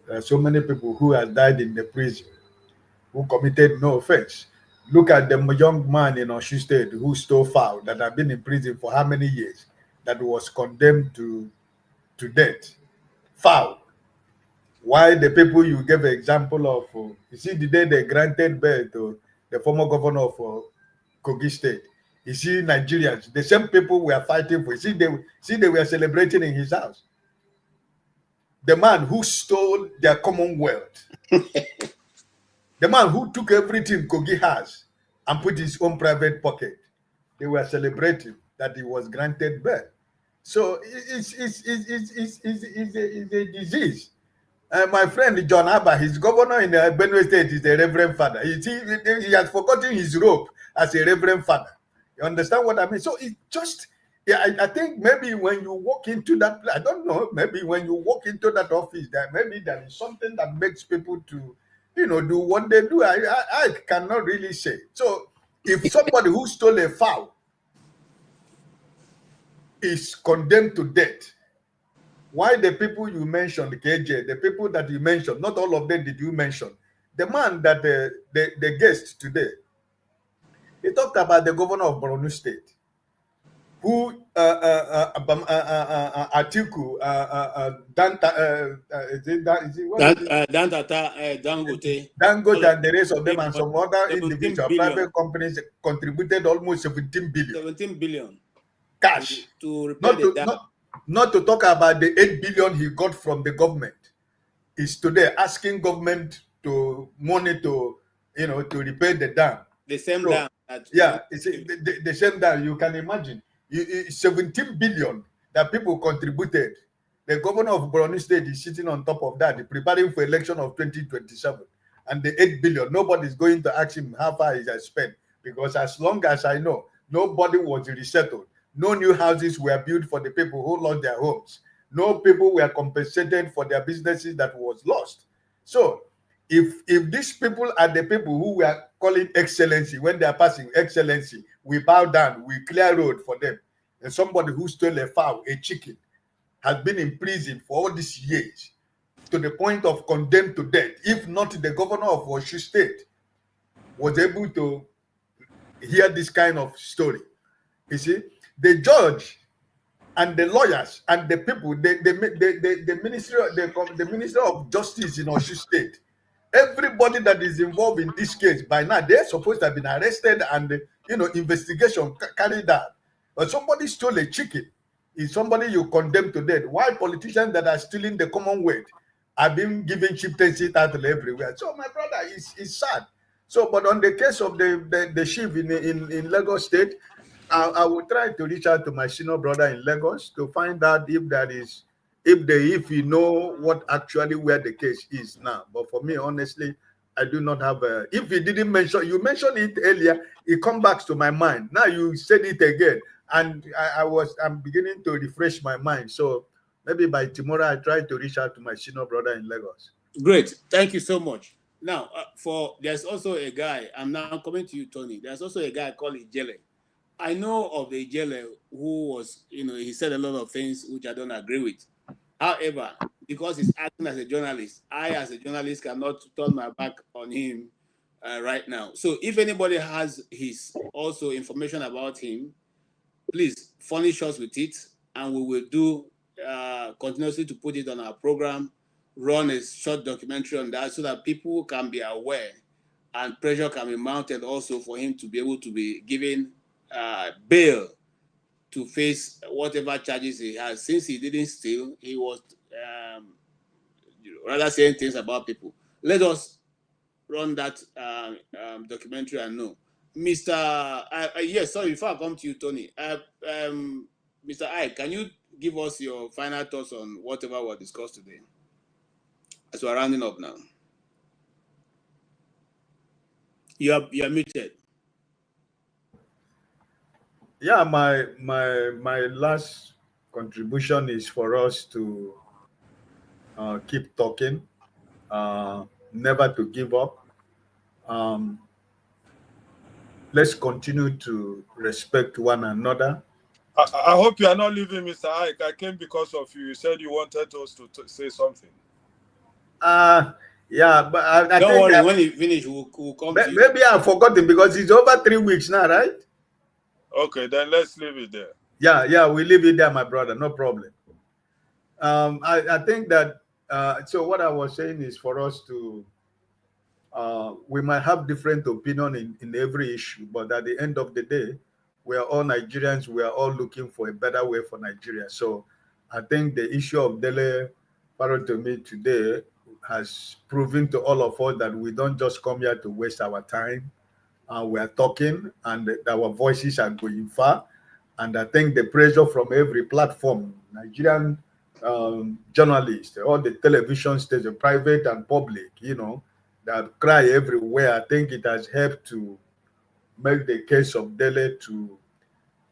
[SPEAKER 21] There are so many people who have died in the prison who committed no offense. Look at the young man in Osun State who stole fowl that have been in prison for how many years, that was condemned to death. Fowl. Why the people you gave an example of, you see the day they granted bail to the former governor of Kogi State, you see Nigerians, the same people we are fighting for, they were celebrating in his house. The man who stole their commonwealth, the man who took everything Kogi has and put his own private pocket, they were celebrating that he was granted bail. So it's a disease. My friend John Abba, his governor in Benue State, is a reverend father. He has forgotten his robe as a reverend father. You understand what I mean? So it's just, I think maybe when you walk into that, I don't know, maybe when you walk into that office, maybe there is something that makes people to, do what they do. I cannot really say. So if somebody who stole a fowl is condemned to death, why the people you mentioned, KJ, the people that you mentioned, not all of them did you mention. The man that the guest today, he talked about the governor of Borno State, who Atiku Dangote and the rest of them and some other individual private companies contributed almost 17 billion.
[SPEAKER 13] 17 billion
[SPEAKER 21] cash
[SPEAKER 13] to repair the dam.
[SPEAKER 21] Not to talk about the 8 billion he got from the government is today asking government to money to, to repair the dam.
[SPEAKER 13] The same
[SPEAKER 21] So,
[SPEAKER 13] dam that
[SPEAKER 21] yeah, it's the same dam. You can imagine 17 billion that people contributed. The governor of Borno State is sitting on top of that, preparing for election of 2027. And the 8 billion, nobody's going to ask him how far he has spent. Because as long as I know, nobody was resettled. No new houses were built for the people who lost their homes. No people were compensated for their businesses that was lost. So if these people are the people who were calling excellency when they are passing excellency, we bow down, we clear road for them. And somebody who stole a fowl, a chicken, has been in prison for all these years to the point of condemned to death. If not the governor of Oshu State was able to hear this kind of story. You see, the judge and the lawyers and the people, the Ministry of Justice in Oshu State, everybody that is involved in this case by now, they're supposed to have been arrested and investigation carried out. But somebody stole a chicken. Is somebody you condemn to death. Why politicians that are stealing the Commonwealth are being given chieftaincy title everywhere? So my brother, is sad. So, but on the case of the chief in Lagos State, I will try to reach out to my senior brother in Lagos to find out if he know what actually where the case is now. But for me, honestly, I do not have a. If he didn't mention, you mentioned it earlier, it comes back to my mind. Now you said it again, and I'm beginning to refresh my mind. So maybe by tomorrow I try to reach out to my senior brother in Lagos.
[SPEAKER 13] Great, thank you so much. Now, there's also a guy. I'm now coming to you, Tony. There's also a guy called Ijele. I know of the Ijele who was, he said a lot of things which I don't agree with. However, because he's acting as a journalist, I, as a journalist, cannot turn my back on him right now. So if anybody has his also information about him, please furnish us with it, and we will do continuously to put it on our program, run a short documentary on that so that people can be aware and pressure can be mounted also for him to be able to be given bail to face whatever charges he has. Since he didn't steal, he was rather saying things about people. Let us run that documentary and know. Mr. Yes, sorry, before I come to you, Tony. Mr. I, can you give us your final thoughts on whatever was discussed today? As we're rounding up now. You are muted.
[SPEAKER 21] Yeah, my last contribution is for us to keep talking, never to give up. Let's continue to respect one another.
[SPEAKER 4] I hope you are not leaving, Mr. Ike. I came because of you. You said you wanted us to say something.
[SPEAKER 21] Yeah, but I
[SPEAKER 13] don't
[SPEAKER 21] think
[SPEAKER 13] worry. When you finish, we'll come to you.
[SPEAKER 21] Maybe I've forgotten because it's over 3 weeks now, right?
[SPEAKER 4] Okay, then let's leave it there.
[SPEAKER 21] Yeah, we leave it there, my brother. No problem. I think that so what I was saying is for us to we might have different opinion in every issue, but at the end of the day, we are all Nigerians. We are all looking for a better way for Nigeria. So I think the issue of Dele Farotomi today has proven to all of us that we don't just come here to waste our time. We are talking and our voices are going far. And I think the pressure from every platform, Nigerian journalists, all the television stations, private and public, that cry everywhere, I think it has helped to make the case of Dele to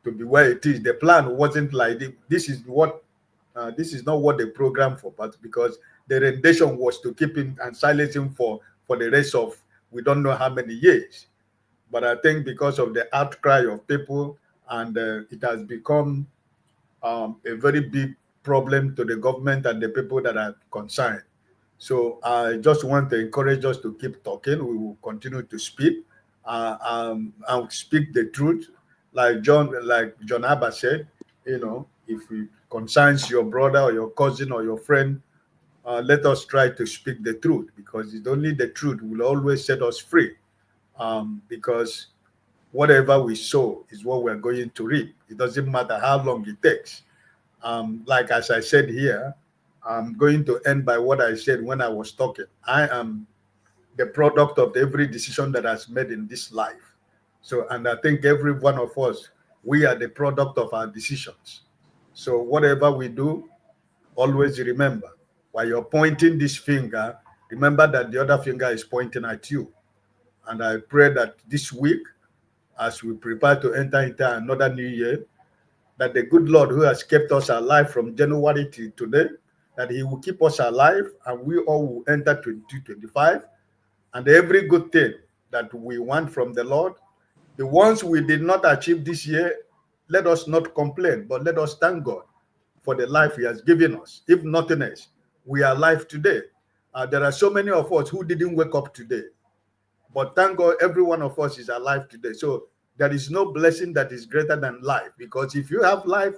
[SPEAKER 21] be where it is. The plan wasn't like this is not what they programmed for, but because the rendition was to keep him and silence him for the rest of we don't know how many years. But I think because of the outcry of people, and it has become a very big problem to the government and the people that are concerned. So I just want to encourage us to keep talking. We will continue to speak and speak the truth. Like John Abba said, if it concerns your brother or your cousin or your friend, let us try to speak the truth, because it's only the truth will always set us free. Because whatever we sow is what we're going to reap. It doesn't matter how long it takes. Like as I said here, I'm going to end by what I said when I was talking. I am the product of every decision that has made in this life. So, and I think every one of us, we are the product of our decisions. So whatever we do, always remember, while you're pointing this finger, remember that the other finger is pointing at you. And I pray that this week, as we prepare to enter into another new year, that the good Lord who has kept us alive from January to today, that he will keep us alive and we all will enter 2025. And every good thing that we want from the Lord, the ones we did not achieve this year, let us not complain, but let us thank God for the life he has given us. If nothing else, we are alive today. There are so many of us who didn't wake up today. But thank God, every one of us is alive today. So there is no blessing that is greater than life. Because if you have life,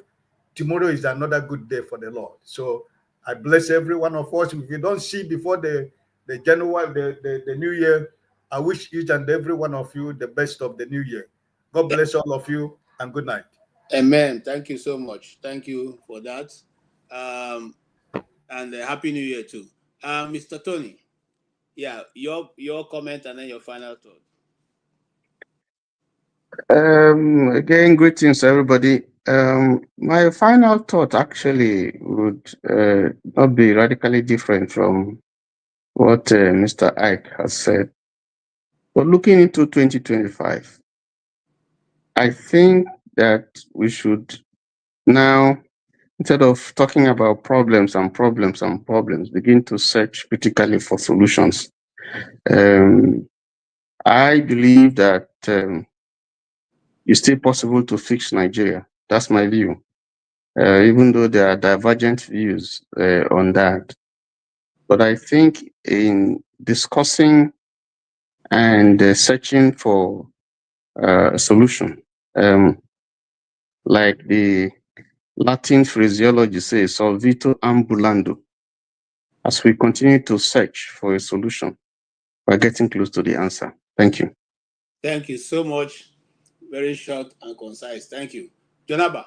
[SPEAKER 21] tomorrow is another good day for the Lord. So I bless every one of us. If you don't see before the new year, I wish each and every one of you the best of the new year. God bless all of you and good night.
[SPEAKER 13] Amen. Thank you so much. Thank you for that. And Happy New Year too. Mr. Tony, yeah, your comment and then your final thought.
[SPEAKER 3] Again, greetings, everybody. My final thought actually would not be radically different from what Mr. Ike has said. But looking into 2025, I think that we should now, instead of talking about problems and problems and problems, begin to search critically for solutions. I believe that it's still possible to fix Nigeria. That's my view. Even though there are divergent views on that. But I think in discussing and searching for a solution, like the Latin phraseology says, solvito ambulando. As we continue to search for a solution, we're getting close to the answer. Thank you.
[SPEAKER 13] Thank you so much. Very short and concise. Thank you. Jonaba.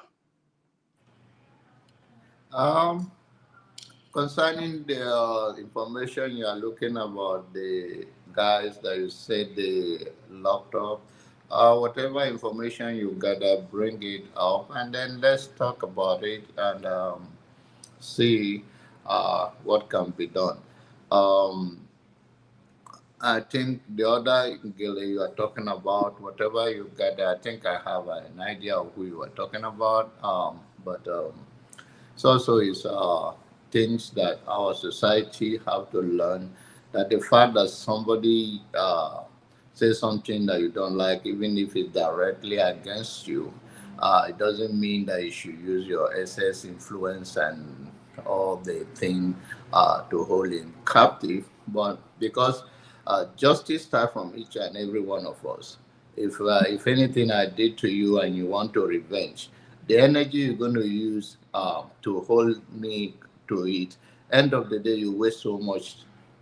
[SPEAKER 16] Concerning the information you are looking about the guys that you said they locked up, whatever information you gather, bring it up and then let's talk about it and see what can be done. Um, I think the other girl you are talking about, whatever you gather, I think I have an idea of who you are talking about. But it's also is things that our society have to learn that the fact that somebody says something that you don't like, even if it's directly against you, it doesn't mean that you should use your excess influence and all the thing to hold him captive. But because justice starts from each and every one of us. If anything I did to you and you want to revenge, the energy you're going to use to hold me to it, end of the day, you waste so much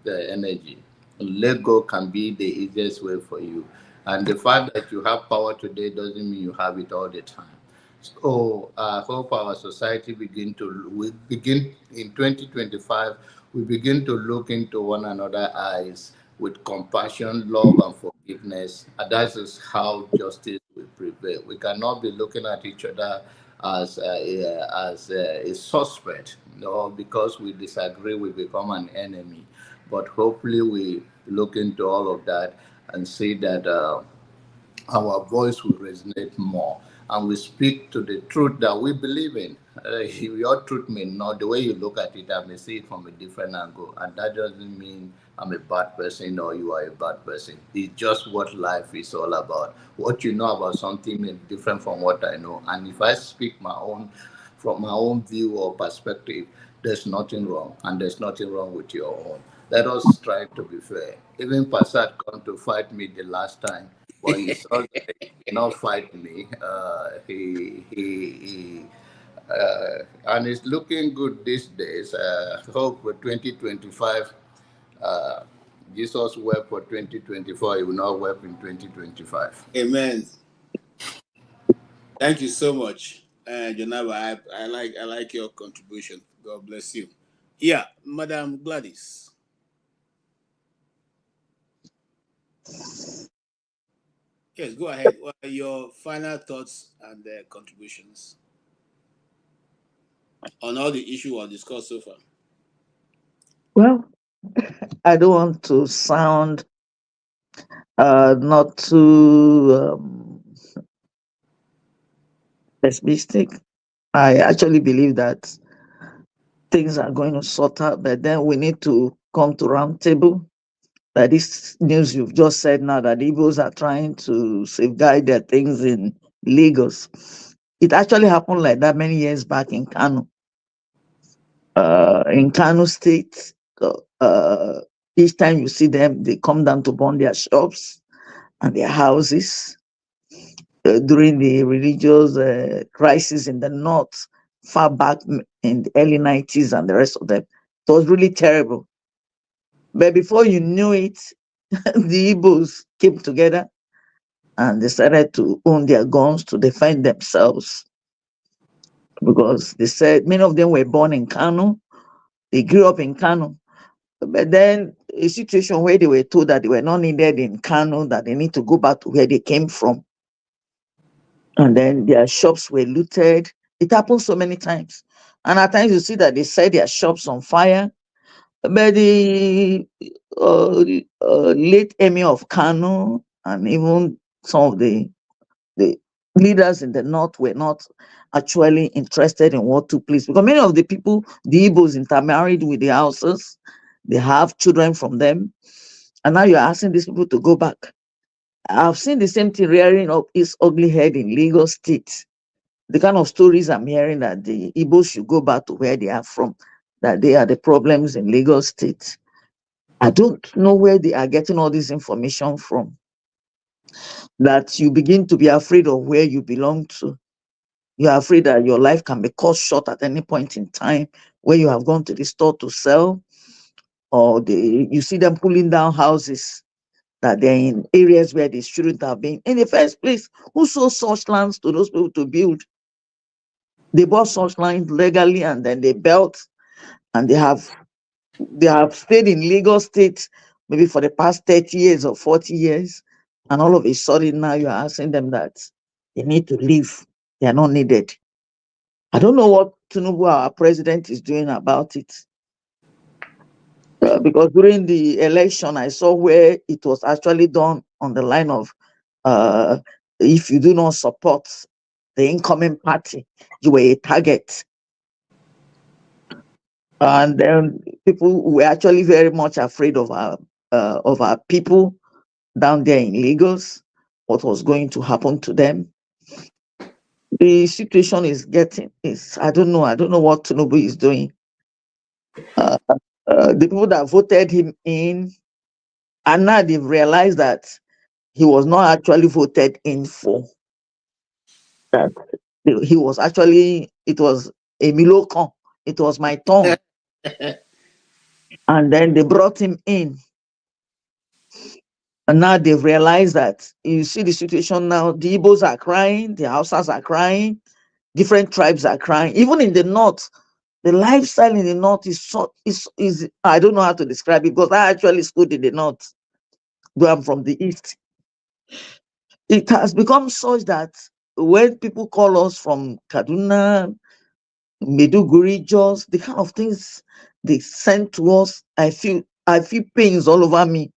[SPEAKER 16] the energy. Let go can be the easiest way for you. And the fact that you have power today doesn't mean you have it all the time. So I hope our society we begin in 2025, we begin to look into one another eyes with compassion, love, and forgiveness. And that is how justice will prevail. We cannot be looking at each other as a suspect. No, because we disagree, we become an enemy. But hopefully, we look into all of that and see that our voice will resonate more and we speak to the truth that we believe in. Your truth may not, the way you look at it, I may see it from a different angle. And that doesn't mean I'm a bad person or you are a bad person. It's just what life is all about. What you know about something is different from what I know. And if I speak from my own view or perspective, there's nothing wrong. And there's nothing wrong with your own. Let us try to be fair. Even Passat come to fight me the last time, but he saw that he cannot fight me. And it's looking good these days. Hope for 2025. Jesus wept for 2024. He will not weep in 2025.
[SPEAKER 13] Amen. Thank you so much, Jonava. I like your contribution. God bless you. Yeah, Madam Gladys. Yes, go ahead. What are your final thoughts and contributions on all the issues we've discussed so far?
[SPEAKER 7] Well, I don't want to sound not too pessimistic. I actually believe that things are going to sort out, but then we need to come to round table. That this news you've just said now that Igbos are trying to safeguard their things in Lagos. It actually happened like that many years back in Kano. In Kano State, each time you see them, they come down to burn their shops and their houses during the religious crisis in the north, far back in the early 90s and the rest of them. It was really terrible. But before you knew it, the Igbos came together and decided to own their guns to defend themselves because they said many of them were born in Kano, they grew up in Kano. But then a situation where they were told that they were not needed in Kano, that they need to go back to where they came from. And then their shops were looted. It happened so many times. And at times you see that they set their shops on fire. But the late emir of Kano and even some of the leaders in the north were not actually interested in what took place because many of the people, the Igbos, intermarried with the Hausas. They have children from them, and now you're asking these people to go back. I've seen the same thing rearing up its ugly head in Lagos State. The kind of stories I'm hearing that the Igbos should go back to where they are from, that they are the problems in Lagos State. I don't know where they are getting all this information from. That you begin to be afraid of where you belong to. You're afraid that your life can be cut short at any point in time where you have gone to the store to sell, or you see them pulling down houses that they're in areas where they shouldn't have been. In the first place, who sold such lands to those people to build? They bought such land legally and then they built, and they have stayed in Lagos State maybe for the past 30 years or 40 years. And all of a sudden now you're asking them that they need to leave. They are not needed. I don't know what Tinubu, our president, is doing about it. Because during the election, I saw where it was actually done on the line of if you do not support the incoming party, you were a target. And then people were actually very much afraid of our people down there in Lagos, what was going to happen to them. The situation is I don't know what Tinubu is doing. The people that voted him in, and now they've realized that he was not actually voted in for. That he was actually, it was a Milocon, it was my turn. And then they brought him in. And now they've realized that you see the situation now, the Igbos are crying, the Hausas are crying, different tribes are crying. Even in the north, the lifestyle in the north is I don't know how to describe it because I actually schooled in the north, though I'm from the east. It has become such that when people call us from Kaduna, Meduguri, Jos, the kind of things they send to us, I feel pains all over me.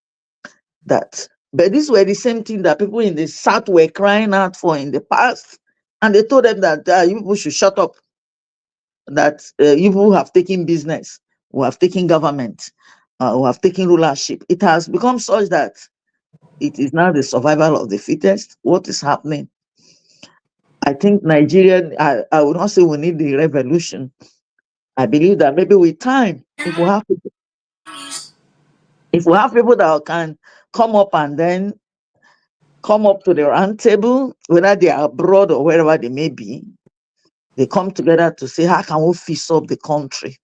[SPEAKER 7] But these were the same thing that people in the south were crying out for in the past, and they told them that you people should shut up. That you people have taken business, who have taken government, who have taken rulership. It has become such that it is now the survival of the fittest. What is happening? I think Nigeria, I would not say we need the revolution. I believe that maybe with time, if we have people that can come up and then come up to the round table, whether they are abroad or wherever they may be, they come together to say, how can we fix up the country?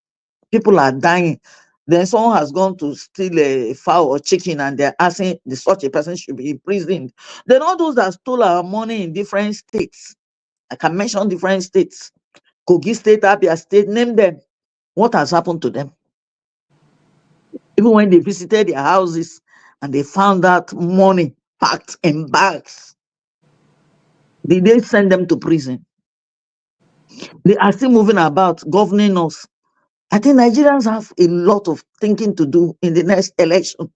[SPEAKER 7] People are dying. Then someone has gone to steal a fowl or chicken and they're asking such a person should be imprisoned. Then all those that stole our money in different states, I can mention different states, Kogi State, Abia State, name them. What has happened to them? Even when they visited their houses and they found that money packed in bags, did they send them to prison? They are still moving about, governing us. I think Nigerians have a lot of thinking to do in the next election.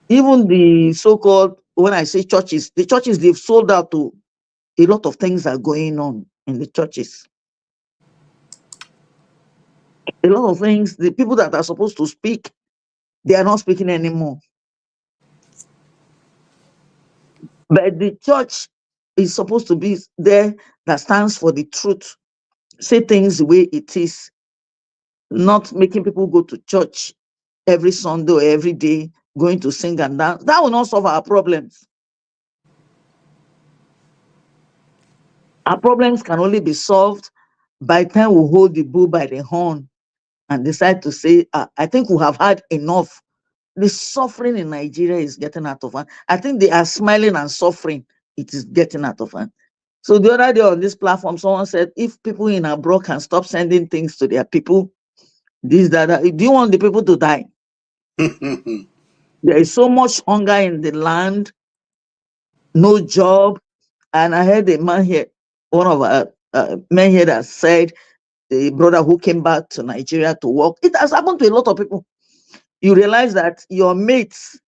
[SPEAKER 7] Even the so-called, when I say churches, the churches, they've sold out to a lot of things are going on in the churches. A lot of things, the people that are supposed to speak, they are not speaking anymore. But the church is supposed to be there that stands for the truth. Say things the way it is, not making people go to church every Sunday or every day, going to sing and dance. That will not solve our problems. Our problems can only be solved by the time we hold the bull by the horn and decide to say, I think we have had enough. The suffering in Nigeria is getting out of hand. I think they are smiling and suffering. It is getting out of hand. So the other day on this platform, someone said, if people in abroad can stop sending things to their people, this, that, do you want the people to die? There is so much hunger in the land, no job. And I heard a man here, one of our men here that said, the brother who came back to Nigeria to work. It has happened to a lot of people. You realize that your mates,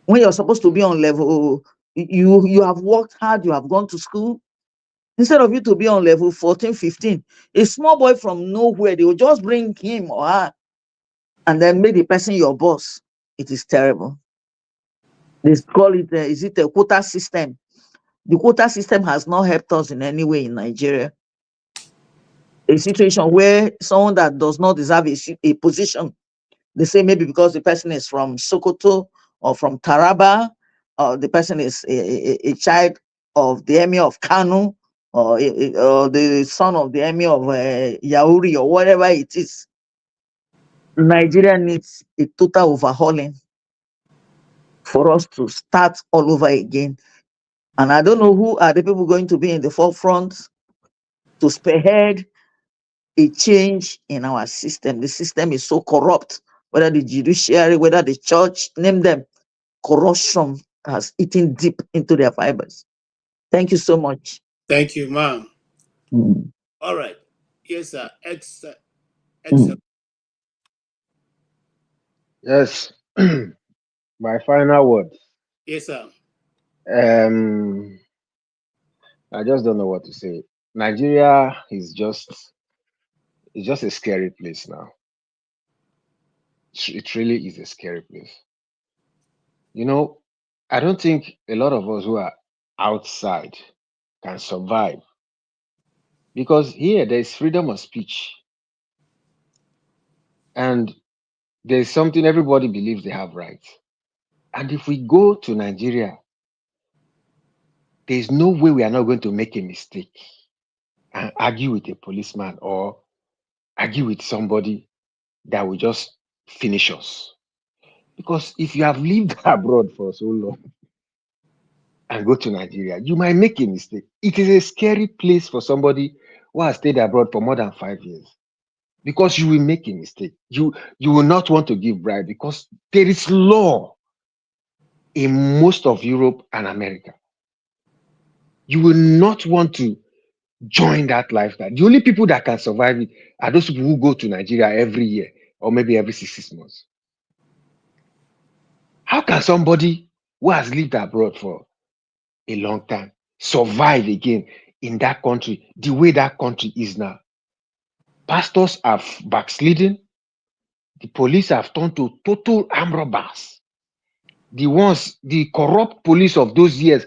[SPEAKER 7] when you're supposed to be on level, you have worked hard, you have gone to school. Instead of you to be on level 14, 15, a small boy from nowhere, they will just bring him or her and then make the person your boss. It is terrible. They call it, is it a quota system? The quota system has not helped us in any way in Nigeria. A situation where someone that does not deserve a position, they say maybe because the person is from Sokoto or from Taraba, or the person is a child of the emir of Kanu, or the son of the emir of Yauri, or whatever it is. Nigeria needs a total overhauling for us to start all over again. And I don't know who are the people going to be in the forefront to spearhead a change in our system. The system is so corrupt, whether the judiciary, whether the church, name them. Corruption has eaten deep into their fibers. Thank you so much.
[SPEAKER 13] Thank you, ma'am. All right. Yes, sir. Excellent.
[SPEAKER 10] Yes. My final words.
[SPEAKER 13] Yes, sir.
[SPEAKER 10] I just don't know what to say. Nigeria is just a scary place now. It really is a scary place. You know, I don't think a lot of us who are outside can survive, because here there's freedom of speech, and there's something everybody believes they have rights. And if we go to Nigeria, there's no way we are not going to make a mistake and argue with a policeman or argue with somebody that will just finish us. Because if you have lived abroad for so long and go to Nigeria, you might make a mistake. It is a scary place for somebody who has stayed abroad for more than 5 years, because you will make a mistake. You will not want to give bribe, because there is law in most of Europe and America. You will not want to join that lifestyle. The only people that can survive it are those people who go to Nigeria every year or maybe every 6 months. How can somebody who has lived abroad for a long time survive again in that country the way that country is now? Pastors have backslidden. The police have turned to total armed robbers. The corrupt police of those years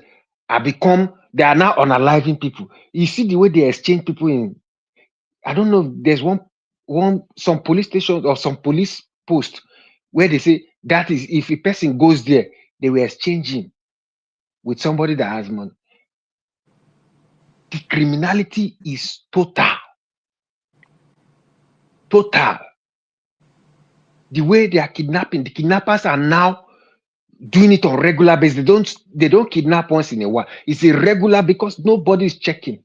[SPEAKER 10] they are now unaliving people. You see the way they exchange people in, I don't know, there's some police stations or some police post where they say that is, if a person goes there, they will exchange him with somebody that has money. The criminality is total. The way they are kidnapping, the kidnappers are now doing it on regular basis. They don't kidnap once in a while. It's irregular because nobody is checking.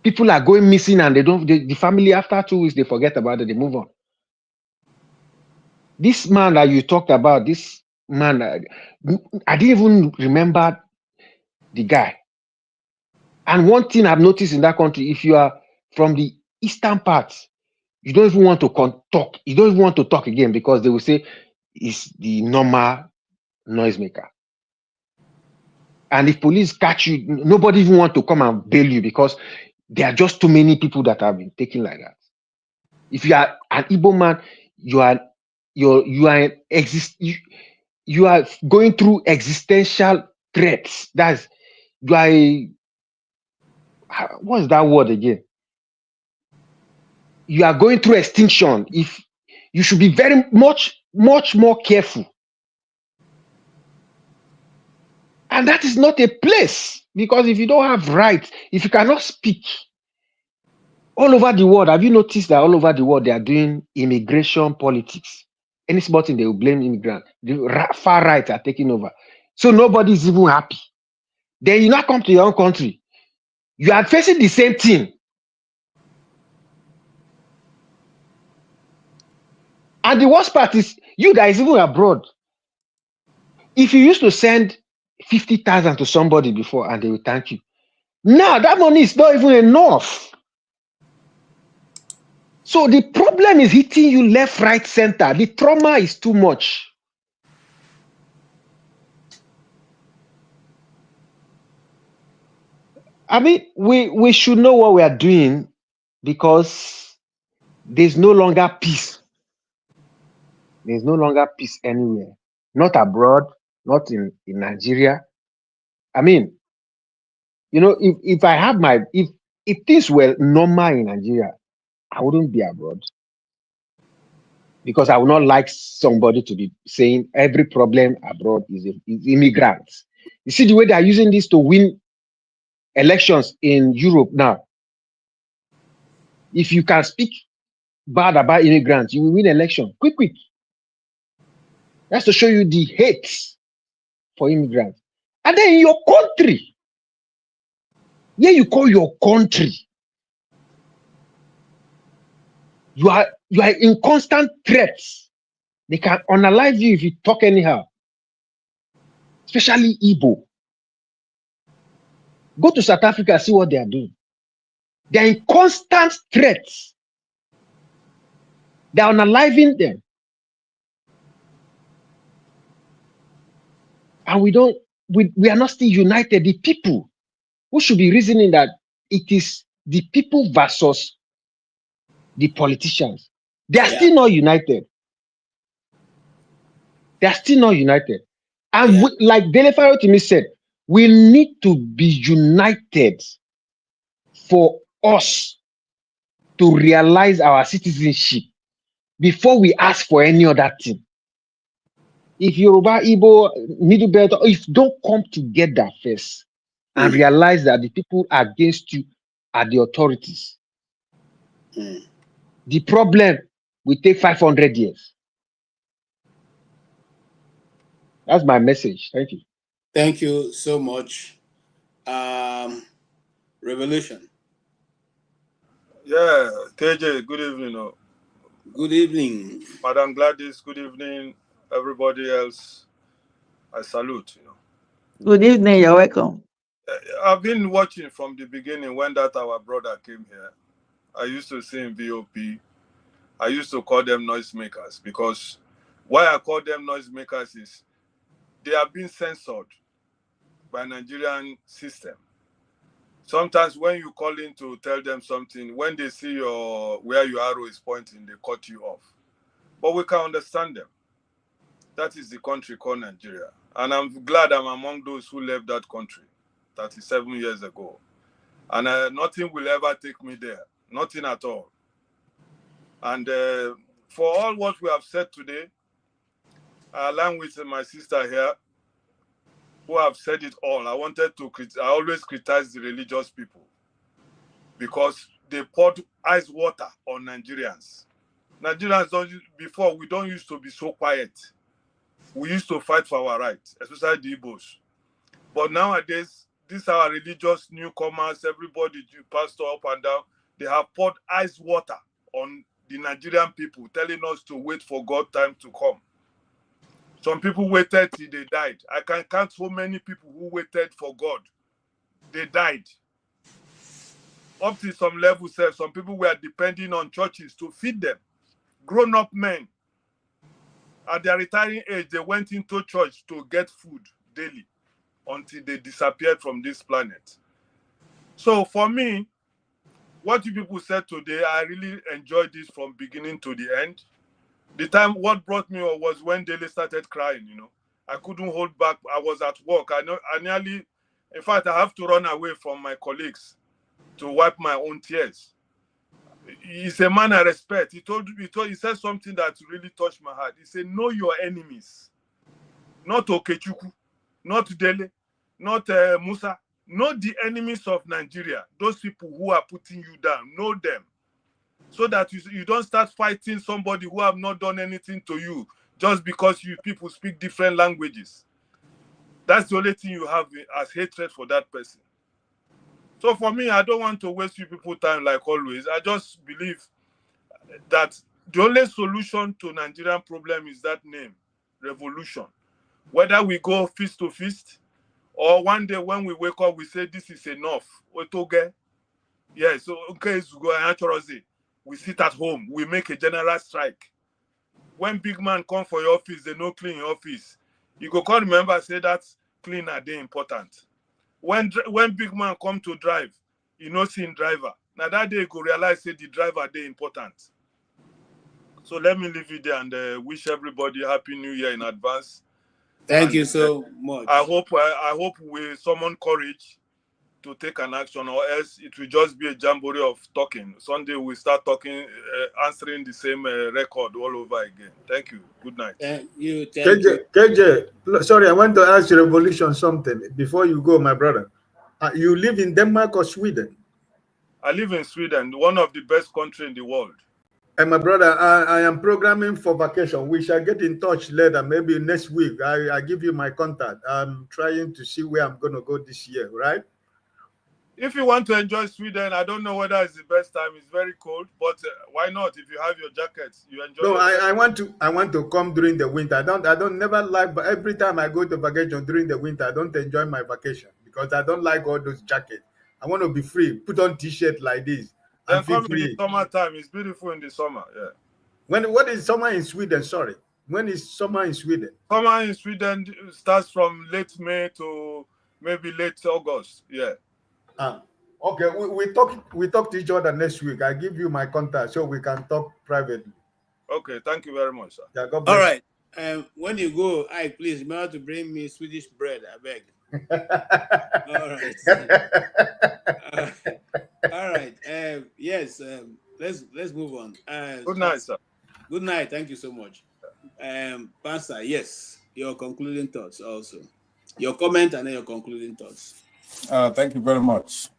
[SPEAKER 10] People are going missing and the family, after 2 weeks, they forget about it, they move on. This man that you talked about, this man, I didn't even remember the guy. And one thing I've noticed in that country, if you are from the eastern part, you don't even want to talk. You don't even want to talk again because they will say it's the normal noisemaker. And if police catch you, nobody even want to come and bail you because there are just too many people that have been taken like that. If you are an Igbo man, you are going through existential threats. That's you are what's that word again? You are going through extinction. If you should be very much more careful. And that is not a place, because if you don't have rights, if you cannot speak, all over the world, have you noticed that all over the world they are doing immigration politics? Any small thing they will blame immigrants. The far right are taking over. So nobody is even happy. Then you now come to your own country. You are facing the same thing. And the worst part is you guys even abroad. If you used to send 50,000 to somebody before and they will thank you, now that money is not even enough. So the problem is hitting you left, right, center. The trauma is too much. I mean, we should know what we are doing, because there's no longer peace. There's no longer peace anywhere. Not abroad, not in Nigeria. I mean, you know, if things were normal in Nigeria, I wouldn't be abroad, because I would not like somebody to be saying every problem abroad is immigrants. You see the way they are using this to win elections in Europe now. If you can speak bad about immigrants, you will win election quick. That's to show you the hate for immigrants. And then in your country, where you call your country, you are in constant threats. They can unalive you if you talk anyhow, especially Igbo. Go to South Africa, see what they are doing. They are in constant threats. They are unaliving them. And we are not still united. The people who should be reasoning that it is the people versus the politicians. They are still not united. They are still not united. And like Dele Farotimi said, we need to be united for us to realize our citizenship before we ask for any other thing. If Yoruba, Igbo, Middle Belt, if don't come together first and realize that the people against you are the authorities, the problem will take 500 years. That's my message. Thank you.
[SPEAKER 13] Thank you so much. Revolution.
[SPEAKER 4] Yeah, KJ, good evening.
[SPEAKER 13] Good evening.
[SPEAKER 4] Madam Gladys, good evening. Everybody else, I salute.
[SPEAKER 7] Good evening, you're welcome.
[SPEAKER 4] I've been watching from the beginning when that our brother came here. I used to see in VOP. I used to call them noisemakers, because why I call them noisemakers is they are being censored by Nigerian system. Sometimes when you call in to tell them something, when they see where your arrow is pointing, they cut you off. But we can understand them. That is the country called Nigeria. And I'm glad I'm among those who left that country 37 years ago. And nothing will ever take me there. Nothing at all. And for all what we have said today, along with my sister here, who have said it all, I always criticize the religious people, because they poured ice water on Nigerians. Nigerians before, we don't used to be so quiet. We used to fight for our rights, especially the Igbos. But nowadays, these are religious newcomers, everybody, pastor up and down, they have poured ice water on the Nigerian people, telling us to wait for God time to come. Some people waited till they died. I can count so many people who waited for God. They died. Up to some level, some people were depending on churches to feed them. Grown-up men. At their retiring age, they went into church to get food daily until they disappeared from this planet. So for me, what you people said today, I really enjoyed this from beginning to the end. The time what brought me was when Dele started crying, you know. I couldn't hold back. I was at work. I nearly, in fact, I have to run away from my colleagues to wipe my own tears. He's a man I respect. He said something that really touched my heart. He said, know your enemies. Not Okechukwu, not Dele, not Musa. Know the enemies of Nigeria. Those people who are putting you down. Know them. So that you don't start fighting somebody who have not done anything to you just because you people speak different languages. That's the only thing you have as hatred for that person. So for me, I don't want to waste you people's time like always. I just believe that the only solution to Nigerian problem is that name, revolution. Whether we go fist to fist, or one day when we wake up, we say this is enough. Yeah, so okay, so go and we sit at home, we make a general strike. When big man come for your office, they no clean your office. You go come remember, say that clean are they important. When big man come to drive, you know see driver. Now that day you go realize say the driver they important. So let me leave it there and wish everybody happy new year in advance.
[SPEAKER 13] Thank you so much.
[SPEAKER 4] I hope we summon courage to take an action, or else it will just be a jamboree of talking. Sunday we start talking, answering the same record all over again. Thank you. Good night.
[SPEAKER 13] Thank you.
[SPEAKER 21] KJ, sorry, I want to ask Revolution something before you go, my brother. You live in Denmark or Sweden?
[SPEAKER 4] I live in Sweden, one of the best countries in the world.
[SPEAKER 21] And my brother, I am programming for vacation. We shall get in touch later, maybe next week. I give you my contact. I'm trying to see where I'm going to go this year, right?
[SPEAKER 4] If you want to enjoy Sweden, I don't know whether it's the best time. It's very cold, but why not? If you have your jackets, you enjoy.
[SPEAKER 21] No, I want to come during the winter. I don't never like, but every time I go to vacation during the winter, I don't enjoy my vacation because I don't like all those jackets. I want to be free. Put on t-shirt like this.
[SPEAKER 4] Then come in the summertime. It's beautiful in the summer. Yeah.
[SPEAKER 21] What is summer in Sweden? Sorry. When is summer in Sweden?
[SPEAKER 4] Summer in Sweden starts from late May to maybe late August. Yeah.
[SPEAKER 21] Okay. We talk to each other next week. I give you my contact so we can talk privately.
[SPEAKER 4] Okay. Thank you very much, sir.
[SPEAKER 21] Yeah, God bless.
[SPEAKER 13] All right. When you go, please remember to bring me Swedish bread. I beg. All right. All right. Yes. Let's move on.
[SPEAKER 4] Good night, sir.
[SPEAKER 13] Good night. Thank you so much. Pastor, yes, your concluding thoughts also. Your comment and then your concluding thoughts.
[SPEAKER 5] Thank you very much.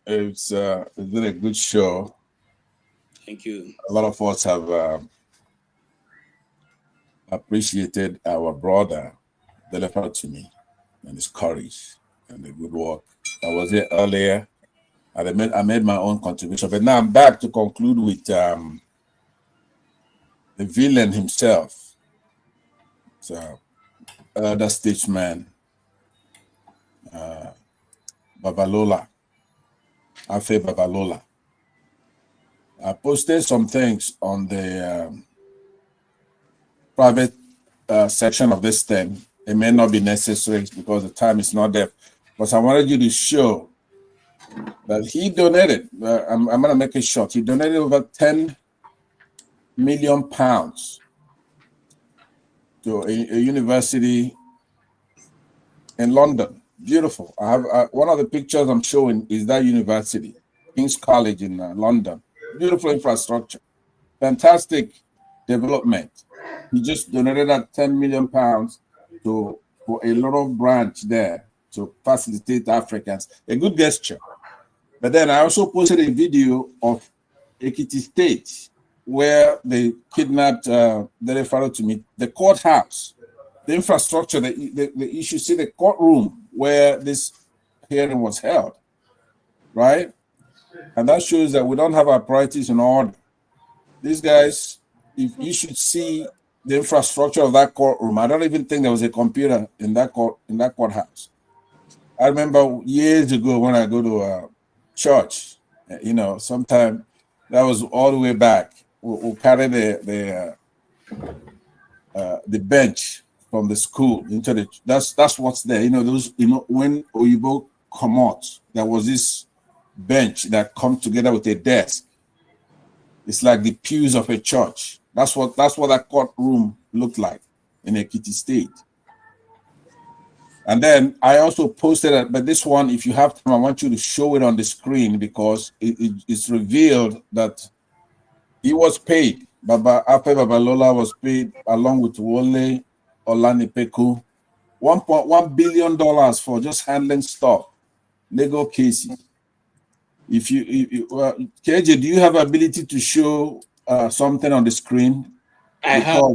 [SPEAKER 5] It's been a good show.
[SPEAKER 13] Thank you.
[SPEAKER 5] A lot of us have appreciated our brother, Dele Faratimi, and his courage and the good work. I was here earlier. I made my own contribution, but now I'm back to conclude with the villain himself, the statesman, Babalola, Afe Babalola. I posted some things on the private section of this thing. It may not be necessary because the time is not there, but I wanted you to show that he donated. I'm going to make it short. He donated over 10 million pounds to a university in London. Beautiful. I have one of the pictures I'm showing is that university, King's College in London. Beautiful infrastructure, fantastic development. He just donated that 10 million pounds for a little branch there to facilitate Africans. A good gesture. But then I also posted a video of Ekiti State where they kidnapped Dele Faratimi, the courthouse, the infrastructure, you should see the courtroom where this hearing was held, right? And that shows that we don't have our priorities in order. These guys, if you should see the infrastructure of that courtroom. I don't even think there was a computer in that courthouse. I remember years ago when I go to church, sometime that was all the way back. We'll carry the bench from the school into the. That's what's there. When Oyibo come out, there was this bench that come together with a desk. It's like the pews of a church. That's what that courtroom looked like in Ekiti State. And then I also posted it, but this one, if you have time, I want you to show it on the screen because it's revealed that he was paid. Afe Babalola was paid along with Wole Olanipeku $1.1 billion for just handling stuff, legal cases. KJ, do you have ability to show something on the screen?
[SPEAKER 13] I have,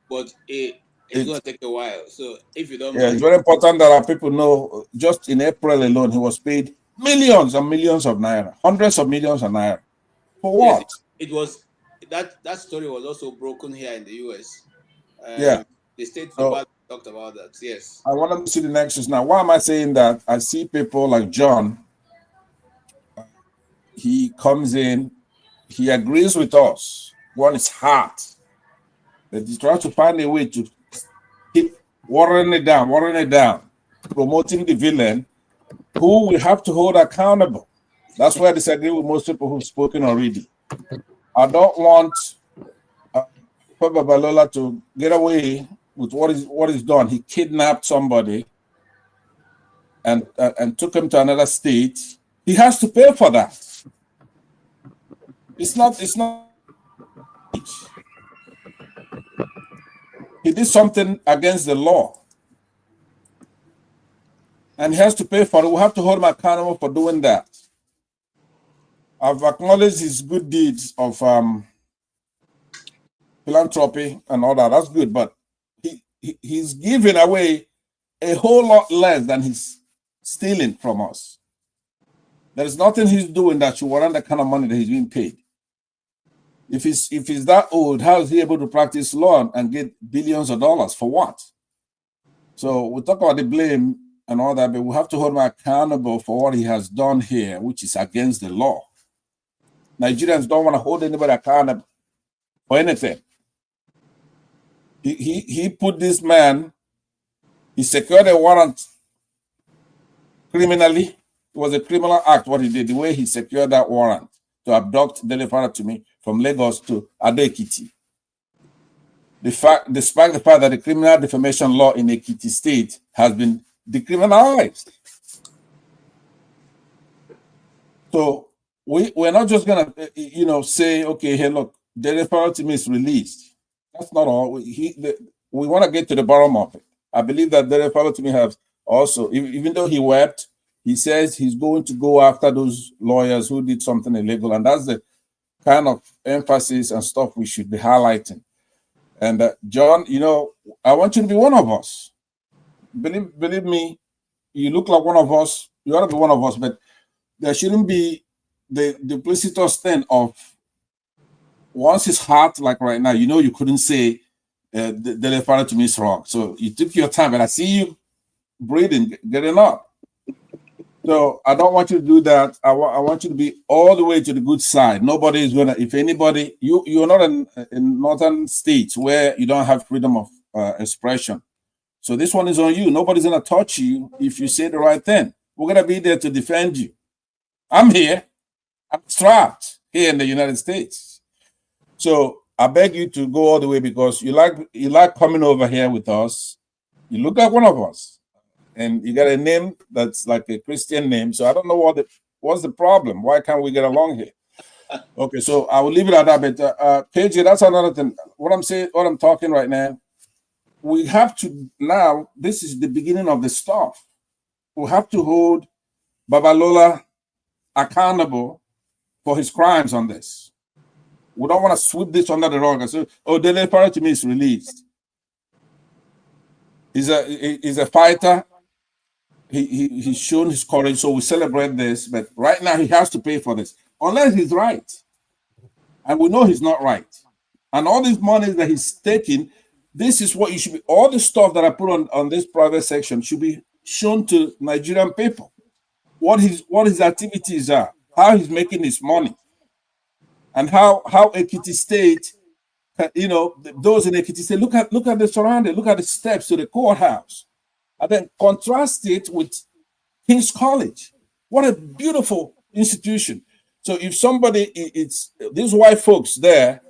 [SPEAKER 13] but it's going to take a while. So if you don't mind.
[SPEAKER 5] It's very important that our people know. Just in April alone, he was paid millions and millions of naira, hundreds of millions of naira. For what?
[SPEAKER 13] Yes, it was that story was also broken here in the US.
[SPEAKER 5] Yeah.
[SPEAKER 13] The state talked about that. Yes.
[SPEAKER 5] I want to see the nexus now. Why am I saying that? I see people like John. He comes in, he agrees with us. One is heart. That he tries to find a way to keep watering it down, promoting the villain, who we have to hold accountable. That's why I disagree with most people who've spoken already. I don't want Babalola to get away with what is done. He kidnapped somebody and took him to another state. He has to pay for that. It's not. He did something against the law, and he has to pay for it. We have to hold him accountable for doing that. I've acknowledged his good deeds of philanthropy and all that. That's good, but he's giving away a whole lot less than he's stealing from us. There is nothing he's doing that should warrant the kind of money that he's being paid. If he's that old, how is he able to practice law and get billions of dollars for what? So we talk about the blame and all that, but we have to hold him accountable for what he has done here, which is against the law. Nigerians don't want to hold anybody accountable for anything. He put this man, he secured a warrant criminally. It was a criminal act what he did, the way he secured that warrant to abduct Dele Faratimi from Lagos to Ado-Ekiti. Despite the fact that the criminal defamation law in Ekiti State has been decriminalized. So we're not just gonna say, okay, hey, look, Dele Faratimi is released. That's not all. We want to get to the bottom of it. I believe that Dele Faratimi has also, even though he wept, he says he's going to go after those lawyers who did something illegal, and that's the kind of emphasis and stuff we should be highlighting. And John, I want you to be one of us. Believe me, you look like one of us. You ought to be one of us, but there shouldn't be the duplicitous thing of once his heart, like right now, you couldn't say the left to me is wrong. So you took your time, and I see you breathing, getting up. So I don't want you to do that. I want you to be all the way to the good side. Nobody is gonna. If anybody, you're not in northern states where you don't have freedom of expression. So this one is on you. Nobody's gonna touch you if you say the right thing. We're gonna be there to defend you. I'm here. I'm strapped here in the United States. So I beg you to go all the way because you like coming over here with us. You look like one of us. And you got a name that's like a Christian name. So I don't know what's the problem. Why can't we get along here? Okay, so I will leave it at that. But KJ, that's another thing. What I'm talking right now, we have to now, this is the beginning of the stuff. We have to hold Babalola accountable for his crimes on this. We don't want to sweep this under the rug and say, oh, Dele Faratimi is released. He's a fighter. He's shown his courage, so we celebrate this. But right now, he has to pay for this, unless he's right. And we know he's not right. And all these monies that he's taking, this is what you should be, all the stuff that I put on this private section should be shown to Nigerian people. What his activities are, how he's making his money, and how Ekiti State, those in Ekiti State, look at the surrounding, look at the steps to the courthouse, and then contrast it with King's College. What a beautiful institution. So if somebody, it's these white folks there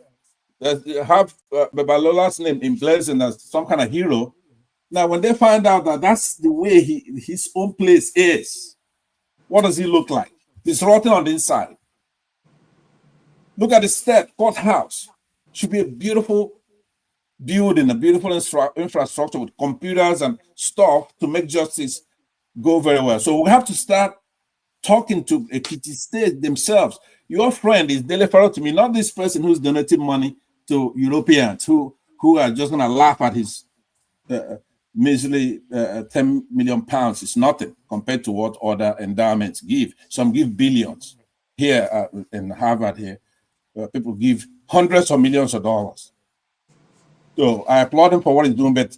[SPEAKER 5] that have Babalola's name emblazoned as some kind of hero, now when they find out that that's the way his own place is, what does he look like? He's rotten on the inside. Look at the step, courthouse. Should be a beautiful building, a beautiful infrastructure with computers and stuff to make justice go very well. So we have to start talking to Ekiti State themselves. Your friend is Dele to me, not this person who's donating money to Europeans who are just going to laugh at his measly 10 million pounds. It's nothing compared to what other endowments give. Some give billions. Here in Harvard here, people give hundreds of millions of dollars. So I applaud him for what he's doing, but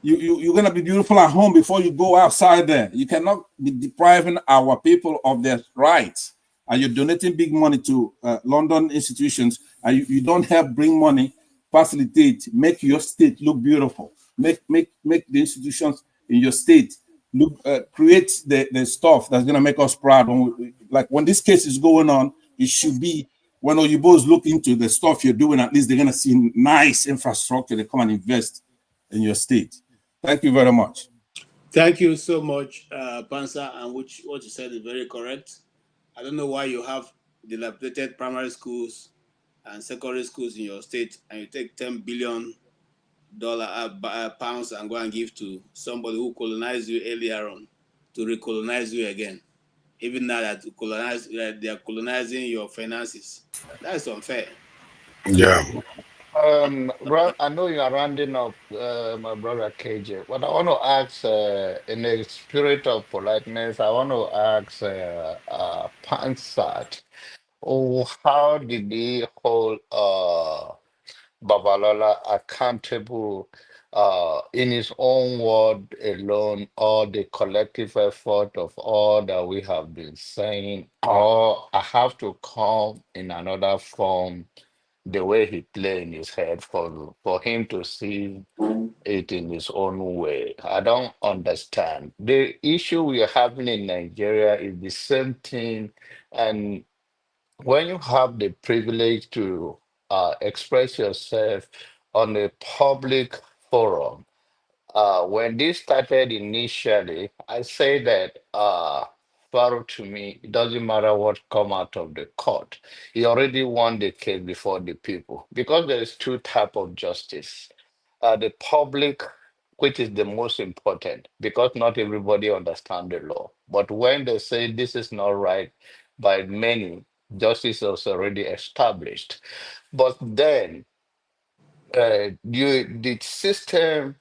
[SPEAKER 5] you're going to be beautiful at home before you go outside there. You cannot be depriving our people of their rights. And you're donating big money to London institutions, and you don't help bring money, facilitate, make your state look beautiful, make the institutions in your state look, create the stuff that's going to make us proud. When this case is going on, it should be when Oyibos look into the stuff you're doing, at least they're going to see nice infrastructure. They come and invest in your state. Thank you very much.
[SPEAKER 13] Thank you so much, Pansa, and what you said is very correct. I don't know why you have dilapidated primary schools and secondary schools in your state, and you take $10 billion pounds and go and give to somebody who colonized you earlier on to recolonize you again. Even now that they are colonizing your finances, that is unfair.
[SPEAKER 14] Yeah.
[SPEAKER 6] I know you are rounding up, my brother KJ, but I want to ask, in the spirit of politeness, I want to ask Pansat, how did he hold Babalola accountable in his own word alone, or the collective effort of all that we have been saying, or I have to come in another form, the way he played in his head for him to see it in his own way. I don't understand. The issue we are having in Nigeria is the same thing, and when you have the privilege to express yourself on a public forum, when this started initially, I say that Pharaoh, to me, it doesn't matter what come out of the court. He already won the case before the people because there is two type of justice. The public, which is the most important, because not everybody understand the law. But when they say this is not right by many, justice is already established. But then the system,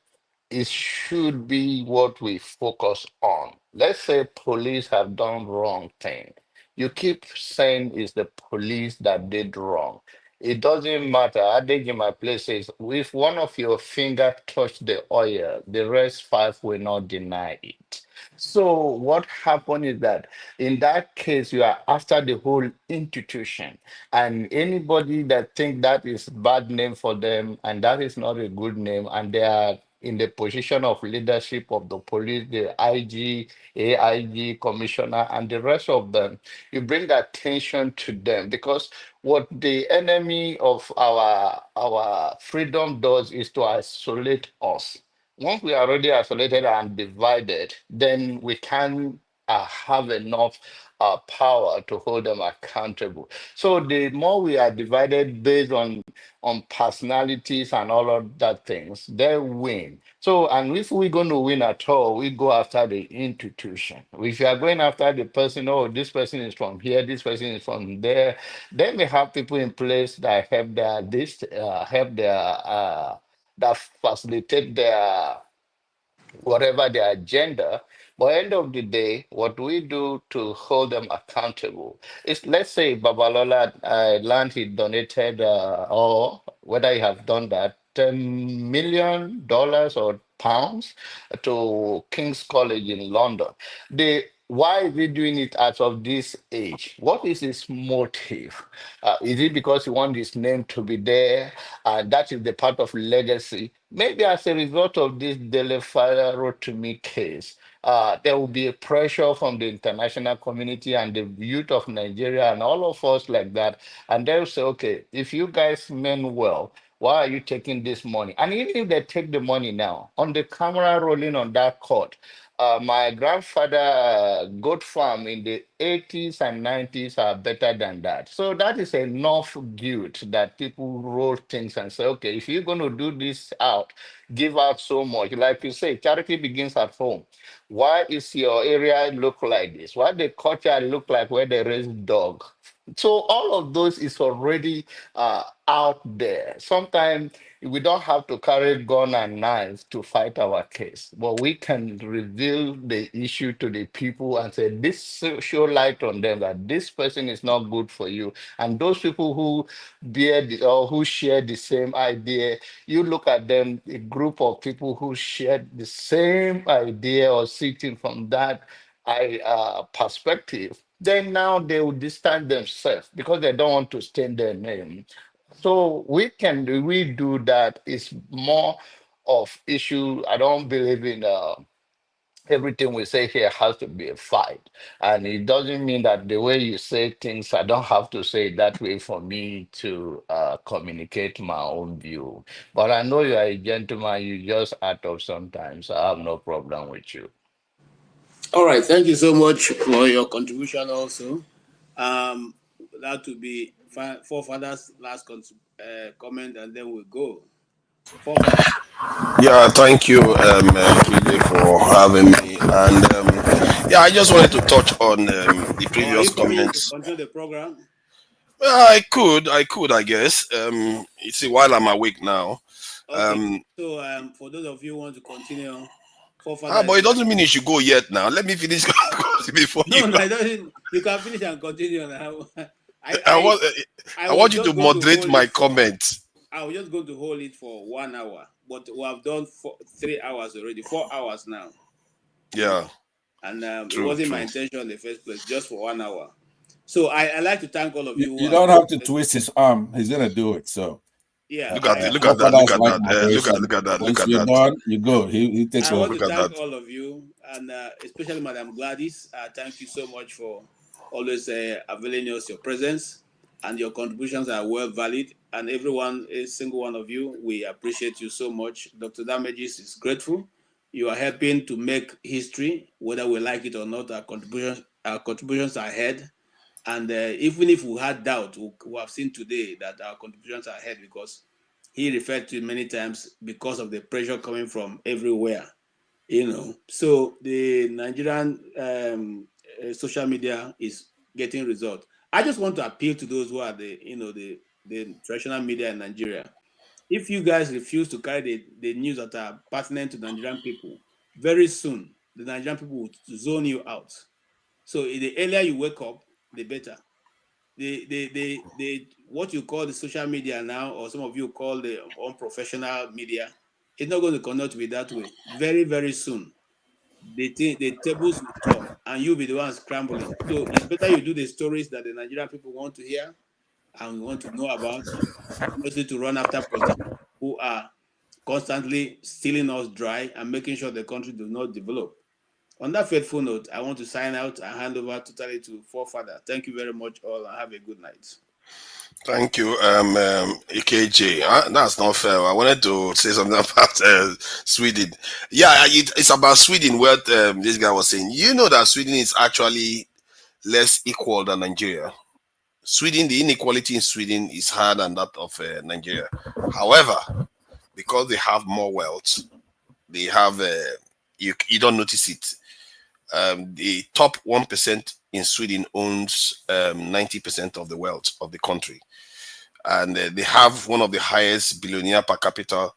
[SPEAKER 6] it should be what we focus on. Let's say police have done wrong thing. You keep saying it's the police that did wrong. It doesn't matter. I think in my place says if one of your finger touch the oil, the rest five will not deny it. So what happened is that in that case, you are after the whole institution, and anybody that think that is bad name for them, and that is not a good name, and they are in the position of leadership of the police, the IG, AIG, commissioner, and the rest of them, you bring attention to them because what the enemy of our freedom does is to isolate us. Once we are already isolated and divided, then we can have enough power to hold them accountable. So the more we are divided based on personalities and all of that things, they win. So, and if we're going to win at all, we go after the institution. If you are going after the person, oh, this person is from here, this person is from there, then we have people in place that help that facilitate their whatever their agenda, But end of the day, what we do to hold them accountable is, let's say Babalola land he donated, or whether he have done that, $10 million or pounds to King's College in London. Why is he doing it as of this age? What is his motive? Is it because he wants his name to be there? That is the part of legacy. Maybe as a result of this Dele Rotimi case, there will be a pressure from the international community and the youth of Nigeria and all of us like that. And they'll say, okay, if you guys mean well, why are you taking this money? And even if they take the money now, on the camera rolling on that court, my grandfather goat farm in the 80s and 90s are better than that. So that is enough guilt that people roll things and say, okay, if you're going to do this out, give out so much. Like you say, charity begins at home. Why is your area look like this? Why the culture look like where they raise dog? So all of those is already out there. Sometimes we don't have to carry gun and knives to fight our case, but we can reveal the issue to the people and say, this show light on them that this person is not good for you. And those people who or who share the same idea, you look at them, a group of people who share the same idea or sitting from that perspective, then now they will distance themselves because they don't want to stain their name. So we do that. It's more of issue. I don't believe in everything we say here has to be a fight. And it doesn't mean that the way you say things, I don't have to say it that way for me to communicate my own view. But I know you are a gentleman, you just act up sometimes. I have no problem with you.
[SPEAKER 13] All right, thank you so much for your contribution also. That will be Forefathers' last comment, and then we'll go. Forefather.
[SPEAKER 14] Yeah, thank you, PJ, for having me. And yeah, I just wanted to touch on the
[SPEAKER 13] Or are you
[SPEAKER 14] previous
[SPEAKER 13] coming to
[SPEAKER 14] comments.
[SPEAKER 13] continue the program?
[SPEAKER 14] Well, I could, I guess. You see, while I'm awake now.
[SPEAKER 13] Okay. So for those of you who want to continue,
[SPEAKER 14] But
[SPEAKER 13] Forefathers.
[SPEAKER 14] it doesn't mean you should go yet now. Let me finish before you.
[SPEAKER 13] No, no, it doesn't. You can finish and continue now. I,
[SPEAKER 14] I
[SPEAKER 13] I,
[SPEAKER 14] want,
[SPEAKER 13] I
[SPEAKER 14] I
[SPEAKER 13] was
[SPEAKER 14] want you to
[SPEAKER 13] just going to
[SPEAKER 14] moderate
[SPEAKER 13] hold
[SPEAKER 14] my
[SPEAKER 13] it for.
[SPEAKER 14] comments.
[SPEAKER 13] I was just going to hold it for 1 hour, but we have done 3 hours already, 4 hours now.
[SPEAKER 14] Yeah.
[SPEAKER 13] And it
[SPEAKER 14] True,
[SPEAKER 13] wasn't my
[SPEAKER 14] true.
[SPEAKER 13] intention in the first place, just for 1 hour. So I like to thank all of you who
[SPEAKER 5] You
[SPEAKER 13] have.
[SPEAKER 5] don't have to twist his arm. He's gonna do it. So
[SPEAKER 13] Yeah.
[SPEAKER 14] Look at it. Look at that. Look
[SPEAKER 5] forefathers
[SPEAKER 14] at
[SPEAKER 5] like
[SPEAKER 14] that.
[SPEAKER 5] moderation.
[SPEAKER 14] Look at that. Look
[SPEAKER 5] Once
[SPEAKER 14] at
[SPEAKER 5] you're
[SPEAKER 14] that.
[SPEAKER 5] done, you go. He takes
[SPEAKER 13] I want
[SPEAKER 5] over.
[SPEAKER 13] to
[SPEAKER 14] Look at
[SPEAKER 13] thank
[SPEAKER 14] that.
[SPEAKER 13] all of you, and especially Madam Gladys. Thank you so much for always availing us your presence, and your contributions are well valid. And everyone, a single one of you, we appreciate you so much. Dr. Damages is grateful. You are helping to make history, whether we like it or not. Our contributions are ahead. And even if we had doubt, we have seen today that our contributions are ahead because he referred to it many times because of the pressure coming from everywhere. So the Nigerian social media is getting results. I just want to appeal to those who are the traditional media in Nigeria. If you guys refuse to carry the news that are pertinent to Nigerian people, very soon the Nigerian people will zone you out. So the earlier you wake up, the better. The what you call the social media now, or some of you call the unprofessional media, it's not going to connect with that way. Very, very soon the tables will turn and you'll be the one scrambling. So it's better you do the stories that the Nigerian people want to hear and want to know about, mostly to run after politicians who are constantly stealing us dry and making sure the country does not develop. On that faithful note, I want to sign out and hand over totally to Forefather. Thank you very much, all, and have a good night.
[SPEAKER 14] Thank you, EKJ. That's not fair. I wanted to say something about Sweden. Yeah, it's about Sweden. What this guy was saying. You know that Sweden is actually less equal than Nigeria. Sweden, the inequality in Sweden is higher than that of Nigeria. However, because they have more wealth, they have you don't notice it. The top 1% in Sweden owns 90% of the wealth of the country, and they have one of the highest billionaire per capita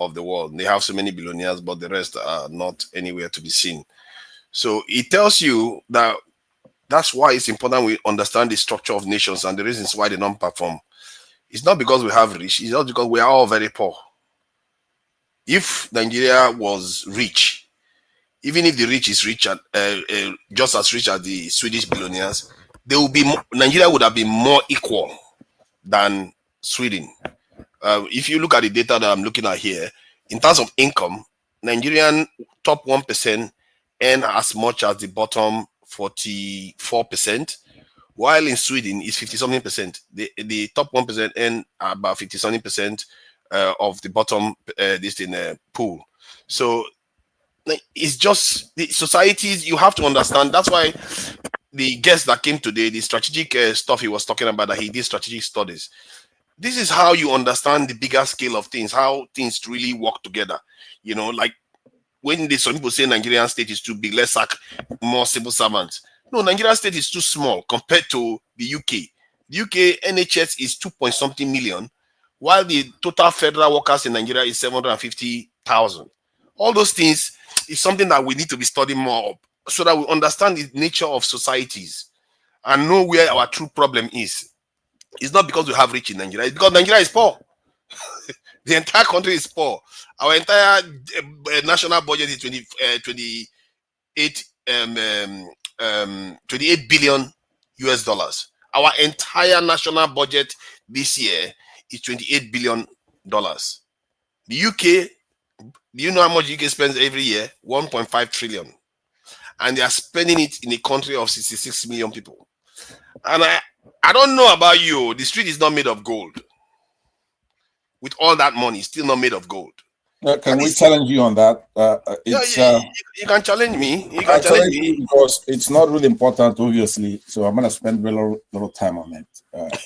[SPEAKER 14] of the world. They have so many billionaires, but the rest are not anywhere to be seen. So it tells you that that's why it's important we understand the structure of nations and the reasons why they don't perform. It's not because we have rich, it's not because we are all very poor. If Nigeria was rich, even if the rich is rich at just as rich as the Swedish billionaires, there will be Nigeria would have been more equal than Sweden. If you look at the data that I'm looking at here, in terms of income, Nigerian top 1% earn as much as the bottom 44%, while in Sweden it's 50 something percent. The top 1% earn about 50 something percent of the bottom pool. So it's just the societies you have to understand. That's why the guest that came today, the strategic stuff he was talking about, that he did strategic studies. This is how you understand the bigger scale of things, how things really work together. You know, like when some people say Nigerian state is too big, let's sack more civil servants. No, Nigerian state is too small compared to the UK. The UK NHS is 2 point something million, while the total federal workers in Nigeria is 750,000. All those things is something that we need to be studying more of, so that we understand the nature of societies and know where our true problem is. It's not because we have rich in Nigeria, it's because Nigeria is poor. The entire country is poor. Our entire national budget is 28 billion US dollars. Our entire national budget this year is $28 billion. The UK, do you know how much UK spends every year? 1.5 trillion. And they are spending it in a country of 66 million people. And I don't know about you, the street is not made of gold. With all that money, still not made of gold.
[SPEAKER 5] Can we challenge you on that?
[SPEAKER 14] You can challenge me. You can
[SPEAKER 5] challenge me because it's not really important, obviously. So I'm going to spend very little time on it.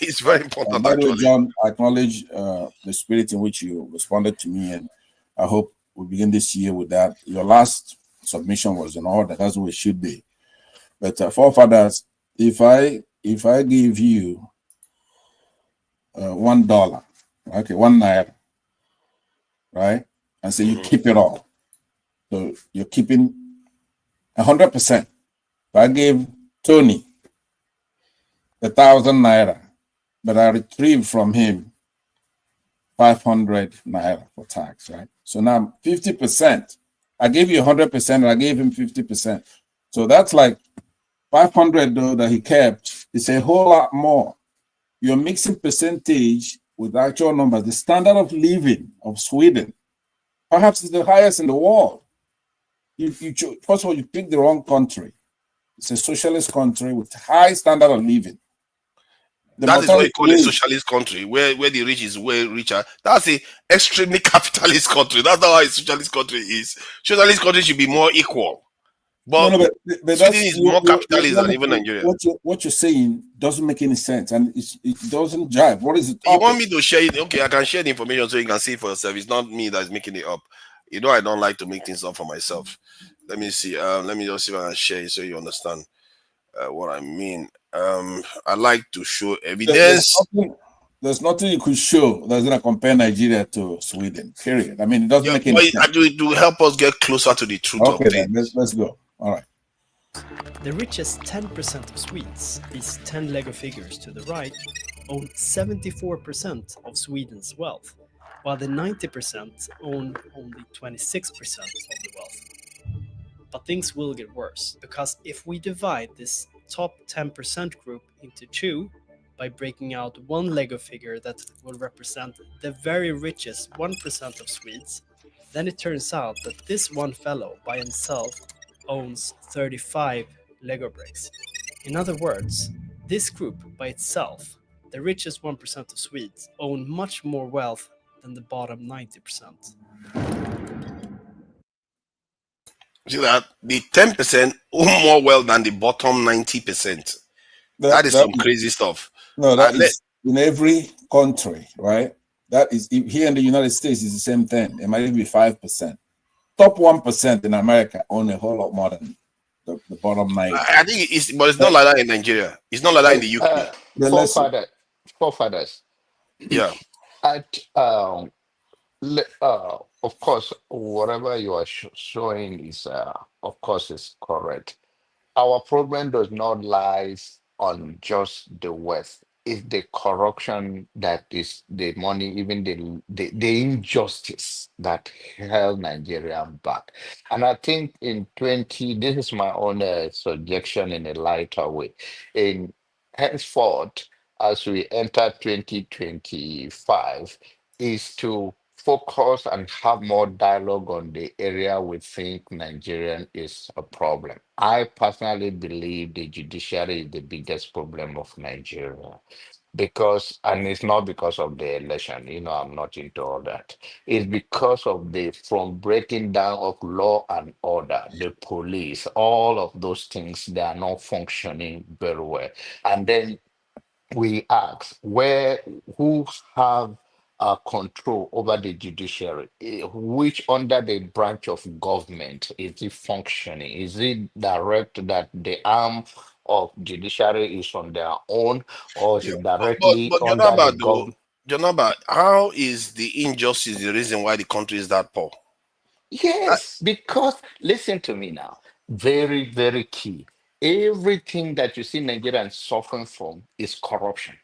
[SPEAKER 14] It's very important.
[SPEAKER 5] By the way, John, I acknowledge the spirit in which you responded to me, and I hope we begin this year with that. Your last submission was in order. That's what it should be. But forefathers, if I give you $1, okay, $1, right, and say you keep it all, so you're keeping 100%. If I gave Tony 1,000 naira, but I retrieve from him 500 naira for tax, right? So now 50%. I gave you 100%, and I gave him 50%. So that's like 500 though that he kept. It's a whole lot more. You're mixing percentage with actual numbers. The standard of living of Sweden, perhaps, is the highest in the world. First of all, you picked the wrong country. It's a socialist country with high standard of living.
[SPEAKER 14] That is what you call a socialist country, where the rich is way richer. That's an extremely capitalist country. That's not how a socialist country is. Socialist country should be more equal. But Sweden is more capitalist than even Nigeria.
[SPEAKER 5] What you're saying doesn't make any sense, and it doesn't jive. What is it?
[SPEAKER 14] You want me to share it? Okay, I can share the information so you can see it for yourself. It's not me that's making it up. You know, I don't like to make things up for myself. Let me see. Let me just see if I can share it so you understand what I mean. I like to show evidence.
[SPEAKER 5] There's nothing you could show that's going to compare Nigeria to Sweden, period. I mean, it doesn't make any sense.
[SPEAKER 14] It will help us get closer to the truth of things.
[SPEAKER 5] Then, let's go. All right.
[SPEAKER 11] The richest 10% of Swedes, these 10 Lego figures to the right, own 74% of Sweden's wealth, while the 90% own only 26% of the wealth. But things will get worse, because if we divide this top 10% group into two by breaking out one Lego figure that will represent the very richest 1% of Swedes, then it turns out that this one fellow by himself owns 35 Lego bricks. In other words, this group by itself, the richest 1% of Swedes, own much more wealth than the bottom 90%.
[SPEAKER 14] See that? The 10% own more wealth than the bottom 90%. That is some crazy stuff.
[SPEAKER 5] No, that is in every country, right? That is here in the United States is the same thing. It might even be 5%. Top 1% in America own a whole lot more than the bottom 90%.
[SPEAKER 14] I think it's not like that in Nigeria. It's not like that in the UK.
[SPEAKER 6] Forefathers.
[SPEAKER 14] Yeah.
[SPEAKER 6] At of course, whatever you are showing is, of course, is correct. Our problem does not lies on just the West. It's the corruption that is the money, even the injustice that held Nigeria back. And I think in 20, this is my own suggestion in a lighter way. In henceforth, as we enter 2025, is to focus and have more dialogue on the area we think Nigerian is a problem. I personally believe the judiciary is the biggest problem of Nigeria because, and it's not because of the election, I'm not into all that. It's because of the from breaking down of law and order, the police, all of those things, they are not functioning very well. And then we ask who have control over the judiciary, which under the branch of government is it functioning? Is it direct that the arm of judiciary is on their own, or is
[SPEAKER 14] Yeah,
[SPEAKER 6] it
[SPEAKER 14] but
[SPEAKER 6] directly
[SPEAKER 14] but
[SPEAKER 6] under the
[SPEAKER 14] Jonaba, though,
[SPEAKER 6] government?
[SPEAKER 14] Jonaba, how is the injustice the reason why the country is that poor?
[SPEAKER 6] Yes, because listen to me now. Very, very key. Everything that you see Nigerians suffering from is corruption.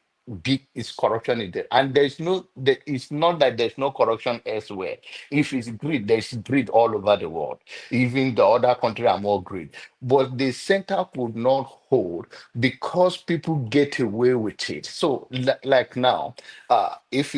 [SPEAKER 6] Big is corruption in there. And it's not that there's no corruption elsewhere. If it's greed, there's greed all over the world. Even the other countries are more greed. But the center could not hold because people get away with it. So like now, if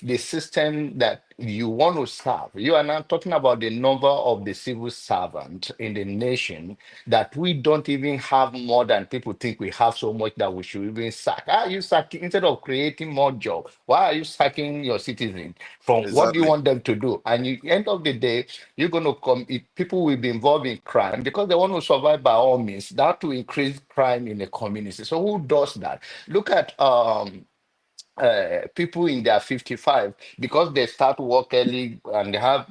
[SPEAKER 6] the system that you want to serve, you are now talking about the number of the civil servant in the nation, that we don't even have more than people think we have, so much that we should even sack. Are you sacking instead of creating more jobs? Why are you sacking your citizens? From what do you
[SPEAKER 14] Exactly.
[SPEAKER 6] want them to do? And you end of the day, you're going to come, people will be involved in crime because they want to survive by all means. That will increase crime in the community. So who does that? Look at people in their 55, because they start work early and they have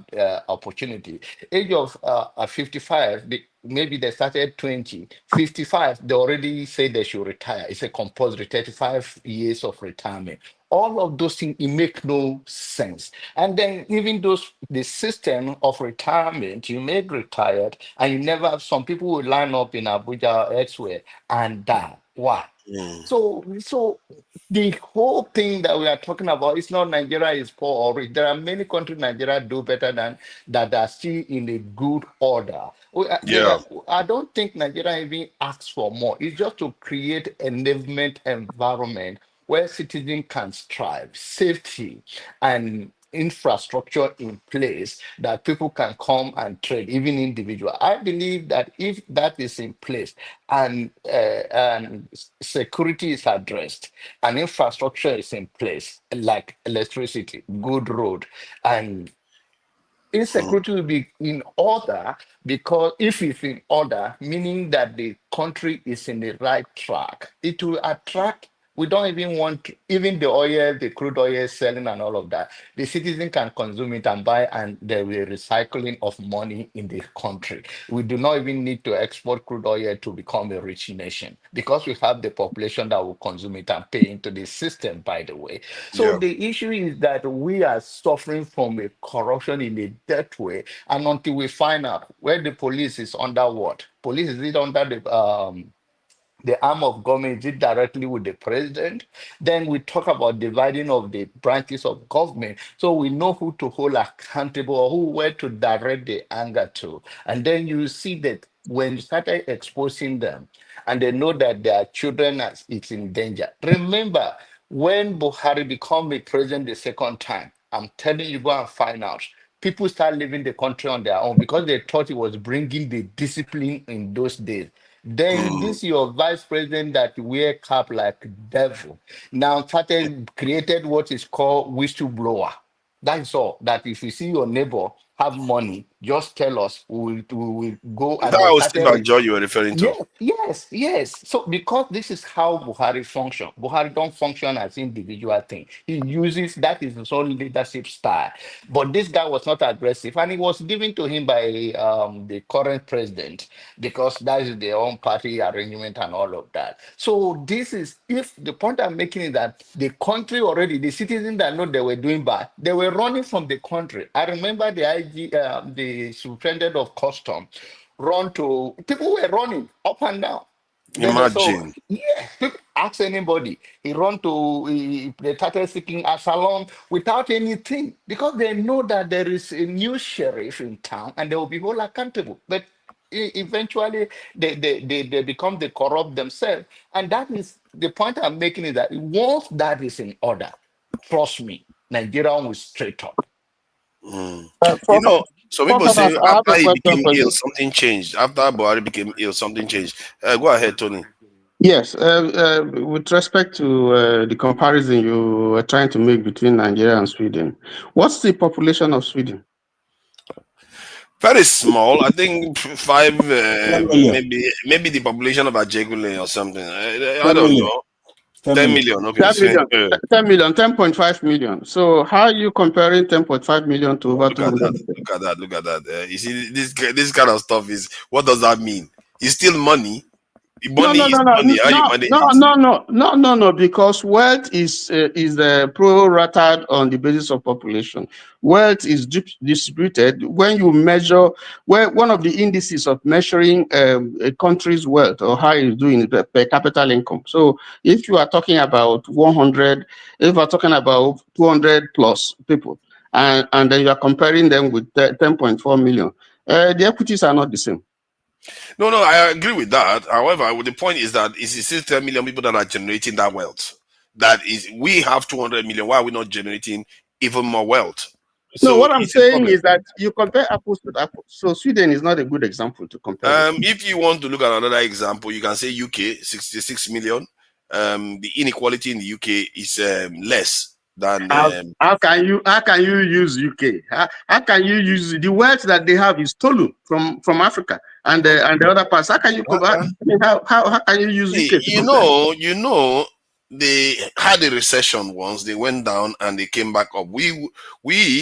[SPEAKER 6] opportunity. Age of 55, maybe they started 20. 55, they already say they should retire. It's a compulsory 35 years of retirement. All of those things, it make no sense. And then even the system of retirement, you make retired and you never have, some people will line up in Abuja or elsewhere and die. Why?
[SPEAKER 14] Mm.
[SPEAKER 6] So the whole thing that we are talking about is not Nigeria is poor or rich. There are many countries Nigeria do better than, that are still in a good order.
[SPEAKER 14] Yeah.
[SPEAKER 6] I don't think Nigeria even asks for more. It's just to create enablement environment where citizens can strive, safety and infrastructure in place that people can come and trade, even individual. I believe that if that is in place and security is addressed and infrastructure is in place, like electricity, good road, and
[SPEAKER 14] Mm.
[SPEAKER 6] insecurity will be in order, because if it's in order, meaning that the country is in the right track, it will attract. We don't even want even the oil, the crude oil selling and all of that. The citizen can consume it and buy, and there will be recycling of money in the country. We do not even need to export crude oil to become a rich nation because we have the population that will consume it and pay into the system, by the way. So
[SPEAKER 14] Yeah.
[SPEAKER 6] the issue is that we are suffering from a corruption in a death way, and until we find out where the police is under what police, is it under the arm of government, is it directly with the president? Then we talk about dividing of the branches of government, so we know who to hold accountable or who where to direct the anger to. And then you see that when you started exposing them and they know that their children is in danger. Remember, when Buhari become a president the second time, I'm telling you, go and find out. People start leaving the country on their own because they thought he was bringing the discipline in those days. Then
[SPEAKER 14] Mm.
[SPEAKER 6] this your vice president that wear cap like devil now started created what is called whistleblower. That's all. That if you see your neighbor have money Just tell us, we will go.
[SPEAKER 14] Is
[SPEAKER 6] And
[SPEAKER 14] that
[SPEAKER 6] they started
[SPEAKER 14] Osinbajo you were referring to?
[SPEAKER 6] Yes. So because this is how Buhari function, Buhari don't function as individual thing. He uses that is his own leadership style. But this guy was not aggressive, and it was given to him by the current president because that is their own party arrangement and all of that. So this is, if the point I'm making is that the country already, the citizens that know they were doing bad, they were running from the country. I remember the the superintendent of custom run to, people were running up and down. So
[SPEAKER 14] Imagine.
[SPEAKER 6] people ask anybody. They started seeking asylum without anything because they know that there is a new sheriff in town and they will be held accountable. But eventually they become the corrupt themselves. And that is the point I'm making, is that once that is in order, trust me, Nigeria will straight up.
[SPEAKER 14] You know, some people say
[SPEAKER 3] I have a
[SPEAKER 14] after he
[SPEAKER 3] question
[SPEAKER 14] became
[SPEAKER 3] for
[SPEAKER 14] ill,
[SPEAKER 3] you.
[SPEAKER 14] something changed. After Buhari became ill, something changed. Go ahead, Tony.
[SPEAKER 3] Yes, with respect to the comparison you were trying to make between Nigeria and Sweden, what's the population of Sweden?
[SPEAKER 14] Very small. I think 5,
[SPEAKER 5] 10 million.
[SPEAKER 14] maybe the population of Ajegule or something. I
[SPEAKER 5] 10
[SPEAKER 14] don't
[SPEAKER 5] million.
[SPEAKER 14] know.
[SPEAKER 5] 10
[SPEAKER 14] 10
[SPEAKER 5] million.
[SPEAKER 14] million. Okay.
[SPEAKER 3] 10
[SPEAKER 14] See,
[SPEAKER 3] million, 10 million, 10.5 million. So how are you comparing 10.5 million to over
[SPEAKER 14] look at
[SPEAKER 3] 200?
[SPEAKER 14] that. Look at that. You see, this kind of stuff is, what does that mean? It's still money.
[SPEAKER 3] No,
[SPEAKER 14] Money is money. How you manage it?
[SPEAKER 3] no, because wealth is pro-rated on the basis of population. Wealth is distributed when you measure, where one of the indices of measuring a country's wealth or how it's doing is per capita income. So if you are talking about 100, if you are talking about 200 plus people, and then you are comparing them with 10.4 million, the equities are not the same.
[SPEAKER 14] No, I agree with that. However, the point is that it's still 10 million people that are generating that wealth. That is, we have 200 million. Why are we not generating even more wealth?
[SPEAKER 3] No,
[SPEAKER 14] So
[SPEAKER 3] what I'm
[SPEAKER 14] it's a
[SPEAKER 3] saying
[SPEAKER 14] problem.
[SPEAKER 3] is that you compare apples with apples. So Sweden is not a good example to compare with.
[SPEAKER 14] If you want to look at another example, you can say UK, 66 million. The inequality in the UK is less than.
[SPEAKER 3] How can you use UK? How can you use the wealth that they have is stolen from Africa and the other parts? How can you compare? How can you use UK to compare?
[SPEAKER 14] You know, they had a recession once. They went down and they came back up. We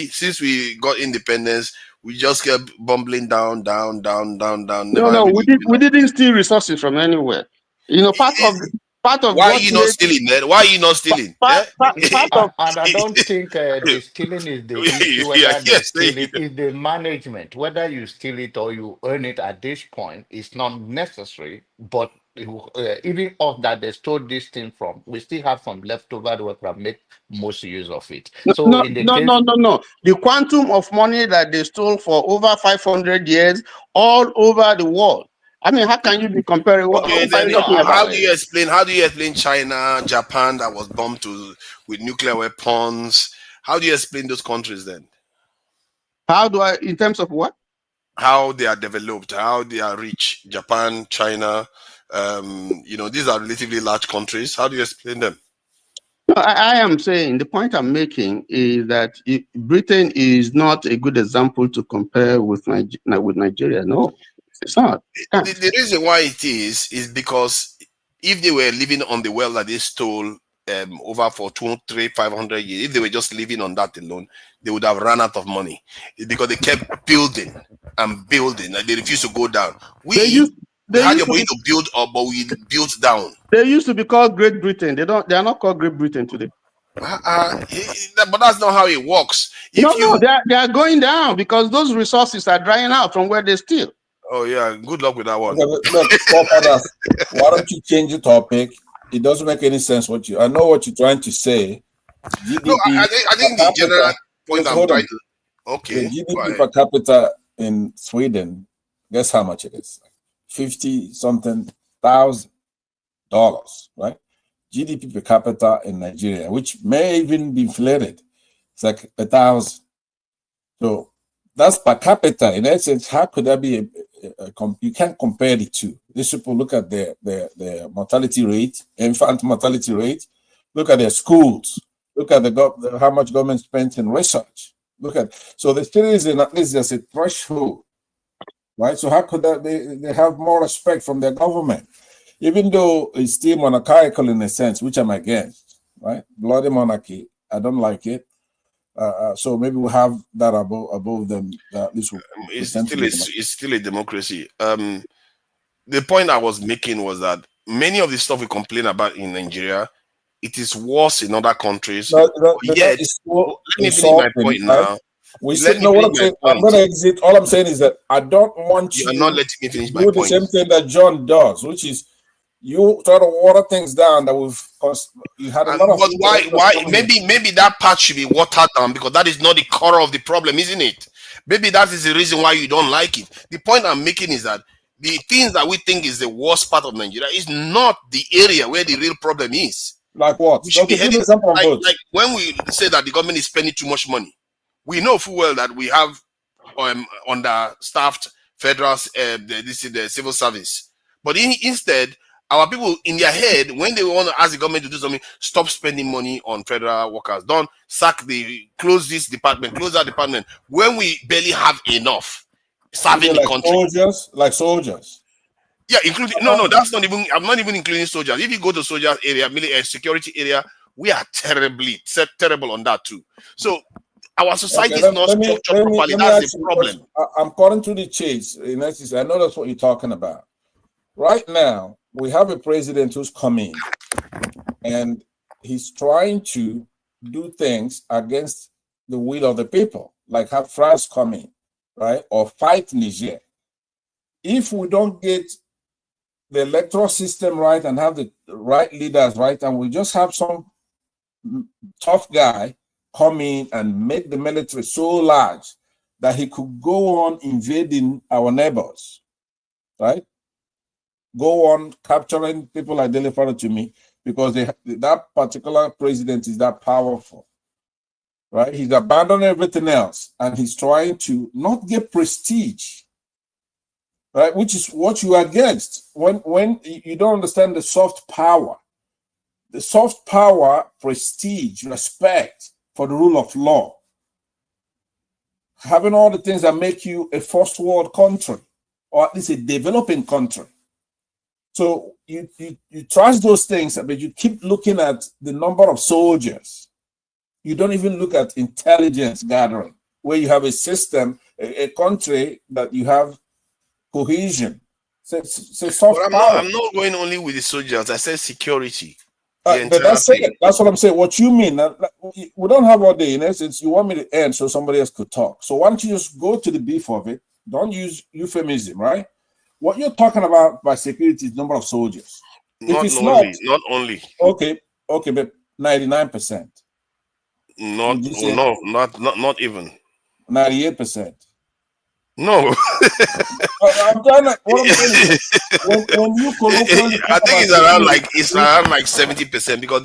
[SPEAKER 14] since we got independence, we just kept bumbling down.
[SPEAKER 3] No, we didn't steal resources from anywhere. You know, part of
[SPEAKER 14] Why are
[SPEAKER 3] what
[SPEAKER 14] you not
[SPEAKER 3] made
[SPEAKER 14] stealing? Then why are you not stealing?
[SPEAKER 3] part of
[SPEAKER 6] And I don't think the stealing is the issue.
[SPEAKER 14] Yeah,
[SPEAKER 6] Whether they
[SPEAKER 14] yes,
[SPEAKER 6] steal it is the management. Whether you steal it or you earn it at this point is not necessary. But even of that they stole this thing from, we still have some leftover that we can make most use of it. So in the case,
[SPEAKER 3] No. The quantum of money that they stole for over 500 years all over the world. I mean, how can you be comparing? What
[SPEAKER 14] okay,
[SPEAKER 3] are
[SPEAKER 14] then
[SPEAKER 3] you talking about?
[SPEAKER 14] how do you explain China, Japan that was bombed with nuclear weapons? How do you explain those countries then?
[SPEAKER 3] How do I, in terms of what?
[SPEAKER 14] How they are developed, how they are rich? Japan, China, these are relatively large countries. How do you explain them?
[SPEAKER 3] No, I am saying the point I'm making is that Britain is not a good example to compare with Nigeria. No, it's not.
[SPEAKER 14] The reason why it is because if they were living on the wealth that they stole over for 200, 300, 500 years, if they were just living on that alone, they would have run out of money. It's because they kept building and building, and they refused to go down. We had the ability to build up, but we built down.
[SPEAKER 3] They used to be called Great Britain. They are not called Great Britain today.
[SPEAKER 14] But that's not how it works.
[SPEAKER 3] They are going down because those resources are drying out from where they steal.
[SPEAKER 14] Oh yeah, good luck with that one.
[SPEAKER 5] Okay, look, why don't you change the topic? It doesn't make any sense. I know what you're trying to say. GDP
[SPEAKER 14] no, I think the general point I'm trying to. Okay.
[SPEAKER 5] The GDP per capita in Sweden, guess how much it is? $50-something thousand, right? GDP per capita in Nigeria, which may even be inflated, it's like 1,000. So that's per capita. In essence, how could that be you can't compare the two. These people look at their mortality rate, infant mortality rate, look at their schools, look at how much government spent in research. Look at, so the citizen, at least there's a threshold, right? So how could that they have more respect from their government? Even though it's still monarchical in a sense, which I'm against, right? Bloody monarchy, I don't like it. So maybe we'll have that above them. At least we'll
[SPEAKER 14] It's still a democracy. The point I was making was that many of the stuff we complain about in Nigeria, it is worse in other countries.
[SPEAKER 5] Let
[SPEAKER 14] me finish my point now.
[SPEAKER 5] I'm going to exit. All I'm saying is that I don't want
[SPEAKER 14] you are not letting me finish my
[SPEAKER 5] do
[SPEAKER 14] point.
[SPEAKER 5] the same thing that John does, which is you try to water things down that you had a lot of.
[SPEAKER 14] But why? Maybe that part should be watered down because that is not the core of the problem, isn't it? Maybe that is the reason why you don't like it. The point I'm making is that the things that we think is the worst part of Nigeria is not the area where the real problem is.
[SPEAKER 5] Like what?
[SPEAKER 14] We should be heading, like when we say that the government is spending too much money, we know full well that we have understaffed federal the civil service. But instead, our people in their head, when they want to ask the government to do something, stop spending money on federal workers. Don't close this department, close that department. When we barely have enough serving the country.
[SPEAKER 5] Like soldiers.
[SPEAKER 14] Yeah, including no, that's not even. I'm not even including soldiers. If you go to soldiers area, military security area, we are terrible on that too. So our society is not structured properly. That's the problem.
[SPEAKER 5] I'm cutting to the chase. I know that's what you're talking about. Right now, we have a president who's coming, and he's trying to do things against the will of the people, like have France come in, right, or fight Niger. If we don't get the electoral system right and have the right leaders right, and we just have some tough guy come in and make the military so large that he could go on invading our neighbors, right? Go on capturing people like Delefaro to me because that particular president is that powerful, right? He's abandoned everything else and he's trying to not get prestige, right? Which is what you are against when you don't understand the soft power. The soft power, prestige, respect for the rule of law. Having all the things that make you a first world country, or at least a developing country. So you trash those things, but you keep looking at the number of soldiers. You don't even look at intelligence gathering, where you have a system, a country that you have cohesion.
[SPEAKER 14] But I'm not going only with the soldiers. I said security.
[SPEAKER 5] But that's what I'm saying. What you mean? We don't have all day in essence. You want me to end so somebody else could talk. So why don't you just go to the beef of it? Don't use euphemism, right? What you're talking about by security is number of soldiers.
[SPEAKER 14] Not only.
[SPEAKER 5] Okay, but 99%.
[SPEAKER 14] Not even.
[SPEAKER 5] 98%.
[SPEAKER 14] No.
[SPEAKER 5] I'm trying to, what I'm saying is, when you
[SPEAKER 14] I think it's around like 70% because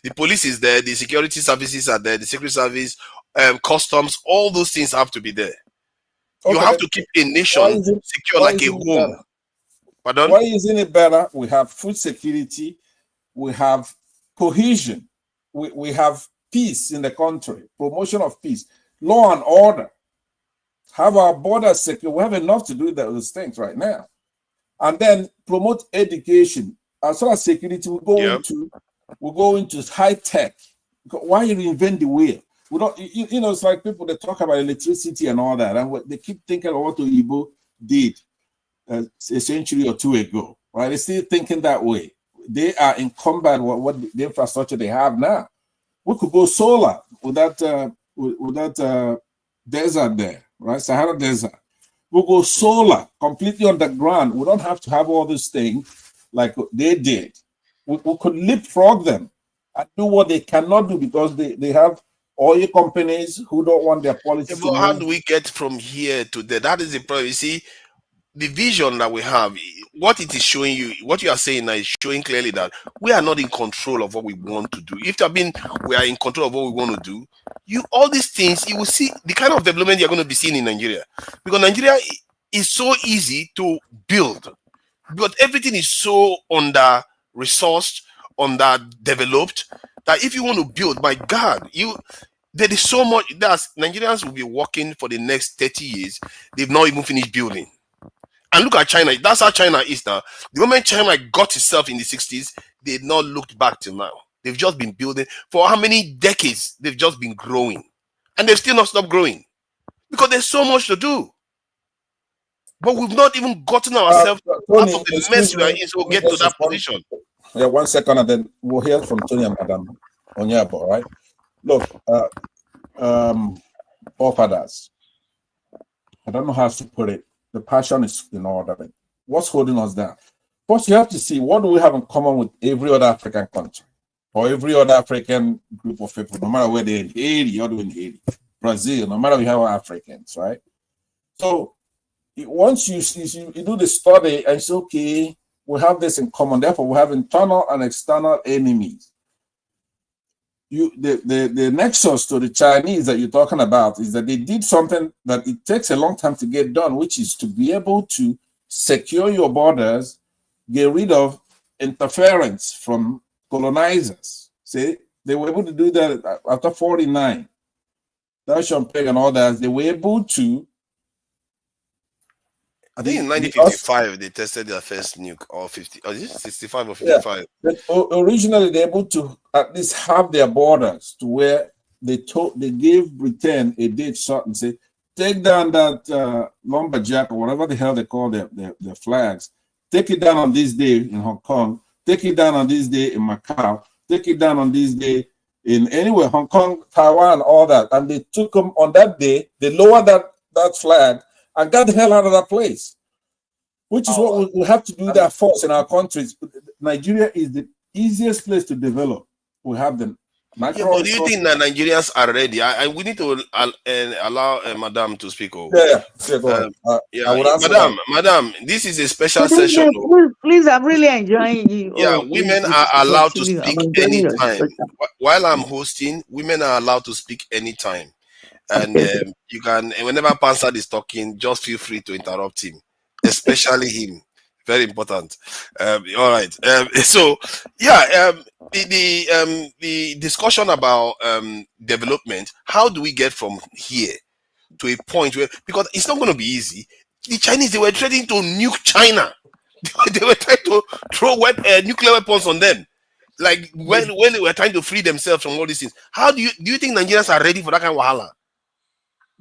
[SPEAKER 14] the police is there, the security services are there, the secret service, customs, all those things have to be there. You have to keep a nation secure like a home. Pardon?
[SPEAKER 5] Why isn't it better? We have food security, we have cohesion, we have peace in the country, promotion of peace, law and order. Have our borders secure. We have enough to do those things right now. And then promote education. As far as security, we go into high tech. Why reinvent the wheel? We don't, it's like people that talk about electricity and all that, and they keep thinking of what Igbo did a century or two ago, right? They're still thinking that way. They are in combat with what the infrastructure they have now. We could go solar with that desert there, right? Sahara Desert. We'll go solar completely underground. We don't have to have all these things like they did. We could leapfrog them and do what they cannot do because they have oil companies who don't want their policies.
[SPEAKER 14] But how do we get from here to there? That is the problem. You see, the vision that we have, what it is showing you, what you are saying now is showing clearly that we are not in control of what we want to do. If we are in control of what we want to do, all these things, you will see the kind of development you're going to be seeing in Nigeria. Because Nigeria is so easy to build. But everything is so under-resourced, under-developed, that if you want to build, my God, There is so much that Nigerians will be working for the next 30 years. They've not even finished building. And look at China. That's how China is now. The moment China got itself in the 60s, they've not looked back till now. They've just been building. For how many decades? They've just been growing. And they've still not stopped growing. Because there's so much to do. But we've not even gotten ourselves
[SPEAKER 5] Tony,
[SPEAKER 14] out of the
[SPEAKER 5] excuse
[SPEAKER 14] mess we are
[SPEAKER 5] me.
[SPEAKER 14] in, so we'll get to that position.
[SPEAKER 5] Yeah, 1 second, and then we'll hear from Tony and Madam Onyabo, right? Look, forefathers, I don't know how to put it. The passion is in order. What's holding us down? First, you have to see what do we have in common with every other African country or every other African group of people, no matter where they're in Haiti, or in Haiti, Brazil, no matter we have Africans, right? So once you do the study and say, okay, we have this in common, therefore we have internal and external enemies. The nexus to the Chinese that you're talking about is that they did something that it takes a long time to get done, which is to be able to secure your borders, get rid of interference from colonizers. See, they were able to do that after 49. Champagne and all that, they were able to.
[SPEAKER 14] I think in 1955 they tested their first nuke, or 50, or is it 65 or 55?
[SPEAKER 5] Yeah, but originally they're able to at least have their borders to where they gave Britain a date shot and say, take down that lumberjack or whatever the hell they call their flags. Take it down on this day in Hong Kong. Take it down on this day in Macau. Take it down on this day in anywhere, Hong Kong, Taiwan, all that. And they took them on that day. They lowered that flag and got the hell out of that place, which is what we have to do that first in our countries. Nigeria is the easiest place to develop. We have the natural
[SPEAKER 14] but do you think that Nigerians are ready? We need to allow Madam to speak.
[SPEAKER 5] Go ahead.
[SPEAKER 14] Madam, this is a special session.
[SPEAKER 7] Please, I'm really enjoying you.
[SPEAKER 14] Yeah, women are allowed to speak anytime. While I'm hosting, women are allowed to speak anytime. And you can, whenever Pansad is talking, just feel free to interrupt him, especially him. Very important. All right. So, yeah, the discussion about development. How do we get from here to a point where, because it's not going to be easy. The Chinese, they were threatening to nuke China. They were trying to throw nuclear weapons on them. Like when they were trying to free themselves from all these things. How do you think Nigerians are ready for that kind of wahala?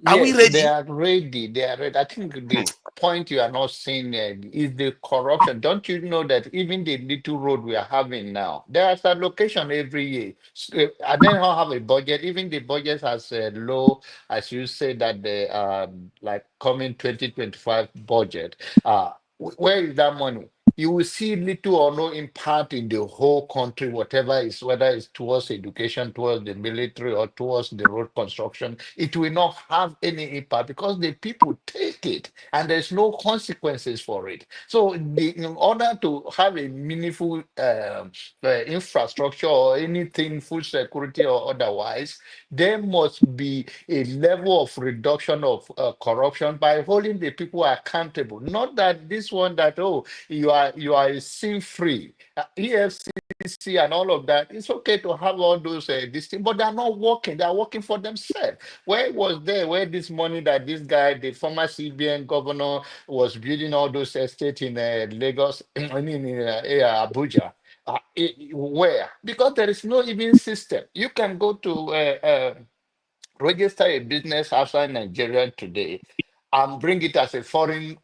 [SPEAKER 6] Are we ready? They are ready. They are ready. I think the point you are not saying is the corruption. Don't you know that even the little road we are having now, there is a location every year. I don't have a budget. Even the budget has low, as you say, that the like coming 2025 budget. Where is that money? You will see little or no impact in the whole country, whatever is, whether it's towards education, towards the military, or towards the road construction. It will not have any impact because the people take it and there's no consequences for it. So in order to have a meaningful infrastructure or anything, food security or otherwise, there must be a level of reduction of corruption by holding the people accountable. Not that this one that, oh, you are sin free. EFCC and all of that. It's okay to have all those this thing, but they're not working. They're working for themselves. Where was there? Where this money that this guy, the former CBN governor, was building all those estates in Lagos, I mean in Abuja. Where? Because there is no even system. You can go to register a business outside Nigeria today and bring it as a foreign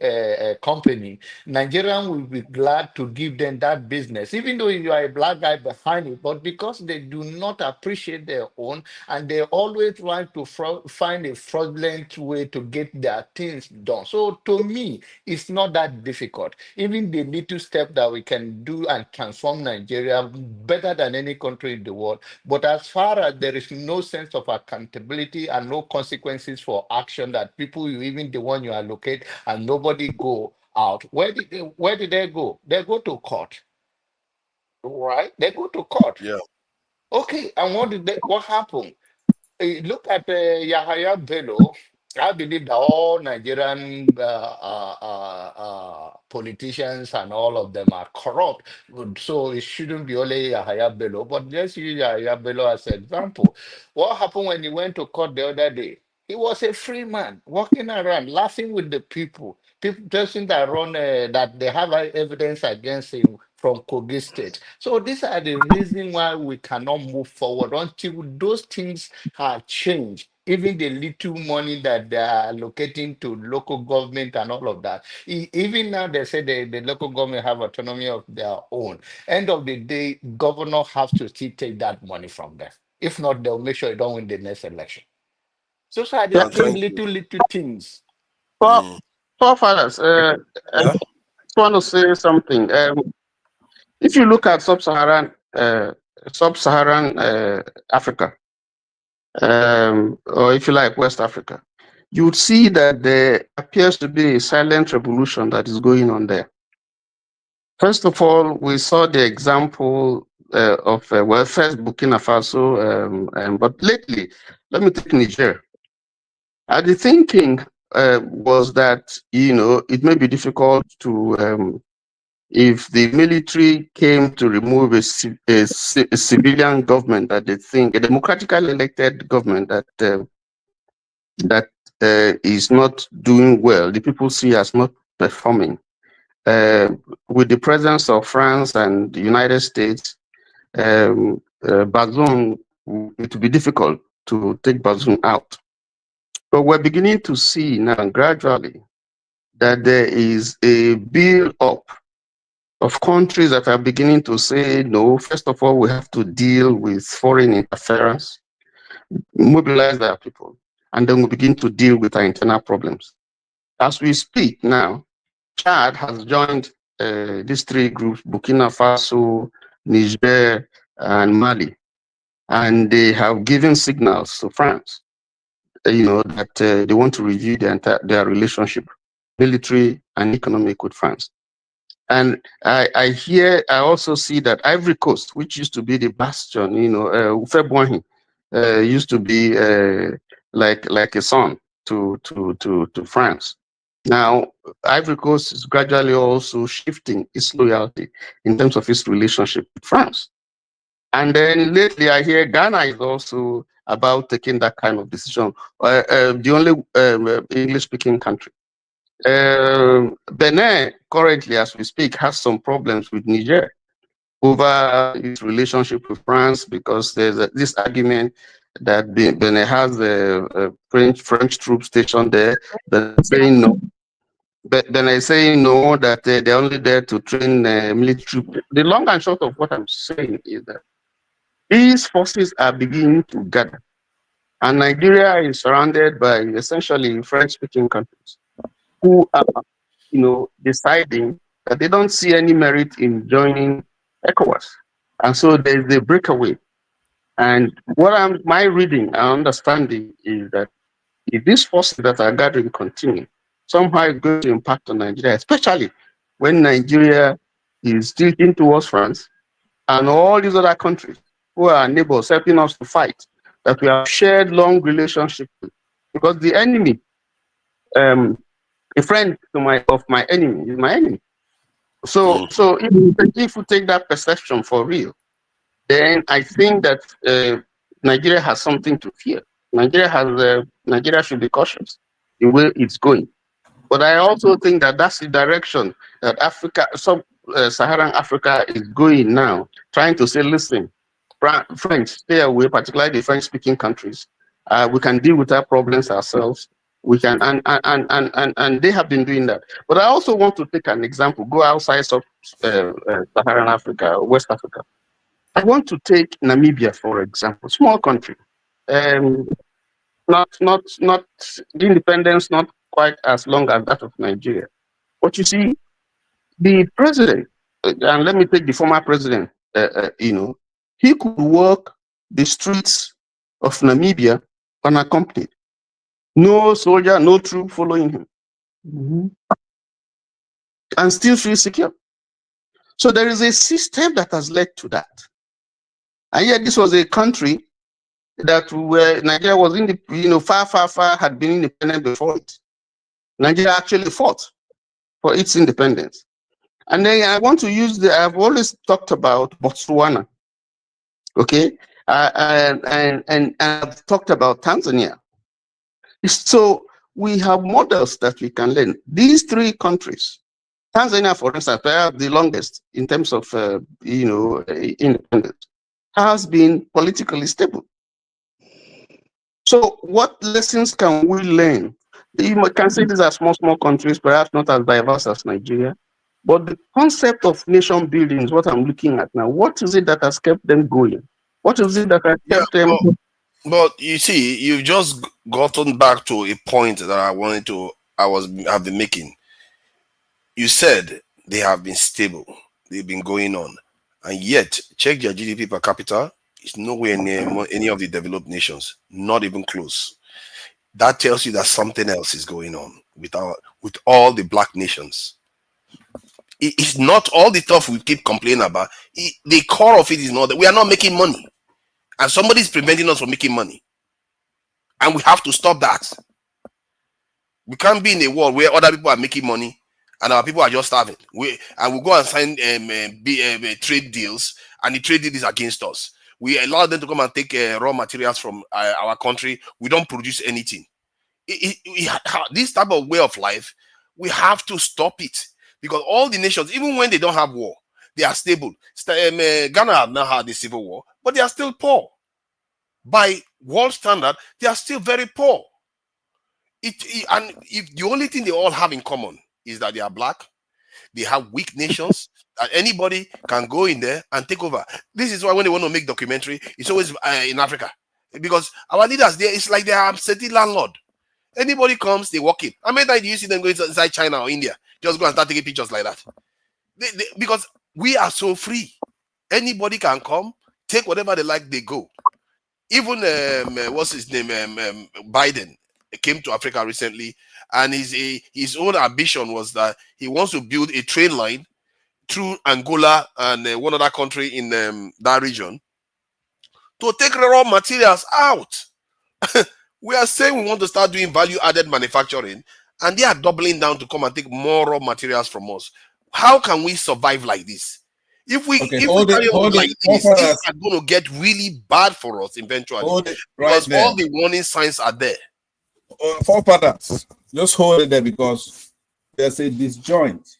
[SPEAKER 6] company. Nigerian will be glad to give them that business, even though you are a black guy behind it. But because they do not appreciate their own, and they always try to find a fraudulent way to get their things done. So to me, it's not that difficult. Even the little step that we can do and transform Nigeria better than any country in the world. But as far as there is no sense of accountability and no consequences for action, that people, you even the one you allocate and nobody go out, where did they go? They go to court, right? They go to court.
[SPEAKER 14] Yeah.
[SPEAKER 6] Okay, and what happened? Look at Yahaya Bello. I believe that all Nigerian politicians and all of them are corrupt. So it shouldn't be only Yahaya Bello. But let's use Yahaya Bello as an example. What happened when he went to court the other day? He was a free man, walking around, laughing with the people. People person that run that they have evidence against him from Kogi State. So these are the reasons why we cannot move forward until those things are changed. Even the little money that they are allocating to local government and all of that. Even now they say the local government have autonomy of their own. End of the day, governor has to still take that money from them. If not, they'll make sure they don't win the next election. So are the same
[SPEAKER 14] Thank you.
[SPEAKER 6] little things.
[SPEAKER 3] Forefathers, I
[SPEAKER 14] Yeah.
[SPEAKER 3] just want to say something. If you look at sub-Saharan Africa, or if you like West Africa, you would see that there appears to be a silent revolution that is going on there. First of all, we saw the example of well, first Burkina Faso, but lately, let me take Niger. The thinking was that it may be difficult to if the military came to remove a civilian government that they think, a democratically elected government that is not doing well, the people see as not performing. With the presence of France and the United States, Bazoum, it will be difficult to take Bazoum out. But we're beginning to see now gradually that there is a build-up of countries that are beginning to say, no, first of all, we have to deal with foreign interference, mobilize their people, and then we begin to deal with our internal problems. As we speak now, Chad has joined these three groups, Burkina Faso, Niger, and Mali, and they have given signals to France, that they want to review their relationship, military and economic, with France. And I also see that Ivory Coast, which used to be the bastion, Ufebwanyi, used to be like a son to France. Now, Ivory Coast is gradually also shifting its loyalty in terms of its relationship with France. And then lately, I hear Ghana is also about taking that kind of decision. The only English-speaking country. Benin, currently, as we speak, has some problems with Niger over its relationship with France because there's this argument that Benin has a French troops stationed there, but saying no. But then I say no, that they're only there to train military. The long and short of what I'm saying is that these forces are beginning to gather, and Nigeria is surrounded by essentially French-speaking countries who are, deciding that they don't see any merit in joining ECOWAS, and so there's a breakaway. And my reading and understanding is that if these forces that are gathering continue, somehow it's going to impact on Nigeria, especially when Nigeria is tilting towards France and all these other countries who are neighbors helping us to fight, that we have shared long relationship with. Because the enemy, a friend of my enemy is my enemy. So if we take that perception for real, then I think that Nigeria has something to fear. Nigeria should be cautious the way it's going. But I also think that that's the direction that Sub-Saharan Africa is going now, trying to say, listen, French, stay away, particularly the French-speaking countries. We can deal with our problems ourselves. We can, and they have been doing that. But I also want to take an example, go outside Sub-Saharan Africa, West Africa. I want to take Namibia, for example, small country. Not the independence, not quite as long as that of Nigeria. But you see, the president, and let me take the former president, he could walk the streets of Namibia unaccompanied. No soldier, no troop following him. And still feel secure. So there is a system that has led to that. And yet this was a country that where Nigeria was in the, far had been independent before it. Nigeria actually fought for its independence. And then I want to use I've always talked about Botswana, okay? And I've talked about Tanzania. So we have models that we can learn. These three countries, Tanzania, for instance, perhaps the longest in terms of, independence, has been politically stable. So what lessons can we learn? You can say these are small countries, perhaps not as diverse as Nigeria, but the concept of nation building is what I'm looking at now. What is it that has kept them going? What is it that has kept them?
[SPEAKER 14] But you see, you've just gotten back to a point that I've been making. You said they have been stable, they've been going on, and yet check their GDP per capita, it's nowhere near any of the developed nations, not even close. That tells you that something else is going on with all the black nations. It's not all the stuff we keep complaining about. The core of it is not that we are not making money, and somebody is preventing us from making money, and we have to stop that. We can't be in a world where other people are making money and our people are just starving. We go and sign trade deals, and the trade deal is against us. We allow them to come and take raw materials from our country. We don't produce anything. This type of way of life, we have to stop it, because all the nations, even when they don't have war, they are stable. Ghana have now had a civil war, but they are still poor. By world standard, they are still very poor. And if the only thing they all have in common is that they are black, they have weak nations, that anybody can go in there and take over. This is why when they want to make documentary, it's always in Africa, because our leaders there, it's like they are city landlord. Anybody comes, they walk in. How many times do you see them going inside China or India? Just go and start taking pictures like that. Because we are so free. Anybody can come, take whatever they like, they go. Even what's his name, Biden came to Africa recently, and his own ambition was that he wants to build a train line through Angola and one other country in that region to take raw materials out. We are saying we want to start doing value-added manufacturing, and they are doubling down to come and take more raw materials from us. How can we survive like this? If we carry on like this, things are going to get really bad for us eventually, because all the warning signs are there.
[SPEAKER 5] Four patterns. Just hold it there, because there's a disjoint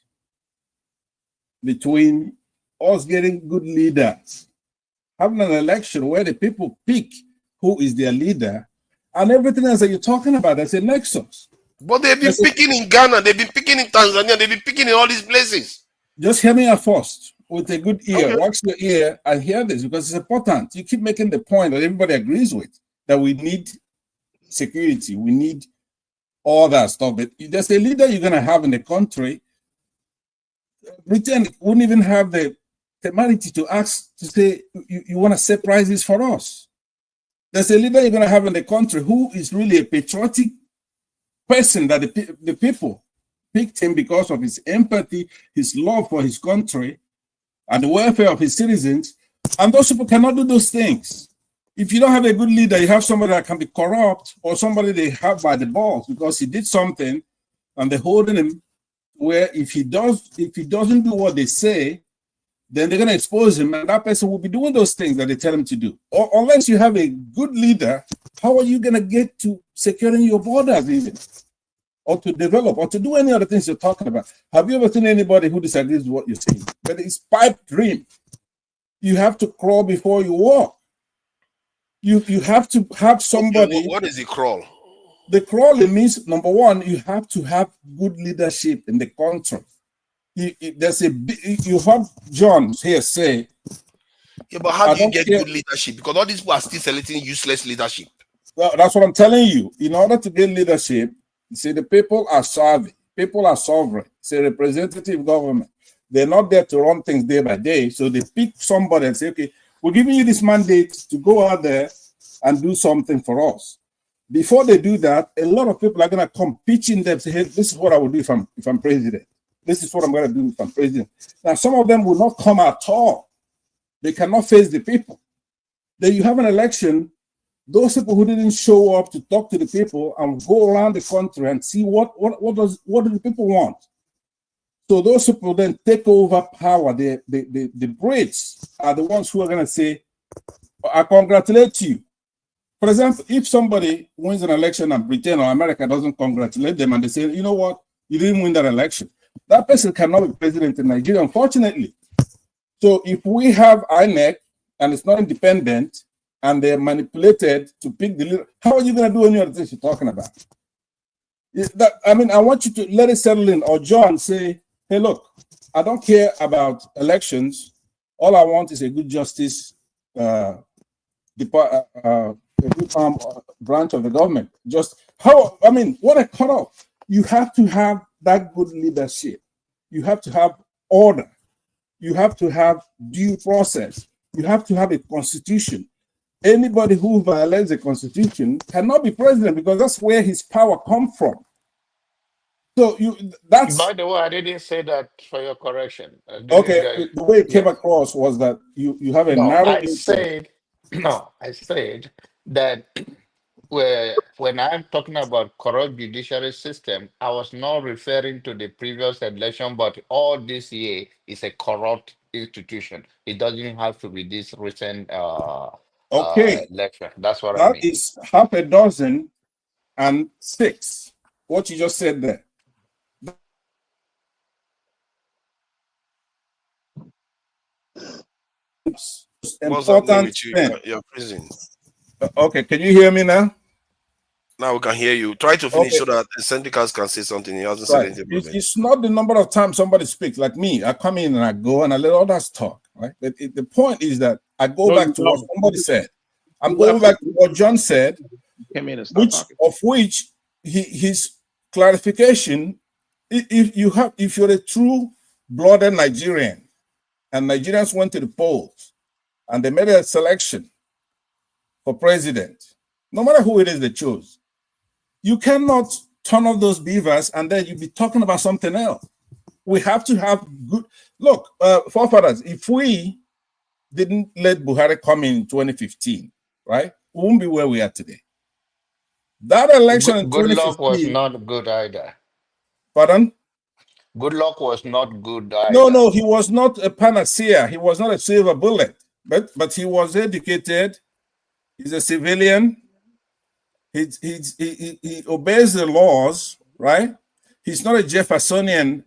[SPEAKER 5] between us getting good leaders, having an election where the people pick who is their leader, and everything else that you're talking about. There's a nexus.
[SPEAKER 14] But they've been picking in Ghana, they've been picking in Tanzania, they've been picking in all these places.
[SPEAKER 5] Just hear me out first with a good ear. Okay. Watch your ear and hear this, because it's important. You keep making the point that everybody agrees with, that we need security, we need all that stuff. But there's a leader you're going to have in the country. Britain wouldn't even have the temerity to ask, to say, you want to set prices for us. There's a leader you're going to have in the country who is really a patriotic person, that the people picked him because of his empathy, his love for his country, and the welfare of his citizens. And those people cannot do those things. If you don't have a good leader, you have somebody that can be corrupt, or somebody they have by the balls because he did something, and they're holding him where if he doesn't do what they say, then they're going to expose him, and that person will be doing those things that they tell him to do. Or unless you have a good leader, how are you going to get to securing your borders even? Or to develop, or to do any other things you're talking about? Have you ever seen anybody who disagrees with what you're saying? But it's pipe dream. You have to crawl before you walk. You have to have somebody.
[SPEAKER 14] Okay, what is the crawl?
[SPEAKER 5] The crawling means, number one, you have to have good leadership in the country. You heard John here say.
[SPEAKER 14] Yeah, but how do you get good leadership? Because all these people are still selecting useless leadership.
[SPEAKER 5] Well, that's what I'm telling you. In order to get leadership, you see, the people are savvy. People are sovereign. It's a representative government. They're not there to run things day by day. So they pick somebody and say, okay, we're giving you this mandate to go out there and do something for us. Before they do that, a lot of people are going to come pitching them, say, hey, this is what I will do if I'm president. This is what I'm going to do if I'm president. Now, some of them will not come at all. They cannot face the people. Then you have an election, those people who didn't show up to talk to the people and go around the country and see what do the people want. So those people then take over power. The Brits are the ones who are going to say, I congratulate you. For example, if somebody wins an election and Britain or America doesn't congratulate them and they say, you know what, you didn't win that election, that person cannot be president in Nigeria, unfortunately. So if we have INEC and it's not independent and they're manipulated to pick the leader, how are you going to do any of the things you're talking about? I mean, I want you to let it settle in. Or John say, hey, look, I don't care about elections. All I want is a good justice branch of the government. What a cutoff. You have to have that good leadership. You have to have order. You have to have due process. You have to have a constitution. Anybody who violates the constitution cannot be president because that's where his power comes from. So that's.
[SPEAKER 6] By the way, I didn't say that for your correction.
[SPEAKER 5] Okay, the way it came across was that you have a narrow.
[SPEAKER 6] I said that when I'm talking about corrupt judiciary system, I was not referring to the previous election, but all this year is a corrupt institution. It doesn't have to be this recent election. That's what I mean.
[SPEAKER 5] That is half a dozen and 6. What you just said there. Important thing.
[SPEAKER 14] You're freezing.
[SPEAKER 5] Okay, can you hear me now?
[SPEAKER 14] Now we can hear you. Try to finish so that the syndicats can say something. He hasn't said anything.
[SPEAKER 5] It's not the number of times somebody speaks. Like me, I come in and I go and I let others talk. Right. But the point is that I go back to what somebody said. I'm going back to what John said, which his clarification. If you're a true-blooded Nigerian, and Nigerians went to the polls and they made a selection for president, no matter who it is they chose, you cannot turn off those beavers and then you'll be talking about something else. We have to have good look, forefathers. If we didn't let Buhari come in 2015, right, we won't be where we are today. That election in 2015,
[SPEAKER 6] Good luck was not good either.
[SPEAKER 5] Pardon?
[SPEAKER 6] Good luck was not good either.
[SPEAKER 5] No, he was not a panacea. He was not a silver bullet, but he was educated. He's a civilian. He obeys the laws, right? He's not a Jeffersonian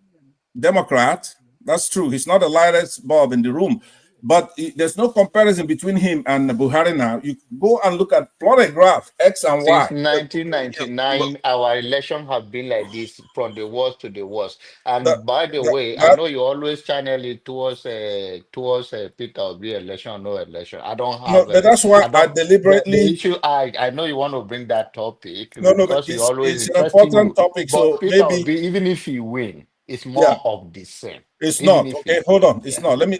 [SPEAKER 5] Democrat. That's true. He's not the lightest bulb in the room. But there's no comparison between him and Buhari now. You go and look at plot a graph, X and Y.
[SPEAKER 6] Since 1999, our election have been like this, from the worst to the worst. And by the way, I know you always channel it towards Peter Obi election, no election. I don't have.
[SPEAKER 5] No, but that's why I deliberately.
[SPEAKER 6] The issue, I know you want to bring that topic
[SPEAKER 5] because
[SPEAKER 6] you always
[SPEAKER 5] it's an important topic.
[SPEAKER 6] But
[SPEAKER 5] So
[SPEAKER 6] Peter
[SPEAKER 5] maybe
[SPEAKER 6] Obi, even if he win, it's more of the same.
[SPEAKER 5] It's not okay. Hold on. It's not. Let me.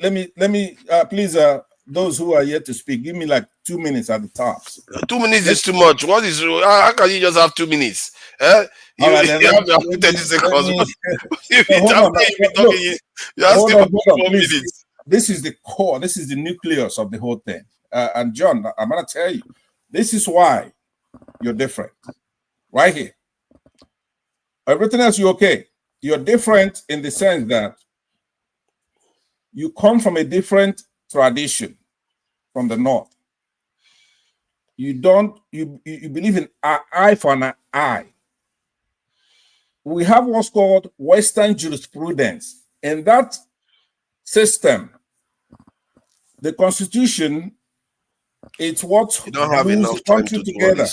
[SPEAKER 5] Please, those who are yet to speak, give me like 2 minutes at the tops.
[SPEAKER 14] 2 minutes is too much. What is? How can you just have 2 minutes? You have 30 seconds.
[SPEAKER 5] Hold on, please. This is the core. This is the nucleus of the whole thing. And John, I'm gonna tell you, this is why you're different. Right here. Everything else you're okay. You're different in the sense that you come from a different tradition from the North. You believe in eye for an eye. We have what's called Western jurisprudence. In that system, the Constitution, it's what glues the country together,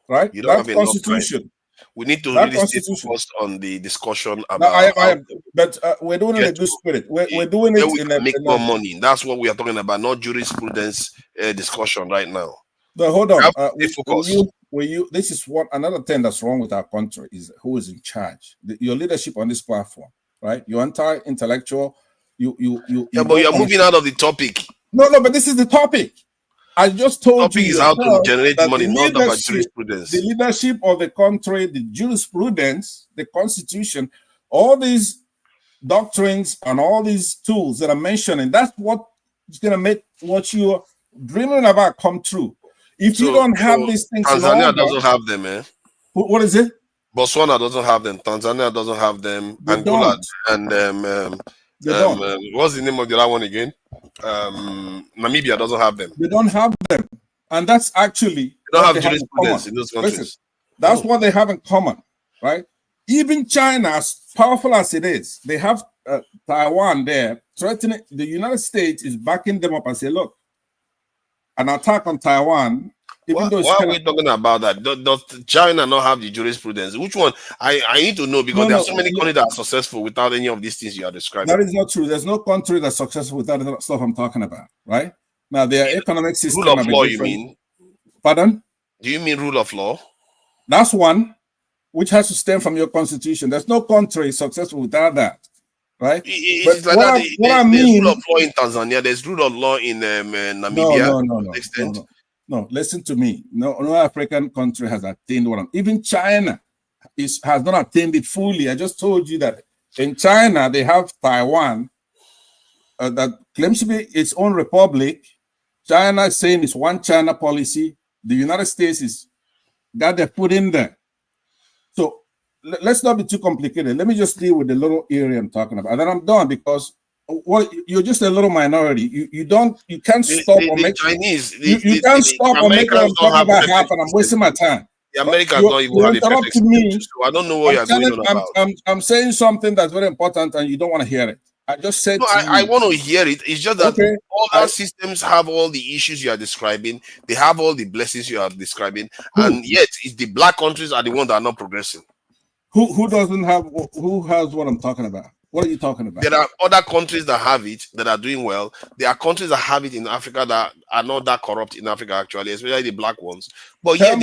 [SPEAKER 5] right?
[SPEAKER 14] You don't have enough
[SPEAKER 5] Constitution.
[SPEAKER 14] time. We need to really stay focused on the discussion about.
[SPEAKER 5] But we're doing it in a good spirit. We're doing it in
[SPEAKER 14] make more money. That's what we are talking about, not jurisprudence discussion right now.
[SPEAKER 5] But hold on. This is what another thing that's wrong with our country is who is in charge. Your leadership on this platform, right? You're anti-intellectual.
[SPEAKER 14] But you're moving out of the topic.
[SPEAKER 5] No, but this is the topic. I just told you.
[SPEAKER 14] The topic is how to generate money, not about jurisprudence.
[SPEAKER 5] The leadership of the country, the jurisprudence, the Constitution, all these doctrines and all these tools that I'm mentioning, that's what is going to make what you're dreaming about come true. If you don't have these things in
[SPEAKER 14] Tanzania
[SPEAKER 5] order,
[SPEAKER 14] doesn't have them, eh?
[SPEAKER 5] What is it?
[SPEAKER 14] Botswana doesn't have them. Tanzania doesn't have them.
[SPEAKER 5] They
[SPEAKER 14] Angola
[SPEAKER 5] don't.
[SPEAKER 14] and
[SPEAKER 5] They don't.
[SPEAKER 14] what's the name of the other one again? Namibia doesn't have them.
[SPEAKER 5] They don't have them, and that's actually
[SPEAKER 14] They don't
[SPEAKER 5] what
[SPEAKER 14] have
[SPEAKER 5] they have in
[SPEAKER 14] jurisprudence
[SPEAKER 5] common.
[SPEAKER 14] in those
[SPEAKER 5] Listen,
[SPEAKER 14] countries.
[SPEAKER 5] that's what they have in common, right? Even China, as powerful as it is, they have Taiwan there threatening. The United States is backing them up and say, look, an attack on Taiwan.
[SPEAKER 14] Why are we talking about that? Does China not have the jurisprudence? Which one? I need to know, because there are so many countries that are successful without any of these things you are describing.
[SPEAKER 5] That is not true. There's no country that's successful without the stuff I'm talking about, right? Now, their economic system.
[SPEAKER 14] Rule of law, you mean?
[SPEAKER 5] Pardon?
[SPEAKER 14] Do you mean rule of law?
[SPEAKER 5] That's one, which has to stem from your constitution. There's no country successful without that, right?
[SPEAKER 14] It's like that. There's rule of law in Tanzania. There's rule of law in Namibia.
[SPEAKER 5] No, listen to me. No African country has attained one. Even China has not attained it fully. I just told you that in China, they have Taiwan that claims to be its own republic. China is saying it's one China policy. The United States is got their foot in there. So let's not be too complicated. Let me just deal with the little area I'm talking about. And then I'm done, because you're just a little minority. You can't stop or make
[SPEAKER 14] Chinese.
[SPEAKER 5] You can't stop or make what I'm talking about happen. I'm wasting my time.
[SPEAKER 14] The Americans don't even have a perfect system, so I don't know what you're going on about.
[SPEAKER 5] I'm saying something that's very important, and you don't want to hear it. I just said
[SPEAKER 14] I want to hear it. It's just that all our systems have all the issues you are describing. They have all the blessings you are describing, and yet it's the black countries are the ones that are not progressing.
[SPEAKER 5] Who doesn't have? Who has what I'm talking about? What are you talking about?
[SPEAKER 14] There are other countries that have it, that are doing well. There are countries that have it in Africa that are not that corrupt in Africa, actually, especially the black ones. But yet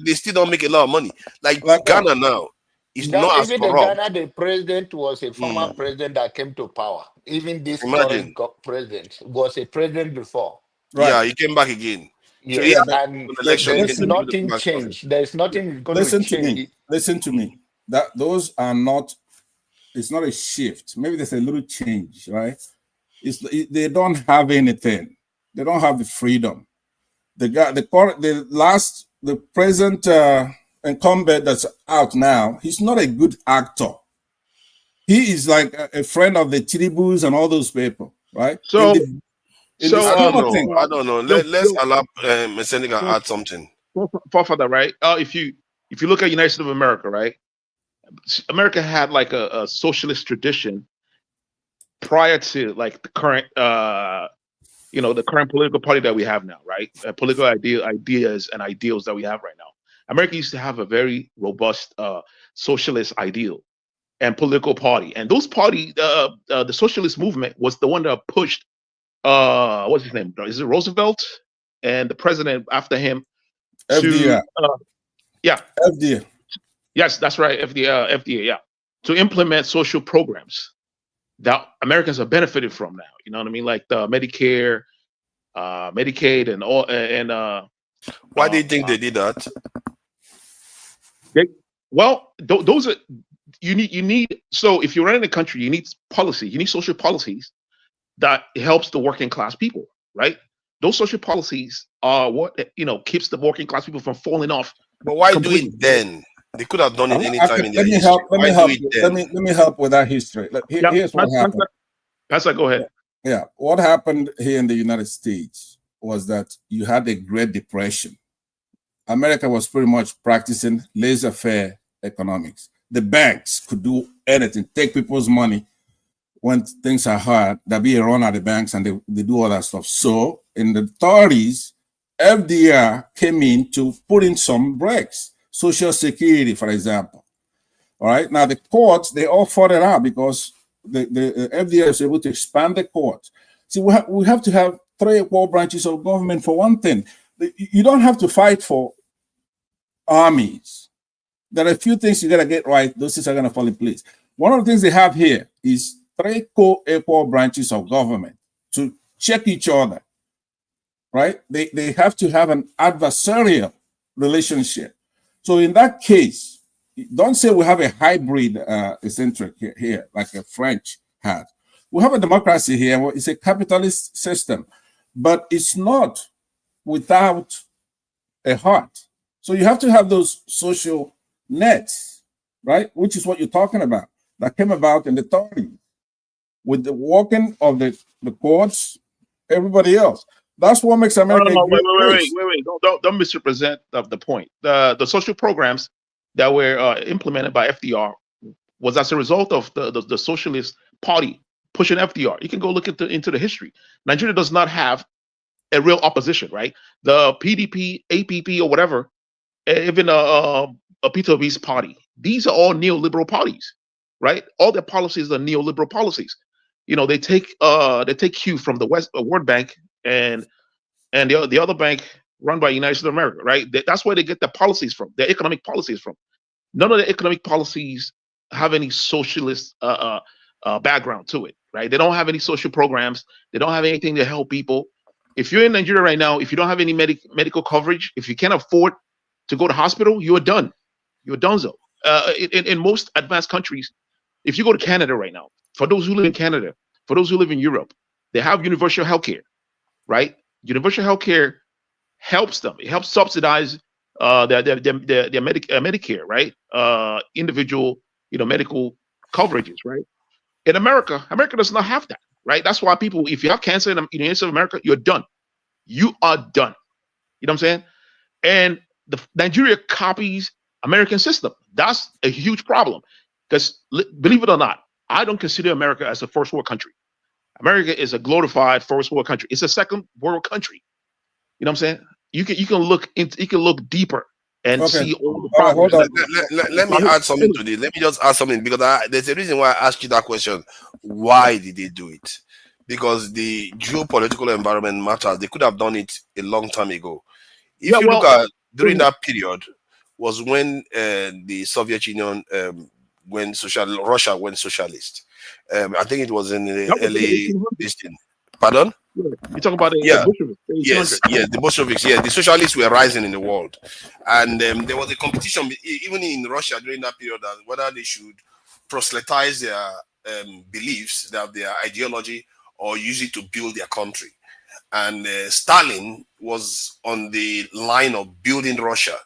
[SPEAKER 14] they still don't make a lot of money. Like Ghana now is not as
[SPEAKER 6] corrupt. Even in Ghana, the president was a former president that came to power. Even this current president was a president before.
[SPEAKER 14] Right. Yeah, he came back again.
[SPEAKER 6] Yeah, and nothing changed. There's nothing going to change.
[SPEAKER 5] Listen to me. That those are not. It's not a shift. Maybe there's a little change, right? They don't have anything. They don't have the freedom. The present incumbent that's out now, he's not a good actor. He is like a friend of the Chiribus and all those people, right?
[SPEAKER 14] So I don't know. Let's allow Seneca add something.
[SPEAKER 18] For that, right? If you look at United States of America, right? America had like a socialist tradition prior to like the current the current political party that we have now, right? Political ideas and ideals that we have right now. America used to have a very robust socialist ideal and political party, and those party, the socialist movement was the one that pushed what's his name? Is it Roosevelt and the president after him?
[SPEAKER 5] FDR.
[SPEAKER 18] FDR. Yes, that's right. FDA, yeah. To implement social programs that Americans have benefited from now. You know what I mean? Like the Medicare, Medicaid, and all. And
[SPEAKER 14] why do you think they did that?
[SPEAKER 18] Those are you need. So if you're running a country, you need policy. You need social policies that helps the working class people, right? Those social policies are what keeps the working class people from falling off.
[SPEAKER 14] But why do it then? They could have done it anytime in their history.
[SPEAKER 5] Let me help with that history. Here's what happened.
[SPEAKER 18] That's like, go ahead.
[SPEAKER 5] Yeah, what happened here in the United States was that you had a Great Depression. America was pretty much practicing laissez-faire economics. The banks could do anything, take people's money when things are hard. There'll be a run at the banks, and they do all that stuff. So in the 30s, FDR came in to put in some brakes. Social Security, for example. All right. Now the courts, they all fought it out because the FDR is able to expand the courts. See, we have to have 3 or 4 branches of government for one thing. You don't have to fight for armies. There are a few things you gotta get right. Those things are gonna fall in place. One of the things they have here is 3 co-equal branches of government to check each other. Right? They have to have an adversarial relationship. So in that case, don't say we have a hybrid eccentric here, like a French had. We have a democracy here. It's a capitalist system, but it's not without a heart. So you have to have those social nets, right? Which is what you're talking about, that came about in the 30s with the walking of the courts, everybody else. That's what makes America a great place.
[SPEAKER 18] Wait. Don't misrepresent the point. The social programs that were implemented by FDR was as a result of the Socialist Party pushing FDR. You can go look into the history. Nigeria does not have a real opposition, right? The PDP, APP, or whatever, even Peter Obi's party. These are all neoliberal parties, right? All their policies are neoliberal policies. You know, they take cue from the World Bank and the other bank run by United States of America, right? That's where they get their policies from, their economic policies from. None of the economic policies have any socialist background to it, right? They don't have any social programs. They don't have anything to help people. If you're in Nigeria right now, if you don't have any medical coverage, if you can't afford to go to hospital, you're done. You're donezo. In most advanced countries, if you go to Canada right now, for those who live in Canada, for those who live in Europe, they have universal healthcare, right? Universal healthcare helps them. It helps subsidize their Medicare, right? Individual, medical coverages, right? In America does not have that, right? That's why people, if you have cancer in the United States of America, you're done. You are done. You know what I'm saying? And Nigeria copies American system. That's a huge problem because, believe it or not, I don't consider America as a first world country. America is a glorified first world country. It's a second world country. You know what I'm saying? You can look deeper and see all the problems.
[SPEAKER 14] Let me add something to this. Let me just add something because there's a reason why I asked you that question. Why did they do it? Because the geopolitical environment matters. They could have done it a long time ago. If you look at during that period was when the Soviet Union Russia went socialist. I think it was in the early Pardon?
[SPEAKER 18] Yeah. You talk about the Bolsheviks.
[SPEAKER 14] Yes, the Bolsheviks. Yeah, the socialists were rising in the world, and there was a competition even in Russia during that period as whether they should proselytize their beliefs, their ideology, or use it to build their country. And Stalin was on the line of building Russia,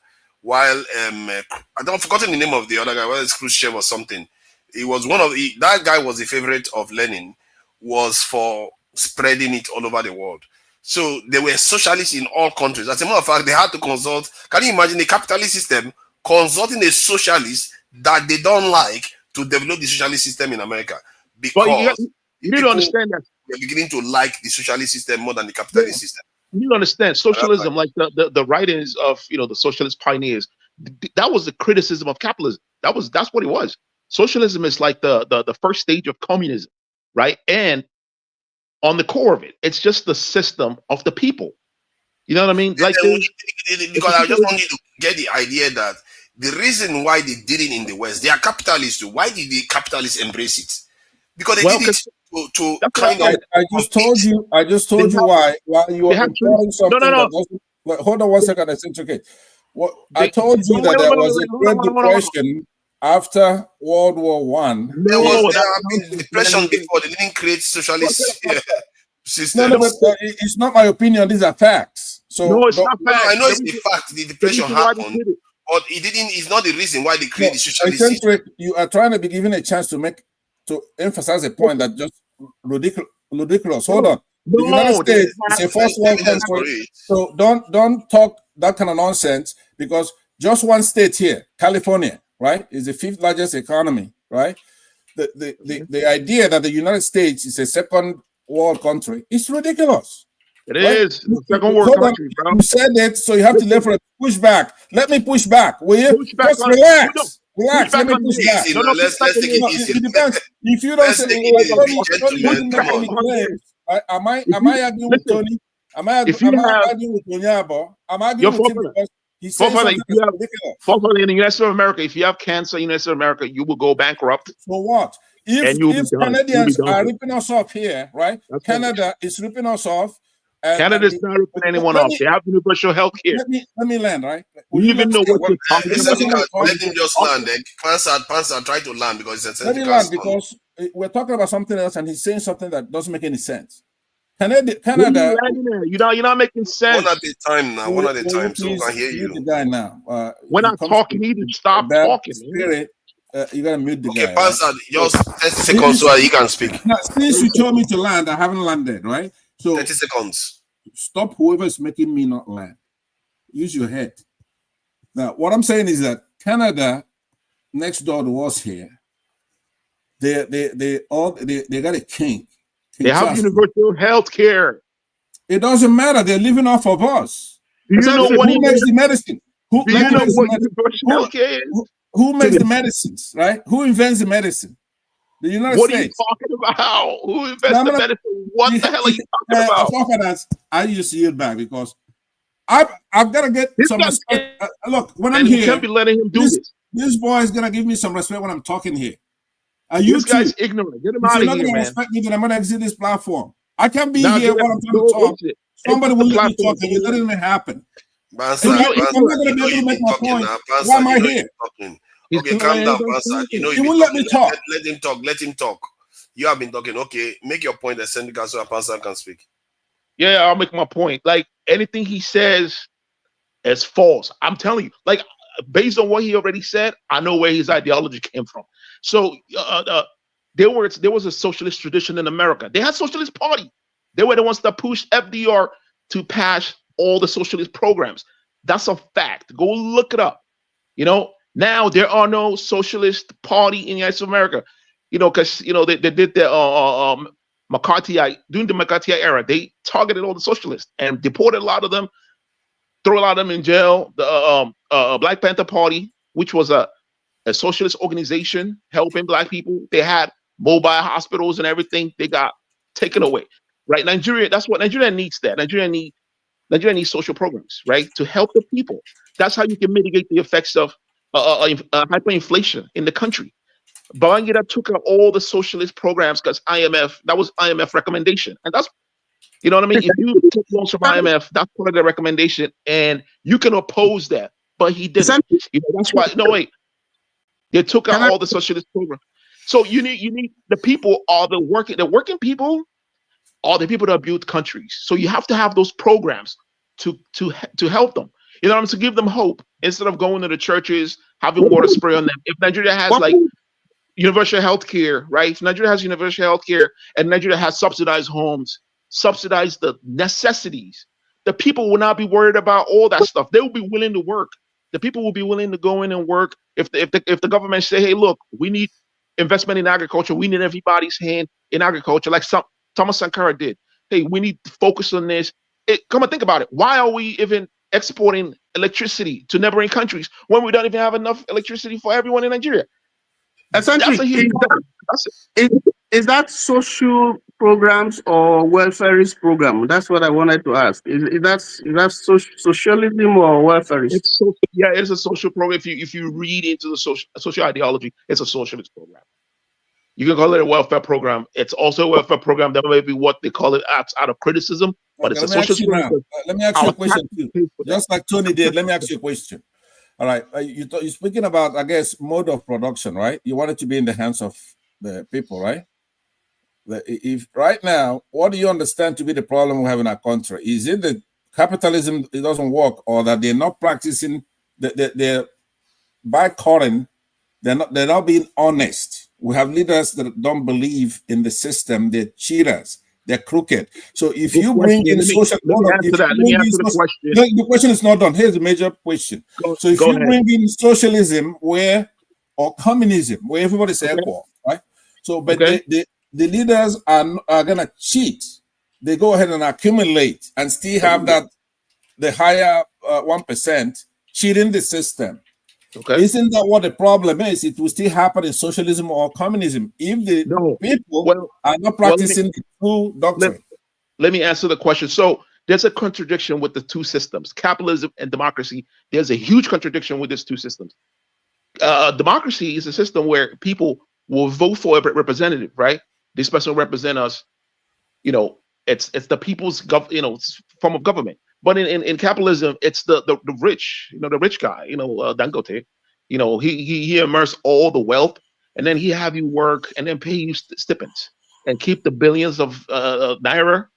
[SPEAKER 14] while I don't forgotten the name of the other guy, whether it's Khrushchev or something. He was that guy was a favorite of Lenin, was for spreading it all over the world. So there were socialists in all countries. As a matter of fact, they had to consult. Can you imagine a capitalist system consulting a socialist that they don't like to develop the socialist system in America? Because
[SPEAKER 18] you need to understand that
[SPEAKER 14] they're beginning to like the socialist system more than the capitalist system.
[SPEAKER 18] You need to understand socialism, like the writings of the socialist pioneers. That was the criticism of capitalism. That's what it was. Socialism is like the first stage of communism, right? And on the core of it, it's just the system of the people. You know what I mean? Like
[SPEAKER 14] because I just want you to get the idea that the reason why they did it in the West, they are capitalists too. Why did the capitalists embrace it? Because they did it to kind of.
[SPEAKER 5] I just told you why you were employing something that doesn't. Hold on 1 second. I said okay. Well, I told you that there was a Great Depression after World War One.
[SPEAKER 14] There was depression before. They didn't create socialist system.
[SPEAKER 5] No, but it's not my opinion. These are facts. So
[SPEAKER 14] no, it's not facts. I know it's the fact. The depression happened, but it didn't. It's not the reason why they created the socialist system.
[SPEAKER 5] You are trying to be given a chance to emphasize a point that just ridiculous. Hold on. The United States is a first world country, so don't talk that kind of nonsense because just one state here, California, right, is the 5th largest economy, right? The idea that the United States is a second world country is ridiculous.
[SPEAKER 18] It is a second world country, bro.
[SPEAKER 5] You said it, so you have to let for a push back. Let me push back, will you? Just relax. Relax. Let me push back.
[SPEAKER 14] Let's take it easy.
[SPEAKER 5] It depends. If you don't say, am I arguing with Tony? Am I arguing with Onyabo? I'm arguing with him because he's saying something ridiculous.
[SPEAKER 18] In the United States of America, if you have cancer in the United States of America, you will go bankrupt.
[SPEAKER 5] So what? If Canadians are ripping us off here, right? Canada is ripping us off.
[SPEAKER 18] Canada is not ripping anyone off. They have universal health care.
[SPEAKER 5] Let me land, right?
[SPEAKER 18] We even know what you're talking about.
[SPEAKER 14] Let him just land. Pansa try to land because it's a
[SPEAKER 5] let me land because we're talking about something else and he's saying something that doesn't make any sense. Canada.
[SPEAKER 18] You're not making sense.
[SPEAKER 14] One at a time now. One at a time, so we
[SPEAKER 5] Please
[SPEAKER 14] can hear
[SPEAKER 5] mute the
[SPEAKER 14] you.
[SPEAKER 5] guy now.
[SPEAKER 18] We're not talking. You need to stop
[SPEAKER 5] that
[SPEAKER 18] talking.
[SPEAKER 5] Spirit, you gotta mute the
[SPEAKER 14] Okay,
[SPEAKER 5] guy.
[SPEAKER 14] Pastor,
[SPEAKER 5] Right?
[SPEAKER 14] just 30 seconds so he can speak.
[SPEAKER 5] Now, since you told me to land, I haven't landed, right? So
[SPEAKER 14] 30 seconds.
[SPEAKER 5] Stop whoever's making me not land. Use your head. Now, what I'm saying is that Canada, next door to us here, they got a king.
[SPEAKER 18] They have universal health care.
[SPEAKER 5] It doesn't matter. They're living off of us.
[SPEAKER 18] Do you know what
[SPEAKER 5] who makes the medicine? Who makes the medicines, right? Who invents the medicine? The United
[SPEAKER 18] What
[SPEAKER 5] States.
[SPEAKER 18] are you talking about? Who invents the medicine? What the hell are you talking about?
[SPEAKER 5] I just yield back because I've got to get some respect. Look, when I'm
[SPEAKER 18] and
[SPEAKER 5] here,
[SPEAKER 18] you can't be letting him do this.
[SPEAKER 5] This boy is gonna give me some respect when I'm talking here.
[SPEAKER 18] This guy's ignorant. Get him out of here, man.
[SPEAKER 5] If you're not gonna respect me, then I'm gonna exit this platform. I can't be
[SPEAKER 18] Now
[SPEAKER 5] here
[SPEAKER 18] get
[SPEAKER 5] while
[SPEAKER 18] up.
[SPEAKER 5] I'm trying to
[SPEAKER 18] Go
[SPEAKER 5] talk.
[SPEAKER 18] exit.
[SPEAKER 5] Somebody
[SPEAKER 18] Exit
[SPEAKER 5] will
[SPEAKER 18] the
[SPEAKER 5] let me
[SPEAKER 18] platform.
[SPEAKER 5] talk, and you're letting it happen.
[SPEAKER 14] Bansa,
[SPEAKER 5] I'm not gonna be able to make my point. Why am I here?
[SPEAKER 14] Okay, calm down, Bansa. You know
[SPEAKER 5] you won't let me talk.
[SPEAKER 14] Let him talk. Let him talk. You have been talking. Okay, make your point. So Bansa can speak.
[SPEAKER 18] Yeah, I'll make my point. Like anything he says is false. I'm telling you. Like based on what he already said, I know where his ideology came from. So there was a socialist tradition in America. They had socialist party. They were the ones that pushed FDR to pass all the socialist programs. That's a fact. Go look it up. You know, now there are no socialist party in the United States of America. You know, because they did the McCarthyite during the McCarthy era. They targeted all the socialists and deported a lot of them, threw a lot of them in jail. The Black Panther Party, which was a socialist organization helping Black people, they had mobile hospitals and everything. They got taken away. Right, Nigeria. That's what Nigeria needs. Nigeria needs social programs, right, to help the people. That's how you can mitigate the effects of hyperinflation in the country. Babangida took out all the socialist programs because that was IMF recommendation. And that's, you know what I mean? If you take loans from IMF, that's part of the recommendation, and you can oppose that. But he didn't. That's why, no, wait. They took out all the socialist programs. So you need the people are the working people are the people that build countries. So you have to have those programs to help them. You know what I mean? To give them hope instead of going to the churches, having water spray on them. If Nigeria has like universal health care, right? If Nigeria has universal health care and Nigeria has subsidized homes, subsidize the necessities, the people will not be worried about all that stuff. They will be willing to work. The people will be willing to go in and work. If the government say, hey, look, we need investment in agriculture, we need everybody's hand in agriculture, like Thomas Sankara did. Hey, we need to focus on this. Come and think about it. Why are we even exporting electricity to neighboring countries when we don't even have enough electricity for everyone in Nigeria?
[SPEAKER 3] Essentially, is that social programs or welfarist program? That's what I wanted to ask. Is that socialism or welfarist?
[SPEAKER 18] Yeah, it's a social program. If you read into the social ideology, it's a socialist program. You can call it a welfare program. It's also a welfare program that may be what they call it out of criticism, but it's a socialist program.
[SPEAKER 5] Let me ask you a question too. Just like Tony did, let me ask you a question. All right, you're speaking about, I guess, mode of production, right? You want it to be in the hands of the people, right? If right now, what do you understand to be the problem we have in our country? Is it that capitalism it doesn't work, or that they're not practicing? They're boycotting. They're not being honest. We have leaders that don't believe in the system. They're cheaters. They're crooked. So if you bring in social, the question is not done. Here's the major question. So if you bring in socialism or communism, where everybody's equal, right? So, but the leaders are gonna cheat. They go ahead and accumulate and still have the higher 1% cheating the system. Okay. Isn't that what the problem is? It will still happen in socialism or communism if the people are not practicing the true doctrine.
[SPEAKER 18] Let me answer the question. So there's a contradiction with the two systems, capitalism and democracy. There's a huge contradiction with these two systems. Democracy is a system where people will vote for a representative, right? This person will represent us. You know, it's the people's form of government. But in capitalism, it's the rich, the rich guy, Dangote, he immerse all the wealth, and then he have you work and then pay you stipends and keep the billions of naira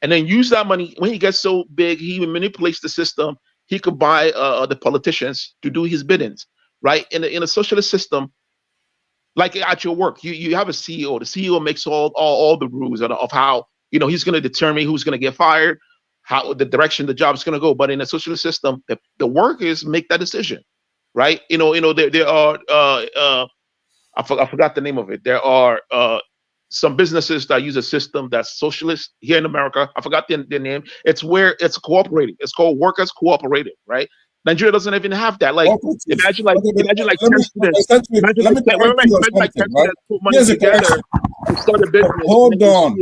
[SPEAKER 18] and then use that money. When he gets so big, he manipulates the system. He could buy the politicians to do his biddings, right? In a socialist system, like at your work, you have a CEO. The CEO makes all the rules of how, you know, he's going to determine who's going to get fired, how the direction the job is going to go. But in a socialist system, the workers make that decision, right? There are I forgot the name of it. There are some businesses that use a system that's socialist here in America. I forgot their name. It's where it's cooperative. It's called workers cooperative, right? Nigeria doesn't even have that. Like, imagine like 10 students. Imagine like 10 students put money together to start a business.
[SPEAKER 5] Hold on.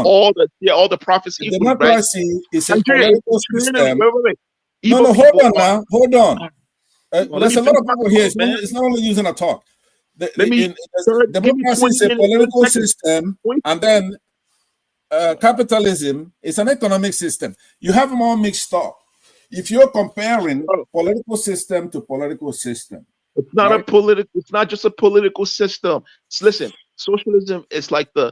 [SPEAKER 18] All the profits
[SPEAKER 5] The
[SPEAKER 18] equally, right?
[SPEAKER 5] democracy is a
[SPEAKER 18] Nigeria
[SPEAKER 5] political
[SPEAKER 18] is
[SPEAKER 5] system.
[SPEAKER 18] wait.
[SPEAKER 5] No, hold on now. Hold on. There's a lot of people here.
[SPEAKER 18] Man.
[SPEAKER 5] It's not only using a talk.
[SPEAKER 18] Democracy
[SPEAKER 5] is a political system, and then capitalism is an economic system. You have them all mixed up. If you're comparing political system to political system,
[SPEAKER 18] it's not a political. It's not just a political system. Listen, socialism is like the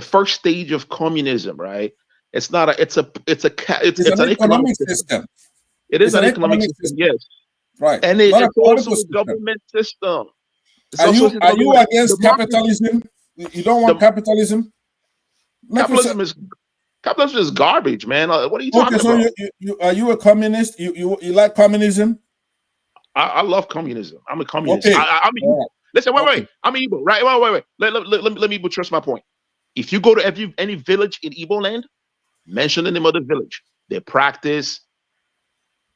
[SPEAKER 18] first stage of communism, right? It's not a. It's an economic system. It is an economic system. Yes,
[SPEAKER 5] right.
[SPEAKER 18] And it's also a government system.
[SPEAKER 5] Are you against capitalism? You don't want capitalism?
[SPEAKER 18] Capitalism is garbage, man. What are you talking about?
[SPEAKER 5] So are you a communist? You like communism?
[SPEAKER 18] I love communism. I'm a communist.
[SPEAKER 5] Okay.
[SPEAKER 18] I'm a Igbo. Listen, wait. I'm an Igbo, right? Wait. Let me buttress my point. If you go to any village in Igbo land, mention the name of the village. They practice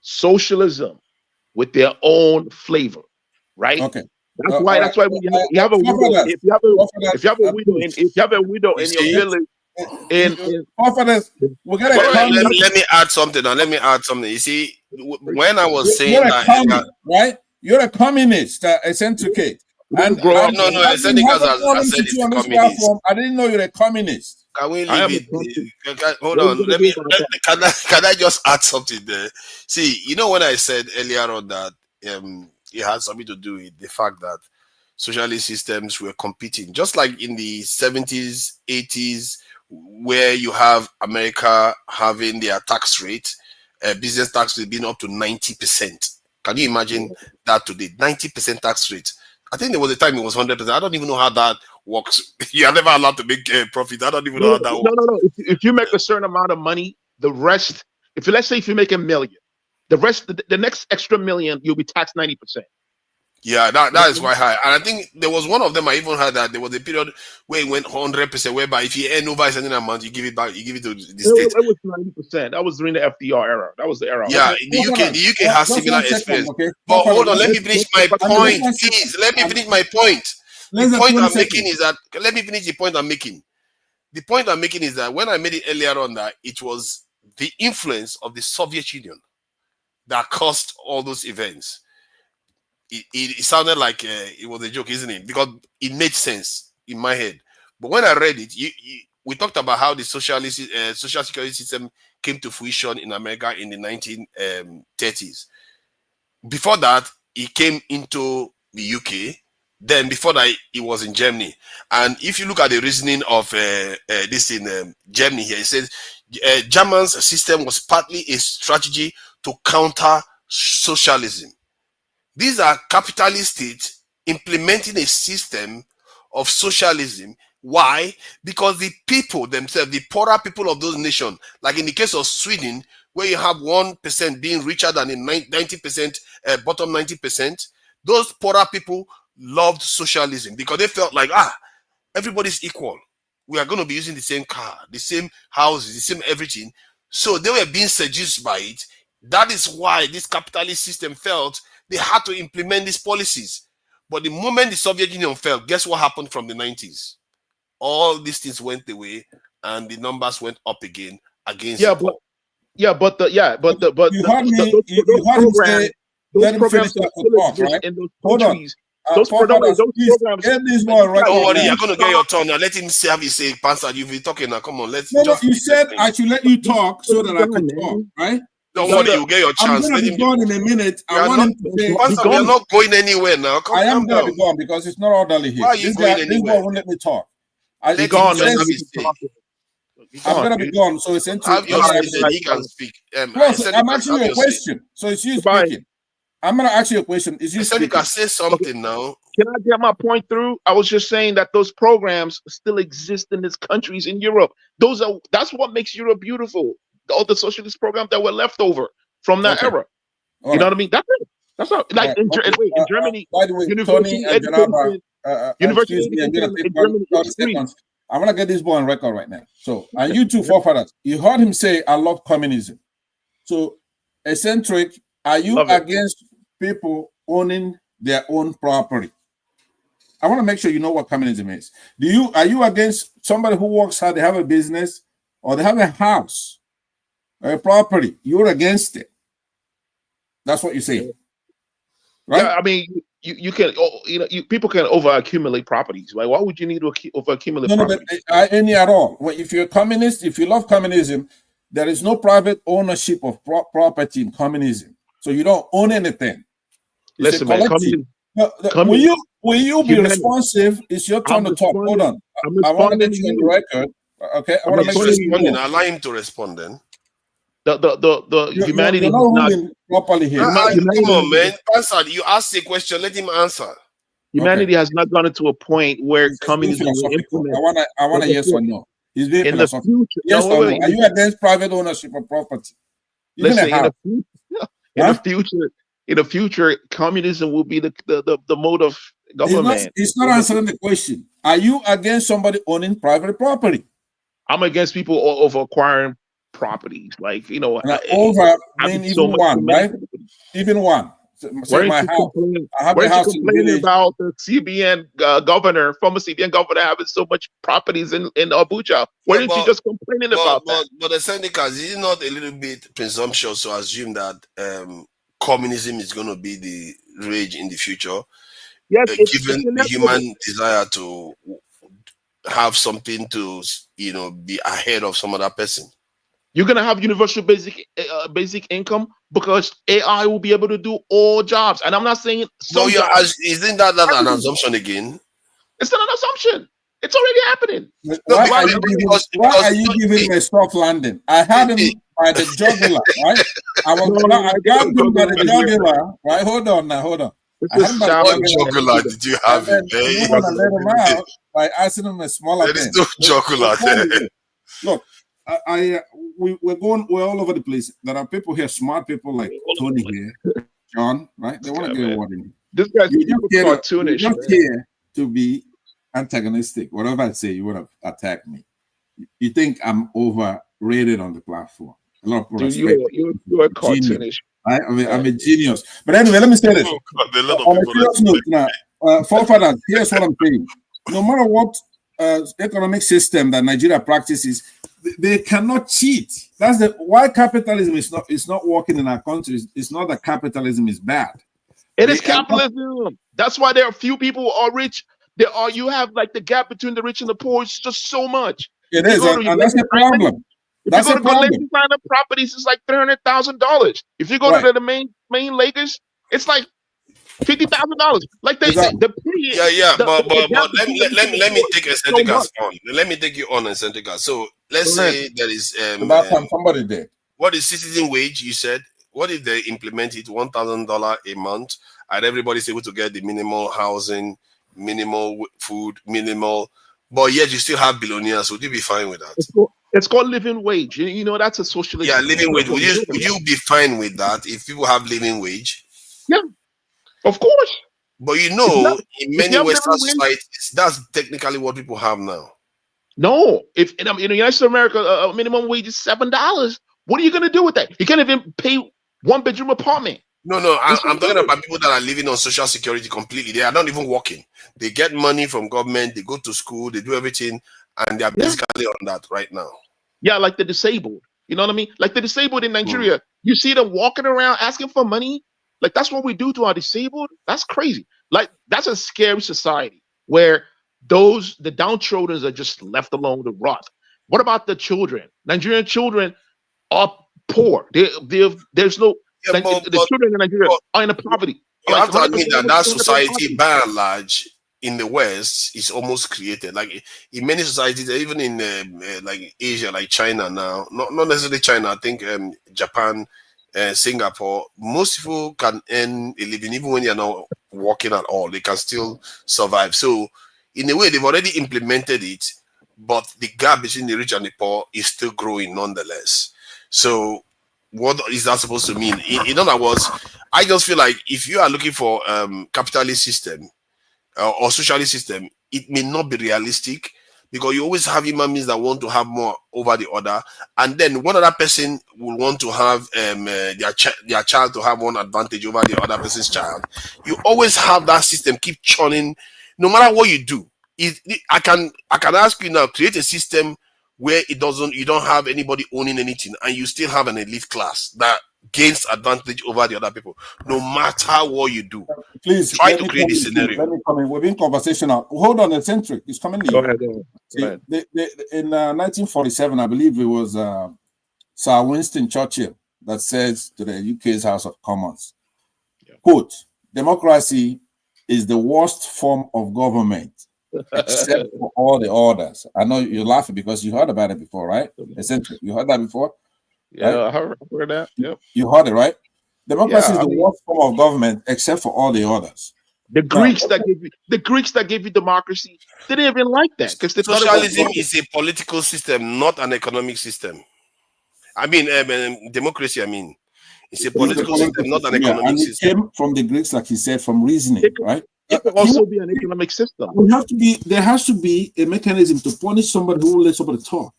[SPEAKER 18] socialism with their own flavor, right?
[SPEAKER 5] Okay.
[SPEAKER 18] That's why you have a widow. If you have a widow in your village,
[SPEAKER 14] let me add something. You see, when I was saying that,
[SPEAKER 5] right? You're a communist, eccentricate. And
[SPEAKER 14] no, I said it's communist.
[SPEAKER 5] I didn't know you're a communist.
[SPEAKER 14] Can we leave it? Hold on. Can I just add something there? See, you know when I said earlier on that it had something to do with the fact that socialist systems were competing, just like in the 70s, 80s, where you have America having their tax rate, business tax rate being up to 90%. Can you imagine that today? 90% tax rate. I think there was a time it was 100%. I don't even know how that works. You are never allowed to make profit. I don't even know how that works.
[SPEAKER 18] No. If you make a certain amount of money, the rest, let's say if you make $1 million, the rest, the next extra $1 million, you'll be taxed 90%.
[SPEAKER 14] Yeah, that is quite high. And I think there was one of them I even heard that there was a period where it went 100%, whereby if you earn over a certain amount, you give it back, you give it to the state.
[SPEAKER 18] It was 90%. That was during the FDR era. That was the era.
[SPEAKER 14] Yeah, the UK has similar experience. Okay. But hold on, let me finish my point, please. Let me finish my point. The point I'm making is that, let me finish the point I'm making. The point I'm making is that when I made it earlier on that it was the influence of the Soviet Union that caused all those events. It sounded like it was a joke, isn't it? Because it made sense in my head. But when I read it, we talked about how the social security system came to fruition in America in the 1930s. Before that, it came into the UK. Then before that, it was in Germany. And if you look at the reasoning of this in Germany here, it says German's system was partly a strategy to counter socialism. These are capitalist states implementing a system of socialism. Why? Because the people themselves, the poorer people of those nations, like in the case of Sweden, where you have 1% being richer than the 90%, bottom 90%, those poorer people loved socialism because they felt like, everybody's equal. We are going to be using the same car, the same houses, the same everything. So they were being seduced by it. That is why this capitalist system felt they had to implement these policies. But the moment the Soviet Union fell, guess what happened from the 90s? All these things went away and the numbers went up again against
[SPEAKER 5] you heard me finish that thought, right? Hold on.
[SPEAKER 14] Don't worry, you're going to get your turn now. Let him have his say, Pastor. You've been talking now. Come on,
[SPEAKER 5] you said I should let you talk so that I could talk, right?
[SPEAKER 14] Don't worry, you'll get your chance.
[SPEAKER 5] I'm going to be gone in a minute. I want him to say,
[SPEAKER 14] Pastor, we are not going anywhere now.
[SPEAKER 5] I am going to be gone because it's not orderly here.
[SPEAKER 14] Why are you going anywhere?
[SPEAKER 5] This guy won't let me talk. I'm gonna be gone. So essentially,
[SPEAKER 14] Have yours listen, he can speak.
[SPEAKER 5] Plus, I'm
[SPEAKER 14] Seneca,
[SPEAKER 5] asking you a question. So it's you speaking. I'm gonna ask you a question. Is you speaking?
[SPEAKER 14] Seneca, say something now.
[SPEAKER 18] Can I get my point through? I was just saying that those programs still exist in these countries in Europe. That's what makes Europe beautiful. All the socialist programs that were left over from that era. You know what I mean? That's it. That's not like in Germany.
[SPEAKER 5] By the way, Tony
[SPEAKER 18] University
[SPEAKER 5] and
[SPEAKER 18] education,
[SPEAKER 5] Janaba,
[SPEAKER 18] university
[SPEAKER 5] excuse me, I'm gonna
[SPEAKER 18] education
[SPEAKER 5] take
[SPEAKER 18] in Germany
[SPEAKER 5] 30
[SPEAKER 18] is free.
[SPEAKER 5] seconds. I want to get this boy on record right now. So, and you two forefathers, you heard him say, "I love communism." So, eccentric, are you against people owning their own property? I want to make sure you know what communism is. Are you against somebody who works hard, they have a business, or they have a house, or a property? You're against it. That's what you're saying, right?
[SPEAKER 18] Yeah, I mean, you can, people can over accumulate properties. Like, why would you need to over accumulate properties?
[SPEAKER 5] But any at all. Well, if you're a communist, if you love communism, there is no private ownership of property in communism. So you don't own anything. It's
[SPEAKER 18] Listen,
[SPEAKER 5] a collective. Will you be responsive? It's your turn to talk. Hold on. I want to get you on the record. Okay, I want to make sure you know.
[SPEAKER 14] Allow him to respond then.
[SPEAKER 18] Humanity
[SPEAKER 5] you're not ruling properly here.
[SPEAKER 14] Come on, man. Answer. You ask a question, let him answer.
[SPEAKER 18] Humanity has not gone into a point where communism will implement.
[SPEAKER 5] I want a yes or no. He's being
[SPEAKER 18] in the
[SPEAKER 5] philosophical.
[SPEAKER 18] future.
[SPEAKER 5] Yes or no? Are you against private ownership of property?
[SPEAKER 18] Listen, in the future, communism will be the mode of government.
[SPEAKER 5] It's not answering the question. Are you against somebody owning private property?
[SPEAKER 18] I'm against people over acquiring properties, like
[SPEAKER 5] over. I mean, even one, right? Even one. Say my house. I have a house in the village.
[SPEAKER 18] About the CBN former CBN governor having so much properties in Abuja? Why didn't you just complaining about that?
[SPEAKER 14] But the Seneca, is it not a little bit presumptuous to assume that communism is going to be the rage in the future?
[SPEAKER 18] Yes,
[SPEAKER 14] given the human desire to have something to be ahead of some other person.
[SPEAKER 18] You're gonna have universal basic income because AI will be able to do all jobs. And I'm not saying
[SPEAKER 14] isn't that an assumption again?
[SPEAKER 18] It's not an assumption. It's already happening.
[SPEAKER 5] Why are you giving him a soft landing? I had him by the jugular, right? I grabbed him by the jugular, right? Hold on.
[SPEAKER 14] What jugular did you have him?
[SPEAKER 5] You want to let him out by asking him a smaller thing.
[SPEAKER 14] There is no jugular there.
[SPEAKER 5] Look, we're all over the place. There are people here, smart people like Tony here, John, right? They want to get a word in.
[SPEAKER 18] This guy's cartoonish.
[SPEAKER 5] You're not here to be antagonistic. Whatever I say, you would have attacked me. You think I'm overrated on the platform. A lot of people
[SPEAKER 18] you're cartoonish.
[SPEAKER 5] Right? I'm a genius. But anyway, let me say this. On a serious note now, forefathers, here's what I'm saying. No matter what economic system that Nigeria practices, they cannot cheat. That's why capitalism is not working in our country. It's not that capitalism is bad.
[SPEAKER 18] It is capitalism. That's why there are few people who are rich. You have like the gap between the rich and the poor is just so much.
[SPEAKER 5] It is, and that's the problem.
[SPEAKER 18] If you go to Galatian Island properties, it's like $300,000. If you go to the main Lakers, it's like $50,000. Like but
[SPEAKER 14] let me take Eccentrica's on. Let me take you on Eccentrica. So let's say there is
[SPEAKER 5] about time somebody did.
[SPEAKER 14] What is citizen wage? You said. What if they implement it $1,000 a month and everybody's able to get the minimal housing, minimal food, minimal, but yet you still have billionaires? Would you be fine with that?
[SPEAKER 18] It's called living wage. That's a socialist.
[SPEAKER 14] Yeah, living wage. Would you be fine with that if people have living wage?
[SPEAKER 18] Yeah, of course.
[SPEAKER 14] But in many Western societies, that's technically what people have now.
[SPEAKER 18] No, if in the United States of America, minimum wage is $7. What are you going to do with that? You can't even pay one-bedroom apartment.
[SPEAKER 14] No, I'm talking about people that are living on social security completely. They are not even working. They get money from government. They go to school. They do everything, and they are basically on that right now.
[SPEAKER 18] Yeah, like the disabled. You know what I mean? Like the disabled in Nigeria. You see them walking around asking for money. Like that's what we do to our disabled. That's crazy. Like that's a scary society where the downtrodden are just left alone to rot. What about the children? Nigerian children are poor. There's no the children in Nigeria are in a poverty.
[SPEAKER 14] You have to admit that society, by and large, in the West is almost created. Like in many societies, even in like Asia, like China now, not necessarily China, I think Japan, Singapore, most people can earn a living even when you're not working at all. They can still survive. So in a way, they've already implemented it, but the gap between the rich and the poor is still growing nonetheless. So what is that supposed to mean? In other words, I just feel like if you are looking for capitalist system or socialist system, it may not be realistic because you always have human beings that want to have more over the other, and then one other person will want to have their child to have one advantage over the other person's child. You always have that system keep churning, no matter what you do. I can ask you now, create a system where you don't have anybody owning anything, and you still have an elite class that gains advantage over the other people, no matter what you do.
[SPEAKER 5] Please
[SPEAKER 14] try to create a scenario.
[SPEAKER 5] Let me come in. We've been conversational. Hold on, eccentric. It's coming to you.
[SPEAKER 18] Go ahead. Go ahead.
[SPEAKER 5] In 1947, I believe it was Sir Winston Churchill that says to the UK's House of Commons, quote, "Democracy is the worst form of government except for all the others." I know you're laughing because you heard about it before, right? Eccentric. You heard that before?
[SPEAKER 18] Yeah,
[SPEAKER 5] right?
[SPEAKER 18] I heard that. Yep.
[SPEAKER 5] You heard it, right? Democracy
[SPEAKER 18] Yeah,
[SPEAKER 5] is the worst form of government except for all the others.
[SPEAKER 18] The Greeks that gave you democracy, they didn't even like that because they thought
[SPEAKER 14] Socialism is a political system, not an economic system. I mean, democracy. I mean, it's a political system, not an economic
[SPEAKER 5] and
[SPEAKER 14] system.
[SPEAKER 5] it came from the Greeks, like he said, from reasoning, right?
[SPEAKER 18] It could also be an economic system.
[SPEAKER 5] There has to be a mechanism to punish somebody who will let somebody talk.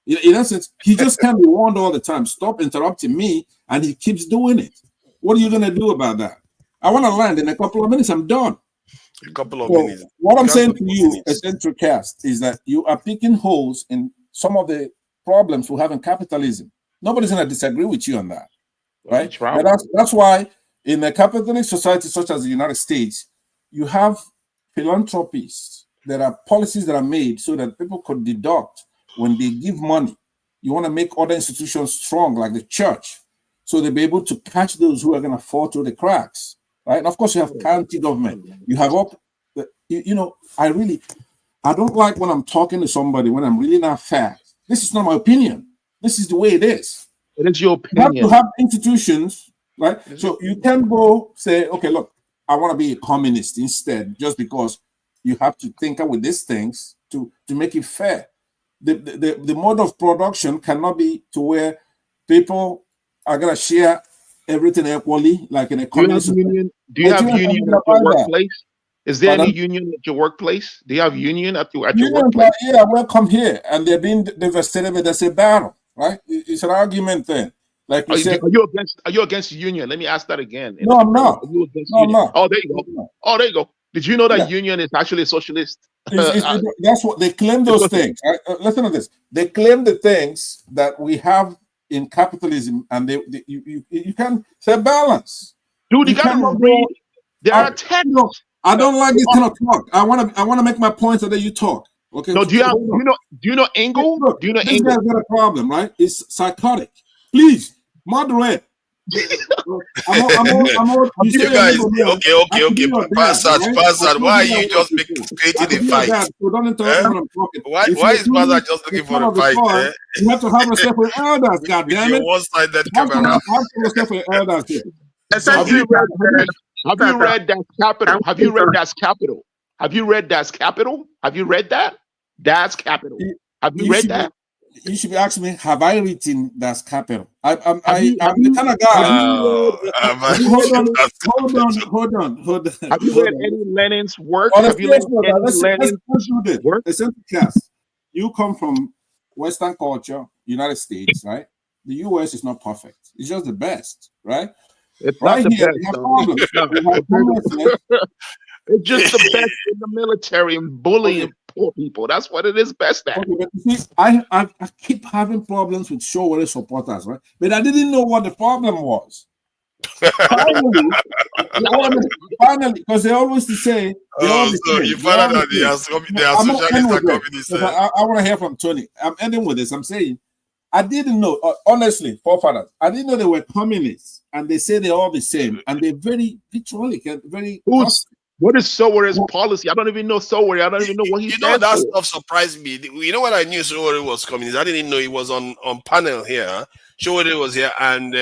[SPEAKER 5] In essence, he just can't be warned all the time. Stop interrupting me, and he keeps doing it. What are you going to do about that? I want to land in a couple of minutes. I'm done.
[SPEAKER 14] A couple of minutes.
[SPEAKER 5] What I'm saying to you, Eccentric Cast, is that you are picking holes in some of the problems we have in capitalism. Nobody's going to disagree with you on that, right? And that's why in a capitalist society such as the United States, you have philanthropies. There are policies that are made so that people could deduct when they give money. You want to make other institutions strong, like the church, so they'll be able to catch those who are going to fall through the cracks, right? And of course, you have county government. You have I don't like when I'm talking to somebody when I'm really not fair. This is not my opinion. This is the way it is.
[SPEAKER 18] It is your opinion.
[SPEAKER 5] You have to have institutions, right? So you can go say, okay, look, I want to be a communist instead, just because you have to tinker with these things to make it fair. The mode of production cannot be to where people are going to share everything equally, like in a communist society.
[SPEAKER 18] Do you have union at your workplace? Is there any union at your workplace? Do you have union at your workplace?
[SPEAKER 5] Yeah, welcome here, and they're being devastated with a battle, right? It's an argument thing. Like you said,
[SPEAKER 18] are you against union? Let me ask that again.
[SPEAKER 5] No, I'm not.
[SPEAKER 18] I'm not. Oh, there you go. Oh, there you go. Did you know that union is actually a socialist?
[SPEAKER 5] That's what they claim. Those things. Listen to this. They claim the things that we have in capitalism, and you can say balance.
[SPEAKER 18] Dude, you got to read. There are texts.
[SPEAKER 5] I don't like this kind of talk. I want to make my point so that you talk. Okay.
[SPEAKER 18] No, do you know Engel?
[SPEAKER 5] Look,
[SPEAKER 18] do you know
[SPEAKER 5] this
[SPEAKER 18] Engel?
[SPEAKER 5] guy's got a problem, right? It's psychotic. Please moderate.
[SPEAKER 14] You guys, okay. Passat. Why are you just creating a fight?
[SPEAKER 5] So don't interrupt when I'm talking.
[SPEAKER 14] Why is Passat just looking for a fight?
[SPEAKER 5] You have to have respect for elders, goddammit.
[SPEAKER 14] One-sided camera.
[SPEAKER 5] Have respect for elders here.
[SPEAKER 18] Have you read Das Capital? Have you read Das Capital? Have you read Das Capital? Have you read that? Das Capital. Have you read that?
[SPEAKER 5] You should be asking me, have I written Das Capital? I'm the kind of guy. Hold on.
[SPEAKER 18] Have you read any Lenin's work?
[SPEAKER 5] Have you read Lenin's work? You come from Western culture, United States, right? The US is not perfect. It's just the best, right?
[SPEAKER 18] It's
[SPEAKER 5] right
[SPEAKER 18] not the
[SPEAKER 5] here,
[SPEAKER 18] best.
[SPEAKER 5] we have problems.
[SPEAKER 18] It's just the best in the military and bullying poor people. That's what it is best at.
[SPEAKER 5] Okay, but you see, I keep having problems with Showore supporters, right? But I didn't know what the problem was. Finally, because they always say.
[SPEAKER 14] So you find out that they are socialists and communists.
[SPEAKER 5] I want to hear from Tony. I'm ending with this. I'm saying, I didn't know, honestly, forefathers, I didn't know they were communists, and they say they're all the same, and they're very vitriolic and very.
[SPEAKER 18] What is Sowere's policy? I don't even know Sowore. I don't even know what he
[SPEAKER 14] You know,
[SPEAKER 18] stands
[SPEAKER 14] that
[SPEAKER 18] for.
[SPEAKER 14] stuff surprised me. You know, when I knew Sowore was coming, I didn't know he was on panel here. Sowore was here, and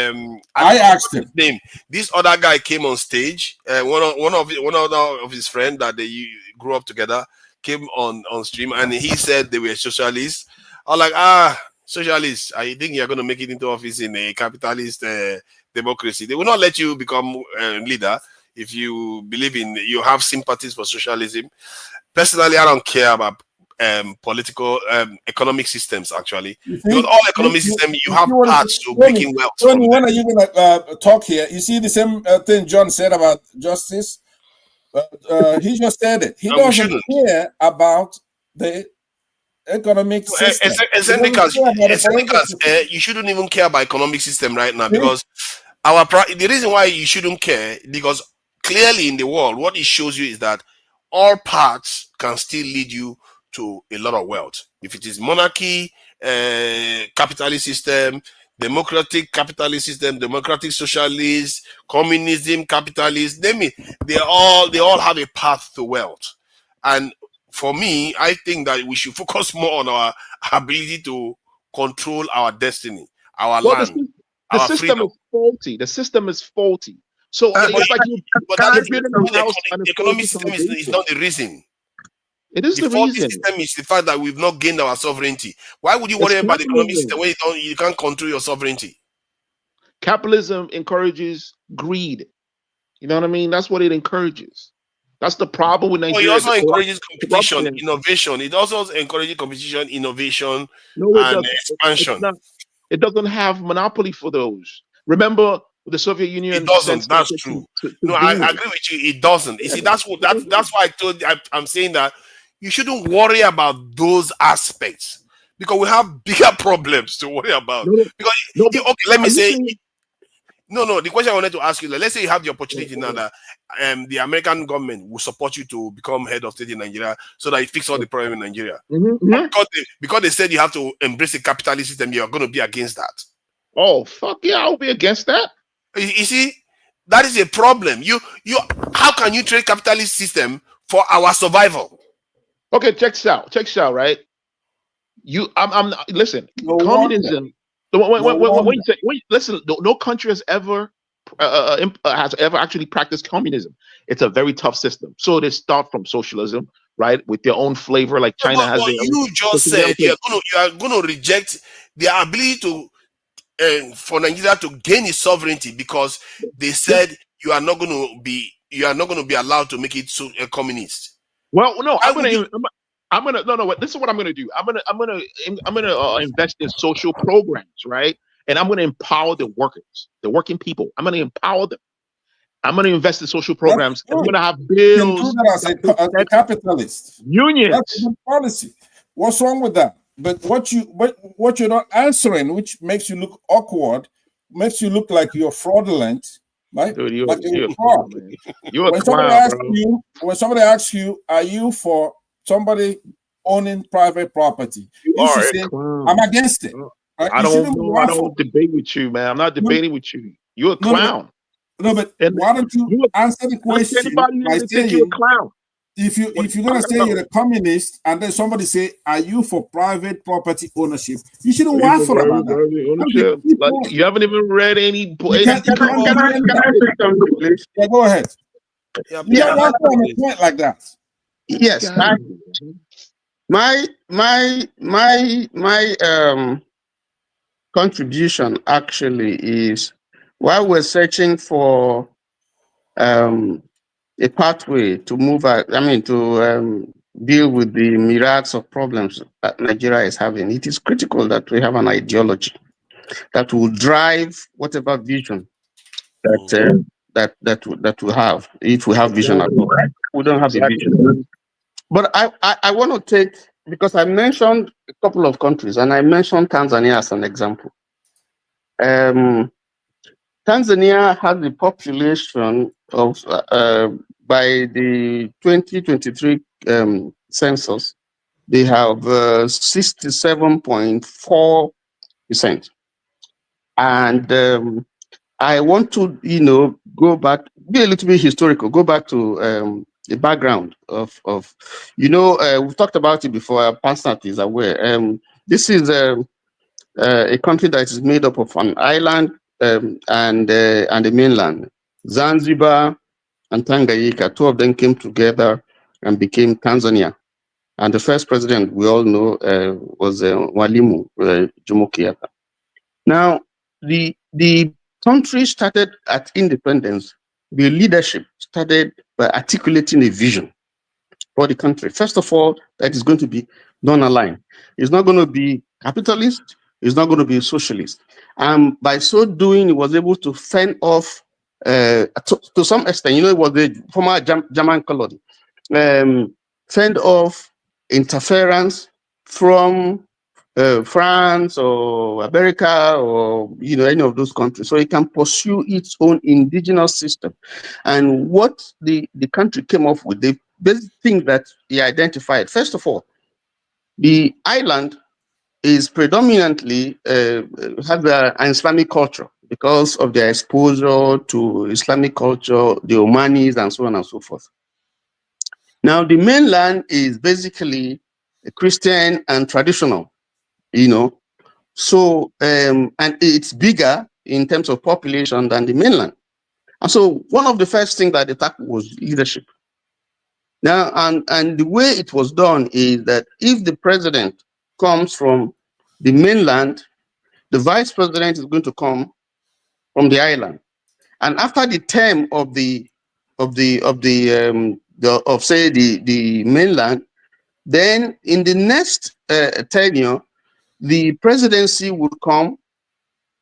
[SPEAKER 5] I
[SPEAKER 14] forgot
[SPEAKER 5] asked him.
[SPEAKER 14] his name. This other guy came on stage. One of his friends that they grew up together came on stream, and he said they were socialists. I was like, socialists. I think you're going to make it into office in a capitalist democracy. They will not let you become leader if you believe you have sympathies for socialism. Personally, I don't care about political economic systems, actually, because all economic systems you have paths to making wealth from them.
[SPEAKER 5] When are you going to talk here? You see the same thing John said about justice. He just said it. He doesn't care about the economic system.
[SPEAKER 14] You shouldn't even care about economic system right now, because the reason why you shouldn't care, because clearly in the world, what it shows you is that all paths can still lead you to a lot of wealth. If it is monarchy, capitalist system, democratic capitalist system, democratic socialist, communism, capitalist, they all have a path to wealth. And for me, I think that we should focus more on our ability to control our destiny, our land,
[SPEAKER 18] the
[SPEAKER 14] our
[SPEAKER 18] system
[SPEAKER 14] freedom.
[SPEAKER 18] is faulty. The system is faulty. So it's like you building a house and
[SPEAKER 14] the economic system is not the reason.
[SPEAKER 18] It is the
[SPEAKER 14] faulty
[SPEAKER 18] reason.
[SPEAKER 14] system is the fact that we've not gained our sovereignty. Why would you worry about the economic system when you can't control your sovereignty?
[SPEAKER 18] Capitalism encourages greed. You know what I mean? That's what it encourages. That's the problem with Nigeria.
[SPEAKER 14] It also encourages competition, innovation. It also encourages competition, innovation, and expansion.
[SPEAKER 18] It doesn't have monopoly for those. Remember, the Soviet Union.
[SPEAKER 14] It doesn't. That's true. No, I agree with you. It doesn't. You see, that's why I'm saying that you shouldn't worry about those aspects, because we have bigger problems to worry about. Let me say. No. The question I wanted to ask you, let's say you have the opportunity now that the American government will support you to become head of state in Nigeria, so that you fix all the problem in Nigeria. Because they said you have to embrace the capitalist system, you're going to be against that.
[SPEAKER 18] Oh, fuck yeah, I'll be against that.
[SPEAKER 14] You see, that is a problem. How can you trade capitalist system for our survival?
[SPEAKER 18] Okay, check this out, right? Listen, communism. Listen, no country has ever actually practiced communism. It's a very tough system. So they start from socialism, right, with their own flavor, like China has.
[SPEAKER 14] You just said you are going to reject the ability to for Nigeria to gain its sovereignty, because they said you are not going to be allowed to make it communist.
[SPEAKER 18] Well, no, this is what I'm gonna do. I'm gonna invest in social programs, right? And I'm gonna empower the workers, the working people. I'm gonna empower them. I'm gonna invest in social programs. I'm gonna have bills.
[SPEAKER 5] As a capitalist,
[SPEAKER 18] unions.
[SPEAKER 5] That's a good policy. What's wrong with that? But what you're not answering, which makes you look awkward, makes you look like you're fraudulent, right?
[SPEAKER 18] Dude, you're
[SPEAKER 5] a fraud.
[SPEAKER 18] You're a clown, bro.
[SPEAKER 5] When somebody asks you, are you for somebody owning private property? You should say, I'm against it. Right?
[SPEAKER 18] I don't debate with you, man. I'm not debating with you. You're a clown.
[SPEAKER 5] No, but why don't you answer the question by saying
[SPEAKER 18] you're a clown?
[SPEAKER 5] If you're gonna say you're a communist, and then somebody say, "Are you for private property ownership?" You shouldn't waffle about that.
[SPEAKER 18] Like, you haven't even read any.
[SPEAKER 3] Can I say something, please?
[SPEAKER 5] Yeah, go ahead. Yeah, waffle on a point like that.
[SPEAKER 3] Yes, my contribution actually is, while we're searching for a pathway to move to deal with the myriads of problems that Nigeria is having, it is critical that we have an ideology that will drive whatever vision that we have, if we have vision at all. We don't have a vision. But I want to take, because I mentioned a couple of countries, and I mentioned Tanzania as an example. Tanzania has the population of, by the 2023 census, they have 67.4%. And I want to, go back, be a little bit historical, go back to the background of we've talked about it before. Pansat is aware. This is a country that is made up of an island and the mainland. Zanzibar and Tanganyika, two of them came together and became Tanzania. And the first president we all know was Mwalimu Jomo Kenyatta. Now, the country started at independence. The leadership started by articulating a vision for the country. First of all, that is going to be non-aligned. It's not going to be capitalist. It's not going to be socialist. And by so doing, it was able to fend off, to some extent, it was the former German colony, fend off interference from France or America or any of those countries, so it can pursue its own indigenous system. And what the country came up with, the basic thing that he identified, first of all, the island is predominantly has an Islamic culture because of their exposure to Islamic culture, the Omanis, and so on and so forth. Now, the mainland is basically Christian and traditional, so and it's bigger in terms of population than the mainland. And so one of the first things that they tackled was leadership. Now, and the way it was done is that if the president comes from the mainland, the vice president is going to come from the island. And after the term of the mainland, then in the next tenure, the presidency would come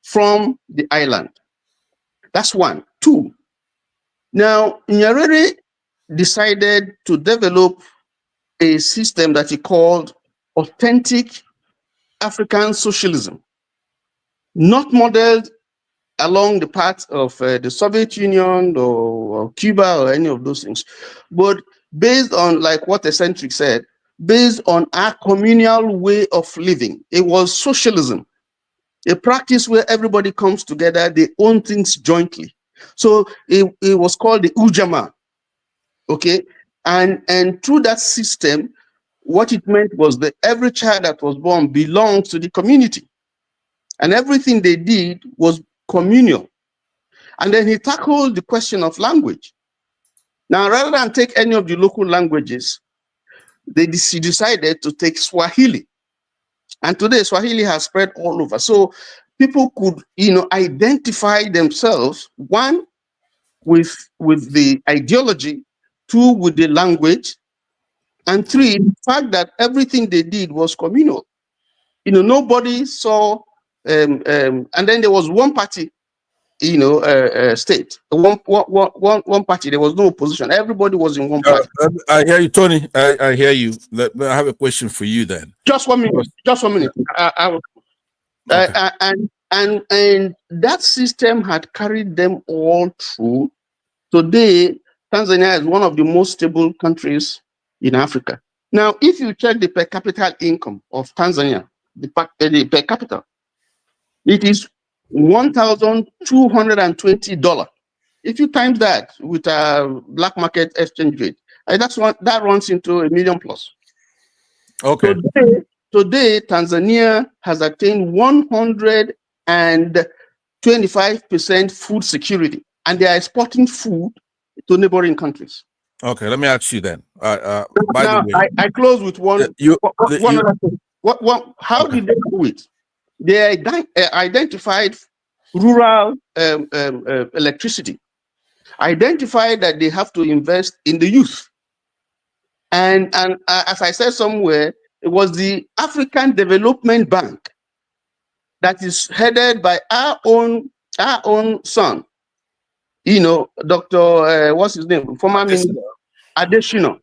[SPEAKER 3] from the island. That's one. Two, now Nyerere decided to develop a system that he called authentic African socialism, not modeled along the path of the Soviet Union or Cuba or any of those things, but based on, like what Eccentric said, based on our communal way of living. It was socialism, a practice where everybody comes together, they own things jointly. So it was called the Ujamaa, okay? And through that system, what it meant was that every child that was born belonged to the community. And everything they did was communal. And then he tackled the question of language. Now, rather than take any of the local languages, he decided to take Swahili. And today, Swahili has spread all over. So people could, identify themselves, one, with the ideology, two, with the language, and three, the fact that everything they did was communal. Nobody saw, and then there was one party, state, one party. There was no opposition. Everybody was in one party.
[SPEAKER 5] I hear you, Tony. I hear you. I have a question for you then.
[SPEAKER 3] Just 1 minute. Just 1 minute.
[SPEAKER 5] Okay.
[SPEAKER 3] And that system had carried them all through. Today, Tanzania is one of the most stable countries in Africa. Now, if you check the per capita income of Tanzania, the per capita, it is $1,220. If you times that with a black market exchange rate, that runs into $1 million plus.
[SPEAKER 5] Okay.
[SPEAKER 3] Today, Tanzania has attained 125% food security, and they are exporting food to neighboring countries.
[SPEAKER 5] Okay, let me ask you then. By
[SPEAKER 3] now,
[SPEAKER 5] the way,
[SPEAKER 3] I close with one other thing. How did they do it? They identified rural electricity, identified that they have to invest in the youth. And as I said somewhere, it was the African Development Bank that is headed by our own son, Dr. What's his name? Former Minister Adesina,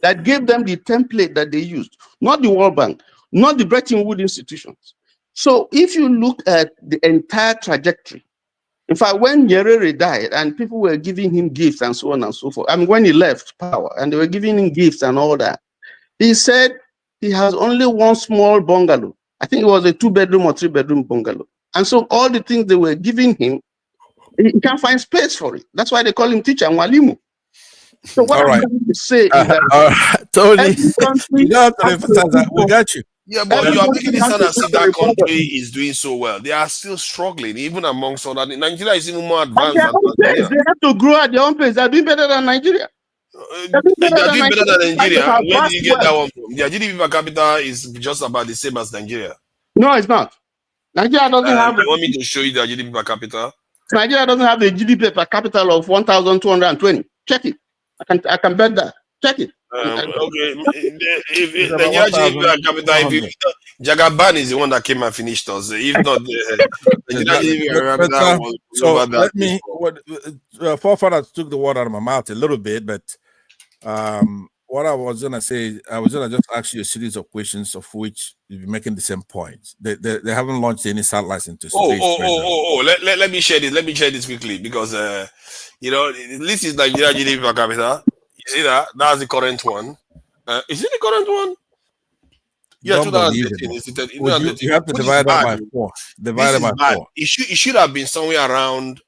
[SPEAKER 3] that gave them the template that they used, not the World Bank, not the Bretton Woods institutions. So if you look at the entire trajectory, in fact, when Nyerere died and people were giving him gifts and so on and so forth, I mean, when he left power and they were giving him gifts and all that, he said he has only one small bungalow. I think it was a 2-bedroom or 3-bedroom bungalow. And so all the things they were giving him, he can't find space for it. That's why they call him teacher Mwalimu. So what
[SPEAKER 5] All
[SPEAKER 3] I'm
[SPEAKER 5] right.
[SPEAKER 3] trying to say is that
[SPEAKER 5] Tony,
[SPEAKER 3] every country
[SPEAKER 5] you don't have to
[SPEAKER 3] has
[SPEAKER 5] emphasize
[SPEAKER 3] to
[SPEAKER 5] that. We got you.
[SPEAKER 14] Yeah, but
[SPEAKER 3] every
[SPEAKER 14] you are
[SPEAKER 3] country
[SPEAKER 14] making it
[SPEAKER 3] has
[SPEAKER 14] sound
[SPEAKER 3] to
[SPEAKER 14] as if
[SPEAKER 3] put a
[SPEAKER 14] that
[SPEAKER 3] report on
[SPEAKER 14] country
[SPEAKER 3] it.
[SPEAKER 14] is doing so well. They are still struggling, even amongst other. Nigeria is even more
[SPEAKER 3] At
[SPEAKER 14] advanced
[SPEAKER 3] their
[SPEAKER 14] than
[SPEAKER 3] own pace,
[SPEAKER 14] Tanzania.
[SPEAKER 3] they have to grow at their own pace. They're doing better than Nigeria. They're doing
[SPEAKER 14] They
[SPEAKER 3] better
[SPEAKER 14] are
[SPEAKER 3] than
[SPEAKER 14] doing better
[SPEAKER 3] Nigeria.
[SPEAKER 14] than
[SPEAKER 3] Despite of
[SPEAKER 14] Nigeria.
[SPEAKER 3] our
[SPEAKER 14] Where did
[SPEAKER 3] vast
[SPEAKER 14] you get that
[SPEAKER 3] wealth.
[SPEAKER 14] one from? Their GDP per capita is just about the same as Nigeria.
[SPEAKER 3] No, it's not. Nigeria doesn't have
[SPEAKER 14] You want me to show you their GDP per capita?
[SPEAKER 3] Nigeria doesn't have a GDP per capita of 1,220. Check it. I can bet that. Check it.
[SPEAKER 14] Okay, if
[SPEAKER 5] It's about
[SPEAKER 14] Nigeria GDP per capita, if
[SPEAKER 5] 1,100.
[SPEAKER 14] Jagaban is the one that came and finished us. If not, Nigeria
[SPEAKER 5] Exactly.
[SPEAKER 14] GDP per
[SPEAKER 5] But,
[SPEAKER 14] capita was
[SPEAKER 5] so
[SPEAKER 14] over that.
[SPEAKER 5] let me. What forefathers took the word out of my mouth a little bit, but what I was gonna say, I was gonna just ask you a series of questions, of which you're making the same points. They haven't launched any satellites into space.
[SPEAKER 14] Let me share this. Let me share this quickly because this is Nigeria GDP per capita. You see that? That's the current one. Is it the current one? Yeah,
[SPEAKER 5] Don't believe it.
[SPEAKER 14] 2013.
[SPEAKER 5] Would you? You have to
[SPEAKER 14] Which is
[SPEAKER 5] divide that
[SPEAKER 14] bad.
[SPEAKER 5] by 4.
[SPEAKER 14] This
[SPEAKER 5] Divided
[SPEAKER 14] is
[SPEAKER 5] by
[SPEAKER 14] bad.
[SPEAKER 5] 4.
[SPEAKER 14] It should have been somewhere around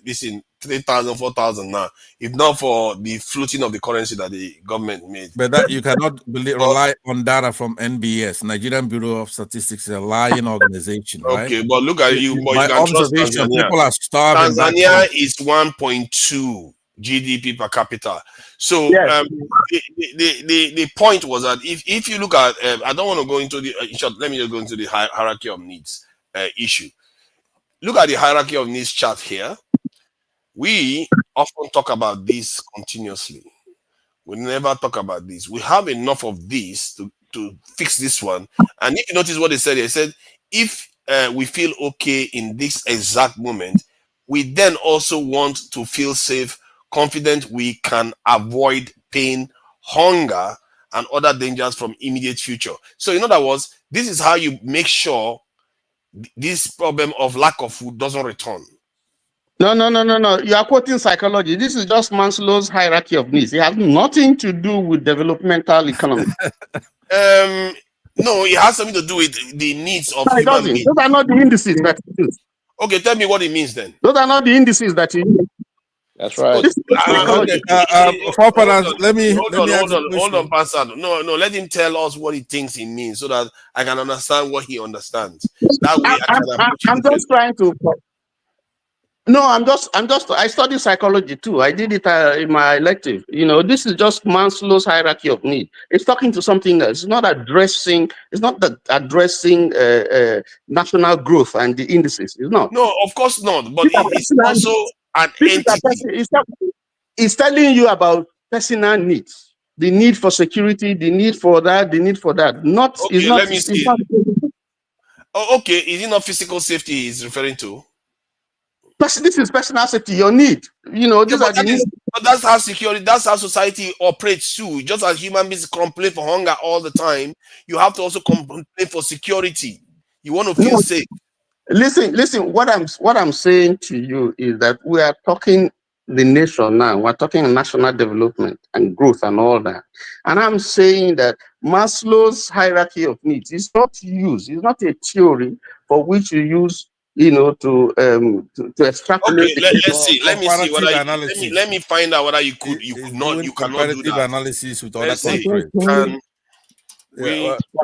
[SPEAKER 14] this in 3,000, 4,000 now, if not for the floating of the currency that the government made.
[SPEAKER 5] But that you cannot rely on data from NBS, Nigerian Bureau of Statistics, is a lying organization, right?
[SPEAKER 14] Okay, but look at you. But
[SPEAKER 5] My
[SPEAKER 14] you can trust
[SPEAKER 5] observation,
[SPEAKER 14] Tanzania.
[SPEAKER 5] people are starving.
[SPEAKER 14] Tanzania is 1.2 GDP per capita. So
[SPEAKER 3] yes.
[SPEAKER 14] the point was that if you look at, I don't want to go into the let me just go into the hierarchy of needs issue. Look at the hierarchy of needs chart here. We often talk about this continuously. We never talk about this. We have enough of this to fix this one. And if you notice what they said if we feel okay in this exact moment, we then also want to feel safe, confident we can avoid pain, hunger, and other dangers from immediate future. So in other words, this is how you make sure this problem of lack of food doesn't return.
[SPEAKER 3] No. You are quoting psychology. This is just Maslow's hierarchy of needs. It has nothing to do with developmental economy.
[SPEAKER 14] No, it has something to do with the needs of
[SPEAKER 3] No, it
[SPEAKER 14] human
[SPEAKER 3] doesn't.
[SPEAKER 14] beings.
[SPEAKER 3] Those are not the indices that you use.
[SPEAKER 14] Okay, tell me what it means then.
[SPEAKER 3] Those are not the indices that you use.
[SPEAKER 10] That's right.
[SPEAKER 3] This is psychology.
[SPEAKER 14] Hold on, Pastor. No, let him tell us what he thinks it means so that I can understand what he understands. That way I can approach it.
[SPEAKER 3] I'm just trying to. No, I study psychology too. I did it in my elective. This is just Maslow's hierarchy of need. It's talking to something else. It's not addressing national growth and the indices. It's not.
[SPEAKER 14] No, of course not. But it's also an entity.
[SPEAKER 3] It's telling you about personal needs, the need for security, the need for that, the need for that.
[SPEAKER 14] Okay, let me see. Okay, is it not physical safety he's referring to?
[SPEAKER 3] This is personal safety, your need. These are the needs.
[SPEAKER 14] But that's how security, that's how society operates too. Just as human beings complain for hunger all the time, you have to also complain for security. You want to feel safe.
[SPEAKER 3] Listen. What I'm saying to you is that we are talking the nation now. We're talking national development and growth and all that. And I'm saying that Maslow's hierarchy of needs is not used. It's not a theory for which you use, to extrapolate.
[SPEAKER 14] Okay, let's see. Let me see whether let me find out whether you cannot do that.
[SPEAKER 5] Analysis with
[SPEAKER 14] let's
[SPEAKER 5] other
[SPEAKER 14] see.
[SPEAKER 5] countries.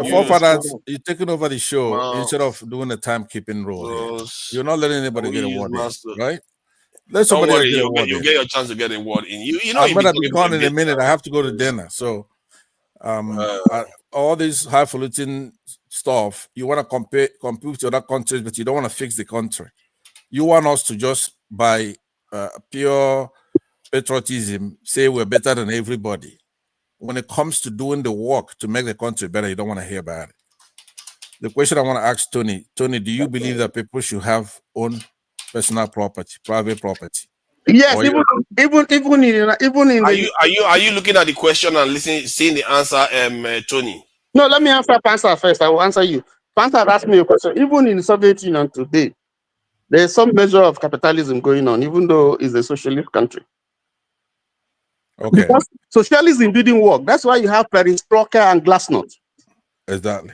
[SPEAKER 14] Forefathers,
[SPEAKER 5] you're taking over the show instead of doing the timekeeping role here. You're not letting anybody get a word in, right? Let somebody else get a word in.
[SPEAKER 14] You get your chance to get a word in.
[SPEAKER 5] I'm gonna be gone in a minute. I have to go to dinner. So all this highfalutin stuff, you want to compete with other countries, but you don't want to fix the country. You want us to just by pure patriotism say we're better than everybody. When it comes to doing the work to make the country better, you don't want to hear about it. The question I want to ask Tony, do you believe that people should have own personal property, private property?
[SPEAKER 3] Yes, even in.
[SPEAKER 14] Are you looking at the question and seeing the answer, Tony?
[SPEAKER 3] No, let me answer Pansa first. I will answer you. Pansa asked me a question. Even in the Soviet Union today, there's some measure of capitalism going on, even though it's a socialist country.
[SPEAKER 5] Okay.
[SPEAKER 3] Because socialism didn't work. That's why you have perestroika and glasnost.
[SPEAKER 5] Exactly.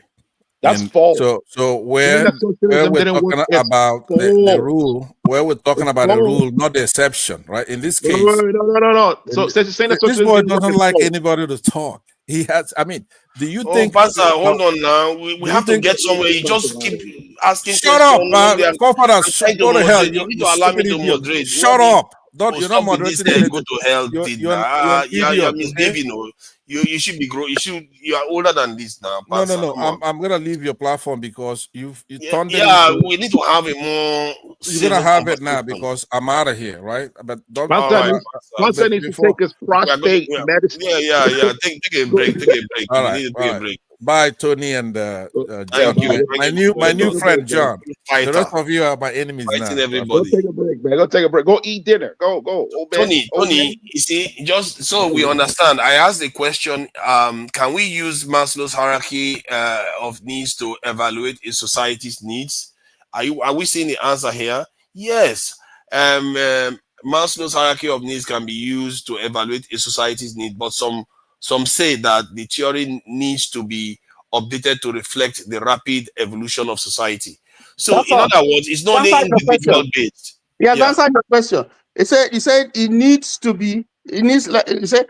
[SPEAKER 18] That's
[SPEAKER 5] And
[SPEAKER 18] false.
[SPEAKER 5] so
[SPEAKER 18] Saying
[SPEAKER 5] where
[SPEAKER 18] that socialism
[SPEAKER 5] we're
[SPEAKER 18] didn't work
[SPEAKER 5] talking
[SPEAKER 18] is
[SPEAKER 5] about the
[SPEAKER 18] false.
[SPEAKER 5] rule, where we're talking
[SPEAKER 18] It's
[SPEAKER 5] about the
[SPEAKER 18] false.
[SPEAKER 5] rule, not the exception, right? In this
[SPEAKER 18] No,
[SPEAKER 5] case,
[SPEAKER 18] no. So saying that
[SPEAKER 5] this
[SPEAKER 18] socialism
[SPEAKER 5] boy
[SPEAKER 18] didn't work
[SPEAKER 5] doesn't
[SPEAKER 18] is
[SPEAKER 5] like
[SPEAKER 18] false.
[SPEAKER 5] anybody to talk. He has, I mean, do you
[SPEAKER 14] Oh,
[SPEAKER 5] think
[SPEAKER 14] Pastor,
[SPEAKER 5] now,
[SPEAKER 14] hold on now. We
[SPEAKER 5] do you
[SPEAKER 14] have to
[SPEAKER 5] think
[SPEAKER 14] get somewhere. You just keep asking
[SPEAKER 5] shut
[SPEAKER 14] questions
[SPEAKER 5] up,
[SPEAKER 14] when we are. I'm
[SPEAKER 5] forefathers,
[SPEAKER 14] trying to
[SPEAKER 5] go to hell,
[SPEAKER 14] moderate. You need
[SPEAKER 5] you
[SPEAKER 14] to allow me
[SPEAKER 5] stupid
[SPEAKER 14] to
[SPEAKER 5] idiot.
[SPEAKER 14] moderate. What
[SPEAKER 5] Shut
[SPEAKER 14] the
[SPEAKER 5] up. Don't,
[SPEAKER 14] oh,
[SPEAKER 5] you're not
[SPEAKER 14] stop with this
[SPEAKER 5] moderating
[SPEAKER 14] go
[SPEAKER 5] anything.
[SPEAKER 14] to hell thing
[SPEAKER 5] You're
[SPEAKER 14] now.
[SPEAKER 5] an
[SPEAKER 14] You're
[SPEAKER 5] idiot, okay?
[SPEAKER 14] misbehaving. Oh. You should be grow. You are older than this now,
[SPEAKER 5] No,
[SPEAKER 14] Pastor. Come on.
[SPEAKER 5] I'm gonna leave your platform because you turned it
[SPEAKER 14] Yeah,
[SPEAKER 5] into.
[SPEAKER 14] we need to have a more
[SPEAKER 5] You're gonna
[SPEAKER 14] civil
[SPEAKER 5] have it now
[SPEAKER 14] conversation.
[SPEAKER 5] because I'm out of here, right? But don't.
[SPEAKER 14] All right,
[SPEAKER 18] Pastor needs to take his prostate medicine.
[SPEAKER 14] Yeah. Take a break. Take a break.
[SPEAKER 5] All
[SPEAKER 14] We
[SPEAKER 5] right,
[SPEAKER 14] need to
[SPEAKER 5] all
[SPEAKER 14] take a
[SPEAKER 5] right.
[SPEAKER 14] break.
[SPEAKER 5] Bye, Tony and
[SPEAKER 14] Thank
[SPEAKER 5] John.
[SPEAKER 14] you.
[SPEAKER 5] My new friend John. The
[SPEAKER 14] Fighter.
[SPEAKER 5] rest of you are my enemies
[SPEAKER 14] Fighting
[SPEAKER 5] now.
[SPEAKER 14] everybody.
[SPEAKER 18] Go take a break, man. Go take a break. Go eat dinner. Go. Old man.
[SPEAKER 14] Tony, you see, just so we understand, I asked the question: can we use Maslow's hierarchy of needs to evaluate a society's needs? Are we seeing the answer here? Yes. Maslow's hierarchy of needs can be used to evaluate a society's need, but some say that the theory needs to be updated to reflect the rapid evolution of society. So,
[SPEAKER 3] That's
[SPEAKER 14] in
[SPEAKER 3] all.
[SPEAKER 14] other words, it's not only
[SPEAKER 3] Answer your
[SPEAKER 14] individual
[SPEAKER 3] question.
[SPEAKER 14] based.
[SPEAKER 3] He has
[SPEAKER 14] Yeah.
[SPEAKER 3] answered your question. He said it needs to be, it needs like he said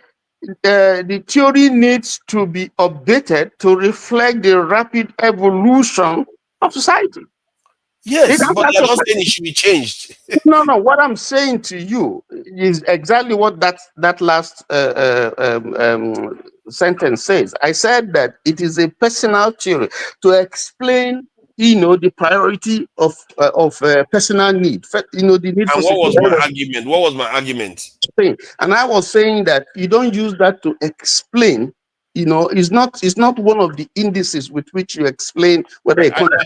[SPEAKER 3] the theory needs to be updated to reflect the rapid evolution of society.
[SPEAKER 14] Yes, but
[SPEAKER 3] That's
[SPEAKER 14] you're
[SPEAKER 3] your
[SPEAKER 14] not saying
[SPEAKER 3] question.
[SPEAKER 14] it should be changed.
[SPEAKER 3] No. What I'm saying to you is exactly what that last sentence says. I said that it is a personal theory to explain, the priority of personal need. The need for
[SPEAKER 14] And what was
[SPEAKER 3] security.
[SPEAKER 14] my argument? What was my argument?
[SPEAKER 3] And I was saying that you don't use that to explain. It's not one of the indices with which you explain whether economy.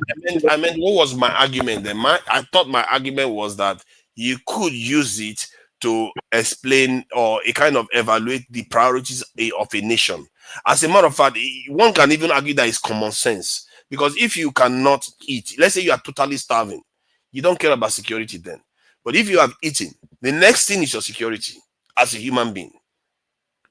[SPEAKER 14] I meant what was my argument then? I thought my argument was that you could use it to explain or a kind of evaluate the priorities of a nation. As a matter of fact, one can even argue that it's common sense. Because if you cannot eat, let's say you are totally starving, you don't care about security then. But if you have eaten, the next thing is your security as a human being.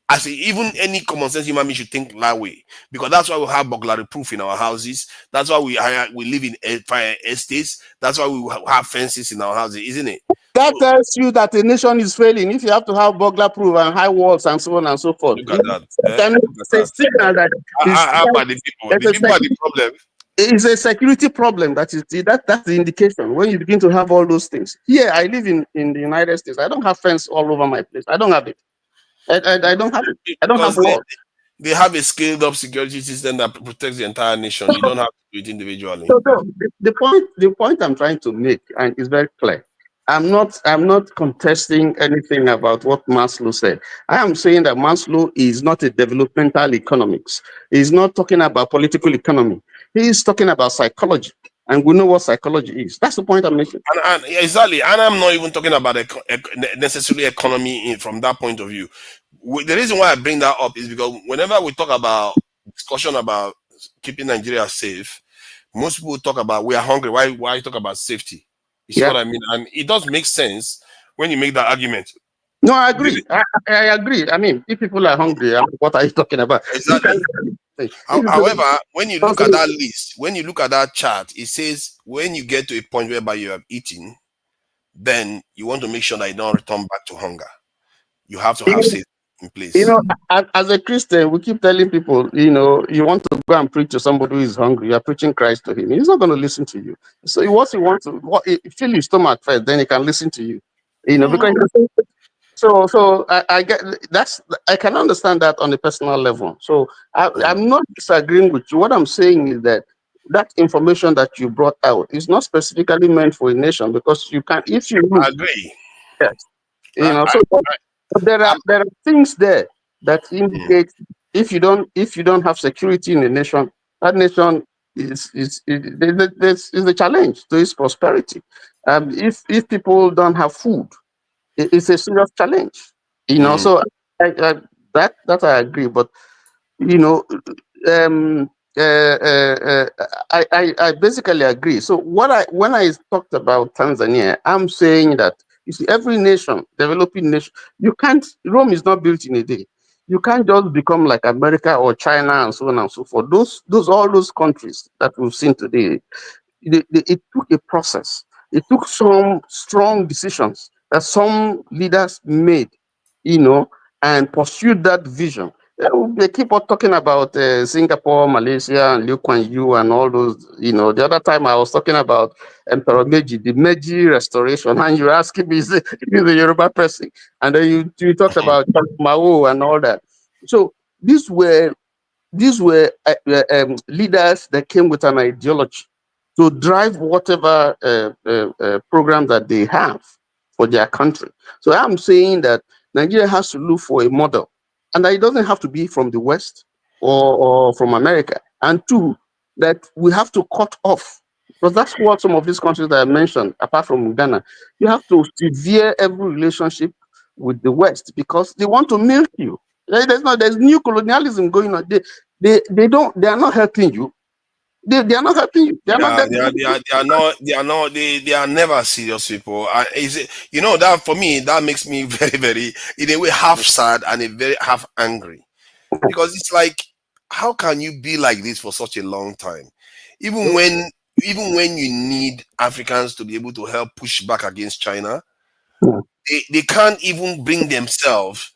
[SPEAKER 14] As even any common sense human being should think that way, because that's why we have burglary proof in our houses. That's why we live in fire estates. That's why we have fences in our houses, isn't it?
[SPEAKER 3] That tells you that a nation is failing if you have to have burglar proof and high walls and so on and so forth.
[SPEAKER 14] Look at that.
[SPEAKER 3] It's a signal that
[SPEAKER 14] How about the people? The people are the problem.
[SPEAKER 3] It's a security problem. That's the indication when you begin to have all those things. Here, I live in the United States. I don't have fence all over my place. I don't have it. I don't have it. I don't have
[SPEAKER 14] Because
[SPEAKER 3] walls.
[SPEAKER 14] they have a scaled up security system that protects the entire nation. You don't have to do it individually.
[SPEAKER 3] So the point I'm trying to make, and is very clear. I'm not contesting anything about what Maslow said. I am saying that Maslow is not a developmental economics. He's not talking about political economy. He is talking about psychology, and we know what psychology is. That's the point I'm making.
[SPEAKER 14] And exactly, and I'm not even talking about necessarily economy from that point of view. The reason why I bring that up is because whenever we talk about discussion about keeping Nigeria safe, most people talk about we are hungry. Why talk about safety? You see what I mean? And it does make sense when you make that argument.
[SPEAKER 3] No, I agree. I agree. I mean, if people are hungry, what are you talking about?
[SPEAKER 14] Exactly. However, when you look at that list, when you look at that chart, it says when you get to a point whereby you have eaten, then you want to make sure that you don't return back to hunger. You have to have safety in place.
[SPEAKER 3] As a Christian, we keep telling people, you want to go and preach to somebody who is hungry, you are preaching Christ to him. He's not going to listen to you. So what you want to fill your stomach first, then he can listen to you. Because so I get that's I can understand that on a personal level. So I'm not disagreeing with you. What I'm saying is that information that you brought out is not specifically meant for a nation, because you can, if you look,
[SPEAKER 14] I agree.
[SPEAKER 3] Yes. There are things there that indicate if you don't have security in a nation, that nation is a challenge to its prosperity. If people don't have food, it's a serious challenge. So that I agree, but um, I basically agree. So when I talked about Tanzania, I'm saying that you see every nation, developing nation, Rome is not built in a day. You can't just become like America or China and so on and so forth. All those countries that we've seen today, it took a process. It took some strong decisions that some leaders made, and pursued that vision. They keep on talking about Singapore, Malaysia, and Liu Kuan Yew and all those. The other time I was talking about Emperor Meiji, the Meiji restoration, and you're asking me, is it the Yoruba person? And then you talked about Mao and all that. So these were leaders that came with an ideology to drive whatever program that they have for their country. So I'm saying that Nigeria has to look for a model, and that it doesn't have to be from the West or from America. And two, that we have to cut off, because that's what some of these countries that I mentioned, apart from Ghana, you have to sever every relationship with the West because they want to milk you. There's new colonialism going on. They are not helping you. They are not helping you. They are not
[SPEAKER 14] Yeah,
[SPEAKER 3] there.
[SPEAKER 14] they are never serious people. That for me, that makes me very, very, in a way, half sad and a very half angry, because it's like, how can you be like this for such a long time, even when you need Africans to be able to help push back against China? They can't even bring themselves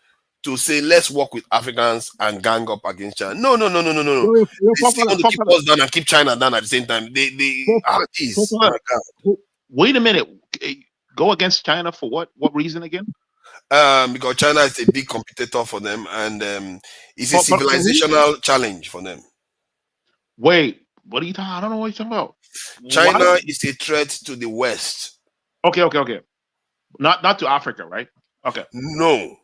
[SPEAKER 14] to say, let's work with Africans and gang up against China. No. They still want to keep us down and keep China down at the same time. Geez, my God.
[SPEAKER 18] Wait a minute. Go against China for what? What reason again?
[SPEAKER 14] Because China is a big competitor for them, and it's a civilizational challenge for them.
[SPEAKER 18] Wait, what are you talking? I don't know what you're talking about.
[SPEAKER 14] China is a threat to the West.
[SPEAKER 18] Okay. Not to Africa, right? Okay.
[SPEAKER 14] No.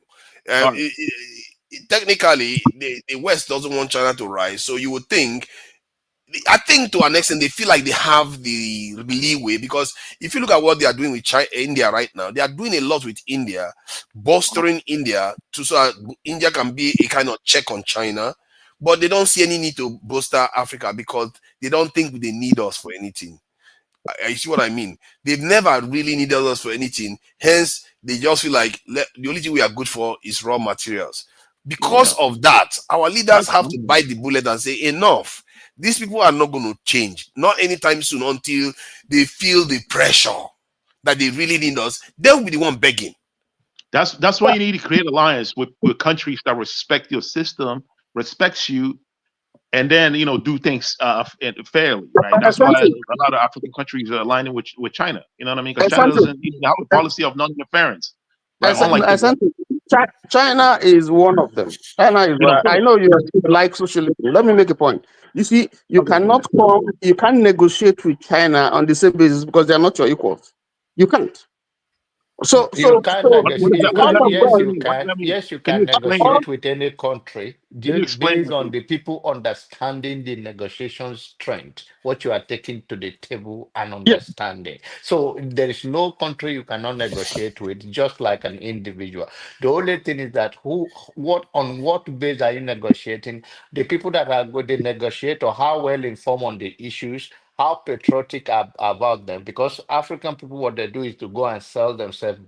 [SPEAKER 14] Technically, the West doesn't want China to rise, so you would think. I think to an extent they feel like they have the leeway, because if you look at what they are doing with India right now, they are doing a lot with India, bolstering India so that India can be a kind of check on China, but they don't see any need to bolster Africa because they don't think they need us for anything. You see what I mean? They've never really needed us for anything. Hence, they just feel like the only thing we are good for is raw materials. Because of that, our leaders have to bite the bullet and say, enough. These people are not going to change, not anytime soon, until they feel the pressure that they really need us. They'll be the one begging.
[SPEAKER 18] That's why you need to create alliance with countries that respect your system, respects you, and then do things fairly, right? That's why a lot of African countries are aligning with China. You know what I mean? Because China doesn't have a policy of non-interference, right?
[SPEAKER 3] China is one of them. China is. I know you like socialism. Let me make a point. You see, you can't negotiate with China on the same basis because they are not your equals. You can't.
[SPEAKER 6] You can negotiate. Yes, you can negotiate with any country based on the people understanding the negotiation strength, what you are taking to the table and understanding. So there is no country you cannot negotiate with, just like an individual. The only thing is that on what base are you negotiating? The people that are going to negotiate, or how well informed on the issues, how patriotic about them, because African people, what they do is to go and sell themselves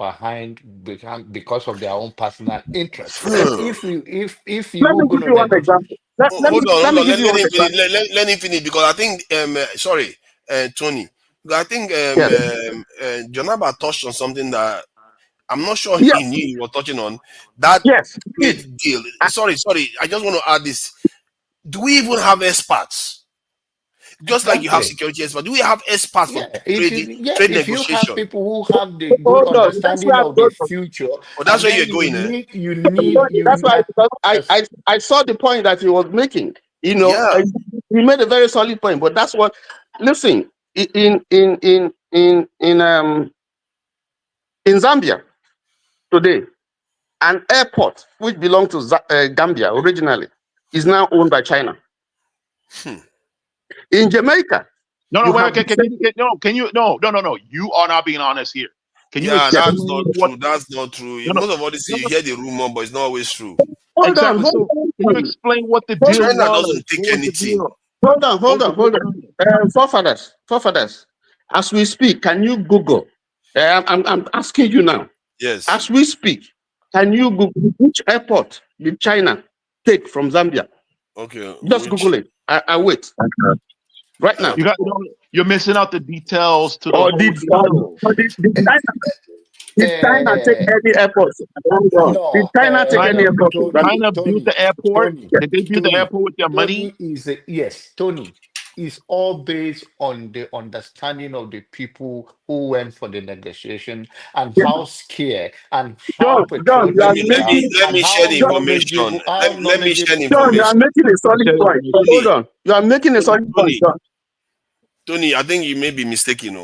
[SPEAKER 6] because of their own personal interest. If you
[SPEAKER 3] Let me give you one example.
[SPEAKER 14] Hold on. Let me finish, because I think Tony, I think Jonaba touched on something that I'm not sure he knew he was touching on. That trade deal. Sorry. I just want to add this. Do we even have experts? Just like you have security experts, do we have experts for trade negotiation?
[SPEAKER 6] If you have people who have the good understanding of the future,
[SPEAKER 14] that's where you're going.
[SPEAKER 3] That's why I saw the point that he was making. He made a very solid point. But that's what. Listen, in Zambia today, an airport which belonged to Gambia originally is now owned by China. In Jamaica.
[SPEAKER 18] No. You are not being honest here. Can you?
[SPEAKER 14] That's not true. Most of all this, you hear the rumor, but it's not always true.
[SPEAKER 3] Hold on.
[SPEAKER 18] Can you explain what the deal was?
[SPEAKER 14] China doesn't take anything.
[SPEAKER 3] Hold on. Forefathers. As we speak, can you Google? I'm asking you now.
[SPEAKER 14] Yes.
[SPEAKER 3] As we speak, can you Google which airport did China take from Zambia?
[SPEAKER 14] Okay,
[SPEAKER 3] Just Google it. I wait right now.
[SPEAKER 18] You're missing out the details to the
[SPEAKER 3] Or
[SPEAKER 18] whole
[SPEAKER 3] did China take any airport? Did
[SPEAKER 6] No,
[SPEAKER 3] China take any airport from Zambia?
[SPEAKER 18] China built the airport. Did they build the airport with their money?
[SPEAKER 6] Yes, Tony is all based on the understanding of the people who went for the negotiation and how scared and how
[SPEAKER 3] John, you
[SPEAKER 14] Let
[SPEAKER 3] are
[SPEAKER 14] me
[SPEAKER 6] patriotic they
[SPEAKER 14] let
[SPEAKER 6] are
[SPEAKER 14] me
[SPEAKER 3] making
[SPEAKER 14] let
[SPEAKER 6] and
[SPEAKER 14] me share
[SPEAKER 6] how
[SPEAKER 14] the information.
[SPEAKER 6] knowledgeable, how
[SPEAKER 14] Let me share
[SPEAKER 6] knowledgeable.
[SPEAKER 14] the
[SPEAKER 3] John, you are
[SPEAKER 14] information.
[SPEAKER 3] making a solid point. Hold on. You are making a solid point,
[SPEAKER 14] Tony,
[SPEAKER 3] John.
[SPEAKER 14] Tony, I think you may be mistaken.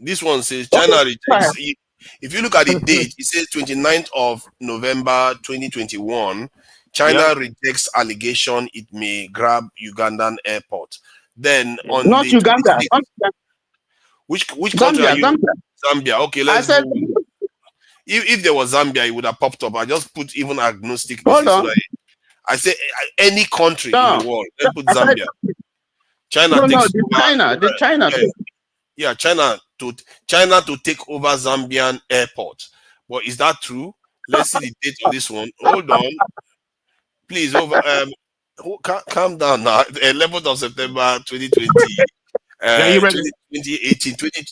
[SPEAKER 14] This one says
[SPEAKER 3] Okay.
[SPEAKER 14] China rejects. If you look at the date, it says 29th of November 2021.
[SPEAKER 18] Yep.
[SPEAKER 14] China rejects allegation it may grab Ugandan airport. Then on
[SPEAKER 3] Not
[SPEAKER 14] the
[SPEAKER 3] Uganda.
[SPEAKER 14] 26th, which country are
[SPEAKER 3] Zambia.
[SPEAKER 14] you?
[SPEAKER 3] Zambia.
[SPEAKER 14] Zambia. Okay,
[SPEAKER 3] I
[SPEAKER 14] let's
[SPEAKER 3] said,
[SPEAKER 14] go. If there was Zambia, it would have popped up. I just put even agnostic. This
[SPEAKER 3] hold
[SPEAKER 14] is so
[SPEAKER 3] on.
[SPEAKER 14] that I say any country in the
[SPEAKER 3] No.
[SPEAKER 14] world. Let's put
[SPEAKER 3] I said,
[SPEAKER 14] Zambia. China
[SPEAKER 3] no,
[SPEAKER 14] takes
[SPEAKER 3] the
[SPEAKER 14] over.
[SPEAKER 3] China. The China.
[SPEAKER 14] Yeah, yeah, China to take over Zambian airport. But is that true? Let's see the date of this one. Hold on, please. Calm down now. The 11th of September 2020,
[SPEAKER 18] Yeah, you read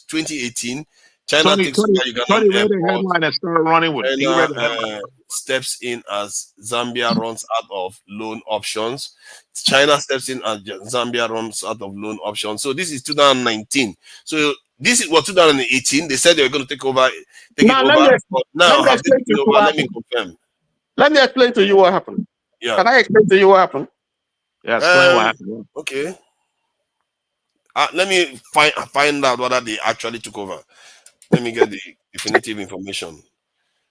[SPEAKER 14] 2018. China
[SPEAKER 18] Tony,
[SPEAKER 14] takes
[SPEAKER 18] Tony,
[SPEAKER 14] over Ugandan
[SPEAKER 18] Tony read the
[SPEAKER 14] airport.
[SPEAKER 18] headline and started running with it. He
[SPEAKER 14] China
[SPEAKER 18] read the headline.
[SPEAKER 14] steps in as Zambia runs out of loan options. China steps in as Zambia runs out of loan options. So this is 2019. So this is what 2018. They said they were going to take it
[SPEAKER 3] Now,
[SPEAKER 14] over. But now
[SPEAKER 3] let me
[SPEAKER 14] have they
[SPEAKER 3] explain to
[SPEAKER 14] taken
[SPEAKER 3] you
[SPEAKER 14] over?
[SPEAKER 3] what
[SPEAKER 14] Let me
[SPEAKER 3] happened.
[SPEAKER 14] confirm.
[SPEAKER 3] Let me explain to you what happened.
[SPEAKER 14] Yeah.
[SPEAKER 3] Can I explain to you what happened?
[SPEAKER 18] Yeah, explain what happened.
[SPEAKER 14] Okay. Let me find out whether they actually took over. Let me get the definitive information.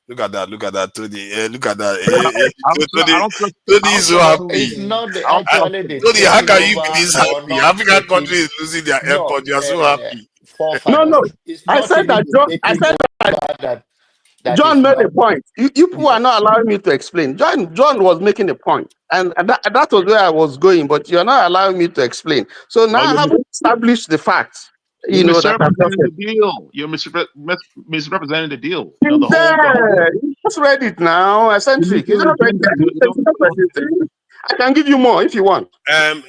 [SPEAKER 14] Look at that. Look at that. Look at that. Tony is so
[SPEAKER 6] No,
[SPEAKER 14] happy.
[SPEAKER 6] it's not the
[SPEAKER 14] I-
[SPEAKER 6] actually the
[SPEAKER 14] Tony, how
[SPEAKER 6] taking
[SPEAKER 14] can you
[SPEAKER 6] over
[SPEAKER 14] be this
[SPEAKER 6] or
[SPEAKER 14] happy?
[SPEAKER 6] not
[SPEAKER 14] African
[SPEAKER 6] taking.
[SPEAKER 14] countries losing their
[SPEAKER 6] No,
[SPEAKER 14] airport. You are so happy.
[SPEAKER 3] No.
[SPEAKER 6] forefathers. It's
[SPEAKER 3] I
[SPEAKER 6] not
[SPEAKER 3] said
[SPEAKER 6] even
[SPEAKER 3] that
[SPEAKER 6] the
[SPEAKER 3] John. I
[SPEAKER 6] taking
[SPEAKER 3] said
[SPEAKER 6] over
[SPEAKER 3] that
[SPEAKER 6] that
[SPEAKER 3] John
[SPEAKER 6] is
[SPEAKER 3] made a
[SPEAKER 6] not.
[SPEAKER 3] point. You people are not allowing me to explain. John was making a point, and that was where I was going. But you're not allowing me to explain. So now
[SPEAKER 18] Well,
[SPEAKER 3] I haven't established the facts.
[SPEAKER 18] you're
[SPEAKER 3] That I've just
[SPEAKER 18] misrepresenting
[SPEAKER 3] said.
[SPEAKER 18] the deal. You're misrepresenting the deal.
[SPEAKER 3] He's
[SPEAKER 18] The whole.
[SPEAKER 3] there. You just read it now. Eccentric. You just read it. I can give you more if you want.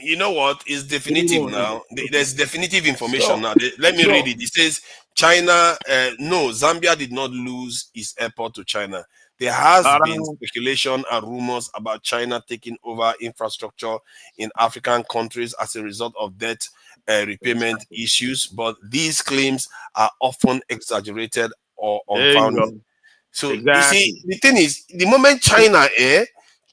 [SPEAKER 14] You know what? It's definitive now. There's definitive information
[SPEAKER 6] So,
[SPEAKER 14] now. Let me read it. It says China. No, Zambia did not lose its airport to China. There has been speculation and rumors about China taking over infrastructure in African countries as a result of debt repayment issues, but these claims are often exaggerated or
[SPEAKER 18] There you
[SPEAKER 14] unfounded.
[SPEAKER 18] go.
[SPEAKER 14] So you see,
[SPEAKER 18] Exactly.
[SPEAKER 14] the thing is, the moment China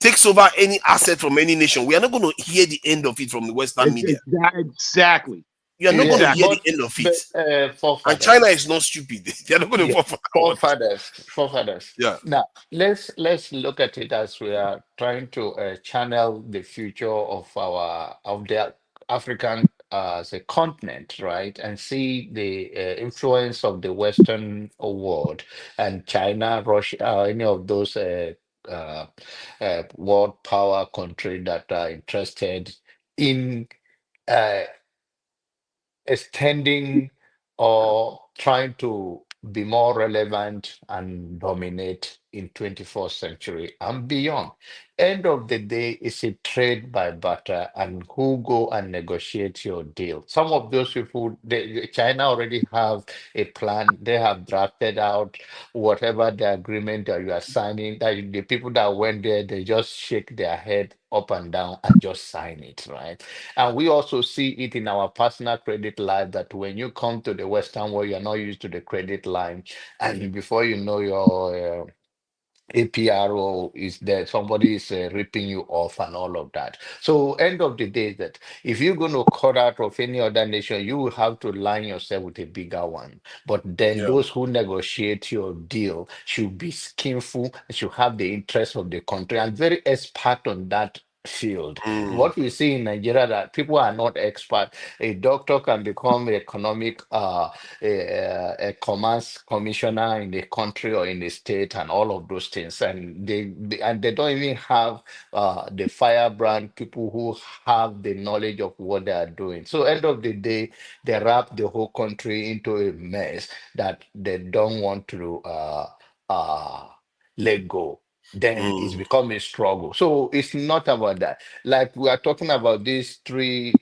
[SPEAKER 14] takes over any asset from any nation, we are not going to hear the end of it from the Western media.
[SPEAKER 18] Exactly.
[SPEAKER 14] You are not going to hear the
[SPEAKER 6] but
[SPEAKER 14] end of it. And
[SPEAKER 6] forefathers.
[SPEAKER 14] China is not stupid. They are not going to fall for our
[SPEAKER 6] Forefathers.
[SPEAKER 14] Yeah.
[SPEAKER 6] Now let's look at it as we are trying to channel the future of the African as a continent, right, and see the influence of the Western world and China, Russia, any of those uh, world power country that are interested in. Uh, Extending or trying to be more relevant and dominate in 21st century and beyond. End of the day, it's a trade by barter and who go and negotiate your deal. Some of those people, China already have a plan. They have drafted out whatever the agreement that you are signing. That the people that went there, they just shake their head up and down and just sign it, right? And we also see it in our personal credit life that when you come to the Western world, you're not used to the credit line. And before you know, your APRO is there, somebody is ripping you off and all of that. So end of the day, that if you're going to cut out of any other nation, you will have to line yourself with a bigger one. But then those who negotiate your deal should be skillful, should have the interest of the country and very expert on that field. What we see in Nigeria that people are not expert. A doctor can become economic a commerce commissioner in the country or in the state and all of those things, and they don't even have the firebrand people who have the knowledge of what they are doing. So end of the day, they wrap the whole country into a mess that they don't want to let go. then it's become a struggle. So it's not about that. Like we are talking about these three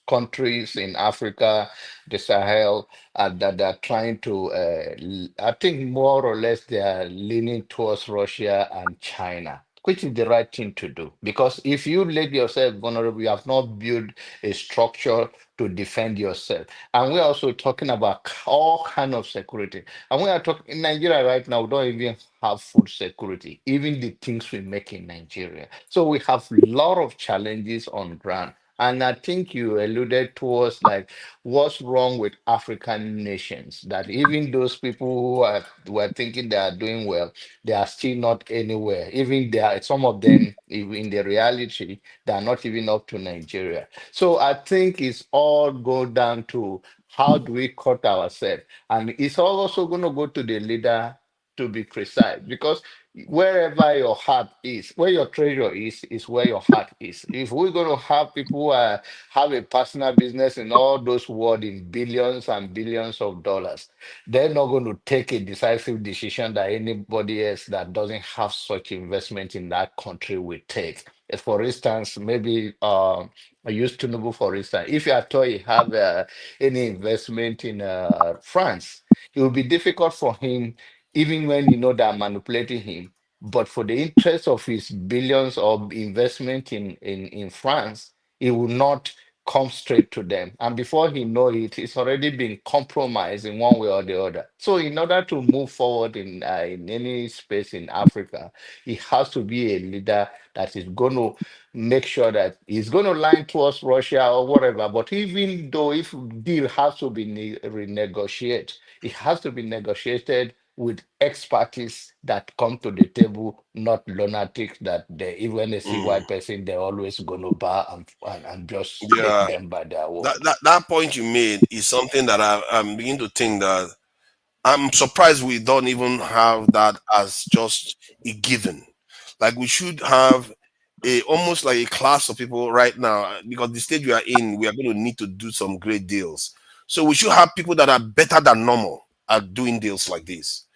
[SPEAKER 6] countries in Africa, the Sahel, that are trying to, I think more or less they are leaning towards Russia and China, which is the right thing to do. Because if you let yourself vulnerable, you have not built a structure to defend yourself. And we're also talking about all kind of security. And we are talking in Nigeria right now, we don't even have food security, even the things we make in Nigeria. So we have a lot of challenges on ground. And I think you alluded towards like what's wrong with African nations, that even those people who are thinking they are doing well, they are still not anywhere. Even they are, some of them, in the reality, they are not even up to Nigeria. So I think it's all go down to how do we cut ourselves, and it's all also going to go to the leader to be precise, because wherever your heart is, where your treasure is where your heart is. If we're going to have people who have a personal business in all those world in billions and billions of dollars, they're not going to take a decisive decision that anybody else that doesn't have such investment in that country will take. For instance, maybe I used to know, for instance, if you at all you have any investment in France, it will be difficult for him, even when you know they're manipulating him. But for the interest of his billions of investment in France, it will not come straight to them. And before he know it, it's already been compromised in one way or the other. So in order to move forward in any space in Africa, he has to be a leader that is going to make sure that he's going to line towards Russia or whatever. But even though if deal has to be renegotiated, it has to be negotiated with expertise that come to the table, not lunatics that they, even a see white person, they're always going to bow and just take
[SPEAKER 14] Yeah,
[SPEAKER 6] them by their
[SPEAKER 14] that,
[SPEAKER 6] word.
[SPEAKER 14] that that point you made is something that I'm beginning to think that I'm surprised we don't even have that as just a given. Like we should have a almost like a class of people right now because the stage we are in, we are going to need to do some great deals. So we should have people that are better than normal at doing deals like this.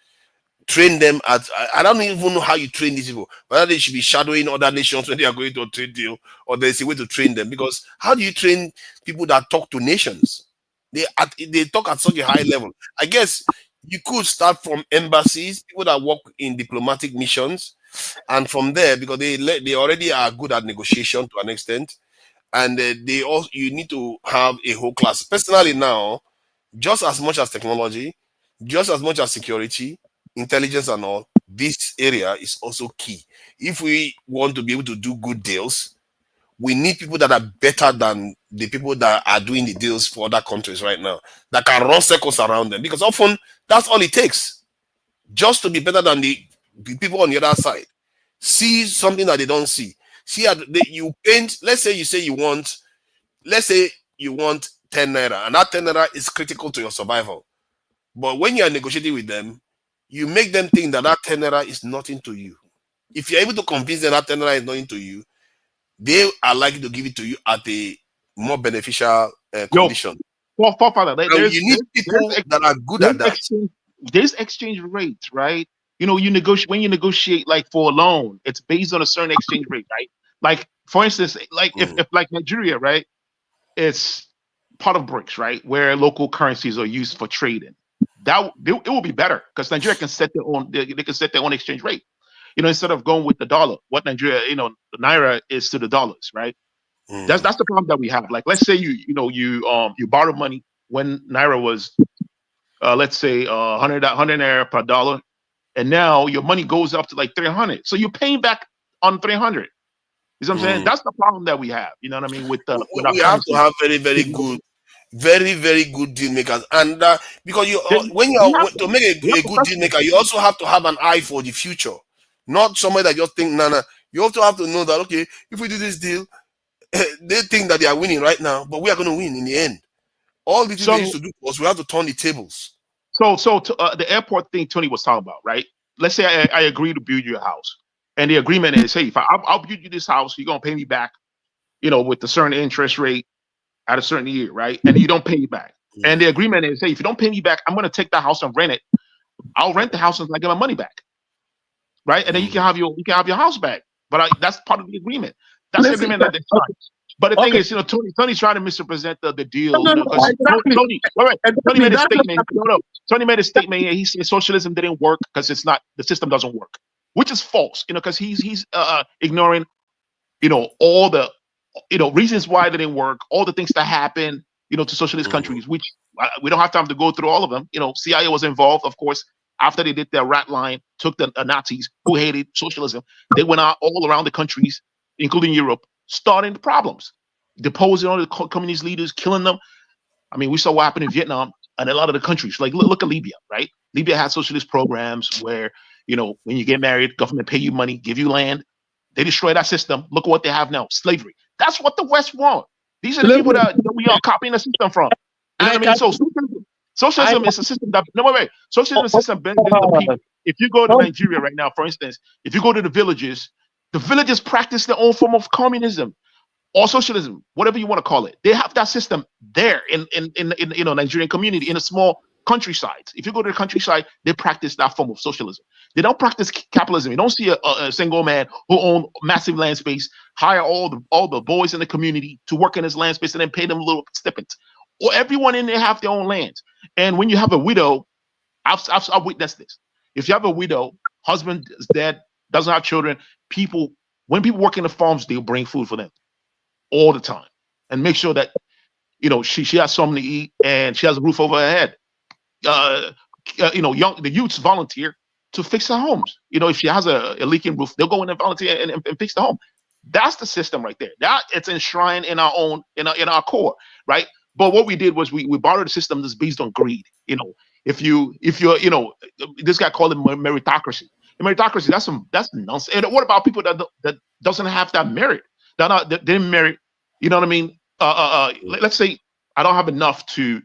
[SPEAKER 14] Train them at I don't even know how you train these people, whether they should be shadowing other nations when they are going to a trade deal, or there's a way to train them. Because how do you train people that talk to nations? They talk at such a high level. I guess you could start from embassies, people that work in diplomatic missions, and from there, because they already are good at negotiation to an extent, and they also you need to have a whole class. Personally, now just as much as technology, just as much as security, intelligence, and all, this area is also key. If we want to be able to do good deals, we need people that are better than the people that are doing the deals for other countries right now, that can run circles around them. Because often that's all it takes, just to be better than the people on the other side. See something that they don't see. See, you paint, let's say you want 10 naira, and that 10 naira is critical to your survival. But when you are negotiating with them, you make them think that that 10 naira is nothing to you. If you're able to convince them that 10 naira is nothing to you, they are likely to give it to you at a more beneficial
[SPEAKER 18] Yo,
[SPEAKER 14] condition.
[SPEAKER 18] Father,
[SPEAKER 14] And you need people that are good at that.
[SPEAKER 18] there's exchange rates, right? You know, you negotiate when you negotiate like for a loan, it's based on a certain exchange rate, right? Like for instance, like if like Nigeria, right? It's part of BRICS, right? Where local currencies are used for trading. It will be better because Nigeria can set their own. They can set their own exchange rate. You know, instead of going with the dollar, what Nigeria, you know, the naira is to the dollars, right? That's the problem that we have. Like, let's say you borrow money when naira was let's say 100 naira per dollar, and now your money goes up to like 300. So you're paying back on 300. You know what I'm saying? That's the problem that we have. You know what I mean with our
[SPEAKER 14] We have to
[SPEAKER 18] currency.
[SPEAKER 14] have very, very good deal makers, and because you when you
[SPEAKER 18] We
[SPEAKER 14] are
[SPEAKER 18] have
[SPEAKER 14] to make
[SPEAKER 18] we have
[SPEAKER 14] a good deal
[SPEAKER 18] professionals.
[SPEAKER 14] maker, you also have to have an eye for the future, not somebody that just think, nah. You also have to know that okay, if we do this deal, they think that they are winning right now, but we are going to win in the end. All the things they used
[SPEAKER 18] So
[SPEAKER 14] to do was we have to turn the tables.
[SPEAKER 18] the airport thing Tony was talking about, right? Let's say I agree to build your house, and the agreement is, hey, if I'll build you this house, you're gonna pay me back, you know, with a certain interest rate at a certain year, right? And you don't pay me back. And the agreement is, hey, if you don't pay me back, I'm gonna take that house and rent it. I'll rent the house until I get my money back. right? And then you can have your house back. But that's part of the agreement. That's the
[SPEAKER 3] Listen,
[SPEAKER 18] agreement that they signed. But the thing
[SPEAKER 3] okay.
[SPEAKER 18] is, Tony's trying to misrepresent the
[SPEAKER 3] No,
[SPEAKER 18] deal,
[SPEAKER 3] no, no,
[SPEAKER 18] because
[SPEAKER 3] exactly.
[SPEAKER 18] Tony, wait, Tony
[SPEAKER 3] Exactly.
[SPEAKER 18] made a
[SPEAKER 3] That's
[SPEAKER 18] statement. No, Tony made a statement. He said socialism didn't work because the system doesn't work, which is false. Because he's ignoring, all the, reasons why they didn't work, all the things that happen, to socialist countries, which we don't have time to go through all of them. CIA was involved, of course. After they did their rat line, took the Nazis who hated socialism, they went out all around the countries, including Europe, starting the problems, deposing all the communist leaders, killing them. I mean, we saw what happened in Vietnam and a lot of the countries. Like, look at Libya, right? Libya had socialist programs where, when you get married, government pay you money, give you land. They destroy that system. Look at what they have now: slavery. That's what the West want. These are the people that we are copying the system from. You know what I mean? So socialism is a system that socialism is a system benefits the people. If you go to Nigeria right now, for instance, if you go to the villages practice their own form of communism or socialism, whatever you want to call it. They have that system there in Nigerian community in a small countryside. If you go to the countryside, they practice that form of socialism. They don't practice capitalism. You don't see a single man who owns massive land space hire all the boys in the community to work in his land space and then pay them little stipends. Or everyone in there have their own land. And when you have a widow, I've witnessed this. If you have a widow, husband is dead, doesn't have children, when people work in the farms, they'll bring food for them all the time and make sure that she has something to eat and she has a roof over her head. The youths volunteer to fix their homes. If she has a leaking roof, they'll go in and volunteer and fix the home. That's the system right there. That it's enshrined in our core, right? But what we did was we borrowed a system that's based on greed. If you're this guy called it meritocracy. Meritocracy, that's nonsense. And what about people that doesn't have that merit? That didn't merit. You know what I mean? Let's say I don't have enough to,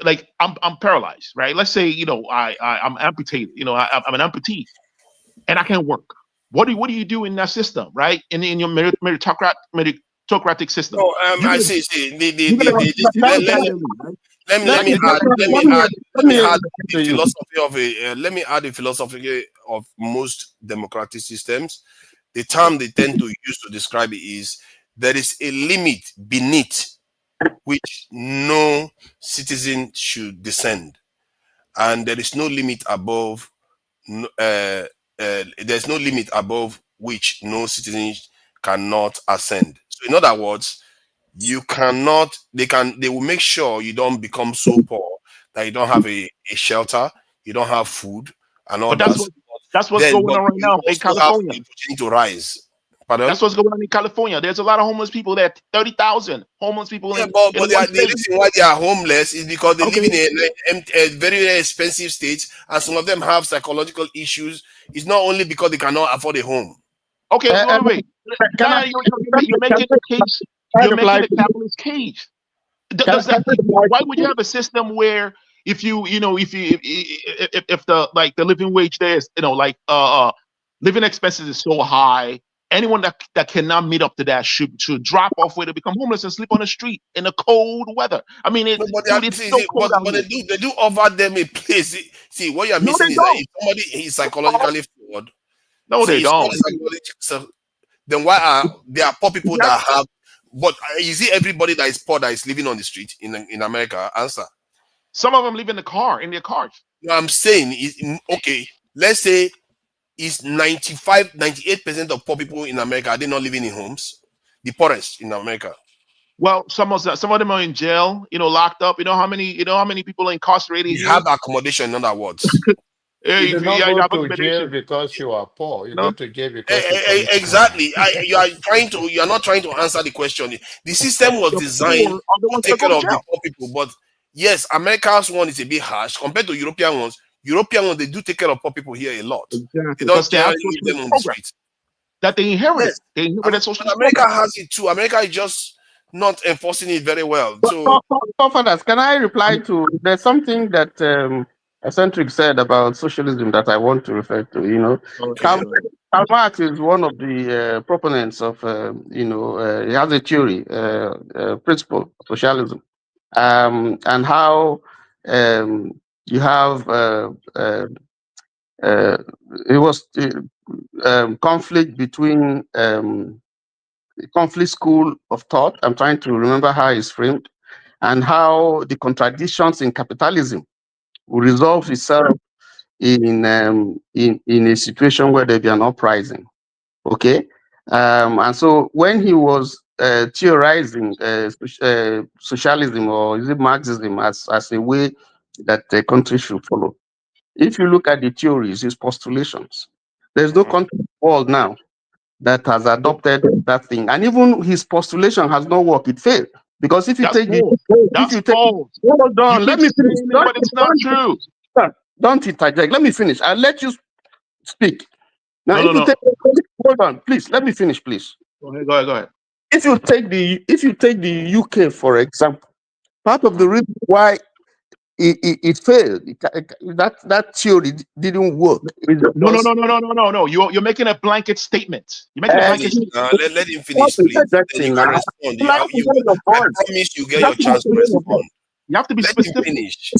[SPEAKER 18] like I'm paralyzed, right? Let's say I'm amputated. I'm an amputee, and I can't work. What do you do in that system, right? In your meritocratic system.
[SPEAKER 14] No, I see. Let me add the philosophy of most democratic systems. The term they tend to use to describe it is there is a limit beneath which no citizen should descend, and there is no limit above. There's no limit above which no citizen cannot ascend. So, in other words, you cannot. They will make sure you don't become so poor that you don't have a shelter, you don't have food, and all that.
[SPEAKER 18] That's what's going on right now in California.
[SPEAKER 14] To rise. Pardon?
[SPEAKER 18] That's what's going on in California. There's a lot of homeless people there. 30,000 homeless people.
[SPEAKER 14] Yeah, but the reason why they are homeless is because they live in a very, very expensive state, and some of them have psychological issues. It's not only because they cannot afford a home.
[SPEAKER 18] Okay, wait. You're making the case. You're making a capitalist case. Why would you have a system where if the living wage there is living expenses is so high, anyone that cannot meet up to that should drop off where they become homeless and sleep on the street in the cold weather. I mean, it's so cold out here.
[SPEAKER 14] They do offer them a place. See, what you're missing is that if somebody is psychologically flawed,
[SPEAKER 18] they don't.
[SPEAKER 14] Then why are there poor people that have? But you see, everybody that is poor that is living on the street in America? Answer.
[SPEAKER 18] Some of them live in their cars.
[SPEAKER 14] No, I'm saying okay. Let's say is 98% of poor people in America, are they not living in homes? The poorest in America.
[SPEAKER 18] Well, some of them are in jail, locked up. You know how many people are incarcerated?
[SPEAKER 14] You have accommodation, in other words.
[SPEAKER 6] You do not go to jail because you are poor. You go to jail because
[SPEAKER 14] exactly. You are not trying to answer the question. The system was designed to take care of the poor people, but yes, America's one is a bit harsh compared to European ones. European ones, they do take care of poor people here a lot.
[SPEAKER 18] Exactly.
[SPEAKER 14] They don't generally leave them on the streets.
[SPEAKER 18] That they inherited. Yes. They inherited social
[SPEAKER 14] America has it too. America is just not enforcing it very well. So,
[SPEAKER 3] fathers, can I reply to? There's something that Eccentric said about socialism that I want to refer to. Karl Marx is one of the proponents of. He has a theory, principle of socialism, and how you have it was conflict between conflict school of thought. I'm trying to remember how it's framed, and how the contradictions in capitalism will resolve itself in a situation where there be an uprising. Okay, and so when he was theorizing socialism, or is it Marxism, as a way that the country should follow, if you look at the theories, his postulations, there's no country in the world now that has adopted that thing, and even his postulation has not worked. It failed, because if you
[SPEAKER 18] That's
[SPEAKER 3] take the
[SPEAKER 18] false. That's false.
[SPEAKER 3] hold
[SPEAKER 18] You
[SPEAKER 3] on, let
[SPEAKER 18] keep
[SPEAKER 3] me finish.
[SPEAKER 18] saying it, but it's not true.
[SPEAKER 3] Don't interject. Let me finish. I'll let you speak. Now,
[SPEAKER 18] No,
[SPEAKER 3] if
[SPEAKER 18] no,
[SPEAKER 3] you
[SPEAKER 18] no.
[SPEAKER 3] take, hold on, please. Let me finish, please.
[SPEAKER 18] Go ahead. Go ahead.
[SPEAKER 3] If you take the UK for example, part of the reason why it failed, that theory didn't work.
[SPEAKER 18] No. You're making a blanket statement. You're making a blanket
[SPEAKER 14] Please,
[SPEAKER 18] statement.
[SPEAKER 14] let him finish, please. Then you can respond. I promise you get your chance to respond.
[SPEAKER 18] You have to be
[SPEAKER 14] Let
[SPEAKER 18] specific.
[SPEAKER 14] him finish.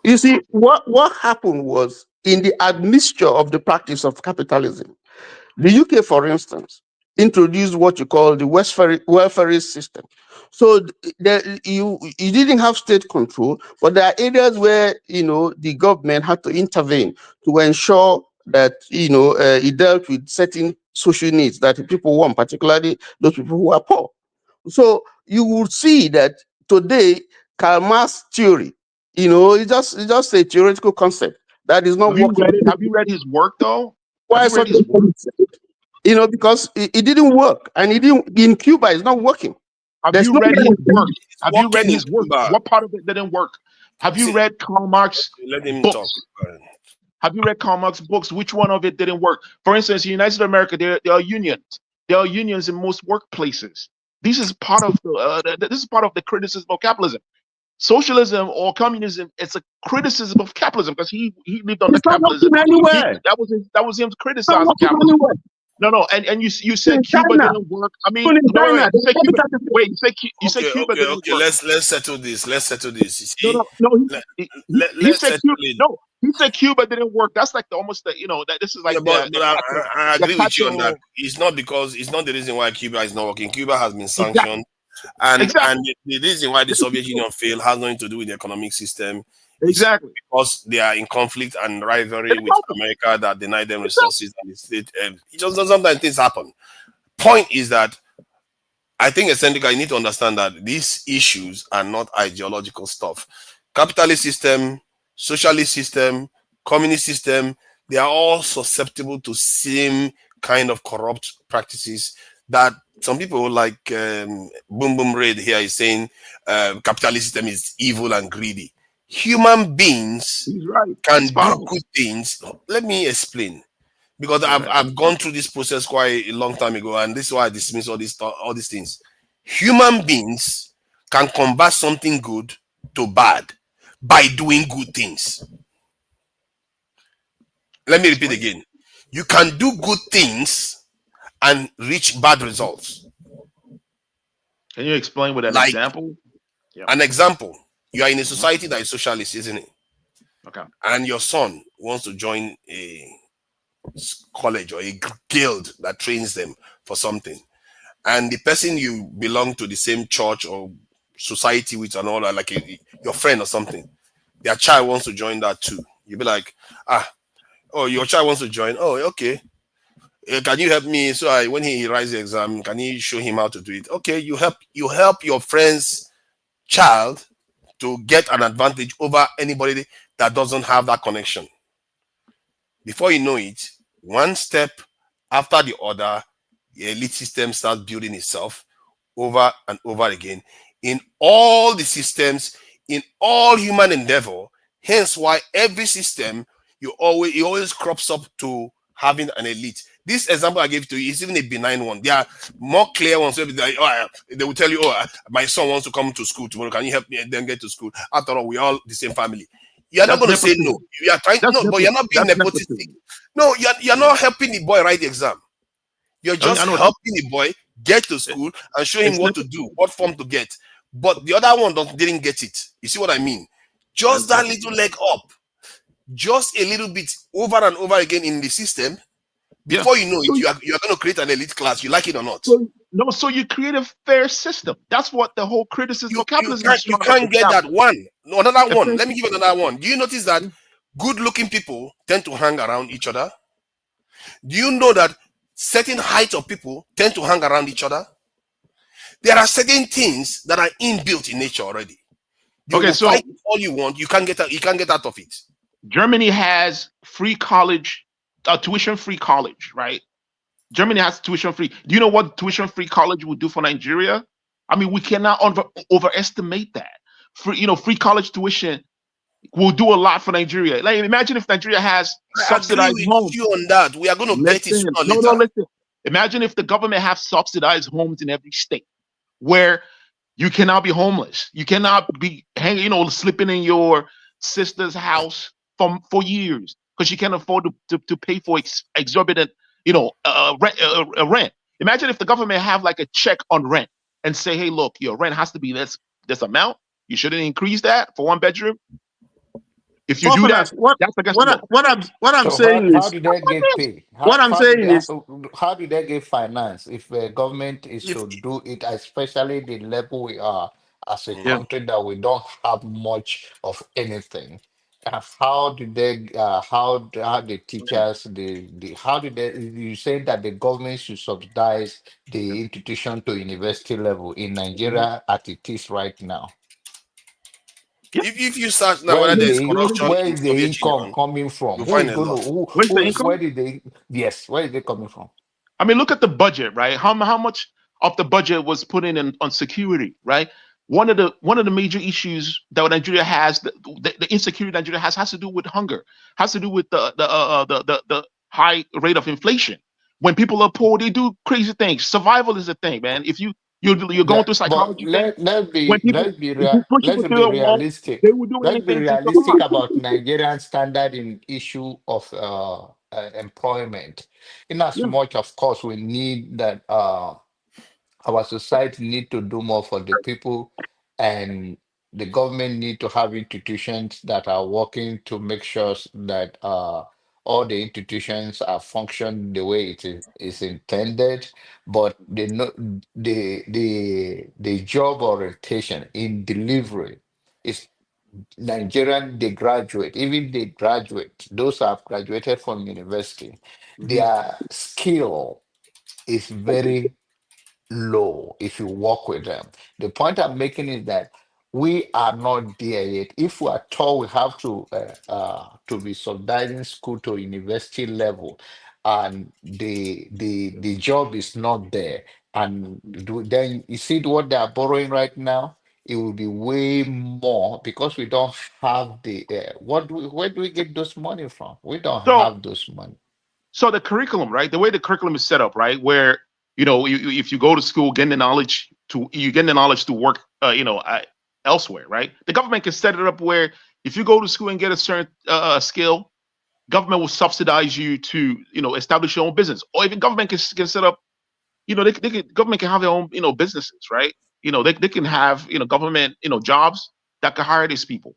[SPEAKER 3] You see, what happened was, in the admixture of the practice of capitalism, the UK, for instance, introduced what you call the welfare system. So you didn't have state control, but there are areas where the government had to intervene to ensure that it dealt with certain social needs that people want, particularly those people who are poor. So you will see that today, Karl Marx theory, it's just a theoretical concept that is not
[SPEAKER 18] Have you
[SPEAKER 3] working.
[SPEAKER 18] read it? Have you read his work though?
[SPEAKER 3] Why
[SPEAKER 18] Have you read his work?
[SPEAKER 3] Because it didn't work, and it didn't in Cuba. It's not working.
[SPEAKER 18] Have
[SPEAKER 3] There's
[SPEAKER 18] you
[SPEAKER 3] no
[SPEAKER 18] read his work? Have you read
[SPEAKER 14] working in
[SPEAKER 18] his work?
[SPEAKER 14] Cuba.
[SPEAKER 18] What part of it didn't work? Have you read Karl Marx
[SPEAKER 14] Let him
[SPEAKER 18] books?
[SPEAKER 14] talk.
[SPEAKER 18] Have you read Karl Marx books? Which one of it didn't work? For instance, in the United States of America, there are unions. There are unions in most workplaces. This is part of the criticism of capitalism. Socialism or communism, it's a criticism of capitalism, because he lived under capitalism. That was him criticizing capitalism. No, and you said Cuba didn't work. I mean, wait. You said Cuba. Wait, you said Cuba didn't work.
[SPEAKER 14] Let's settle this. Let's settle this. You see?
[SPEAKER 18] No. He
[SPEAKER 14] Let's
[SPEAKER 18] said
[SPEAKER 14] settle
[SPEAKER 18] Cuba.
[SPEAKER 14] it.
[SPEAKER 18] No, he said Cuba didn't work. That's like that this is like
[SPEAKER 14] but I agree with you on that.
[SPEAKER 18] catch-all.
[SPEAKER 14] It's not the reason why Cuba is not working. Cuba has been
[SPEAKER 18] Exactly.
[SPEAKER 14] sanctioned, and
[SPEAKER 18] Exactly.
[SPEAKER 14] the reason why the Soviet Union failed has nothing to do with the economic system.
[SPEAKER 18] Exactly.
[SPEAKER 14] Because they are in conflict and rivalry with America that deny them resources and the state. It just sometimes things happen. Point is that I think essentially you need to understand that these issues are not ideological stuff. Capitalist system, socialist system, communist system, they are all susceptible to same kind of corrupt practices that some people like Boom Boom Red here is saying capitalist system is evil and greedy. Human beings can do good things. Let me explain, because I've gone through this process quite a long time ago, and this is why I dismiss all these things. Human beings can convert something good to bad by doing good things. Let me repeat again. You can do good things and reach bad results.
[SPEAKER 18] Can you explain with an example?
[SPEAKER 14] Yeah. An example. You are in a society that is socialist, isn't it?
[SPEAKER 18] Okay.
[SPEAKER 14] And your son wants to join a college or a guild that trains them for something. And the person you belong to the same church or society with and all that, like your friend or something, their child wants to join that too. You'll be like, oh, your child wants to join. Oh, okay. Can you help me? So when he writes the exam, can you show him how to do it? Okay, you help your friend's child to get an advantage over anybody that doesn't have that connection. Before you know it, one step after the other, the elite system starts building itself over and over again in all the systems, in all human endeavor. Hence why every system it always crops up to having an elite. This example I gave to you is even a benign one. There are more clear ones. They will tell you, my son wants to come to school tomorrow. Can you help me and then get to school? After all, we're all the same family. You are not going to say no. You are trying but you're not being nepotistic. No, you're not helping the boy write the exam. You're just helping the boy get to school and show him what to do, what form to get. But the other one didn't get it. You see what I mean? Just that little leg up, just a little bit over and over again in the system.
[SPEAKER 18] Yeah.
[SPEAKER 14] Before you know
[SPEAKER 18] So
[SPEAKER 14] it, you are going to create an elite class. You like it or not?
[SPEAKER 18] so you create a fair system. That's what the whole criticism of capitalism is
[SPEAKER 14] You
[SPEAKER 18] trying to
[SPEAKER 14] can't get that
[SPEAKER 18] establish.
[SPEAKER 14] one. No, another
[SPEAKER 18] A
[SPEAKER 14] one.
[SPEAKER 18] fair
[SPEAKER 14] Let me give you another one. Do you notice that good-looking people tend to hang around each other? Do you know that certain height of people tend to hang around each other? There are certain things that are inbuilt in nature already. You will fight all you want. You can't get out of it.
[SPEAKER 18] Germany has free college, tuition-free college, right? Germany has tuition-free. Do you know what tuition-free college would do for Nigeria? I mean, we cannot overestimate that. Free college tuition will do a lot for Nigeria. Like, imagine if Nigeria has
[SPEAKER 14] I agree
[SPEAKER 18] subsidized
[SPEAKER 14] with
[SPEAKER 18] homes.
[SPEAKER 14] you on that. We are going to get it sooner or later.
[SPEAKER 18] Listen. Imagine if the government have subsidized homes in every state, where you cannot be homeless. You cannot be sleeping in your sister's house for years because you can't afford to pay for exorbitant, rent. Imagine if the government have like a check on rent and say, hey, look, your rent has to be this amount. You shouldn't increase that for one bedroom. If you do that, that's against the law.
[SPEAKER 3] What I'm
[SPEAKER 6] So
[SPEAKER 3] saying
[SPEAKER 6] how
[SPEAKER 3] is,
[SPEAKER 6] do they get paid?
[SPEAKER 3] what I'm saying is,
[SPEAKER 6] How do they get finance if the government is to do it, especially the level we are as a country that we don't have much of anything? How do they? How the teachers? How do they? You say that the government should subsidize the institution to university level in Nigeria as it is right now.
[SPEAKER 14] If you search now whether there is corruption
[SPEAKER 6] Where
[SPEAKER 14] in
[SPEAKER 6] is the
[SPEAKER 14] Soviet
[SPEAKER 6] income
[SPEAKER 14] Union,
[SPEAKER 6] coming from?
[SPEAKER 14] you'll
[SPEAKER 6] Who
[SPEAKER 14] find
[SPEAKER 6] is
[SPEAKER 14] a
[SPEAKER 6] going
[SPEAKER 14] lot.
[SPEAKER 6] to
[SPEAKER 18] Where's the income?
[SPEAKER 6] where did they where is it coming from?
[SPEAKER 18] I mean, look at the budget, right? How much of the budget was put in on security, right? One of the major issues that Nigeria has, the insecurity Nigeria has to do with hunger, has to do with the high rate of inflation. When people are poor, they do crazy things. Survival is a thing, man. If you're going through
[SPEAKER 6] But
[SPEAKER 18] psychology thing, when people if you push
[SPEAKER 6] let's
[SPEAKER 18] people to
[SPEAKER 6] be
[SPEAKER 18] the wall,
[SPEAKER 6] realistic.
[SPEAKER 18] they will do
[SPEAKER 6] Let's be
[SPEAKER 18] anything to
[SPEAKER 6] realistic
[SPEAKER 18] survive.
[SPEAKER 6] about Nigerian standard in issue of employment. In as much, of course, we need that our society need to do more for the people, and the government need to have institutions that are working to make sure that all the institutions are function the way is intended, but the job orientation in delivery is Nigerian, they graduate, even they graduate, those who have graduated from university, their skill is very low if you work with them. The point I'm making is that we are not there yet. If we are told we have to be subsidizing school to university level, and the job is not there, and then you see what they are borrowing right now. It will be way more because we don't have the where do we get those money from? We don't
[SPEAKER 18] So
[SPEAKER 6] have those money.
[SPEAKER 18] So the curriculum, right? The way the curriculum is set up, right? Where if you go to school, getting the knowledge to work, elsewhere, right? The government can set it up where if you go to school and get a certain skill, government will subsidize you to establish your own business. Or even government can set up, government can have their own businesses, right? They can have government jobs that can hire these people.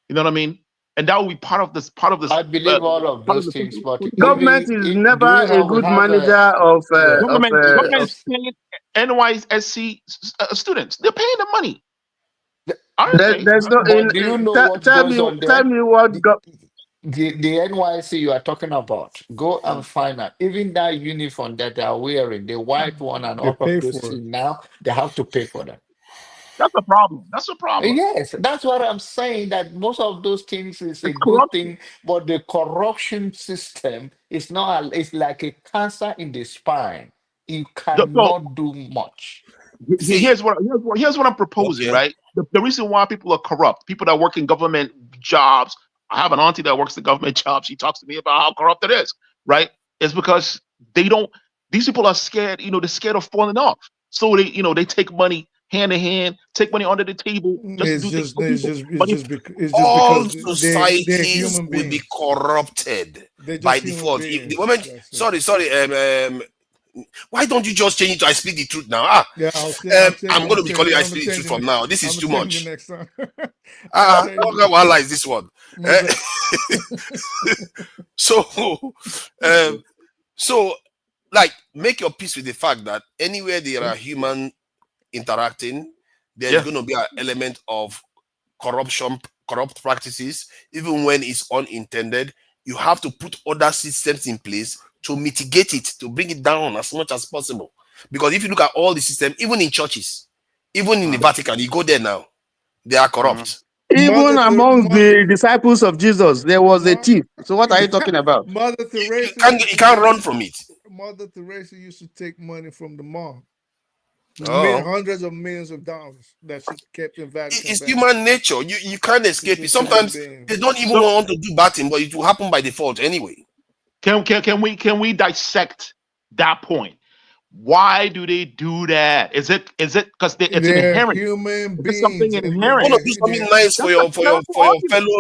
[SPEAKER 18] You know what I mean? And that will be part of this
[SPEAKER 6] I believe all of
[SPEAKER 18] part of
[SPEAKER 6] those
[SPEAKER 18] the
[SPEAKER 6] things,
[SPEAKER 18] system.
[SPEAKER 6] but
[SPEAKER 3] government is
[SPEAKER 6] do
[SPEAKER 3] never
[SPEAKER 6] we
[SPEAKER 3] a
[SPEAKER 6] have we
[SPEAKER 3] good
[SPEAKER 6] have a
[SPEAKER 3] manager
[SPEAKER 6] yeah.
[SPEAKER 18] Government is paying NYSC students. They're paying the money, aren't they?
[SPEAKER 3] there's no
[SPEAKER 6] But do you know what
[SPEAKER 3] tell
[SPEAKER 6] goes
[SPEAKER 3] me
[SPEAKER 6] on there?
[SPEAKER 3] what
[SPEAKER 6] The NYC you are talking about, go and find out. Even that uniform that they are wearing, the white one and
[SPEAKER 9] They
[SPEAKER 6] all of
[SPEAKER 9] pay
[SPEAKER 6] those
[SPEAKER 9] for it.
[SPEAKER 6] things now, they have to pay for them.
[SPEAKER 18] That's a problem. That's a problem.
[SPEAKER 6] Yes, that's what I'm saying. That most of those things is a
[SPEAKER 18] It's
[SPEAKER 6] good
[SPEAKER 18] corruption.
[SPEAKER 6] thing, but the corruption system is not. It's like a cancer in the spine. You
[SPEAKER 18] So
[SPEAKER 6] cannot do much.
[SPEAKER 14] See,
[SPEAKER 18] here's what I'm proposing,
[SPEAKER 14] okay.
[SPEAKER 18] right? The reason why people are corrupt, people that work in government jobs. I have an auntie that works the government job. She talks to me about how corrupt it is, right? It's because they don't. These people are scared. They're scared of falling off. So they take money hand in hand, take money under the table just to do things for people. But if
[SPEAKER 9] It's just
[SPEAKER 14] All
[SPEAKER 9] because they're
[SPEAKER 14] societies
[SPEAKER 9] human
[SPEAKER 14] will be
[SPEAKER 9] beings.
[SPEAKER 14] corrupted
[SPEAKER 9] They're
[SPEAKER 14] by
[SPEAKER 9] just human
[SPEAKER 14] default. If the
[SPEAKER 9] beings.
[SPEAKER 14] moment,
[SPEAKER 9] That's it.
[SPEAKER 14] sorry, Why don't you just change it to I speak the truth now?
[SPEAKER 8] Yeah,
[SPEAKER 14] I'm going to be calling you I speak the truth from now. This is too much.
[SPEAKER 8] Next time.
[SPEAKER 14] What is this one? So, so like make your peace with the fact that anywhere there are human interacting, there's going to be an element of corruption, corrupt practices, even when it's unintended. You have to put other systems in place to mitigate it, to bring it down as much as possible. Because if you look at all the systems, even in churches, even in the Vatican, you go there now, they are corrupt.
[SPEAKER 3] Even among the disciples of Jesus, there was a thief. So what are you talking about?
[SPEAKER 8] Mother Teresa,
[SPEAKER 14] you can't run from it.
[SPEAKER 8] Mother Teresa used to take money from the mob. Hundreds of millions of dollars that she kept in Vatican.
[SPEAKER 14] It's human nature. You can't escape it. Sometimes they don't even want to do bad thing, but it will happen by default anyway.
[SPEAKER 18] Can we dissect that point? Why do they do that? Is it because it's inherent?
[SPEAKER 8] Human beings.
[SPEAKER 18] It's something inherent.
[SPEAKER 14] You want to do something nice for your fellow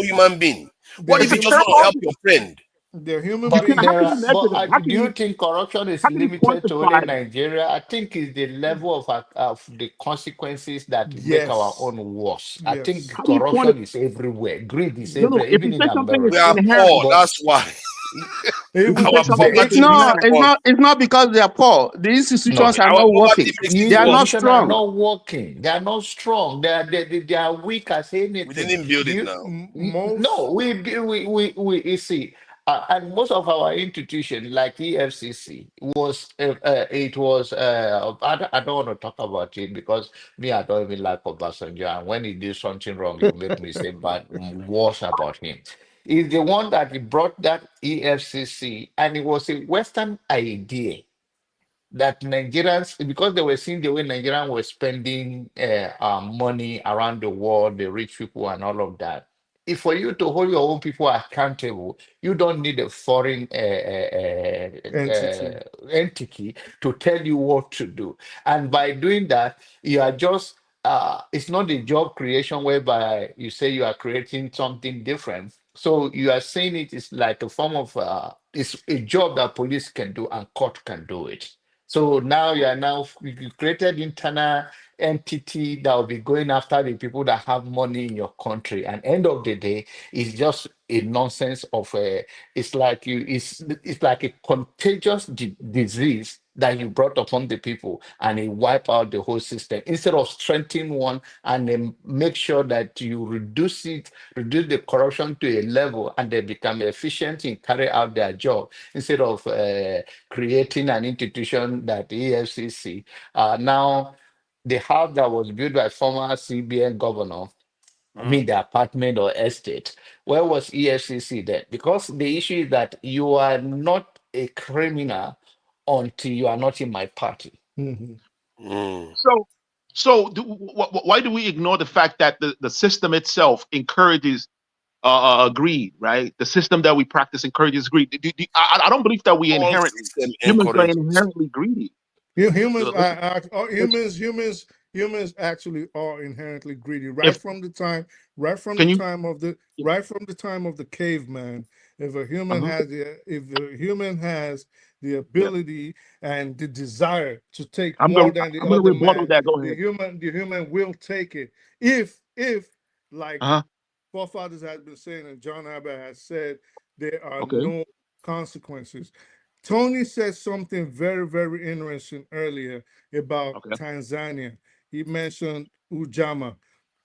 [SPEAKER 14] human being. What if you just want to help your friend?
[SPEAKER 8] They're human
[SPEAKER 6] But
[SPEAKER 8] beings.
[SPEAKER 6] do you think corruption is limited to only Nigeria? I think it's the level of the consequences that make our own worse. I think corruption is everywhere. Greed is everywhere, even in America.
[SPEAKER 14] We are poor. That's why.
[SPEAKER 3] It's not because they are poor. The institutions are not working. They are not strong.
[SPEAKER 6] Not working. They are not strong. They are weak as anything.
[SPEAKER 14] We didn't build it now.
[SPEAKER 6] No, we see. And most of our institutions, like EFCC, was I don't want to talk about it because I don't even like Obasanjo. And when he did something wrong, you make me say bad worse about him. He's the one that he brought that EFCC, and it was a Western idea that Nigerians, because they were seeing the way Nigerians were spending money around the world, the rich people and all of that. If for you to hold your own people accountable, you don't need a foreign entity to tell you what to do. And by doing that, you are just, it's not a job creation whereby you say you are creating something different. So you are saying it is like a form of, it's a job that police can do and court can do it. So now you created internal entity that will be going after the people that have money in your country. And end of the day, it's just a nonsense of it's like a contagious disease that you brought upon the people, and it wipe out the whole system instead of strengthening one and then make sure that you reduce the corruption to a level and they become efficient in carry out their job instead of creating an institution that the EFCC now the house that was built by former CBN governor, I mean the apartment or estate. Where was EFCC then? Because the issue is that you are not a criminal until you are not in my party.
[SPEAKER 18] Why do we ignore the fact that the system itself encourages greed, right? The system that we practice encourages greed. I don't believe that humans are inherently greedy.
[SPEAKER 8] Humans actually are inherently greedy. From the time of the caveman. If a human has the ability and the desire to take more than the other man, the human will take it. If like forefathers had been saying, and John Abbott has said, there are no consequences. Tony said something very, very interesting earlier about Tanzania. He mentioned Ujamaa.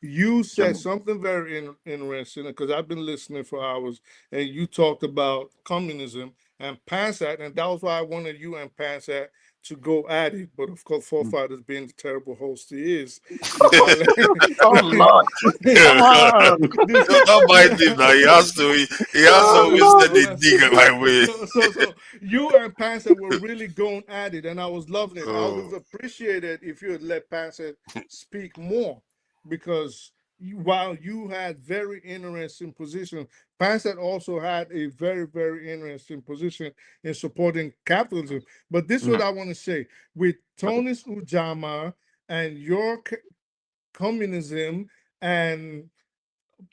[SPEAKER 8] You said something very interesting because I've been listening for hours, and you talked about communism and Pansat, and that was why I wanted you and Pansat to go at it. But of course, forefathers being the terrible host he is.
[SPEAKER 3] Oh Lord! Come on!
[SPEAKER 14] Don't mind him now. He has to send the dig my way.
[SPEAKER 8] So you and Pansat were really going at it, and I was loving it. I would have appreciated if you had let Pansat speak more, because while you had very interesting position, Pansat also had a very, very interesting position in supporting capitalism. But this is what I want to say. With Tony's Ujamaa and your communism and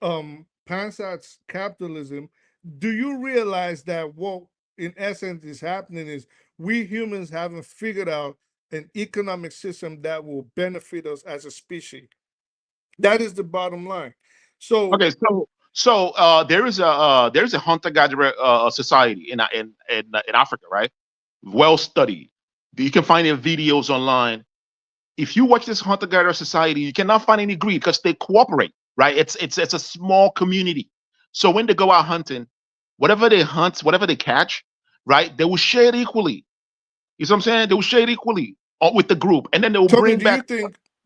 [SPEAKER 8] Pansat's capitalism, do you realize that what in essence is happening is we humans haven't figured out an economic system that will benefit us as a species. That is the bottom line. So
[SPEAKER 18] Okay, so there is a hunter gatherer society in Africa, right? Well studied. You can find their videos online. If you watch this hunter gatherer society, you cannot find any greed because they cooperate, right? It's a small community. So when they go out hunting, whatever they hunt, whatever they catch, right, they will share it equally. You see what I'm saying? They will share it equally with the group, and then they will
[SPEAKER 8] Tony,
[SPEAKER 18] bring
[SPEAKER 8] do
[SPEAKER 18] back.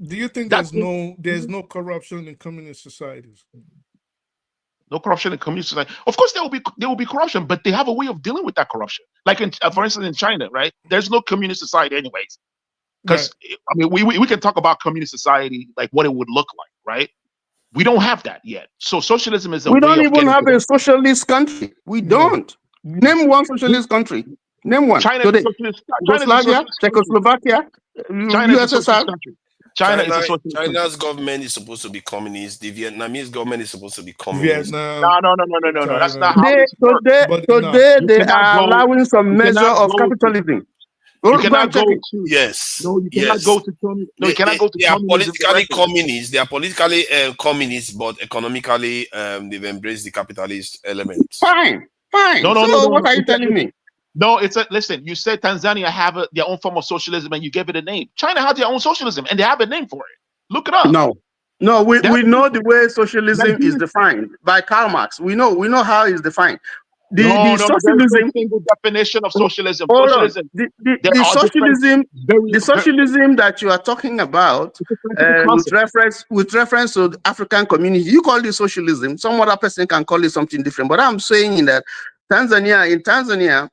[SPEAKER 8] you think
[SPEAKER 18] That's
[SPEAKER 8] there's no corruption in communist societies?
[SPEAKER 18] no corruption in communist society. Of course, there will be corruption, but they have a way of dealing with that corruption. Like for instance, in China, right? There's no communist society, anyways. Because I mean, we can talk about communist society, like what it would look like, right? We don't have that yet. So socialism is a
[SPEAKER 3] We
[SPEAKER 18] way
[SPEAKER 3] don't
[SPEAKER 18] of
[SPEAKER 3] even
[SPEAKER 18] getting
[SPEAKER 3] have
[SPEAKER 18] to
[SPEAKER 3] a
[SPEAKER 18] that.
[SPEAKER 3] socialist country. We don't. Name one socialist country. Name one
[SPEAKER 18] China is a
[SPEAKER 3] today.
[SPEAKER 18] socialist. China is a
[SPEAKER 3] Yugoslavia,
[SPEAKER 18] socialist country.
[SPEAKER 3] Czechoslovakia,
[SPEAKER 18] China is a socialist
[SPEAKER 3] USSR.
[SPEAKER 18] country. China is a socialist country.
[SPEAKER 14] China's government is supposed to be communist. The Vietnamese government is supposed to be communist.
[SPEAKER 8] Vietnam.
[SPEAKER 18] No. That's not how
[SPEAKER 3] They,
[SPEAKER 18] this works.
[SPEAKER 3] today
[SPEAKER 18] You
[SPEAKER 3] they
[SPEAKER 18] cannot
[SPEAKER 3] are
[SPEAKER 18] go.
[SPEAKER 3] allowing some
[SPEAKER 18] You
[SPEAKER 3] measure
[SPEAKER 18] cannot
[SPEAKER 3] of
[SPEAKER 18] go to.
[SPEAKER 3] capitalism.
[SPEAKER 18] You
[SPEAKER 3] Go
[SPEAKER 18] cannot
[SPEAKER 3] and check
[SPEAKER 18] go
[SPEAKER 3] it.
[SPEAKER 18] to.
[SPEAKER 14] Yes.
[SPEAKER 18] No, you cannot
[SPEAKER 14] Yes.
[SPEAKER 18] go to. No, you cannot go to
[SPEAKER 14] They are
[SPEAKER 18] communism
[SPEAKER 14] politically
[SPEAKER 18] directly.
[SPEAKER 14] communist. They are politically communist, but economically, they've embraced the capitalist elements.
[SPEAKER 3] Fine.
[SPEAKER 18] No.
[SPEAKER 3] So what are you telling me?
[SPEAKER 18] No, listen. You said Tanzania have their own form of socialism, and you gave it a name. China has their own socialism, and they have a name for it. Look it up.
[SPEAKER 3] No, we know the way socialism is
[SPEAKER 18] Nigeria.
[SPEAKER 3] defined by Karl Marx. We know how it's defined. The
[SPEAKER 18] There is no
[SPEAKER 3] socialism.
[SPEAKER 18] single definition of socialism.
[SPEAKER 3] Hold on.
[SPEAKER 18] Socialism.
[SPEAKER 3] The
[SPEAKER 18] There are
[SPEAKER 3] socialism,
[SPEAKER 18] very,
[SPEAKER 3] the socialism that you are talking about, with reference to the African community, you call it socialism. Some other person can call it something different. But I'm saying that in Tanzania,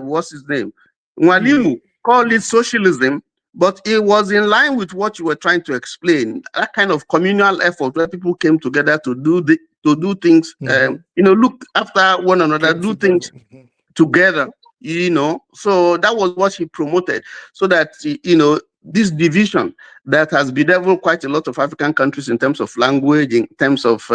[SPEAKER 3] what's his name? Mwalimu called it socialism, but it was in line with what you were trying to explain. That kind of communal effort where people came together to do things, look after one another, do things together, So that was what he promoted, so that, this division that has bedeviled quite a lot of African countries in terms of language, in terms of,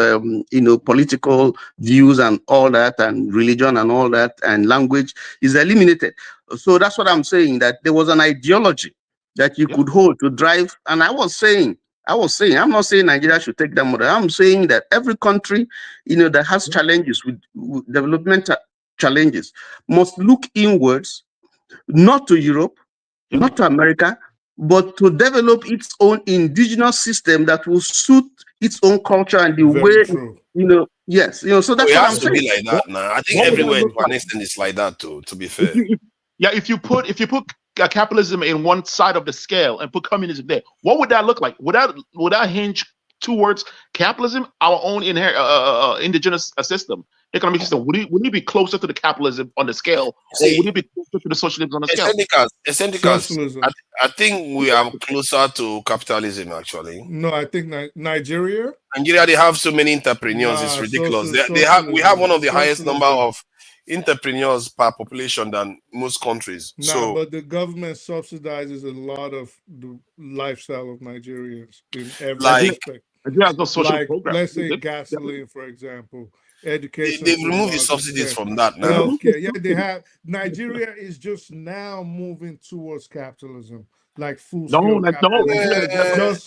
[SPEAKER 3] political views and all that, and religion and all that, and language is eliminated. So that's what I'm saying, that there was an ideology that you could hold to drive. And I was saying, I'm not saying Nigeria should take that model. I'm saying that every country, that has challenges with developmental challenges must look inwards, not to Europe, not to America, but to develop its own indigenous system that will suit its own culture and the way, yes, so that's
[SPEAKER 14] it
[SPEAKER 3] what
[SPEAKER 14] has
[SPEAKER 3] I'm
[SPEAKER 14] to
[SPEAKER 3] saying.
[SPEAKER 14] be like that now. I think everywhere to an extent it's like that too, to be fair.
[SPEAKER 18] If you put capitalism in one side of the scale and put communism there, what would that look like? Would that hinge towards capitalism, our own indigenous system, economic system? Would it be closer to the capitalism on the scale, or would it be closer to the socialism on the scale?
[SPEAKER 14] Eccentricals. I think we are closer to capitalism, actually.
[SPEAKER 8] No, I think Nigeria,
[SPEAKER 14] they have so many entrepreneurs. It's ridiculous. We have one of the highest number of entrepreneurs per population than most countries.
[SPEAKER 8] But the government subsidizes a lot of the lifestyle of Nigerians in every aspect.
[SPEAKER 18] Like,
[SPEAKER 8] let's say gasoline, for example, education.
[SPEAKER 14] They've removed the subsidies from that now.
[SPEAKER 8] Healthcare, they have. Nigeria is just now moving towards capitalism, like full scale capitalism.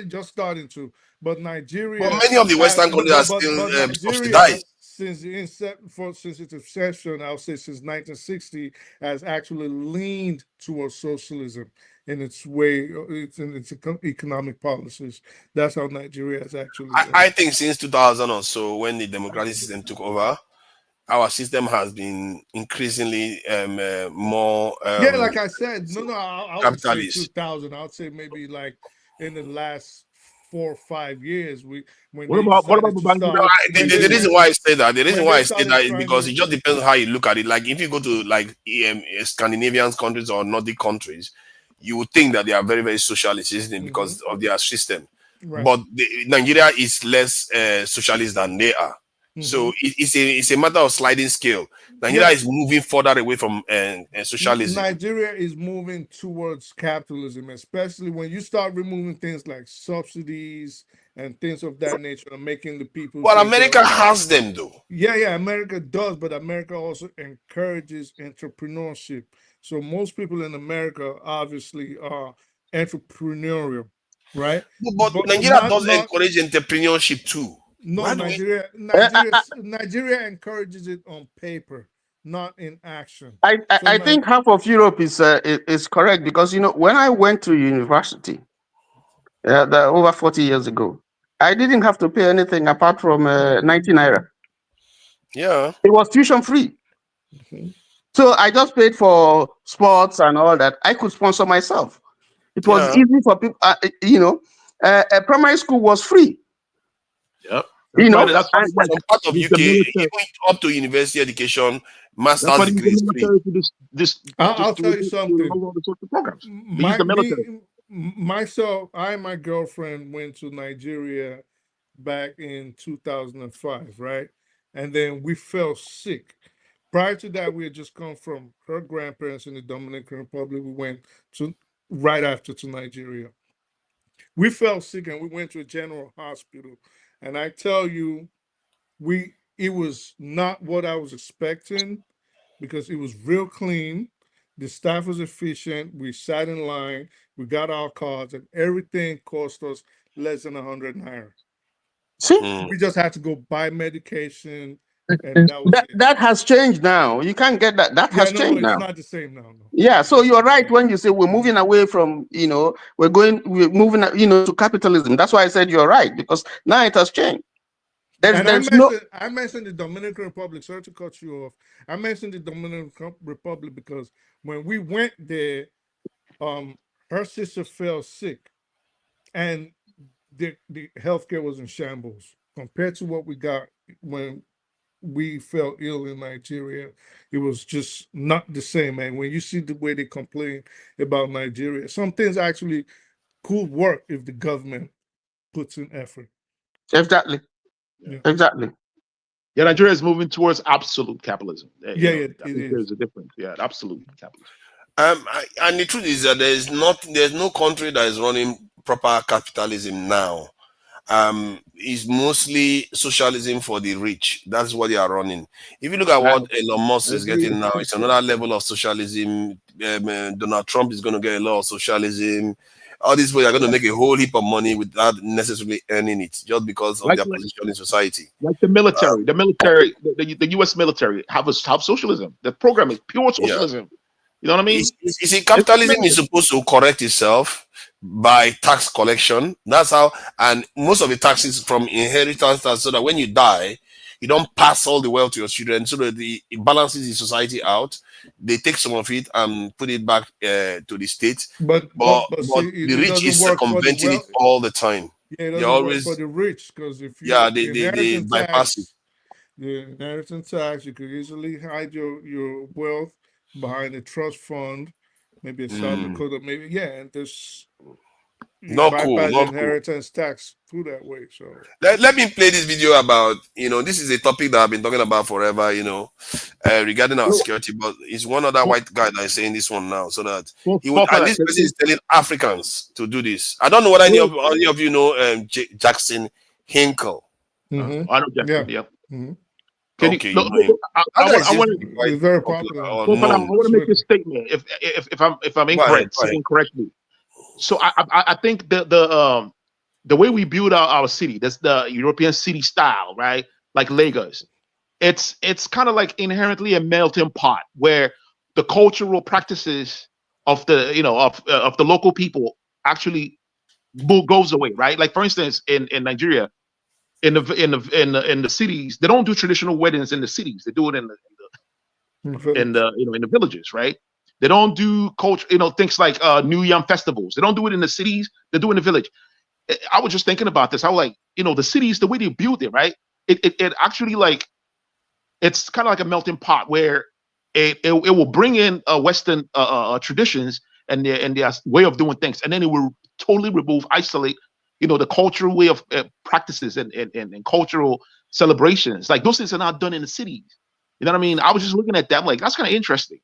[SPEAKER 8] Just starting to. But Nigeria,
[SPEAKER 14] but many of the Western countries are still subsidized.
[SPEAKER 8] Since its inception, I'll say since 1960, has actually leaned towards socialism in its way, in its economic policies. That's how Nigeria has actually.
[SPEAKER 14] I think since 2000 or so, when the democratic system took over, our system has been increasingly more.
[SPEAKER 8] Like I said, I would say 2000. I would say maybe like in the last 4 or 5 years, the
[SPEAKER 14] reason why I say that, is because it just depends on how you look at it. Like if you go to Scandinavian countries or Nordic countries, you would think that they are very, very socialist, isn't it? Because of their system. Right. But Nigeria is less socialist than they are. So it's a matter of sliding scale. Nigeria is moving further away from socialism.
[SPEAKER 8] Nigeria is moving towards capitalism, especially when you start removing things like subsidies and things of that nature, and making the people
[SPEAKER 14] Well,
[SPEAKER 8] think,
[SPEAKER 14] America has them though.
[SPEAKER 8] yeah, America does, but America also encourages entrepreneurship. So most people in America obviously are entrepreneurial, right?
[SPEAKER 14] But
[SPEAKER 8] But
[SPEAKER 14] Nigeria does encourage entrepreneurship too.
[SPEAKER 8] no,
[SPEAKER 14] Why do we?
[SPEAKER 8] Nigeria encourages it on paper, not in action.
[SPEAKER 3] I think half of Europe is correct, because when I went to university, over 40 years ago, I didn't have to pay anything apart from 90 naira.
[SPEAKER 14] Yeah,
[SPEAKER 3] it was tuition free. So I just paid for sports and all that. I could sponsor myself. It was easy for people. Primary school was free.
[SPEAKER 18] Yep.
[SPEAKER 14] That's some part of UK, even up to university education, master's degree is free.
[SPEAKER 8] I'll tell you something. Myself, I and my girlfriend went to Nigeria back in 2005, right? And then we fell sick. Prior to that, we had just come from her grandparents in the Dominican Republic. We went to right after to Nigeria. We fell sick and we went to a general hospital. And I tell you, it was not what I was expecting, because it was real clean. The staff was efficient. We sat in line. We got our cards, and everything cost us less than 100 naira.
[SPEAKER 3] See?
[SPEAKER 8] We just had to go buy medication, and that was
[SPEAKER 3] that has changed now. You can't get that. That has changed now.
[SPEAKER 8] It's not the same now. No.
[SPEAKER 3] Yeah, so you're right when you say we're moving away from, we're moving, to capitalism. That's why I said you're right, because now it has changed.
[SPEAKER 8] I mentioned the Dominican Republic. Sorry to cut you off. I mentioned the Dominican Republic because when we went there, her sister fell sick, and the healthcare was in shambles compared to what we got when we fell ill in Nigeria. It was just not the same, man. When you see the way they complain about Nigeria, some things actually could work if the government puts in effort.
[SPEAKER 3] Exactly.
[SPEAKER 8] Yeah.
[SPEAKER 3] Exactly.
[SPEAKER 18] Yeah, Nigeria is moving towards absolute capitalism.
[SPEAKER 8] It is.
[SPEAKER 18] There's a difference. Yeah, absolute capitalism.
[SPEAKER 14] And the truth is that there's no country that is running proper capitalism now. It's mostly socialism for the rich. That's what they are running. If you look at what Elon Musk is getting now, it's another level of socialism. Donald Trump is going to get a lot of socialism. All these people are going to make a whole heap of money without necessarily earning it, just because of their position in society.
[SPEAKER 18] Like the military, the U.S. military have socialism. The program is pure socialism. Yeah. You know what I mean?
[SPEAKER 14] You see, capitalism is supposed to correct itself by tax collection. That's how, and most of the taxes from inheritance, so that when you die, you don't pass all the wealth to your children, so that it balances the society out. They take some of it and put it back to the state.
[SPEAKER 8] But
[SPEAKER 14] see, the rich is circumventing it all the time.
[SPEAKER 8] Yeah, it doesn't work for the rich, because if you
[SPEAKER 14] they bypass it.
[SPEAKER 8] The inheritance tax, you could easily hide your wealth behind a trust fund, maybe a South Dakota, maybe and this bypass inheritance tax through that way. So
[SPEAKER 14] let me play this video about this is a topic that I've been talking about forever, regarding our security, but it's one other white guy that is saying this one now, so that this person is telling Africans to do this. I don't know whether any of you know Jackson Hinkle.
[SPEAKER 18] I know Jackson. Yeah.
[SPEAKER 8] Mm-hmm.
[SPEAKER 18] I want to make this statement. If I'm incorrect, saying correctly. So I think the way we build our city, that's the European city style, right? Like Lagos. It's kind of like inherently a melting pot where the cultural practices of the of the local people actually goes away, right? Like for instance, in Nigeria. In the cities, they don't do traditional weddings in the cities. They do it in the villages, right? They don't do culture, things like New Yam festivals. They don't do it in the cities. They do it in the village. I was just thinking about this. I was like, the cities, the way they build it, right? It actually it's kind of like a melting pot where it will bring in Western traditions and their way of doing things, and then it will totally isolate. The cultural way of practices and cultural celebrations, like those things are not done in the cities. You know what I mean? I was just looking at that, like that's kind of interesting,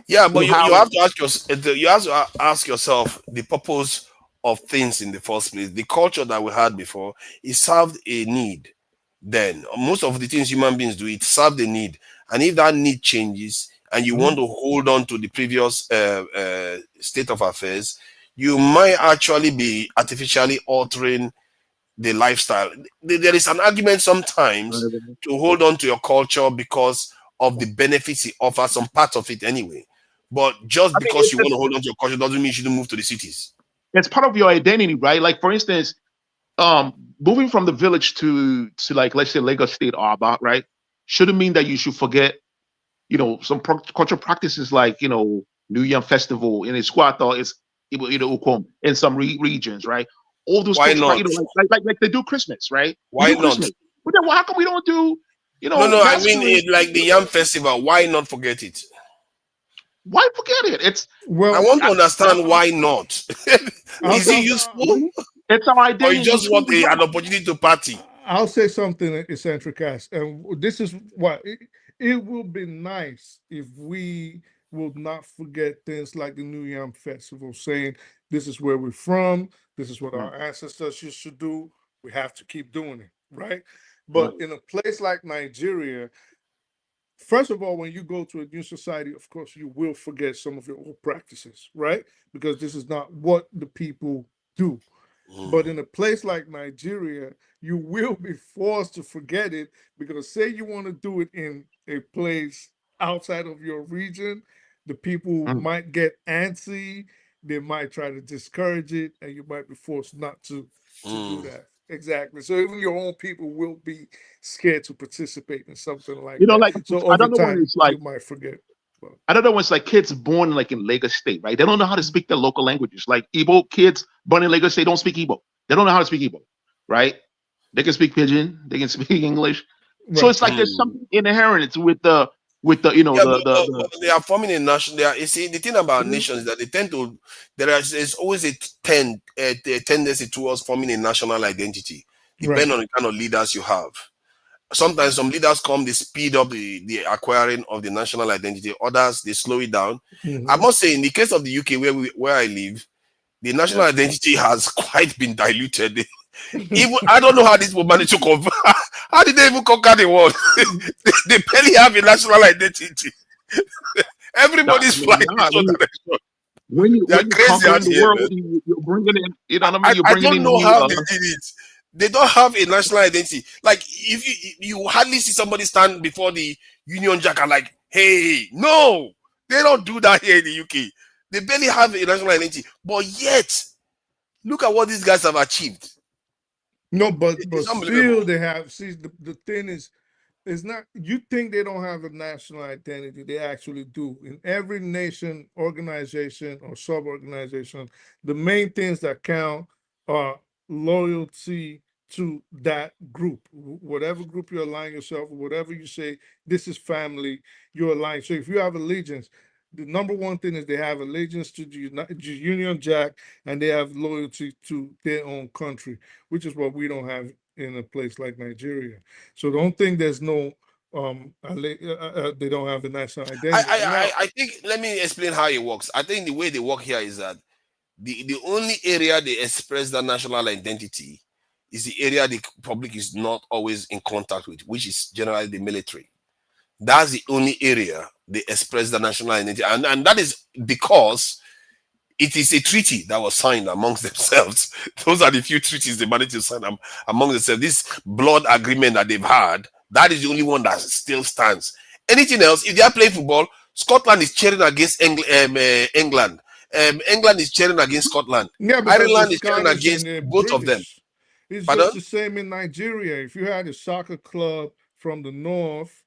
[SPEAKER 14] Yeah, but you have to ask yourself the purpose of things in the first place. The culture that we had before, it served a need. Then most of the things human beings do, it served a need. And if that need changes and you want to hold on to the previous state of affairs, you might actually be artificially altering the lifestyle. There is an argument sometimes to hold on to your culture because of the benefits it offers, some part of it anyway. But just because you want to hold on to your culture doesn't mean you shouldn't move to the cities.
[SPEAKER 18] It's part of your identity, right? Like, for instance, moving from the village to like, let's say Lagos State or Aba, right? Shouldn't mean that you should forget, some cultural practices like, New Yam Festival in Esquata, is Ukom in some regions, right? All those
[SPEAKER 14] Why
[SPEAKER 18] cultural,
[SPEAKER 14] not?
[SPEAKER 18] like they do Christmas, right?
[SPEAKER 14] Why
[SPEAKER 18] They do
[SPEAKER 14] not?
[SPEAKER 18] Christmas. But then how come we don't do,
[SPEAKER 14] No, I mean
[SPEAKER 18] masquerade?
[SPEAKER 14] like the Yam Festival. Why not forget it?
[SPEAKER 18] Why forget it? It's
[SPEAKER 14] I want to understand why not. Is it useful?
[SPEAKER 18] It's our identity.
[SPEAKER 14] Or you just want an opportunity to party?
[SPEAKER 8] I'll say something, eccentric ass, and this is why it will be nice if we will not forget things like the New Yam Festival, saying this is where we're from, this is what our ancestors used to do. We have to keep doing it, right? But in a place like Nigeria, first of all, when you go to a new society, of course, you will forget some of your old practices, right? Because this is not what the people do. But in a place like Nigeria, you will be forced to forget it, because say you want to do it in a place outside of your region, the people might get antsy, they might try to discourage it, and you might be forced not to do that. Exactly. So even your own people will be scared to participate in something like that.
[SPEAKER 18] Like,
[SPEAKER 8] So
[SPEAKER 18] I
[SPEAKER 8] over
[SPEAKER 18] don't know when
[SPEAKER 8] time,
[SPEAKER 18] it's like,
[SPEAKER 8] you might forget.
[SPEAKER 18] I don't know when it's like kids born like in Lagos State, right? They don't know how to speak their local languages. Like Igbo kids born in Lagos State don't speak Igbo. They don't know how to speak Igbo, right? They can speak Pidgin, they can speak English. So it's like there's something inherent with the
[SPEAKER 14] but they are forming a nation. You see, the thing about nations is that they tend to there's always a tendency towards forming a national identity, depending on the kind of leaders you have. Sometimes some leaders come, they speed up the acquiring of the national identity. Others, they slow it down. I must say, in the case of the UK, where I live, the national identity has quite been diluted. Even I don't know how this will manage to convert. How did they even conquer the world? they barely have a national identity. Everybody's flying each other.
[SPEAKER 18] When you're conquering the world, you're bringing in, you know what I mean? You're bringing
[SPEAKER 14] I don't
[SPEAKER 18] in
[SPEAKER 14] know how they did it. They don't have a national identity. Like, if you hardly see somebody stand before the Union Jack and like, hey, no, they don't do that here in the UK. They barely have a national identity. But yet, look at what these guys have achieved.
[SPEAKER 8] No, but still they have. See, the thing is, it's not, you think they don't have a national identity. They actually do. In every nation, organization, or sub-organization, the main things that count are loyalty to that group. Whatever group you align yourself with, whatever you say, this is family, you're aligned. So if you have allegiance, the number one thing is they have allegiance to the Union Jack, and they have loyalty to their own country, which is what we don't have in a place like Nigeria. So don't think there's no they don't have the national identity.
[SPEAKER 14] I think, let me explain how it works. I think the way they work here is that the only area they express that national identity is the area the public is not always in contact with, which is generally the military. That's the only area they express the national identity, and that is because it is a treaty that was signed amongst themselves. Those are the few treaties they managed to sign among themselves. This blood agreement that they've had, that is the only one that still stands. Anything else, if they are playing football, Scotland is cheering against England. England is cheering against Scotland.
[SPEAKER 8] Yeah, because
[SPEAKER 14] Ireland is cheering against both of them.
[SPEAKER 8] It's
[SPEAKER 14] Pardon?
[SPEAKER 8] just the same in Nigeria. If you had a soccer club from the north,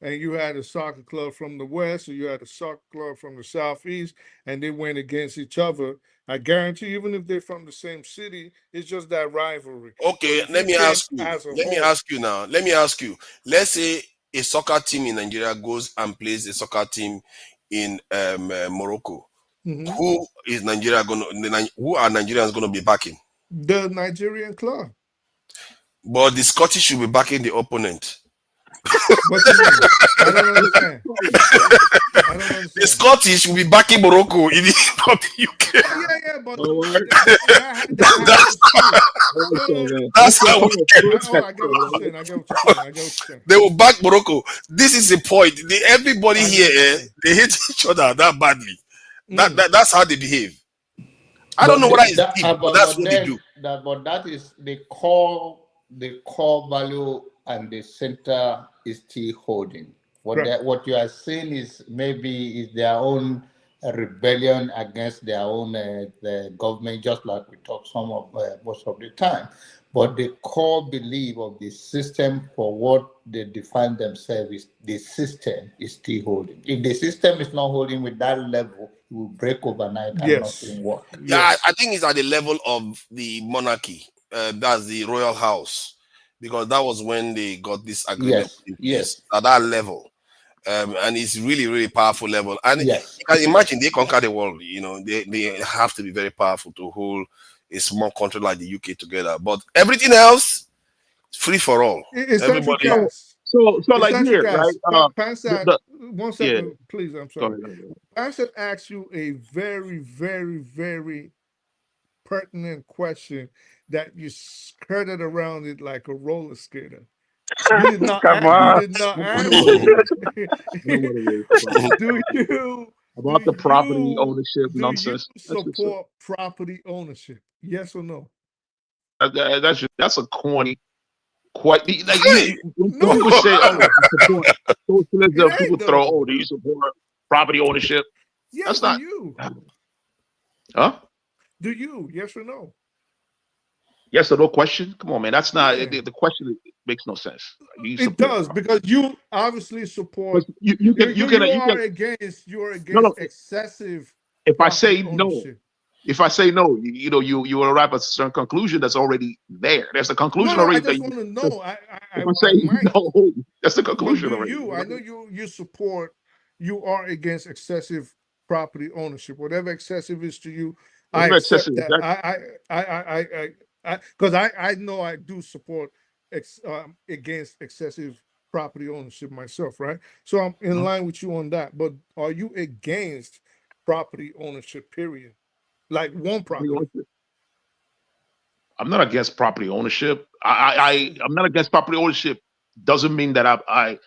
[SPEAKER 8] and you had a soccer club from the west, or you had a soccer club from the southeast, and they went against each other, I guarantee, even if they're from the same city, it's just that rivalry.
[SPEAKER 14] Okay, let me ask you now. Let me ask you. Let's say a soccer team in Nigeria goes and plays a soccer team in Morocco. Who is Nigeria who are Nigerians going to be backing?
[SPEAKER 8] The Nigerian club.
[SPEAKER 14] But the Scottish should be backing the opponent.
[SPEAKER 8] What you mean? I don't understand. I don't understand.
[SPEAKER 14] The Scottish will be backing Morocco in the, not the UK.
[SPEAKER 8] Yeah, but
[SPEAKER 14] That's how we
[SPEAKER 8] I get what you're saying. I get what you're saying.
[SPEAKER 14] They will back Morocco. This is the point. Everybody
[SPEAKER 8] I
[SPEAKER 14] here,
[SPEAKER 8] get what
[SPEAKER 14] they hate each other that badly.
[SPEAKER 8] Mm.
[SPEAKER 14] That's how they behave. I don't know what is deep, but that's what they do.
[SPEAKER 16] But that is the core value, and the center is still holding. What you are saying is maybe their own rebellion against their own the government, just like we talk most of the time. But the core belief of the system for what they define themselves is the system is still holding. If the system is not holding with that level, it will break overnight and nothing work.
[SPEAKER 14] Yeah, I think it's at the level of the monarchy. That's the royal house, because that was when they got this agreement in place at that level. And it's really, really powerful level. And you can imagine they conquer the world. You know, they have to be very powerful to hold a small country like the UK together. But everything else, free for all. Everybody.
[SPEAKER 18] So like here, right?
[SPEAKER 8] Pansat, 1 second, please. I'm sorry. Pansat asked you a very, very, very pertinent question that you skirted around it like a roller skater. You did not. You did not answer. Do you
[SPEAKER 18] about the property ownership nonsense?
[SPEAKER 8] Do you support property ownership? Yes or no?
[SPEAKER 18] That's a corny. Quite like people say, "Oh, support socialism." People throw, "Oh, do you support property ownership?"
[SPEAKER 8] Yeah,
[SPEAKER 18] that's not
[SPEAKER 8] you.
[SPEAKER 18] Huh?
[SPEAKER 8] Do you? Yes or no?
[SPEAKER 18] Yes or no question? Come on, man. That's not the question. Makes no sense.
[SPEAKER 8] It does, because you obviously support.
[SPEAKER 18] You are
[SPEAKER 8] against excessive.
[SPEAKER 18] If I say ownership. If I say no, you will arrive at a certain conclusion that's already there. There's a conclusion already.
[SPEAKER 8] I just want to know.
[SPEAKER 18] If I say no, that's the conclusion already.
[SPEAKER 8] I know you support. You are against excessive property ownership. Whatever excessive is to you, I accept that. Because I know I do support against excessive property ownership myself, right? So I'm in line with you on that. But are you against property ownership, period? Like one property?
[SPEAKER 18] I'm not against property ownership. I'm not against property ownership. Doesn't mean that I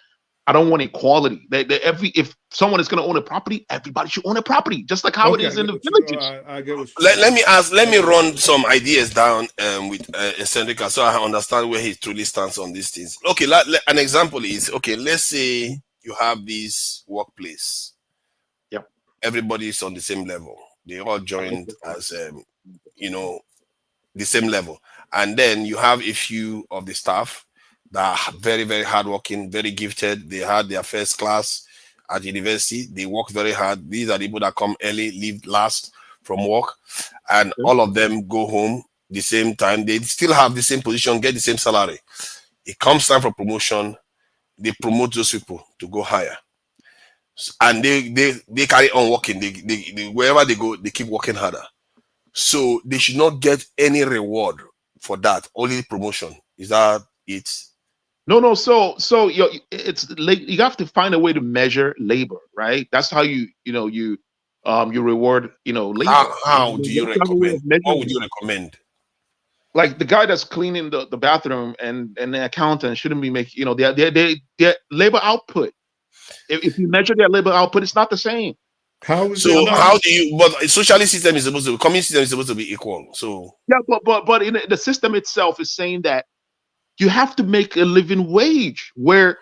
[SPEAKER 18] don't want equality. If someone is going to own a property, everybody should own a property, just like how it is in the villages.
[SPEAKER 8] I get what you're
[SPEAKER 14] let me run some ideas down with Eccentrica, so I understand where he truly stands on these things. Okay, an example is, okay, let's say you have this workplace.
[SPEAKER 18] Yep.
[SPEAKER 14] Everybody is on the same level. They all joined as the same level, and then you have a few of the staff that are very, very hardworking, very gifted. They had their first class at university. They work very hard. These are the people that come early, leave last from work, and all of them go home the same time. They still have the same position, get the same salary. It comes time for promotion. They promote those people to go higher, and they carry on working. They wherever they go, they keep working harder. So they should not get any reward for that. Only promotion. Is that it?
[SPEAKER 18] No. So it's like you have to find a way to measure labor, right? That's how you reward labor.
[SPEAKER 14] How do you recommend? What would you recommend?
[SPEAKER 18] Like the guy that's cleaning the bathroom and the accountant shouldn't be making their labor output. If you measure their labor output, it's not the same.
[SPEAKER 14] How do you? But a socialist system is supposed to, communist system is supposed to be equal. So
[SPEAKER 18] yeah, but in the system itself is saying that you have to make a living wage where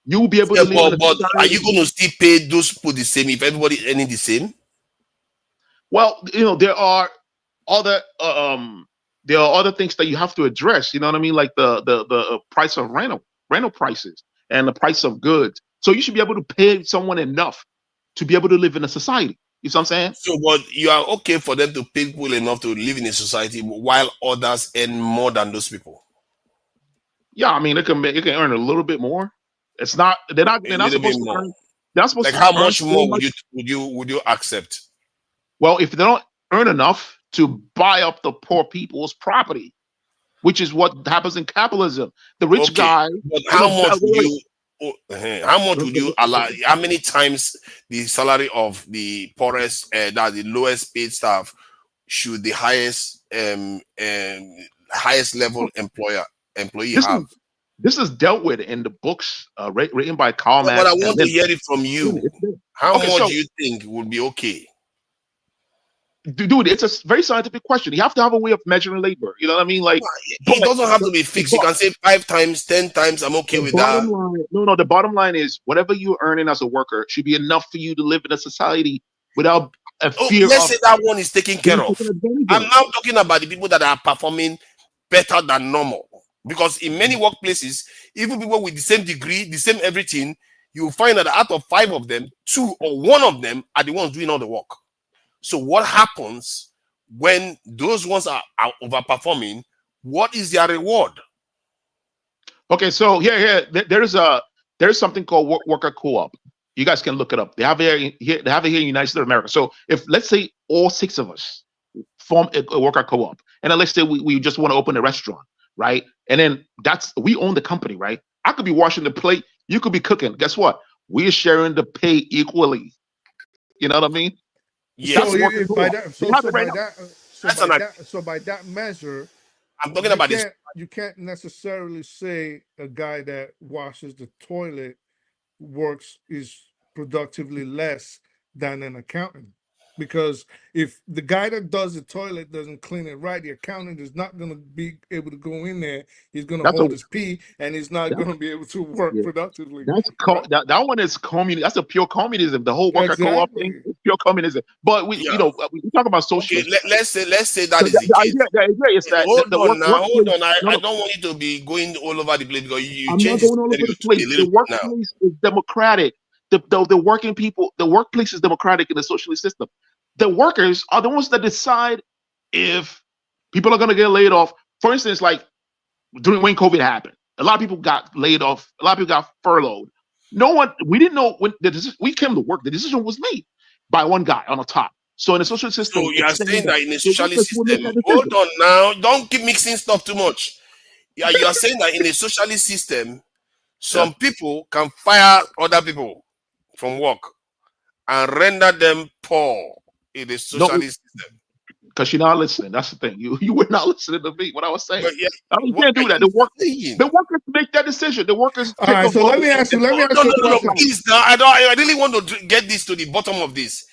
[SPEAKER 18] you will be able to live.
[SPEAKER 14] But are you going to still pay those people the same if everybody is earning the same?
[SPEAKER 18] Well, there are other things that you have to address. You know what I mean, like the price of rental prices and the price of goods. So you should be able to pay someone enough to be able to live in a society. You see what I'm saying?
[SPEAKER 14] So, but you are okay for them to pay people enough to live in a society while others earn more than those people?
[SPEAKER 18] Yeah, I mean, they can earn a little bit more. It's not they're not supposed to earn. They're supposed
[SPEAKER 14] like
[SPEAKER 18] to
[SPEAKER 14] how much more would you accept?
[SPEAKER 18] Well, if they don't earn enough to buy up the poor people's property, which is what happens in capitalism. The rich guy.
[SPEAKER 14] But how much would you? How much would you allow? How many times the salary of the poorest, that the lowest paid staff, should the highest level employee have?
[SPEAKER 18] This is dealt with in the books written by Karl
[SPEAKER 14] But
[SPEAKER 18] Marx.
[SPEAKER 14] I want to hear it from you. How much do you think would be okay?
[SPEAKER 18] Dude, it's a very scientific question. You have to have a way of measuring labor. You know what I mean? Like,
[SPEAKER 14] it doesn't have to be fixed. You can say 5 times, 10 times. I'm okay with that.
[SPEAKER 18] No. The bottom line is whatever you're earning as a worker should be enough for you to live in a society without a fear.
[SPEAKER 14] Let's say that one is taken care of. I'm now talking about the people that are performing better than normal. Because in many workplaces, even people with the same degree, the same everything, you'll find that out of 5 of them, 2 or 1 of them are the ones doing all the work. So what happens when those ones are overperforming? What is their reward?
[SPEAKER 18] Okay, so there's something called worker co-op. You guys can look it up. They have it here in the United States of America. So if let's say all 6 of us form a worker co-op, and then let's say we just want to open a restaurant, right? And then we own the company, right? I could be washing the plate, you could be cooking. Guess what? We're sharing the pay equally. You know what I mean?
[SPEAKER 8] Yeah. So by that measure,
[SPEAKER 14] I'm talking about this.
[SPEAKER 8] You can't necessarily say a guy that washes the toilet is productively less than an accountant. Because if the guy that does the toilet doesn't clean it right, the accountant is not going to be able to go in there. He's going to hold his pee, and he's not going to be able to work productively.
[SPEAKER 18] That one is communism. That's a pure communism. The whole worker co-op thing is pure communism. But we talk about socialism.
[SPEAKER 14] Okay, let's say that is the case.
[SPEAKER 18] The idea is that
[SPEAKER 14] hold on. I don't want you to be going all over the place because you change
[SPEAKER 18] all over the place. The workplace is democratic. The working people, the workplace is democratic in the socialist system. The workers are the ones that decide if people are going to get laid off. For instance, like when COVID happened, a lot of people got laid off. A lot of people got furloughed. We didn't know when we came to work. The decision was made by one guy on the top. So in the socialist system,
[SPEAKER 14] so you are saying that in a socialist system, hold on now, don't keep mixing stuff too much. Yeah, you are saying that in a socialist system, some people can fire other people from work and render them poor in the socialist system.
[SPEAKER 18] Because you're not listening. That's the thing. You were not listening to me. What I was saying. You can't do that. The workers make that decision. The workers.
[SPEAKER 8] All right. So let me ask you.
[SPEAKER 14] No, please. Now, I really want to get this to the bottom of this.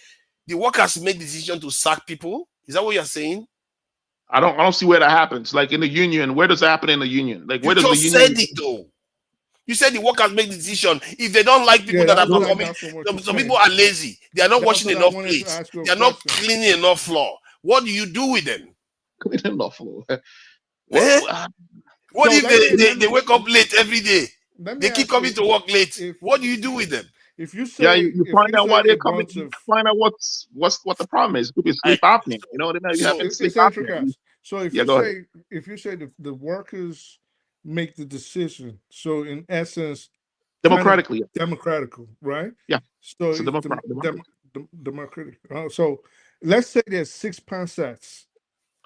[SPEAKER 14] The workers make the decision to sack people. Is that what you're saying?
[SPEAKER 18] I don't see where that happens. Like in the union, where does that happen in the union? Like where does the union?
[SPEAKER 14] Said it though. You said the workers make the decision. If they don't like people that are performing, some people are lazy. They are not washing enough plates. They are not cleaning enough floor. What do you do with them?
[SPEAKER 18] Cleaning enough floor.
[SPEAKER 14] What if they wake up late every day? They keep coming to work late. What do you do with them?
[SPEAKER 8] If you say,
[SPEAKER 18] you find out why they're coming. Find out what the problem is. It could be sleep apnea. You know what I mean?
[SPEAKER 8] So if you say the workers make the decision, so in essence,
[SPEAKER 18] democratically,
[SPEAKER 8] right?
[SPEAKER 18] Yeah.
[SPEAKER 8] So democratic. So let's say there's 6 pansets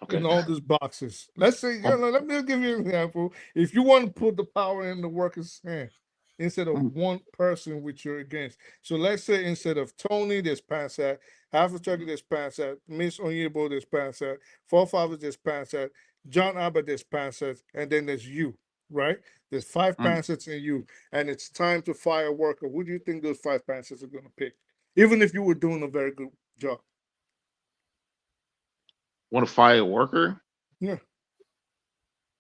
[SPEAKER 8] in all these boxes. Let's say, let me give you an example. If you want to put the power in the workers' hand instead of one person which you're against. So let's say instead of Tony, there's pansat, Half of Turkey, there's pansat, Miss Onyebo, there's pansat, Forefathers, there's pansat, John Abbott, there's pansat, and then there's you, right? There's 5 pansets in you, and it's time to fire a worker. Who do you think those 5 pansets are going to pick? Even if you were doing a very good job.
[SPEAKER 18] Want to fire a worker?
[SPEAKER 8] Yeah.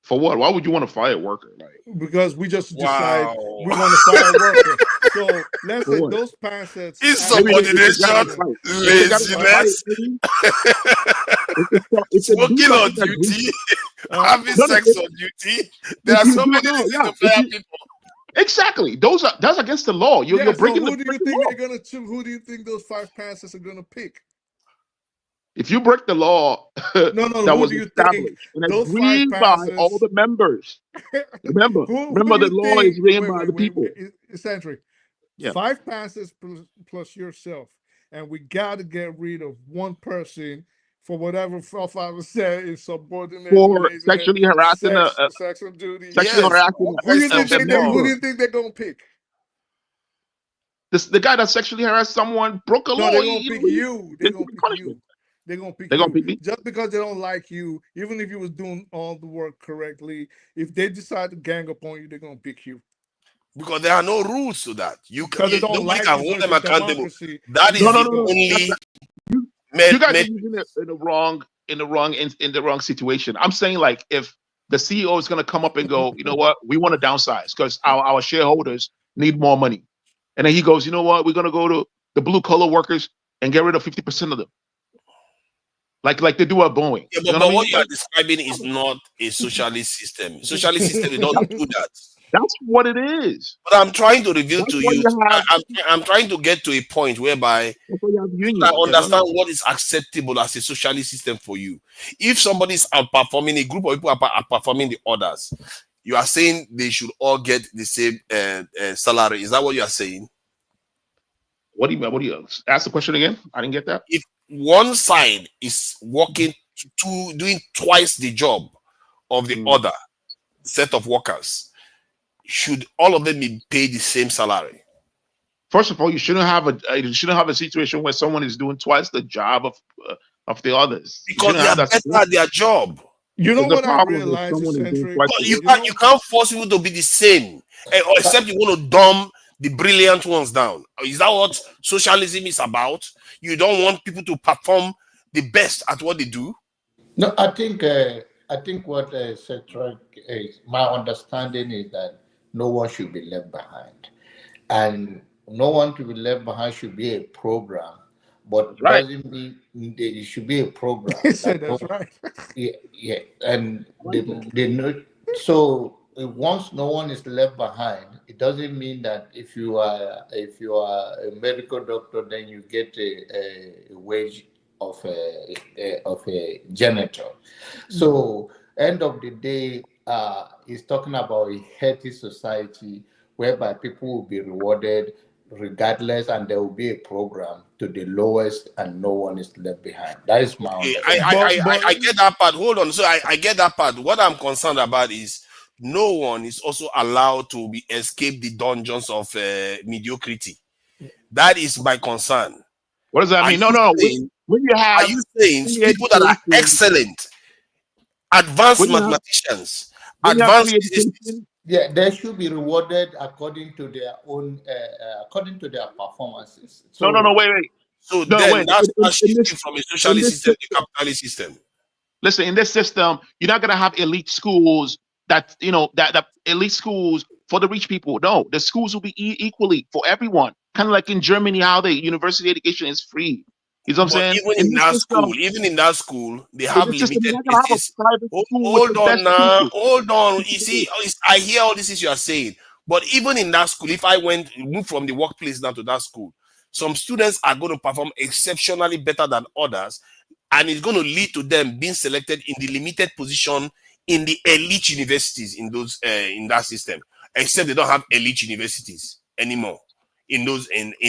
[SPEAKER 18] For what? Why would you want to fire a worker?
[SPEAKER 8] Because we just decide we want to fire a worker. So let's say those pansets.
[SPEAKER 14] Insubordination, laziness, smoking on duty, having sex on duty. There are so many reasons to fire people.
[SPEAKER 18] Exactly. That's against the law. You're breaking
[SPEAKER 8] who do you think they're gonna choose? Who do you think those 5 pansets are gonna pick?
[SPEAKER 18] If you break the law,
[SPEAKER 8] that
[SPEAKER 18] was established and agreed by all the members. Remember, the law is written by the people.
[SPEAKER 8] Eccentric. 5 pansets plus yourself, and we got to get rid of one person for whatever Forefather said is subordinate
[SPEAKER 18] for sexually harassing
[SPEAKER 8] sexual duty.
[SPEAKER 18] Sexually harassing.
[SPEAKER 8] Who do you think they're gonna pick?
[SPEAKER 18] the guy that sexually harassed someone broke a
[SPEAKER 8] No,
[SPEAKER 18] law.
[SPEAKER 8] they're gonna pick you. They're gonna pick
[SPEAKER 18] punishment.
[SPEAKER 8] you. They're gonna pick
[SPEAKER 18] They're gonna
[SPEAKER 8] you.
[SPEAKER 18] pick me.
[SPEAKER 8] Just because they don't like you, even if you was doing all the work correctly, if they decide to gang up on you, they're gonna pick you.
[SPEAKER 14] Because there are no rules to that.
[SPEAKER 8] Because they don't
[SPEAKER 14] Nobody
[SPEAKER 8] like
[SPEAKER 14] can
[SPEAKER 8] you, so
[SPEAKER 14] hold
[SPEAKER 8] it's
[SPEAKER 14] them
[SPEAKER 8] a
[SPEAKER 14] accountable.
[SPEAKER 8] democracy.
[SPEAKER 14] That
[SPEAKER 8] You
[SPEAKER 14] is
[SPEAKER 8] have
[SPEAKER 14] the
[SPEAKER 8] to go.
[SPEAKER 14] only.
[SPEAKER 18] You guys are using it in the wrong situation. I'm saying, like, if the CEO is gonna come up and go, you know what, we want to downsize because our shareholders need more money, and then he goes, you know what, we're gonna go to the blue collar workers and get rid of 50% of them, like they do at Boeing.
[SPEAKER 14] Yeah,
[SPEAKER 18] You know what I
[SPEAKER 14] but
[SPEAKER 18] mean?
[SPEAKER 14] what you are describing is not a socialist system. Socialist system, they don't do that.
[SPEAKER 18] That's what it is.
[SPEAKER 14] But I'm trying to reveal
[SPEAKER 18] That's
[SPEAKER 14] to
[SPEAKER 18] why
[SPEAKER 14] you,
[SPEAKER 18] you have.
[SPEAKER 14] I'm trying to get to a point whereby
[SPEAKER 18] That's why you have
[SPEAKER 14] I
[SPEAKER 18] unions.
[SPEAKER 14] understand what is acceptable as a socialist system for you. If somebody is outperforming, a group of people are outperforming the others, you are saying they should all get the same salary. Is that what you are saying?
[SPEAKER 18] What do you mean? What do you ask the question again? I didn't get that.
[SPEAKER 14] If one side is working doing twice the job of the other set of workers, should all of them be paid the same salary?
[SPEAKER 18] First of all, you shouldn't have a situation where someone is doing twice the job of the others.
[SPEAKER 14] Because they are better at their job.
[SPEAKER 8] You know what I
[SPEAKER 18] problem
[SPEAKER 8] realized,
[SPEAKER 18] someone is doing
[SPEAKER 8] Eccentric?
[SPEAKER 18] twice
[SPEAKER 14] But you can't force people to be the same, or except you want to dumb the brilliant ones down. Is that what socialism is about? You don't want people to perform the best at what they do?
[SPEAKER 16] No, I think what Cedric is, my understanding is that no one should be left behind, and no one to be left behind should be a program, but
[SPEAKER 18] right.
[SPEAKER 16] doesn't mean it should be a program.
[SPEAKER 8] He said that's right.
[SPEAKER 16] Yeah, and they know. So once no one is left behind, it doesn't mean that if you are a medical doctor, then you get a wage of a janitor. So end of the day, is talking about a healthy society whereby people will be rewarded regardless, and there will be a program to the lowest, and no one is left behind. That is my understanding.
[SPEAKER 14] I get that part. Hold on. So I get that part. What I'm concerned about is no one is also allowed to escape the dungeons of mediocrity. That is my concern.
[SPEAKER 18] What does that mean? No. When you have,
[SPEAKER 14] are you saying people that are excellent, advanced mathematicians, advanced physicists?
[SPEAKER 16] Yeah, they should be rewarded according to their own, according to their performances.
[SPEAKER 18] So, no, wait.
[SPEAKER 14] So then that's shifting from a socialist system to a capitalist system.
[SPEAKER 18] Listen, in this system, you're not gonna have elite schools that elite schools for the rich people. No, the schools will be equally for everyone. Kind of like in Germany, how the university education is free. You know what I'm saying?
[SPEAKER 14] Even in that school, they have limited places. Hold on. You see, I hear all this you are saying, but even in that school, if I move from the workplace now to that school, some students are going to perform exceptionally better than others, and it's going to lead to them being selected in the limited position in the elite universities in that system. Except they don't have elite universities anymore in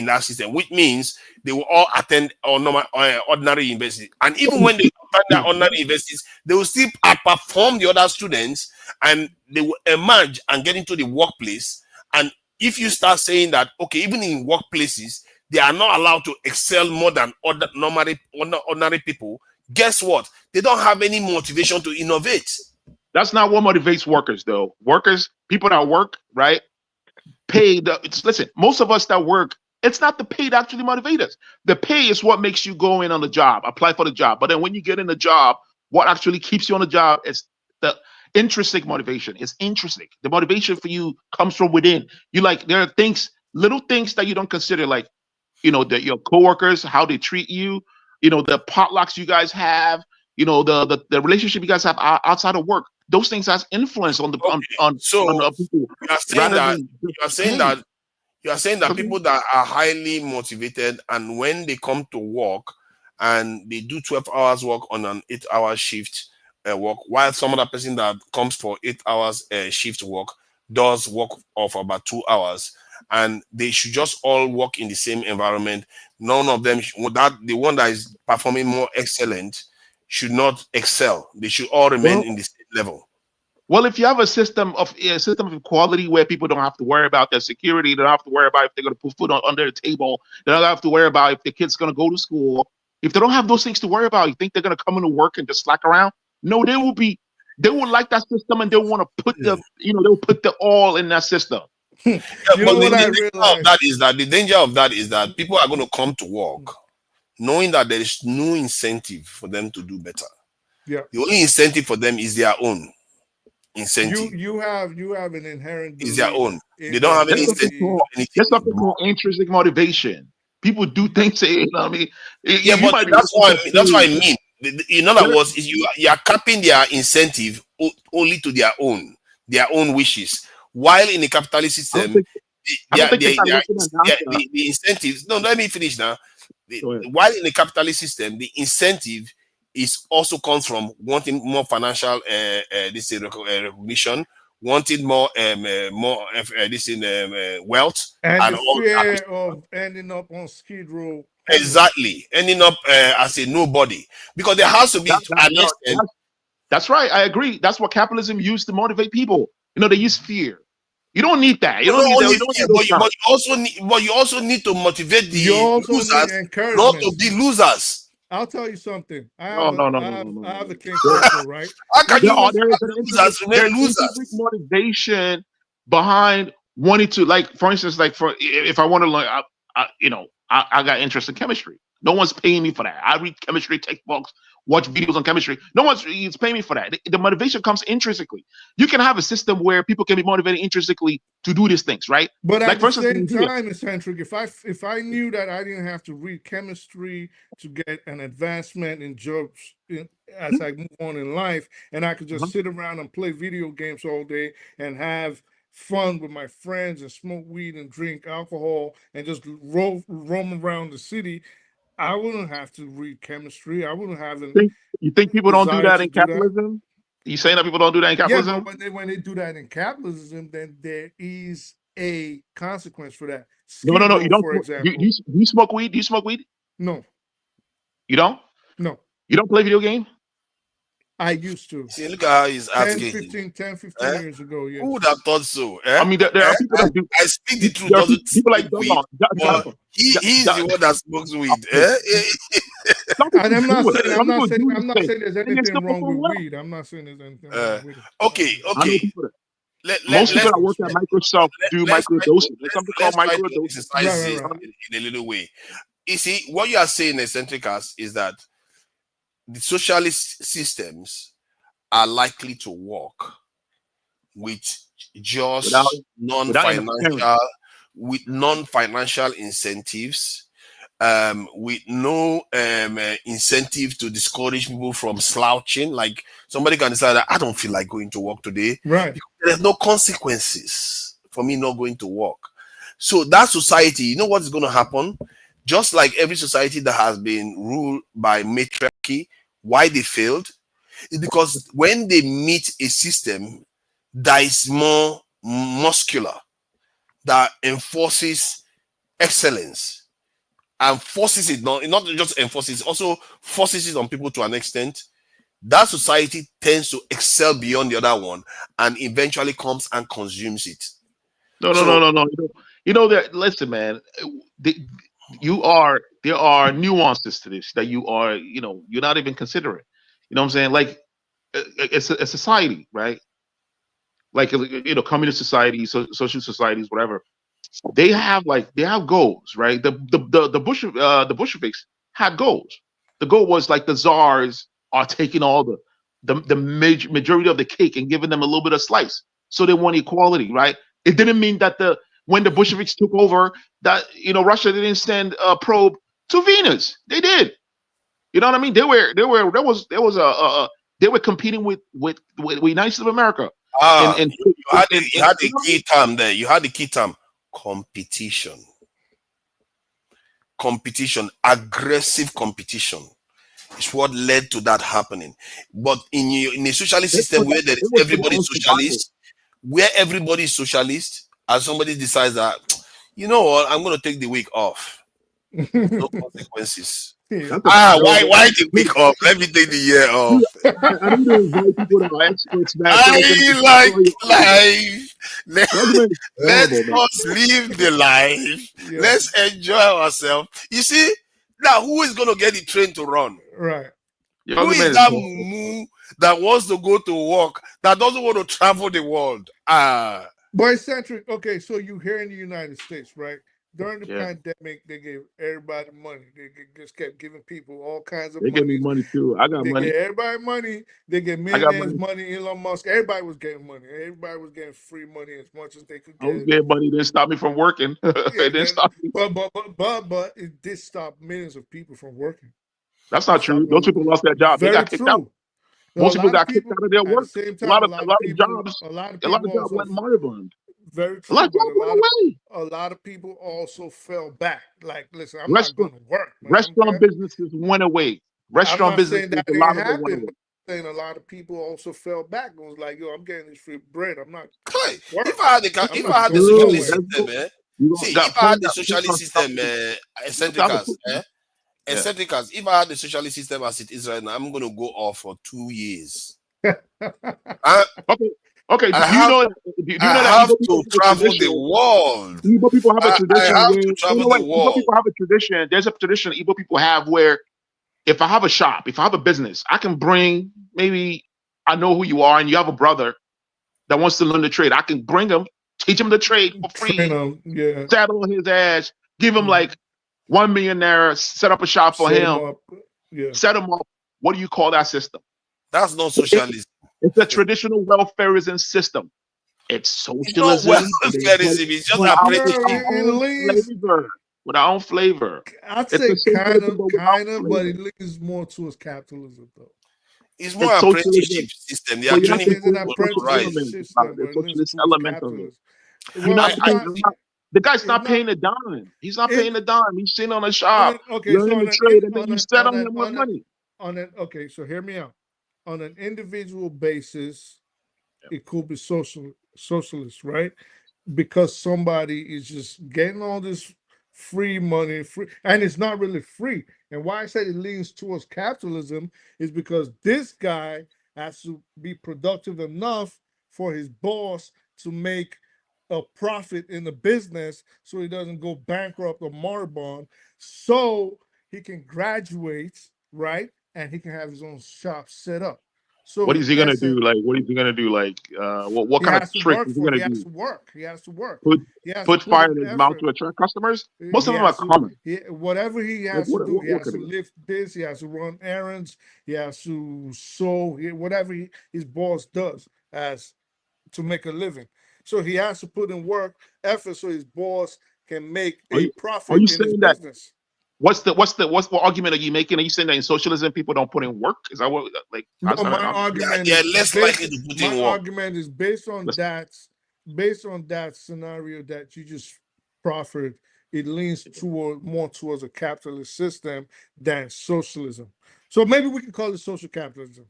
[SPEAKER 14] that system, which means they will all attend ordinary universities. And even when they attend their ordinary universities, they will still outperform the other students, and they will emerge and get into the workplace. And if you start saying that, okay, even in workplaces, they are not allowed to excel more than ordinary people, guess what? They don't have any motivation to innovate.
[SPEAKER 18] That's not what motivates workers, though. People that work, right? Listen, most of us that work, it's not the pay that actually motivates us. The pay is what makes you go in on the job, apply for the job. But then when you get in the job, what actually keeps you on the job is the intrinsic motivation. It's intrinsic. The motivation for you comes from within. There are little things that you don't consider, like, your coworkers, how they treat you, the potlucks you guys have, the relationship you guys have outside of work. Those things has influence on the people.
[SPEAKER 14] You are saying that people that are highly motivated, and when they come to work and they do 12 hours work on an 8-hour shift work, while some other person that comes for 8 hours shift work does work of about 2 hours, and they should just all work in the same environment. None of them, the one that is performing more excellent, should not excel. They should all remain in the same level.
[SPEAKER 18] Well, if you have a system of equality where people don't have to worry about their security, they don't have to worry about if they're going to put food under the table, they don't have to worry about if the kid's going to go to school. If they don't have those things to worry about, you think they're going to come into work and just slack around? No, they will like that system, and they want to put they'll put the all in that system.
[SPEAKER 8] You
[SPEAKER 14] but
[SPEAKER 8] know what I
[SPEAKER 14] the danger of
[SPEAKER 8] realized?
[SPEAKER 14] that is that the danger of that is that people are going to come to work knowing that there is no incentive for them to do better.
[SPEAKER 8] Yeah.
[SPEAKER 14] The only incentive for them is their own incentive.
[SPEAKER 8] You have an inherent
[SPEAKER 14] Is their
[SPEAKER 8] belief
[SPEAKER 14] own.
[SPEAKER 8] in
[SPEAKER 14] They don't have any
[SPEAKER 18] There's something
[SPEAKER 14] incentive for
[SPEAKER 18] called
[SPEAKER 14] anything.
[SPEAKER 18] there's something called intrinsic motivation. People do things. You know what I mean?
[SPEAKER 14] Yeah,
[SPEAKER 18] You
[SPEAKER 14] but
[SPEAKER 18] might be
[SPEAKER 14] that's what I
[SPEAKER 18] working
[SPEAKER 14] mean. In other words, is you are capping their incentive only to their own wishes. While in a capitalist system,
[SPEAKER 18] I don't think they start looking at that.
[SPEAKER 14] the incentives. No, let me finish now. While in a capitalist system, the incentive is also comes from wanting more financial recognition, wanting more wealth,
[SPEAKER 8] and the
[SPEAKER 14] all
[SPEAKER 8] fear of ending up on Skid Row.
[SPEAKER 14] exactly ending up as a nobody, because there has to be an extent.
[SPEAKER 18] That's right. I agree. That's what capitalism used to motivate people. They use fear. You don't need that. You don't need that. You don't need those
[SPEAKER 14] But you also need to motivate the
[SPEAKER 8] You also need
[SPEAKER 14] losers not
[SPEAKER 8] encouragement.
[SPEAKER 14] to be losers.
[SPEAKER 8] I'll tell you something. I have a king
[SPEAKER 14] How
[SPEAKER 8] circle, right?
[SPEAKER 14] can you want
[SPEAKER 18] there is an
[SPEAKER 14] losers remain losers?
[SPEAKER 18] intrinsic motivation behind wanting to, like, for instance, like if I want to learn, I got interest in chemistry. No one's paying me for that. I read chemistry textbooks, watch videos on chemistry. No one's paying me for that. The motivation comes intrinsically. You can have a system where people can be motivated intrinsically to do these things, right?
[SPEAKER 8] But
[SPEAKER 18] like,
[SPEAKER 8] at
[SPEAKER 18] for
[SPEAKER 8] the
[SPEAKER 18] instance,
[SPEAKER 8] same time, eccentric, if I knew that I didn't have to read chemistry to get an advancement in jobs as I move on in life, and I could just sit around and play video games all day and have fun with my friends and smoke weed and drink alcohol and just roam around the city, I wouldn't have to read chemistry. I wouldn't have
[SPEAKER 18] You think people don't do
[SPEAKER 8] desire
[SPEAKER 18] that
[SPEAKER 8] to
[SPEAKER 18] in
[SPEAKER 8] do that.
[SPEAKER 18] capitalism? You saying that people don't do that in
[SPEAKER 8] Yeah,
[SPEAKER 18] capitalism?
[SPEAKER 8] but when they do that in capitalism, then there is a consequence for that.
[SPEAKER 18] No.
[SPEAKER 8] Skid
[SPEAKER 18] You
[SPEAKER 8] Row,
[SPEAKER 18] don't.
[SPEAKER 8] for
[SPEAKER 18] Do
[SPEAKER 8] example.
[SPEAKER 18] you smoke weed? Do you smoke weed?
[SPEAKER 8] No,
[SPEAKER 18] You don't?
[SPEAKER 8] no.
[SPEAKER 18] You don't play video game?
[SPEAKER 8] I used to.
[SPEAKER 14] See, look at how he's
[SPEAKER 8] 10,
[SPEAKER 14] asking.
[SPEAKER 8] 15 years ago, yes.
[SPEAKER 14] Who would have thought so?
[SPEAKER 18] I mean, there are people that do.
[SPEAKER 14] I speak the truth.
[SPEAKER 18] There are
[SPEAKER 14] Doesn't
[SPEAKER 18] people like
[SPEAKER 14] speak weed, but he's the one that smokes weed.
[SPEAKER 8] And I'm not saying
[SPEAKER 18] Some people do
[SPEAKER 8] I'm not
[SPEAKER 18] this
[SPEAKER 8] saying there's
[SPEAKER 18] thing, and they
[SPEAKER 8] anything
[SPEAKER 18] still
[SPEAKER 8] wrong
[SPEAKER 18] perform
[SPEAKER 8] with
[SPEAKER 18] well.
[SPEAKER 8] weed. I'm not saying there's anything wrong with it.
[SPEAKER 14] Okay.
[SPEAKER 18] I know people that- Most people that work at Microsoft do microdosing. There's something called
[SPEAKER 14] let's try to
[SPEAKER 18] microdosing.
[SPEAKER 14] exercise this in a little way. You see, what you are saying, eccentric, is that the socialist systems are likely to work with just non-financial incentives, with no incentive to discourage people from slouching. Like, somebody can decide that I don't feel like going to work today.
[SPEAKER 8] Right.
[SPEAKER 14] There's no consequences for me not going to work. So that society, you know what is going to happen? Just like every society that has been ruled by matriarchy, why they failed is because when they meet a system that is more muscular, that enforces excellence and forces it, not just enforces, also forces it on people to an extent, that society tends to excel beyond the other one and eventually comes and consumes it.
[SPEAKER 18] No. You know that. Listen, man. There are nuances to this that you're not even considering. You know what I'm saying? Like, it's a society, right? Like, communist societies, social societies, whatever. They have goals, right? The Bolsheviks had goals. The goal was, like, the czars are taking all the majority of the cake and giving them a little bit of slice. So they want equality, right? It didn't mean that when the Bolsheviks took over, that Russia didn't send a probe to Venus. They did. You know what I mean? They were competing with United States of America.
[SPEAKER 14] You had the key term there. You had the key term: competition. Competition, aggressive competition, is what led to that happening. But in a socialist system where everybody is socialist, and somebody decides that, you know what, I'm going to take the week off. No consequences. Why the week off? Let me take the year off.
[SPEAKER 18] I need to invite people that are experts back so they can
[SPEAKER 14] I like life.
[SPEAKER 18] argument is
[SPEAKER 14] Let
[SPEAKER 18] horrible, man.
[SPEAKER 14] us live the life.
[SPEAKER 8] Yeah.
[SPEAKER 14] Let's enjoy ourselves. You see, now who is going to get the train to run?
[SPEAKER 8] Right.
[SPEAKER 18] Your
[SPEAKER 14] Who
[SPEAKER 18] argument
[SPEAKER 14] is
[SPEAKER 18] is
[SPEAKER 14] that
[SPEAKER 18] horrible.
[SPEAKER 14] mumu that wants to go to work, that doesn't want to travel the world?
[SPEAKER 8] Boy centric. Okay, so you here in the United States, right? During the
[SPEAKER 18] Yeah.
[SPEAKER 8] pandemic, they gave everybody money. Just kept giving people all kinds of
[SPEAKER 18] They give me
[SPEAKER 8] money.
[SPEAKER 18] money too. I got
[SPEAKER 8] They
[SPEAKER 18] money.
[SPEAKER 8] gave everybody money. They gave
[SPEAKER 18] I got
[SPEAKER 8] millionaires
[SPEAKER 18] money.
[SPEAKER 8] money. Elon Musk. Everybody was getting money. Everybody was getting free money as much as they could
[SPEAKER 18] I was
[SPEAKER 8] get.
[SPEAKER 18] getting money. It didn't stop me from working. It
[SPEAKER 8] Yeah,
[SPEAKER 18] didn't stop me.
[SPEAKER 8] but it did stop millions of people from working.
[SPEAKER 18] That's not true. Those people lost their job. They
[SPEAKER 8] Very
[SPEAKER 18] got kicked out.
[SPEAKER 8] true. So
[SPEAKER 18] Most
[SPEAKER 8] a
[SPEAKER 18] people
[SPEAKER 8] lot of
[SPEAKER 18] got kicked
[SPEAKER 8] people
[SPEAKER 18] out of their
[SPEAKER 8] at the
[SPEAKER 18] work.
[SPEAKER 8] same
[SPEAKER 18] A
[SPEAKER 8] time,
[SPEAKER 18] lot
[SPEAKER 8] a
[SPEAKER 18] of
[SPEAKER 8] lot of people
[SPEAKER 18] jobs went
[SPEAKER 8] also
[SPEAKER 18] moribund.
[SPEAKER 8] very
[SPEAKER 18] A
[SPEAKER 8] true,
[SPEAKER 18] lot of
[SPEAKER 8] but
[SPEAKER 18] jobs went away.
[SPEAKER 8] a lot of people also fell back. Like, listen, I'm not
[SPEAKER 18] Restaurant
[SPEAKER 8] going to work, man.
[SPEAKER 18] restaurant businesses went away.
[SPEAKER 8] I'm
[SPEAKER 18] Restaurant
[SPEAKER 8] not saying
[SPEAKER 18] businesses,
[SPEAKER 8] that
[SPEAKER 18] a
[SPEAKER 8] didn't
[SPEAKER 18] lot of them went
[SPEAKER 8] happen,
[SPEAKER 18] away.
[SPEAKER 8] but I'm saying a lot of people also fell back and was like, yo, I'm getting this free bread. I'm not
[SPEAKER 14] Hey,
[SPEAKER 8] work.
[SPEAKER 14] if I had
[SPEAKER 8] I'm
[SPEAKER 14] the
[SPEAKER 8] not going
[SPEAKER 14] socialist
[SPEAKER 8] nowhere.
[SPEAKER 14] system,
[SPEAKER 18] You
[SPEAKER 14] see,
[SPEAKER 18] got
[SPEAKER 14] if I had
[SPEAKER 18] plenty
[SPEAKER 14] the
[SPEAKER 18] of
[SPEAKER 14] socialist system, eccentricals,
[SPEAKER 18] yeah.
[SPEAKER 14] eccentricals, if I had the socialist system as it is right now, I'm going to go off for 2 years.
[SPEAKER 18] Okay. Do
[SPEAKER 14] I
[SPEAKER 18] you know that
[SPEAKER 14] have
[SPEAKER 18] Igbo people
[SPEAKER 14] to
[SPEAKER 18] have a
[SPEAKER 14] travel the
[SPEAKER 18] tradition?
[SPEAKER 14] world.
[SPEAKER 18] Igbo people have a
[SPEAKER 14] I
[SPEAKER 18] tradition
[SPEAKER 14] have
[SPEAKER 18] where
[SPEAKER 14] to travel the
[SPEAKER 18] Igbo
[SPEAKER 14] world.
[SPEAKER 18] people have a tradition. There's a tradition Igbo people have where if I have a shop, if I have a business, I can bring maybe I know who you are and you have a brother that wants to learn the trade. I can bring him, teach him the trade for free,
[SPEAKER 8] Train them, yeah.
[SPEAKER 18] saddle on his ass, give him like 1 million naira, set up a shop for
[SPEAKER 8] Set
[SPEAKER 18] him,
[SPEAKER 8] 'em up. Yeah.
[SPEAKER 18] set him up. What do you call that system?
[SPEAKER 14] That's not socialism.
[SPEAKER 18] It's a traditional welfareism system. It's
[SPEAKER 14] It's not
[SPEAKER 18] socialism.
[SPEAKER 14] welfareism. It's just
[SPEAKER 18] Without
[SPEAKER 14] apprenticeship.
[SPEAKER 18] our own flavor. With our own flavor.
[SPEAKER 8] I'd
[SPEAKER 18] It's
[SPEAKER 8] say
[SPEAKER 18] a socialism, but without
[SPEAKER 8] but
[SPEAKER 18] flavor.
[SPEAKER 8] it leans more towards capitalism, though.
[SPEAKER 14] It's more
[SPEAKER 18] It's
[SPEAKER 14] apprenticeship
[SPEAKER 18] socialism.
[SPEAKER 14] system. They
[SPEAKER 18] So
[SPEAKER 14] are
[SPEAKER 18] you have
[SPEAKER 14] training
[SPEAKER 18] to
[SPEAKER 8] It's an
[SPEAKER 14] people
[SPEAKER 18] include the
[SPEAKER 14] to
[SPEAKER 18] social
[SPEAKER 14] rise.
[SPEAKER 18] element
[SPEAKER 8] apprenticeship
[SPEAKER 18] about it,
[SPEAKER 8] system,
[SPEAKER 18] the
[SPEAKER 8] but it leans
[SPEAKER 18] socialist
[SPEAKER 8] towards
[SPEAKER 18] element of it.
[SPEAKER 8] capitalism.
[SPEAKER 18] You're
[SPEAKER 8] Well,
[SPEAKER 18] not paying, the guy's not
[SPEAKER 8] it's
[SPEAKER 18] paying a dime. He's not
[SPEAKER 8] it-
[SPEAKER 18] paying a dime. He's sitting on a shop,
[SPEAKER 8] okay, so
[SPEAKER 18] learning
[SPEAKER 8] on
[SPEAKER 18] the trade, and then
[SPEAKER 8] on
[SPEAKER 18] you
[SPEAKER 8] an
[SPEAKER 18] set
[SPEAKER 8] on
[SPEAKER 18] on
[SPEAKER 8] an
[SPEAKER 18] him with
[SPEAKER 8] on
[SPEAKER 18] money.
[SPEAKER 8] okay, so hear me out. On an individual basis, it could be socialist, right? Because somebody is just getting all this free money, free, and it's not really free. And why I said it leans towards capitalism is because this guy has to be productive enough for his boss to make a profit in the business so he doesn't go bankrupt or moribund, so he can graduate, right? And he can have his own shop set up. So
[SPEAKER 18] What
[SPEAKER 8] in
[SPEAKER 18] is he gonna do?
[SPEAKER 8] essence,
[SPEAKER 18] Like, what is he gonna do? Like, what
[SPEAKER 8] he
[SPEAKER 18] kind of
[SPEAKER 8] has to
[SPEAKER 18] trick
[SPEAKER 8] work
[SPEAKER 18] is he
[SPEAKER 8] for.
[SPEAKER 18] gonna
[SPEAKER 8] He has
[SPEAKER 18] do?
[SPEAKER 8] to work. He has to work.
[SPEAKER 18] Put
[SPEAKER 8] He has to
[SPEAKER 18] put
[SPEAKER 8] put
[SPEAKER 18] fire
[SPEAKER 8] in
[SPEAKER 18] in his mouth
[SPEAKER 8] effort.
[SPEAKER 18] to attract customers? Most of
[SPEAKER 8] He
[SPEAKER 18] them are
[SPEAKER 8] has to.
[SPEAKER 18] coming.
[SPEAKER 8] Whatever he
[SPEAKER 18] Like,
[SPEAKER 8] has to do. He
[SPEAKER 18] what
[SPEAKER 8] has
[SPEAKER 18] could
[SPEAKER 8] to
[SPEAKER 18] it?
[SPEAKER 8] lift this. He has to run errands. He has to sew. Whatever his boss does as to make a living. So he has to put in work, effort, so his boss can make
[SPEAKER 18] Are
[SPEAKER 8] a
[SPEAKER 18] you are
[SPEAKER 8] profit
[SPEAKER 18] you
[SPEAKER 8] in his
[SPEAKER 18] saying that?
[SPEAKER 8] business.
[SPEAKER 18] What argument are you making? Are you saying that in socialism people don't put in work? Is that what like?
[SPEAKER 8] No,
[SPEAKER 18] I
[SPEAKER 8] my
[SPEAKER 18] don't
[SPEAKER 8] argument
[SPEAKER 14] They're
[SPEAKER 8] is
[SPEAKER 14] less
[SPEAKER 8] based.
[SPEAKER 14] likely to put
[SPEAKER 8] My
[SPEAKER 14] in work.
[SPEAKER 8] argument is based on that scenario that you just proffered. It leans more towards a capitalist system than socialism. So maybe we can call it social capitalism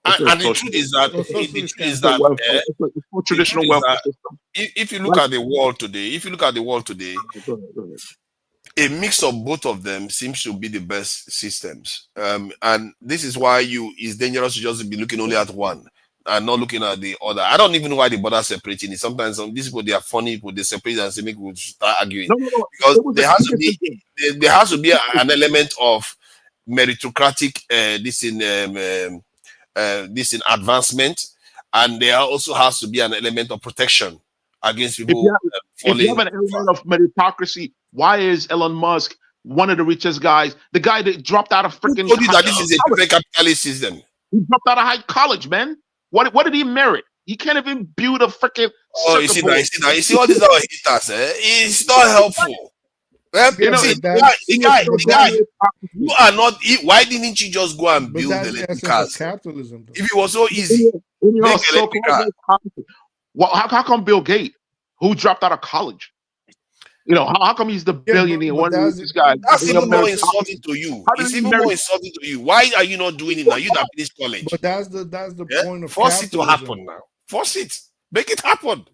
[SPEAKER 14] And the truth is that
[SPEAKER 8] or
[SPEAKER 14] the truth
[SPEAKER 8] socialist
[SPEAKER 14] is
[SPEAKER 18] It's a
[SPEAKER 14] that
[SPEAKER 8] capitalism.
[SPEAKER 18] welfare. It's a
[SPEAKER 14] the truth
[SPEAKER 18] traditional
[SPEAKER 14] is
[SPEAKER 18] welfare
[SPEAKER 14] that
[SPEAKER 18] system.
[SPEAKER 14] if you look
[SPEAKER 18] Like,
[SPEAKER 14] at the world today,
[SPEAKER 18] go ahead.
[SPEAKER 14] a mix of both of them seems to be the best systems. And this is why it's dangerous to just be looking only at one and not looking at the other. I don't even know why they bother separating it. Sometimes these people, they are funny people, they separate and say make people start arguing.
[SPEAKER 18] No.
[SPEAKER 14] Because
[SPEAKER 18] It was a
[SPEAKER 14] there has to
[SPEAKER 18] bigger
[SPEAKER 14] be
[SPEAKER 18] system.
[SPEAKER 14] an element of meritocratic this in advancement, and there also has to be an element of protection against
[SPEAKER 18] If you
[SPEAKER 14] people
[SPEAKER 18] have if you have
[SPEAKER 14] falling.
[SPEAKER 18] an element of meritocracy, why is Elon Musk one of the richest guys? The guy that dropped out of
[SPEAKER 14] Who
[SPEAKER 18] freaking
[SPEAKER 14] told you that this is a
[SPEAKER 18] college.
[SPEAKER 14] perfect capitalist system?
[SPEAKER 18] He dropped out of high college, man. What did he merit? He can't even build a freaking
[SPEAKER 14] Oh, you
[SPEAKER 18] circuit
[SPEAKER 14] see now,
[SPEAKER 18] board.
[SPEAKER 14] you see all these our haters. It's not helpful.
[SPEAKER 18] You know,
[SPEAKER 14] See,
[SPEAKER 8] But that's
[SPEAKER 18] so
[SPEAKER 14] you are not. Why didn't you just go and
[SPEAKER 8] but
[SPEAKER 14] build
[SPEAKER 8] that's the
[SPEAKER 14] electric
[SPEAKER 8] essence of
[SPEAKER 14] cars?
[SPEAKER 8] capitalism, though.
[SPEAKER 14] If it was so easy, make electric cars.
[SPEAKER 18] Well, how come Bill Gates, who dropped out of college, how come he's the billionaire, one of the richest guys?
[SPEAKER 14] That's
[SPEAKER 18] in your
[SPEAKER 14] even more
[SPEAKER 18] meritocracy?
[SPEAKER 14] insulting to you.
[SPEAKER 18] How did
[SPEAKER 14] It's
[SPEAKER 18] he
[SPEAKER 14] even more
[SPEAKER 18] merit?
[SPEAKER 14] insulting to you. Why are you not doing it now? You that finished college.
[SPEAKER 8] But that's the
[SPEAKER 14] Yeah?
[SPEAKER 8] point of
[SPEAKER 14] Force it to
[SPEAKER 8] capitalism.
[SPEAKER 14] happen now. Force it. Make it happen.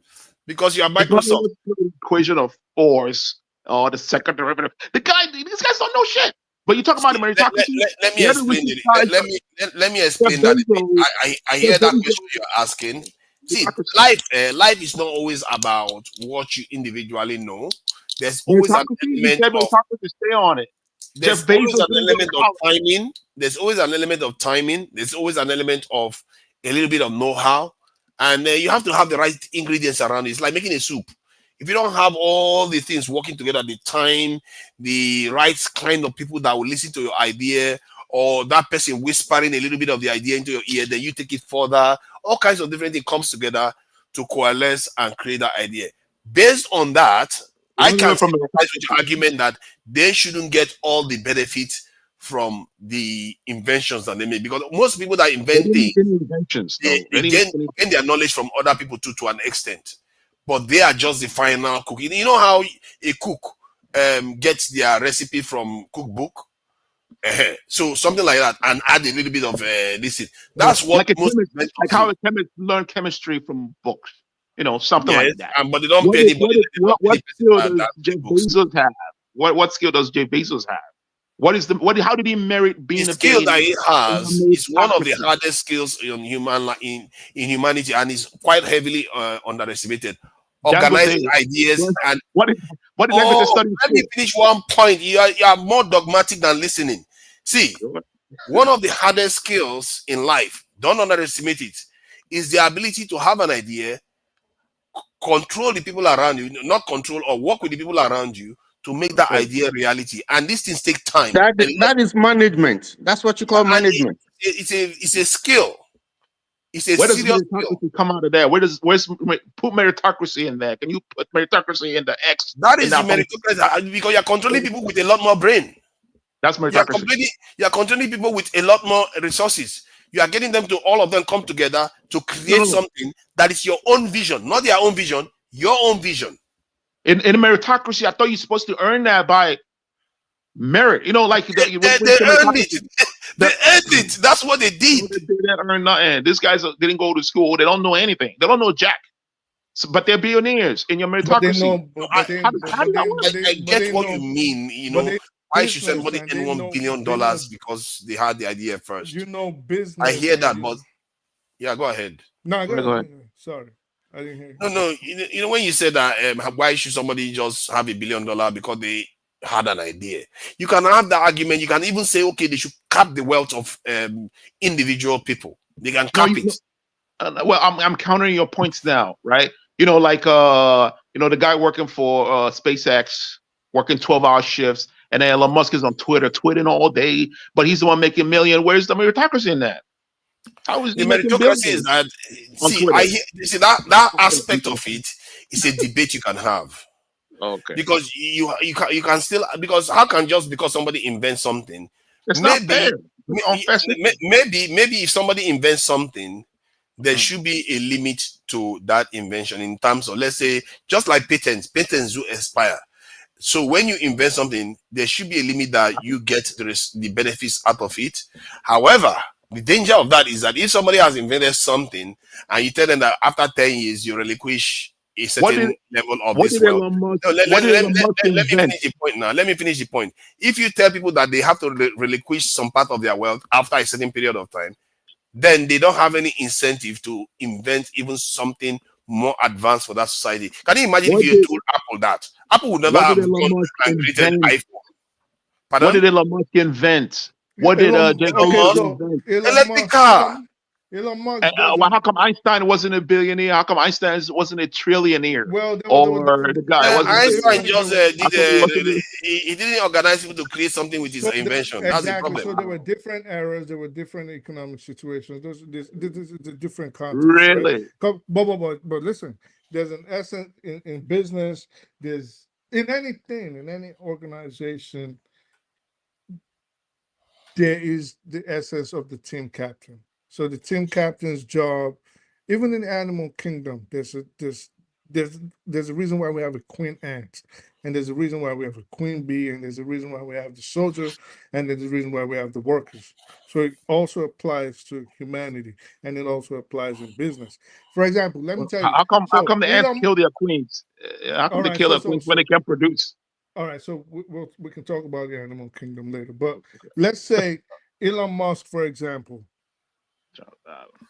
[SPEAKER 14] Because you are
[SPEAKER 18] It's not
[SPEAKER 14] Microsoft.
[SPEAKER 18] the equation of force or the second derivative. These guys don't know shit. But you talk about the meritocracy.
[SPEAKER 14] Let me explain it. Let me explain that. I hear that question you're asking. See, life is not always about what you individually know. There's always an element of
[SPEAKER 18] meritocracy. Stay on it.
[SPEAKER 14] There's always an element of timing. There's always an element of timing. There's always an element of a little bit of know-how, and you have to have the right ingredients around it. It's like making a soup. If you don't have all the things working together, the time, the right kind of people that will listen to your idea, or that person whispering a little bit of the idea into your ear, then you take it further. All kinds of different things comes together to coalesce and create that idea. Based on that, I can sympathize with your argument that they shouldn't get all the benefits from the inventions that they make, because most people that invent things, they gain their knowledge from other people too, to an extent, but they are just the final cook. You know how a cook gets their recipe from cookbook, so something like that, and add a little bit of this. That's what
[SPEAKER 18] like like how a chemist learn chemistry from books. Something like that.
[SPEAKER 14] But they don't pay anybody.
[SPEAKER 18] What skill does Jeff Bezos have? What skill does Jeff Bezos have? How did he merit being
[SPEAKER 14] the
[SPEAKER 18] a
[SPEAKER 14] skill
[SPEAKER 18] billionaire?
[SPEAKER 14] that he has is one of the hardest skills in humanity, and is quite heavily underestimated. Organizing ideas and
[SPEAKER 18] what did study?
[SPEAKER 14] Let me finish one point. You are more dogmatic than listening. See, one of the hardest skills in life, don't underestimate it, is the ability to have an idea, control the people around you, not control, or work with the people around you to make that idea reality. And these things take time.
[SPEAKER 3] That is management. That's what you call management.
[SPEAKER 14] It's a skill. It's a
[SPEAKER 18] Where does
[SPEAKER 14] serious
[SPEAKER 18] meritocracy come out of that? Where's put meritocracy in there? Can you put meritocracy in the X?
[SPEAKER 14] That is the meritocracy, because you're controlling people with a lot more brain.
[SPEAKER 18] That's meritocracy.
[SPEAKER 14] You're controlling people with a lot more resources. You are getting them to, all of them come together to create something that is your own vision, not their own vision, your own vision.
[SPEAKER 18] In a meritocracy, I thought you're supposed to earn that by merit. Like
[SPEAKER 14] they earned it. They earned it. That's what they did.
[SPEAKER 18] They didn't earn nothing. These guys didn't go to school. They don't know anything. They don't know jack. But they're billionaires in your meritocracy.
[SPEAKER 14] I get what you mean. Why should somebody earn $1 billion because they had the idea first?
[SPEAKER 8] Business.
[SPEAKER 14] I hear that, but yeah, go ahead.
[SPEAKER 8] No, go ahead. Sorry, I didn't hear you.
[SPEAKER 14] No. When you said that, why should somebody just have $1 billion because they had an idea? You can have that argument. You can even say, okay, they should cap the wealth of individual people. They can cap it.
[SPEAKER 18] Well, I'm countering your points now, right? The guy working for SpaceX, working 12-hour shifts. And then Elon Musk is on Twitter, tweeting all day, but he's the one making million. Where's the meritocracy in that? How is
[SPEAKER 14] the meritocracy is that? See, that aspect of it is a debate you can have.
[SPEAKER 18] Okay.
[SPEAKER 14] Because you can still, because how can just because somebody invents something?
[SPEAKER 18] It's not fair.
[SPEAKER 14] Maybe if somebody invents something, there should be a limit to that invention in terms of, let's say, just like patents do expire. So when you invent something, there should be a limit that you get the benefits out of it. However, the danger of that is that if somebody has invented something and you tell them that after 10 years you relinquish a certain level of this wealth. Let me finish the point now. Let me finish the point. If you tell people that they have to relinquish some part of their wealth after a certain period of time, then they don't have any incentive to invent even something more advanced for that society. Can you imagine if you told Apple that? Apple would never have gone and created an iPhone. Pardon?
[SPEAKER 18] What did Elon Musk invent? What did invent?
[SPEAKER 14] Electric car.
[SPEAKER 8] Elon Musk.
[SPEAKER 18] Well, how come Einstein wasn't a billionaire? How come Einstein wasn't a trillionaire?
[SPEAKER 8] Well,
[SPEAKER 18] the guy
[SPEAKER 14] Einstein just he didn't organize people to create something with his invention. That's the problem.
[SPEAKER 8] So there were different eras. There were different economic situations. This is a different context.
[SPEAKER 18] Really?
[SPEAKER 8] Right? But listen, there's an essence in business. There's in anything, in any organization, there is the essence of the team captain. So the team captain's job, even in the animal kingdom, there's a reason why we have a queen ant, and there's a reason why we have a queen bee, and there's a reason why we have the soldier, and there's a reason why we have the workers. So it also applies to humanity, and it also applies in business. For example, let me tell you.
[SPEAKER 18] How come the ants kill their queens? How come they kill their queens when they can produce?
[SPEAKER 8] All right, so we can talk about the animal kingdom later, but let's say Elon Musk, for example,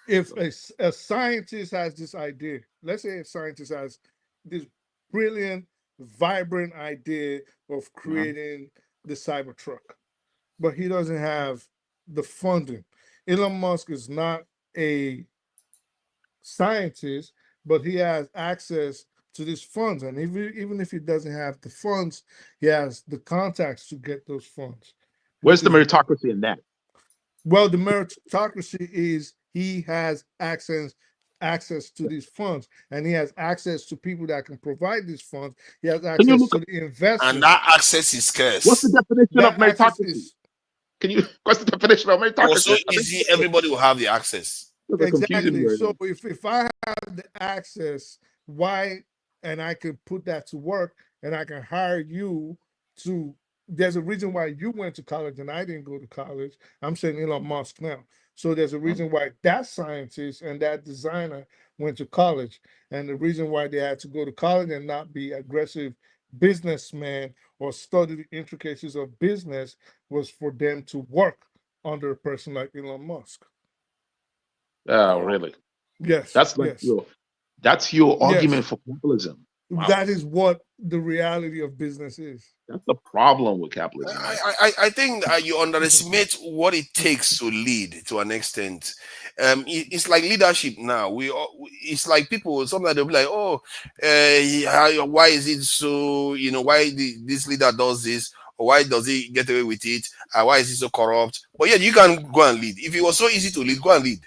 [SPEAKER 8] if a scientist has this idea, let's say a scientist has this brilliant, vibrant idea of creating the Cybertruck, but he doesn't have the funding. Elon Musk is not a scientist, but he has access to these funds. And even if he doesn't have the funds, he has the contacts to get those funds.
[SPEAKER 18] Where's the meritocracy in that?
[SPEAKER 8] Well, the meritocracy is he has access to these funds, and he has access to people that can provide these funds. He has access to the investors.
[SPEAKER 14] And that access is scarce.
[SPEAKER 18] What's the definition of meritocracy? What's the definition of meritocracy?
[SPEAKER 14] It was so easy, everybody will have the access.
[SPEAKER 8] Exactly. So if I have the access, why, and I can put that to work, and I can hire you to. There's a reason why you went to college and I didn't go to college. I'm saying Elon Musk now. So there's a reason why that scientist and that designer went to college, and the reason why they had to go to college and not be aggressive businessmen or study the intricacies of business was for them to work under a person like Elon Musk.
[SPEAKER 18] Oh, really?
[SPEAKER 8] Yes.
[SPEAKER 18] That's like your argument for capitalism.
[SPEAKER 8] Wow. That is what the reality of business is.
[SPEAKER 18] That's the problem with capitalism.
[SPEAKER 14] I think you underestimate what it takes to lead to an extent. It's like leadership now. It's like people, sometimes they'll be like, oh, why is it so, why this leader does this? Or why does he get away with it? Why is he so corrupt? But yeah, you can go and lead. If it was so easy to lead, go and lead.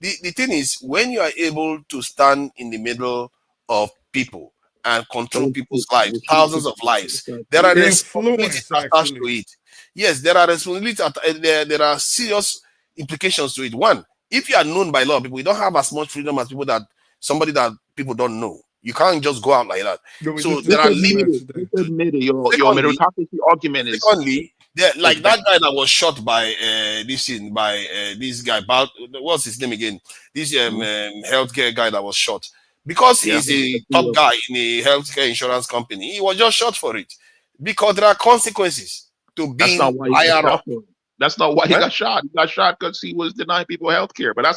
[SPEAKER 14] The thing is, when you are able to stand in the middle of people and control people's lives, thousands of lives, there are responsibilities attached to it. Yes, there are responsibilities. There are serious implications to it. One, if you are known by a lot of people, you don't have as much freedom as somebody that people don't know. You can't just go out like that. So there are limits.
[SPEAKER 18] Your meritocracy argument is.
[SPEAKER 14] Secondly, like that guy that was shot by this guy. What's his name again? This healthcare guy that was shot. Because he's a top guy in a healthcare insurance company, he was just shot for it. Because there are consequences to being higher up.
[SPEAKER 18] That's not why he got shot. He got shot because he was denying people health care. But that's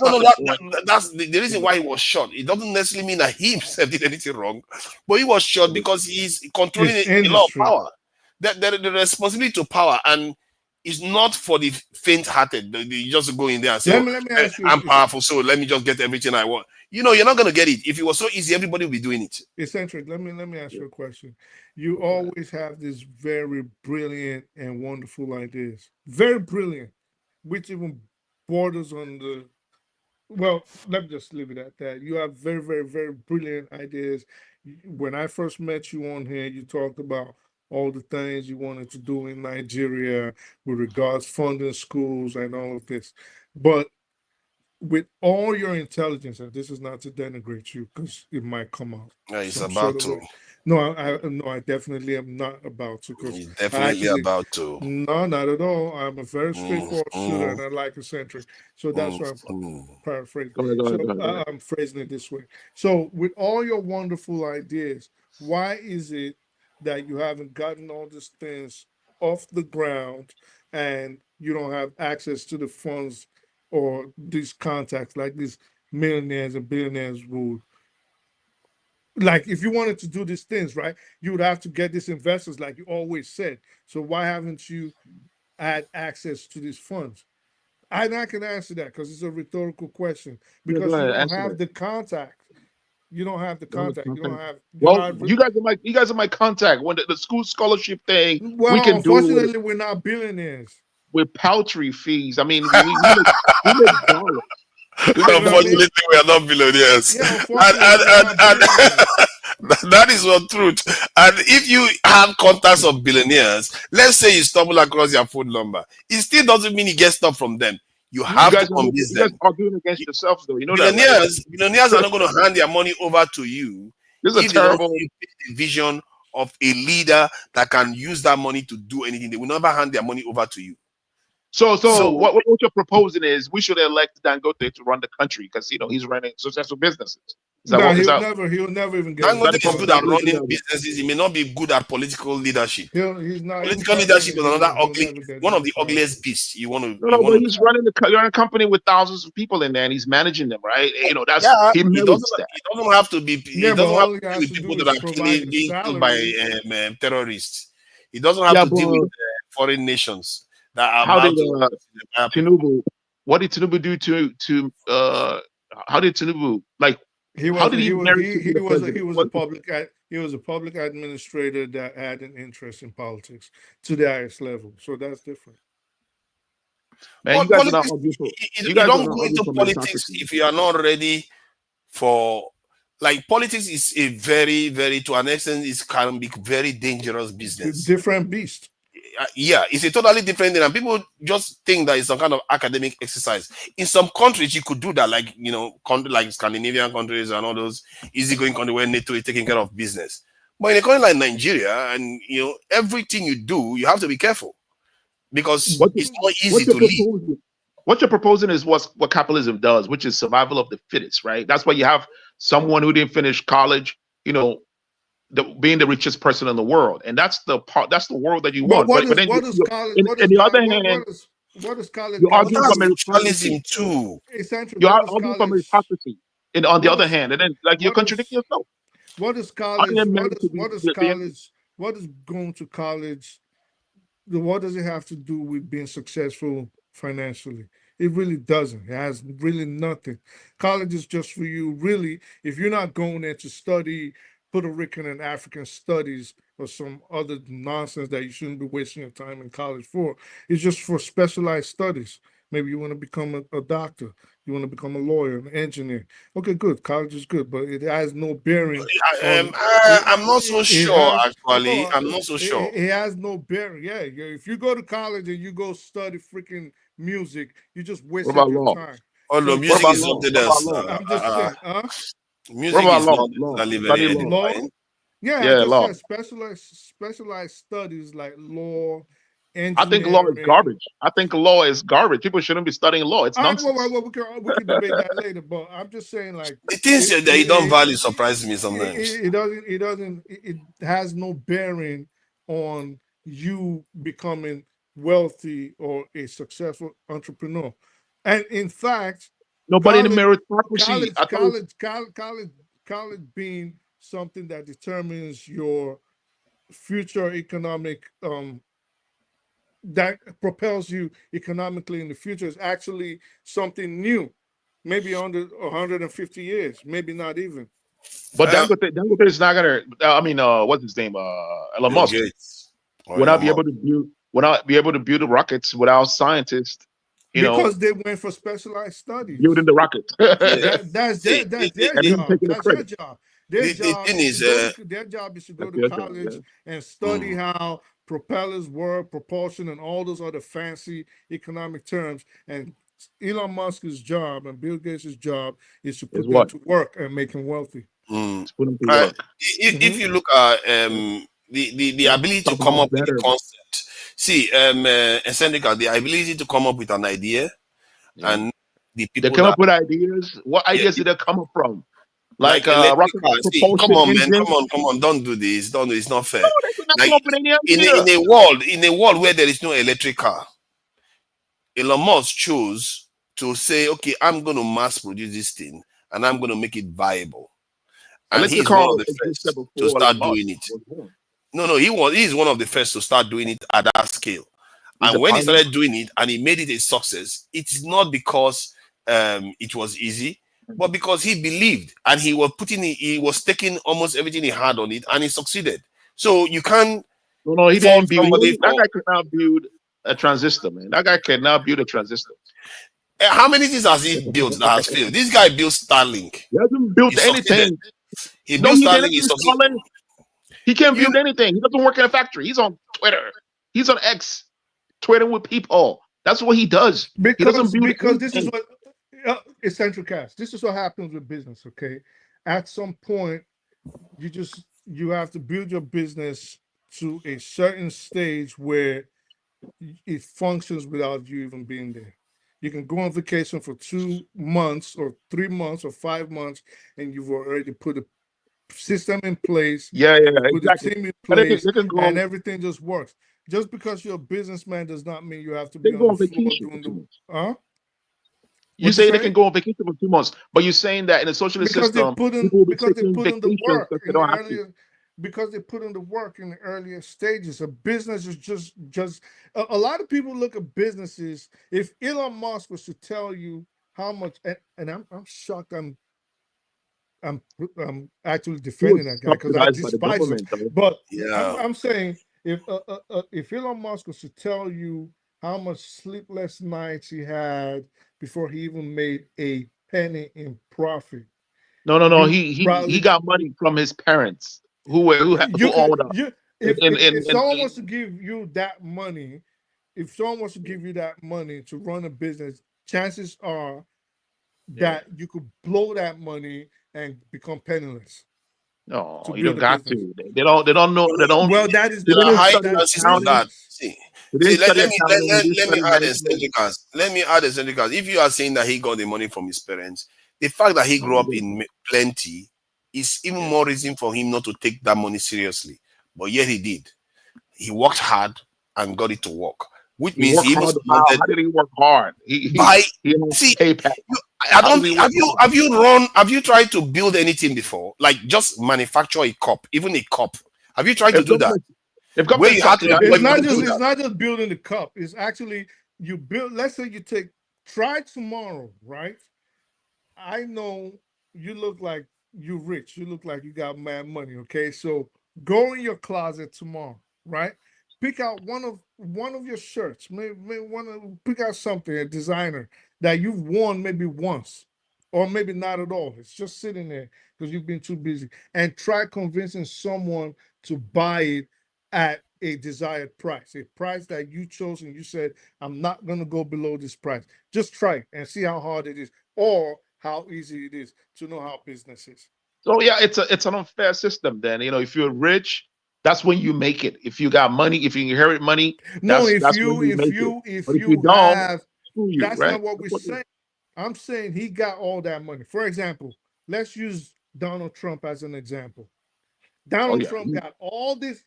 [SPEAKER 14] that's the reason why he was shot. It doesn't necessarily mean that he himself did anything wrong, but he was shot because he's controlling a lot of power. The responsibility to power, and it's not for the faint-hearted. You just go in there and say,
[SPEAKER 8] let me ask you,
[SPEAKER 14] I'm powerful, so let me just get everything I want. You're not going to get it. If it was so easy, everybody would be doing it.
[SPEAKER 8] Eccentric, let me ask you a question. You always have these very brilliant and wonderful ideas. Very brilliant, which even borders on the... Well, let me just leave it at that. You have very, very, very brilliant ideas. When I first met you on here, you talked about all the things you wanted to do in Nigeria with regards funding schools and all of this. But with all your intelligence, and this is not to denigrate you because it might come out.
[SPEAKER 14] Yeah, it's about to.
[SPEAKER 8] No, I definitely am not about to.
[SPEAKER 14] He's definitely about to.
[SPEAKER 8] No, not at all. I'm a very straightforward shooter, and I like eccentric. So that's why I'm paraphrasing. I'm phrasing it this way. So with all your wonderful ideas, why is it that you haven't gotten all these things off the ground and you don't have access to the funds or these contacts like these millionaires and billionaires would? Like, if you wanted to do these things, right, you would have to get these investors, like you always said. So why haven't you had access to these funds? I can answer that because it's a rhetorical question. Because you don't have the contact. You don't have the contact. You don't have.
[SPEAKER 18] You guys are my contact. When the school scholarship thing,
[SPEAKER 8] well,
[SPEAKER 18] we can
[SPEAKER 8] unfortunately, we're not billionaires.
[SPEAKER 18] With paltry fees. I mean, we make dollars.
[SPEAKER 14] Unfortunately, we are not billionaires.
[SPEAKER 8] Yeah,
[SPEAKER 14] and that is the truth. And if you have contacts of billionaires, let's say you stumble across their phone number, it still doesn't mean you get stuff from them. You have to convince them.
[SPEAKER 18] You guys are arguing against yourselves, though. You know
[SPEAKER 14] billionaires are not going to hand their money over to you.
[SPEAKER 18] This is a terrible
[SPEAKER 14] vision of a leader that can use that money to do anything. They will never hand their money over to you.
[SPEAKER 18] So what you're proposing is we should elect Dangote to run the country because he's running successful businesses.
[SPEAKER 8] No, he'll never even get.
[SPEAKER 14] Dangote is good at running
[SPEAKER 18] level.
[SPEAKER 14] businesses. He may not be good at political leadership.
[SPEAKER 8] He's not.
[SPEAKER 14] Political leadership is another one of the ugliest beasts. You want to.
[SPEAKER 18] No, but he's running a company with thousands of people in there, and he's managing them, right? You know, that's
[SPEAKER 14] Yeah,
[SPEAKER 18] he merits that.
[SPEAKER 14] It doesn't have to be.
[SPEAKER 8] Yeah,
[SPEAKER 14] It doesn't
[SPEAKER 8] but
[SPEAKER 14] have
[SPEAKER 8] all
[SPEAKER 14] to
[SPEAKER 8] he
[SPEAKER 14] be
[SPEAKER 8] has
[SPEAKER 14] with
[SPEAKER 8] to
[SPEAKER 14] people
[SPEAKER 8] do
[SPEAKER 14] that
[SPEAKER 8] is
[SPEAKER 14] are
[SPEAKER 8] provide
[SPEAKER 14] being killed by terrorists. He doesn't have
[SPEAKER 18] Yeah,
[SPEAKER 14] to deal
[SPEAKER 18] but
[SPEAKER 14] with foreign nations that are
[SPEAKER 18] how
[SPEAKER 14] about
[SPEAKER 18] did
[SPEAKER 14] to.
[SPEAKER 18] Tinubu? What did Tinubu do to? How did Tinubu like? How did he merit to be the president?
[SPEAKER 8] He was a public administrator that had an interest in politics to the highest level. So that's different.
[SPEAKER 18] Man, you guys are not arguing for.
[SPEAKER 14] You don't go into politics if you are not ready for. Like politics is a very, very to an extent, it can be very dangerous business.
[SPEAKER 8] Different beast.
[SPEAKER 14] Yeah, it's a totally different thing, and people just think that it's some kind of academic exercise. In some countries, you could do that, like countries like Scandinavian countries and all those easygoing countries where NATO is taking care of business. But in a country like Nigeria, and everything you do, you have to be careful because it's not easy to lead.
[SPEAKER 18] What you're proposing is what capitalism does, which is survival of the fittest, right? That's why you have someone who didn't finish college, being the richest person in the world, and that's the world that you want. But then, on the other hand,
[SPEAKER 8] what is college?
[SPEAKER 18] You're arguing from
[SPEAKER 14] socialism too.
[SPEAKER 18] You're arguing from hypocrisy. And on the other hand, and then you're contradicting yourself.
[SPEAKER 8] What is college? What is going to college? What does it have to do with being successful financially? It really doesn't. It has really nothing. College is just for you, really, if you're not going there to study Puerto Rican and African studies or some other nonsense that you shouldn't be wasting your time in college for. It's just for specialized studies. Maybe you want to become a doctor. You want to become a lawyer, an engineer. Okay, good. College is good, but it has no bearing.
[SPEAKER 14] I'm not so sure, actually. I'm not so sure.
[SPEAKER 8] It has no bearing. Yeah, if you go to college and you go study freaking music, you just wasted your time.
[SPEAKER 14] Oh, no, music is something else.
[SPEAKER 8] I'm just saying,
[SPEAKER 14] music is not necessarily very edifying.
[SPEAKER 8] Yeah, I just said specialized studies like law, engineering.
[SPEAKER 18] I think law is garbage. I think law is garbage. People shouldn't be studying law. It's nonsense.
[SPEAKER 8] Well, we can debate that later, but I'm just saying, like,
[SPEAKER 14] the things that you don't value surprise me sometimes.
[SPEAKER 8] It has no bearing on you becoming wealthy or a successful entrepreneur. And in fact,
[SPEAKER 18] nobody in the meritocracy.
[SPEAKER 8] College being something that determines your future economic that propels you economically in the future is actually something new, maybe under 150 years, maybe not even.
[SPEAKER 18] But Dangote is not gonna. I mean, what's his name? Elon Musk. Would not be able to build the rockets without scientists.
[SPEAKER 8] Because they went for specialized studies.
[SPEAKER 18] Building the rockets.
[SPEAKER 8] That's their job. That's their job. Their job is to go to college and study how propellers work, propulsion, and all those other fancy economic terms. And Elon Musk's job and Bill Gates' job is to put them to work and make them wealthy.
[SPEAKER 14] If you look at the ability to come up with a concept, Eccentrica, the ability to come up with an idea, and the people
[SPEAKER 18] they come up with ideas. What ideas did they come up from? Like rocket propulsion.
[SPEAKER 14] Come on, man, come on, don't do this. Don't do it's not fair. In a world where there is no electric car, Elon Musk chose to say, okay, I'm going to mass produce this thing and I'm going to make it viable. And he's one of the first to start doing it. No, he's one of the first to start doing it at that scale. And when he started doing it and he made it a success, it's not because it was easy, but because he believed and he was taking almost everything he had on it and he succeeded. So you can't.
[SPEAKER 18] No, he didn't build. That guy could not build a transistor, man. That guy cannot build a transistor.
[SPEAKER 14] How many things has he built that has failed? This guy built Starlink.
[SPEAKER 18] He hasn't built anything.
[SPEAKER 14] He built Starlink.
[SPEAKER 18] He can't build anything. He doesn't work in a factory. He's on Twitter. He's on X, Twitter with people. That's what he does.
[SPEAKER 8] Because this is what Eccentric Cast. This is what happens with business. Okay, at some point, you have to build your business to a certain stage where it functions without you even being there. You can go on vacation for 2 months or 3 months or 5 months, and you've already put a system in place.
[SPEAKER 18] Yeah,
[SPEAKER 8] Put
[SPEAKER 18] exactly.
[SPEAKER 8] a team in
[SPEAKER 18] But
[SPEAKER 8] place,
[SPEAKER 18] they can
[SPEAKER 8] and
[SPEAKER 18] go.
[SPEAKER 8] everything just works. Just because you're a businessman does not mean you have to
[SPEAKER 18] They
[SPEAKER 8] be on
[SPEAKER 18] go
[SPEAKER 8] the
[SPEAKER 18] on
[SPEAKER 8] floor
[SPEAKER 18] vacation for
[SPEAKER 8] doing
[SPEAKER 18] 2
[SPEAKER 8] the.
[SPEAKER 18] months.
[SPEAKER 8] Huh?
[SPEAKER 18] You
[SPEAKER 8] What you
[SPEAKER 18] say they
[SPEAKER 8] say?
[SPEAKER 18] can go on vacation for 2 months, but you're saying that in a socialist
[SPEAKER 8] Because they
[SPEAKER 18] system,
[SPEAKER 8] put in
[SPEAKER 18] people will be
[SPEAKER 8] because they
[SPEAKER 18] taking
[SPEAKER 8] put in the
[SPEAKER 18] vacations
[SPEAKER 8] work
[SPEAKER 18] because they
[SPEAKER 8] in the
[SPEAKER 18] don't have to.
[SPEAKER 8] earlier because they put in the work in the earlier stages. A business is just a lot of people look at businesses. If Elon Musk was to tell you how much, and I'm shocked. I'm actually
[SPEAKER 18] He was
[SPEAKER 8] defending that guy because I
[SPEAKER 18] subsidized by the
[SPEAKER 8] despise him.
[SPEAKER 18] government, though.
[SPEAKER 8] But
[SPEAKER 14] Yeah.
[SPEAKER 8] I'm saying if Elon Musk was to tell you how much sleepless nights he had before he even made a penny in profit,
[SPEAKER 18] No.
[SPEAKER 8] you
[SPEAKER 18] He
[SPEAKER 8] probably
[SPEAKER 18] got money from his parents who
[SPEAKER 8] you could
[SPEAKER 18] owned a
[SPEAKER 8] you if someone wants to give you that money, if someone wants to give you that money to run a business, chances are
[SPEAKER 18] yeah.
[SPEAKER 8] that you could blow that money and become penniless
[SPEAKER 18] No,
[SPEAKER 8] to
[SPEAKER 18] you don't
[SPEAKER 8] build a
[SPEAKER 18] got
[SPEAKER 8] business.
[SPEAKER 18] to. They don't know. They don't.
[SPEAKER 8] Well, that is
[SPEAKER 18] They
[SPEAKER 14] There are
[SPEAKER 18] didn't
[SPEAKER 14] high
[SPEAKER 18] study
[SPEAKER 8] that's
[SPEAKER 14] chances for that.
[SPEAKER 18] accounting.
[SPEAKER 8] business.
[SPEAKER 18] They
[SPEAKER 14] See,
[SPEAKER 18] didn't
[SPEAKER 14] let,
[SPEAKER 18] study
[SPEAKER 14] let me
[SPEAKER 18] accounting. They didn't
[SPEAKER 14] let me
[SPEAKER 18] study
[SPEAKER 14] add
[SPEAKER 18] management.
[SPEAKER 14] eccentricals. Let me add eccentricals. If you are saying that he got the money from his parents, the fact that he
[SPEAKER 18] No,
[SPEAKER 14] grew
[SPEAKER 18] he
[SPEAKER 14] up
[SPEAKER 18] didn't.
[SPEAKER 14] in plenty is even
[SPEAKER 18] Yeah.
[SPEAKER 14] more reason for him not to take that money seriously. But yet he did. He worked hard and got it to work, which
[SPEAKER 18] He
[SPEAKER 14] means
[SPEAKER 18] worked
[SPEAKER 14] he even
[SPEAKER 18] hard. How?
[SPEAKER 14] supplemented
[SPEAKER 18] How did he work hard?
[SPEAKER 14] by.
[SPEAKER 18] He had
[SPEAKER 14] See,
[SPEAKER 18] PayPal.
[SPEAKER 14] I
[SPEAKER 18] How does
[SPEAKER 14] don't.
[SPEAKER 18] he work hard?
[SPEAKER 14] Have you tried to build anything before? Like just manufacture a cup, even a cup. Have you tried to
[SPEAKER 18] If
[SPEAKER 14] do that?
[SPEAKER 18] government if
[SPEAKER 14] Where
[SPEAKER 18] government
[SPEAKER 14] you had to
[SPEAKER 18] subsidizes
[SPEAKER 14] employ
[SPEAKER 8] It's
[SPEAKER 14] people
[SPEAKER 8] not
[SPEAKER 14] to
[SPEAKER 18] it,
[SPEAKER 8] just
[SPEAKER 14] do
[SPEAKER 8] it's
[SPEAKER 14] that?
[SPEAKER 8] not just building the cup. It's actually you build. Let's say you try tomorrow, right? I know you look like you rich. You look like you got mad money. Okay, so go in your closet tomorrow, right? Pick out one of your shirts. Maybe pick out something, a designer that you've worn maybe once, or maybe not at all. It's just sitting there because you've been too busy. And try convincing someone to buy it at a desired price, a price that you chose and you said, I'm not gonna go below this price. Just try it and see how hard it is or how easy it is to know how business is.
[SPEAKER 18] so yeah, it's an unfair system. Then if you're rich, that's when you make it. If you got money, if you inherit money,
[SPEAKER 8] No,
[SPEAKER 18] that's when you make it.
[SPEAKER 8] if
[SPEAKER 18] But if you
[SPEAKER 8] you
[SPEAKER 18] don't,
[SPEAKER 8] have,
[SPEAKER 18] screw you,
[SPEAKER 8] that's
[SPEAKER 18] right?
[SPEAKER 8] not what we're
[SPEAKER 18] That's what
[SPEAKER 8] saying. I'm saying he got all that money. For example, let's use Donald Trump as an example.
[SPEAKER 18] oh
[SPEAKER 8] Donald
[SPEAKER 18] yeah,
[SPEAKER 8] Trump got all this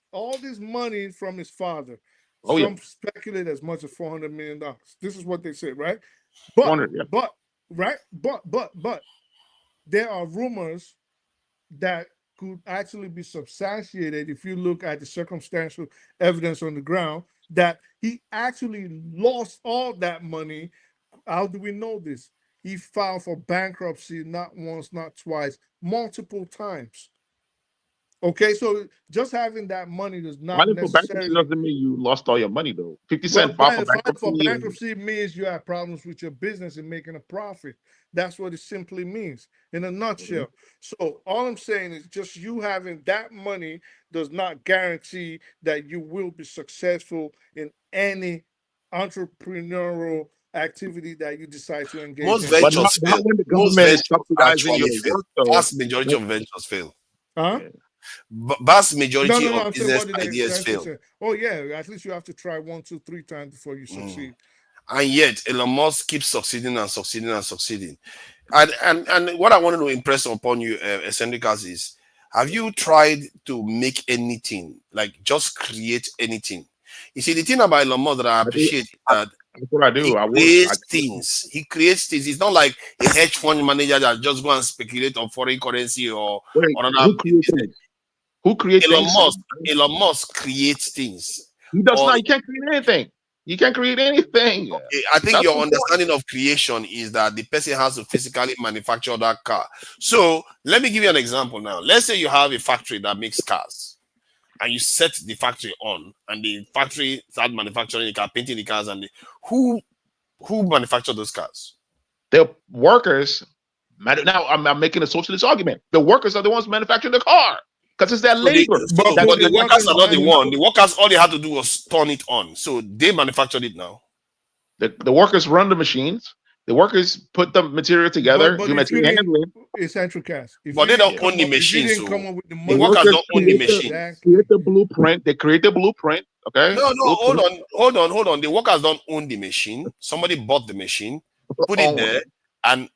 [SPEAKER 8] money from his father.
[SPEAKER 18] oh yeah,
[SPEAKER 8] Some speculate as much as $400 million. This is what they say, right? But
[SPEAKER 18] 400, yeah.
[SPEAKER 8] but right, but there are rumors that could actually be substantiated if you look at the circumstantial evidence on the ground that he actually lost all that money. How do we know this? He filed for bankruptcy not once, not twice, multiple times. Okay, so just having that money does not
[SPEAKER 18] Filing for bankruptcy
[SPEAKER 8] necessarily.
[SPEAKER 18] doesn't mean you lost all your money though. 50
[SPEAKER 8] Well,
[SPEAKER 18] Cent filed for
[SPEAKER 8] filing for
[SPEAKER 18] bankruptcy, and
[SPEAKER 8] bankruptcy means you have problems with your business and making a profit. That's what it simply means in a nutshell. So all I'm saying is just you having that money does not guarantee that you will be successful in any entrepreneurial activity that you decide to engage
[SPEAKER 14] Most
[SPEAKER 8] in.
[SPEAKER 18] but
[SPEAKER 14] ventures
[SPEAKER 18] not
[SPEAKER 14] fail.
[SPEAKER 18] when the
[SPEAKER 14] Most
[SPEAKER 18] government is
[SPEAKER 14] ventures
[SPEAKER 18] subsidizing
[SPEAKER 14] actually
[SPEAKER 18] your
[SPEAKER 14] fail.
[SPEAKER 18] work though.
[SPEAKER 14] Vast majority
[SPEAKER 18] Like,
[SPEAKER 14] of ventures fail.
[SPEAKER 8] Huh?
[SPEAKER 18] yeah.
[SPEAKER 14] Vast
[SPEAKER 8] No,
[SPEAKER 14] majority
[SPEAKER 8] no, no.
[SPEAKER 14] of
[SPEAKER 8] I'm saying
[SPEAKER 14] business
[SPEAKER 8] what did they
[SPEAKER 14] ideas
[SPEAKER 8] essentially
[SPEAKER 14] fail.
[SPEAKER 8] say? Oh, yeah. At least you have to try 1, 2, 3 times before you
[SPEAKER 14] Mm.
[SPEAKER 8] succeed.
[SPEAKER 14] And yet Elon Musk keeps succeeding and succeeding and succeeding. And what I wanted to impress upon you, eccentricals, is have you tried to make anything, like just create anything? You see, the thing about Elon Musk that I
[SPEAKER 18] I do.
[SPEAKER 14] appreciate is that
[SPEAKER 18] That's what I do.
[SPEAKER 14] he
[SPEAKER 18] I work.
[SPEAKER 14] creates things. He creates things. It's not like a hedge fund manager that just go and speculate on foreign currency or
[SPEAKER 18] Wait,
[SPEAKER 14] on another
[SPEAKER 18] who create
[SPEAKER 14] business.
[SPEAKER 18] things? Who create
[SPEAKER 14] Elon
[SPEAKER 18] things?
[SPEAKER 14] Musk, Elon Musk creates things.
[SPEAKER 18] He does
[SPEAKER 14] Or
[SPEAKER 18] not. He can't create anything. He can't create anything.
[SPEAKER 14] okay, I think
[SPEAKER 18] That's
[SPEAKER 14] your
[SPEAKER 18] the point.
[SPEAKER 14] understanding of creation is that the person has to physically manufacture that car. So let me give you an example now. Let's say you have a factory that makes cars and you set the factory on and the factory start manufacturing the car, painting the cars, and who manufacture those cars?
[SPEAKER 18] The workers. Now I'm making a socialist argument. The workers are the ones manufacturing the car because it's their
[SPEAKER 14] So they
[SPEAKER 18] labor.
[SPEAKER 8] But
[SPEAKER 18] That's
[SPEAKER 8] could
[SPEAKER 14] but
[SPEAKER 8] the
[SPEAKER 14] the
[SPEAKER 18] that's
[SPEAKER 14] workers
[SPEAKER 8] workers
[SPEAKER 14] are not the
[SPEAKER 18] pumping
[SPEAKER 14] one.
[SPEAKER 18] out.
[SPEAKER 14] The workers, all they had to do was turn it on. So they manufactured it now.
[SPEAKER 18] The workers run the machines. The workers put the material together,
[SPEAKER 8] but
[SPEAKER 18] do
[SPEAKER 8] if you
[SPEAKER 18] material
[SPEAKER 8] didn't,
[SPEAKER 18] handling.
[SPEAKER 8] essential cast,
[SPEAKER 14] But they don't
[SPEAKER 18] Yeah.
[SPEAKER 14] own the
[SPEAKER 8] if you
[SPEAKER 14] machine.
[SPEAKER 8] didn't come
[SPEAKER 14] So
[SPEAKER 8] up with the
[SPEAKER 14] the
[SPEAKER 18] The
[SPEAKER 8] money
[SPEAKER 14] workers
[SPEAKER 18] workers
[SPEAKER 14] don't own the
[SPEAKER 18] create
[SPEAKER 14] machine.
[SPEAKER 8] exactly.
[SPEAKER 18] the blueprint. They create the blueprint Okay.
[SPEAKER 14] No, hold on. The workers don't own the machine. Somebody bought the machine, put it there, and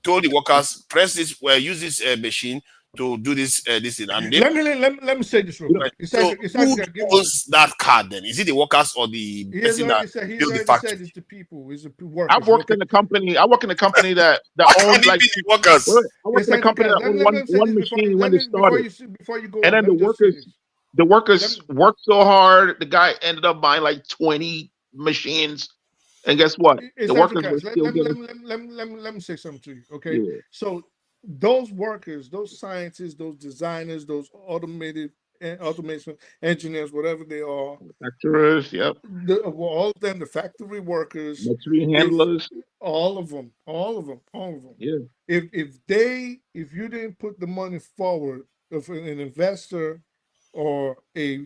[SPEAKER 14] told the workers press this, use this machine to do this thing. And they,
[SPEAKER 8] let me say this real quick.
[SPEAKER 14] so who owns that card then? Is it the workers or the person that built the factory?
[SPEAKER 8] Said it's the people. It's the workers.
[SPEAKER 18] I work in a company that owns like
[SPEAKER 14] the workers.
[SPEAKER 18] I work in a company that owns one machine when it started.
[SPEAKER 8] Before you go,
[SPEAKER 18] and then the workers worked so hard. The guy ended up buying like 20 machines, and guess what? The workers were still getting.
[SPEAKER 8] Let me say something to you, okay?
[SPEAKER 18] Yeah.
[SPEAKER 8] So those workers, those scientists, those designers, those automation engineers, whatever they are,
[SPEAKER 18] Manufacturers, yep.
[SPEAKER 8] All of them, the factory workers,
[SPEAKER 18] material handlers,
[SPEAKER 8] all of them.
[SPEAKER 18] Yeah.
[SPEAKER 8] If you didn't put the money forward, if an investor or a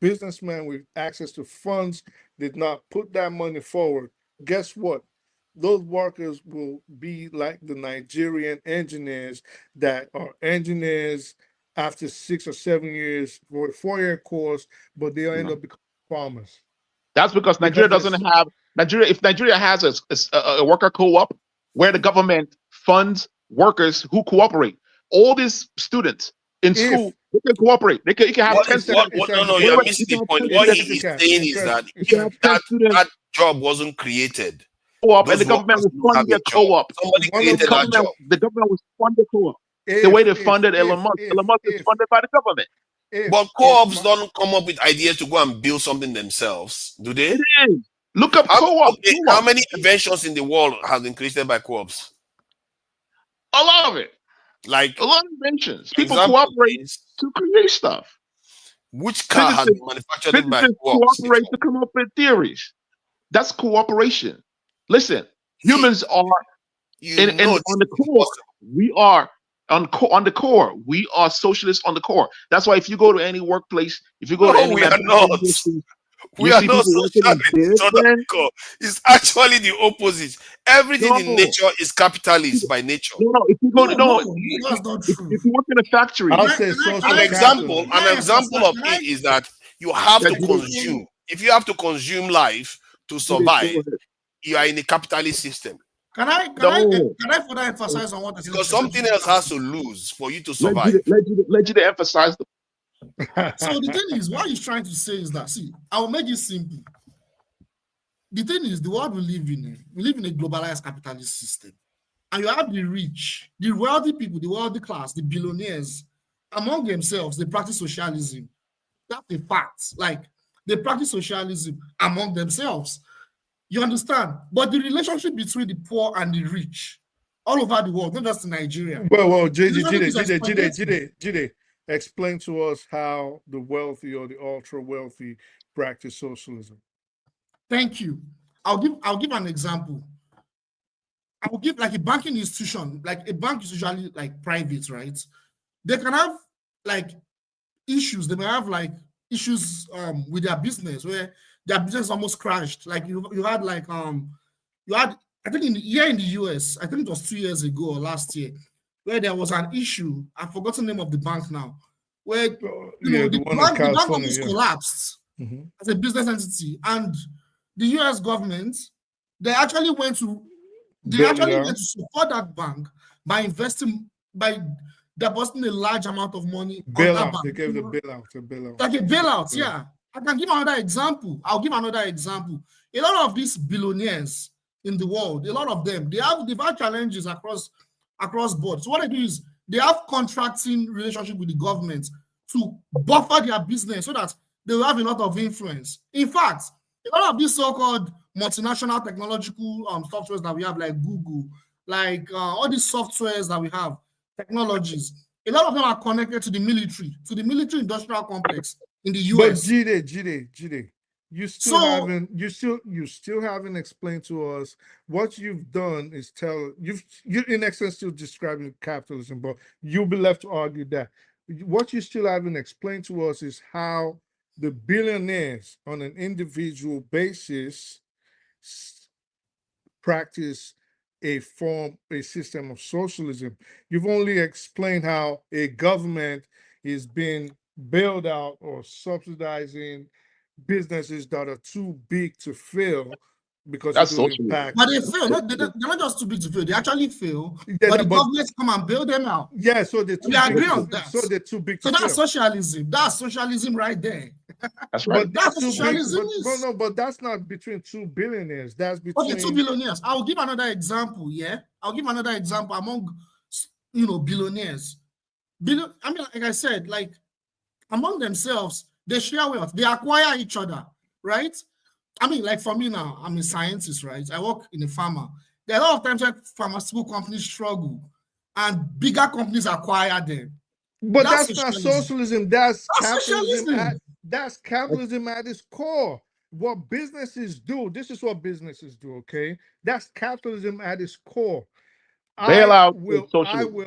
[SPEAKER 8] businessman with access to funds did not put that money forward, guess what? Those workers will be like the Nigerian engineers that are engineers after 6 or 7 years for a 4-year course, but they'll end up becoming farmers.
[SPEAKER 18] That's because Nigeria doesn't have Nigeria. If Nigeria has a worker co-op where the government funds workers who cooperate, all these students in school they can cooperate. They can have 10 students.
[SPEAKER 14] No, you're missing the point. What he is saying is that that job wasn't created.
[SPEAKER 18] Co-op and the government will fund their co-op.
[SPEAKER 14] Somebody created that job.
[SPEAKER 18] The government will fund the co-op. The way they funded Elon Musk. Elon Musk is funded by the government.
[SPEAKER 14] But co-ops don't come up with ideas to go and build something themselves, do they?
[SPEAKER 18] It is. Look up co-op.
[SPEAKER 14] How many inventions in the world have been created by co-ops?
[SPEAKER 18] A lot of it.
[SPEAKER 14] Like
[SPEAKER 18] a lot of inventions. People cooperate to create stuff.
[SPEAKER 14] Which car has been manufactured by co-ops?
[SPEAKER 18] Cooperate to come up with theories. That's cooperation. Listen, humans are on the core. We are on the core. We are socialists on the core. That's why if you go to any workplace, if you go to any
[SPEAKER 14] we are not. We are not socialists on the core. It's actually the opposite. Everything in nature is capitalist by nature.
[SPEAKER 18] No, if you go
[SPEAKER 19] that's not true.
[SPEAKER 18] If you work in a factory,
[SPEAKER 14] an example of it is that you have to consume. If you have to consume life to survive, you are in a capitalist system.
[SPEAKER 19] Can I further emphasize on what the
[SPEAKER 14] because something else has to lose for you to survive?
[SPEAKER 18] Let you to emphasize them.
[SPEAKER 19] So the thing is, what he's trying to say is that, see, I will make it simple. The thing is, the world we live in a globalized capitalist system. And you have the rich, the wealthy people, the wealthy class, the billionaires, among themselves, they practice socialism. That's a fact. Like, they practice socialism among themselves. You understand? But the relationship between the poor and the rich all over the world, not just in Nigeria.
[SPEAKER 8] Well, Jide, explain to us how the wealthy or the ultra wealthy practice socialism.
[SPEAKER 19] Thank you. I'll give an example. I will give like a banking institution, like a bank is usually like private, right? They can have like issues. They may have like issues with their business where their business almost crashed. Like you had like I think here in the US, I think it was 2 years ago or last year, where there was an issue. I've forgotten the name of the bank now, where the bank almost collapsed as a business entity, and the US government they actually went to support that bank by depositing a large amount of money on that bank.
[SPEAKER 8] They gave the bailout.
[SPEAKER 19] Like a bailout, yeah. I can give another example. I'll give another example. A lot of these billionaires in the world, a lot of them, they've had challenges across board. So what they do is they have contracting relationship with the government to buffer their business so that they will have a lot of influence. In fact, a lot of these so-called multinational technological softwares that we have, like Google, like all these softwares that we have, technologies, a lot of them are connected to the military industrial complex in the US.
[SPEAKER 8] But Jide, you still haven't explained to us what you've done is you're in essence still describing capitalism, but you'll be left to argue that. What you still haven't explained to us is how the billionaires on an individual basis practice a system of socialism. You've only explained how a government is being bailed out or subsidizing businesses that are too big to fail because
[SPEAKER 18] That's
[SPEAKER 8] it will
[SPEAKER 18] socialism.
[SPEAKER 8] impact.
[SPEAKER 19] But they fail. They're not just too big to fail. They actually fail.
[SPEAKER 8] Yeah,
[SPEAKER 19] but the
[SPEAKER 8] but-
[SPEAKER 19] government come and bail them out.
[SPEAKER 8] Yeah, so they're too
[SPEAKER 19] We
[SPEAKER 8] big
[SPEAKER 19] agree
[SPEAKER 8] to-
[SPEAKER 19] on that.
[SPEAKER 8] So they're too big to
[SPEAKER 19] So that's
[SPEAKER 8] fail.
[SPEAKER 19] socialism. That's socialism right there.
[SPEAKER 18] That's
[SPEAKER 8] But
[SPEAKER 18] right.
[SPEAKER 19] That's
[SPEAKER 8] too
[SPEAKER 19] what
[SPEAKER 8] big.
[SPEAKER 19] socialism
[SPEAKER 8] But
[SPEAKER 19] is.
[SPEAKER 8] no, but that's not between two billionaires. That's between.
[SPEAKER 19] Okay, 2 billionaires. I'll give another example. Yeah, I'll give another example among billionaires. I mean, like I said, like among themselves, they share wealth. They acquire each other, right? I mean, like for me now, I'm a scientist, right? I work in a pharma. There are a lot of times when pharmaceutical companies struggle, and bigger companies acquire them.
[SPEAKER 8] But that's not socialism. That's capitalism.
[SPEAKER 19] Socialism.
[SPEAKER 8] That's capitalism at its core. What businesses do, this is what businesses do, okay? That's capitalism at its core.
[SPEAKER 18] Bailout is socialism.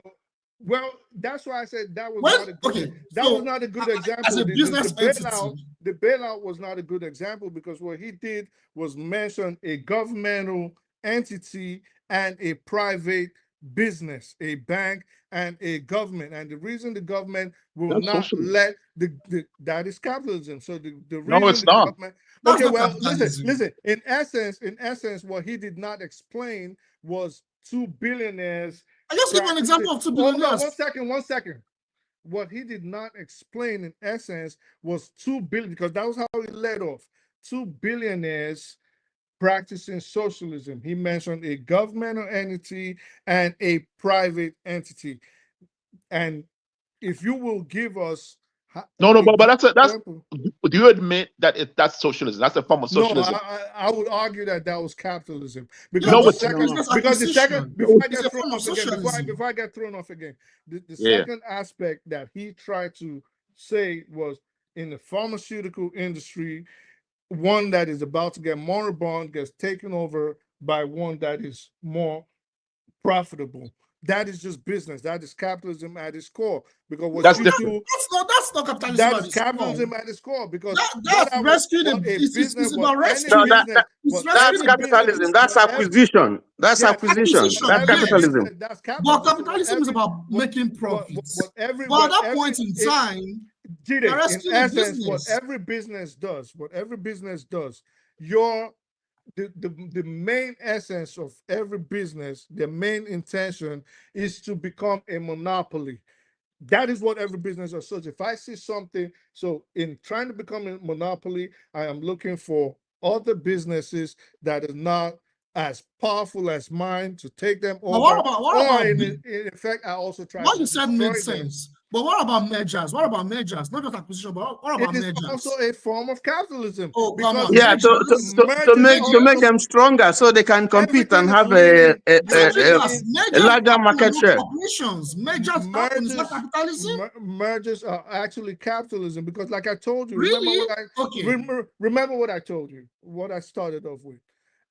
[SPEAKER 8] Well, that's why I said that was
[SPEAKER 19] Well,
[SPEAKER 8] not a good.
[SPEAKER 19] okay,
[SPEAKER 8] That
[SPEAKER 19] so,
[SPEAKER 8] was not a good example.
[SPEAKER 19] as a business
[SPEAKER 8] The bailout was not a good example because what he did was mention a governmental entity and a private business, a bank and a government. And the reason the government will
[SPEAKER 18] That's
[SPEAKER 8] not
[SPEAKER 18] socialism.
[SPEAKER 8] let that is capitalism. So the reason
[SPEAKER 18] No, it's
[SPEAKER 8] the
[SPEAKER 18] not.
[SPEAKER 8] government.
[SPEAKER 19] That's
[SPEAKER 8] Okay,
[SPEAKER 19] not
[SPEAKER 8] well,
[SPEAKER 19] capitalism.
[SPEAKER 8] listen. In essence, what he did not explain was two billionaires.
[SPEAKER 19] I just give an example of 2 billionaires.
[SPEAKER 8] No, one second. What he did not explain in essence was 2 billion, because that was how he led off. 2 billionaires practicing socialism. He mentioned a governmental entity and a private entity. And if you will give us
[SPEAKER 18] No, but that's
[SPEAKER 8] example.
[SPEAKER 18] do you admit that that's socialism? That's a form of
[SPEAKER 8] No,
[SPEAKER 18] socialism.
[SPEAKER 8] I would argue that was capitalism
[SPEAKER 18] No,
[SPEAKER 8] because
[SPEAKER 18] it's not.
[SPEAKER 8] because the second before I get thrown off again,
[SPEAKER 19] socialism.
[SPEAKER 8] before I get thrown off again, the
[SPEAKER 18] Yeah.
[SPEAKER 8] second aspect that he tried to say was in the pharmaceutical industry, one that is about to get moribund gets taken over by one that is more profitable. That is just business. That is capitalism at its core. Because what
[SPEAKER 18] That's
[SPEAKER 8] you
[SPEAKER 18] different.
[SPEAKER 8] do,
[SPEAKER 19] That's not capitalism.
[SPEAKER 8] that
[SPEAKER 19] at
[SPEAKER 8] is
[SPEAKER 19] its core.
[SPEAKER 8] capitalism at its core. Because
[SPEAKER 19] That's rescuing it's about rescuing.
[SPEAKER 3] That's capitalism. That's acquisition. That's acquisition. That's capitalism.
[SPEAKER 8] That's
[SPEAKER 19] But
[SPEAKER 8] capitalism.
[SPEAKER 19] capitalism is about making profits.
[SPEAKER 8] But
[SPEAKER 19] at that point in time,
[SPEAKER 8] Jide,
[SPEAKER 19] you're
[SPEAKER 8] in
[SPEAKER 19] rescuing
[SPEAKER 8] essence,
[SPEAKER 19] business.
[SPEAKER 8] what every business does, the main essence of every business, the main intention is to become a monopoly. That is what every business does. So if I see something, so in trying to become a monopoly, I am looking for other businesses that are not as powerful as mine to take them over.
[SPEAKER 19] What about
[SPEAKER 8] in fact, I also try
[SPEAKER 19] what
[SPEAKER 8] to
[SPEAKER 19] you said
[SPEAKER 8] destroy
[SPEAKER 19] made
[SPEAKER 8] them.
[SPEAKER 19] sense. But what about mergers? What about mergers? Not just acquisition, but what about
[SPEAKER 8] It is
[SPEAKER 19] mergers?
[SPEAKER 8] also a form of capitalism.
[SPEAKER 19] Oh, come on.
[SPEAKER 3] Yeah, to make them stronger so they can compete and have a larger market share.
[SPEAKER 19] Mergers happen. Is that capitalism?
[SPEAKER 8] Mergers are actually capitalism because, like I told you,
[SPEAKER 19] Really?
[SPEAKER 8] remember what I told you, what I started off with.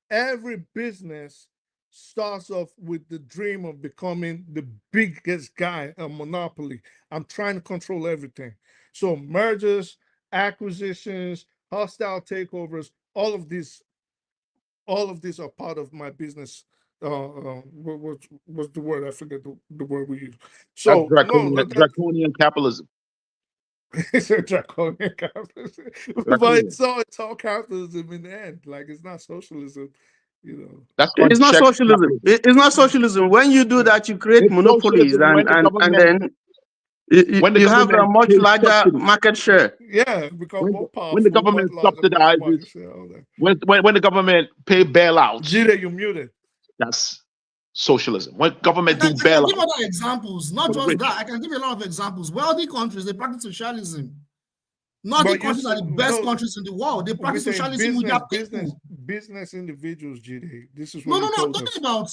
[SPEAKER 8] Every business starts off with the dream of becoming the biggest guy, a monopoly. I'm trying to control everything. So mergers, acquisitions, hostile takeovers, all of these are part of my business. What was the word? I forget the word we use. So
[SPEAKER 18] draconian capitalism.
[SPEAKER 8] It's a draconian capitalism. But it's all capitalism in the end. Like it's not socialism, you know.
[SPEAKER 3] It's not socialism. It's not socialism. When you do that, you create monopolies and then you have a much larger market share.
[SPEAKER 8] Yeah, because more powerful.
[SPEAKER 18] When the government subsidizes, when the government pay bailouts.
[SPEAKER 8] Jide, you muted.
[SPEAKER 18] That's socialism. When government do
[SPEAKER 19] I can
[SPEAKER 18] bailouts.
[SPEAKER 19] give other examples, not just that. I can give you a lot of examples. Wealthy countries, they practice socialism. Not the countries are the best countries in the world. They practice socialism with their people.
[SPEAKER 8] Business individuals, Jide. This is
[SPEAKER 19] No,
[SPEAKER 8] what
[SPEAKER 19] I'm talking about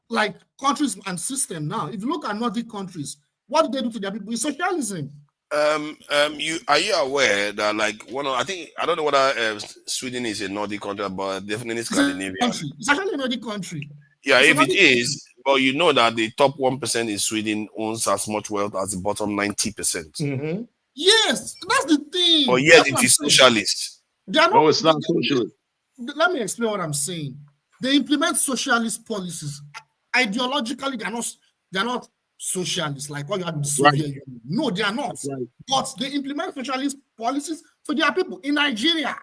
[SPEAKER 19] like countries and system now. If you look at Nordic countries, what do they do to their people? It's socialism.
[SPEAKER 14] Are you aware that I don't know whether Sweden is a Nordic country, but definitely Scandinavia.
[SPEAKER 19] It's actually a Nordic country.
[SPEAKER 14] Yeah, if it is, but you know that the top 1% in Sweden owns as much wealth as the bottom 90%.
[SPEAKER 8] Mm-hmm.
[SPEAKER 19] Yes, that's the thing.
[SPEAKER 14] But yet it is socialist.
[SPEAKER 18] No, it's not socialist.
[SPEAKER 19] Let me explain what I'm saying. They implement socialist policies. Ideologically, they're not socialists like what you have in the Soviet Union. No, they are not. Right. But they implement socialist policies for their people in Nigeria.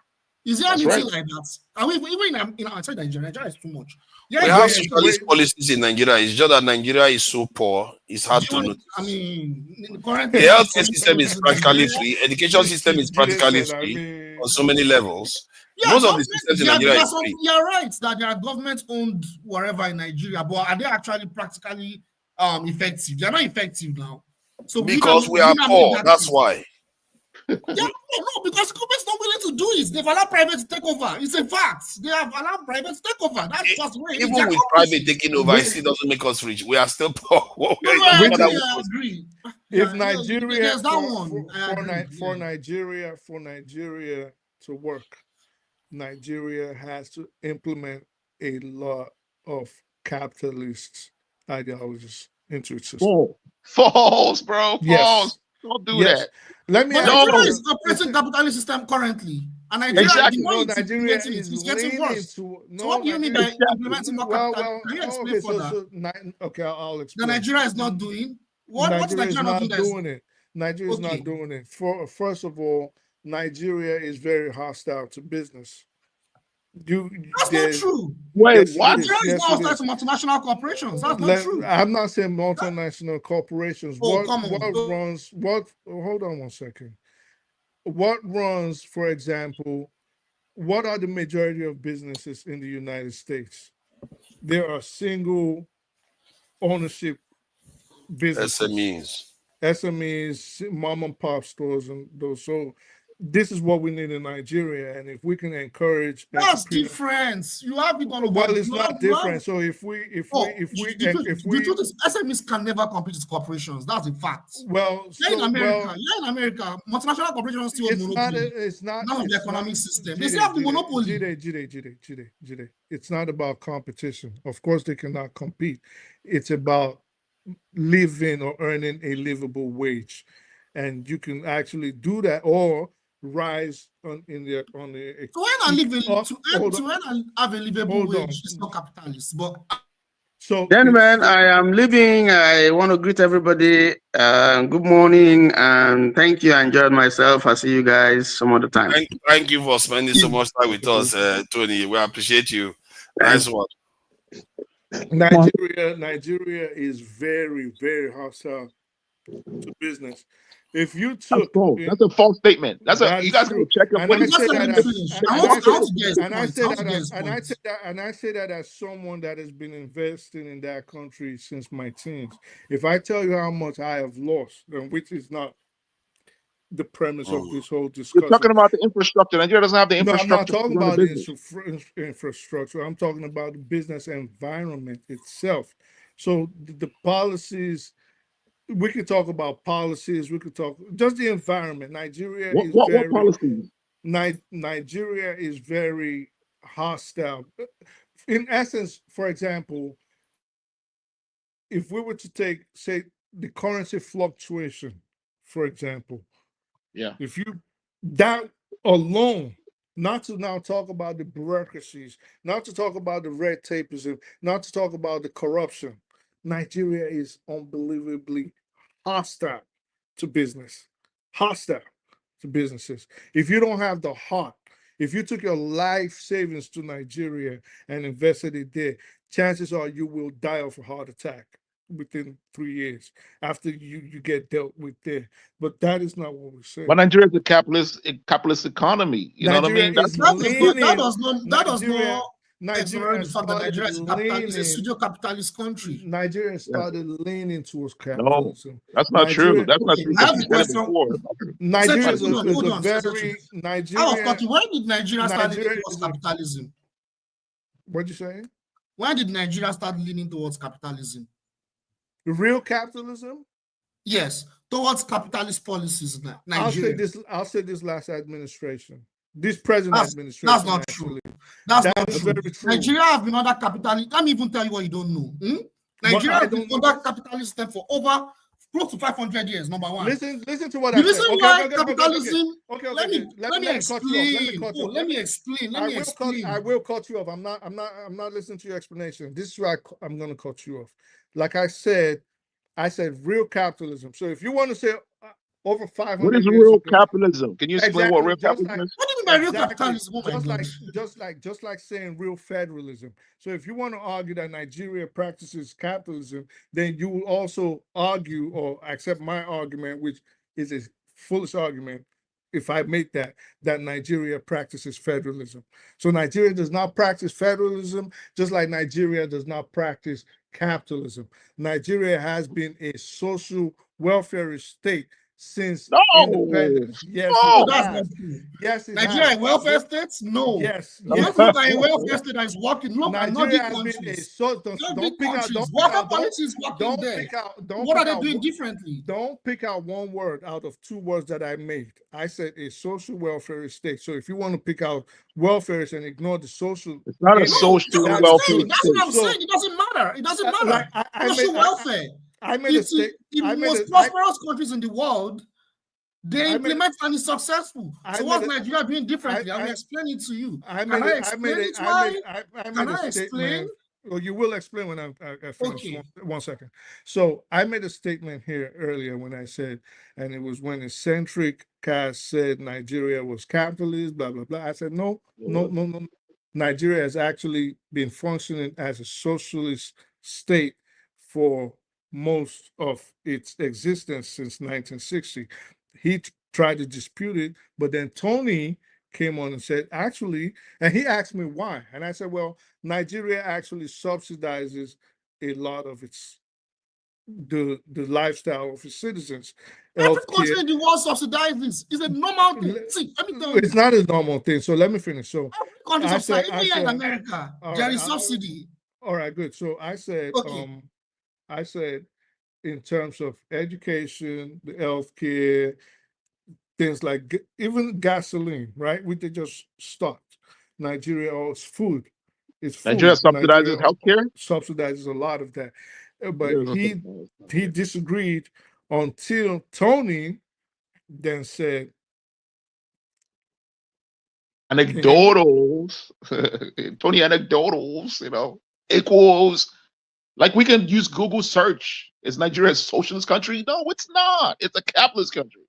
[SPEAKER 19] Is there anything like that? Are we even in outside Nigeria? Nigeria is too much. Yeah,
[SPEAKER 14] we have socialist policies in Nigeria. It's just that Nigeria is so poor. It's hard to notice.
[SPEAKER 19] I mean, the
[SPEAKER 14] healthcare system is practically free. Education system is practically free on so many levels.
[SPEAKER 19] Yeah,
[SPEAKER 14] most of the systems in Nigeria is free.
[SPEAKER 19] You're right that there are government-owned wherever in Nigeria, but are they actually practically effective? They're not effective now. So
[SPEAKER 14] because we are poor, that's why.
[SPEAKER 19] Yeah, no, because government's not willing to do it. They've allowed private to take over. It's a fact. They have allowed private to take over. That's just the way it is.
[SPEAKER 14] Even with private taking over, it still doesn't make us rich. We are still poor.
[SPEAKER 19] I agree.
[SPEAKER 8] If Nigeria,
[SPEAKER 19] there's that
[SPEAKER 8] for Nigeria to work, Nigeria has to implement a lot of capitalist ideologies into its system.
[SPEAKER 18] False, bro. False.
[SPEAKER 8] Yes.
[SPEAKER 18] Don't do that.
[SPEAKER 8] Let me.
[SPEAKER 19] But Nigeria is operating capitalist system currently, and Nigeria,
[SPEAKER 8] Nigeria is
[SPEAKER 19] getting worse. So what do you mean by implementing more capital? Can you explain further?
[SPEAKER 8] Okay, I'll explain.
[SPEAKER 19] That Nigeria is not doing. What's Nigeria not doing?
[SPEAKER 8] Nigeria is not doing it. First of all, Nigeria is very hostile to business.
[SPEAKER 19] That's not true.
[SPEAKER 8] Wait,
[SPEAKER 19] what? Nigeria is not hostile to multinational corporations. That's not true.
[SPEAKER 8] I'm not saying multinational corporations.
[SPEAKER 19] Hold on
[SPEAKER 8] 1 second. What runs, for example, what are the majority of businesses in the United States? There are single ownership businesses. SMEs, mom and pop stores, and those. So this is what we need in Nigeria, and if we can encourage,
[SPEAKER 19] that's different. You have it on.
[SPEAKER 8] Well, it's not different. So if we
[SPEAKER 19] the truth is, SMEs can never compete with corporations. That's a fact.
[SPEAKER 8] Well,
[SPEAKER 19] in America, multinational corporations still have monopoly. It's not none of the economic system. They still have the monopoly.
[SPEAKER 8] Jide. It's not about competition. Of course, they cannot compete. It's about living or earning a livable wage, and you can actually do that or rise on the.
[SPEAKER 19] To earn and have a livable wage is not capitalist, but.
[SPEAKER 3] So, gentlemen, I am leaving. I want to greet everybody. Good morning and thank you. I enjoyed myself. I'll see you guys some other time.
[SPEAKER 14] Thank you for spending so much time with us, Tony. We appreciate you. Nice one.
[SPEAKER 8] Nigeria is very, very hostile to business. If you took
[SPEAKER 18] that's a false statement. You guys can check up.
[SPEAKER 8] And I say that as someone that has been investing in that country since my teens. If I tell you how much I have lost, then which is not the premise of this whole discussion.
[SPEAKER 18] You're talking about the infrastructure. Nigeria doesn't have the infrastructure.
[SPEAKER 8] No, I'm not talking about the infrastructure. I'm talking about the business environment itself. So the policies. We could talk about policies. We could talk just the environment. Nigeria is very. What policies? Nigeria is very hostile. In essence, for example, if we were to take, say, the currency fluctuation, for example, if you that alone, not to now talk about the bureaucracies, not to talk about the red tapeism, not to talk about the corruption. Nigeria is unbelievably hostile to business, hostile to businesses. If you don't have the heart, if you took your life savings to Nigeria and invested it there, chances are you will die of a heart attack within 3 years after you get dealt with there. But that is not what we're saying.
[SPEAKER 18] But Nigeria is a capitalist economy. You know what I mean?
[SPEAKER 19] That does not. Nigeria is a pseudo-capitalist country.
[SPEAKER 8] Nigeria started leaning towards capitalism.
[SPEAKER 18] No, that's not true. That's not true.
[SPEAKER 8] Nigeria is a very Nigeria.
[SPEAKER 19] When did Nigeria start leaning towards capitalism?
[SPEAKER 8] What'd you say?
[SPEAKER 19] When did Nigeria start leaning towards capitalism?
[SPEAKER 8] Real capitalism?
[SPEAKER 19] Yes, towards capitalist policies. Nigeria.
[SPEAKER 8] I'll say this last administration. This present administration.
[SPEAKER 19] That's not true. That's not true. Very true. Nigeria have been under capitalist. Let me even tell you what you don't know. Nigeria has been under capitalist system for over close to 500 years. Number one.
[SPEAKER 8] Listen to what I said.
[SPEAKER 19] The reason why capitalism. Let me explain.
[SPEAKER 8] I will cut you off. I'm not listening to your explanation. This is why I'm going to cut you off. Like I said real capitalism. So if you want to say over 500
[SPEAKER 18] What is
[SPEAKER 8] years
[SPEAKER 18] real
[SPEAKER 8] ago.
[SPEAKER 18] capitalism? Can you explain what
[SPEAKER 8] Exactly,
[SPEAKER 18] real
[SPEAKER 8] just
[SPEAKER 18] capitalism
[SPEAKER 8] like
[SPEAKER 18] is?
[SPEAKER 19] What do you mean by real
[SPEAKER 8] exactly,
[SPEAKER 19] capitalism? Oh my God.
[SPEAKER 8] just like saying real federalism. So if you want to argue that Nigeria practices capitalism, then you will also argue or accept my argument, which is a foolish argument, if I make that Nigeria practices federalism. So Nigeria does not practice federalism, just like Nigeria does not practice capitalism. Nigeria has been a social welfare state since independence. Yes,
[SPEAKER 19] No,
[SPEAKER 8] it
[SPEAKER 19] that's not
[SPEAKER 8] has.
[SPEAKER 19] true.
[SPEAKER 8] Yes, it
[SPEAKER 19] Nigeria
[SPEAKER 8] has.
[SPEAKER 19] a welfare states? No.
[SPEAKER 8] Yes,
[SPEAKER 19] You have
[SPEAKER 8] yes.
[SPEAKER 19] to look at a welfare state that is working. Look at
[SPEAKER 8] Nigeria
[SPEAKER 19] Nordic
[SPEAKER 8] has been a
[SPEAKER 19] countries.
[SPEAKER 8] don't pick out
[SPEAKER 19] Welfare policy is working there. What are they doing differently?
[SPEAKER 8] Don't pick out one word out of two words that I made. I said a social welfare state. So if you want to pick out welfare and ignore the social,
[SPEAKER 18] it's not a
[SPEAKER 19] that's what I'm
[SPEAKER 18] welfare
[SPEAKER 19] saying. That's what I'm
[SPEAKER 18] state.
[SPEAKER 19] saying. It doesn't matter. It doesn't matter.
[SPEAKER 8] Like
[SPEAKER 19] Social welfare.
[SPEAKER 8] I made a state.
[SPEAKER 19] In most prosperous countries in the world, they implement and it's successful. So what's Nigeria doing differently? I will explain it to you. Can I explain it? Can I explain?
[SPEAKER 8] Well, you will explain when I finish. Okay. One second. So I made a statement here earlier when I said, and it was when eccentric cast said Nigeria was capitalist, blah, blah, blah. I said, no. Nigeria has actually been functioning as a socialist state for most of its existence since 1960. He tried to dispute it, but then Tony came on and said, actually, and he asked me why. And I said, well, Nigeria actually subsidizes a lot of the lifestyle of its citizens.
[SPEAKER 19] Every country in the world subsidizes. It's a normal thing. See, let me tell you.
[SPEAKER 8] It's not a normal thing. So let me finish. So
[SPEAKER 19] every country subsidizes. Even here in America, there is subsidy.
[SPEAKER 8] All right, good. So I said, I said, in terms of education, the healthcare, things like even gasoline, right? We did just start. Nigeria or food. It's food.
[SPEAKER 18] Nigeria subsidizes healthcare?
[SPEAKER 8] Subsidizes a lot of that. But he disagreed until Tony then said
[SPEAKER 18] anecdotals. Tony anecdotals, equals like we can use Google search. Is Nigeria a socialist country? No, it's not. It's a capitalist country.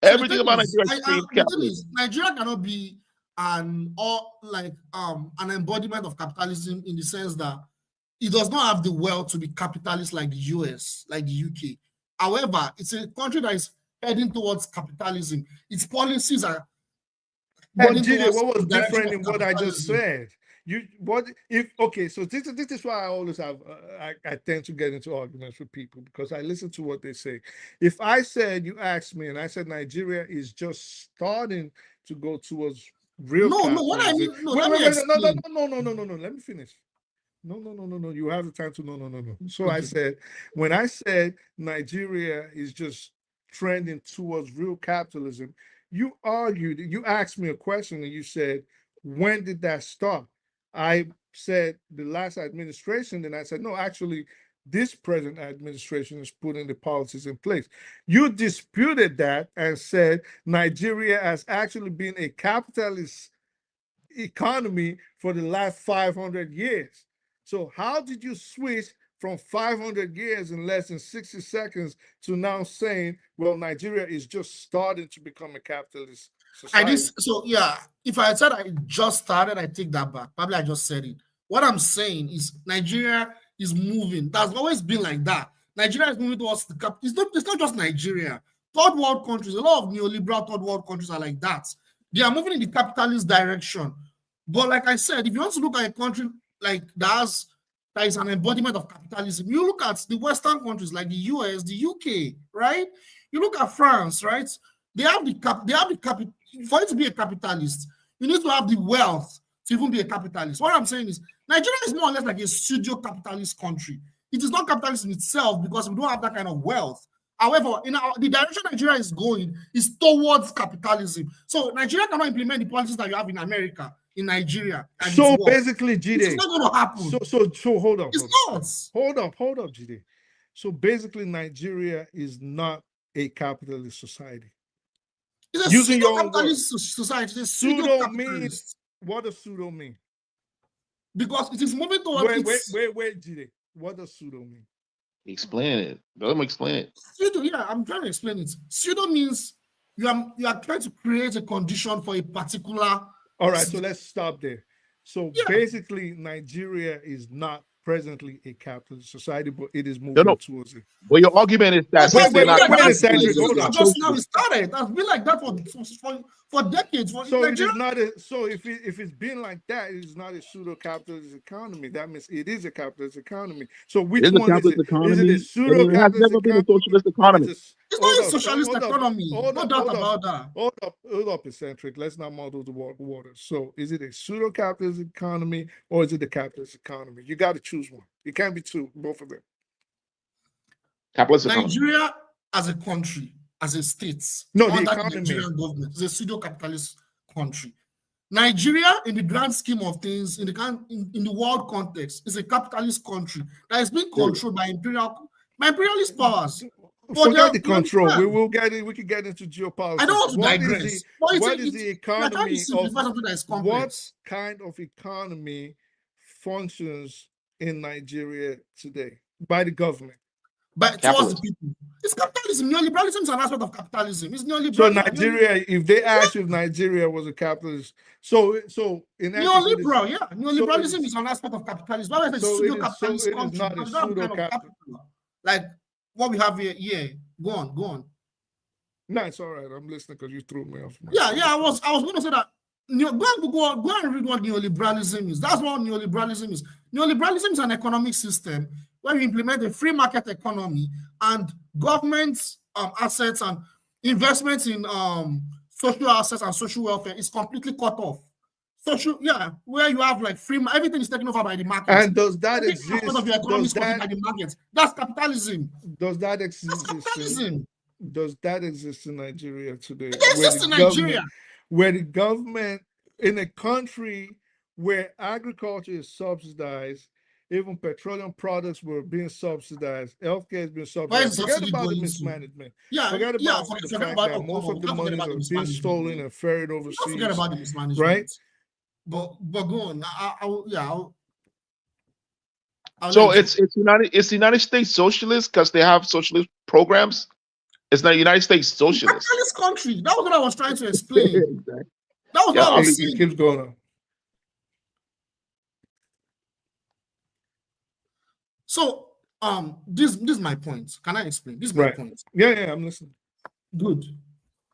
[SPEAKER 18] So everything about Nigeria is capitalist.
[SPEAKER 19] Nigeria cannot be an embodiment of capitalism in the sense that it does not have the wealth to be capitalist like the US, like the UK. However, it's a country that is heading towards capitalism. Its policies are.
[SPEAKER 8] And Gide, what was different in what I just said? So this is why I always have I tend to get into arguments with people because I listen to what they say. If I said, you asked me and I said Nigeria is just starting to go towards real capitalism.
[SPEAKER 19] What I mean,
[SPEAKER 8] no, let me finish. No, you have the time to no. So okay. I said, when I said Nigeria is just trending towards real capitalism, you argued, you asked me a question and you said, when did that start? I said the last administration, then I said, no, actually, this present administration is putting the policies in place. You disputed that and said Nigeria has actually been a capitalist economy for the last 500 years. So how did you switch from 500 years in less than 60 seconds to now saying, well, Nigeria is just starting to become a capitalist society?
[SPEAKER 19] If I said I just started, I take that back. Probably I just said it. What I'm saying is Nigeria is moving. That's always been like that. Nigeria is moving towards the cap. It's not just Nigeria. Third world countries, a lot of neoliberal third world countries are like that. They are moving in the capitalist direction. But like I said, if you want to look at a country like that is an embodiment of capitalism, you look at the Western countries like the US, the UK, right? You look at France, right? They have the capital. For you to be a capitalist, you need to have the wealth to even be a capitalist. What I'm saying is Nigeria is more or less like a pseudo capitalist country. It is not capitalist in itself because we don't have that kind of wealth. However, the direction Nigeria is going is towards capitalism. So Nigeria cannot implement the policies that you have in America, in Nigeria.
[SPEAKER 8] So basically, Gide,
[SPEAKER 19] it's not going to happen.
[SPEAKER 8] So hold on.
[SPEAKER 19] It's not.
[SPEAKER 8] Hold up, Gide. So basically, Nigeria is not a capitalist society.
[SPEAKER 19] It's a pseudo-capitalist society. It's pseudo-capitalist.
[SPEAKER 8] What does pseudo mean?
[SPEAKER 19] Because it is moving towards.
[SPEAKER 8] Wait, Gide. What does pseudo mean?
[SPEAKER 18] Explain it. Let me explain it.
[SPEAKER 19] Pseudo, yeah, I'm trying to explain it. Pseudo means you are trying to create a condition for a particular.
[SPEAKER 8] All right, so let's stop there. So basically, Nigeria is not presently a capitalist society, but it is moving towards it.
[SPEAKER 18] Well, your argument is that since they're not
[SPEAKER 8] Centric, hold on.
[SPEAKER 19] Just now it started. That's been like that for decades.
[SPEAKER 8] So it is not a. So if it's been like that, it is not a pseudo-capitalist economy. That means it is a capitalist economy. So which one is it? Is it a pseudo-capitalist?
[SPEAKER 18] It has never been a socialist economy.
[SPEAKER 19] It's not a socialist economy. No doubt about that.
[SPEAKER 8] Hold up, eccentric. Let's not muddle the water. So is it a pseudo-capitalist economy or is it a capitalist economy? You got to choose one. It can't be two, both of them.
[SPEAKER 18] Capitalist
[SPEAKER 19] Nigeria as a country, as a state,
[SPEAKER 8] no, the
[SPEAKER 19] under
[SPEAKER 8] economy.
[SPEAKER 19] the Nigerian government, is a pseudo-capitalist country. Nigeria, in the grand scheme of things, in the world context, is a capitalist country that is being controlled by imperialist powers.
[SPEAKER 8] Forget the control. We can get into geopolitics.
[SPEAKER 19] I don't want to digress.
[SPEAKER 8] What is the economy of what kind of economy functions in Nigeria today by the government?
[SPEAKER 19] But towards the people. It's capitalism. Neoliberalism is an aspect of capitalism. It's neoliberalism.
[SPEAKER 8] So Nigeria, if they asked if Nigeria was a capitalist, so in
[SPEAKER 19] neoliberal, yeah. Neoliberalism is an aspect of capitalism. Why is it pseudo-capitalist country?
[SPEAKER 8] It's not a pseudo-capitalist.
[SPEAKER 19] Like what we have here. Yeah. Go on.
[SPEAKER 8] No, it's all right. I'm listening because you threw me off.
[SPEAKER 19] Yeah. I was going to say that. Go and read what neoliberalism is. That's what neoliberalism is. Neoliberalism is an economic system where we implement a free market economy and government assets and investments in social assets and social welfare is completely cut off. Where you have like free, everything is taken over by the market.
[SPEAKER 8] And does that exist?
[SPEAKER 19] Of your economy is by the market. That's capitalism.
[SPEAKER 8] Does that exist?
[SPEAKER 19] That's capitalism.
[SPEAKER 8] Does that exist in Nigeria today?
[SPEAKER 19] It exists in Nigeria.
[SPEAKER 8] Where the government, in a country where agriculture is subsidized, even petroleum products were being subsidized, healthcare has been subsidized. Forget about the mismanagement. Forget about the fact that most of the money is being stolen and ferried overseas.
[SPEAKER 19] Forget about the mismanagement.
[SPEAKER 8] Right?
[SPEAKER 19] But go on.
[SPEAKER 18] So it's the United States socialist because they have socialist programs. It's not United States socialist.
[SPEAKER 19] Capitalist country. That was what I was trying to explain. Exactly. That was what I was saying.
[SPEAKER 8] It keeps going on.
[SPEAKER 19] So this is my point. Can I explain? This is my point.
[SPEAKER 8] Yeah, I'm listening.
[SPEAKER 19] Good.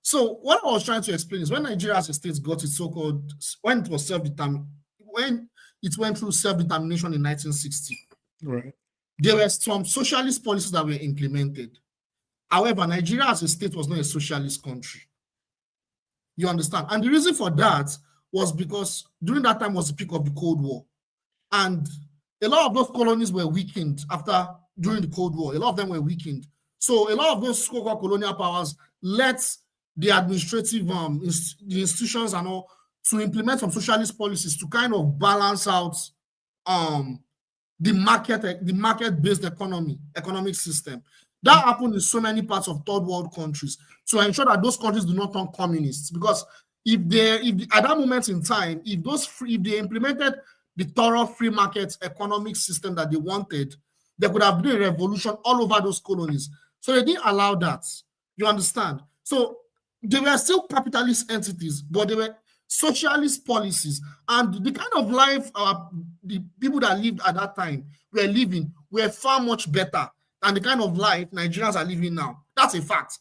[SPEAKER 19] So what I was trying to explain is when Nigeria as a state got its so-called, when it was self-determined, when it went through self-determination in 1960,
[SPEAKER 8] right,
[SPEAKER 19] there were some socialist policies that were implemented. However, Nigeria as a state was not a socialist country. You understand? And the reason for that was because during that time was the peak of the Cold War. And a lot of those colonies were weakened during the Cold War. A lot of them were weakened. So a lot of those so-called colonial powers let the administrative, the institutions and all to implement some socialist policies to kind of balance out the market-based economic system. That happened in so many parts of third world countries to ensure that those countries do not turn communists. Because if at that moment in time, if they implemented the thorough free market economic system that they wanted, there could have been a revolution all over those colonies. So they didn't allow that. You understand? So they were still capitalist entities, but they were socialist policies. And the kind of life the people that lived at that time were far much better than the kind of life Nigerians are living now. That's a fact.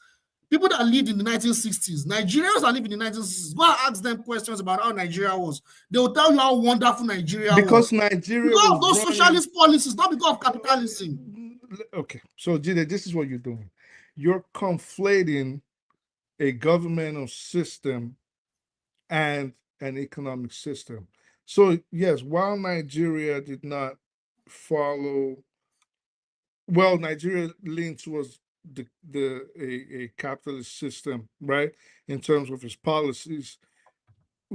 [SPEAKER 19] People that lived in the 1960s, Nigerians that lived in the 1960s, go and ask them questions about how Nigeria was. They will tell you how wonderful Nigeria was.
[SPEAKER 8] Because Nigeria
[SPEAKER 19] because of those socialist policies, not because of capitalism.
[SPEAKER 8] Okay, so Jide, this is what you're doing. You're conflating a governmental system and an economic system. So yes, while Nigeria did not follow, well, Nigeria leaned towards a capitalist system, right? In terms of its policies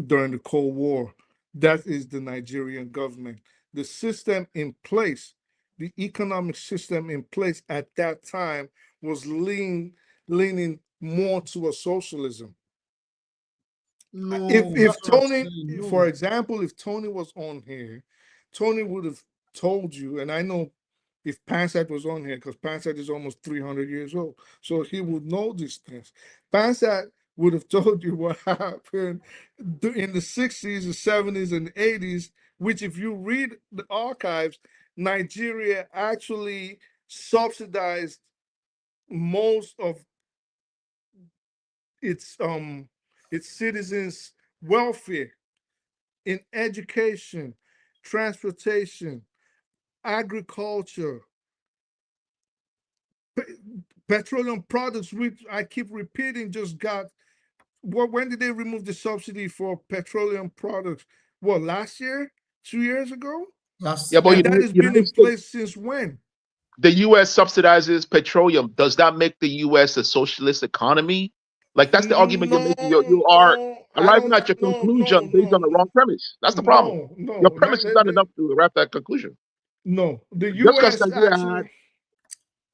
[SPEAKER 8] during the Cold War. That is the Nigerian government. The system in place, the economic system in place at that time was leaning more towards socialism.
[SPEAKER 19] No,
[SPEAKER 8] if Tony, for example, if Tony was on here, Tony would have told you, and I know if Pansat was on here, because Pansat is almost 300 years old. So he would know these things. Pansat would have told you what happened in the 60s, the 70s, and 80s, which if you read the archives, Nigeria actually subsidized most of its citizens' welfare in education, transportation, agriculture, petroleum products, which I keep repeating, just got. When did they remove the subsidy for petroleum products? What, last year? 2 years ago?
[SPEAKER 18] Yeah, but
[SPEAKER 8] And that has been in place since when?
[SPEAKER 18] The U.S. subsidizes petroleum. Does that make the U.S. a socialist economy? Like that's the argument you're making. You are arriving at your conclusion based on the wrong premise. That's the problem. Your premise is not enough to arrive at that conclusion.
[SPEAKER 8] No, the U.S. actually.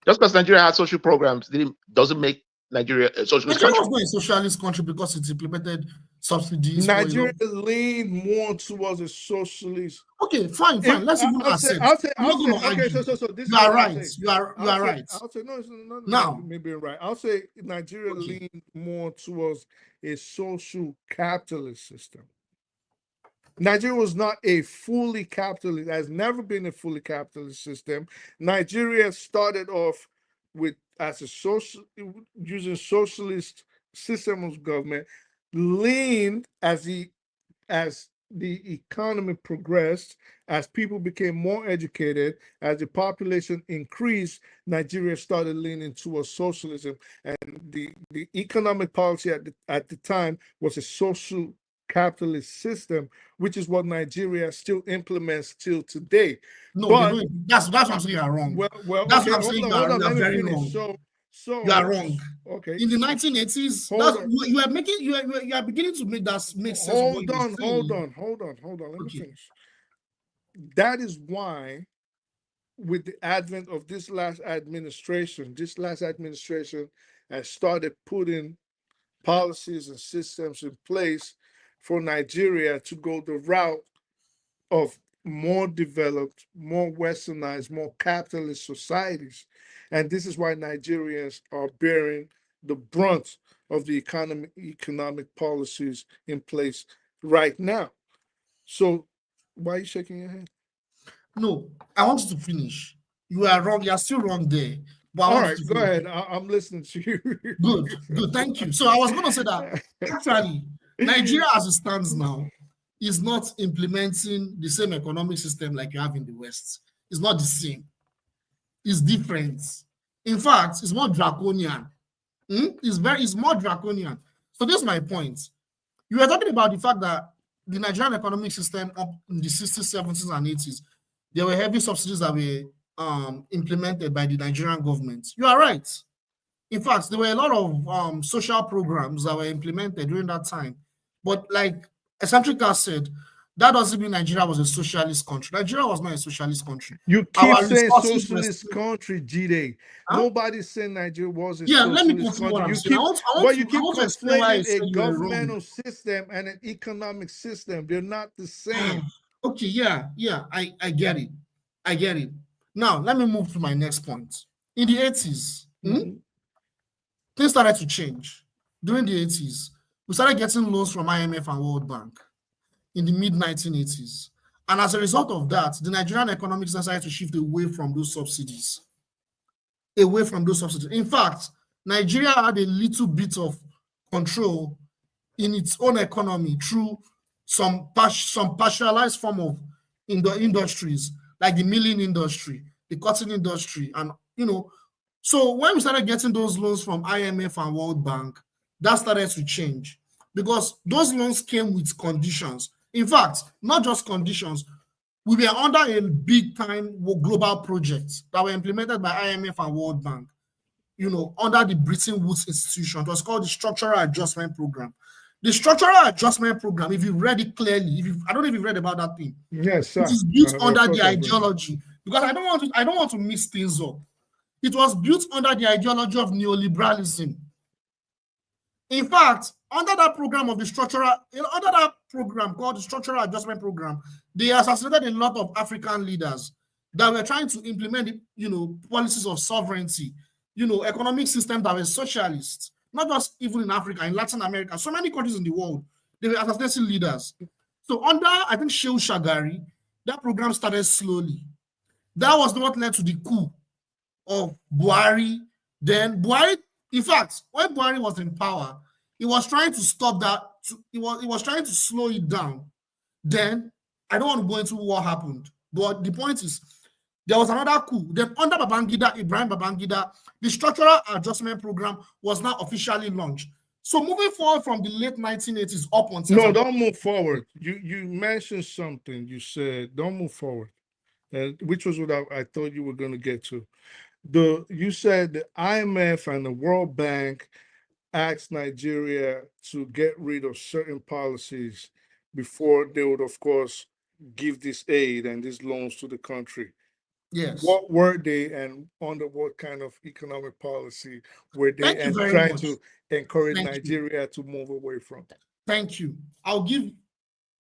[SPEAKER 18] Just because Nigeria has social programs doesn't make Nigeria a socialist
[SPEAKER 19] Nigeria
[SPEAKER 18] country.
[SPEAKER 19] was not a socialist country because it implemented subsidies.
[SPEAKER 8] Nigeria leaned more towards a socialist.
[SPEAKER 19] Okay, fine. Let's even accept. I'm not going to argue.
[SPEAKER 8] Okay, so this
[SPEAKER 19] you
[SPEAKER 8] is
[SPEAKER 19] are
[SPEAKER 8] what
[SPEAKER 19] right.
[SPEAKER 8] I'll say.
[SPEAKER 19] You are right.
[SPEAKER 8] I'll say no. It's not
[SPEAKER 19] now
[SPEAKER 8] me being right. I'll say Nigeria leaned more towards a social capitalist system. Nigeria was not a fully capitalist, has never been a fully capitalist system. Nigeria started off with as a social using socialist system of government, leaned as the economy progressed, as people became more educated, as the population increased, Nigeria started leaning towards socialism, and the economic policy at the time was a social capitalist system, which is what Nigeria still implements till today.
[SPEAKER 19] No, but that's what I'm saying. You are wrong.
[SPEAKER 8] Well,
[SPEAKER 19] that's
[SPEAKER 8] okay,
[SPEAKER 19] what I'm saying. You are very wrong.
[SPEAKER 8] So
[SPEAKER 19] you are wrong.
[SPEAKER 8] Okay.
[SPEAKER 19] In the 1980s, you are making you are beginning to make that make sense.
[SPEAKER 8] Hold on. Let me finish. That is why, with the advent of this last administration has started putting policies and systems in place for Nigeria to go the route of more developed, more westernized, more capitalist societies. And this is why Nigerians are bearing the brunt of the economic policies in place right now. So why are you shaking your head?
[SPEAKER 19] No, I want you to finish. You are wrong. You are still wrong there. But
[SPEAKER 8] all right, go ahead. I'm listening to you.
[SPEAKER 19] Good. Thank you. So I was going to say that actually, Nigeria as it stands now is not implementing the same economic system like you have in the West. It's not the same. It's different. In fact, it's more draconian. It's more draconian. So this is my point. You were talking about the fact that the Nigerian economic system up in the 60s, 70s, and 80s, there were heavy subsidies that were implemented by the Nigerian government. You are right. In fact, there were a lot of social programs that were implemented during that time. But like Eccentrica said, that doesn't mean Nigeria was a socialist country. Nigeria was not a socialist country.
[SPEAKER 8] You keep saying socialist country, G-Day. Nobody's saying Nigeria was a socialist country. You keep conflating a governmental system and an economic system. They're not the same.
[SPEAKER 19] Okay, yeah, I get it. I get it. Now, let me move to my next point. In the 80s, things started to change. During the 80s, we started getting loans from IMF and World Bank in the mid-1980s. And as a result of that, the Nigerian economic decided to shift away from those subsidies. In fact, Nigeria had a little bit of control in its own economy through some partialized form of industries, like the milling industry, the cotton industry, and so when we started getting those loans from IMF and World Bank, that started to change because those loans came with conditions. In fact, not just conditions, we were under a big-time global project that were implemented by IMF and World Bank, under the Bretton Woods Institution. It was called the Structural Adjustment Program. The Structural Adjustment Program, if you read it clearly, I don't know if you've read about that thing.
[SPEAKER 8] Yes, sir.
[SPEAKER 19] It is built under the ideology, because I don't want to mix things up. It was built under the ideology of neoliberalism. In fact, under that program called the Structural Adjustment Program, they assassinated a lot of African leaders that were trying to implement, policies of sovereignty, economic systems that were socialist, not just even in Africa, in Latin America, so many countries in the world, they were assassinating leaders. So under, I think, Shehu Shagari, that program started slowly. That was what led to the coup of Buhari. Then Buhari, in fact, when Buhari was in power, he was trying to stop that. He was trying to slow it down. Then, I don't want to go into what happened, but the point is, there was another coup. Then under Ibrahim Babangida, the structural adjustment program was now officially launched. So moving forward from the late 1980s up until...
[SPEAKER 8] No, don't move forward. You mentioned something. You said, don't move forward, which was what I thought you were going to get to. You said the IMF and the World Bank asked Nigeria to get rid of certain policies before they would, of course, give this aid and these loans to the country.
[SPEAKER 19] Yes.
[SPEAKER 8] What were they, and under what kind of economic policy were they trying to encourage Nigeria to move away from?
[SPEAKER 19] Thank you.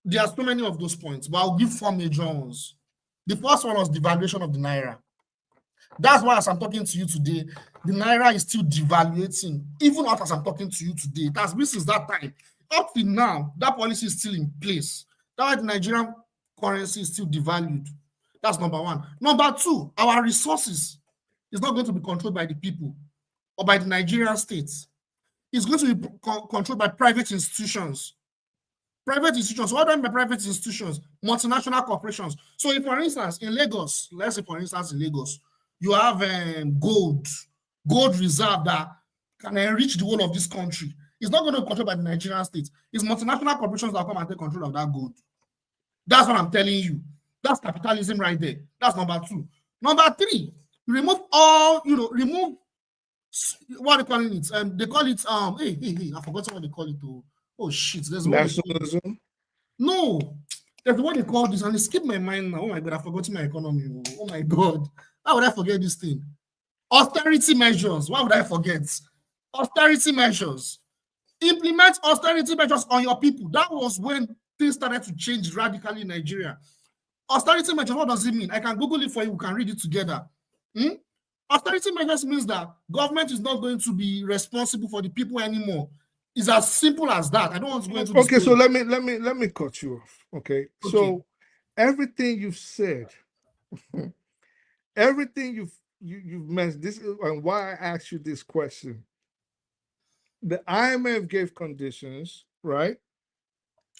[SPEAKER 19] There are so many of those points, but I'll give 4 major ones. The first one was devaluation of the Naira. That's why, as I'm talking to you today, the Naira is still devaluating, even as I'm talking to you today. It has been since that time. Up to now, that policy is still in place. That's why the Nigerian currency is still devalued. That's number one. Number two, our resources is not going to be controlled by the people or by the Nigerian states. It's going to be controlled by private institutions. Private institutions. What do I mean by private institutions? Multinational corporations. So if, for instance, in Lagos, let's say, for instance, in Lagos, you have gold reserve that can enrich the whole of this country. It's not going to be controlled by the Nigerian state. It's multinational corporations that come and take control of that gold. That's what I'm telling you. That's capitalism right there. That's number two. Number three, remove all, remove, what are they calling it? They call it, I forgot what they call it. Oh shit. There's
[SPEAKER 8] nationalism?
[SPEAKER 19] No. There's what they call this, and it skipped my mind now. Oh my God, I forgot my economy. Oh my God. How would I forget this thing? Austerity measures. Why would I forget? Austerity measures. Implement austerity measures on your people. That was when things started to change radically in Nigeria. Austerity measures, what does it mean? I can Google it for you. We can read it together. Austerity measures means that government is not going to be responsible for the people anymore. It's as simple as that. I don't want to go into this.
[SPEAKER 8] Okay, so let me cut you off. Okay. So everything you've said, everything you've mentioned, this is and why I asked you this question. The IMF gave conditions, right?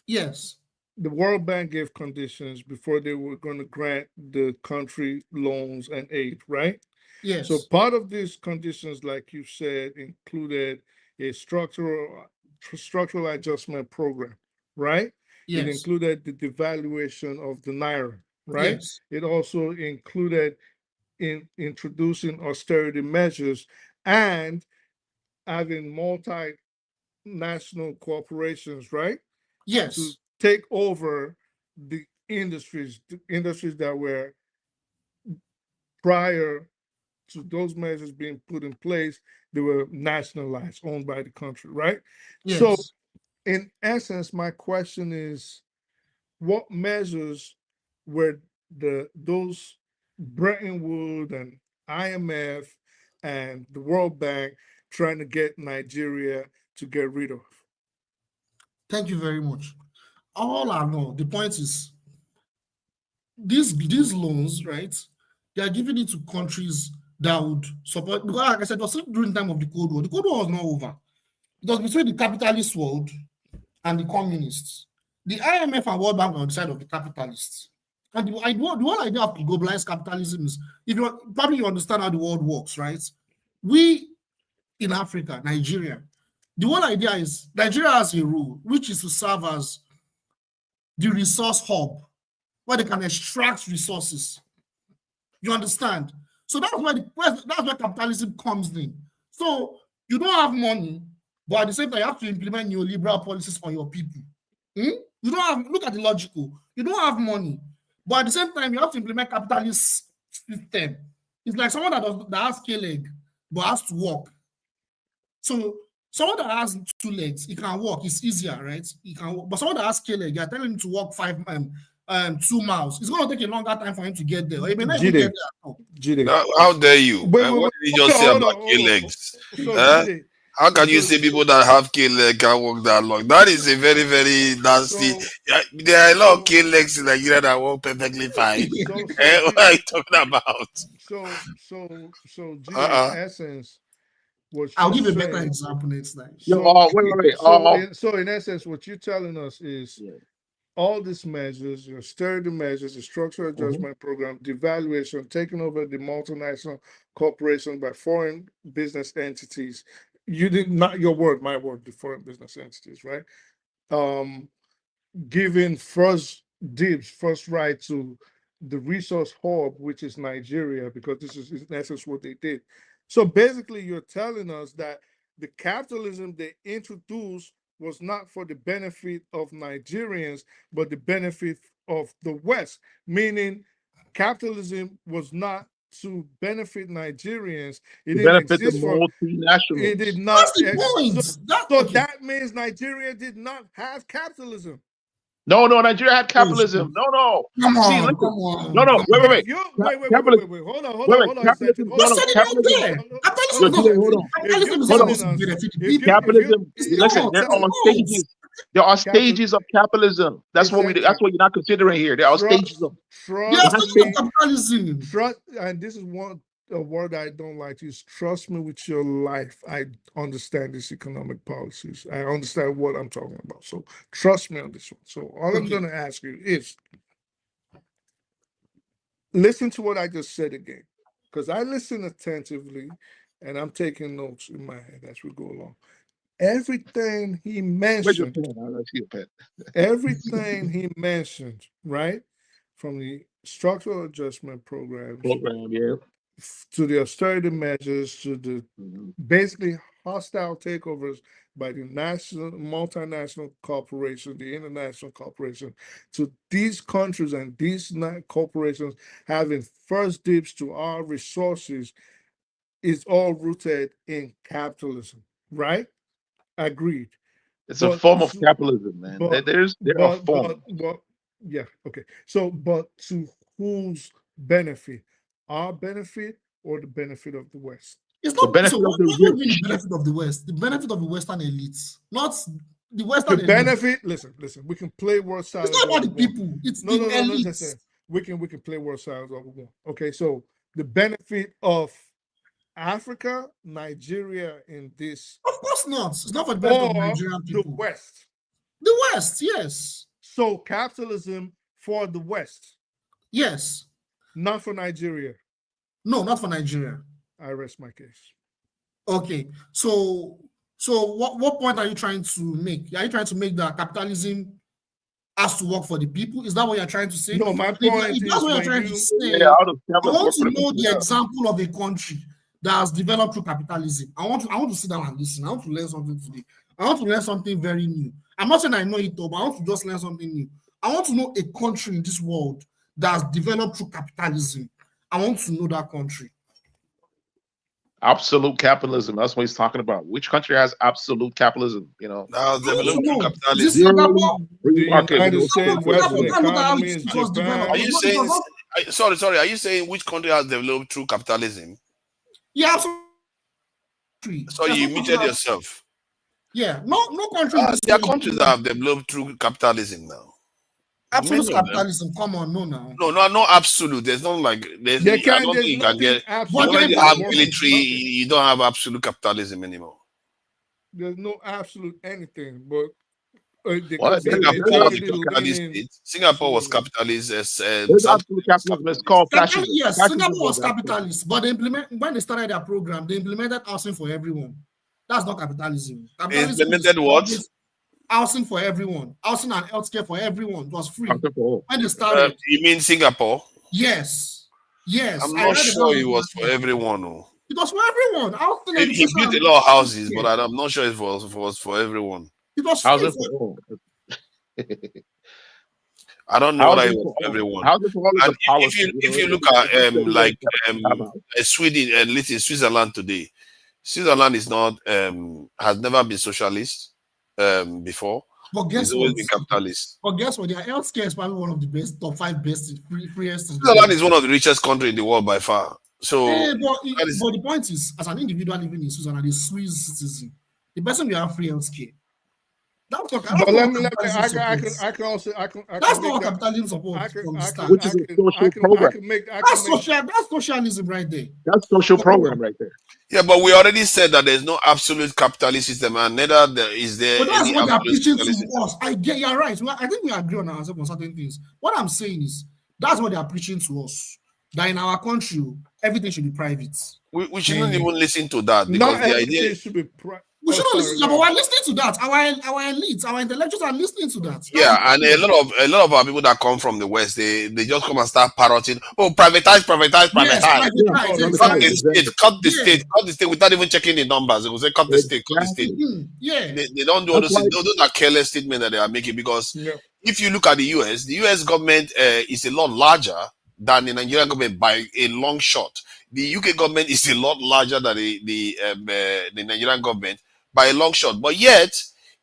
[SPEAKER 19] Yes.
[SPEAKER 8] The World Bank gave conditions before they were going to grant the country loans and aid, right?
[SPEAKER 19] Yes.
[SPEAKER 8] So part of these conditions, like you said, included a structural adjustment program, right?
[SPEAKER 19] Yes.
[SPEAKER 8] It included the devaluation of the Naira, right?
[SPEAKER 19] Yes.
[SPEAKER 8] It also included introducing austerity measures and having multinational corporations, right?
[SPEAKER 19] Yes.
[SPEAKER 8] To take over the industries that were prior to those measures being put in place, they were nationalized, owned by the country, right?
[SPEAKER 19] Yes.
[SPEAKER 8] So in essence, my question is, what measures were those Bretton Woods and IMF and the World Bank trying to get Nigeria to get rid of?
[SPEAKER 19] Thank you very much. All I know, the point is, these loans, right, they are giving it to countries that would support, because like I said, it was during the time of the Cold War. The Cold War was not over. It was between the capitalist world and the communists. The IMF and World Bank were on the side of the capitalists. And the whole idea of globalized capitalism is, probably you understand how the world works, right? We in Africa, Nigeria, the whole idea is Nigeria has a rule, which is to serve as the resource hub, where they can extract resources. You understand? So that's where capitalism comes in. So you don't have money, but at the same time, you have to implement neoliberal policies on your people. You don't have, look at the logical. You don't have money, but at the same time, you have to implement capitalist system. It's like someone that has k leg, but has to walk. So someone that has 2 legs, he can walk. It's easier, right? He can walk. But someone that has k leg, you're telling him to walk 5 2 miles. It's going to take a longer time for him to get there. Or he may not even get there at all.
[SPEAKER 14] How dare you?
[SPEAKER 19] Wait,
[SPEAKER 14] What did you just say about K-legs?
[SPEAKER 19] So,
[SPEAKER 14] How can you say people that have K-leg can walk that long? That is a very, very nasty. There are a lot of K-legs in Nigeria that walk perfectly fine. What are you talking about?
[SPEAKER 8] G, in essence, what
[SPEAKER 19] I'll
[SPEAKER 8] you're
[SPEAKER 19] give a better
[SPEAKER 8] saying,
[SPEAKER 19] example next time.
[SPEAKER 8] So in essence, what you're telling us is all these measures, your austerity measures, the structural adjustment program, devaluation, taking over the multinational corporation by foreign business entities. You did not your word, my word, the foreign business entities, right? Giving first dibs, first right to the resource hub, which is Nigeria, because this is in essence what they did. So basically, you're telling us that the capitalism they introduced was not for the benefit of Nigerians, but the benefit of the West, meaning capitalism was not to benefit Nigerians. It
[SPEAKER 18] To
[SPEAKER 8] didn't
[SPEAKER 18] benefit the
[SPEAKER 8] exist for.
[SPEAKER 18] multinationals.
[SPEAKER 8] It did not.
[SPEAKER 19] That's the point.
[SPEAKER 8] So that means Nigeria did not have capitalism.
[SPEAKER 18] No, Nigeria had capitalism. No.
[SPEAKER 19] Come
[SPEAKER 18] See,
[SPEAKER 19] on,
[SPEAKER 18] listen.
[SPEAKER 19] come on.
[SPEAKER 18] No, wait.
[SPEAKER 8] Wait. Hold on a second.
[SPEAKER 19] Capitalism is supposed to benefit the people.
[SPEAKER 18] Capitalism. Listen, there are stages. There are stages of capitalism. That's what you're not considering here. There are stages of.
[SPEAKER 19] Capitalism.
[SPEAKER 8] And this is a word I don't like to use. Trust me with your life. I understand these economic policies. I understand what I'm talking about. So trust me on this one. So all I'm going to ask you is listen to what I just said again, because I listen attentively and I'm taking notes in my head as we go along. Everything he mentioned, everything he mentioned, right, from the structural adjustment programs, to the austerity measures, to the basically hostile takeovers by the multinational corporation, the international corporation, to these countries and these corporations having first dibs to our resources, is all rooted in capitalism, right? Agreed.
[SPEAKER 18] It's a form of capitalism, man. There are forms.
[SPEAKER 8] Yeah, okay. So, but to whose benefit? Our benefit or the benefit of the West?
[SPEAKER 19] It's not the benefit of the benefit of the West. The benefit of the Western elites, not the Western.
[SPEAKER 8] The benefit. Listen. We can play word salad.
[SPEAKER 19] It's not about the people. It's the elites.
[SPEAKER 8] We can play word salad all we want. Okay, so the benefit of Africa, Nigeria, in this.
[SPEAKER 19] Of course not. It's not for the benefit of Nigerian people.
[SPEAKER 8] The West.
[SPEAKER 19] The West, yes.
[SPEAKER 8] So capitalism for the West.
[SPEAKER 19] Yes.
[SPEAKER 8] Not for Nigeria.
[SPEAKER 19] No, not for Nigeria.
[SPEAKER 8] I rest my case.
[SPEAKER 19] Okay. So what point are you trying to make? Are you trying to make that capitalism has to work for the people? Is that what you're trying to say?
[SPEAKER 8] No, my point is
[SPEAKER 19] that's what you're trying to say.
[SPEAKER 18] I
[SPEAKER 19] want to know the example of a country that has developed through capitalism. I want to sit down and listen. I want to learn something today. I want to learn something very new. I'm not saying I know it all, but I want to just learn something new. I want to know a country in this world that has developed through capitalism. I want to know that country.
[SPEAKER 18] Absolute capitalism. That's what he's talking about. Which country has absolute capitalism?
[SPEAKER 14] Now developed through capitalism.
[SPEAKER 18] Free market.
[SPEAKER 8] United States, Western economies, Japan.
[SPEAKER 14] Are you saying? Sorry. Are you saying which country has developed through capitalism?
[SPEAKER 19] Yeah, absolutely.
[SPEAKER 14] So you muted yourself.
[SPEAKER 19] Yeah, no country.
[SPEAKER 14] There are countries that have developed through capitalism now.
[SPEAKER 19] Absolute capitalism. Come on,
[SPEAKER 14] no, absolute. There's not like there's. I don't think you can get. When you have military, you don't have absolute capitalism anymore.
[SPEAKER 8] There's no absolute anything, but
[SPEAKER 14] Singapore was capitalist.
[SPEAKER 18] Absolute capitalism is called fascism.
[SPEAKER 19] Yes, Singapore was capitalist, but when they started their program, they implemented housing for everyone. That's not capitalism.
[SPEAKER 14] Implemented what?
[SPEAKER 19] Housing for everyone, housing and healthcare for everyone. It was free when they started.
[SPEAKER 14] You mean Singapore?
[SPEAKER 19] Yes.
[SPEAKER 14] I'm not sure it was for everyone.
[SPEAKER 19] It was for everyone.
[SPEAKER 14] He built a lot of houses, but I'm not sure it was for everyone.
[SPEAKER 19] It was free for
[SPEAKER 14] I don't know whether it was for everyone. If you look at Sweden, listen, Switzerland today, Switzerland is not has never been socialist before,
[SPEAKER 19] But guess
[SPEAKER 14] It's always
[SPEAKER 19] what?
[SPEAKER 14] been capitalist.
[SPEAKER 19] But guess what? Their healthcare is probably one of the best, top 5 best, freest in the
[SPEAKER 14] Switzerland
[SPEAKER 19] world.
[SPEAKER 14] is one of the richest countries in the world by far. So,
[SPEAKER 19] but the point is, as an individual living in Switzerland, a Swiss citizen, the person will have free healthcare. That's what,
[SPEAKER 8] But let me,
[SPEAKER 19] I
[SPEAKER 8] can also,
[SPEAKER 19] that's not what capitalism supports from the start.
[SPEAKER 3] Which is a social program.
[SPEAKER 19] That's socialism right there.
[SPEAKER 3] That's social program right there.
[SPEAKER 14] Yeah, but we already said that there's no absolute capitalist system, and neither is there
[SPEAKER 19] But that's
[SPEAKER 14] any
[SPEAKER 19] what they are
[SPEAKER 14] absolute
[SPEAKER 19] preaching
[SPEAKER 14] socialist
[SPEAKER 19] to
[SPEAKER 14] system.
[SPEAKER 19] us. You're right. I think we agree on ourselves on certain things. What I'm saying is that's what they are preaching to us. That in our country, everything should be private.
[SPEAKER 14] We shouldn't even listen to that because
[SPEAKER 8] not
[SPEAKER 14] the
[SPEAKER 8] everything
[SPEAKER 14] idea
[SPEAKER 8] should be private.
[SPEAKER 19] We shouldn't listen, but we're listening to that. Our elites, our intellectuals are listening to that.
[SPEAKER 14] Yeah, and a lot of our people that come from the West, they just come and start parroting. Oh, privatize.
[SPEAKER 19] Yes,
[SPEAKER 14] cut the state without even checking the numbers. They will say cut the state.
[SPEAKER 19] Yeah,
[SPEAKER 14] they don't do all those things. Those are careless statements that they are making because if you look at the US government is a lot larger than the Nigerian government by a long shot. The UK government is a lot larger than the Nigerian government by a long shot. But yet,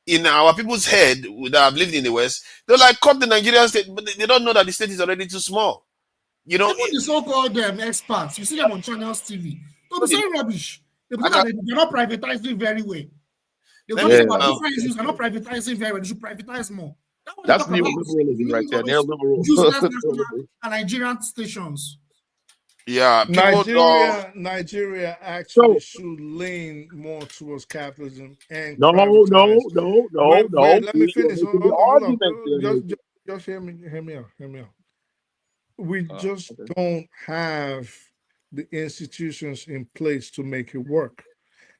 [SPEAKER 14] in our people's head that have lived in the West, they're like, cut the Nigerian state, but they don't know that the state is already too small. You know,
[SPEAKER 19] even the so-called experts, you see them on channels TV. They'll be saying rubbish. They're not privatizing very well. They're talking about different issues. They're not privatizing very well. They should privatize more.
[SPEAKER 3] That's neoliberalism right there. Neoliberal.
[SPEAKER 19] Useless national and Nigerian stations.
[SPEAKER 14] Yeah,
[SPEAKER 8] Nigeria actually should lean more towards capitalism and
[SPEAKER 3] no.
[SPEAKER 8] Wait, let me finish. Hold on. Just hear me out. We just don't have the institutions in place to make it work.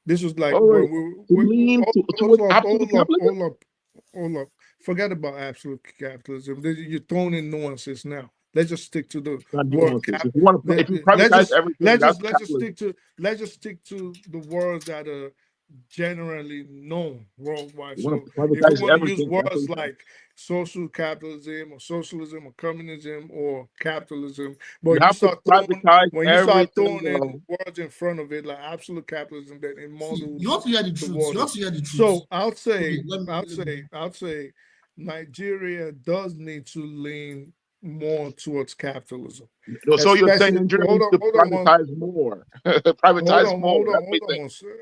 [SPEAKER 8] This was like hold up. Forget about absolute capitalism. You're throwing in nuances now. Let's just stick to the word. Let's just stick to the words that are generally known worldwide. So if we want to use words like social capitalism or socialism or communism or capitalism, but you start throwing in words in front of it like absolute capitalism, then it models.
[SPEAKER 19] You have to hear the truth.
[SPEAKER 8] So I'll say Nigeria does need to lean more towards capitalism.
[SPEAKER 3] So you're saying Nigeria needs to privatize more. Privatize more.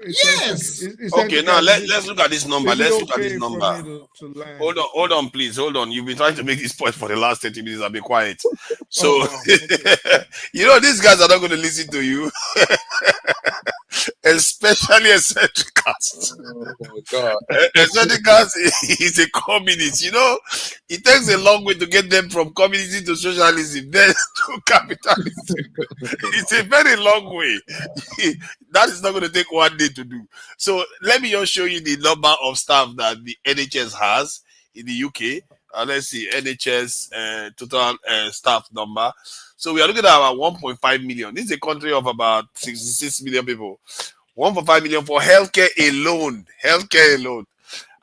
[SPEAKER 19] Yes.
[SPEAKER 14] Okay, now let's look at this number. Hold on, please. Hold on. You've been trying to make this point for the last 30 minutes. I'll be quiet. So, you know, these guys are not going to listen to you. Especially eccentric cast.
[SPEAKER 3] Oh my God.
[SPEAKER 14] Eccentric cast is a communist. You know, it takes a long way to get them from communism to socialism, then to capitalism. It's a very long way. That is not going to take one day to do. So let me just show you the number of staff that the NHS has in the UK. Let's see, NHS total staff number. So we are looking at about 1.5 million. This is a country of about 66 million people. 1.5 million for healthcare alone.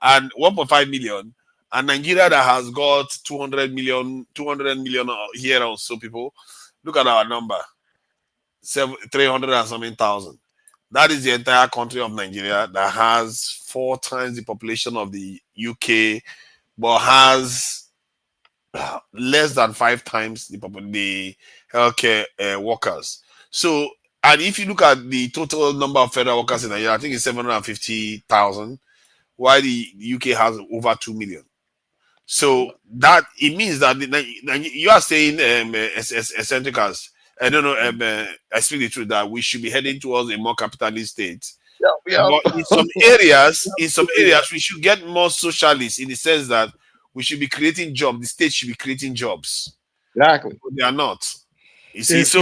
[SPEAKER 14] And 1.5 million. And Nigeria that has got 200 million here also, people. Look at our number. 300 and something thousand. That is the entire country of Nigeria that has 4 times the population of the UK, but has less than 5 times the healthcare workers. So, and if you look at the total number of federal workers in Nigeria, I think it's 750,000, while the UK has over 2 million. So that it means that you are saying eccentric as I don't know. I speak the truth that we should be heading towards a more capitalist state.
[SPEAKER 3] Yeah.
[SPEAKER 14] But in some areas, we should get more socialist in the sense that we should be creating jobs. The state should be creating jobs.
[SPEAKER 3] Exactly.
[SPEAKER 14] But they are not. You see,
[SPEAKER 8] it's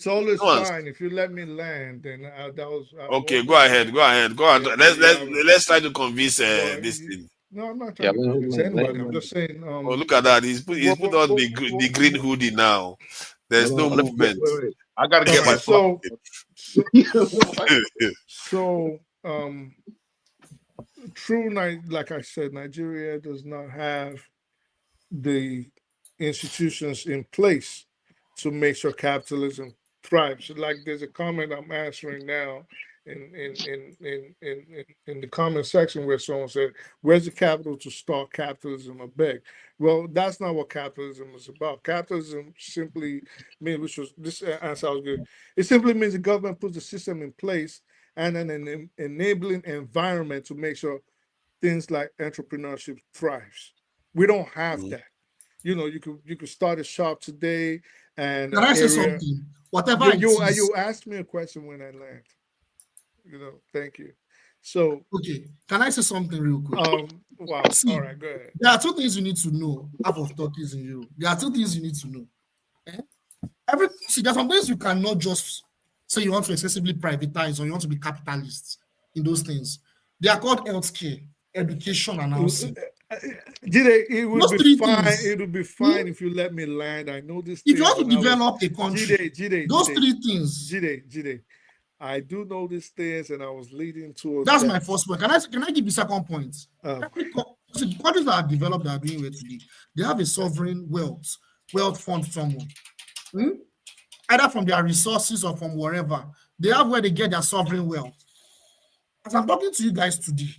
[SPEAKER 8] always fine. If you let me land, then that was
[SPEAKER 14] okay. Go ahead. Let's try to convince this thing.
[SPEAKER 8] No, I'm not trying to convince anybody. I'm just saying.
[SPEAKER 14] Oh, look at that! He's put on the green hoodie now. There's no movement.
[SPEAKER 3] Wait. I gotta get my
[SPEAKER 8] true. Like I said, Nigeria does not have the institutions in place to make sure capitalism thrives. Like there's a comment I'm answering now in the comment section where someone said, "Where's the capital to start capitalism?" I beg. Well, that's not what capitalism is about. Capitalism simply means, which was this answer was good. It simply means the government puts the system in place and an enabling environment to make sure things like entrepreneurship thrives. We don't have that. You know, you could start a shop today and
[SPEAKER 19] Can I say something? Whatever
[SPEAKER 8] you asked me a question when I land. You know, thank you. So
[SPEAKER 19] okay, can I say something real quick?
[SPEAKER 8] Wow.
[SPEAKER 19] See,
[SPEAKER 8] all right, go ahead.
[SPEAKER 19] There are two things you need to know. Half of turkeys in Europe. There are two things you need to know. See, there are some things you cannot just say you want to excessively privatize or you want to be capitalist in those things. They are called healthcare, education, and housing.
[SPEAKER 8] It would
[SPEAKER 19] Those
[SPEAKER 8] be
[SPEAKER 19] three
[SPEAKER 8] fine.
[SPEAKER 19] things.
[SPEAKER 8] It would be fine if you let me land. I know this.
[SPEAKER 19] If you want to develop a country, those three things.
[SPEAKER 8] Jide, I do know these things, and I was leading towards.
[SPEAKER 19] That's my first point. Can I give you second point? The countries that are developed that are doing well today, they have a sovereign wealth fund somewhere. Either from their resources or from wherever. They have where they get their sovereign wealth. As I'm talking to you guys today,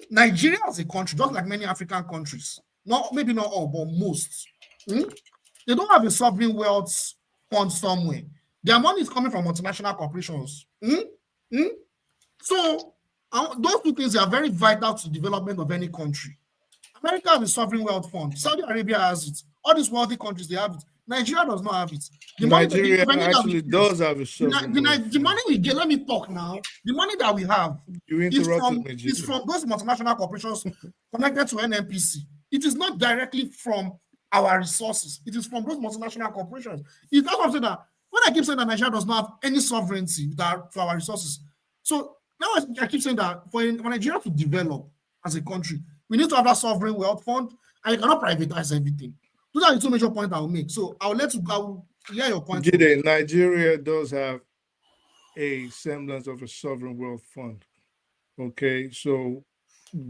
[SPEAKER 19] Nigeria as a country, just like many African countries, maybe not all, but most, they don't have a sovereign wealth fund somewhere. Their money is coming from multinational corporations. So those two things are very vital to the development of any country. America has a sovereign wealth fund. Saudi Arabia has it. All these wealthy countries, they have it. Nigeria does not have it.
[SPEAKER 8] Nigeria actually does have a sovereign wealth.
[SPEAKER 19] The money we get, let me talk now. The money that we have is from those multinational corporations connected to NNPC. It is not directly from our resources. It is from those multinational corporations. That's what I'm saying that when I keep saying that Nigeria does not have any sovereignty for our resources. So now I keep saying that for Nigeria to develop as a country, we need to have that sovereign wealth fund, and you cannot privatize everything. Those are the two major points I will make. So I will hear your point.
[SPEAKER 8] Nigeria does have a semblance of a sovereign wealth fund. Okay, so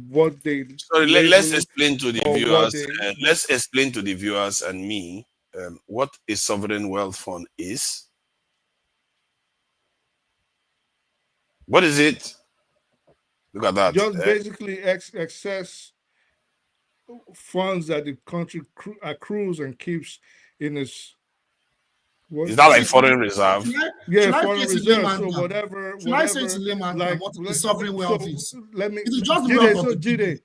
[SPEAKER 8] what they
[SPEAKER 14] let's explain to the viewers. Let's explain to the viewers and me what a sovereign wealth fund is. What is it? Look at that.
[SPEAKER 8] Just basically excess funds that the country accrues and keeps in its.
[SPEAKER 14] Is that like foreign reserve?
[SPEAKER 8] Foreign reserve. So whatever.
[SPEAKER 19] I say to layman, like what the sovereign wealth is? Let me. It is just the wealth of the people.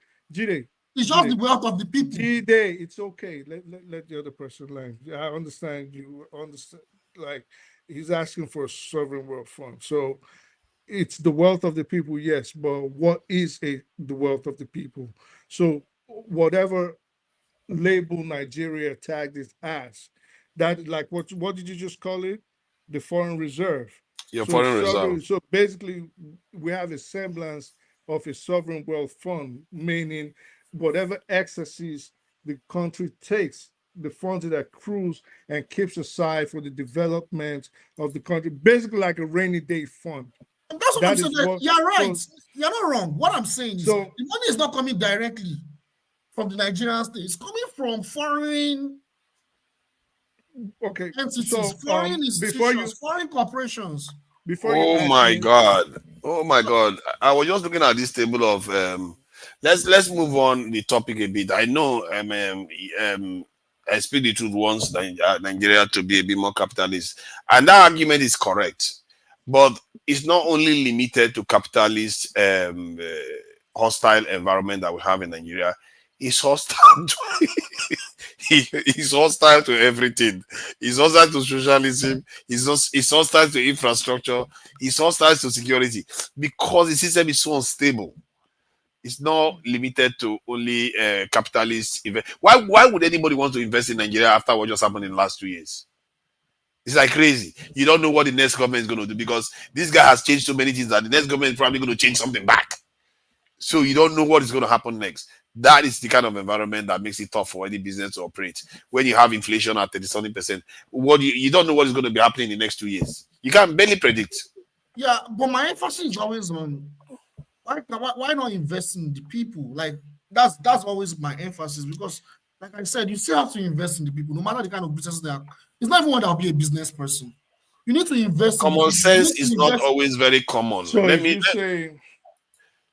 [SPEAKER 19] It's just the wealth of the people.
[SPEAKER 8] It's okay. Let the other person land. I understand you. Understand. Like he's asking for a sovereign wealth fund. So it's the wealth of the people, yes. But what is the wealth of the people? So whatever label Nigeria tagged it as, that like what did you just call it? The foreign reserve.
[SPEAKER 14] Foreign reserve.
[SPEAKER 8] So basically, we have a semblance of a sovereign wealth fund, meaning whatever excesses the country takes, the funds that accrues and keeps aside for the development of the country, basically like a rainy day fund.
[SPEAKER 19] That's what I'm saying. You're right. You're not wrong. What I'm saying is the money is not coming directly from the Nigerian state. It's coming from foreign entities, foreign institutions, foreign corporations.
[SPEAKER 14] Oh my God. I was just looking at this table of let's move on the topic a bit. I know I speak the truth once Nigeria to be a bit more capitalist, and that argument is correct. But it's not only limited to capitalist hostile environment that we have in Nigeria. It's hostile to he's hostile to everything. He's hostile to socialism. He's hostile to infrastructure. He's hostile to security because the system is so unstable. It's not limited to only capitalist event. Why would anybody want to invest in Nigeria after what just happened in the last 2 years? It's like crazy. You don't know what the next government is going to do because this guy has changed so many things that the next government is probably going to change something back. So you don't know what is going to happen next. That is the kind of environment that makes it tough for any business to operate. When you have inflation at 30-something%, you don't know what is going to be happening in the next 2 years. You can barely predict.
[SPEAKER 19] Yeah, but my emphasis is always on why not invest in the people? Like that's always my emphasis because, like I said, you still have to invest in the people, no matter the kind of business they are. It's not everyone that will be a business person. You need to invest in the
[SPEAKER 14] Common
[SPEAKER 19] people. You
[SPEAKER 14] sense
[SPEAKER 19] need to
[SPEAKER 14] is not
[SPEAKER 19] invest.
[SPEAKER 14] always very common.
[SPEAKER 8] So
[SPEAKER 14] Let
[SPEAKER 8] if
[SPEAKER 14] me
[SPEAKER 8] you say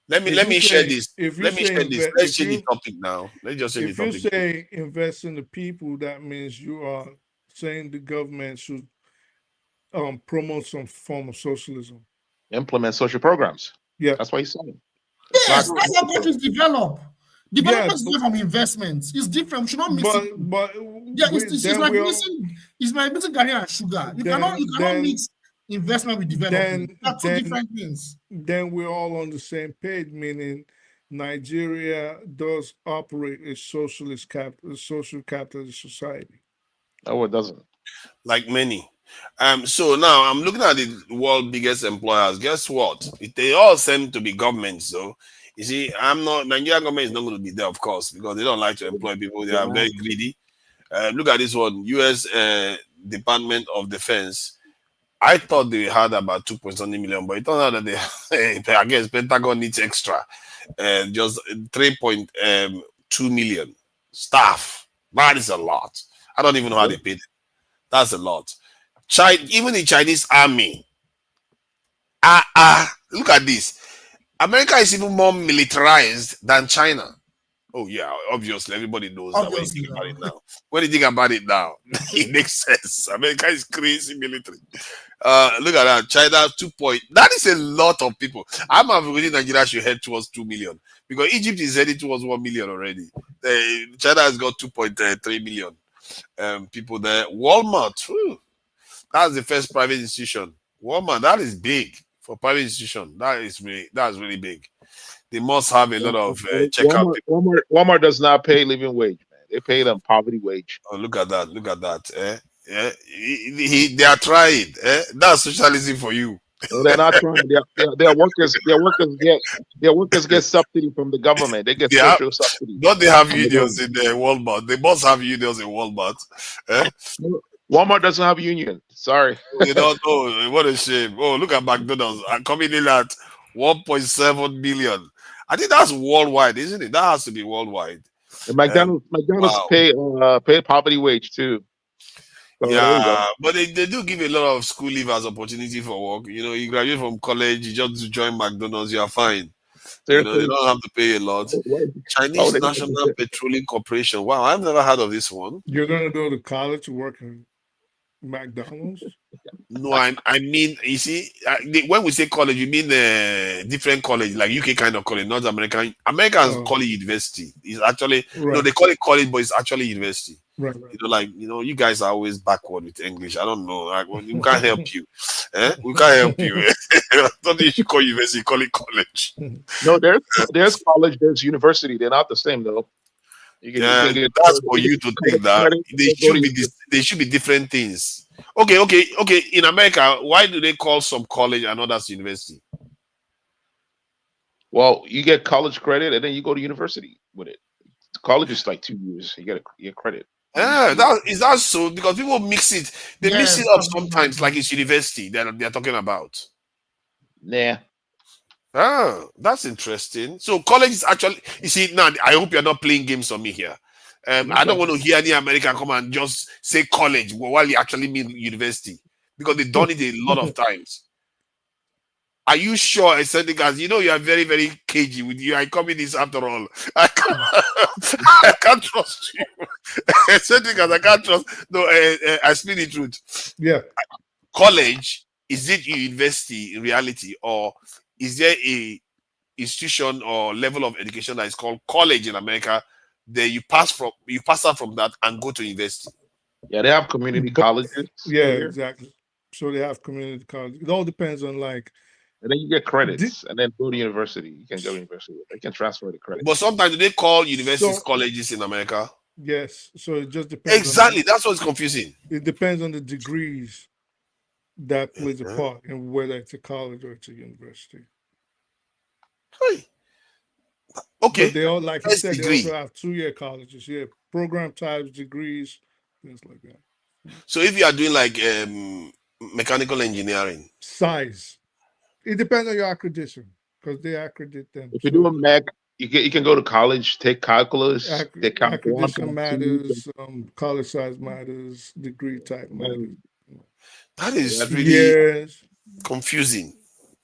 [SPEAKER 14] let me
[SPEAKER 8] if
[SPEAKER 14] let
[SPEAKER 8] you
[SPEAKER 14] me share
[SPEAKER 8] say
[SPEAKER 14] this.
[SPEAKER 8] if you
[SPEAKER 14] Let me
[SPEAKER 8] say
[SPEAKER 14] share this. Let's change the topic now. Let's just change
[SPEAKER 8] if
[SPEAKER 14] the
[SPEAKER 8] you
[SPEAKER 14] topic.
[SPEAKER 8] say invest in the people, that means you are saying the government should promote some form of socialism.
[SPEAKER 18] Implement social programs.
[SPEAKER 8] Yeah,
[SPEAKER 18] that's what he's saying. It's
[SPEAKER 19] Yes,
[SPEAKER 18] not.
[SPEAKER 19] that's how countries develop.
[SPEAKER 8] yeah,
[SPEAKER 19] Development is different from investments. It's different. We should not mix it.
[SPEAKER 8] but
[SPEAKER 19] Yeah,
[SPEAKER 8] we,
[SPEAKER 19] it's
[SPEAKER 8] then
[SPEAKER 19] like
[SPEAKER 8] we'll
[SPEAKER 19] mixing career and sugar. You cannot
[SPEAKER 8] then
[SPEAKER 19] mix investment with development. They're two different things.
[SPEAKER 8] then we're all on the same page, meaning Nigeria does operate a social capitalist society.
[SPEAKER 18] No, it doesn't.
[SPEAKER 14] Like many. So now I'm looking at the world biggest employers. Guess what? They all seem to be governments. So you see, Nigerian government is not going to be there, of course, because they don't like to employ people. They are very greedy. Look at this one, U.S. Department of Defense. I thought they had about 2.something million, but it turns out that they, I guess Pentagon needs extra, just 3.2 million staff. That is a lot. I don't even know how they paid it. That's a lot. Even the Chinese army. Look at this. America is even more militarized than China. Oh yeah, obviously everybody knows that. When you think about it now, it makes sense. America is crazy military. Look at that. China 2 point. That is a lot of people. I'm afraid Nigeria should head towards 2 million because Egypt is heading towards 1 million already. China has got 2.3 million people there. Walmart. Whew, that's the first private institution. Walmart. That is big for private institution. That's really big. They must have a lot of checkout people.
[SPEAKER 18] Walmart does not pay living wage, man. They pay them poverty wage.
[SPEAKER 14] Oh, look at that! Look at that! Yeah, they are trying. That's socialism for you.
[SPEAKER 18] No, they're not trying. Their workers. Their workers get subsidy from the government. They get social subsidy.
[SPEAKER 14] Don't they have unions in Walmart? They must have unions in Walmart.
[SPEAKER 18] Walmart doesn't have a union. Sorry.
[SPEAKER 14] They don't know. What a shame. Oh, look at McDonald's. Coming in at 1.7 billion. I think that's worldwide, isn't it? That has to be worldwide.
[SPEAKER 18] And McDonald's
[SPEAKER 14] Wow.
[SPEAKER 18] pay poverty wage too. So there you go.
[SPEAKER 14] But they do give a lot of school leavers opportunity for work. You know, you graduate from college, you just join McDonald's, you are fine. You know, they don't have to pay a lot. Chinese National Petroleum Corporation. Wow, I've never heard of this one.
[SPEAKER 8] You're gonna go to college to work in McDonald's?
[SPEAKER 14] No, I mean, you see, when we say college, you mean different college, like UK kind of college, not American. Americans call it university. It's actually no, they call it college, but it's actually university.
[SPEAKER 8] Right.
[SPEAKER 14] You know, you guys are always backward with English. I don't know. Like, we can't help you. We can't help you. I don't think you should call university, call it college.
[SPEAKER 18] No, there's college, there's university. They're not the same though.
[SPEAKER 14] That's for you to think that they should be different things. Okay. In America, why do they call some college and others university?
[SPEAKER 18] Well, you get college credit and then you go to university with it. College is like 2 years. You get credit.
[SPEAKER 14] Yeah, that so? Because people mix it. They mix it up sometimes, like it's university that they're talking about.
[SPEAKER 18] Yeah.
[SPEAKER 14] Oh, that's interesting. So college is actually, you see, now I hope you're not playing games on me here. I don't want to hear any American come and just say college while you actually mean university, because they've done it a lot of times. Are you sure, Guys? You know you are very, very cagey with you. I come in this after all. I can't trust you. Guys, I can't trust. No, I speak the truth.
[SPEAKER 8] Yeah.
[SPEAKER 14] College, is it university in reality, or is there a institution or level of education that is called college in America? Then you pass out from that and go to university.
[SPEAKER 18] Yeah, they have community colleges.
[SPEAKER 8] Yeah, exactly. So they have community college. It all depends on like.
[SPEAKER 18] And then you get credits, and then go to university. You can go to university. They can transfer the credits.
[SPEAKER 14] But sometimes they call universities colleges in America.
[SPEAKER 8] Yes, so it just depends.
[SPEAKER 14] Exactly, that's what's confusing.
[SPEAKER 8] It depends on the degrees that plays a part in whether it's a college or it's a university.
[SPEAKER 14] Hey. Okay.
[SPEAKER 8] But they all, like I said, they also have 2-year colleges. Yeah, program types, degrees, things like that.
[SPEAKER 14] So if you are doing like mechanical engineering,
[SPEAKER 8] size, it depends on your accreditation because they accredit them.
[SPEAKER 18] If you're doing mech, you can go to college, take calculus, take
[SPEAKER 8] accreditation matters, college size matters, degree type matters.
[SPEAKER 14] That is really
[SPEAKER 8] Yes.
[SPEAKER 14] confusing.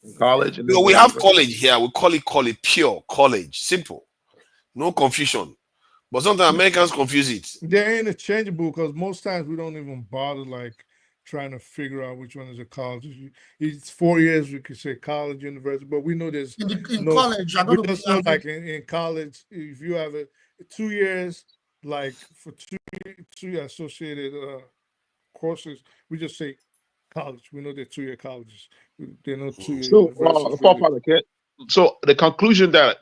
[SPEAKER 18] In college and
[SPEAKER 14] You
[SPEAKER 18] then
[SPEAKER 14] know, we
[SPEAKER 18] go
[SPEAKER 14] have
[SPEAKER 18] university.
[SPEAKER 14] college here. We call it pure college, simple, no confusion. But sometimes Americans confuse it.
[SPEAKER 8] They're interchangeable because most times we don't even bother like trying to figure out which one is a college. It's 4 years, we could say college, university, but we know there's
[SPEAKER 19] In
[SPEAKER 8] no,
[SPEAKER 19] college, you're
[SPEAKER 8] we
[SPEAKER 19] going to be
[SPEAKER 8] just know
[SPEAKER 19] having
[SPEAKER 8] like in college, if you have a 2 years, like for two associated courses, we just say college. We know they're 2-year colleges. They're not 2-year
[SPEAKER 18] So,
[SPEAKER 8] universities really.
[SPEAKER 18] Father, so the conclusion that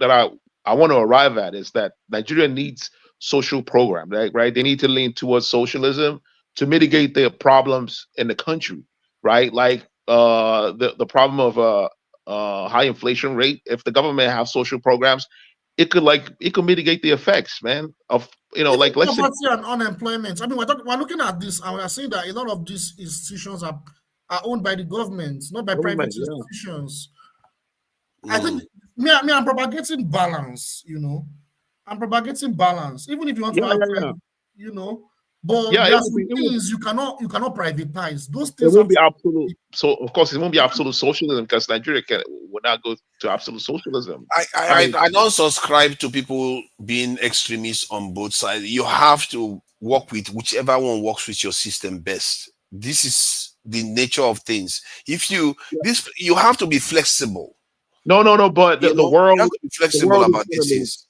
[SPEAKER 18] I want to arrive at is that Nigeria needs social program, right? Right? They need to lean towards socialism to mitigate the problems in the country, right? Like the problem of high inflation rate. If the government have social programs, it could mitigate the effects, man. Of
[SPEAKER 19] even
[SPEAKER 18] like let's say
[SPEAKER 19] poverty and unemployment. I mean, we're looking at this and we're seeing that a lot of these institutions are owned by the government, not by private
[SPEAKER 18] government, yeah.
[SPEAKER 19] institutions. I think I'm propagating balance, I'm propagating balance. Even if you want to have private, but
[SPEAKER 18] Yeah,
[SPEAKER 19] there
[SPEAKER 18] it
[SPEAKER 19] are
[SPEAKER 18] will
[SPEAKER 19] some
[SPEAKER 18] be.
[SPEAKER 19] things you cannot privatize. Those
[SPEAKER 18] It
[SPEAKER 19] things
[SPEAKER 18] won't
[SPEAKER 19] have
[SPEAKER 18] be
[SPEAKER 19] to
[SPEAKER 18] absolute. So of course, it won't be absolute socialism because Nigeria would not go to absolute socialism.
[SPEAKER 14] I don't subscribe to people being extremists on both sides. You have to work with whichever one works with your system best. This is the nature of things. If you have to be flexible.
[SPEAKER 18] No. But the world,
[SPEAKER 14] you have to be
[SPEAKER 18] the
[SPEAKER 14] flexible
[SPEAKER 18] world is
[SPEAKER 14] about
[SPEAKER 18] going
[SPEAKER 14] these
[SPEAKER 18] to
[SPEAKER 14] things.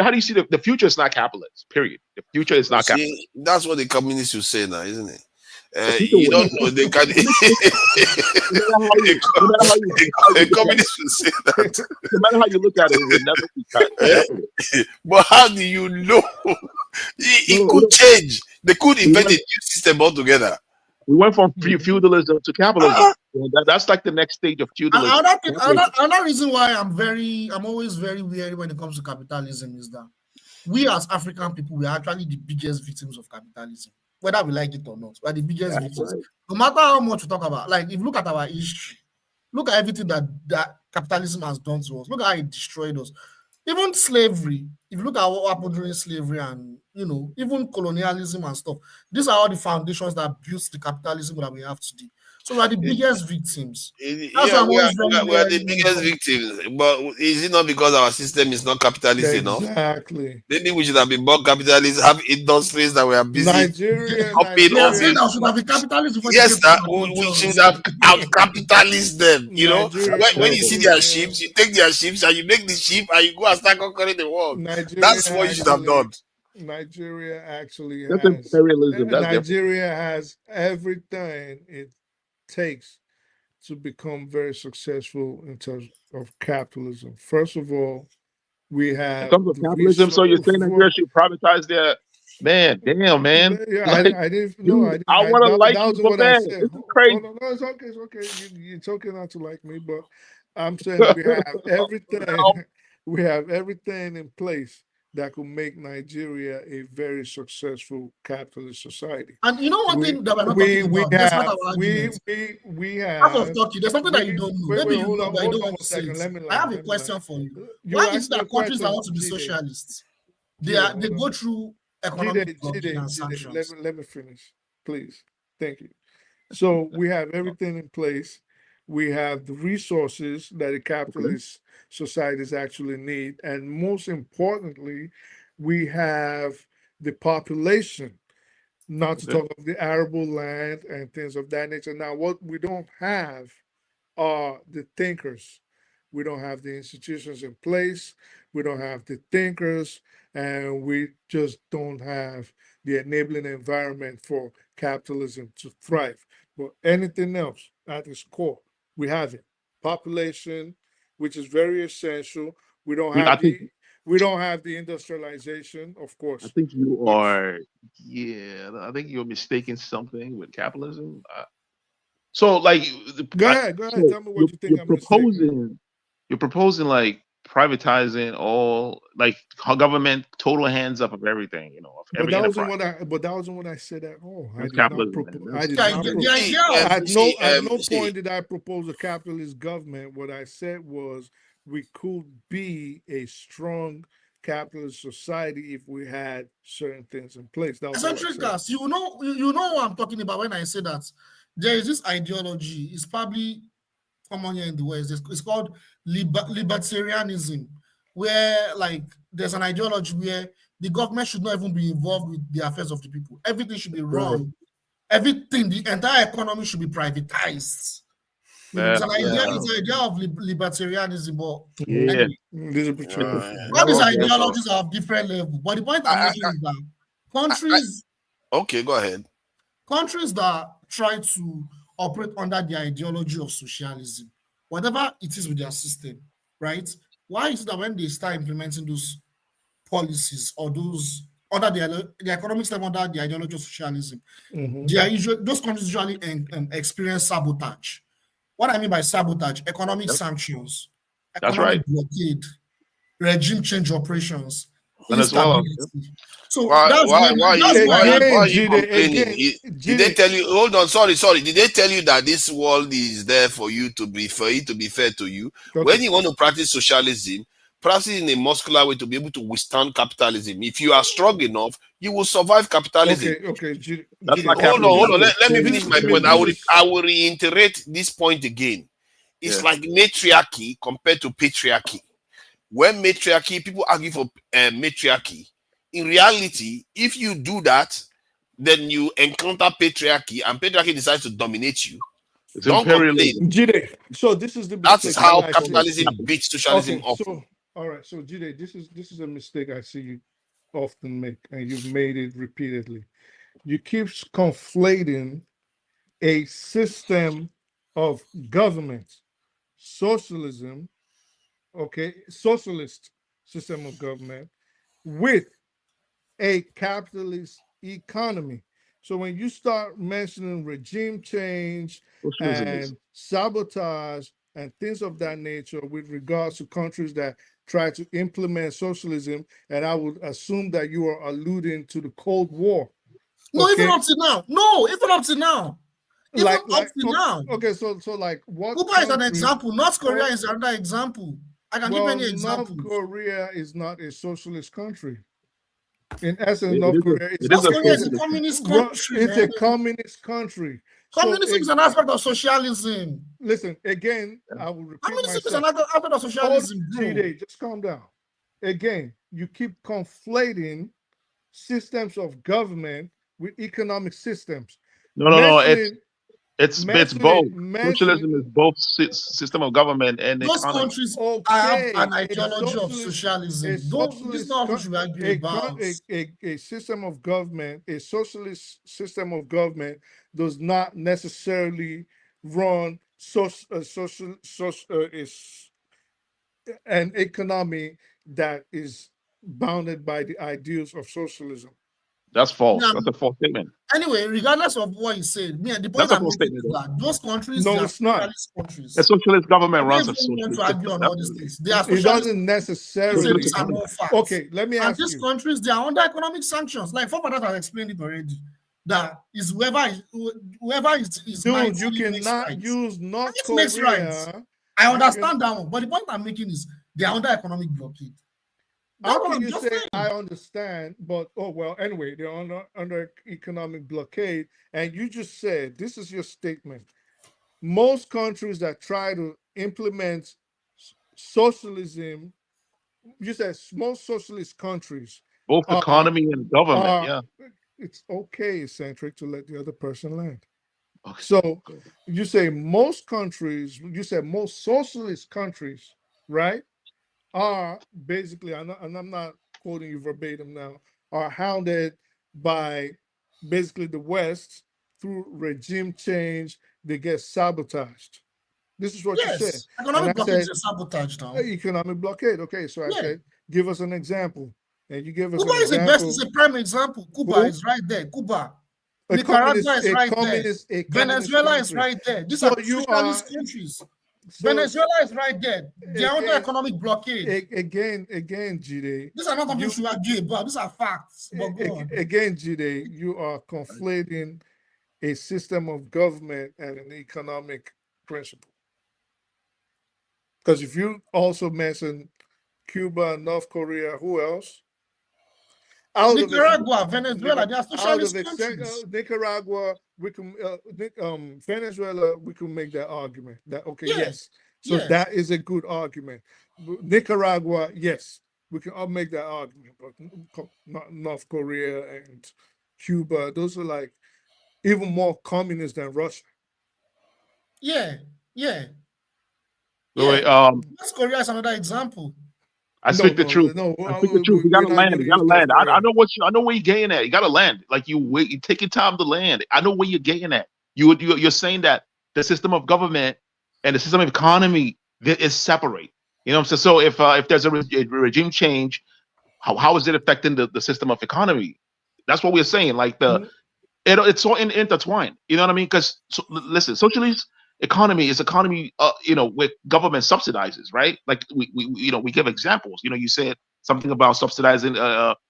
[SPEAKER 18] How do you see the future is not capitalist? Period. The future is not capitalist.
[SPEAKER 14] See, that's what the communists will say now, isn't it?
[SPEAKER 18] The future
[SPEAKER 14] You
[SPEAKER 18] will
[SPEAKER 14] don't
[SPEAKER 18] not.
[SPEAKER 14] know they can. A communist will say that.
[SPEAKER 18] No matter how you look at it, it will never be capitalist.
[SPEAKER 14] But how do you know? It could change. They could invent a new system altogether.
[SPEAKER 18] We went from feudalism to capitalism. That's like the next stage of feudalism.
[SPEAKER 19] Another reason why I'm always very wary when it comes to capitalism is that we as African people, we are actually the biggest victims of capitalism, whether we like it or not. We are the biggest victims. Right. No matter how much we talk about, like if you look at our history, look at everything that capitalism has done to us. Look at how it destroyed us. Even slavery, if you look at what happened during slavery and, even colonialism and stuff, these are all the foundations that built the capitalism that we have today. So we are the biggest victims. That's why I'm always
[SPEAKER 14] we are the biggest victims. But is it not because our system is not capitalist enough?
[SPEAKER 8] Exactly.
[SPEAKER 14] Maybe we should have been more capitalist, have industries that were busy.
[SPEAKER 8] Nigeria
[SPEAKER 19] should have been capitalist before
[SPEAKER 14] yes, we should have out-capitalist them. When you see their ships, you take their ships and you make the ship and you go and start conquering the world. That's what you should have done.
[SPEAKER 8] Nigeria actually
[SPEAKER 18] That's
[SPEAKER 8] has
[SPEAKER 18] imperialism.
[SPEAKER 8] Nigeria has everything it takes to become very successful in terms of capitalism. First of all, we have
[SPEAKER 18] in terms of capitalism. So you're saying Nigeria should privatize their man? Damn, man.
[SPEAKER 8] Yeah,
[SPEAKER 18] like,
[SPEAKER 8] I didn't. No, I didn't.
[SPEAKER 18] I want to like
[SPEAKER 8] that
[SPEAKER 18] you,
[SPEAKER 8] wasn't
[SPEAKER 18] but
[SPEAKER 8] what
[SPEAKER 18] man,
[SPEAKER 8] I said.
[SPEAKER 18] this is crazy.
[SPEAKER 8] No, it's okay. It's okay. It's okay not to like me, but I'm saying we have everything. We have everything in place that could make Nigeria a very successful capitalist society.
[SPEAKER 19] And you know one thing that we're not talking about, that's not our argument.
[SPEAKER 8] We have.
[SPEAKER 19] Out of Turkey, there's something that you don't know. Maybe you know, but you don't want to say it. I have a question for you. Why is that countries that want to be socialists, they go through economic blockade and sanctions?
[SPEAKER 8] Let me finish, please. Thank you. So we have everything in place. We have the resources that a capitalist societies actually need. And most importantly, we have the population, not to talk of the arable land and things of that nature. Now, what we don't have are the thinkers. We don't have the institutions in place. We don't have the thinkers, and we just don't have the enabling environment for capitalism to thrive. But anything else at its core, we have it. Population, which is very essential. We don't have the industrialization, of course.
[SPEAKER 18] I think you are. Yeah, I think you're mistaking something with capitalism. So, like,
[SPEAKER 8] go ahead. Tell me what you think.
[SPEAKER 18] You're proposing like privatizing all, like government total hands up of everything. Of every enterprise.
[SPEAKER 8] But that wasn't what I said at all.
[SPEAKER 18] That's capitalism.
[SPEAKER 8] At no point did I propose a capitalist government. What I said was we could be a strong capitalist society if we had certain things in place. That was
[SPEAKER 19] Eccentric gas, you know what I'm talking about when I say that there is this ideology. It's probably common here in the West. It's called libertarianism, where like there's an ideology where the government should not even be involved with the affairs of the people. Everything should be run. Everything, the entire economy should be privatized. It's an idea. It's an idea of libertarianism, but anyway, all these ideologies are of different levels. But the point I'm making is that countries.
[SPEAKER 14] Okay, go ahead.
[SPEAKER 19] Countries that try to operate under the ideology of socialism, whatever it is with their system, right? Why is it that when they start implementing those policies or those under the economic system under the ideology of socialism, those countries usually experience sabotage. What I mean by sabotage, economic sanctions, economic blockade, regime change operations, instability. So
[SPEAKER 14] why are you complaining? Did they tell you? Hold on, sorry. Did they tell you that this world is there for it to be fair to you? Okay. When you want to practice socialism, practice in a muscular way to be able to withstand capitalism. If you are strong enough, you will survive capitalism.
[SPEAKER 8] Okay.
[SPEAKER 14] Hold on. Let me finish my point. I will reiterate this point again. It's like matriarchy compared to patriarchy. When matriarchy, people argue for matriarchy. In reality, if you do that, then you encounter patriarchy, and patriarchy decides to dominate you. Don't complain.
[SPEAKER 8] Jide, so this is the
[SPEAKER 14] that is how capitalism beats socialism off.
[SPEAKER 8] So, all right, so Jide, this is a mistake I see you often make, and you've made it repeatedly. You keep conflating a system of government, socialism, socialist system of government, with a capitalist economy. So when you start mentioning regime change and sabotage and things of that nature with regards to countries that try to implement socialism, and I would assume that you are alluding to the Cold War.
[SPEAKER 19] No, even up to now.
[SPEAKER 8] Okay, so like what?
[SPEAKER 19] Cuba is an example. North Korea is another example. I can give any example.
[SPEAKER 8] North Korea is not a socialist country. In essence, North Korea is
[SPEAKER 19] a communist country.
[SPEAKER 8] It's a communist country.
[SPEAKER 19] Communism is an aspect of socialism.
[SPEAKER 8] Listen, again, I will repeat
[SPEAKER 19] communism
[SPEAKER 8] myself.
[SPEAKER 19] is an aspect of socialism.
[SPEAKER 8] Just calm down. Again, you keep conflating systems of government with economic systems.
[SPEAKER 18] No. It's both. Socialism is both system of government and
[SPEAKER 19] those
[SPEAKER 18] economy.
[SPEAKER 19] Countries have an ideology of socialism. This is not what we argue about.
[SPEAKER 8] A system of government, a socialist system of government, does not necessarily run an economy that is bounded by the ideals of socialism.
[SPEAKER 18] That's false. That's a false statement.
[SPEAKER 19] Anyway, regardless of what you said, the point I'm making is that those countries,
[SPEAKER 8] no, it's not.
[SPEAKER 19] Countries.
[SPEAKER 18] A socialist government runs a socialist
[SPEAKER 19] system.
[SPEAKER 8] It doesn't necessarily. Okay, let me ask you.
[SPEAKER 19] And these countries, they are under economic sanctions. Like Fofadat has explained it already. That is whoever is
[SPEAKER 8] dude, you cannot use North Korea.
[SPEAKER 19] I understand that one, but the point I'm making is they are under economic blockade.
[SPEAKER 8] How can you say I understand, but anyway, they're under economic blockade, and you just said this is your statement. Most countries that try to implement socialism, you said most socialist countries,
[SPEAKER 18] both economy and government.
[SPEAKER 8] It's okay, eccentric, to let the other person land. Okay. So you say most countries, you said most socialist countries, right? Are basically, and I'm not quoting you verbatim now, are hounded by basically the West through regime change. They get sabotaged. This is what you said.
[SPEAKER 19] Economic blockade is sabotage now.
[SPEAKER 8] Economic blockade. Okay, so I said, give us an example. And you give us
[SPEAKER 19] Cuba is the best, it's a prime example. Cuba is right there. Cuba. Nicaragua is right there. Venezuela is right there. These are socialist countries. Venezuela is right there. They are under economic blockade.
[SPEAKER 8] Again, Jide.
[SPEAKER 19] These are not something you argue about. These are facts.
[SPEAKER 8] Again, Jide, you are conflating a system of government and an economic principle. Because if you also mention Cuba, North Korea. Who else?
[SPEAKER 19] Nicaragua, Venezuela, they are socialist
[SPEAKER 8] out of
[SPEAKER 19] countries.
[SPEAKER 8] Nicaragua, we can Venezuela, we can make that argument. That okay,
[SPEAKER 19] Yeah,
[SPEAKER 8] yes. So
[SPEAKER 19] yeah.
[SPEAKER 8] that is a good argument. Nicaragua, yes, we can all make that argument. But not North Korea and Cuba, those are like even more communist than Russia.
[SPEAKER 19] Yeah, yeah.
[SPEAKER 18] Wait,
[SPEAKER 19] North Korea is another example.
[SPEAKER 18] I speak the truth. I speak the truth. You gotta land. You gotta land. I know I know where you're getting at. You gotta land. Like you take your time to land. I know where you're getting at. You're saying that the system of government and the system of economy is separate. You know what I'm saying? So if there's a regime change, how is it affecting the system of economy? That's what we're saying. Like it's so intertwined. You know what I mean? Because listen, socialist economy is economy, where government subsidizes, right? Like we give examples. You said something about subsidizing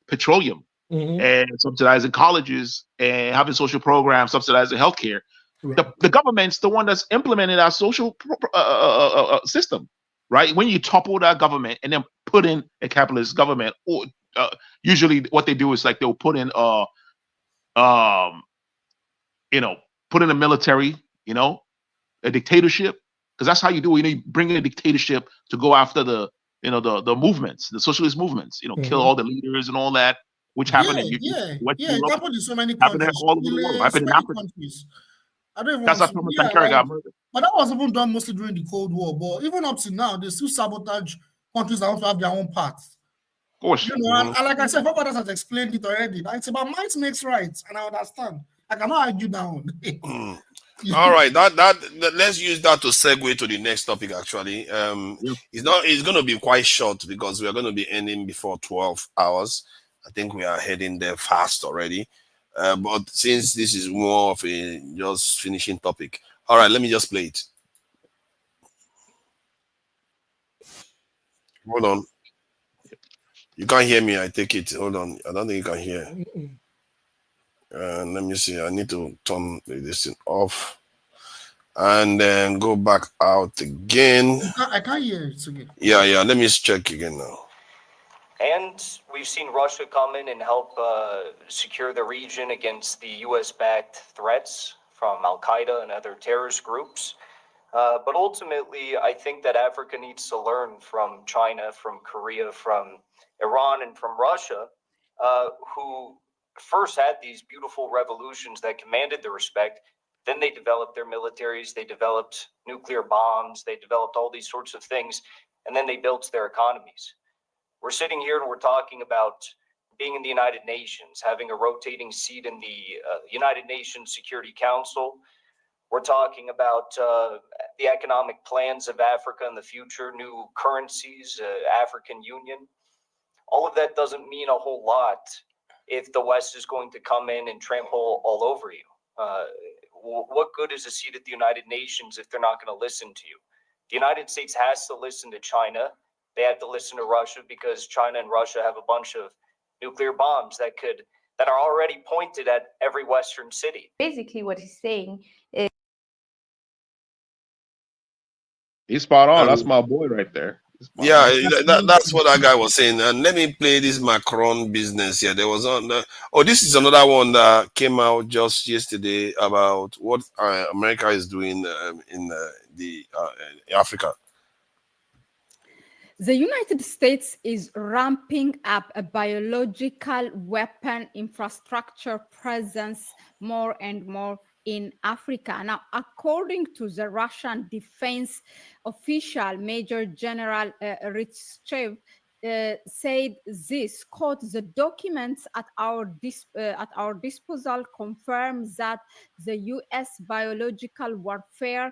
[SPEAKER 18] petroleum and subsidizing colleges and having social programs, subsidizing healthcare.
[SPEAKER 8] Right.
[SPEAKER 18] The government's the one that's implemented our social system, right? When you topple that government and then put in a capitalist government, or usually what they do is like they'll put in put in a military, a dictatorship, because that's how you do it. You bring in a dictatorship to go after the movements, the socialist movements, kill all the leaders and all that, which happened in West
[SPEAKER 19] It
[SPEAKER 18] Europe,
[SPEAKER 19] happened in so many
[SPEAKER 18] happened
[SPEAKER 19] countries.
[SPEAKER 18] all over the world, happened in
[SPEAKER 19] So many
[SPEAKER 18] Africa.
[SPEAKER 19] countries. I don't even
[SPEAKER 18] That's
[SPEAKER 19] want
[SPEAKER 18] how
[SPEAKER 19] to.
[SPEAKER 18] Thomas
[SPEAKER 19] Yeah,
[SPEAKER 18] Sankara
[SPEAKER 19] like,
[SPEAKER 18] got murdered.
[SPEAKER 19] but that was even done mostly during the Cold War. But even up to now, they still sabotage countries that want to have their own paths.
[SPEAKER 18] Of course.
[SPEAKER 19] And like I said, Papa has explained it already. It's about might makes right, and I understand. I cannot argue down.
[SPEAKER 14] All right, that let's use that to segue to the next topic. Actually, it's going to be quite short because we are going to be ending before 12 hours. I think we are heading there fast already. But since this is more of a just finishing topic, all right, let me just play it. Hold on. You can't hear me. I take it. Hold on. I don't think you can hear. Let me see. I need to turn this thing off and then go back out again.
[SPEAKER 19] I can't hear it again.
[SPEAKER 14] Yeah. Let me check again now.
[SPEAKER 1] And we've seen Russia come in and help secure the region against the U.S.-backed threats from Al-Qaeda and other terrorist groups. But ultimately, I think that Africa needs to learn from China, from Korea, from Iran, and from Russia, who first had these beautiful revolutions that commanded the respect. Then they developed their militaries, they developed nuclear bombs, they developed all these sorts of things, and then they built their economies. We're sitting here and we're talking about being in the United Nations, having a rotating seat in the United Nations Security Council. We're talking about the economic plans of Africa in the future, new currencies, African Union. All of that doesn't mean a whole lot if the West is going to come in and trample all over you. What good is a seat at the United Nations if they're not going to listen to you? The United States has to listen to China. They have to listen to Russia because China and Russia have a bunch of nuclear bombs that are already pointed at every Western city.
[SPEAKER 22] Basically, what he's saying is
[SPEAKER 18] He's spot on. That's my boy right there.
[SPEAKER 14] Yeah, that's what that guy was saying. And let me play this Macron business here. There was this is another one that came out just yesterday about what America is doing in Africa.
[SPEAKER 23] The United States is ramping up a biological weapon infrastructure presence more and more in Africa. Now, according to the Russian defense official, Major General Ritschev said this, quote, "The documents at our disposal confirm that the U.S. biological warfare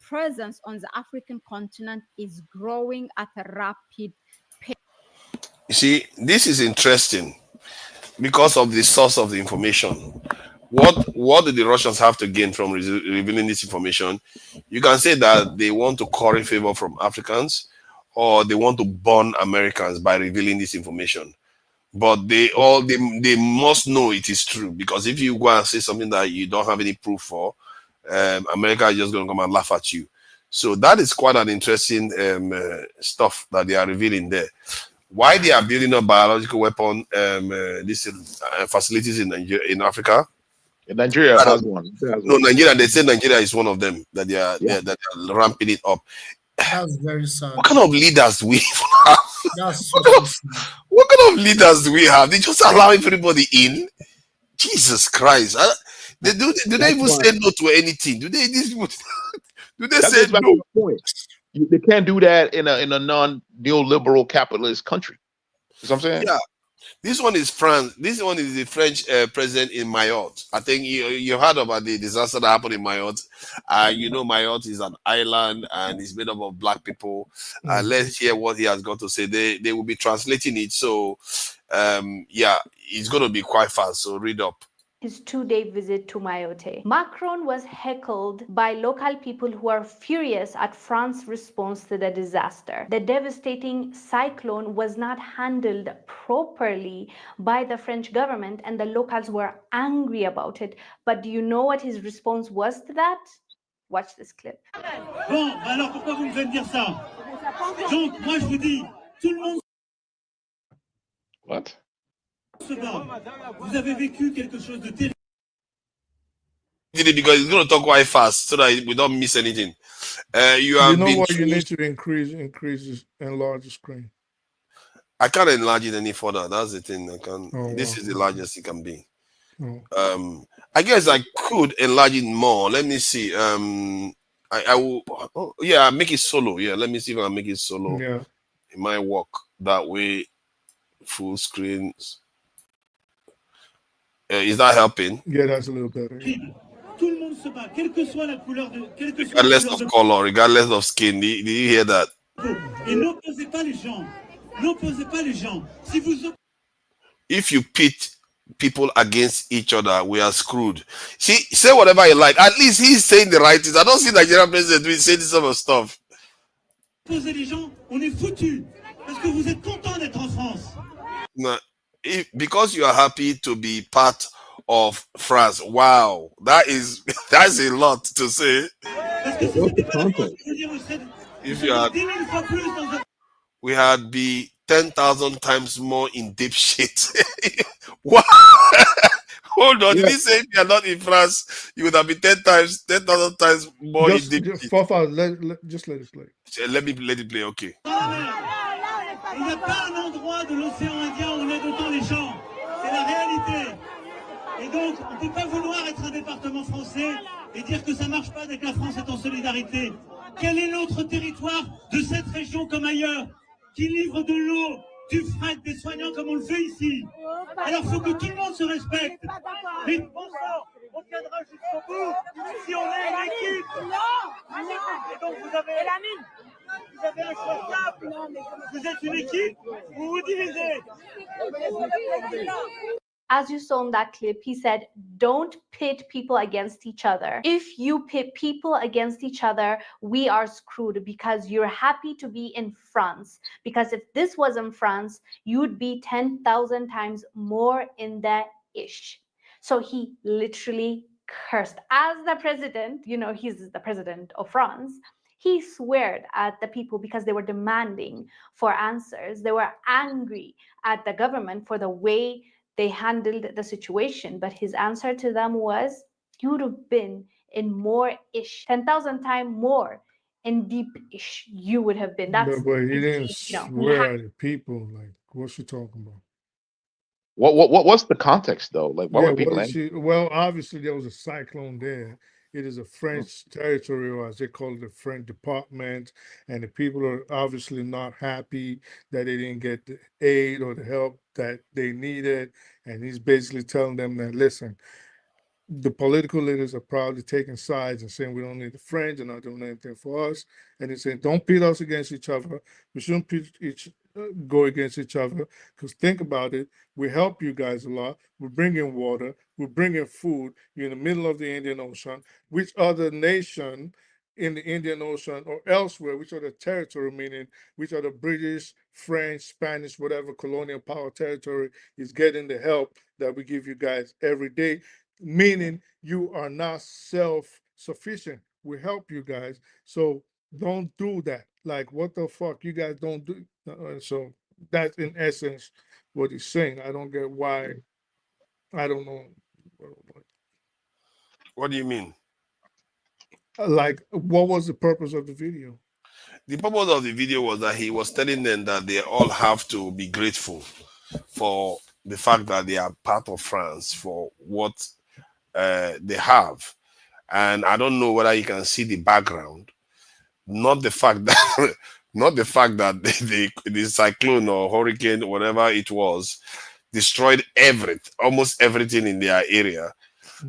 [SPEAKER 23] presence on the African continent is growing at a rapid pace."
[SPEAKER 14] You see, this is interesting because of the source of the information. What do the Russians have to gain from revealing this information? You can say that they want to curry favor from Africans, or they want to burn Americans by revealing this information. But they must know it is true, because if you go and say something that you don't have any proof for, America is just going to come and laugh at you. So that is quite an interesting stuff that they are revealing there. Why they are building up biological weapon these facilities in Nigeria, in Africa?
[SPEAKER 18] Nigeria has one.
[SPEAKER 14] No, Nigeria. They say Nigeria is one of them that they are that they are ramping it up.
[SPEAKER 19] That's very sad.
[SPEAKER 14] What kind of leaders do we have?
[SPEAKER 19] That's so
[SPEAKER 14] what kind of leaders do we have? They just allow everybody in. Jesus Christ! Do they even say no to anything? Do they? Do they say no?
[SPEAKER 18] Point. They can't do that in a non-neoliberal capitalist country. You know what I'm saying?
[SPEAKER 14] Yeah. This one is France. This one is the French president in Mayotte. I think you heard about the disaster that happened in Mayotte. You know, Mayotte is an island and it's made up of black people. Let's hear what he has got to say. They will be translating it. So, yeah, it's going to be quite fast. So read up.
[SPEAKER 22] His 2-day visit to Mayotte. Macron was heckled by local people who are furious at France's response to the disaster. The devastating cyclone was not handled properly by the French government and the locals were angry about it. But do you know what his response was to that? Watch this clip.
[SPEAKER 15] Bon, alors pourquoi vous me faites dire ça? Donc, moi je vous dis, tout le monde
[SPEAKER 18] What?
[SPEAKER 15] Vous avez vécu quelque chose de terrible.
[SPEAKER 14] Because he's going to talk quite fast so that we don't miss anything. You
[SPEAKER 8] know what? You need to enlarge the screen.
[SPEAKER 14] I can't enlarge it any further. That's the thing. I can. This is the largest it can be. I guess I could enlarge it more. Let me see. I will. Oh, yeah, make it solo. Yeah, let me see if I can make it solo.
[SPEAKER 8] Yeah,
[SPEAKER 14] it might work that way. Full screens. Is that helping?
[SPEAKER 8] Yeah, that's a little better.
[SPEAKER 14] Regardless of color, regardless of skin. Did you hear that? If you pit people against each other, we are screwed. See, say whatever you like. At least he's saying the right things. I don't see Nigerian president doing say this sort of stuff. No, because you are happy to be part of France. Wow, that's a lot to say. If you had, we had be 10,000 times more in deep shit. What? Hold on, did he say if you are not in France, you would have been 10,000 times more in deep shit?
[SPEAKER 8] Just let it play.
[SPEAKER 14] Let it play, okay.
[SPEAKER 15] Il n'y a pas un endroit de l'océan Indien où on aide autant les gens. C'est la réalité. Et donc, on ne peut pas vouloir être un département français et dire que ça ne marche pas dès que la France est en solidarité. Quel est l'autre territoire de cette région comme ailleurs qui livre de l'eau, du fret, des soignants comme on le fait ici? Alors, il faut que tout le monde se respecte. Mais bon sang, on tiendra jusqu'au bout si on est une équipe. Et donc, vous avez le choix simple. Vous êtes une équipe, vous vous divisez.
[SPEAKER 22] As you saw in that clip, he said, don't pit people against each other. If you pit people against each other, we are screwed because you're happy to be in France. Because if this was in France, you'd be 10,000 times more in the ish. So he literally cursed. As the president, you know, he's the president of France, he swore at the people because they were demanding for answers. They were angry at the government for the way they handled the situation. But his answer to them was, you would have been in more ish, 10,000 times more in deep ish you would have been. That's
[SPEAKER 8] but he didn't swear at the people. Like, what's she talking about?
[SPEAKER 18] What's the context though? Like, why were people angry?
[SPEAKER 8] Well, obviously there was a cyclone there. It is a French territory, or as they call it, the French department, and the people are obviously not happy that they didn't get the aid or the help that they needed. And he's basically telling them that, listen, the political leaders are probably taking sides and saying we don't need the French, they're not doing anything for us. And he's saying, don't pit us against each other. We shouldn't go against each other, because think about it, we help you guys a lot. We bring in water, we bring in food. You're in the middle of the Indian Ocean. Which other nation in the Indian Ocean or elsewhere, which other territory, meaning which other British, French, Spanish, whatever colonial power territory is getting the help that we give you guys every day? Meaning you are not self-sufficient. We help you guys. So don't do that. Like, what the fuck? You guys don't do. So that's in essence what he's saying. I don't get why. I don't know.
[SPEAKER 14] What do you mean?
[SPEAKER 8] Like, what was the purpose of the video?
[SPEAKER 14] The purpose of the video was that he was telling them that they all have to be grateful for the fact that they are part of France, for what they have. And I don't know whether you can see the background, not the fact that not the fact that the cyclone or hurricane, whatever it was, destroyed almost everything in their area.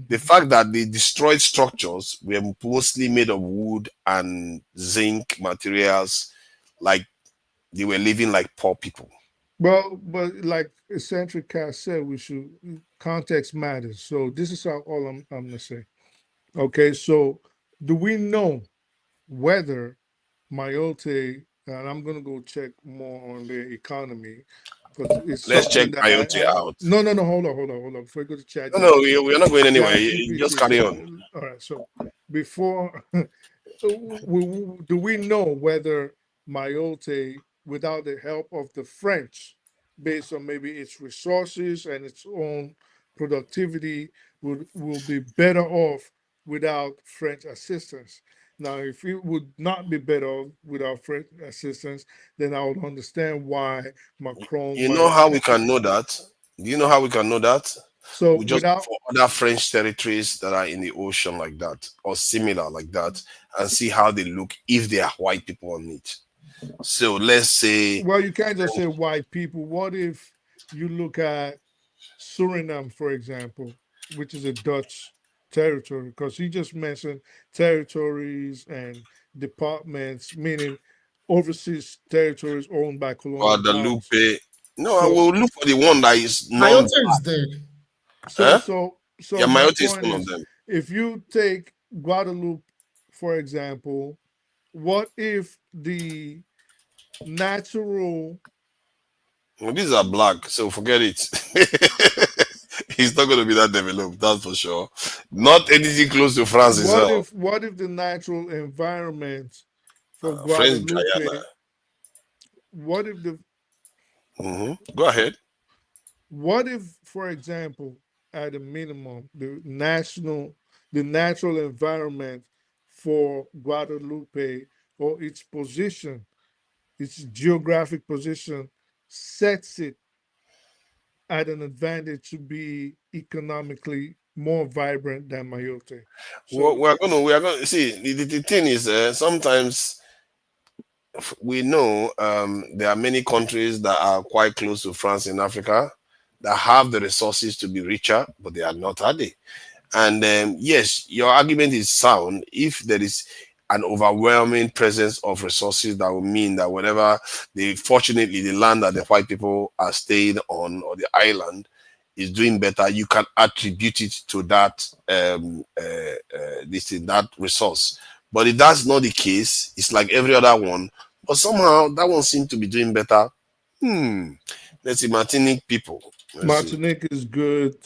[SPEAKER 14] The fact that the destroyed structures were mostly made of wood and zinc materials, like they were living like poor people.
[SPEAKER 8] Well, but like Eccentric Cat said, we should context matters. So this is all I'm gonna say. Okay, so do we know whether Mayotte, and I'm gonna go check more on their economy because it's
[SPEAKER 14] Let's check
[SPEAKER 8] something that
[SPEAKER 14] Mayotte out.
[SPEAKER 8] no, hold on. Before we go to chat.
[SPEAKER 14] No, we're not going anywhere. Just carry on.
[SPEAKER 8] All right, so before do we know whether Mayotte, without the help of the French, based on maybe its resources and its own productivity, will be better off without French assistance? Now, if it would not be better off without French assistance, then I would understand why Macron.
[SPEAKER 14] You know how we can know that? Do you know how we can know that?
[SPEAKER 8] So
[SPEAKER 14] we just look for other French territories that are in the ocean like that or similar like that and see how they look if they are white people on it. So let's say.
[SPEAKER 8] Well, you can't just say white people. What if you look at Suriname, for example, which is a Dutch territory? Because he just mentioned territories and departments, meaning overseas territories owned by colonial powers.
[SPEAKER 14] Guadalupe. No, I will look for the one that is
[SPEAKER 19] Mayotte is there.
[SPEAKER 8] So
[SPEAKER 14] yeah,
[SPEAKER 8] my
[SPEAKER 14] Mayotte is
[SPEAKER 8] point
[SPEAKER 14] one of
[SPEAKER 8] is,
[SPEAKER 14] them.
[SPEAKER 8] if you take Guadeloupe, for example, what if the natural
[SPEAKER 14] Well, these are black, so forget it. He's not going to be that developed, that's for sure. Not anything close to France itself.
[SPEAKER 8] What if the natural environment for
[SPEAKER 14] French
[SPEAKER 8] Guadeloupe?
[SPEAKER 14] Guyana.
[SPEAKER 8] What if the
[SPEAKER 14] Go ahead.
[SPEAKER 8] What if, for example, at a minimum, the natural environment for Guadeloupe or its position, its geographic position, sets it at an advantage to be economically more vibrant than Mayotte?
[SPEAKER 14] So we are going to see. The thing is, sometimes we know there are many countries that are quite close to France in Africa that have the resources to be richer, but they are not, are they? And yes, your argument is sound. If there is an overwhelming presence of resources, that will mean that whatever fortunately the land that the white people are staying on or the island is doing better, you can attribute it to that that resource. But if that's not the case, it's like every other one. But somehow that one seems to be doing better. Let's see, Martinique people.
[SPEAKER 8] Martinique is good.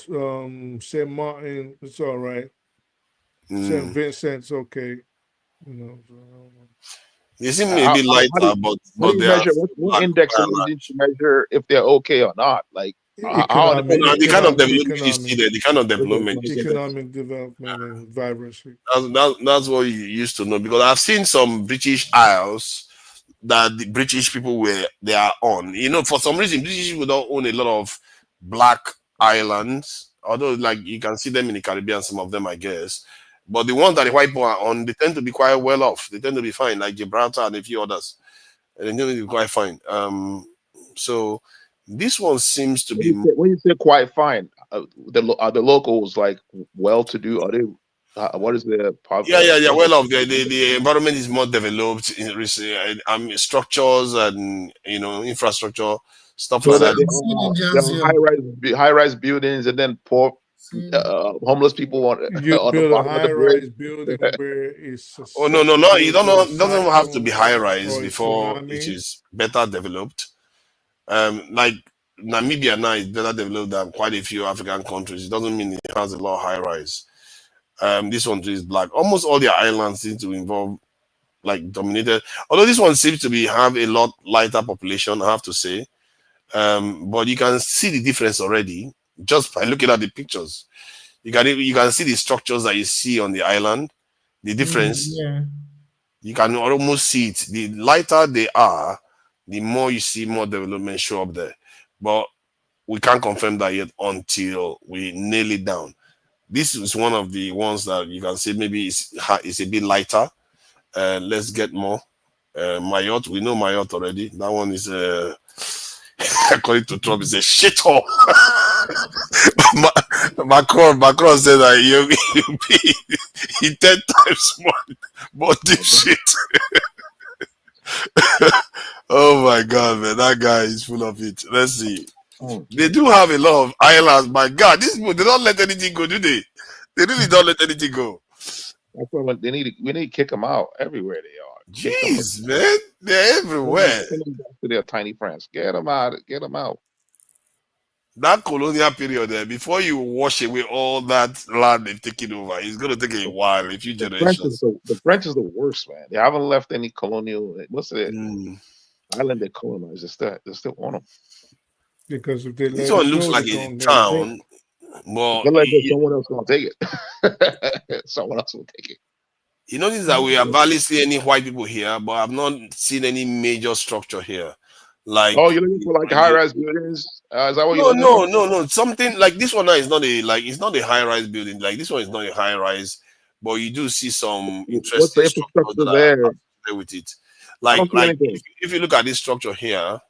[SPEAKER 8] Saint Martin, it's all right. Saint Vincent's okay. You know.
[SPEAKER 14] They seem a bit lighter, but
[SPEAKER 18] you
[SPEAKER 14] they
[SPEAKER 18] measure,
[SPEAKER 14] are
[SPEAKER 18] what index are you using to measure if they're okay or not? Like
[SPEAKER 14] the kind of development you see there, the kind of development you see there.
[SPEAKER 8] Economic development and vibrancy.
[SPEAKER 14] That's what you used to know, because I've seen some British Isles that the British people they are on. You know, for some reason, British people don't own a lot of black islands, although like you can see them in the Caribbean, some of them, I guess. But the ones that the white people are on, they tend to be quite well off. They tend to be fine, like Gibraltar and a few others. They tend to be quite fine. So this one seems to be.
[SPEAKER 18] When you say quite fine, are the locals like well-to-do? Are they? What is their poverty?
[SPEAKER 14] Yeah. Well off. The environment is more developed in structures and infrastructure stuff
[SPEAKER 18] So
[SPEAKER 14] like
[SPEAKER 18] that
[SPEAKER 14] that.
[SPEAKER 18] they have high-rise buildings, and then poor homeless people on
[SPEAKER 8] You
[SPEAKER 18] on the
[SPEAKER 8] build a
[SPEAKER 18] bottom of the
[SPEAKER 8] high-rise
[SPEAKER 18] bridge.
[SPEAKER 8] building where it's
[SPEAKER 14] Oh no! You don't know. It doesn't have to be high rise before it is better developed. Like Namibia now is better developed than quite a few African countries. It doesn't mean it has a lot of high rise. This one is black. Almost all their islands seem to involve like dominated. Although this one seems to be have a lot lighter population, I have to say. But you can see the difference already just by looking at the pictures. You can see the structures that you see on the island. The difference,
[SPEAKER 19] Yeah.
[SPEAKER 14] you can almost see it. The lighter they are, the more you see more development show up there. But we can't confirm that yet until we nail it down. This is one of the ones that you can say maybe it's a bit lighter. Let's get more. Mayotte, we know Mayotte already. That one is according to Trump, is a shithole. Macron said that he'll be 10 times more this shit. Oh my god, man, that guy is full of it. Let's see. They do have a lot of islands. My god, these people, they don't let anything go, do they? They really don't let anything go.
[SPEAKER 18] We need to kick them out everywhere they are.
[SPEAKER 14] Jeez, man, they're everywhere.
[SPEAKER 18] Send them back to their tiny France. Get them out. Get them out.
[SPEAKER 14] That colonial period there, before you wash away all that land they've taken over, it's going to take a while, a few generations.
[SPEAKER 18] The French is the worst, man. They haven't left any colonial. What's it? Island they colonized. They're still on them.
[SPEAKER 8] Because if they
[SPEAKER 14] This
[SPEAKER 8] let
[SPEAKER 14] one
[SPEAKER 8] it
[SPEAKER 14] looks
[SPEAKER 8] go,
[SPEAKER 14] like
[SPEAKER 8] they're
[SPEAKER 14] a
[SPEAKER 8] gonna let it
[SPEAKER 14] town.
[SPEAKER 8] go.
[SPEAKER 14] But
[SPEAKER 18] Someone else gonna take it. Someone else will take it.
[SPEAKER 14] You notice that we have barely seen any white people here, but I've not seen any major structure here. Like,
[SPEAKER 18] oh, you're looking for like high-rise buildings? Is that what you're looking for?
[SPEAKER 14] No. Something like this one now is not it's not a high-rise building. Like this one is not a high-rise, but you do see some interesting
[SPEAKER 18] What's the
[SPEAKER 14] structures
[SPEAKER 18] infrastructure
[SPEAKER 14] that
[SPEAKER 18] there?
[SPEAKER 14] are with it.
[SPEAKER 18] I
[SPEAKER 14] Like,
[SPEAKER 18] don't see anything.
[SPEAKER 14] if you look at this structure here,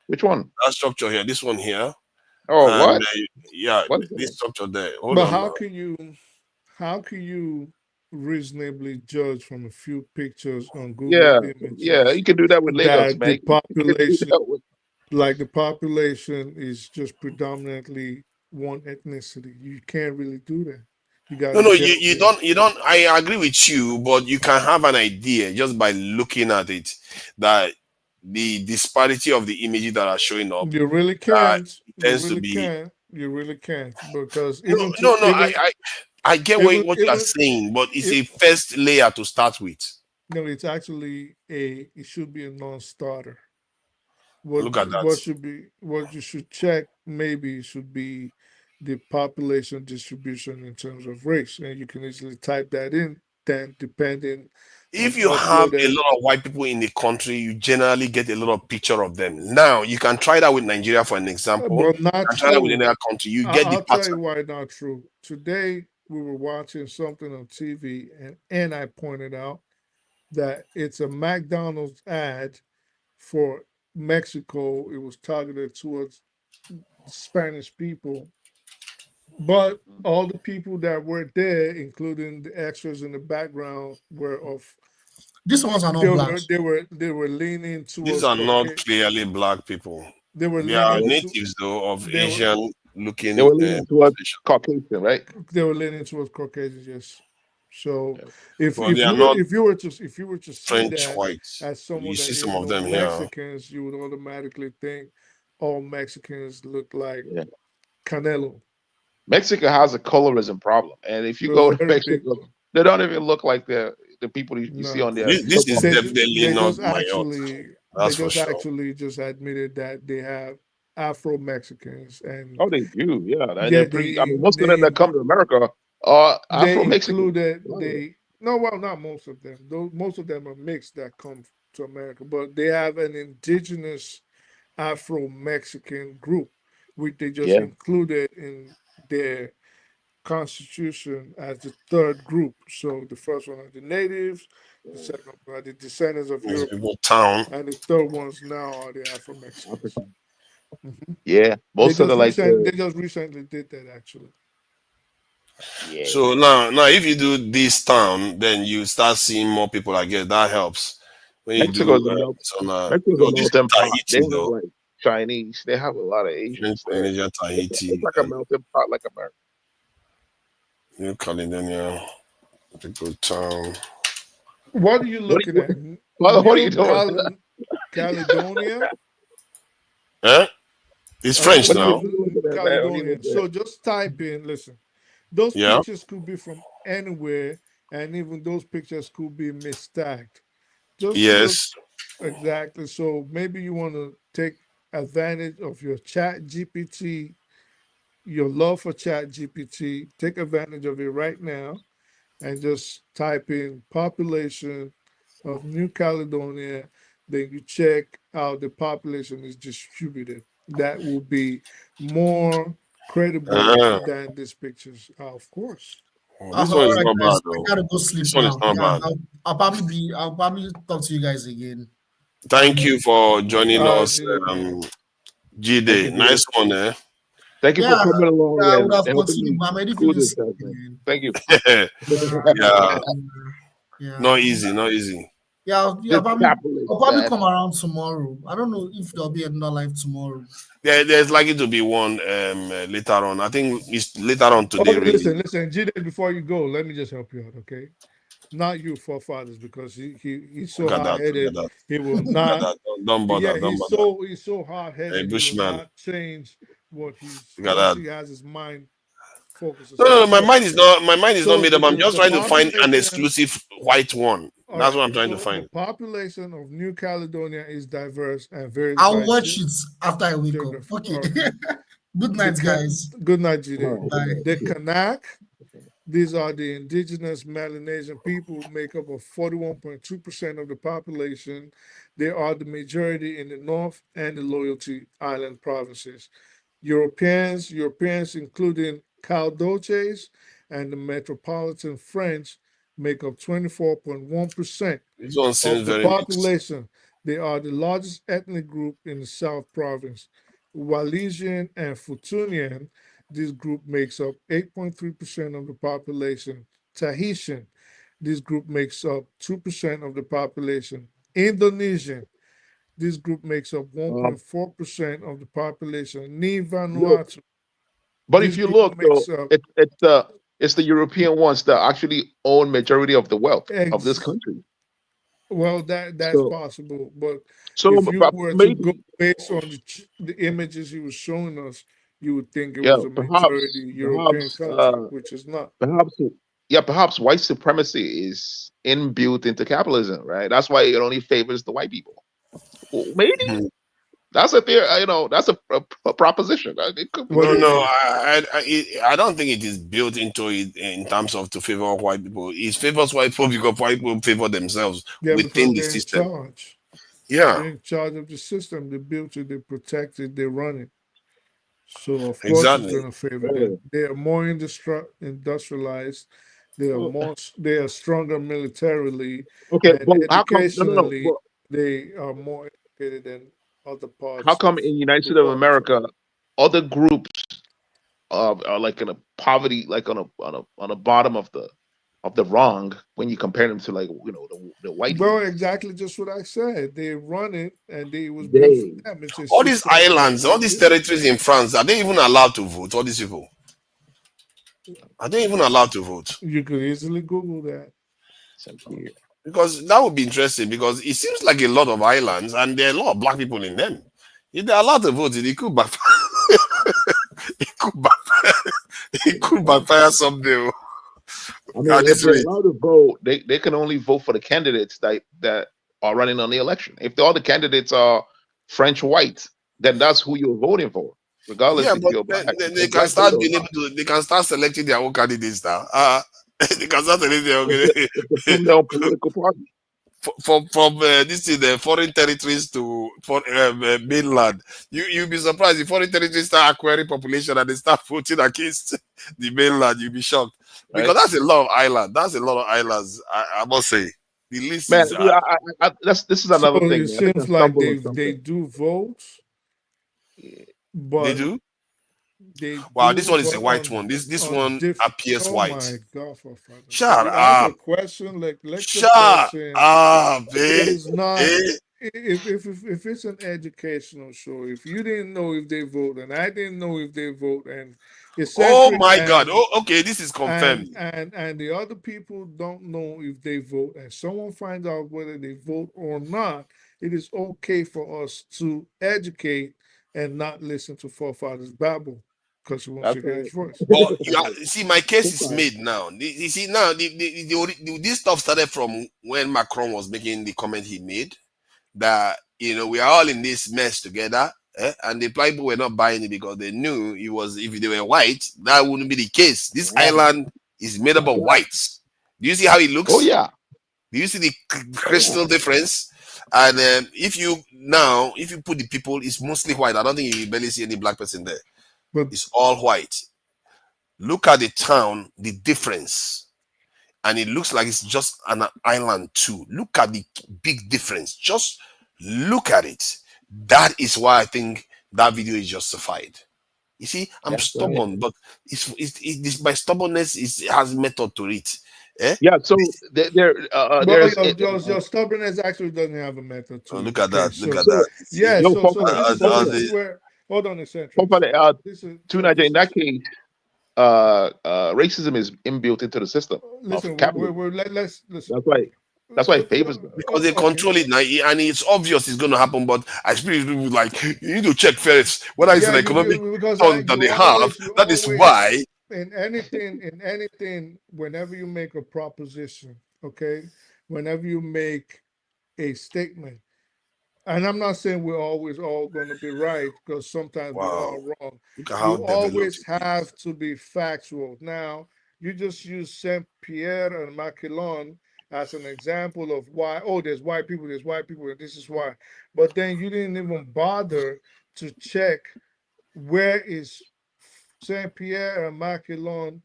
[SPEAKER 18] which one?
[SPEAKER 14] That structure here, this one here.
[SPEAKER 18] Oh,
[SPEAKER 14] and,
[SPEAKER 18] what?
[SPEAKER 14] Yeah,
[SPEAKER 18] What is
[SPEAKER 14] this
[SPEAKER 18] that?
[SPEAKER 14] structure there. Hold
[SPEAKER 8] But
[SPEAKER 14] on.
[SPEAKER 8] how can you reasonably judge from a few pictures on Google
[SPEAKER 18] Yeah,
[SPEAKER 8] Images
[SPEAKER 18] you can do that with Lagos,
[SPEAKER 8] that
[SPEAKER 18] man.
[SPEAKER 8] the population, like the population, is just predominantly one ethnicity? You can't really do that. You got
[SPEAKER 14] No, you don't. I agree with you, but you can have an idea just by looking at it that the disparity of the images that are showing up.
[SPEAKER 8] You really can't.
[SPEAKER 14] Tends to be.
[SPEAKER 8] You really can't because
[SPEAKER 14] I get what you are saying, but it's a first layer to start with.
[SPEAKER 8] No, it's actually it should be a non-starter.
[SPEAKER 14] Look at that.
[SPEAKER 8] What you should check maybe should be the population distribution in terms of race, and you can easily type that in. Then, depending,
[SPEAKER 14] if you have a lot of white people in the country, you generally get a lot of picture of them. Now you can try that with Nigeria for an example.
[SPEAKER 8] But not
[SPEAKER 14] try that with any other country. You get the
[SPEAKER 8] I'll tell you why not true. Today we were watching something on TV, and I pointed out that it's a McDonald's ad for Mexico. It was targeted towards Spanish people, but all the people that were there, including the extras in the background, were of.
[SPEAKER 19] These ones are not black.
[SPEAKER 8] They were leaning towards.
[SPEAKER 14] These are not clearly black people.
[SPEAKER 8] They were
[SPEAKER 14] are natives though of Asian looking.
[SPEAKER 18] They were leaning towards Caucasian, right?
[SPEAKER 8] They were leaning towards Caucasians, yes. So if
[SPEAKER 14] Well,
[SPEAKER 8] you were to see
[SPEAKER 14] French
[SPEAKER 8] that
[SPEAKER 14] whites,
[SPEAKER 8] as someone
[SPEAKER 14] you
[SPEAKER 8] that
[SPEAKER 14] see
[SPEAKER 8] didn't
[SPEAKER 14] some of
[SPEAKER 8] know
[SPEAKER 14] them here.
[SPEAKER 8] Mexicans, you would automatically think all Mexicans look like Canelo.
[SPEAKER 18] Mexico has a colorism problem, and if you go to Mexico, they don't even look like the people you see on there.
[SPEAKER 14] This is definitely not
[SPEAKER 8] actually.
[SPEAKER 14] That's
[SPEAKER 8] they just
[SPEAKER 14] for sure.
[SPEAKER 8] actually just admitted that they have Afro Mexicans and
[SPEAKER 18] they do, yeah.
[SPEAKER 8] Yeah,
[SPEAKER 18] most of them that come to America are Afro Mexicans.
[SPEAKER 8] Not most of them. Most of them are mixed that come to America, but they have an indigenous Afro Mexican group, which they just included in their constitution as the third group. So the first one are the natives, the second one are the descendants of Europe, and the third ones now are the Afro Mexicans. Mm-hmm.
[SPEAKER 18] Yeah, most of
[SPEAKER 8] they just recently did that actually.
[SPEAKER 14] Yeah. So now if you do this town, then you start seeing more people. I guess that helps. When you
[SPEAKER 18] Mexico's
[SPEAKER 14] do
[SPEAKER 18] Mexico's a melting pot. They have like Chinese. They have a lot of Asians there.
[SPEAKER 14] Tahiti.
[SPEAKER 18] It's like a melting pot, like America.
[SPEAKER 14] New Caledonia, the good town.
[SPEAKER 8] What are you looking at?
[SPEAKER 18] What are you doing?
[SPEAKER 8] Caledonia.
[SPEAKER 14] Huh? It's French now.
[SPEAKER 8] Caledonia. So just type in. Listen, those pictures could be from anywhere, and even those pictures could be mistagged.
[SPEAKER 2] Yes.
[SPEAKER 8] Exactly. So maybe you want to take advantage of your chat GPT, your love for chat GPT, take advantage of it right now and just type in population of New Caledonia. Then you check how the population is distributed. That will be more credible
[SPEAKER 2] Uh,
[SPEAKER 8] than these pictures, of course.
[SPEAKER 2] this
[SPEAKER 19] All
[SPEAKER 2] one is
[SPEAKER 19] right,
[SPEAKER 2] not
[SPEAKER 19] guys,
[SPEAKER 2] bad
[SPEAKER 19] I
[SPEAKER 2] though.
[SPEAKER 19] gotta go sleep
[SPEAKER 2] This one is
[SPEAKER 19] now.
[SPEAKER 2] not
[SPEAKER 19] Yeah,
[SPEAKER 2] bad.
[SPEAKER 19] I'll probably talk to you guys again.
[SPEAKER 2] Thank you for joining us,
[SPEAKER 8] man.
[SPEAKER 18] Thank
[SPEAKER 2] G-Day.
[SPEAKER 18] you,
[SPEAKER 2] Nice
[SPEAKER 18] Jide.
[SPEAKER 2] one, eh?
[SPEAKER 18] Thank you for
[SPEAKER 19] Yeah,
[SPEAKER 18] coming along
[SPEAKER 19] I would
[SPEAKER 18] and
[SPEAKER 19] have
[SPEAKER 18] helping
[SPEAKER 19] continued,
[SPEAKER 18] me
[SPEAKER 19] but I'm already
[SPEAKER 18] cool
[SPEAKER 19] feeling
[SPEAKER 18] this
[SPEAKER 19] sick
[SPEAKER 18] down, man.
[SPEAKER 19] again.
[SPEAKER 18] Thank you.
[SPEAKER 2] Yeah.
[SPEAKER 19] Yeah.
[SPEAKER 2] Not easy, not easy.
[SPEAKER 19] Yeah,
[SPEAKER 18] This capitalist
[SPEAKER 19] I'll probably
[SPEAKER 18] that
[SPEAKER 19] come around tomorrow. I don't know if there'll be another live tomorrow.
[SPEAKER 2] There's likely to be one later on. I think it's later on today,
[SPEAKER 8] Okay,
[SPEAKER 2] really.
[SPEAKER 8] listen, Jide, before you go, let me just help you out, okay? Not you forefathers, because he's so
[SPEAKER 2] Look at that.
[SPEAKER 8] hard
[SPEAKER 2] Look at
[SPEAKER 8] headed.
[SPEAKER 2] that.
[SPEAKER 8] He will
[SPEAKER 2] Look at
[SPEAKER 8] not.
[SPEAKER 2] that. Don't bother.
[SPEAKER 8] Yeah,
[SPEAKER 2] Don't bother.
[SPEAKER 8] he's so hard
[SPEAKER 2] A
[SPEAKER 8] headed. He will
[SPEAKER 2] bushman.
[SPEAKER 8] not change what he's
[SPEAKER 2] Look at
[SPEAKER 8] once
[SPEAKER 2] that.
[SPEAKER 8] he has his mind focused on
[SPEAKER 2] No, no, no.
[SPEAKER 8] something.
[SPEAKER 2] My mind is not
[SPEAKER 8] So
[SPEAKER 2] made up. I'm just
[SPEAKER 8] the
[SPEAKER 2] trying to find an
[SPEAKER 8] population.
[SPEAKER 2] exclusive white one.
[SPEAKER 8] All
[SPEAKER 2] That's
[SPEAKER 8] right.
[SPEAKER 2] what I'm trying to
[SPEAKER 8] So the
[SPEAKER 2] find.
[SPEAKER 8] population of New Caledonia is diverse and varies
[SPEAKER 19] I'll
[SPEAKER 8] by
[SPEAKER 19] watch it after I wake up.
[SPEAKER 8] geography.
[SPEAKER 19] Okay.
[SPEAKER 8] Okay.
[SPEAKER 19] Good night, guys.
[SPEAKER 8] Good night, Jide.
[SPEAKER 19] Bye.
[SPEAKER 8] The Kanak, these are the indigenous Melanesian people, make up of 41.2% of the population. They are the majority in the North and the Loyalty Island provinces. Europeans, including Caldoches and the Metropolitan French, make up 24.1%
[SPEAKER 2] This one seems
[SPEAKER 8] of the
[SPEAKER 2] very mixed.
[SPEAKER 8] population. They are the largest ethnic group in the South Province. Walisian and Futunian, this group makes up 8.3% of the population. Tahitian, this group makes up 2% of the population. Indonesian, this group makes up
[SPEAKER 18] um,
[SPEAKER 8] 1.4% of the population. Ni
[SPEAKER 18] look,
[SPEAKER 8] Vanuatu,
[SPEAKER 18] but
[SPEAKER 8] this
[SPEAKER 18] if you
[SPEAKER 8] group
[SPEAKER 18] look though,
[SPEAKER 8] makes up
[SPEAKER 18] it's the European ones that actually own majority of the wealth of this
[SPEAKER 8] ex-
[SPEAKER 18] country.
[SPEAKER 8] well, that's
[SPEAKER 18] So
[SPEAKER 8] possible, but
[SPEAKER 18] so
[SPEAKER 8] if you
[SPEAKER 18] but
[SPEAKER 8] were to go
[SPEAKER 18] maybe
[SPEAKER 8] based on the images he was showing us, you would think it
[SPEAKER 18] yeah,
[SPEAKER 8] was a majority European country, which is not.
[SPEAKER 18] perhaps yeah, perhaps white supremacy is inbuilt into capitalism, right? That's why it only favors the white people. Well, maybe that's a theory, that's a proposition. It could be.
[SPEAKER 8] What
[SPEAKER 2] No,
[SPEAKER 8] do you
[SPEAKER 2] no,
[SPEAKER 8] mean?
[SPEAKER 2] I don't think it is built into it in terms of to favor white people. It favors white people because white people favor themselves
[SPEAKER 8] Yeah,
[SPEAKER 2] within
[SPEAKER 8] because
[SPEAKER 2] the
[SPEAKER 8] they're in
[SPEAKER 2] system.
[SPEAKER 8] charge.
[SPEAKER 2] Yeah,
[SPEAKER 8] They're in charge of the system. They built it, they protect it, they run it. So of course it's
[SPEAKER 2] exactly.
[SPEAKER 8] going to favor them. They are more industrialized. They are They are stronger militarily
[SPEAKER 18] Okay,
[SPEAKER 8] and
[SPEAKER 18] but how come? No, no, no.
[SPEAKER 8] educationally.
[SPEAKER 18] But
[SPEAKER 8] They are more educated than other
[SPEAKER 18] how
[SPEAKER 8] parts
[SPEAKER 18] come
[SPEAKER 8] of
[SPEAKER 18] in United
[SPEAKER 8] the
[SPEAKER 18] States of
[SPEAKER 8] world.
[SPEAKER 18] America, other groups are like in a poverty, like on a bottom of the wrong when you compare them to like the white
[SPEAKER 8] Well,
[SPEAKER 18] people?
[SPEAKER 8] exactly just what I said. They run it and it was built for
[SPEAKER 18] They
[SPEAKER 8] them. It's a
[SPEAKER 2] All these
[SPEAKER 8] system that
[SPEAKER 2] islands,
[SPEAKER 8] they
[SPEAKER 2] all these
[SPEAKER 8] built.
[SPEAKER 2] territories in France, are they even allowed to vote? All these people, are they even allowed to vote?
[SPEAKER 8] You could easily Google that.
[SPEAKER 2] Because that would be interesting. Because it seems like a lot of islands, and there are a lot of black people in them. If they're allowed to vote, it could backfire. it could backfire. It could backfire someday.
[SPEAKER 18] I mean,
[SPEAKER 2] At
[SPEAKER 18] if
[SPEAKER 2] this
[SPEAKER 18] they're
[SPEAKER 2] rate.
[SPEAKER 18] allowed to vote, they can only vote for the candidates that are running on the election. If all the candidates are French white, then that's who you're voting for, regardless
[SPEAKER 2] Yeah,
[SPEAKER 18] if
[SPEAKER 2] but
[SPEAKER 18] you're black,
[SPEAKER 2] they
[SPEAKER 18] because
[SPEAKER 2] can
[SPEAKER 18] black
[SPEAKER 2] start
[SPEAKER 18] voters
[SPEAKER 2] being able to. They can start selecting their own candidates now. They can start selecting their own candidates.
[SPEAKER 18] it's from their own political party.
[SPEAKER 2] From this is the foreign territories to mainland. You'll be surprised if foreign territories start acquiring population and they start voting against the mainland. You'll be shocked because
[SPEAKER 18] Right?
[SPEAKER 2] that's a lot of islands. That's a lot of islands. I must say the list
[SPEAKER 18] Man,
[SPEAKER 2] is.
[SPEAKER 18] this is
[SPEAKER 8] So
[SPEAKER 18] another thing,
[SPEAKER 8] it
[SPEAKER 18] man. I think I
[SPEAKER 8] seems like
[SPEAKER 18] stumbled on
[SPEAKER 8] they
[SPEAKER 18] something.
[SPEAKER 8] do vote,
[SPEAKER 2] They
[SPEAKER 8] but
[SPEAKER 2] do.
[SPEAKER 8] they
[SPEAKER 2] Wow, this
[SPEAKER 8] do,
[SPEAKER 2] one is a
[SPEAKER 8] but
[SPEAKER 2] white one. This
[SPEAKER 8] on
[SPEAKER 2] one
[SPEAKER 8] diff.
[SPEAKER 2] appears
[SPEAKER 8] Oh
[SPEAKER 2] white.
[SPEAKER 8] my God, for father's sake!
[SPEAKER 2] Shut
[SPEAKER 8] You ask a
[SPEAKER 2] up.
[SPEAKER 8] question like the
[SPEAKER 2] Shut
[SPEAKER 8] person.
[SPEAKER 2] up,
[SPEAKER 8] It
[SPEAKER 2] eh?
[SPEAKER 8] is not.
[SPEAKER 2] Eh?
[SPEAKER 8] If it's an educational show, if you didn't know if they vote and I didn't know if they vote, and
[SPEAKER 2] Oh
[SPEAKER 8] eccentric
[SPEAKER 2] my God. Oh, okay. This is
[SPEAKER 8] and
[SPEAKER 2] confirmed.
[SPEAKER 8] and the other people don't know if they vote, and someone finds out whether they vote or not, it is okay for us to educate and not listen to forefathers babble. because he wants to get his voice.
[SPEAKER 2] But see, my case is made now. You see, now this stuff started from when Macron was making the comment he made that we are all in this mess together, and the people were not buying it because they knew it was, if they were white, that wouldn't be the case. This island is made up of whites. Do you see how it looks?
[SPEAKER 18] Oh yeah.
[SPEAKER 2] Do you see the crystal difference? And if you put the people, it's mostly white. I don't think you barely see any black person there.
[SPEAKER 8] But
[SPEAKER 2] it's all white. Look at the town, the difference. And it looks like it's just an island too. Look at the big difference. Just look at it. That is why I think that video is justified. You see, I'm stubborn, but my stubbornness has method to it.
[SPEAKER 18] Yeah, so
[SPEAKER 8] your stubbornness actually doesn't have a method to it.
[SPEAKER 2] Look at that. Look at
[SPEAKER 8] so,
[SPEAKER 2] that.
[SPEAKER 8] Yeah, this is where, hold on a second.
[SPEAKER 18] In that case, racism is inbuilt into the system.
[SPEAKER 8] Listen, let's listen.
[SPEAKER 18] That's why it favors them.
[SPEAKER 2] Because they control it now, and it's obvious it's going to happen. But I speak people like, you need to check first whether it's an economic fund that they have. That is why.
[SPEAKER 8] In anything, whenever you make a proposition, okay, whenever you make a statement, and I'm not saying we're always all going to be right, because sometimes we are wrong. You always have to be factual. Now, you just use Saint Pierre and Maquilon as an example of why, there's white people, and this is why. But then you didn't even bother to check where is Saint Pierre and Maquilon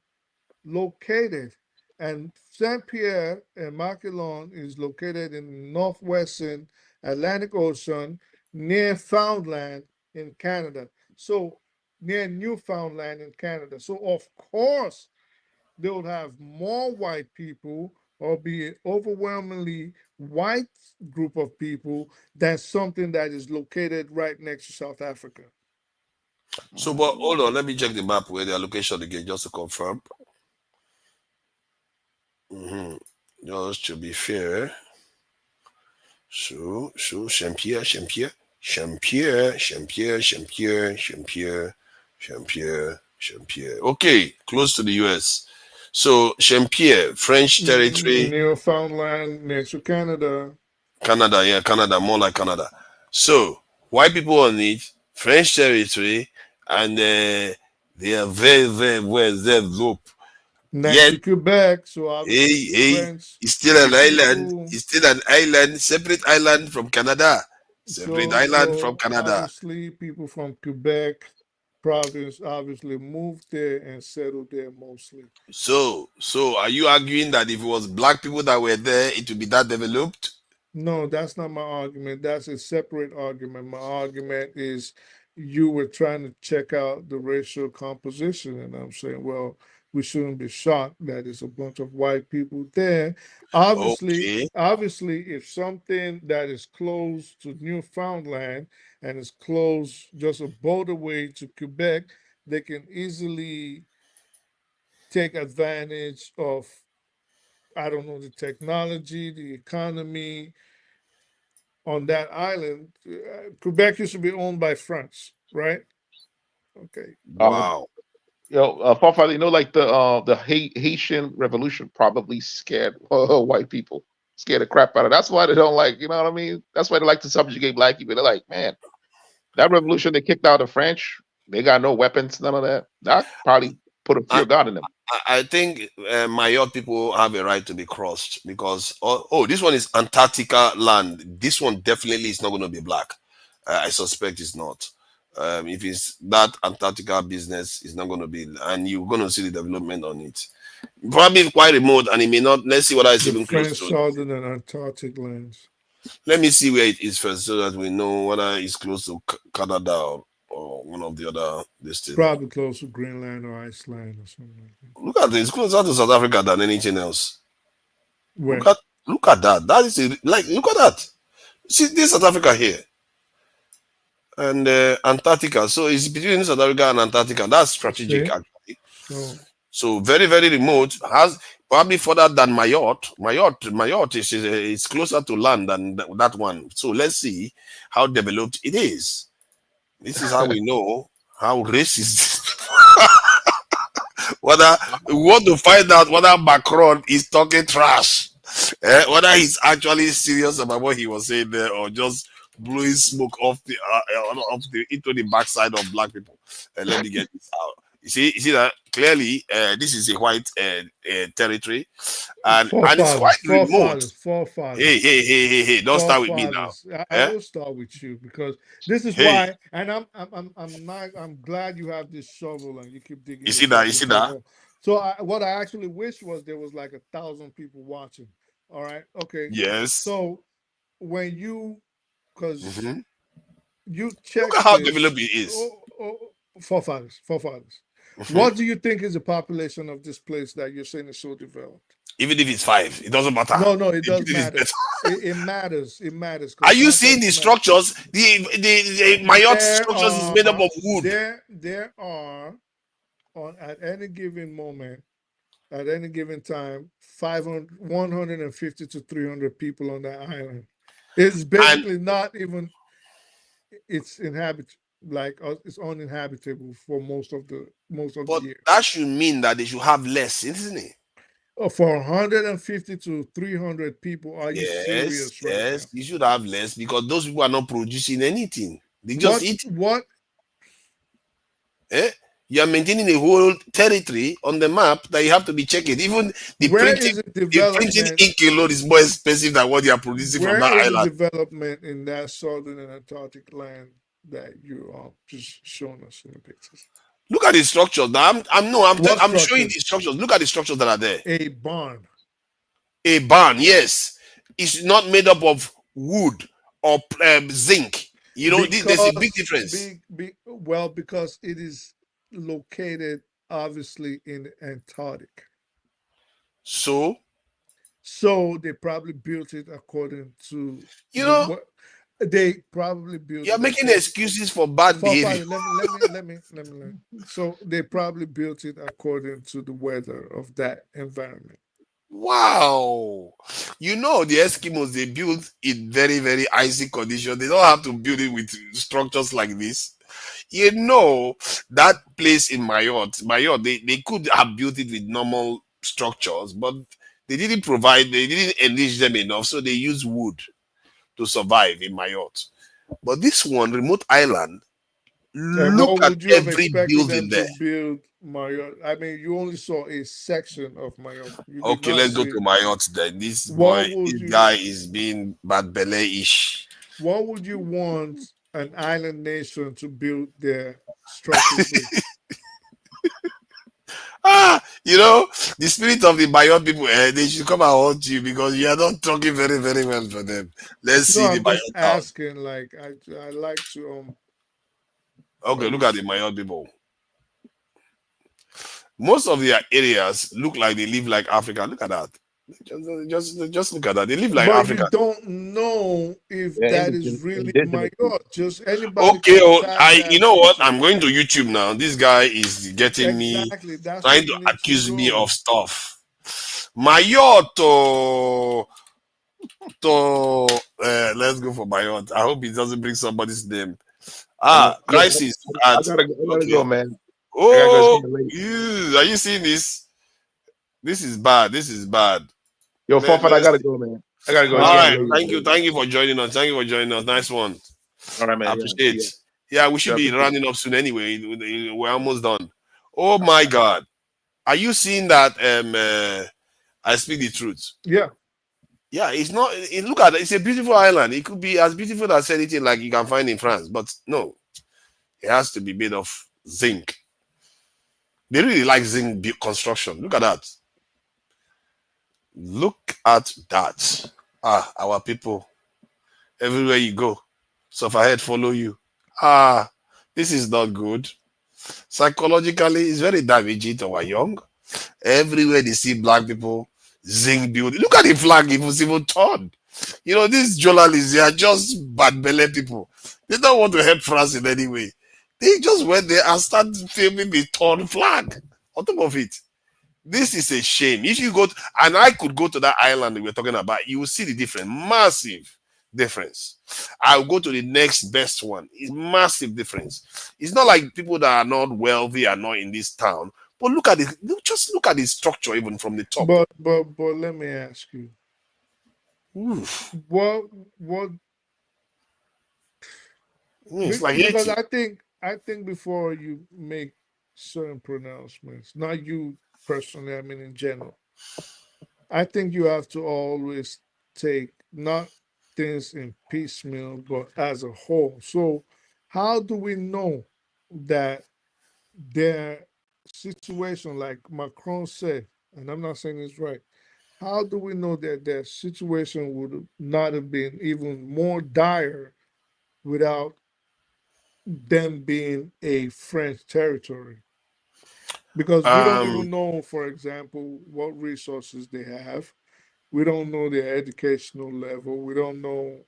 [SPEAKER 8] located. And Saint Pierre and Maquilon is located in the northwestern Atlantic Ocean, near Newfoundland in Canada. So near Newfoundland in Canada. So of course they would have more white people, or be an overwhelmingly white group of people, than something that is located right next to South Africa.
[SPEAKER 2] So, but hold on, let me check the map where the location again, just to confirm. Just to be fair. So, Champier. Okay, close to the US. So, Champier, French territory.
[SPEAKER 8] Newfoundland, next to Canada.
[SPEAKER 2] Canada, more like Canada. So, white people on it, French territory, and they are very, very well developed.
[SPEAKER 8] Next to Quebec, so obviously
[SPEAKER 2] it's still an island. It's still an island, separate island from Canada. From Canada.
[SPEAKER 8] Obviously, people from Quebec province obviously moved there and settled there mostly.
[SPEAKER 2] So are you arguing that if it was black people that were there, it would be that developed?
[SPEAKER 8] No, that's not my argument. That's a separate argument. My argument is you were trying to check out the racial composition, and I'm saying, well, we shouldn't be shocked that it's a bunch of white people there. Obviously, if something that is close to Newfoundland and is close just a boat away to Quebec, they can easily take advantage of, I don't know, the technology, the economy on that island. Quebec used to be owned by France, right? Okay.
[SPEAKER 2] Wow.
[SPEAKER 18] Father, like the Haitian Revolution probably scared white people, scared the crap out of. That's why they don't like, you know what I mean? That's why they like to subjugate black people. They're like, man, that revolution they kicked out the French, they got no weapons, none of that. That probably put a fear of God in them.
[SPEAKER 2] I think Mayotte people have a right to be crossed because this one is Antarctica land. This one definitely is not going to be black. I suspect it's not. If it's that Antarctica business, it's not going to be, and you're going to see the development on it. Probably quite remote, and it may not. Let's see what is even close to.
[SPEAKER 8] Southern and Antarctic lands.
[SPEAKER 2] Let me see where it is first, so that we know whether it's close to Canada or one of the other districts.
[SPEAKER 8] Probably close to Greenland or Iceland or something like that.
[SPEAKER 2] Look at this. It's closer to South Africa than anything else.
[SPEAKER 8] Where?
[SPEAKER 2] Look at that. That is look at that. See, this South Africa here. And Antarctica. So it's between South Africa and Antarctica. That's strategic, actually. So very, very remote. Has probably further than Mayotte. Mayotte is closer to land than that one. So let's see how developed it is. This is how we know how racist whether we want to find out whether Macron is talking trash, whether he's actually serious about what he was saying there, or just blowing smoke off the into the backside of black people. Let me get this out. You see that clearly. This is a white territory, and it's quite remote.
[SPEAKER 8] Forefathers.
[SPEAKER 2] Hey! Don't start with me now.
[SPEAKER 8] I will start with you because this is
[SPEAKER 2] Hey,
[SPEAKER 8] why, and I'm glad you have this shovel and you keep digging
[SPEAKER 2] you see
[SPEAKER 8] yourself
[SPEAKER 2] that? You see
[SPEAKER 8] into a
[SPEAKER 2] that?
[SPEAKER 8] hole. So what I actually wish was there was like 1,000 people watching. All right, okay.
[SPEAKER 2] Yes.
[SPEAKER 8] So when you, because
[SPEAKER 2] Mhm.
[SPEAKER 8] you check
[SPEAKER 2] Look at how
[SPEAKER 8] this,
[SPEAKER 2] developed it is.
[SPEAKER 8] forefathers.
[SPEAKER 2] Mhm.
[SPEAKER 8] What do you think is the population of this place that you're saying is so developed?
[SPEAKER 2] Even if it's 5, it doesn't matter.
[SPEAKER 8] No, it
[SPEAKER 2] The
[SPEAKER 8] does
[SPEAKER 2] building is
[SPEAKER 8] matter.
[SPEAKER 2] better.
[SPEAKER 8] It matters. It matters.
[SPEAKER 2] Are
[SPEAKER 8] 'Cause
[SPEAKER 2] you seeing the
[SPEAKER 8] context matters.
[SPEAKER 2] structures? The Mayotte structures is made up of wood.
[SPEAKER 8] There are at any given moment, at any given time, 150 to 300 people on that island. It's basically not even. It's it's uninhabitable for most of the
[SPEAKER 2] But
[SPEAKER 8] year.
[SPEAKER 2] that should mean that they should have less, isn't it?
[SPEAKER 8] For 150 to 300 people, are you
[SPEAKER 2] Yes,
[SPEAKER 8] serious right now?
[SPEAKER 2] you should have less because those people are not producing anything. They just eat.
[SPEAKER 8] What?
[SPEAKER 2] You are maintaining a whole territory on the map that you have to be checking. Even the
[SPEAKER 8] Where
[SPEAKER 2] printing,
[SPEAKER 8] is it
[SPEAKER 2] the printing
[SPEAKER 8] development?
[SPEAKER 2] ink alone is more expensive than what they are producing from
[SPEAKER 8] Where
[SPEAKER 2] that
[SPEAKER 8] is the
[SPEAKER 2] island.
[SPEAKER 8] development in that southern and Antarctic land that you are just showing us in the pictures?
[SPEAKER 2] Look at the structures. Now, I'm showing the
[SPEAKER 8] structures?
[SPEAKER 2] structures. Look at the structures that are there.
[SPEAKER 8] A barn.
[SPEAKER 2] A barn, yes, it's not made up of wood or zinc. You know, there's a big difference.
[SPEAKER 8] Well, because it is located obviously in Antarctic.
[SPEAKER 2] So
[SPEAKER 8] they probably built it according to they probably built.
[SPEAKER 2] You're making excuses for bad behavior.
[SPEAKER 8] Let me. So they probably built it according to the weather of that environment.
[SPEAKER 2] Wow. You know, the Eskimos, they build in very, very icy conditions. They don't have to build it with structures like this. You know, that place in Mayotte, they could have built it with normal structures, but they didn't enrich them enough, so they use wood to survive in Mayotte. But this one, remote island, look at every building there.
[SPEAKER 8] To build Mayotte? I mean, you only saw a section of Mayotte.
[SPEAKER 2] Okay, let's go to Mayotte then. This guy is being bad belly-ish.
[SPEAKER 8] What would you want an island nation to build their structures with?
[SPEAKER 2] You know, the spirit of the Mayotte people, they should come and haunt you because you are not talking very, very well for them. Let's see the Mayotte town.
[SPEAKER 8] Asking, like, I like to
[SPEAKER 2] Okay, look at the Mayotte people. Most of their areas look like they live like Africa. Look at that. Just look at that. They live like Africa.
[SPEAKER 8] You don't know if that is really Mayotte. Just anybody.
[SPEAKER 2] Okay, you know what? I'm going to YouTube now. This guy is getting me, trying to accuse me of stuff. Mayotte. Let's go for Mayotte. I hope he doesn't bring somebody's name. Crisis.
[SPEAKER 18] I gotta go, man.
[SPEAKER 2] Oh, are you seeing this? This is bad.
[SPEAKER 18] Yo, Fofat, I gotta go, man. I gotta go.
[SPEAKER 2] All right. Thank you for joining us. Nice one.
[SPEAKER 18] All right, man.
[SPEAKER 2] I appreciate it. Yeah, we should be rounding up soon anyway. We're almost done. Oh my God. Are you seeing that? I speak the truth.
[SPEAKER 8] Yeah.
[SPEAKER 2] Yeah, it's not. Look at it. It's a beautiful island. It could be as beautiful as anything like you can find in France, but no, it has to be made of zinc. They really like zinc construction. Look at that. Look at that. Our people. Everywhere you go, sufferhead follow you. This is not good. Psychologically, it's very damaging to our young. Everywhere they see black people, zinc building. Look at the flag, it was even torn. You know, these journalists, they are just bad belly people. They don't want to help France in any way. They just went there and started filming the torn flag on top of it. This is a shame. If you go and I could go to that island that we're talking about, you will see the difference. Massive difference. I'll go to the next best one. It's massive difference. It's not like people that are not wealthy are not in this town, But look at it. Just look at the structure, even from the top.
[SPEAKER 8] But let me ask you,
[SPEAKER 2] Oof.
[SPEAKER 8] what
[SPEAKER 2] It's like
[SPEAKER 8] because
[SPEAKER 2] 80.
[SPEAKER 8] I think before you make certain pronouncements, not you personally, I mean in general, I think you have to always take not things in piecemeal, but as a whole. So how do we know that their situation, like Macron said, and I'm not saying it's right, how do we know that their situation would not have been even more dire without them being a French territory? Because we don't
[SPEAKER 2] Um,
[SPEAKER 8] even know, for example, what resources they have. We don't know their educational level. We don't know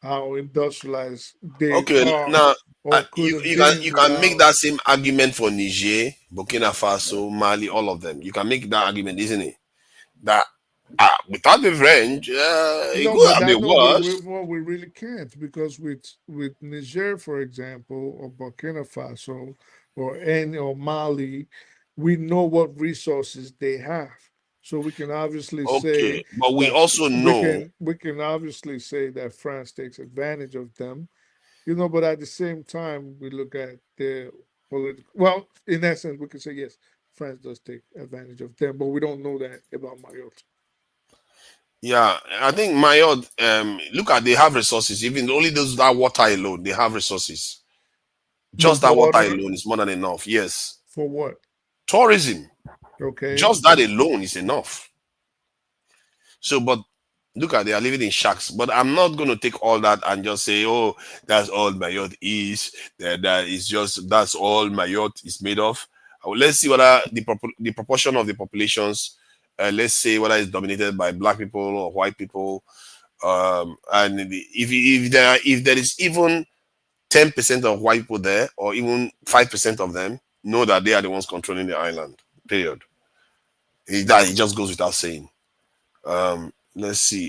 [SPEAKER 8] how industrialized they
[SPEAKER 2] okay,
[SPEAKER 8] are
[SPEAKER 2] now
[SPEAKER 8] or could
[SPEAKER 2] you
[SPEAKER 8] have
[SPEAKER 2] you can
[SPEAKER 8] been
[SPEAKER 2] you can make
[SPEAKER 8] without.
[SPEAKER 2] that same argument for Niger, Burkina Faso, Mali, all of them. You can make that argument, isn't it? That without the French, it
[SPEAKER 8] No,
[SPEAKER 2] could
[SPEAKER 8] but
[SPEAKER 2] have
[SPEAKER 8] that
[SPEAKER 2] been
[SPEAKER 8] no,
[SPEAKER 2] worse.
[SPEAKER 8] well, we really can't because with Niger, for example, or Burkina Faso, or Mali, we know what resources they have, so we can obviously say
[SPEAKER 2] Okay, but we
[SPEAKER 8] that
[SPEAKER 2] also know.
[SPEAKER 8] we can obviously say that France takes advantage of them, you know. But at the same time, we look at their political. Well, in essence, we can say yes, France does take advantage of them, but we don't know that about Mayotte.
[SPEAKER 2] Yeah, I think Mayotte, look at, they have resources. Even only those, that water alone, they have resources.
[SPEAKER 8] The
[SPEAKER 2] Just that water
[SPEAKER 8] water
[SPEAKER 2] alone is more than enough. Yes.
[SPEAKER 8] for what?
[SPEAKER 2] Tourism,
[SPEAKER 8] Okay.
[SPEAKER 2] just that alone is enough. So, but look at, they are living in shacks. But I'm not going to take all that and just say, oh, that's all Mayotte is. That is just, that's all Mayotte is made of. Let's see whether the proportion of the populations, let's say whether it's dominated by black people or white people. And if there is even 10% of white people there, or even 5% of them, know that they are the ones controlling the island. Period. It just goes without saying. Let's see.